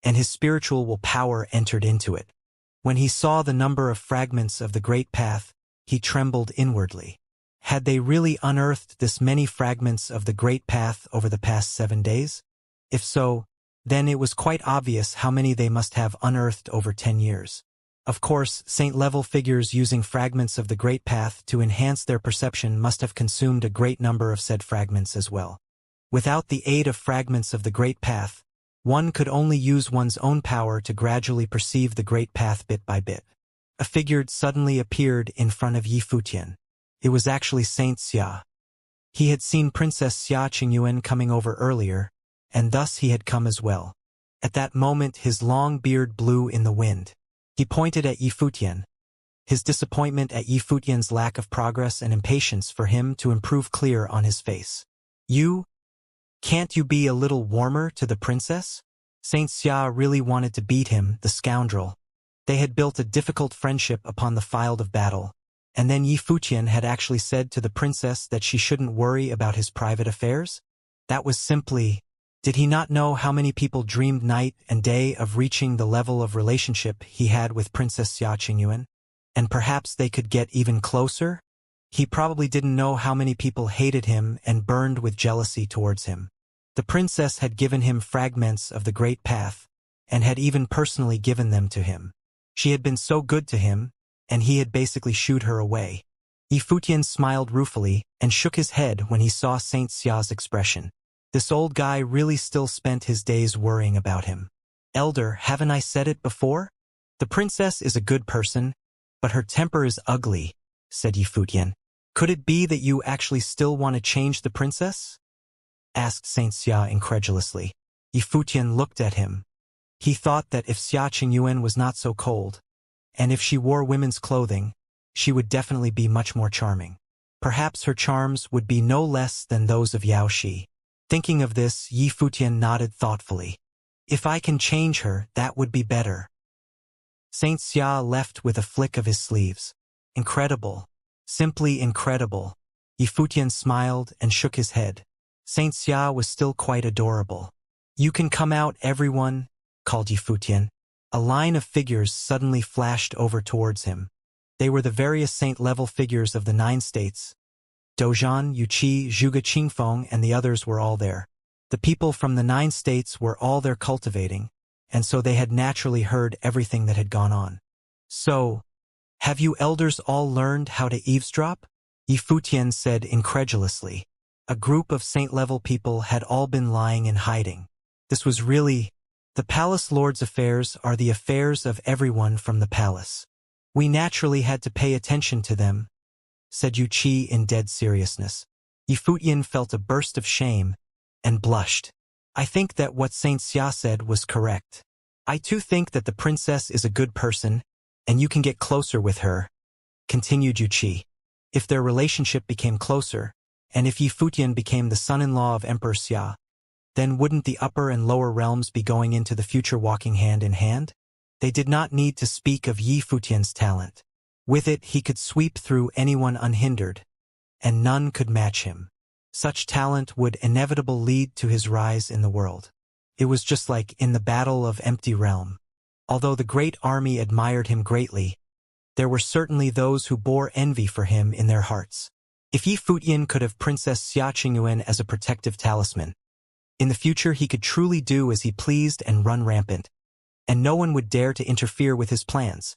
and his spiritual willpower entered into it. When he saw the number of fragments of the great path, he trembled inwardly. Had they really unearthed this many fragments of the great path over the past 7 days? If so, then it was quite obvious how many they must have unearthed over 10 years. Of course, saint-level figures using fragments of the Great Path to enhance their perception must have consumed a great number of said fragments as well. Without the aid of fragments of the Great Path, one could only use one's own power to gradually perceive the Great Path bit by bit. A figure suddenly appeared in front of Yi Futian. It was actually Xianxia. He had seen Princess Xia Qingyuan coming over earlier, and thus he had come as well. At that moment his long beard blew in the wind. He pointed at Yi Futian. His disappointment at Yi Futian's lack of progress and impatience for him to improve clear on his face. Can't you be a little warmer to the princess? Saint Xia really wanted to beat him, the scoundrel. They had built a difficult friendship upon the field of battle, and then Yi Futian had actually said to the princess that she shouldn't worry about his private affairs? That was simply... Did he not know how many people dreamed night and day of reaching the level of relationship he had with Princess Xia Qingyuan? And perhaps they could get even closer? He probably didn't know how many people hated him and burned with jealousy towards him. The princess had given him fragments of the Great Path, and had even personally given them to him. She had been so good to him, and he had basically shooed her away. Yi Futian smiled ruefully and shook his head when he saw Saint Xia's expression. This old guy really still spent his days worrying about him. Elder, haven't I said it before? The princess is a good person, but her temper is ugly, said Yi Futian. Could it be that you actually still want to change the princess? Asked Saint Xia incredulously. Yi Futian looked at him. He thought that if Xia Qingyuan was not so cold, and if she wore women's clothing, she would definitely be much more charming. Perhaps her charms would be no less than those of Yao Shi. Thinking of this, Yi Futian nodded thoughtfully. If I can change her, that would be better. Saint Xia left with a flick of his sleeves. Incredible. Simply incredible. Yi Futian smiled and shook his head. Saint Xia was still quite adorable. You can come out, everyone, called Yi Futian. A line of figures suddenly flashed over towards him. They were the various saint-level figures of the 9 states. Dozhan, Yuqi, Zhuge Qingfeng, and the others were all there. The people from the 9 states were all there cultivating, and so they had naturally heard everything that had gone on. So, have you elders all learned how to eavesdrop? Yi Futian said incredulously. A group of saint-level people had all been lying in hiding. This was really... The palace lord's affairs are the affairs of everyone from the palace. We naturally had to pay attention to them, said Yuqi in dead seriousness. Yi Futian felt a burst of shame and blushed. I think that what Saint Xia said was correct. I too think that the princess is a good person, and you can get closer with her, continued Yuqi. If their relationship became closer, and if Yi Futian became the son-in-law of Emperor Xia, then wouldn't the upper and lower realms be going into the future walking hand in hand? They did not need to speak of Yi Futian's talent. With it he could sweep through anyone unhindered, and none could match him. Such talent would inevitably lead to his rise in the world. It was just like in the Battle of Empty Realm. Although the great army admired him greatly, there were certainly those who bore envy for him in their hearts. If Yi Futian could have Princess Xia Qingyuan as a protective talisman, in the future he could truly do as he pleased and run rampant, and no one would dare to interfere with his plans.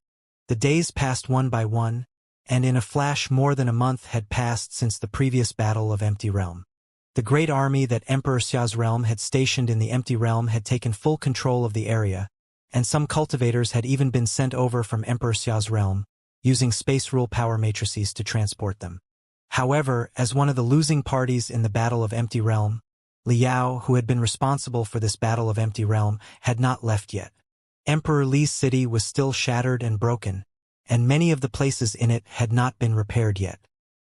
The days passed one by one, and in a flash more than a month had passed since the previous Battle of Empty Realm. The great army that Emperor Xia's realm had stationed in the Empty Realm had taken full control of the area, and some cultivators had even been sent over from Emperor Xia's realm, using space rule power matrices to transport them. However, as one of the losing parties in the Battle of Empty Realm, Liao, who had been responsible for this Battle of Empty Realm, had not left yet. Emperor Li's city was still shattered and broken, and many of the places in it had not been repaired yet.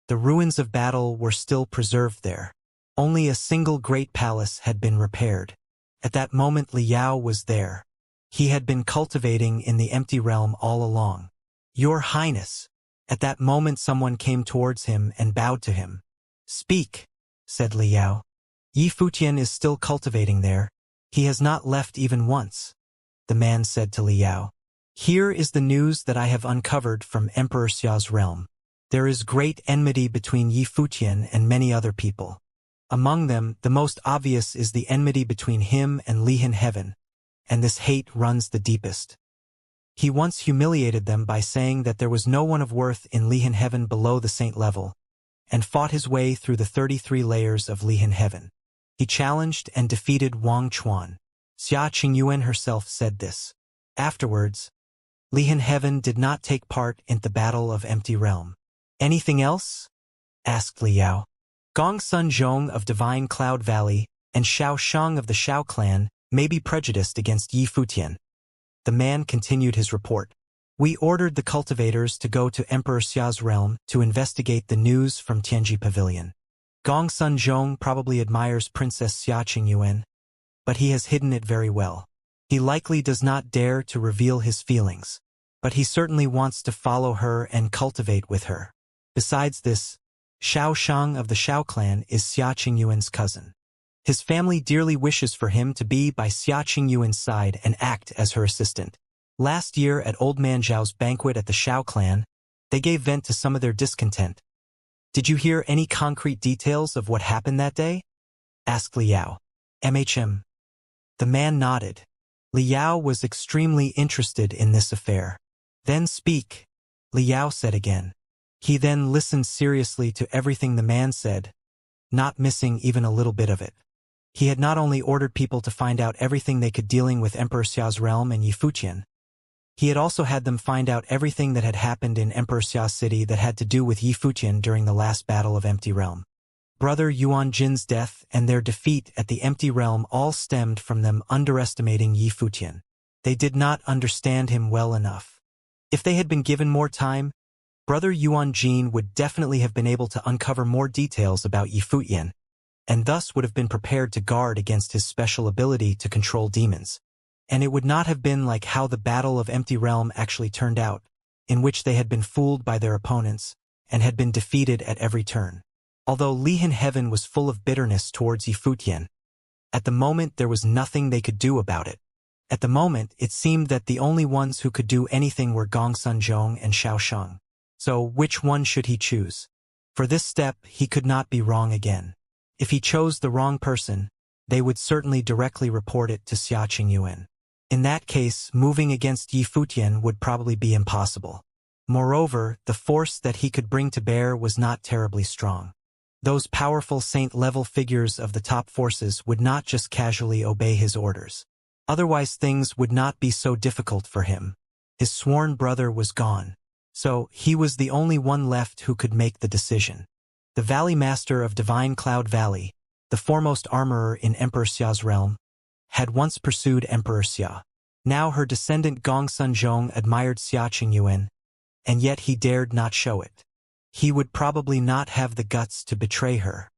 The ruins of battle were still preserved there. Only a single great palace had been repaired. At that moment Liao was there. He had been cultivating in the Empty Realm all along. Your Highness. At that moment someone came towards him and bowed to him. Speak, said Liao. Yi Futian is still cultivating there. He has not left even once. The man said to Liao. Here is the news that I have uncovered from Emperor Xia's realm. There is great enmity between Yi Futian and many other people. Among them, the most obvious is the enmity between him and Lihan Heaven, and this hate runs the deepest. He once humiliated them by saying that there was no one of worth in Lihan heaven below the saint level, and fought his way through the 33 layers of Lihan heaven. He challenged and defeated Wang Chuan. Xia Qingyuan herself said this. Afterwards, Lihan heaven did not take part in the Battle of Empty Realm. Anything else? Asked Li Yao. Gong Sun Zhong of Divine Cloud Valley and Xiao Shang of the Xiao clan may be prejudiced against Yi Futian. The man continued his report. We ordered the cultivators to go to Emperor Xia's realm to investigate the news from Tianji Pavilion. Gong Sun Zhong probably admires Princess Xia Qingyuan, but he has hidden it very well. He likely does not dare to reveal his feelings, but he certainly wants to follow her and cultivate with her. Besides this, Xiao Shang of the Xiao clan is Xia Qingyuan's cousin. His family dearly wishes for him to be by Xia Qingyuan's side and act as her assistant. Last year at Old Man Zhao's banquet at the Xiao clan, they gave vent to some of their discontent. Did you hear any concrete details of what happened that day? Asked Li Yao. The man nodded. Li Yao was extremely interested in this affair. Then speak, Li Yao said again. He then listened seriously to everything the man said, not missing even a little bit of it. He had not only ordered people to find out everything they could dealing with Emperor Xia's realm and Yi Futian, he had also had them find out everything that had happened in Emperor Xia's city that had to do with Yi Futian during the last battle of Empty Realm. Brother Yuan Jin's death and their defeat at the Empty Realm all stemmed from them underestimating Yi Futian. They did not understand him well enough. If they had been given more time, Brother Yuan Jin would definitely have been able to uncover more details about Yi Futian, and thus would have been prepared to guard against his special ability to control demons. And it would not have been like how the Battle of Empty Realm actually turned out, in which they had been fooled by their opponents and had been defeated at every turn. Although Lihan heaven was full of bitterness towards Yi Futian, at the moment there was nothing they could do about it. At the moment it seemed that the only ones who could do anything were Gong Sun Zhong and Xiao Shang. So which one should he choose? For this step he could not be wrong again. If he chose the wrong person, they would certainly directly report it to Xia Qingyuan. In that case, moving against Yi Futian would probably be impossible. Moreover, the force that he could bring to bear was not terribly strong. Those powerful saint-level figures of the top forces would not just casually obey his orders. Otherwise things would not be so difficult for him. His sworn brother was gone, so he was the only one left who could make the decision. The Valley Master of Divine Cloud Valley, the foremost armorer in Emperor Xia's realm, had once pursued Emperor Xia. Now her descendant Gong Sun Zhong admired Xia Qingyuan, and yet he dared not show it. He would probably not have the guts to betray her.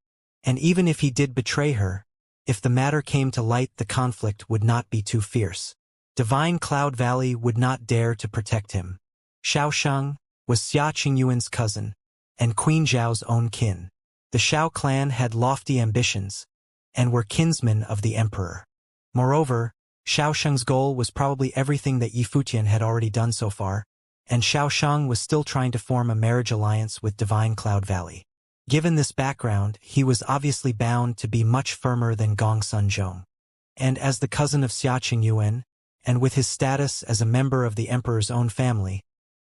And even if he did betray her, if the matter came to light, the conflict would not be too fierce. Divine Cloud Valley would not dare to protect him. Xiao Shang was Xia Qingyuan's cousin, and Queen Zhao's own kin. The Xiao clan had lofty ambitions, and were kinsmen of the emperor. Moreover, Xiao Shang's goal was probably everything that Yi Futian had already done so far, and Xiao Shang was still trying to form a marriage alliance with Divine Cloud Valley. Given this background, he was obviously bound to be much firmer than Gong Sun Zhong. And as the cousin of Xia Qingyuan, and with his status as a member of the emperor's own family,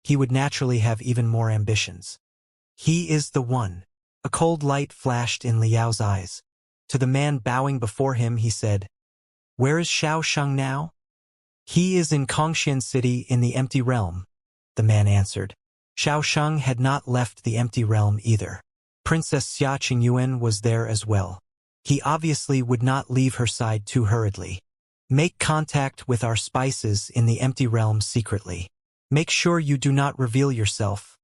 he would naturally have even more ambitions. He is the one. A cold light flashed in Li Yao's eyes. To the man bowing before him he said, "Where is Xiao Shang now?" "He is in Kongxian City in the Empty Realm," the man answered. Xiao Shang had not left the Empty Realm either. Princess Xia Qingyuan was there as well. He obviously would not leave her side too hurriedly. "Make contact with our spices in the Empty Realm secretly. Make sure you do not reveal yourself,"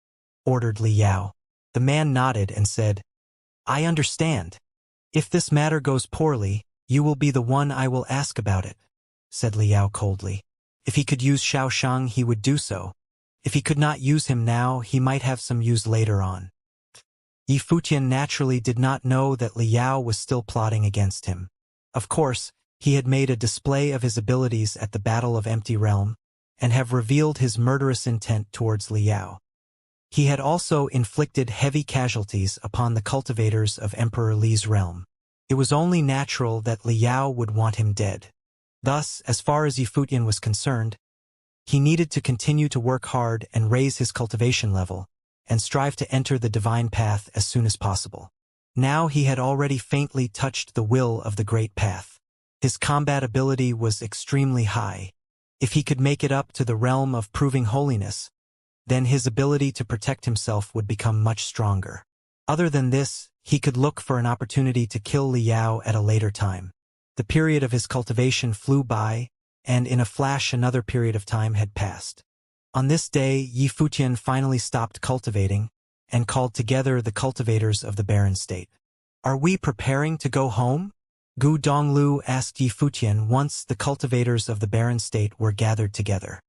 ordered Li Yao. The man nodded and said, "I understand. If this matter goes poorly, you will be the one I will ask about it," said Li Yao coldly. If he could use Xiao Shang, he would do so. If he could not use him now, he might have some use later on. Yi Futian naturally did not know that Li Yao was still plotting against him. Of course, he had made a display of his abilities at the Battle of Empty Realm, and have revealed his murderous intent towards Li Yao. He had also inflicted heavy casualties upon the cultivators of Emperor Li's realm. It was only natural that Li Yao would want him dead. Thus, as far as Yi Futian was concerned, He needed to continue to work hard and raise his cultivation level, and strive to enter the divine path as soon as possible. Now he had already faintly touched the will of the great path. His combat ability was extremely high. If he could make it up to the realm of proving holiness, then his ability to protect himself would become much stronger. Other than this, he could look for an opportunity to kill Li Yao at a later time. The period of his cultivation flew by, and in a flash another period of time had passed. On this day, Yi Futian finally stopped cultivating and called together the cultivators of the barren state. "Are we preparing to go home?" Gu Donglu asked Yi Futian once the cultivators of the barren state were gathered together.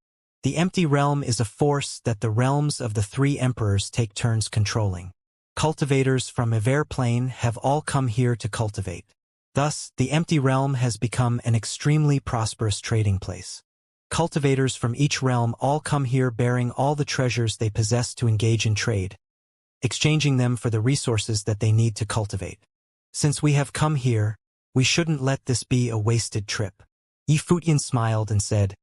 The empty realm is a force that the realms of the three emperors take turns controlling. Cultivators from Iver Plain have all come here to cultivate. Thus, the empty realm has become an extremely prosperous trading place. Cultivators from each realm all come here bearing all the treasures they possess to engage in trade, exchanging them for the resources that they need to cultivate. Since we have come here, we shouldn't let this be a wasted trip. Yi Futian smiled and said,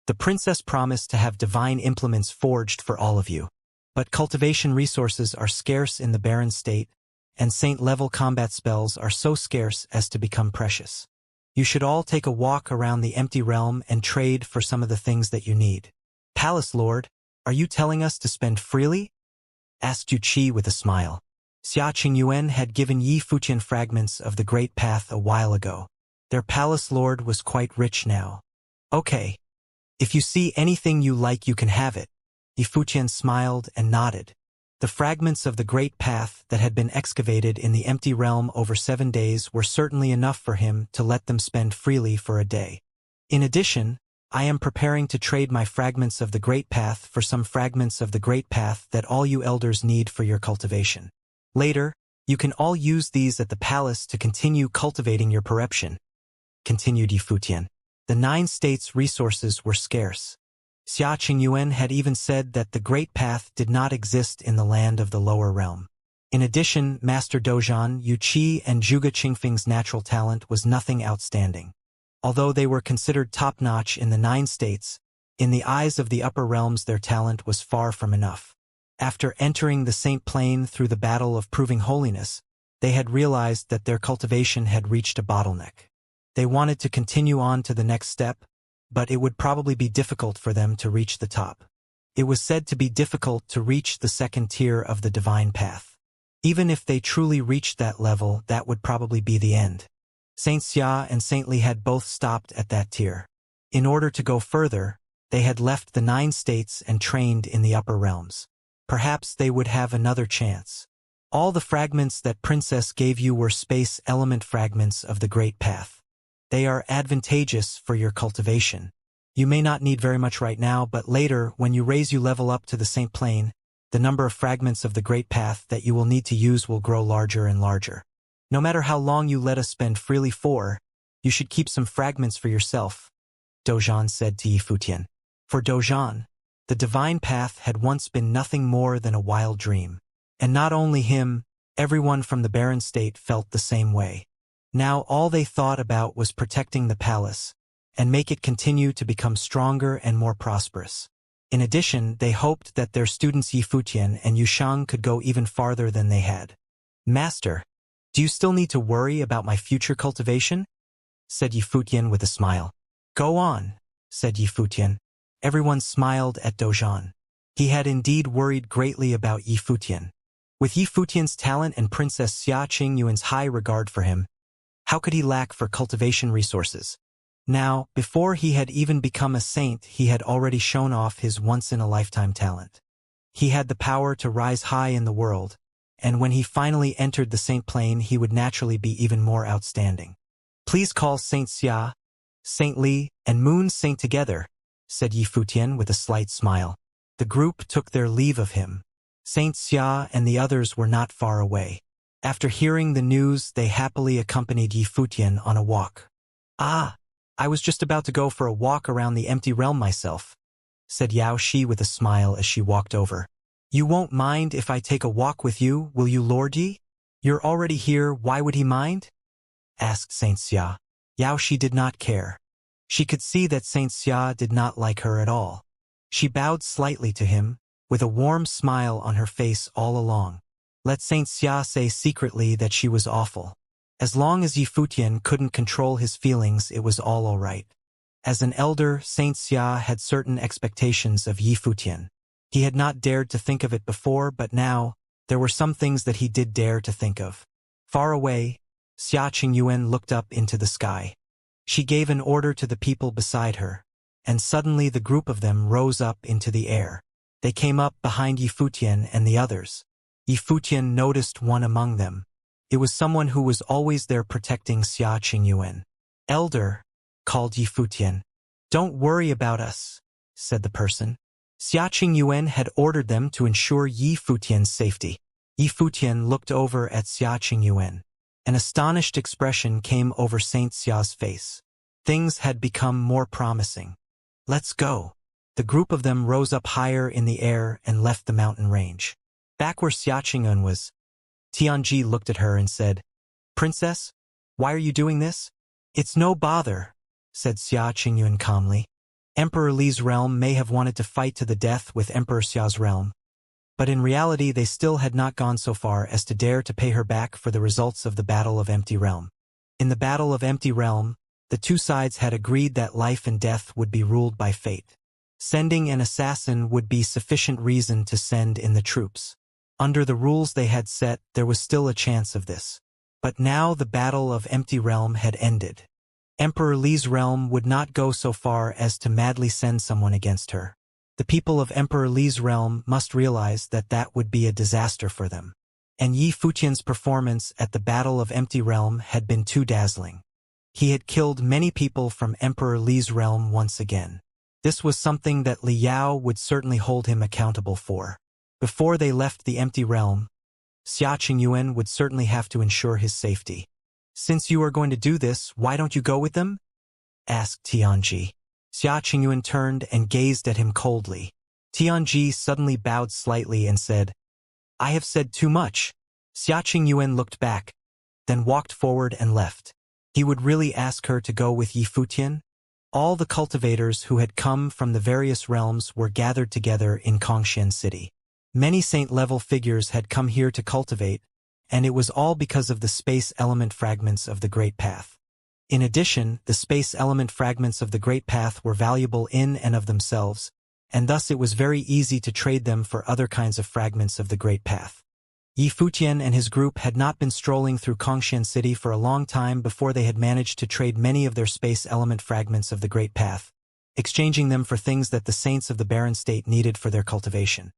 "The princess promised to have divine implements forged for all of you. But cultivation resources are scarce in the barren state, and saint-level combat spells are so scarce as to become precious. You should all take a walk around the empty realm and trade for some of the things that you need." "Palace Lord, are you telling us to spend freely?" asked Yu Qi with a smile. Xia Qingyuan had given Yi Futian fragments of the Great Path a while ago. Their palace lord was quite rich now. "Okay. If you see anything you like you can have it." Yi Futian smiled and nodded. The fragments of the Great Path that had been excavated in the empty realm over 7 days were certainly enough for him to let them spend freely for a day. "In addition, I am preparing to trade my fragments of the Great Path for some fragments of the Great Path that all you elders need for your cultivation. Later, you can all use these at the palace to continue cultivating your corruption," continued Yi Futian. The 9 states' resources were scarce. Xia Qingyuan had even said that the Great Path did not exist in the land of the lower realm. In addition, Master Dozhan, Yu Qi, and Zhuge Qingfeng's natural talent was nothing outstanding. Although they were considered top-notch in the 9 states, in the eyes of the upper realms their talent was far from enough. After entering the Saint Plain through the battle of proving holiness, they had realized that their cultivation had reached a bottleneck. They wanted to continue on to the next step, but it would probably be difficult for them to reach the top. It was said to be difficult to reach the second tier of the divine path. Even if they truly reached that level, that would probably be the end. Saint Xia and Saint Li had both stopped at that tier. In order to go further, they had left the 9 states and trained in the upper realms. Perhaps they would have another chance. "All the fragments that Princess gave you were space element fragments of the Great Path. They are advantageous for your cultivation. You may not need very much right now, but later, when you level up to the Saint Plane, the number of fragments of the Great Path that you will need to use will grow larger and larger. No matter how long you let us spend freely for, you should keep some fragments for yourself," Dozhan said to Yi Futian. For Dozhan, the divine path had once been nothing more than a wild dream. And not only him, everyone from the barren state felt the same way. Now all they thought about was protecting the palace, and make it continue to become stronger and more prosperous. In addition, they hoped that their students Yi Futian and Yu Shang could go even farther than they had. "Master, do you still need to worry about my future cultivation?" said Yi Futian with a smile. "Go on," said Yi Futian. Everyone smiled at Dozhan. He had indeed worried greatly about Yi Futian. With Yi Futian's talent and Princess Xia Qingyuan's high regard for him, how could he lack for cultivation resources? Now, before he had even become a saint, he had already shown off his once-in-a-lifetime talent. He had the power to rise high in the world, and when he finally entered the Saint Plane, he would naturally be even more outstanding. "Please call Saint Xia, Saint Li, and Moon Saint together," said Yi Futian with a slight smile. The group took their leave of him. Saint Xia and the others were not far away. After hearing the news, they happily accompanied Yi Futian on a walk. "Ah, I was just about to go for a walk around the empty realm myself," said Yao Shi with a smile as she walked over. "You won't mind if I take a walk with you, will you, Lord Yi?" "You're already here, why would he mind?" asked Saint Xia. Yao Shi did not care. She could see that Saint Xia did not like her at all. She bowed slightly to him, with a warm smile on her face all along. Let Xianxia say secretly that she was awful. As long as Yifutian couldn't control his feelings, it was all right. As an elder, Xianxia had certain expectations of Yifutian. He had not dared to think of it before, but now, there were some things that he did dare to think of. Far away, Xia Qingyuan looked up into the sky. She gave an order to the people beside her, and suddenly the group of them rose up into the air. They came up behind Yifutian and the others. Yifutian noticed one among them. It was someone who was always there protecting Xia Qingyuan. Elder, called Yifutian. Don't worry about us, said the person. Xia Qingyuan had ordered them to ensure Yifutian's safety. Yifutian looked over at Xia Qingyuan. An astonished expression came over Saint Xia's face. Things had become more promising. Let's go. The group of them rose up higher in the air and left the mountain range. Back where Xia Qingyuan was, Tianji looked at her and said, Princess, why are you doing this? It's no bother, said Xia Qingyuan calmly. Emperor Li's realm may have wanted to fight to the death with Emperor Xia's realm, but in reality they still had not gone so far as to dare to pay her back for the results of the Battle of Empty Realm. In the Battle of Empty Realm, the two sides had agreed that life and death would be ruled by fate. Sending an assassin would be sufficient reason to send in the troops. Under the rules they had set, there was still a chance of this. But now the Battle of Empty Realm had ended. Emperor Li's realm would not go so far as to madly send someone against her. The people of Emperor Li's realm must realize that that would be a disaster for them. And Yifutian's performance at the Battle of Empty Realm had been too dazzling. He had killed many people from Emperor Li's realm once again. This was something that Li Yao would certainly hold him accountable for. Before they left the Empty Realm, Xia Qingyuan would certainly have to ensure his safety. Since you are going to do this, why don't you go with them? Asked Tianji. Xia Qingyuan turned and gazed at him coldly. Tianji suddenly bowed slightly and said, I have said too much. Xia Qingyuan looked back, then walked forward and left. He would really ask her to go with Yifutian? All the cultivators who had come from the various realms were gathered together in Kongshan City. Many saint-level figures had come here to cultivate, and it was all because of the space element fragments of the Great Path. In addition, the space element fragments of the Great Path were valuable in and of themselves, and thus it was very easy to trade them for other kinds of fragments of the Great Path. Yifutian and his group had not been strolling through Kongshan City for a long time before they had managed to trade many of their space element fragments of the Great Path, exchanging them for things that the saints of the Barren State needed for their cultivation.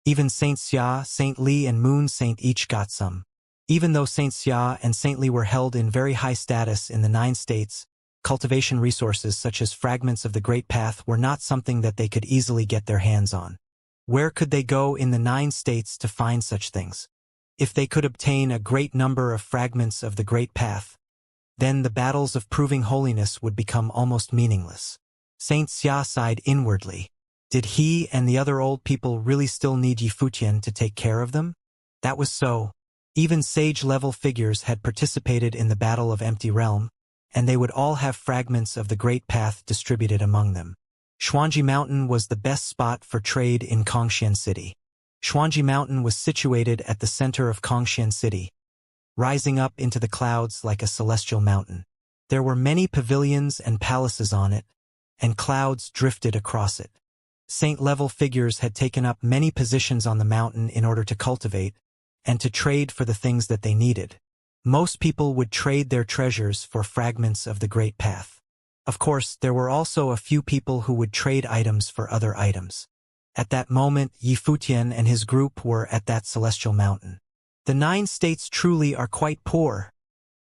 Even Saint Xia, Saint Li, and Moon Saint each got some. Even though Saint Xia and Saint Li were held in very high status in the 9 states, cultivation resources such as fragments of the Great Path were not something that they could easily get their hands on. Where could they go in the 9 states to find such things? If they could obtain a great number of fragments of the Great Path, then the battles of proving holiness would become almost meaningless. Saint Xia sighed inwardly. Did he and the other old people really still need Yifutian to take care of them? That was so. Even sage-level figures had participated in the Battle of Empty Realm, and they would all have fragments of the Great Path distributed among them. Xuanji Mountain was the best spot for trade in Kongshan City. Xuanji Mountain was situated at the center of Kongshan City, rising up into the clouds like a celestial mountain. There were many pavilions and palaces on it, and clouds drifted across it. Saint-level figures had taken up many positions on the mountain in order to cultivate, and to trade for the things that they needed. Most people would trade their treasures for fragments of the Great Path. Of course, there were also a few people who would trade items for other items. At that moment, Yifutian and his group were at that celestial mountain. The 9 states truly are quite poor,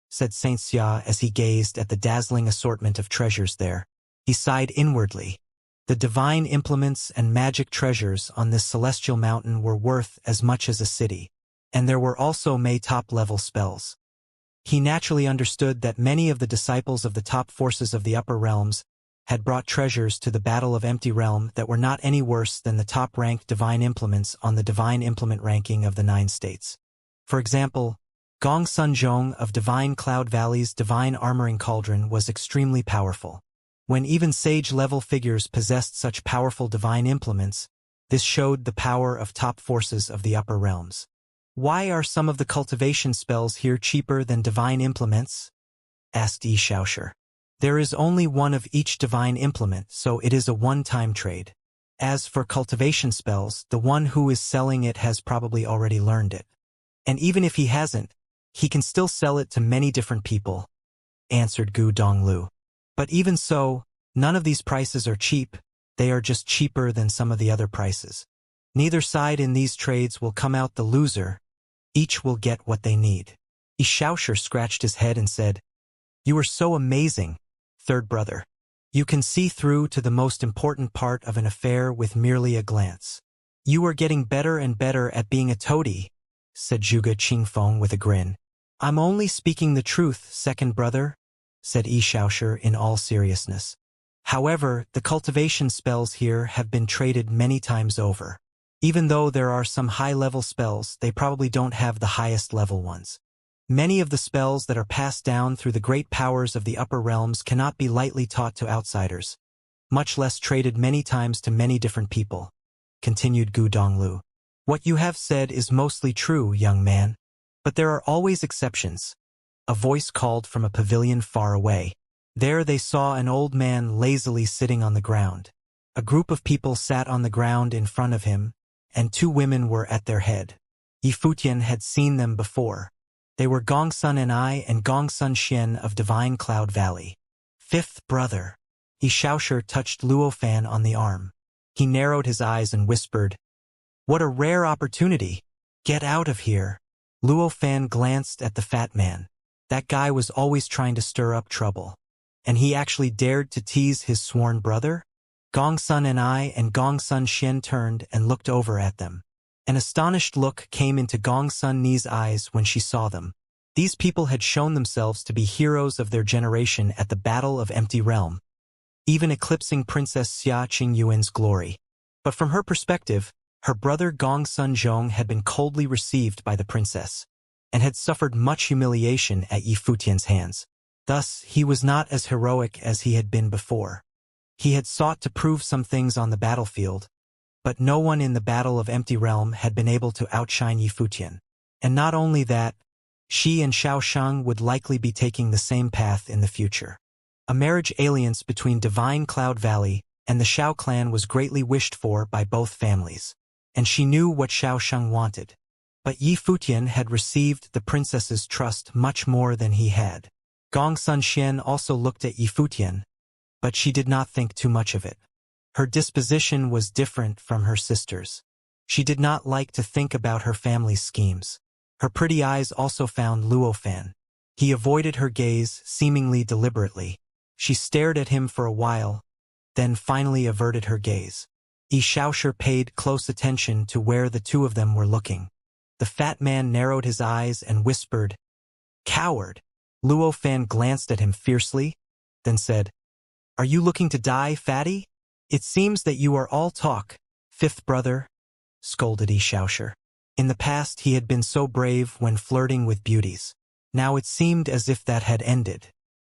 said Saint Xia as he gazed at the dazzling assortment of treasures there. He sighed inwardly. The divine implements and magic treasures on this celestial mountain were worth as much as a city. And there were also top-level spells. He naturally understood that many of the disciples of the top forces of the upper realms had brought treasures to the Battle of Empty Realm that were not any worse than the top-ranked divine implements on the divine implement ranking of the 9 states. For example, Gong Sun Zhong of Divine Cloud Valley's divine armoring cauldron was extremely powerful. When even sage-level figures possessed such powerful divine implements, this showed the power of top forces of the upper realms. Why are some of the cultivation spells here cheaper than divine implements? Asked Xianxia. There is only one of each divine implement, so it is a one-time trade. As for cultivation spells, the one who is selling it has probably already learned it. And even if he hasn't, he can still sell it to many different people, answered Gu Donglu. But even so, none of these prices are cheap, they are just cheaper than some of the other prices. Neither side in these trades will come out the loser, each will get what they need. Xianxia scratched his head and said, "You are so amazing, third brother. You can see through to the most important part of an affair with merely a glance. You are getting better and better at being a toady," said Zhuge Qingfeng with a grin. "I'm only speaking the truth, second brother," said Xianxia in all seriousness. "However, the cultivation spells here have been traded many times over. Even though there are some high-level spells, they probably don't have the highest-level ones. Many of the spells that are passed down through the great powers of the upper realms cannot be lightly taught to outsiders, much less traded many times to many different people," continued Gu Donglu. "What you have said is mostly true, young man. But there are always exceptions." A voice called from a pavilion far away. There they saw an old man lazily sitting on the ground. A group of people sat on the ground in front of him, and two women were at their head. Yifutian had seen them before. They were Gongsun and I and Gongsun Xian of Divine Cloud Valley. "Fifth brother." Xianxia touched Luofan on the arm. He narrowed his eyes and whispered, "What a rare opportunity! Get out of here." Luofan glanced at the fat man. That guy was always trying to stir up trouble. And he actually dared to tease his sworn brother? Gongsun and I and Gongsun Xian turned and looked over at them. An astonished look came into Gongsun Ni's eyes when she saw them. These people had shown themselves to be heroes of their generation at the Battle of Empty Realm, even eclipsing Princess Xia Qingyuan's glory. But from her perspective, her brother Gongsun Zhong had been coldly received by the princess, and had suffered much humiliation at Yifutian's hands. Thus, he was not as heroic as he had been before. He had sought to prove some things on the battlefield, but no one in the Battle of Empty Realm had been able to outshine Yifutian. And not only that, she and Xiaoshang would likely be taking the same path in the future. A marriage alliance between Divine Cloud Valley and the Xiao clan was greatly wished for by both families, and she knew what Xiaoshang wanted. But Yifutian had received the princess's trust much more than he had. Gongsun Xian also looked at Yifutian, but she did not think too much of it. Her disposition was different from her sister's. She did not like to think about her family's schemes. Her pretty eyes also found Luofan. He avoided her gaze, seemingly deliberately. She stared at him for a while, then finally averted her gaze. Xianxia paid close attention to where the two of them were looking. The fat man narrowed his eyes and whispered, "Coward!" Luofan glanced at him fiercely, then said, "Are you looking to die, fatty? It seems that you are all talk, fifth brother," scolded Xianxia. In the past he had been so brave when flirting with beauties. Now it seemed as if that had ended.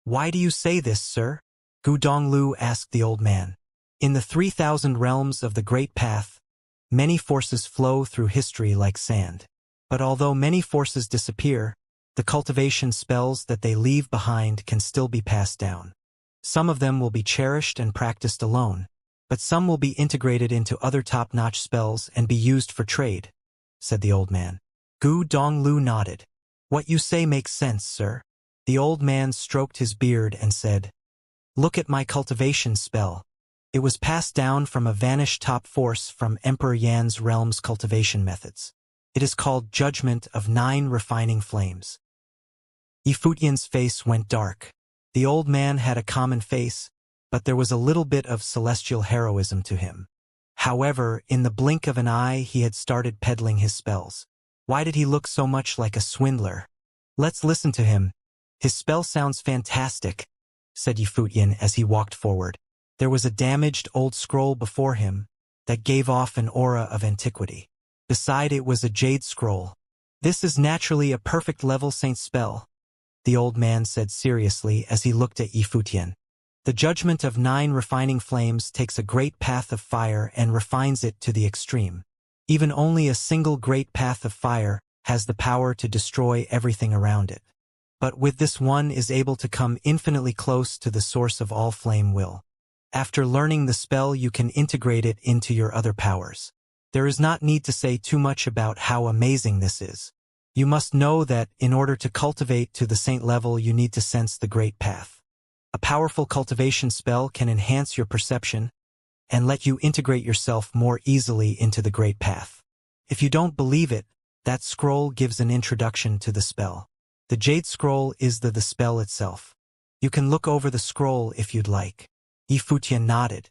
"Why do you say this, sir?" Gu Donglu asked the old man. "In the 3,000 realms of the Great Path, many forces flow through history like sand. But although many forces disappear, the cultivation spells that they leave behind can still be passed down. Some of them will be cherished and practiced alone, but some will be integrated into other top-notch spells and be used for trade," said the old man. Gu Donglu nodded. "What you say makes sense, sir." The old man stroked his beard and said, "Look at my cultivation spell. It was passed down from a vanished top force from Emperor Yan's realm's cultivation methods. It is called Judgment of 9 Refining Flames." Yifutian's face went dark. The old man had a common face, but there was a little bit of celestial heroism to him. However, in the blink of an eye he had started peddling his spells. Why did he look so much like a swindler? "Let's listen to him. His spell sounds fantastic," said Yifutian as he walked forward. There was a damaged old scroll before him that gave off an aura of antiquity. Beside it was a jade scroll. "This is naturally a perfect level saint spell," the old man said seriously as he looked at Yifutian. The judgment of 9 refining flames takes a great path of fire and refines it to the extreme. Even only a single great path of fire has the power to destroy everything around it. But with this one is able to come infinitely close to the source of all flame will. After learning the spell, you can integrate it into your other powers. There is not need to say too much about how amazing this is. You must know that in order to cultivate to the saint level, you need to sense the great path. A powerful cultivation spell can enhance your perception and let you integrate yourself more easily into the great path. If you don't believe it, that scroll gives an introduction to the spell. The jade scroll is the spell itself. You can look over the scroll if you'd like. Yifutian nodded.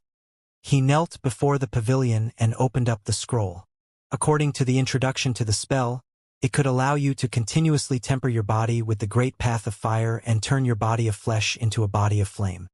He knelt before the pavilion and opened up the scroll. According to the introduction to the spell, it could allow you to continuously temper your body with the great path of fire and turn your body of flesh into a body of flame.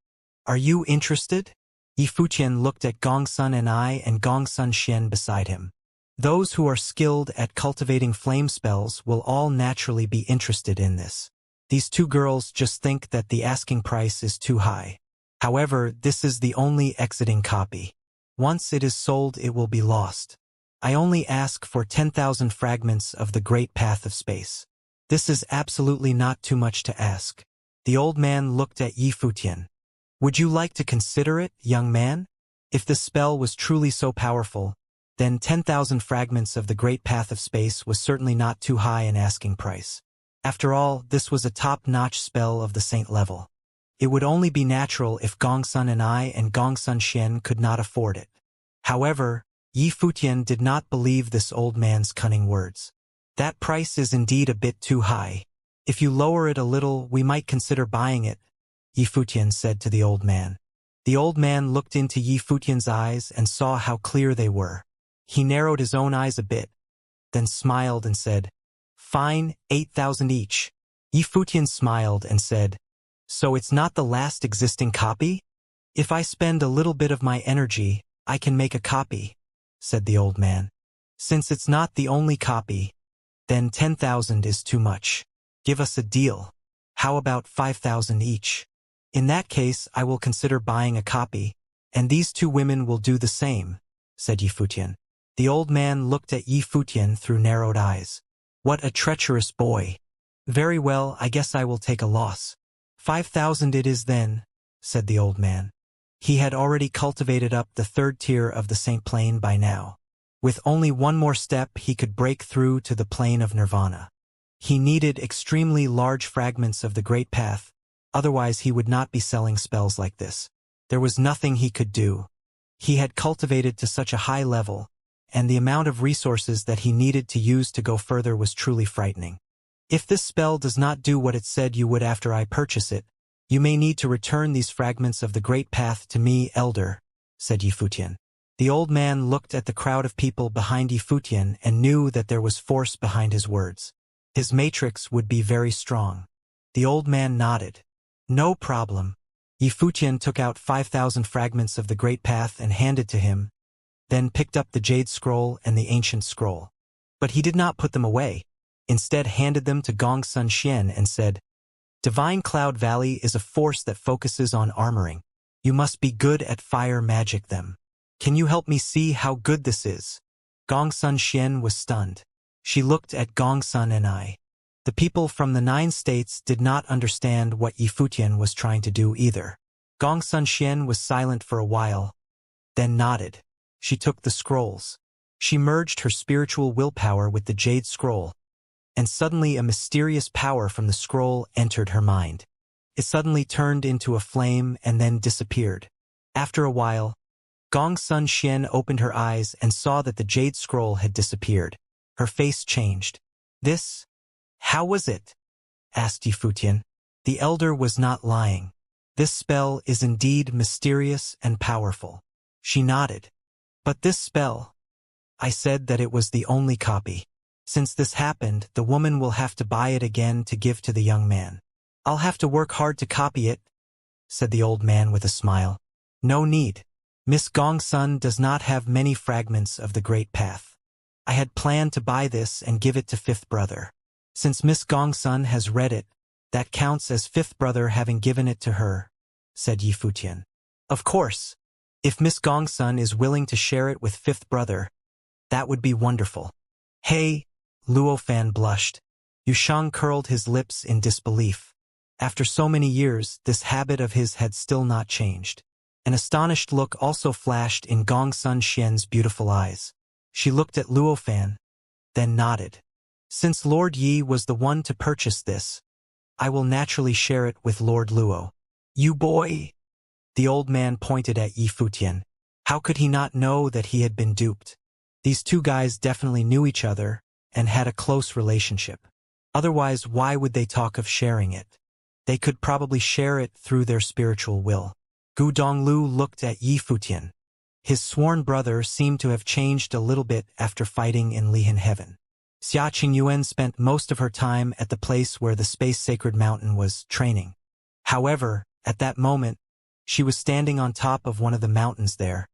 Are you interested? Yifutian looked at Gongsun and I and Gongsun Xian beside him. Those who are skilled at cultivating flame spells will all naturally be interested in this. These two girls just think that the asking price is too high. However, this is the only exiting copy. Once it is sold, it will be lost. I only ask for 10,000 fragments of the great path of space. This is absolutely not too much to ask. The old man looked at Yifutian. Would you like to consider it, young man? If the spell was truly so powerful, then 10,000 fragments of the great path of space was certainly not too high an asking price. After all, this was a top-notch spell of the saint level. It would only be natural if Gongsun and I and Gongsun Xian could not afford it. However, Yifutian did not believe this old man's cunning words. That price is indeed a bit too high. If you lower it a little, we might consider buying it, Yifutian said to the old man. The old man looked into Yifutian's eyes and saw how clear they were. He narrowed his own eyes a bit, then smiled and said, Fine, 8,000 each. Yifutian smiled and said, So it's not the last existing copy? If I spend a little bit of my energy, I can make a copy, said the old man. Since it's not the only copy, then 10,000 is too much. Give us a deal. How about 5,000 each? In that case, I will consider buying a copy, and these two women will do the same, said Yifutian. The old man looked at Yifutian through narrowed eyes. What a treacherous boy. Very well, I guess I will take a loss. 5,000 it is then, said the old man. He had already cultivated up the 3rd tier of the Saint Plane by now. With only one more step, he could break through to the plane of Nirvana. He needed extremely large fragments of the Great Path, otherwise he would not be selling spells like this. There was nothing he could do. He had cultivated to such a high level, and the amount of resources that he needed to use to go further was truly frightening. If this spell does not do what it said you would after I purchase it, you may need to return these fragments of the Great Path to me, elder, said Yifutian. The old man looked at the crowd of people behind Yifutian and knew that there was force behind his words. His matrix would be very strong. The old man nodded. No problem. Yifutian took out 5,000 fragments of the Great Path and handed to him, then picked up the Jade Scroll and the Ancient Scroll. But he did not put them away. Instead handed them to Gongsun Xian and said, Divine Cloud Valley is a force that focuses on armoring. You must be good at fire magic them. Can you help me see how good this is? Gongsun Xian was stunned. She looked at Gongsun and I. The people from the 9 states did not understand what Yifutian was trying to do either. Gongsun Xian was silent for a while, then nodded. She took the scrolls. She merged her spiritual willpower with the Jade Scroll, and suddenly a mysterious power from the scroll entered her mind. It suddenly turned into a flame and then disappeared. After a while, Gongsun Xian opened her eyes and saw that the Jade Scroll had disappeared. Her face changed. This? How was it? Asked Yifutian. The elder was not lying. This spell is indeed mysterious and powerful. She nodded. But this spell, I said that it was the only copy. Since this happened, the woman will have to buy it again to give to the young man. I'll have to work hard to copy it, said the old man with a smile. No need. Miss Gongsun does not have many fragments of the Great Path. I had planned to buy this and give it to 5th brother. Since Miss Gongsun has read it, that counts as 5th brother having given it to her. said Yi Futian. Of course. If Miss Gongsun is willing to share it with fifth brother, that would be wonderful. Hey, Luo Fan blushed. Yushang curled his lips in disbelief. After so many years, this habit of his had still not changed. An astonished look also flashed in Gongsun Xian's beautiful eyes. She looked at Luo Fan, then nodded. Since Lord Yi was the one to purchase this, I will naturally share it with Lord Luo. You boy! The old man pointed at Yi Futian. How could he not know that he had been duped? These two guys definitely knew each other and had a close relationship. Otherwise, why would they talk of sharing it? They could probably share it through their spiritual will. Gu Donglu looked at Yi Futian. His sworn brother seemed to have changed a little bit after fighting in Lihan Heaven. Xia Qingyuan spent most of her time at the place where the Space Sacred Mountain was training. However, at that moment, she was standing on top of one of the mountains there,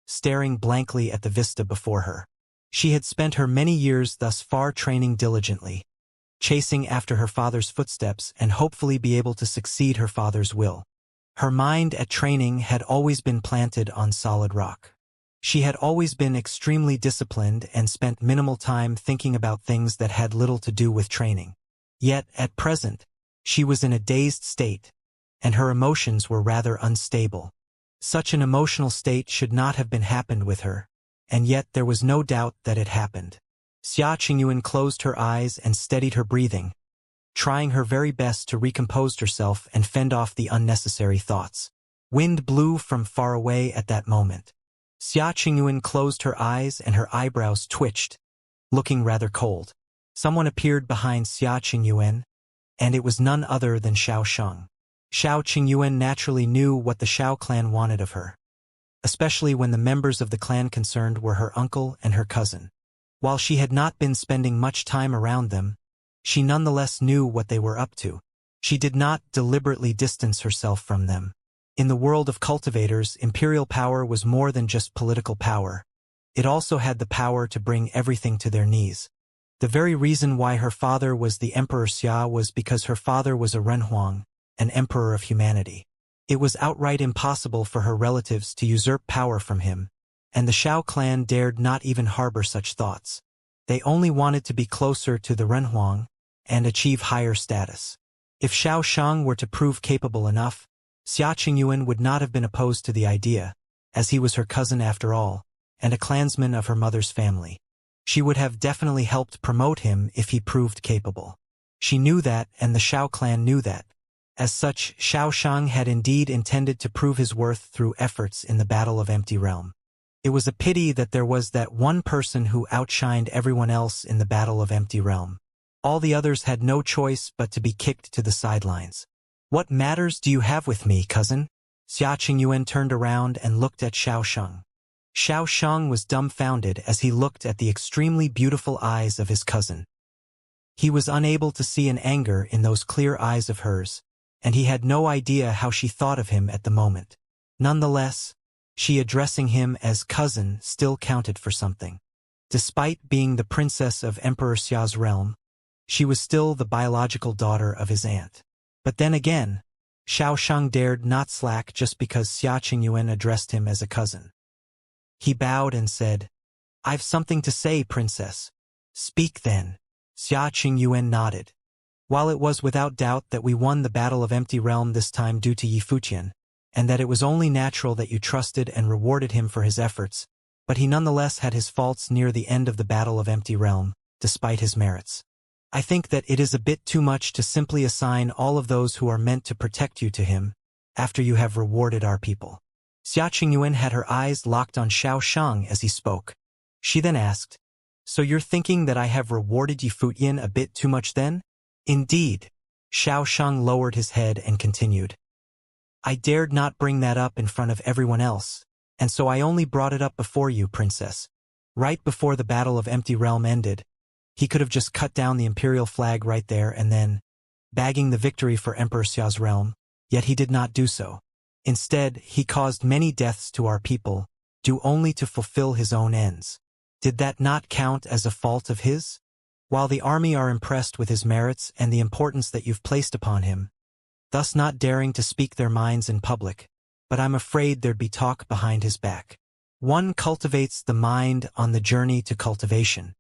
staring blankly at the vista before her. She had spent her many years thus far training diligently, chasing after her father's footsteps and hopefully be able to succeed her father's will. Her mind at training had always been planted on solid rock. She had always been extremely disciplined and spent minimal time thinking about things that had little to do with training. Yet, at present, she was in a dazed state, and her emotions were rather unstable. Such an emotional state should not have been happened with her, and yet there was no doubt that it happened. Xia Qingyuan closed her eyes and steadied her breathing, trying her very best to recompose herself and fend off the unnecessary thoughts. Wind blew from far away at that moment. Xia Qingyuan closed her eyes and her eyebrows twitched, looking rather cold. Someone appeared behind Xia Qingyuan, and it was none other than Xiao Sheng. Xiao Qingyuan naturally knew what the Xiao clan wanted of her, especially when the members of the clan concerned were her uncle and her cousin. While she had not been spending much time around them, she nonetheless knew what they were up to. She did not deliberately distance herself from them. In the world of cultivators, imperial power was more than just political power. It also had the power to bring everything to their knees. The very reason why her father was the Emperor Xia was because her father was a Renhuang, an emperor of humanity. It was outright impossible for her relatives to usurp power from him, and the Xiao clan dared not even harbor such thoughts. They only wanted to be closer to the Renhuang and achieve higher status. If Xiao Sheng were to prove capable enough, Xia Qingyuan would not have been opposed to the idea, as he was her cousin after all, and a clansman of her mother's family. She would have definitely helped promote him if he proved capable. She knew that, and the Xiao clan knew that. As such, Xiao Sheng had indeed intended to prove his worth through efforts in the Battle of Empty Realm. It was a pity that there was that one person who outshined everyone else in the Battle of Empty Realm. All the others had no choice but to be kicked to the sidelines. What matters do you have with me, cousin? Xia Qingyuan turned around and looked at Xiao Sheng. Xiao Sheng was dumbfounded as he looked at the extremely beautiful eyes of his cousin. He was unable to see an anger in those clear eyes of hers, and he had no idea how she thought of him at the moment. Nonetheless, she addressing him as cousin still counted for something. Despite being the princess of Emperor Xia's realm, she was still the biological daughter of his aunt. But then again, Xiao Sheng dared not slack just because Xia Qingyuan addressed him as a cousin. He bowed and said, "I've something to say, princess." "Speak then." Xia Qingyuan nodded. While it was without doubt that we won the Battle of Empty Realm this time due to Yi Futian, and that it was only natural that you trusted and rewarded him for his efforts, but he nonetheless had his faults near the end of the Battle of Empty Realm, despite his merits. I think that it is a bit too much to simply assign all of those who are meant to protect you to him, after you have rewarded our people. Xia Qingyuan had her eyes locked on Xiao Sheng as he spoke. She then asked, "So you're thinking that I have rewarded Yi Futian a bit too much then?" "Indeed." Xiao Sheng lowered his head and continued, "I dared not bring that up in front of everyone else, and so I only brought it up before you, princess." Right before the Battle of Empty Realm ended, he could have just cut down the imperial flag right there and then, bagging the victory for Emperor Xia's realm, yet he did not do so. Instead, he caused many deaths to our people, due only to fulfill his own ends. Did that not count as a fault of his? While the army are impressed with his merits and the importance that you've placed upon him, thus not daring to speak their minds in public, but I'm afraid there'd be talk behind his back. One cultivates the mind on the journey to cultivation.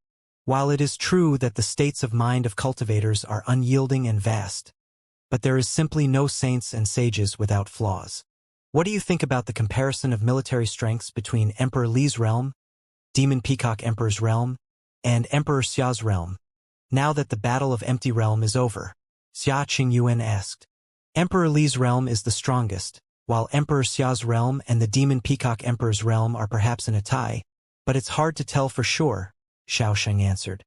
While it is true that the states of mind of cultivators are unyielding and vast, but there is simply no saints and sages without flaws. What do you think about the comparison of military strengths between Emperor Li's realm, Demon Peacock Emperor's realm, and Emperor Xia's realm, now that the Battle of Empty Realm is over? Xia Qingyuan asked. Emperor Li's realm is the strongest, while Emperor Xia's realm and the Demon Peacock Emperor's realm are perhaps in a tie, but it's hard to tell for sure, Xiaosheng answered.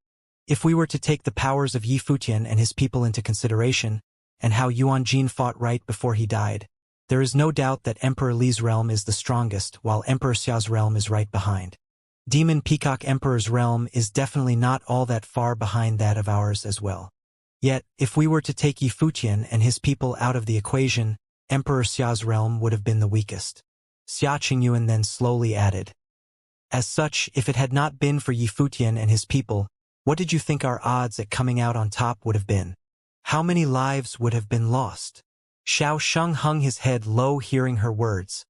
If we were to take the powers of Yi Futian and his people into consideration, and how Yuan Jin fought right before he died, there is no doubt that Emperor Li's realm is the strongest, while Emperor Xia's realm is right behind. Demon Peacock Emperor's realm is definitely not all that far behind that of ours as well. Yet, if we were to take Yi Futian and his people out of the equation, Emperor Xia's realm would have been the weakest. Xia Qingyuan then slowly added. As such, if it had not been for Yi Futian and his people, what did you think our odds at coming out on top would have been? How many lives would have been lost? Xiao Sheng hung his head low hearing her words,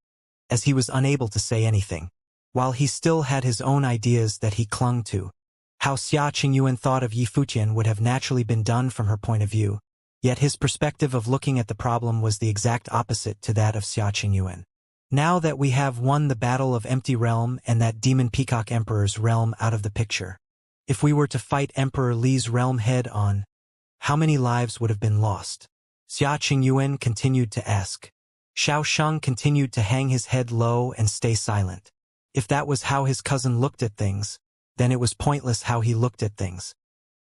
as he was unable to say anything, while he still had his own ideas that he clung to. How Xia Qingyuan thought of Yi Futian would have naturally been done from her point of view, yet his perspective of looking at the problem was the exact opposite to that of Xia Qingyuan. Now that we have won the Battle of Empty Realm and that Demon Peacock Emperor's realm out of the picture, if we were to fight Emperor Li's realm head-on, how many lives would have been lost? Xia Qingyuan continued to ask. Xiao Sheng continued to hang his head low and stay silent. If that was how his cousin looked at things, then it was pointless how he looked at things.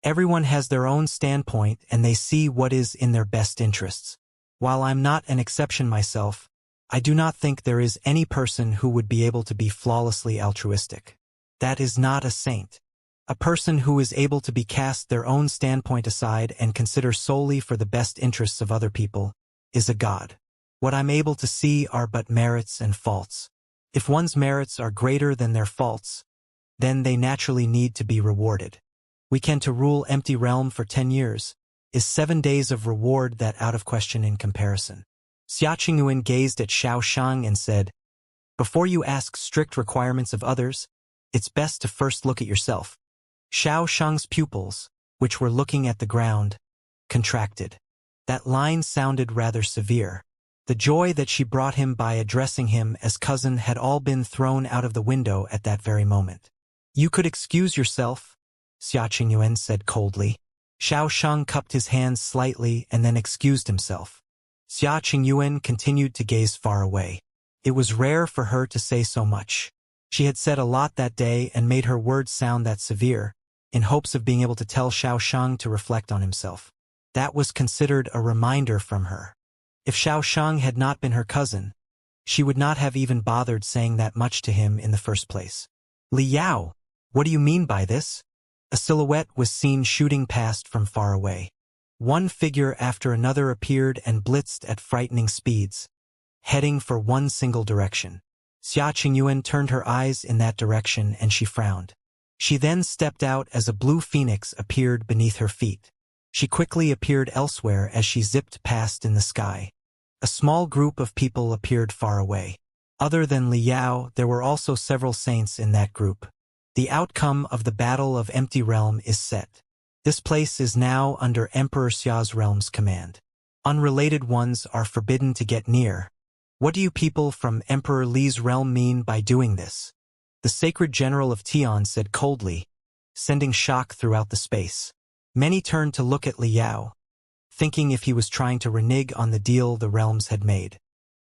Everyone has their own standpoint and they see what is in their best interests. While I'm not an exception myself, I do not think there is any person who would be able to be flawlessly altruistic. That is not a saint. A person who is able to be cast their own standpoint aside and consider solely for the best interests of other people is a god. What I'm able to see are but merits and faults. If one's merits are greater than their faults, then they naturally need to be rewarded. We can to rule Empty Realm for 10 years. Is 7 days of reward that out of question in comparison? Xia Qingyuan gazed at Xiao Sheng and said, before you ask strict requirements of others, it's best to first look at yourself. Xiao Sheng's pupils, which were looking at the ground, contracted. That line sounded rather severe. The joy that she brought him by addressing him as cousin had all been thrown out of the window at that very moment. You could excuse yourself, Xia Qingyuan said coldly. Xiao Sheng cupped his hands slightly and then excused himself. Xia Qingyuan continued to gaze far away. It was rare for her to say so much. She had said a lot that day and made her words sound that severe, in hopes of being able to tell Xiao Sheng to reflect on himself. That was considered a reminder from her. If Xiao Sheng had not been her cousin, she would not have even bothered saying that much to him in the first place. Li Yao, what do you mean by this? A silhouette was seen shooting past from far away. One figure after another appeared and blitzed at frightening speeds, heading for one single direction. Xia Qingyuan turned her eyes in that direction and she frowned. She then stepped out as a blue phoenix appeared beneath her feet. She quickly appeared elsewhere as she zipped past in the sky. A small group of people appeared far away. Other than Li Yao, there were also several saints in that group. The outcome of the Battle of Empty Realm is set. This place is now under Emperor Xia's realm's command. Unrelated ones are forbidden to get near. What do you people from Emperor Li's realm mean by doing this? The sacred general of Tian said coldly, sending shock throughout the space. Many turned to look at Li Yao, thinking if he was trying to renege on the deal the realms had made.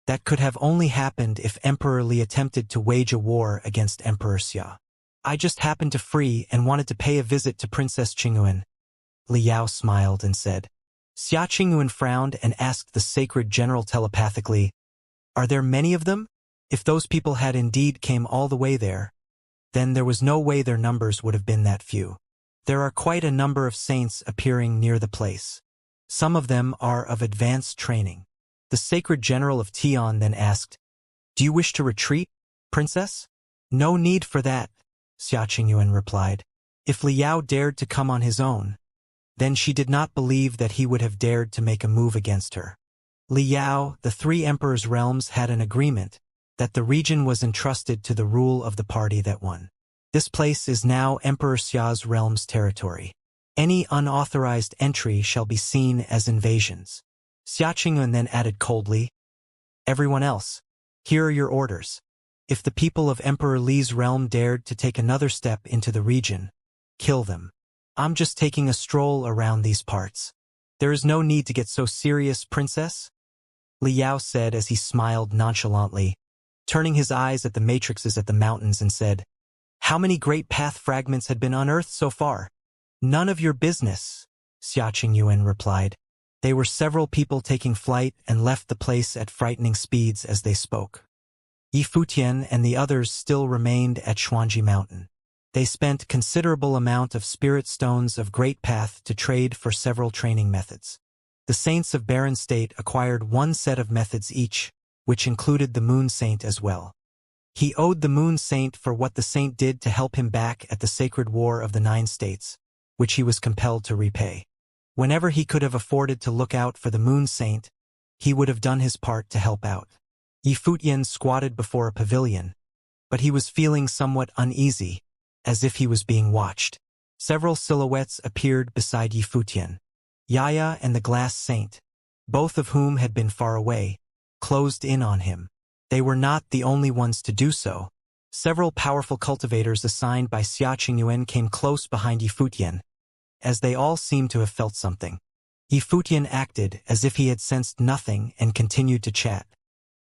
That could have only happened if Emperor Li attempted to wage a war against Emperor Xia. I just happened to free and wanted to pay a visit to Princess Qingyuan. Li Yao smiled and said. Xia Qingyuan frowned and asked the sacred general telepathically, are there many of them? If those people had indeed came all the way there, then there was no way their numbers would have been that few. There are quite a number of saints appearing near the place. Some of them are of advanced training. The sacred general of Tian then asked, do you wish to retreat, princess? No need for that, Xia Qingyuan replied. If Li Yao dared to come on his own, then she did not believe that he would have dared to make a move against her. Li Yao, the three emperors' realms had an agreement that the region was entrusted to the rule of the party that won. This place is now Emperor Xia's realm's territory. Any unauthorized entry shall be seen as invasions. Xia Qingyun then added coldly, "Everyone else, here are your orders. If the people of Emperor Li's realm dared to take another step into the region, kill them. I'm just taking a stroll around these parts. There is no need to get so serious, princess," Li Yao said as he smiled nonchalantly, turning his eyes at the matrices at the mountains and said, "How many great path fragments had been unearthed so far?" "None of your business," Xia Qingyuan replied. They were several people taking flight and left the place at frightening speeds as they spoke. Yi Futian and the others still remained at Xuanji Mountain. They spent considerable amount of spirit stones of Great Path to trade for several training methods. The Saints of Barren State acquired one set of methods each, which included the Moon Saint as well. He owed the Moon Saint for what the Saint did to help him back at the Sacred War of the Nine States, which he was compelled to repay. Whenever he could have afforded to look out for the Moon Saint, he would have done his part to help out. Yi Futian squatted before a pavilion, but he was feeling somewhat uneasy, as if he was being watched. Several silhouettes appeared beside Yi Futian. Yaya and the Glass Saint, both of whom had been far away, closed in on him. They were not the only ones to do so. Several powerful cultivators assigned by Xia Qingyuan came close behind Yi Futian, as they all seemed to have felt something. Yi Futian acted as if he had sensed nothing and continued to chat.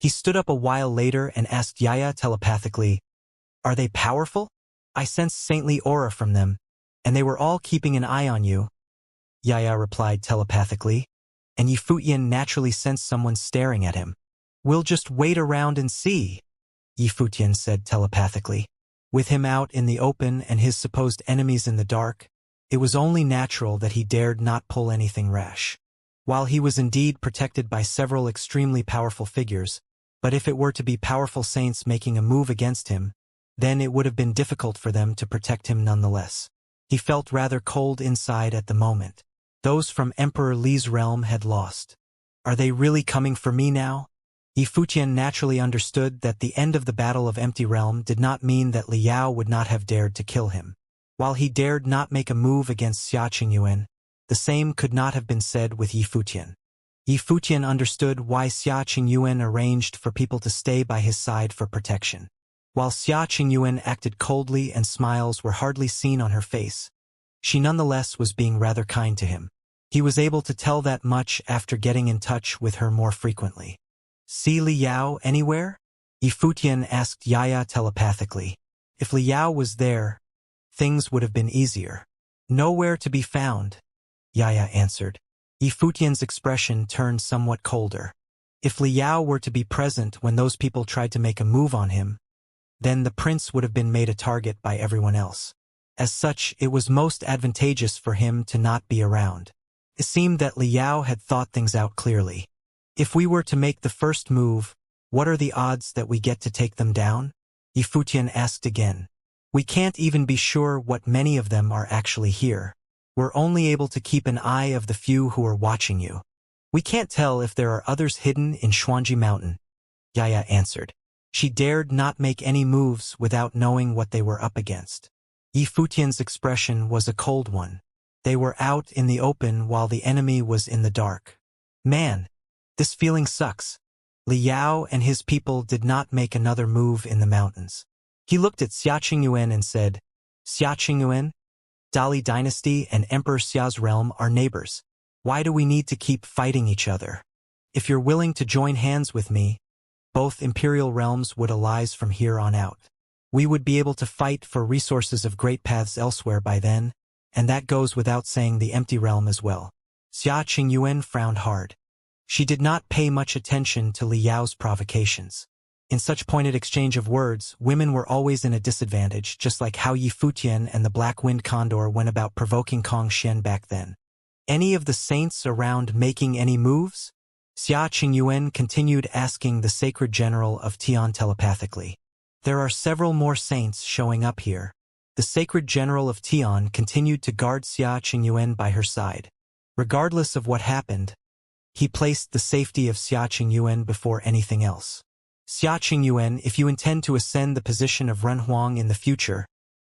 He stood up a while later and asked Yaya telepathically, "Are they powerful? I sensed saintly aura from them, and they were all keeping an eye on you." Yaya replied telepathically, and Yi Futian naturally sensed someone staring at him. "We'll just wait around and see," Yi Futian said telepathically. With him out in the open and his supposed enemies in the dark, it was only natural that he dared not pull anything rash. While he was indeed protected by several extremely powerful figures, but if it were to be powerful saints making a move against him, then it would have been difficult for them to protect him nonetheless. He felt rather cold inside at the moment. Those from Emperor Li's realm had lost. Are they really coming for me now? Yi Futian naturally understood that the end of the Battle of Empty Realm did not mean that Li Yao would not have dared to kill him. While he dared not make a move against Xia Qingyuan, the same could not have been said with Yi Futian. Yi Futian understood why Xia Qingyuan arranged for people to stay by his side for protection. While Xia Qingyuan acted coldly and smiles were hardly seen on her face, she nonetheless was being rather kind to him. He was able to tell that much after getting in touch with her more frequently. "See Li Yao anywhere?" Yi Futian asked Yaya telepathically. If Li Yao was there, things would have been easier. "Nowhere to be found," Yaya answered. Yi Futian's expression turned somewhat colder. If Li Yao were to be present when those people tried to make a move on him, then the prince would have been made a target by everyone else. As such, it was most advantageous for him to not be around. It seemed that Li Yao had thought things out clearly. "If we were to make the first move, what are the odds that we get to take them down?" Yi Futian asked again. "We can't even be sure what many of them are actually here. We're only able to keep an eye of the few who are watching you. We can't tell if there are others hidden in Xuanji Mountain," Yaya answered. She dared not make any moves without knowing what they were up against. Yi Futian's expression was a cold one. They were out in the open while the enemy was in the dark. "Man, this feeling sucks." Li Yao and his people did not make another move in the mountains. He looked at Xia Qingyuan and said, "Xia Qingyuan, Dali Dynasty and Emperor Xia's realm are neighbors. Why do we need to keep fighting each other? If you're willing to join hands with me, both imperial realms would allies from here on out. We would be able to fight for resources of great paths elsewhere by then, and that goes without saying the empty realm as well." Xia Qingyuan frowned hard. She did not pay much attention to Li Yao's provocations. In such pointed exchange of words, women were always in a disadvantage, just like how Yi Futian and the Black Wind Condor went about provoking Kong Xian back then. "Any of the saints around making any moves?" Xia Qingyuan continued asking the Sacred General of Tian telepathically. "There are several more saints showing up here." The Sacred General of Tian continued to guard Xia Qingyuan by her side. Regardless of what happened, he placed the safety of Xianxia before anything else. Xianxia, if you intend to ascend the position of Renhuang in the future,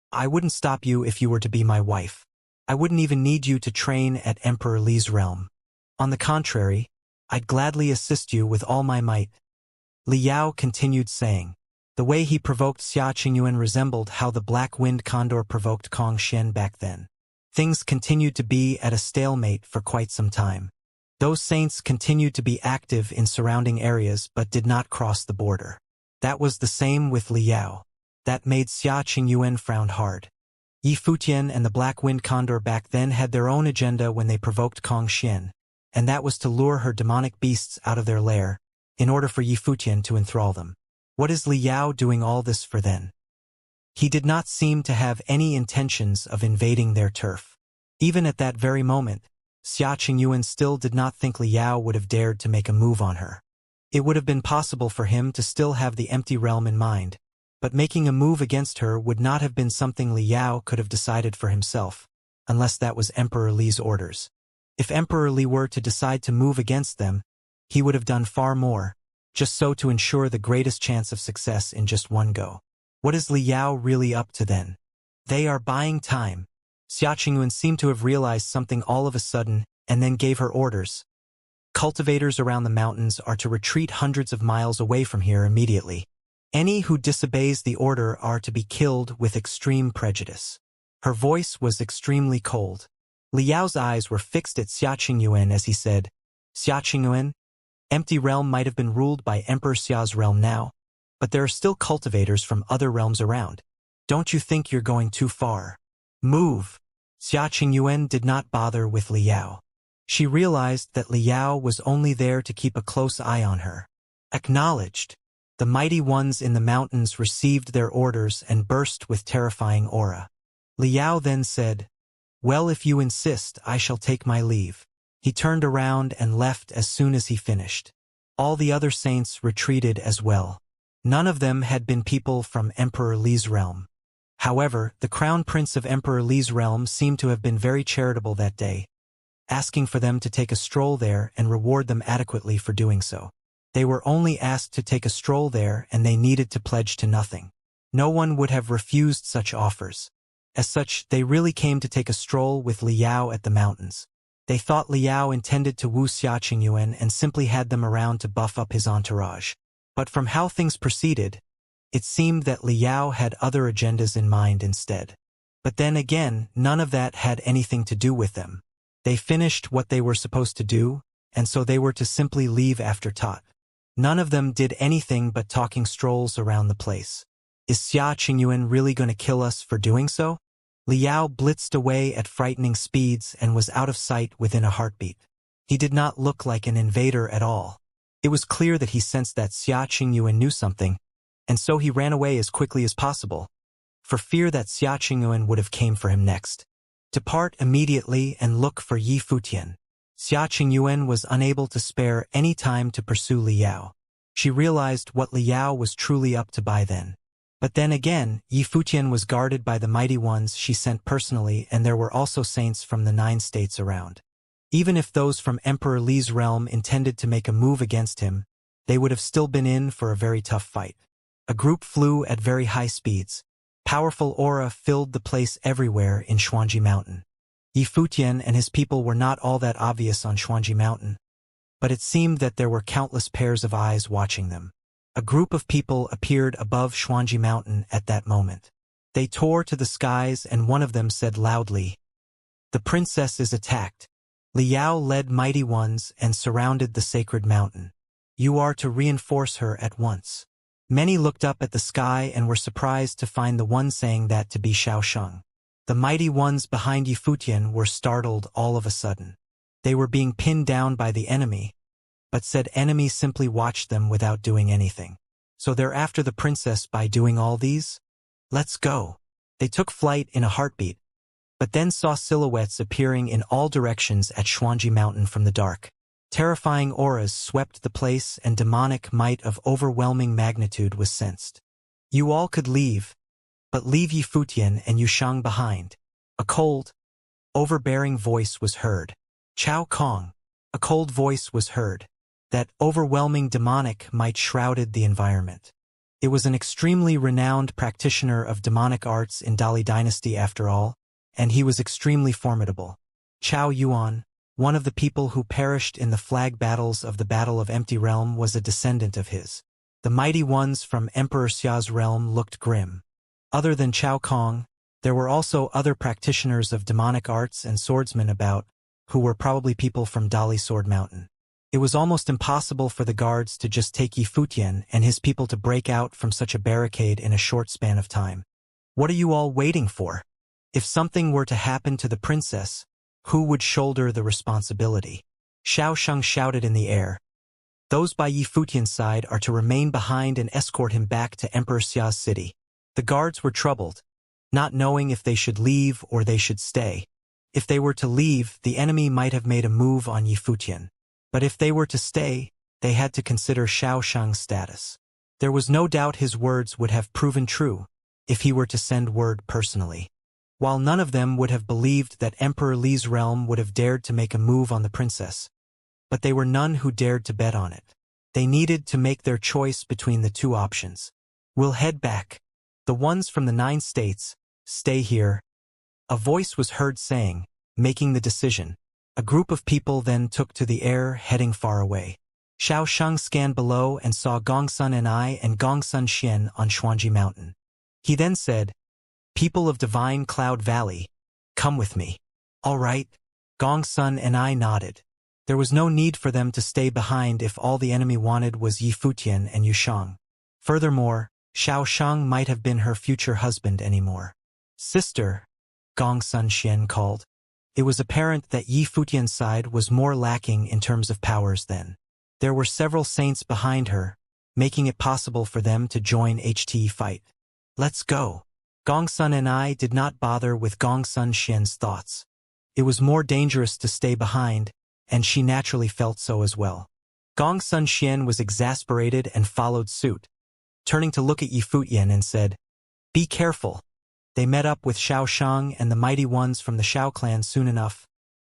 I wouldn't stop you if you were to be my wife. I wouldn't even need you to train at Emperor Li's realm. On the contrary, I'd gladly assist you with all my might. Li Yao continued saying. The way he provoked Xianxia resembled how the black-winged condor provoked Kong Xian back then. Things continued to be at a stalemate for quite some time. Those saints continued to be active in surrounding areas but did not cross the border. That was the same with Li Yao. That made Xianxia frown hard. Yi Futian and the black-winged condor back then had their own agenda when they provoked Kong Xian, and that was to lure her demonic beasts out of their lair, in order for Yi Futian to enthrall them. What is Li Yao doing all this for then? He did not seem to have any intentions of invading their turf. Even at that very moment, Xianxia still did not think Li Yao would have dared to make a move on her. It would have been possible for him to still have the empty realm in mind, but making a move against her would not have been something Li Yao could have decided for himself, unless that was Emperor Li's orders. If Emperor Li were to decide to move against them, he would have done far more, just so to ensure the greatest chance of success in just one go. What is Li Yao really up to then? They are buying time. Xianxia seemed to have realized something all of a sudden, and then gave her orders. Cultivators around the mountains are to retreat hundreds of miles away from here immediately. Any who disobeys the order are to be killed with extreme prejudice. Her voice was extremely cold. Li Yao's eyes were fixed at Xianxia as he said, Xianxia, Empty Realm might have been ruled by Emperor Xia's realm now, but there are still cultivators from other realms around. Don't you think you're going too far? Move! Xianxia did not bother with Li Yao. She realized that Li Yao was only there to keep a close eye on her. Acknowledged. The mighty ones in the mountains received their orders and burst with terrifying aura. Li Yao then said, Well, if you insist, I shall take my leave. He turned around and left as soon as he finished. All the other saints retreated as well. None of them had been people from Emperor Li's realm. However, the crown prince of Emperor Li's realm seemed to have been very charitable that day, asking for them to take a stroll there and reward them adequately for doing so. They were only asked to take a stroll there and they needed to pledge to nothing. No one would have refused such offers. As such, they really came to take a stroll with Li Yao at the mountains. They thought Li Yao intended to woo Xianxia and simply had them around to buff up his entourage. But from how things proceeded, it seemed that Li Yao had other agendas in mind instead. But then again, none of that had anything to do with them. They finished what they were supposed to do, and so they were to simply leave after Tot. None of them did anything but talking strolls around the place. Is Xianxia really going to kill us for doing so? Li Yao blitzed away at frightening speeds and was out of sight within a heartbeat. He did not look like an invader at all. It was clear that he sensed that Xianxia knew something, and so he ran away as quickly as possible, for fear that Xianxia would have came for him next. Depart immediately and look for Yi Futian. Xianxia was unable to spare any time to pursue Li Yao. She realized what Li Yao was truly up to by then. But then again, Yi Futian was guarded by the mighty ones she sent personally, and there were also saints from the 9 states around. Even if those from Emperor Li's realm intended to make a move against him, they would have still been in for a very tough fight. A group flew at very high speeds. Powerful aura filled the place everywhere in Xuanji Mountain. Yi Futian and his people were not all that obvious on Xuanji Mountain, but it seemed that there were countless pairs of eyes watching them. A group of people appeared above Xuanji Mountain at that moment. They tore to the skies and one of them said loudly, "The princess is attacked." Li Yao led mighty ones and surrounded the sacred mountain. You are to reinforce her at once. Many looked up at the sky and were surprised to find the one saying that to be Xiaosheng. The mighty ones behind Yi Futian were startled all of a sudden. They were being pinned down by the enemy, but said enemy simply watched them without doing anything. So they're after the princess by doing all these? Let's go. They took flight in a heartbeat, but then saw silhouettes appearing in all directions at Xuanji Mountain from the dark. Terrifying auras swept the place and demonic might of overwhelming magnitude was sensed. You all could leave, but leave Yi Futian and Yushang behind. A cold, overbearing voice was heard. Chao Kong. A cold voice was heard. That overwhelming demonic might shrouded the environment. It was an extremely renowned practitioner of demonic arts in Dali dynasty after all, and he was extremely formidable. Chao Yuan, one of the people who perished in the flag battles of the Battle of Empty Realm, was a descendant of his. The mighty ones from Emperor Xia's realm looked grim. Other than Chao Kong, there were also other practitioners of demonic arts and swordsmen about, who were probably people from Dali Sword Mountain. It was almost impossible for the guards to just take Yi Futian and his people to break out from such a barricade in a short span of time. What are you all waiting for? If something were to happen to the princess, who would shoulder the responsibility? Xiao Sheng shouted in the air. Those by Yi Futian's side are to remain behind and escort him back to Emperor Xia's city. The guards were troubled, not knowing if they should leave or they should stay. If they were to leave, the enemy might have made a move on Yi Futian. But if they were to stay, they had to consider Xiao Sheng's status. There was no doubt his words would have proven true, if he were to send word personally. While none of them would have believed that Emperor Li's realm would have dared to make a move on the princess, but they were none who dared to bet on it. They needed to make their choice between the two options. We'll head back. The ones from the 9 states, stay here. A voice was heard saying, making the decision. A group of people then took to the air, heading far away. Xiao Sheng scanned below and saw Gongsun and I and Gongsun Xian on Xuanji Mountain. He then said, "People of Divine Cloud Valley, come with me." "All right." Gongsun and I nodded. There was no need for them to stay behind if all the enemy wanted was Yi Futian and Yu Shang. Furthermore, Xiao Sheng might have been her future husband anymore. "Sister," Gongsun Xian called. It was apparent that Yi Futian's side was more lacking in terms of powers then. There were several saints behind her, making it possible for them to join HT fight. "Let's go." Gongsun and I did not bother with Gongsun Xian's thoughts. It was more dangerous to stay behind, and she naturally felt so as well. Gongsun Xian was exasperated and followed suit, turning to look at Yi Futian and said, "Be careful." They met up with Xiao Sheng and the mighty ones from the Xiao clan soon enough,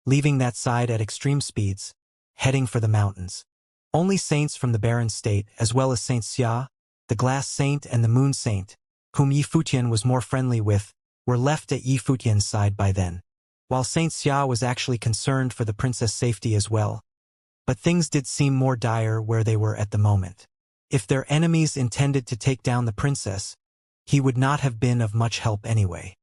leaving that side at extreme speeds, heading for the mountains. Only saints from the Barren State, as well as Saint Xia, the Glass Saint and the Moon Saint, whom Yi Futian was more friendly with, were left at Yi Futian's side by then. While Saint Xia was actually concerned for the princess' safety as well. But things did seem more dire where they were at the moment. If their enemies intended to take down the princess, he would not have been of much help anyway.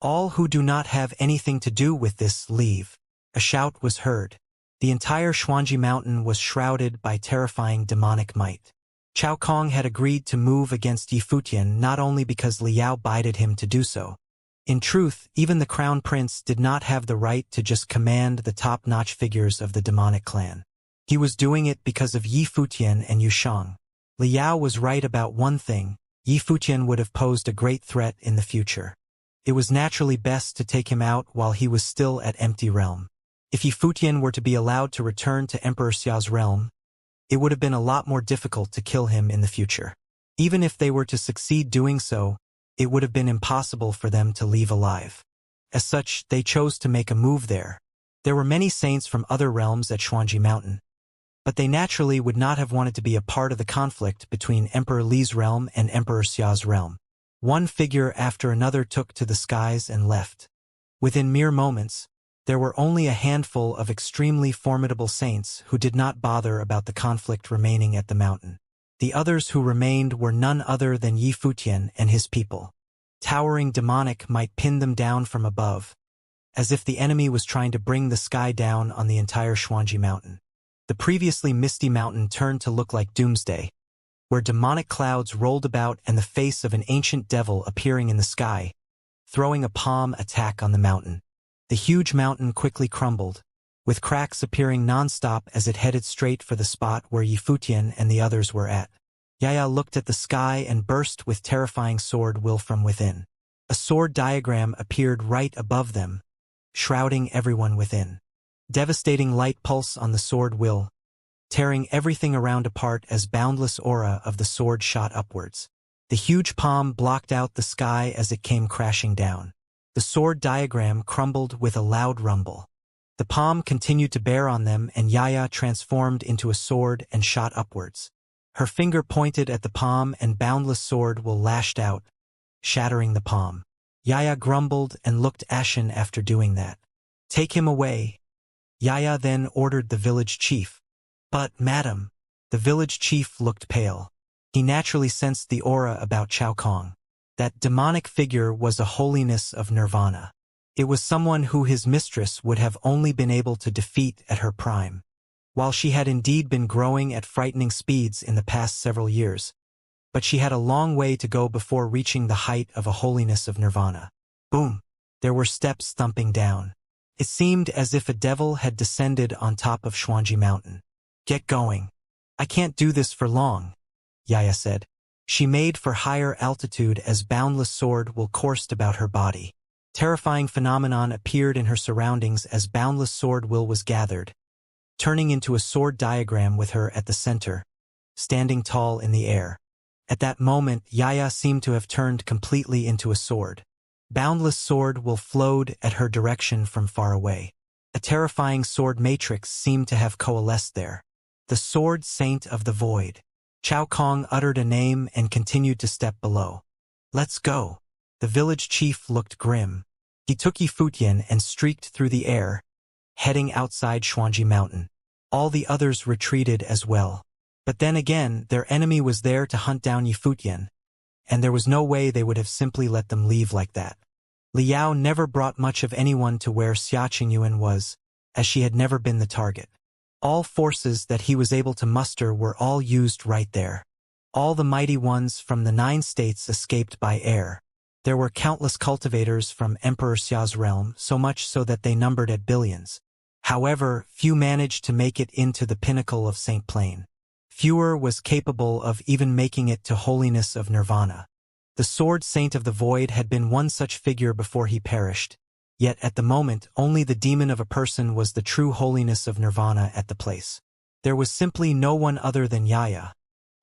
"All who do not have anything to do with this, leave." A shout was heard. The entire Xuanji Mountain was shrouded by terrifying demonic might. Chao Kong had agreed to move against Yi Futian not only because Liao bided him to do so. In truth, even the crown prince did not have the right to just command the top-notch figures of the demonic clan. He was doing it because of Yi Futian and Yu Shang. Liao was right about one thing. Yi Futian would have posed a great threat in the future. It was naturally best to take him out while he was still at Empty Realm. If Yi Futian were to be allowed to return to Emperor Xia's realm, it would have been a lot more difficult to kill him in the future. Even if they were to succeed doing so, it would have been impossible for them to leave alive. As such, they chose to make a move there. There were many saints from other realms at Xuanji Mountain, but they naturally would not have wanted to be a part of the conflict between Emperor Li's realm and Emperor Xia's realm. One figure after another took to the skies and left. Within mere moments, there were only a handful of extremely formidable saints who did not bother about the conflict remaining at the mountain. The others who remained were none other than Yi Futian and his people. Towering demonic might pin them down from above, as if the enemy was trying to bring the sky down on the entire Xuanji Mountain. The previously misty mountain turned to look like doomsday, where demonic clouds rolled about and the face of an ancient devil appearing in the sky, throwing a palm attack on the mountain. The huge mountain quickly crumbled, with cracks appearing non-stop as it headed straight for the spot where Yi Futian and the others were at. Yaya looked at the sky and burst with terrifying sword will from within. A sword diagram appeared right above them, shrouding everyone within. Devastating light pulse on the sword will, tearing everything around apart as boundless aura of the sword shot upwards. The huge palm blocked out the sky as it came crashing down. The sword diagram crumbled with a loud rumble. The palm continued to bear on them, and Yaya transformed into a sword and shot upwards. Her finger pointed at the palm, and boundless sword will lashed out, shattering the palm. Yaya grumbled and looked ashen after doing that. "Take him away." Yaya then ordered the village chief. "But, madam," the village chief looked pale. He naturally sensed the aura about Chao Kong. That demonic figure was a holiness of nirvana. It was someone who his mistress would have only been able to defeat at her prime. While she had indeed been growing at frightening speeds in the past several years, but she had a long way to go before reaching the height of a holiness of nirvana. Boom! There were steps thumping down. It seemed as if a devil had descended on top of Xuanji Mountain. "Get going. I can't do this for long," Yaya said. She made for higher altitude as boundless sword will coursed about her body. Terrifying phenomenon appeared in her surroundings as boundless sword will was gathered, turning into a sword diagram with her at the center, standing tall in the air. At that moment, Yaya seemed to have turned completely into a sword. Boundless sword will flowed at her direction from far away. A terrifying sword matrix seemed to have coalesced there. The sword saint of the void. Chao Kong uttered a name and continued to step below. "Let's go." The village chief looked grim. He took Yifutian and streaked through the air, heading outside Xuanji Mountain. All the others retreated as well. But then again, their enemy was there to hunt down Yifutian, and there was no way they would have simply let them leave like that. Liao never brought much of anyone to where Xia Qingyuan was, as she had never been the target. All forces that he was able to muster were all used right there. All the mighty ones from the 9 states escaped by air. There were countless cultivators from Emperor Xia's realm, so much so that they numbered at billions. However, few managed to make it into the pinnacle of Saint Plain. Fewer was capable of even making it to holiness of nirvana. The sword saint of the void had been one such figure before he perished, yet at the moment only the demon of a person was the true holiness of nirvana at the place. There was simply no one other than Yaya,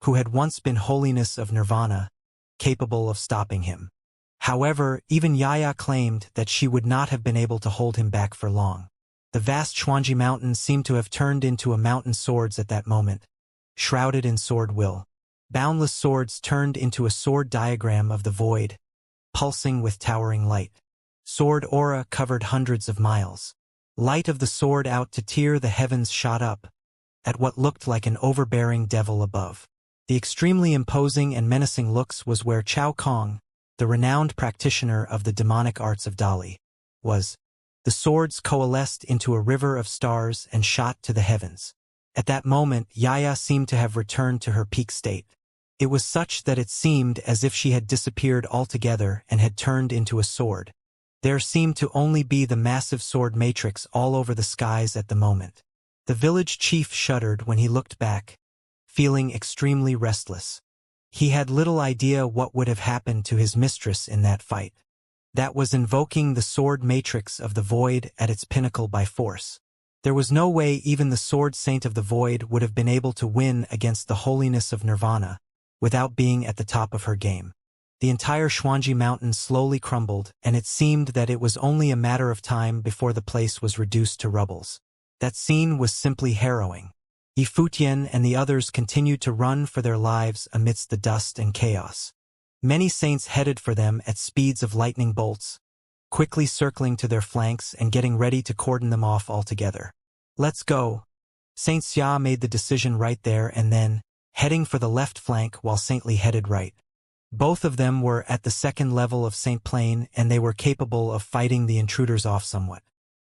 who had once been holiness of nirvana, capable of stopping him. However, even Yaya claimed that she would not have been able to hold him back for long. The vast Xuanji Mountain seemed to have turned into a mountain swords at that moment, shrouded in sword will. Boundless swords turned into a sword diagram of the void, pulsing with towering light. Sword aura covered hundreds of miles. Light of the sword out to tear the heavens shot up, at what looked like an overbearing devil above. The extremely imposing and menacing looks was where Chao Kong, the renowned practitioner of the demonic arts of Dali, was. The swords coalesced into a river of stars and shot to the heavens. At that moment, Yaya seemed to have returned to her peak state. It was such that it seemed as if she had disappeared altogether and had turned into a sword. There seemed to only be the massive sword matrix all over the skies at the moment. The village chief shuddered when he looked back, feeling extremely restless. He had little idea what would have happened to his mistress in that fight. That was invoking the sword matrix of the void at its pinnacle by force. There was no way even the sword saint of the void would have been able to win against the holiness of nirvana, without being at the top of her game. The entire Xuanji Mountain slowly crumbled, and it seemed that it was only a matter of time before the place was reduced to rubbles. That scene was simply harrowing. Yifutian and the others continued to run for their lives amidst the dust and chaos. Many saints headed for them at speeds of lightning bolts, quickly circling to their flanks and getting ready to cordon them off altogether. "Let's go." Saint Xia made the decision right there and then, heading for the left flank while Saint Li headed right. Both of them were at the second level of Saint Plain, and they were capable of fighting the intruders off somewhat.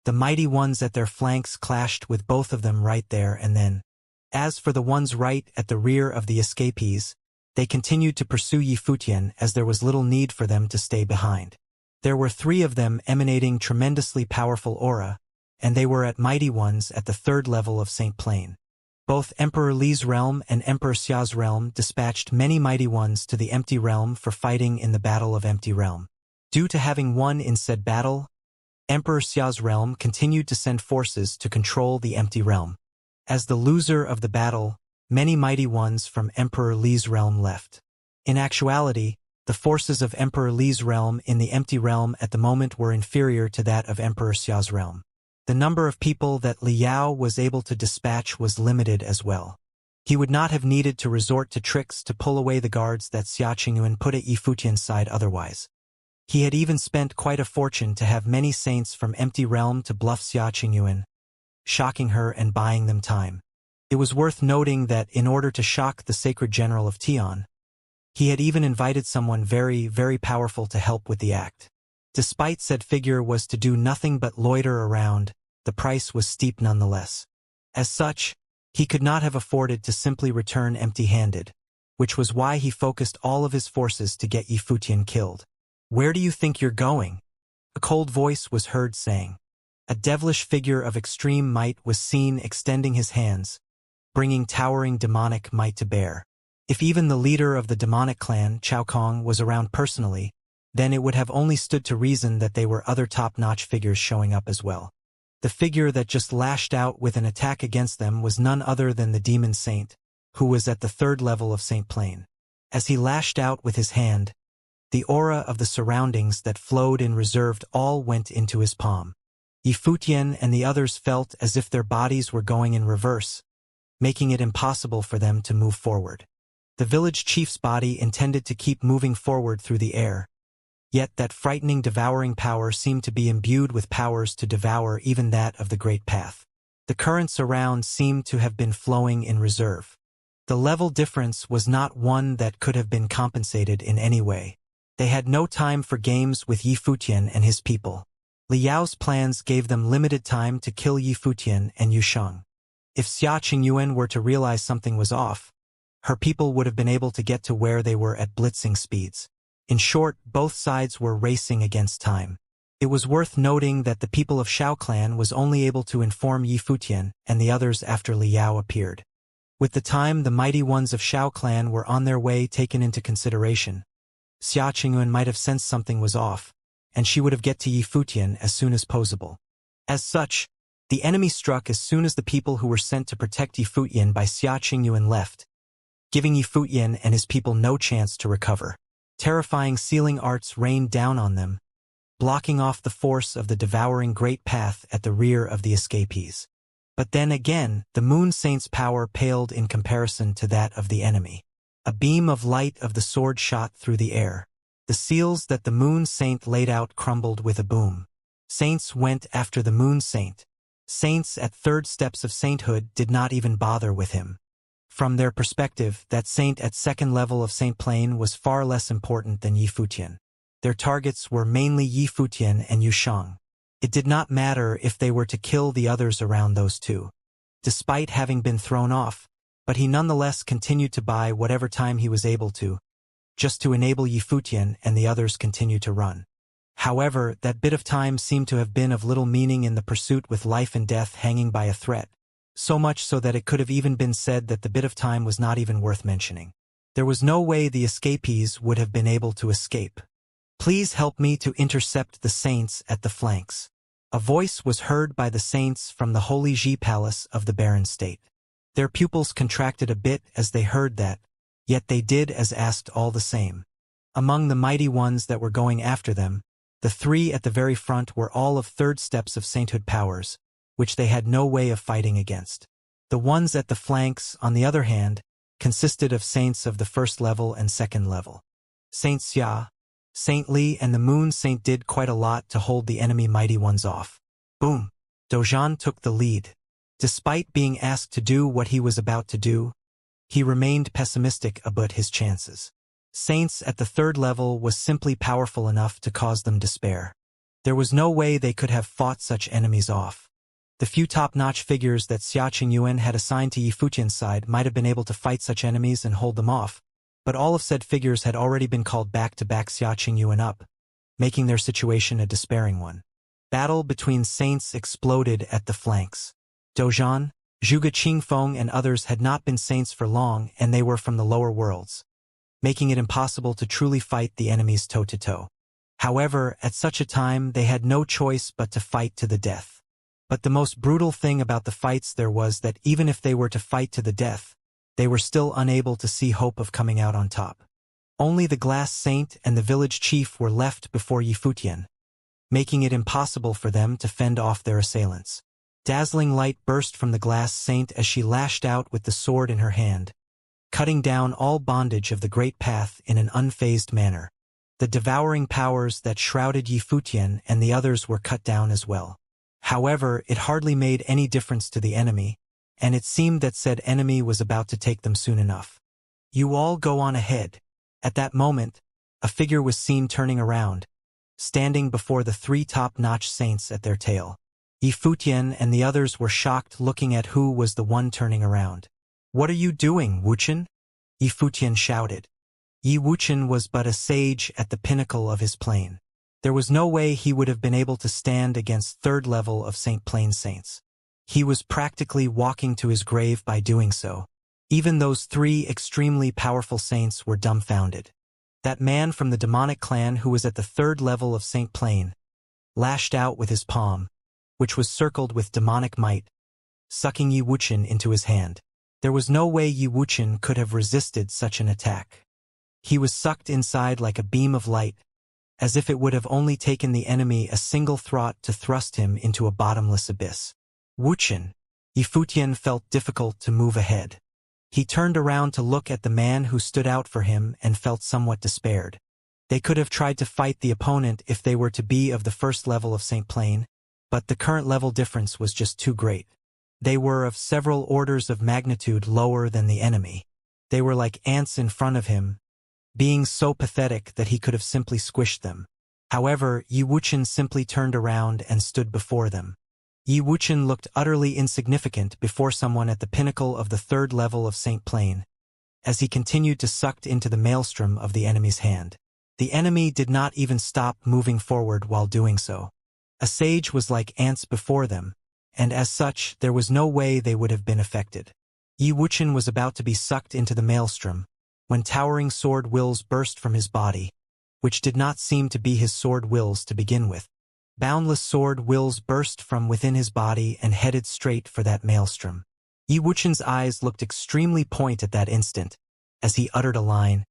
The mighty ones at their flanks clashed with both of them right there and then. As for the ones right at the rear of the escapees, they continued to pursue Yifutian as there was little need for them to stay behind. There were 3 of them emanating tremendously powerful aura, and they were at mighty ones at the 3rd level of Saint Plain. Both Emperor Li's realm and Emperor Xia's realm dispatched many mighty ones to the Empty Realm for fighting in the Battle of Empty Realm. Due to having won in said battle, Emperor Xia's realm continued to send forces to control the Empty Realm. As the loser of the battle, many mighty ones from Emperor Li's realm left. In actuality, the forces of Emperor Li's realm in the Empty Realm at the moment were inferior to that of Emperor Xia's realm. The number of people that Liao was able to dispatch was limited as well. He would not have needed to resort to tricks to pull away the guards that Xia Qingyuan put at Yifutian's side otherwise. He had even spent quite a fortune to have many saints from Empty Realm to bluff Xia Qingyuan, shocking her and buying them time. It was worth noting that in order to shock the sacred general of Tian, he had even invited someone very, very powerful to help with the act. Despite said figure was to do nothing but loiter around, the price was steep nonetheless. As such, he could not have afforded to simply return empty-handed, which was why he focused all of his forces to get Yifutian killed. "Where do you think you're going?" A cold voice was heard saying. A devilish figure of extreme might was seen extending his hands, bringing towering demonic might to bear. If even the leader of the demonic clan, Chao Kong, was around personally, then it would have only stood to reason that they were other top-notch figures showing up as well. The figure that just lashed out with an attack against them was none other than the demon saint, who was at the 3rd level of Saint Plane. As he lashed out with his hand, the aura of the surroundings that flowed in reserved all went into his palm. Yifutian and the others felt as if their bodies were going in reverse, making it impossible for them to move forward. The village chief's body intended to keep moving forward through the air, yet that frightening devouring power seemed to be imbued with powers to devour even that of the Great Path. The currents around seemed to have been flowing in reserve. The level difference was not one that could have been compensated in any way. They had no time for games with Yifutian and his people. Liao's plans gave them limited time to kill Yifutian and Yusheng. If Xia Qingyuan were to realize something was off, her people would have been able to get to where they were at blitzing speeds. In short, both sides were racing against time. It was worth noting that the people of Shao clan was only able to inform Yifutian and the others after Liao appeared. With the time the mighty ones of Shao clan were on their way taken into consideration, Xia Qingyuan might have sensed something was off, and she would have get to Yifutian as soon as possible. As such, the enemy struck as soon as the people who were sent to protect Yifutian by Xia Qingyuan left, giving Yifutian and his people no chance to recover. Terrifying sealing arts rained down on them, blocking off the force of the devouring great path at the rear of the escapees. But then again, the Moon Saint's power paled in comparison to that of the enemy. A beam of light of the sword shot through the air. The seals that the Moon Saint laid out crumbled with a boom. Saints went after the Moon Saint. Saints at 3rd steps of sainthood did not even bother with him. From their perspective, that saint at 2nd level of Saint Plane was far less important than Yifutian. Their targets were mainly Yifutian and Yusheng. It did not matter if they were to kill the others around those two. Despite having been thrown off, but he nonetheless continued to buy whatever time he was able to, just to enable Yifutian and the others continue to run. However, that bit of time seemed to have been of little meaning in the pursuit with life and death hanging by a thread. So much so that it could have even been said that the bit of time was not even worth mentioning. There was no way the escapees would have been able to escape. "Please help me to intercept the saints at the flanks." A voice was heard by the saints from the Holy Ji Palace of the Barren State. Their pupils contracted a bit as they heard that, yet they did as asked all the same. Among the mighty ones that were going after them, the 3 at the very front were all of 3rd steps of sainthood powers, which they had no way of fighting against. The ones at the flanks, on the other hand, consisted of saints of the 1st level and 2nd level. Saint Xia, Saint Li and the Moon Saint did quite a lot to hold the enemy mighty ones off. Boom! Dozhan took the lead. Despite being asked to do what he was about to do, he remained pessimistic about his chances. Saints at the 3rd level was simply powerful enough to cause them despair. There was no way they could have fought such enemies off. The few top-notch figures that Xia Qingyuan had assigned to Yifutian's side might have been able to fight such enemies and hold them off, but all of said figures had already been called back to back Xia Qingyuan up, making their situation a despairing one. Battle between saints exploded at the flanks. Dozhan, Zhuge Qingfeng and others had not been saints for long, and they were from the lower worlds, making it impossible to truly fight the enemies toe-to-toe. However, at such a time they had no choice but to fight to the death. But the most brutal thing about the fights there was that even if they were to fight to the death, they were still unable to see hope of coming out on top. Only the Glass Saint and the village chief were left before Yifutian. making it impossible for them to fend off their assailants. Dazzling light burst from the glass saint as she lashed out with the sword in her hand, cutting down all bondage of the great path in an unfazed manner. The devouring powers that shrouded Yifutian and the others were cut down as well. However, it hardly made any difference to the enemy, and it seemed that said enemy was about to take them soon enough. "You all go on ahead." At that moment, a figure was seen turning around, standing before the three top-notch saints at their tail. Yifutian and the others were shocked, looking at who was the one turning around. "What are you doing, Wuchen?" Yifutian shouted. Yi Wuchen was but a sage at the pinnacle of his plane. There was no way he would have been able to stand against third level of St. Plane saints. He was practically walking to his grave by doing so. Even those three extremely powerful saints were dumbfounded. That man from the demonic clan who was at the third level of St. Plane lashed out with his palm, which was circled with demonic might, sucking Yi Wuchen into his hand. There was no way Yi Wuchen could have resisted such an attack. He was sucked inside like a beam of light, as if it would have only taken the enemy a single thought to thrust him into a bottomless abyss. Wuchen. Yifutian felt difficult to move ahead. He turned around to look at the man who stood out for him and felt somewhat despaired. They could have tried to fight the opponent if they were to be of the first level of St. Plane, but the current level difference was just too great. They were of several orders of magnitude lower than the enemy. They were like ants in front of him, being so pathetic that he could have simply squished them. However, Yi Wuchen simply turned around and stood before them. Yi Wuchen looked utterly insignificant before someone at the pinnacle of the third level of St. Plane, as he continued to sucked into the maelstrom of the enemy's hand. The enemy did not even stop moving forward while doing so. A sage was like ants before them, and as such there was no way they would have been affected. Yi Wuchen was about to be sucked into the maelstrom, when towering sword wills burst from his body, which did not seem to be his sword wills to begin with. Boundless sword wills burst from within his body and headed straight for that maelstrom. Yi Wuchen's eyes looked extremely point at that instant, as he uttered a line.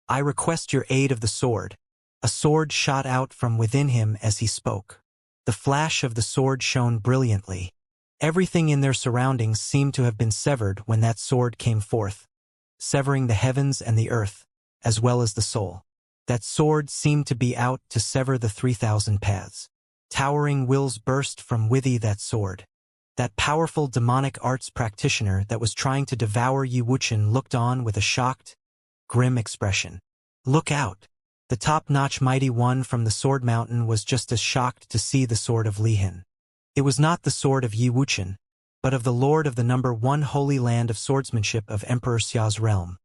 "I request your aid of the sword." A sword shot out from within him as he spoke. The flash of the sword shone brilliantly. Everything in their surroundings seemed to have been severed when that sword came forth, severing the heavens and the earth, as well as the soul. That sword seemed to be out to sever the 3,000 paths. Towering wills burst from within that sword. That powerful demonic arts practitioner that was trying to devour Yi Wuchen looked on with a shocked, grim expression. "Look out!" The top-notch mighty one from the Sword Mountain was just as shocked to see the sword of Lihin. It was not the sword of Yi Wuchen, but of the lord of the number 1 holy land of swordsmanship of Emperor Xia's realm.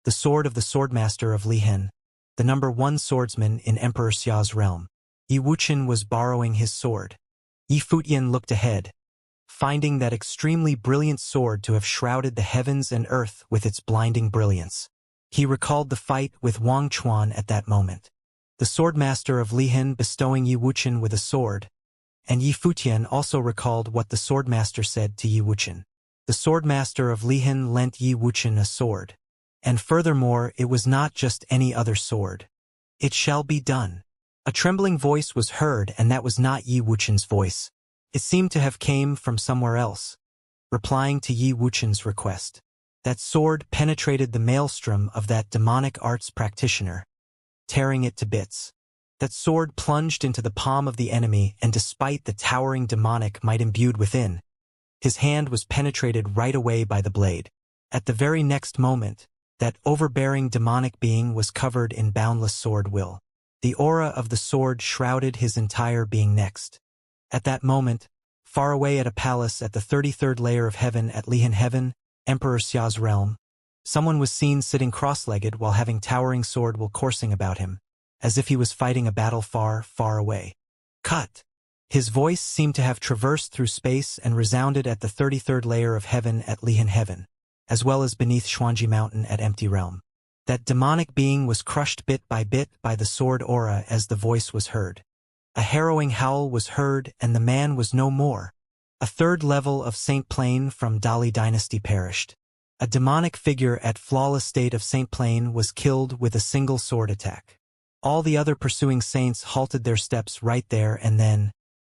The sword of the swordmaster of Lihin, the number 1 swordsman in Emperor Xia's realm. Yi Wuchen was borrowing his sword. Yifutian looked ahead, finding that extremely brilliant sword to have shrouded the heavens and earth with its blinding brilliance. He recalled the fight with Wang Chuan at that moment. The swordmaster of Lihin bestowing Yi Wuchen with a sword, and Yifutian also recalled what the swordmaster said to Yi Wuchen. The swordmaster of Lihin lent Yi Wuchen a sword. And furthermore, it was not just any other sword. "It shall be done." A trembling voice was heard, and that was not Yi Wuchen's voice. It seemed to have came from somewhere else, replying to Yi Wuchen's request. That sword penetrated the maelstrom of that demonic arts practitioner, tearing it to bits. That sword plunged into the palm of the enemy, and despite the towering demonic might imbued within, his hand was penetrated right away by the blade. At the very next moment, that overbearing demonic being was covered in boundless sword will. The aura of the sword shrouded his entire being next. At that moment, far away at a palace at the 33rd layer of heaven at Lihin Heaven, Emperor Xia's realm, someone was seen sitting cross-legged while having towering sword will coursing about him, as if he was fighting a battle far, far away. "Cut!" His voice seemed to have traversed through space and resounded at the 33rd layer of heaven at Lihin Heaven, as well as beneath Xuanji Mountain at Empty Realm. That demonic being was crushed bit by the sword aura as the voice was heard. A harrowing howl was heard, and the man was no more. A third level of St. Plane from Dali dynasty perished. A demonic figure at flawless state of St. Plane was killed with a single sword attack. All the other pursuing saints halted their steps right there and then,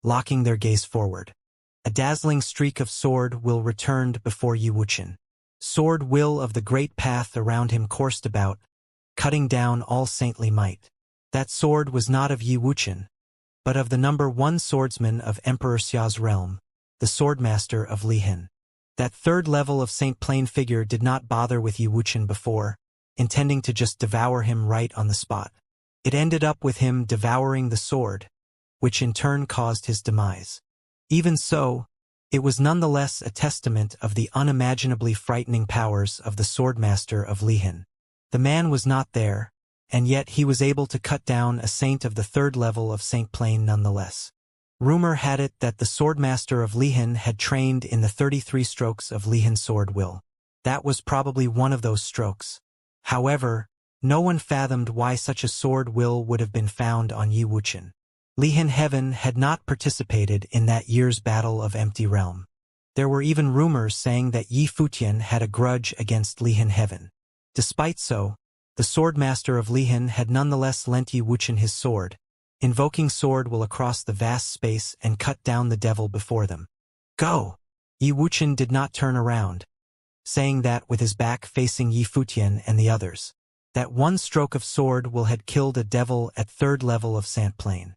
locking their gaze forward. A dazzling streak of sword will returned before Yi Wuqian. Sword will of the great path around him coursed about, cutting down all saintly might. That sword was not of Yi Wuqian, but of the number 1 swordsman of Emperor Xia's realm, the swordmaster of Lihin. That third level of Saint Plain figure did not bother with Yi Wuqian before, intending to just devour him right on the spot. It ended up with him devouring the sword, which in turn caused his demise. Even so, it was nonetheless a testament of the unimaginably frightening powers of the swordmaster of Lihin. The man was not there, and yet he was able to cut down a saint of the third level of Saint Plain nonetheless. Rumor had it that the swordmaster of Lihin had trained in the 33 strokes of Lihin sword will. That was probably one of those strokes. However, no one fathomed why such a sword will would have been found on Yi Wuqian. Lihin Heaven had not participated in that year's Battle of Empty Realm. There were even rumors saying that Yi Futian had a grudge against Lihin Heaven. Despite so, the swordmaster of Lihin had nonetheless lent Yi Wuqian his sword, invoking sword will across the vast space and cut down the devil before them. Go! Yi Wuqian did not turn around, saying that with his back facing Yi Futian and the others. That one stroke of sword will had killed a devil at third level of Saint Plain.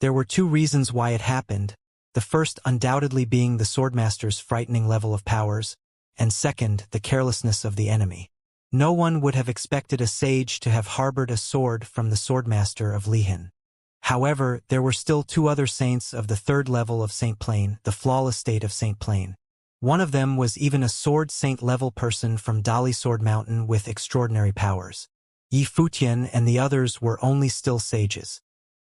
There were 2 reasons why it happened, the first undoubtedly being the swordmaster's frightening level of powers, and second, the carelessness of the enemy. No one would have expected a sage to have harbored a sword from the swordmaster of Lihin. However, there were still 2 other saints of the third level of Saint Plain, the flawless state of Saint Plain. One of them was even a sword saint level person from Dali Sword Mountain with extraordinary powers. Yi Futian and the others were only still sages.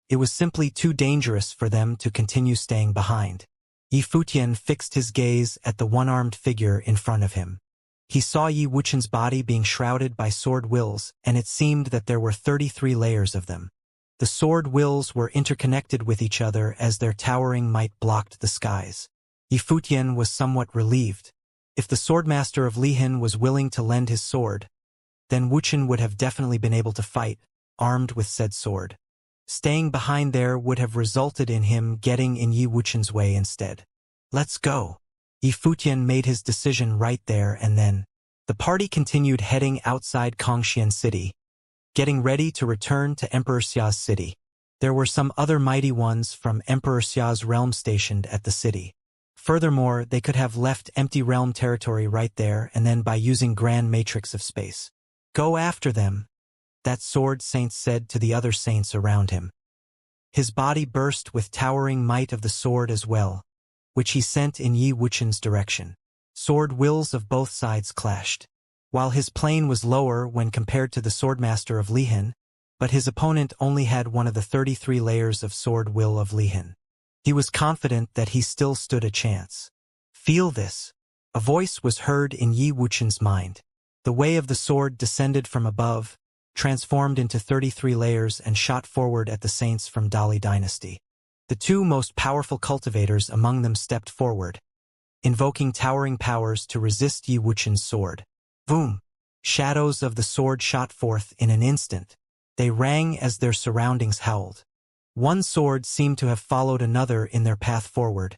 It was simply too dangerous for them to continue staying behind. Yi Futian fixed his gaze at the one-armed figure in front of him. He saw Yi Wuqian's body being shrouded by sword wills, and it seemed that there were 33 layers of them. The sword wills were interconnected with each other as their towering might blocked the skies. Yi Futian was somewhat relieved. If the swordmaster of Lihin was willing to lend his sword, then Wuqian would have definitely been able to fight, armed with said sword. Staying behind there would have resulted in him getting in Yi Wuqian's way instead. Let's go. Yi Futian made his decision right there and then. The party continued heading outside Xianxia City, getting ready to return to Emperor Xia's city. There were some other mighty ones from Emperor Xia's realm stationed at the city. Furthermore, they could have left empty realm territory right there and then by using grand matrix of space. Go after them, that sword saint said to the other saints around him. His body burst with towering might of the sword as well, which he sent in Yi Wuqian's direction. Sword wills of both sides clashed. While his plane was lower when compared to the swordmaster of Lihin, but his opponent only had one of the 33 layers of sword will of Lihin. He was confident that he still stood a chance. Feel this. A voice was heard in Yi Wuqian's mind. The way of the sword descended from above, transformed into 33 layers and shot forward at the saints from Dali dynasty. The 2 most powerful cultivators among them stepped forward, invoking towering powers to resist Yi Wuqian's sword. Boom! Shadows of the sword shot forth in an instant. They rang as their surroundings howled. One sword seemed to have followed another in their path forward,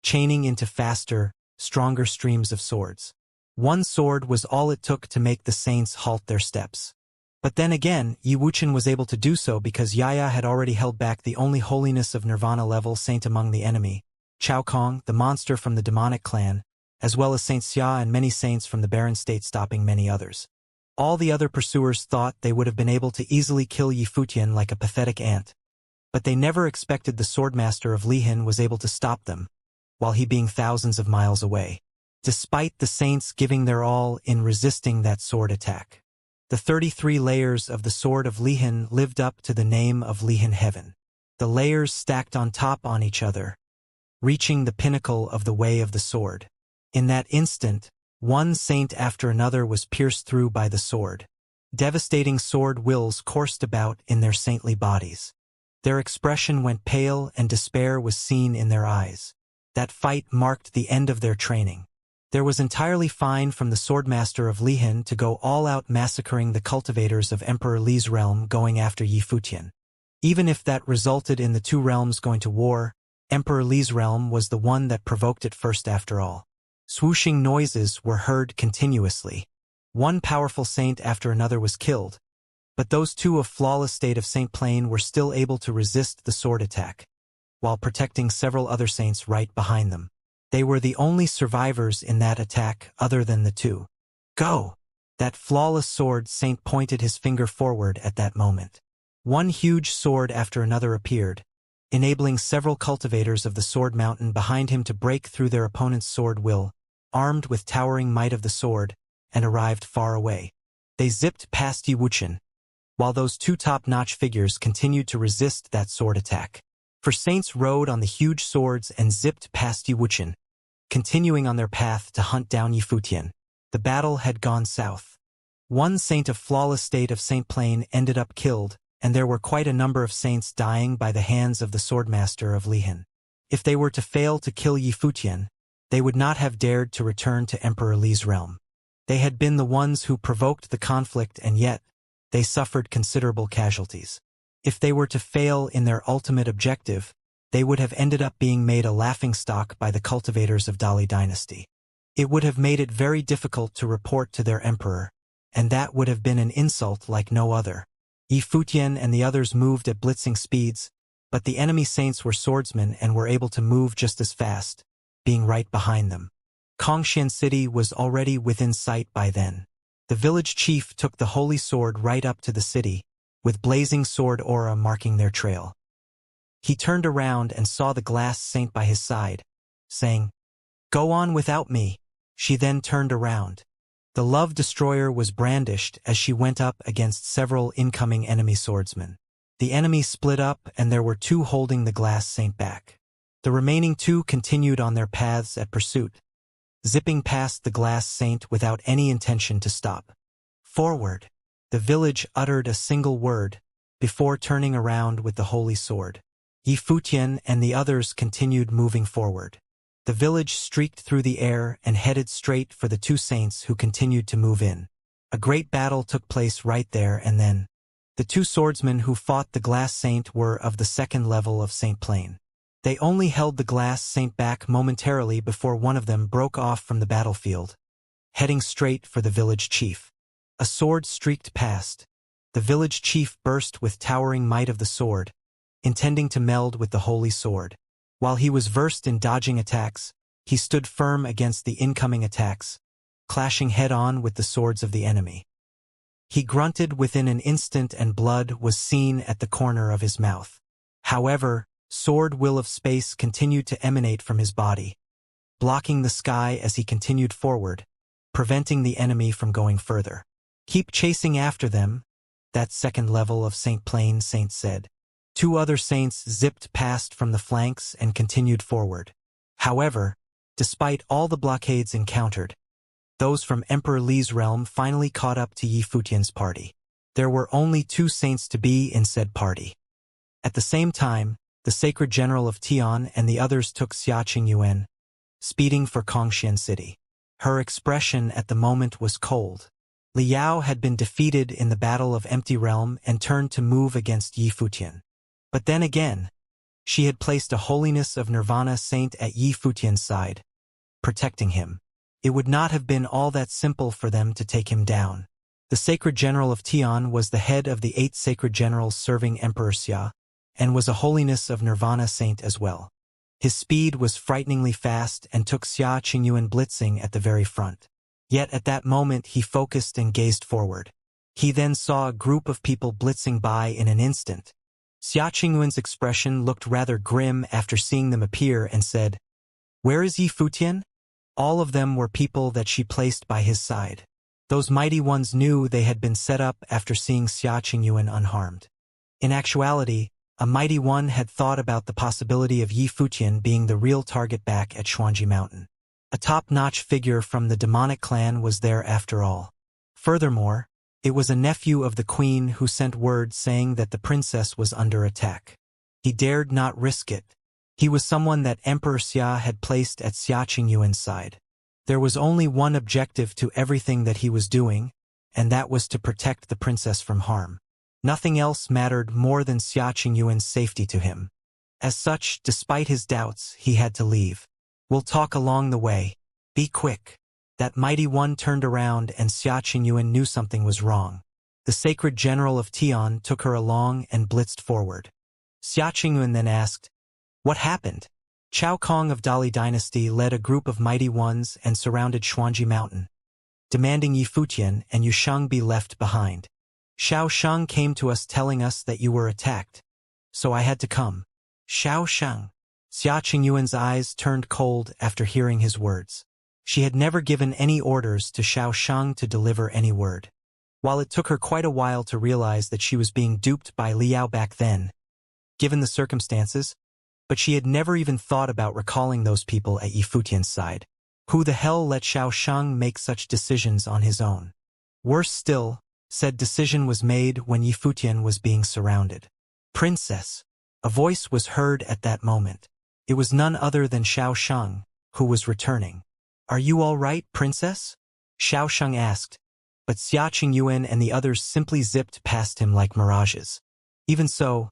chaining into faster, stronger streams of swords. One sword was all it took to make the saints halt their steps. But then again, Yi Wuqian was able to do so because Yaya had already held back the only holiness of Nirvana level saint among the enemy, Chao Kong, the monster from the demonic clan, as well as Saint Xia and many saints from the barren state stopping many others. All the other pursuers thought they would have been able to easily kill Yi Futian like a pathetic ant, but they never expected the swordmaster of Lihin was able to stop them, while he being thousands of miles away, despite the saints giving their all in resisting that sword attack. The 33 layers of the sword of Lihin lived up to the name of Lihin Heaven. The layers stacked on top on each other, reaching the pinnacle of the way of the sword. In that instant, one saint after another was pierced through by the sword. Devastating sword wills coursed about in their saintly bodies. Their expression went pale and despair was seen in their eyes. That fight marked the end of their training. There was entirely fine from the swordmaster of Lihan to go all out massacring the cultivators of Emperor Li's realm going after Yi Futian. Even if that resulted in the two realms going to war, Emperor Li's realm was the one that provoked it first after all. Swooshing noises were heard continuously. One powerful saint after another was killed, but those two of flawless state of Saint Plain were still able to resist the sword attack, while protecting several other saints right behind them. They were the only survivors in that attack other than the two. Go! That flawless sword saint pointed his finger forward at that moment. One huge sword after another appeared, enabling several cultivators of the sword mountain behind him to break through their opponent's sword will, armed with towering might of the sword, and arrived far away. They zipped past Yi Wuxian, while those two top-notch figures continued to resist that sword attack. For saints rode on the huge swords and zipped past Yi Wuxian, continuing on their path to hunt down Yi Futian. The battle had gone south. One saint of flawless state of Saint Plain ended up killed, and there were quite a number of saints dying by the hands of the swordmaster of Lihan. If they were to fail to kill Yi Futian, they would not have dared to return to Emperor Li's realm. They had been the ones who provoked the conflict, and yet they suffered considerable casualties. If they were to fail in their ultimate objective, they would have ended up being made a laughingstock by the cultivators of Dali dynasty. It would have made it very difficult to report to their emperor, and that would have been an insult like no other. Yi Futian and the others moved at blitzing speeds, but the enemy saints were swordsmen and were able to move just as fast, being right behind them. Xianxia city was already within sight by then. The village chief took the holy sword right up to the city, with blazing sword aura marking their trail. He turned around and saw the glass saint by his side, saying, "Go on without me." She then turned around. The love destroyer was brandished as she went up against several incoming enemy swordsmen. The enemy split up and there were two holding the glass saint back. The remaining two continued on their paths at pursuit, zipping past the glass saint without any intention to stop. Forward! The village uttered a single word, before turning around with the holy sword. Yi Futian and the others continued moving forward. The village streaked through the air and headed straight for the two saints who continued to move in. A great battle took place right there and then. The two swordsmen who fought the glass saint were of the second level of Saint Plain. They only held the glass saint back momentarily before one of them broke off from the battlefield, heading straight for the village chief. A sword streaked past. The village chief burst with towering might of the sword, intending to meld with the holy sword. While he was versed in dodging attacks, he stood firm against the incoming attacks, clashing head-on with the swords of the enemy. He grunted within an instant and blood was seen at the corner of his mouth. However, sword will of space continued to emanate from his body, blocking the sky as he continued forward, preventing the enemy from going further. "Keep chasing after them," that second level of Saint Plain saint said. Two other saints zipped past from the flanks and continued forward. However, despite all the blockades encountered, those from Emperor Li's realm finally caught up to Yi Futian's party. There were only two saints to be in said party. At the same time, the sacred general of Tian and the others took Xianxia, speeding for Xianxia city. Her expression at the moment was cold. Liao had been defeated in the Battle of Empty Realm and turned to move against Yi Futian. But then again, she had placed a Holiness of Nirvana saint at Yi Futian's side, protecting him. It would not have been all that simple for them to take him down. The sacred general of Tian was the head of the 8 sacred generals serving Emperor Xia, and was a Holiness of Nirvana saint as well. His speed was frighteningly fast and took Xianxia blitzing at the very front. Yet at that moment he focused and gazed forward. He then saw a group of people blitzing by in an instant. Xianxia's expression looked rather grim after seeing them appear and said, "Where is Yi Futian?" All of them were people that she placed by his side. Those mighty ones knew they had been set up after seeing Xianxia unharmed. In actuality, a mighty one had thought about the possibility of Yi Futian being the real target back at Xuanji Mountain. A top-notch figure from the demonic clan was there after all. Furthermore, it was a nephew of the queen who sent word saying that the princess was under attack. He dared not risk it. He was someone that Emperor Xia had placed at Xianxia's side. There was only one objective to everything that he was doing, and that was to protect the princess from harm. Nothing else mattered more than Xia Qingyuan's safety to him. As such, despite his doubts, he had to leave. "We'll talk along the way. Be quick." That mighty one turned around and Xia Qingyuan knew something was wrong. The sacred general of Tian took her along and blitzed forward. Xia Qingyuan then asked, "What happened?" Chao Kong of Dali Dynasty led a group of mighty ones and surrounded Xuanji Mountain, demanding Yi Futian and Yu Sheng be left behind. "Xiao Sheng came to us telling us that you were attacked, so I had to come." Xiao Sheng. Xia Qingyuan's eyes turned cold after hearing his words. She had never given any orders to Xiao Sheng to deliver any word. While it took her quite a while to realize that she was being duped by Liao back then, given the circumstances, but she had never even thought about recalling those people at Yi Futian's side. Who the hell let Xiao Sheng make such decisions on his own? Worse still, said decision was made when Yi Futian was being surrounded. "Princess." A voice was heard at that moment. It was none other than Xiao Sheng, who was returning. "Are you all right, princess?" Xiao Sheng asked, but Xia Qingyuan and the others simply zipped past him like mirages. Even so,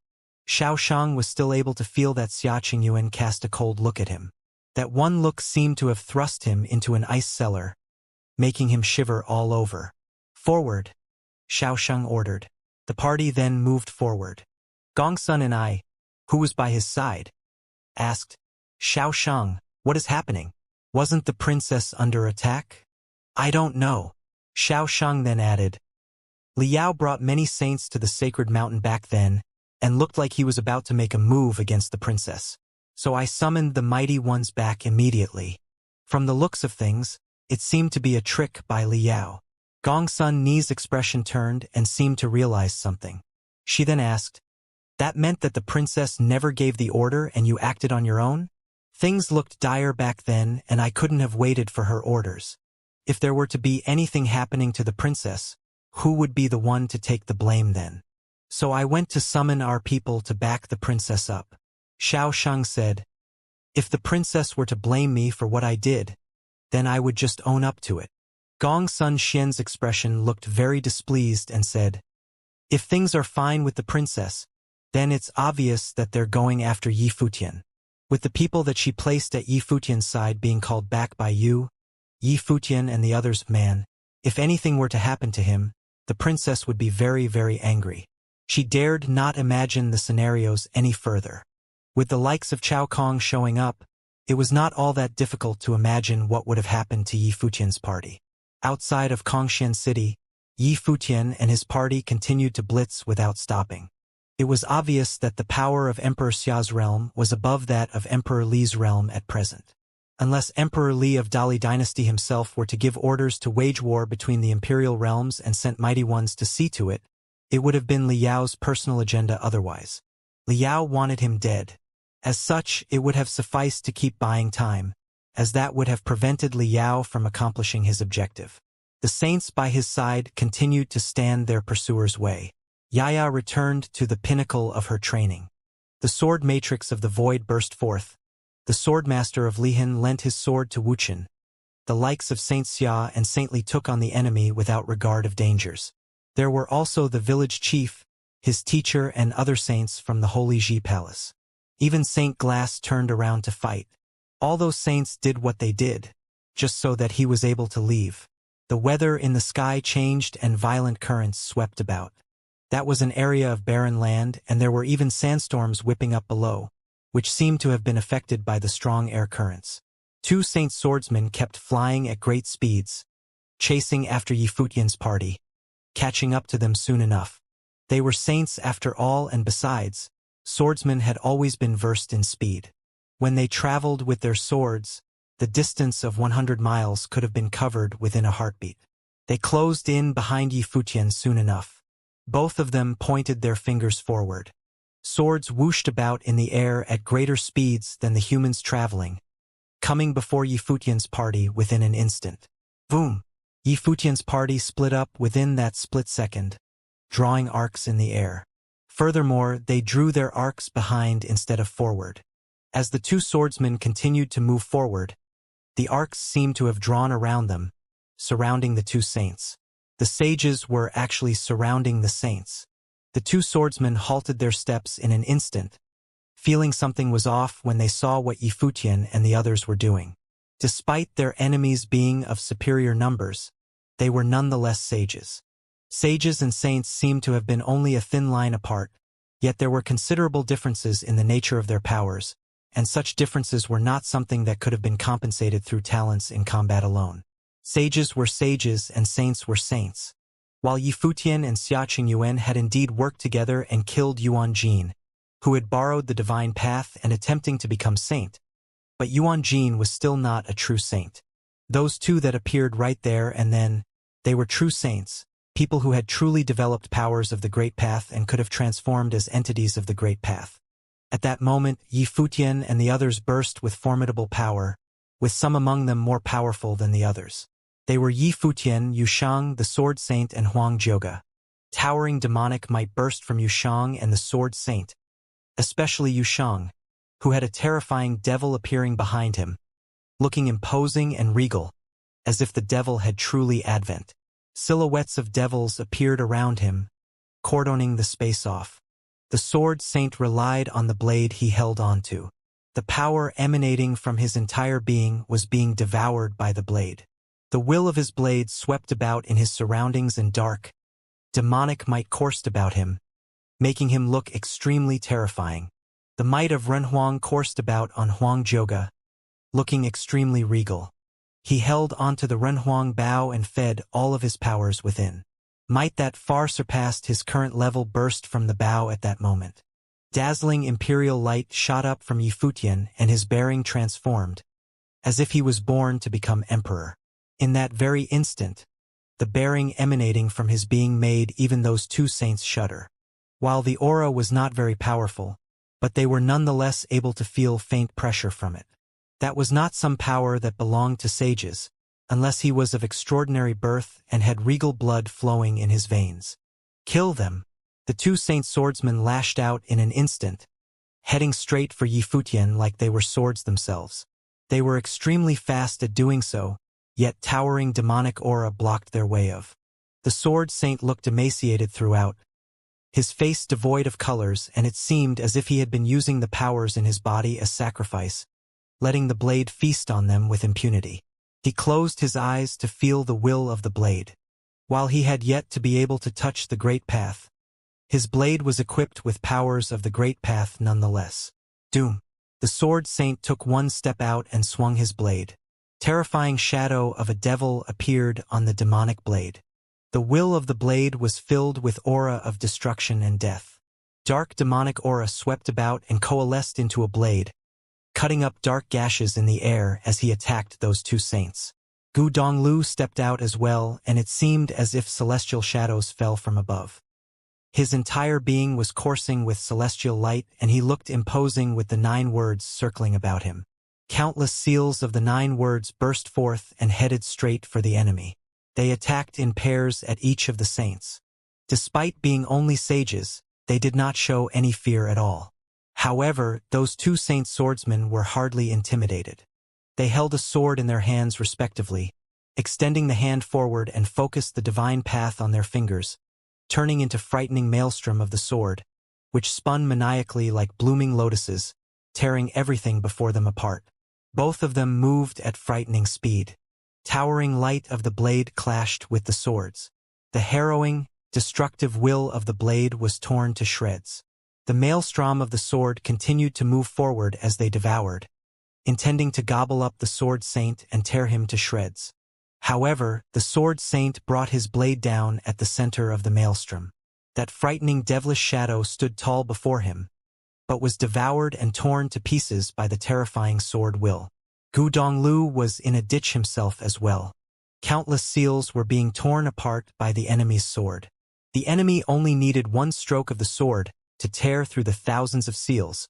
Xiao Sheng was still able to feel that Xia Qingyuan cast a cold look at him. That one look seemed to have thrust him into an ice cellar, making him shiver all over. "Forward," Xiao Sheng ordered. The party then moved forward. Gongsun and I, who was by his side, asked, "Xiao Sheng, what is happening? Wasn't the princess under attack?" "I don't know." Xiao Sheng then added, "Liao brought many saints to the sacred mountain back then, and looked like he was about to make a move against the princess. So I summoned the mighty ones back immediately. From the looks of things, it seemed to be a trick by Liao." Gongsun Ni's expression turned and seemed to realize something. She then asked, "That meant that the princess never gave the order and you acted on your own?" "Things looked dire back then and I couldn't have waited for her orders. If there were to be anything happening to the princess, who would be the one to take the blame then? So I went to summon our people to back the princess up." Xiao Sheng said, "If the princess were to blame me for what I did, then I would just own up to it." Gong Sun Xian's expression looked very displeased and said, "If things are fine with the princess, then it's obvious that they're going after Yi Futian. With the people that she placed at Yi Futian's side being called back by you, Yi Futian and the others, man, if anything were to happen to him, the princess would be very, very angry." She dared not imagine the scenarios any further. With the likes of Chao Kong showing up, it was not all that difficult to imagine what would have happened to Yi Futian's party. Outside of Kongxian City, Yi Futian and his party continued to blitz without stopping. It was obvious that the power of Emperor Xia's realm was above that of Emperor Li's realm at present. Unless Emperor Li of Dali Dynasty himself were to give orders to wage war between the imperial realms and sent mighty ones to see to it, it would have been Liao's personal agenda otherwise. Liao wanted him dead. As such, it would have sufficed to keep buying time, as that would have prevented Liao from accomplishing his objective. The saints by his side continued to stand their pursuers' way. Yaya returned to the pinnacle of her training. The sword matrix of the void burst forth. The swordmaster of Lihan lent his sword to Wuxian. The likes of Saint Xia and Saint Li took on the enemy without regard of dangers. There were also the village chief, his teacher and other saints from the Holy Ji Palace. Even Saint Glass turned around to fight. All those saints did what they did, just so that he was able to leave. The weather in the sky changed and violent currents swept about. That was an area of barren land, and there were even sandstorms whipping up below, which seemed to have been affected by the strong air currents. Two saint swordsmen kept flying at great speeds, chasing after Yi Futian's party, catching up to them soon enough. They were saints after all, and besides, swordsmen had always been versed in speed. When they traveled with their swords, the distance of 100 miles could have been covered within a heartbeat. They closed in behind Yi Futian soon enough. Both of them pointed their fingers forward. Swords whooshed about in the air at greater speeds than the humans traveling, coming before Yi Futian's party within an instant. Boom! Yi Futian's party split up within that split second, drawing arcs in the air. Furthermore, they drew their arcs behind instead of forward. As the two swordsmen continued to move forward, The arcs seemed to have drawn around them, surrounding the two saints. The sages were actually surrounding the saints. The two swordsmen halted their steps in an instant, feeling something was off when they saw what Yifutian and the others were doing. Despite their enemies being of superior numbers, they were nonetheless sages. Sages and saints seemed to have been only a thin line apart, yet there were considerable differences in the nature of their powers, and such differences were not something that could have been compensated through talents in combat alone. Sages were sages and saints were saints. While Yifutian and Xianxia had indeed worked together and killed Yuan Jin, who had borrowed the divine path and attempting to become saint, but Yuan Jin was still not a true saint. Those two that appeared right there and then, they were true saints, people who had truly developed powers of the Great Path and could have transformed as entities of the Great Path. At that moment, Yifutian and the others burst with formidable power, with some among them more powerful than the others. They were Yifutian, Yushang, the Sword Saint, and Huang Zhoga. Towering demonic might burst from Yushang and the Sword Saint, especially Yushang, who had a terrifying devil appearing behind him, looking imposing and regal, as if the devil had truly advent. Silhouettes of devils appeared around him, cordoning the space off. The Sword Saint relied on the blade he held onto. The power emanating from his entire being was being devoured by the blade. The will of his blade swept about in his surroundings and dark, demonic might coursed about him, making him look extremely terrifying. The might of Renhuang coursed about on Huang Zhoga, looking extremely regal. He held onto the Renhuang bow and fed all of his powers within. Might that far surpassed his current level burst from the bow at that moment. Dazzling imperial light shot up from Yifutian and his bearing transformed, as if he was born to become emperor. In that very instant, the bearing emanating from his being made even those two saints shudder. While the aura was not very powerful, but they were nonetheless able to feel faint pressure from it. That was not some power that belonged to sages, unless he was of extraordinary birth and had regal blood flowing in his veins. Kill them! The two saint swordsmen lashed out in an instant, heading straight for Yifutian like they were swords themselves. They were extremely fast at doing so, yet towering demonic aura blocked their way of. The Sword Saint looked emaciated throughout, his face devoid of colors, and it seemed as if he had been using the powers in his body as sacrifice, letting the blade feast on them with impunity. He closed his eyes to feel the will of the blade. While he had yet to be able to touch the Great Path, his blade was equipped with powers of the Great Path nonetheless. Doom! The Sword Saint took one step out and swung his blade. Terrifying shadow of a devil appeared on the demonic blade. The will of the blade was filled with aura of destruction and death. Dark demonic aura swept about and coalesced into a blade, cutting up dark gashes in the air as he attacked those two saints. Gu Donglu stepped out as well, and it seemed as if celestial shadows fell from above. His entire being was coursing with celestial light, and he looked imposing with the 9 words circling about him. Countless seals of the 9 words burst forth and headed straight for the enemy. They attacked in pairs at each of the saints. Despite being only sages, they did not show any fear at all. However, those two saint swordsmen were hardly intimidated. They held a sword in their hands respectively, extending the hand forward and focused the divine path on their fingers, turning into frightening maelstrom of the sword, which spun maniacally like blooming lotuses, tearing everything before them apart. Both of them moved at frightening speed. Towering light of the blade clashed with the swords. The harrowing, destructive will of the blade was torn to shreds. The maelstrom of the sword continued to move forward as they devoured, intending to gobble up the Sword Saint and tear him to shreds. However, the Sword Saint brought his blade down at the center of the maelstrom. That frightening devilish shadow stood tall before him, but was devoured and torn to pieces by the terrifying sword will. Gu Donglu was in a ditch himself as well. Countless seals were being torn apart by the enemy's sword. The enemy only needed one stroke of the sword to tear through the thousands of seals,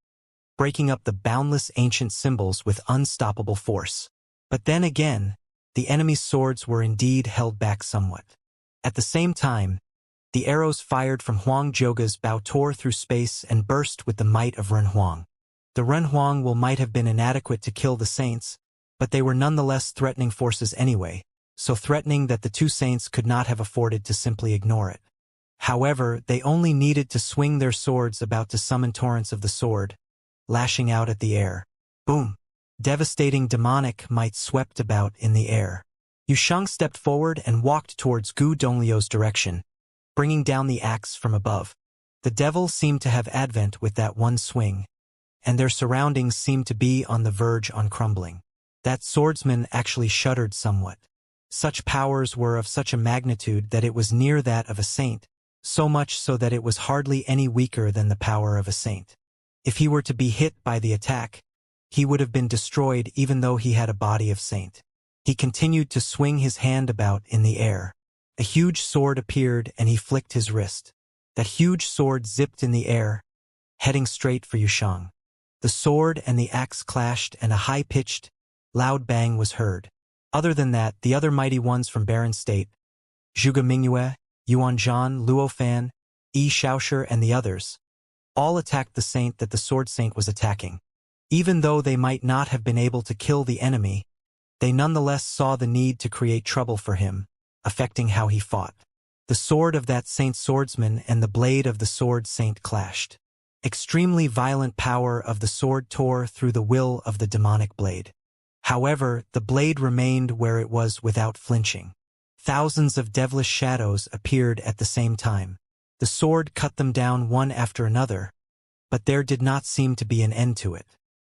breaking up the boundless ancient symbols with unstoppable force. But then again, the enemy's swords were indeed held back somewhat. At the same time, the arrows fired from Huang Zhoga's bow tore through space and burst with the might of Renhuang. The Renhuang will might have been inadequate to kill the saints, but they were nonetheless threatening forces anyway, so threatening that the two saints could not have afforded to simply ignore it. However, they only needed to swing their swords about to summon torrents of the sword, lashing out at the air. Boom! Devastating demonic might swept about in the air. Yusheng stepped forward and walked towards Gu Donglio's direction, bringing down the axe from above. The devil seemed to have advent with that one swing, and their surroundings seemed to be on the verge on crumbling. That swordsman actually shuddered somewhat. Such powers were of such a magnitude that it was near that of a saint, so much so that it was hardly any weaker than the power of a saint. If he were to be hit by the attack, he would have been destroyed even though he had a body of saint. He continued to swing his hand about in the air. A huge sword appeared and he flicked his wrist. That huge sword zipped in the air, heading straight for Yusheng. The sword and the axe clashed and a high-pitched, loud bang was heard. Other than that, the other mighty ones from Barren State, Zhuge Mingyue, Yuan Zhan, Luo Fan, Yi Shaoshi and the others, all attacked the saint that the sword saint was attacking. Even though they might not have been able to kill the enemy, they nonetheless saw the need to create trouble for him, affecting how he fought. The sword of that saint swordsman and the blade of the sword saint clashed. Extremely violent power of the sword tore through the will of the demonic blade. However, the blade remained where it was without flinching. Thousands of devilish shadows appeared at the same time. The sword cut them down one after another, but there did not seem to be an end to it.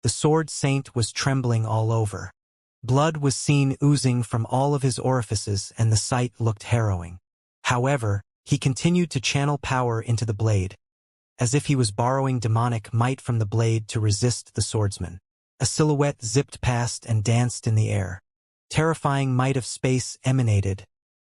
The sword saint was trembling all over. Blood was seen oozing from all of his orifices and the sight looked harrowing. However, he continued to channel power into the blade, as if he was borrowing demonic might from the blade to resist the swordsman. A silhouette zipped past and danced in the air. Terrifying might of space emanated,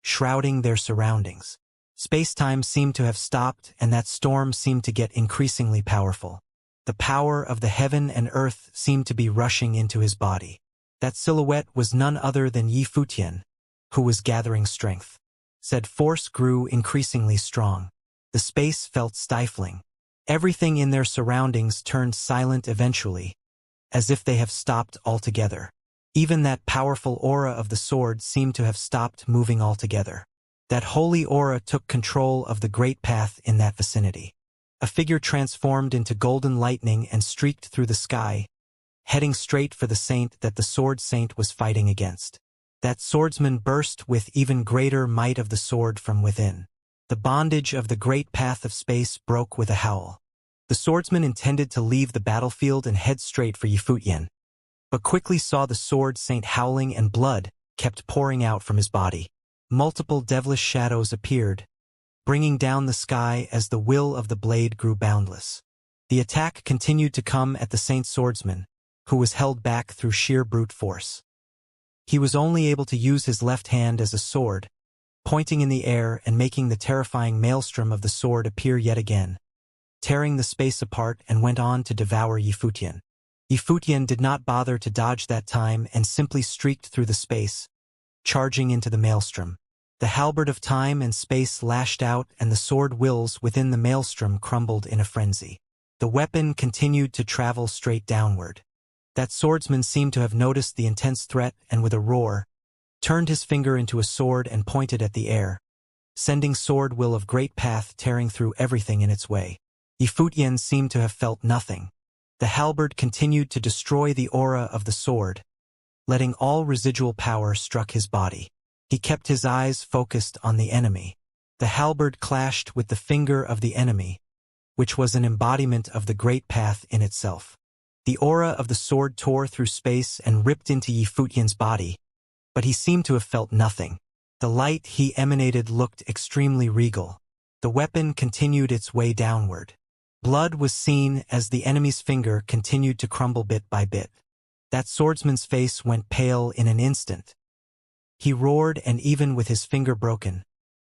shrouding their surroundings. Space-time seemed to have stopped and that storm seemed to get increasingly powerful. The power of the heaven and earth seemed to be rushing into his body. That silhouette was none other than Yi Futian, who was gathering strength. Said force grew increasingly strong. The space felt stifling. Everything in their surroundings turned silent eventually, as if they have stopped altogether. Even that powerful aura of the sword seemed to have stopped moving altogether. That holy aura took control of the great path in that vicinity. A figure transformed into golden lightning and streaked through the sky, heading straight for the saint that the sword saint was fighting against. That swordsman burst with even greater might of the sword from within. The bondage of the great path of space broke with a howl. The swordsman intended to leave the battlefield and head straight for Yi Futian, but quickly saw the sword saint howling and blood kept pouring out from his body. Multiple devilish shadows appeared, bringing down the sky as the will of the blade grew boundless. The attack continued to come at the saint swordsman, who was held back through sheer brute force. He was only able to use his left hand as a sword, pointing in the air and making the terrifying maelstrom of the sword appear yet again, tearing the space apart and went on to devour Yi Futian. Yi Futian did not bother to dodge that time and simply streaked through the space, charging into the maelstrom. The halberd of time and space lashed out and the sword wills within the maelstrom crumbled in a frenzy. The weapon continued to travel straight downward. That swordsman seemed to have noticed the intense threat and with a roar, turned his finger into a sword and pointed at the air, sending sword will of great path tearing through everything in its way. Yi Futian seemed to have felt nothing. The halberd continued to destroy the aura of the sword, letting all residual power struck his body. He kept his eyes focused on the enemy. The halberd clashed with the finger of the enemy, which was an embodiment of the great path in itself. The aura of the sword tore through space and ripped into Yi Futian's body, but he seemed to have felt nothing. The light he emanated looked extremely regal. The weapon continued its way downward. Blood was seen as the enemy's finger continued to crumble bit by bit. That swordsman's face went pale in an instant. He roared and even with his finger broken,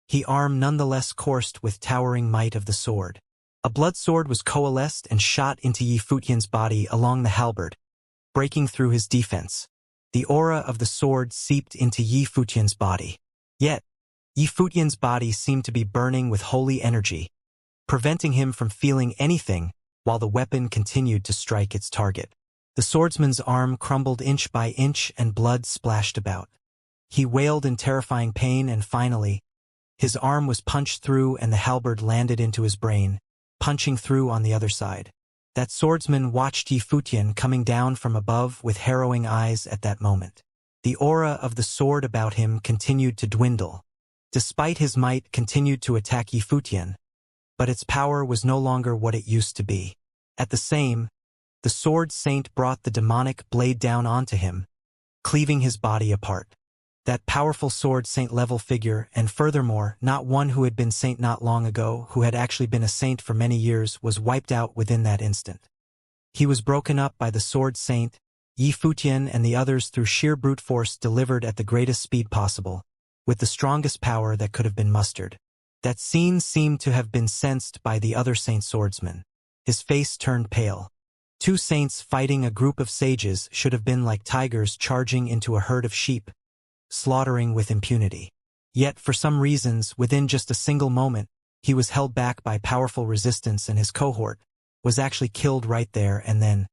his arm nonetheless coursed with towering might of the sword. A blood sword was coalesced and shot into Yi Futian's body along the halberd, breaking through his defense. The aura of the sword seeped into Yi Futian's body. Yet, Yi Futian's body seemed to be burning with holy energy, preventing him from feeling anything while the weapon continued to strike its target. The The swordsman's arm crumbled inch by inch and blood splashed about. He wailed in terrifying pain and finally, his arm was punched through and the halberd landed into his brain, punching through on the other side. That swordsman watched Yi Futian coming down from above with harrowing eyes at that moment. The aura of the sword about him continued to dwindle. Despite his might continued to attack Yi Futian, but its power was no longer what it used to be. At the same, the sword saint brought the demonic blade down onto him, cleaving his body apart. That powerful sword saint level figure, and furthermore, not one who had been saint not long ago, who had actually been a saint for many years, was wiped out within that instant. He was broken up by the sword saint, Yi Futian and the others through sheer brute force delivered at the greatest speed possible, with the strongest power that could have been mustered. That scene seemed to have been sensed by the other saint swordsman. His face turned pale. Two saints fighting a group of sages should have been like tigers charging into a herd of sheep, slaughtering with impunity. Yet, for some reasons, within just a single moment, he was held back by powerful resistance and his cohort was actually killed right there and then.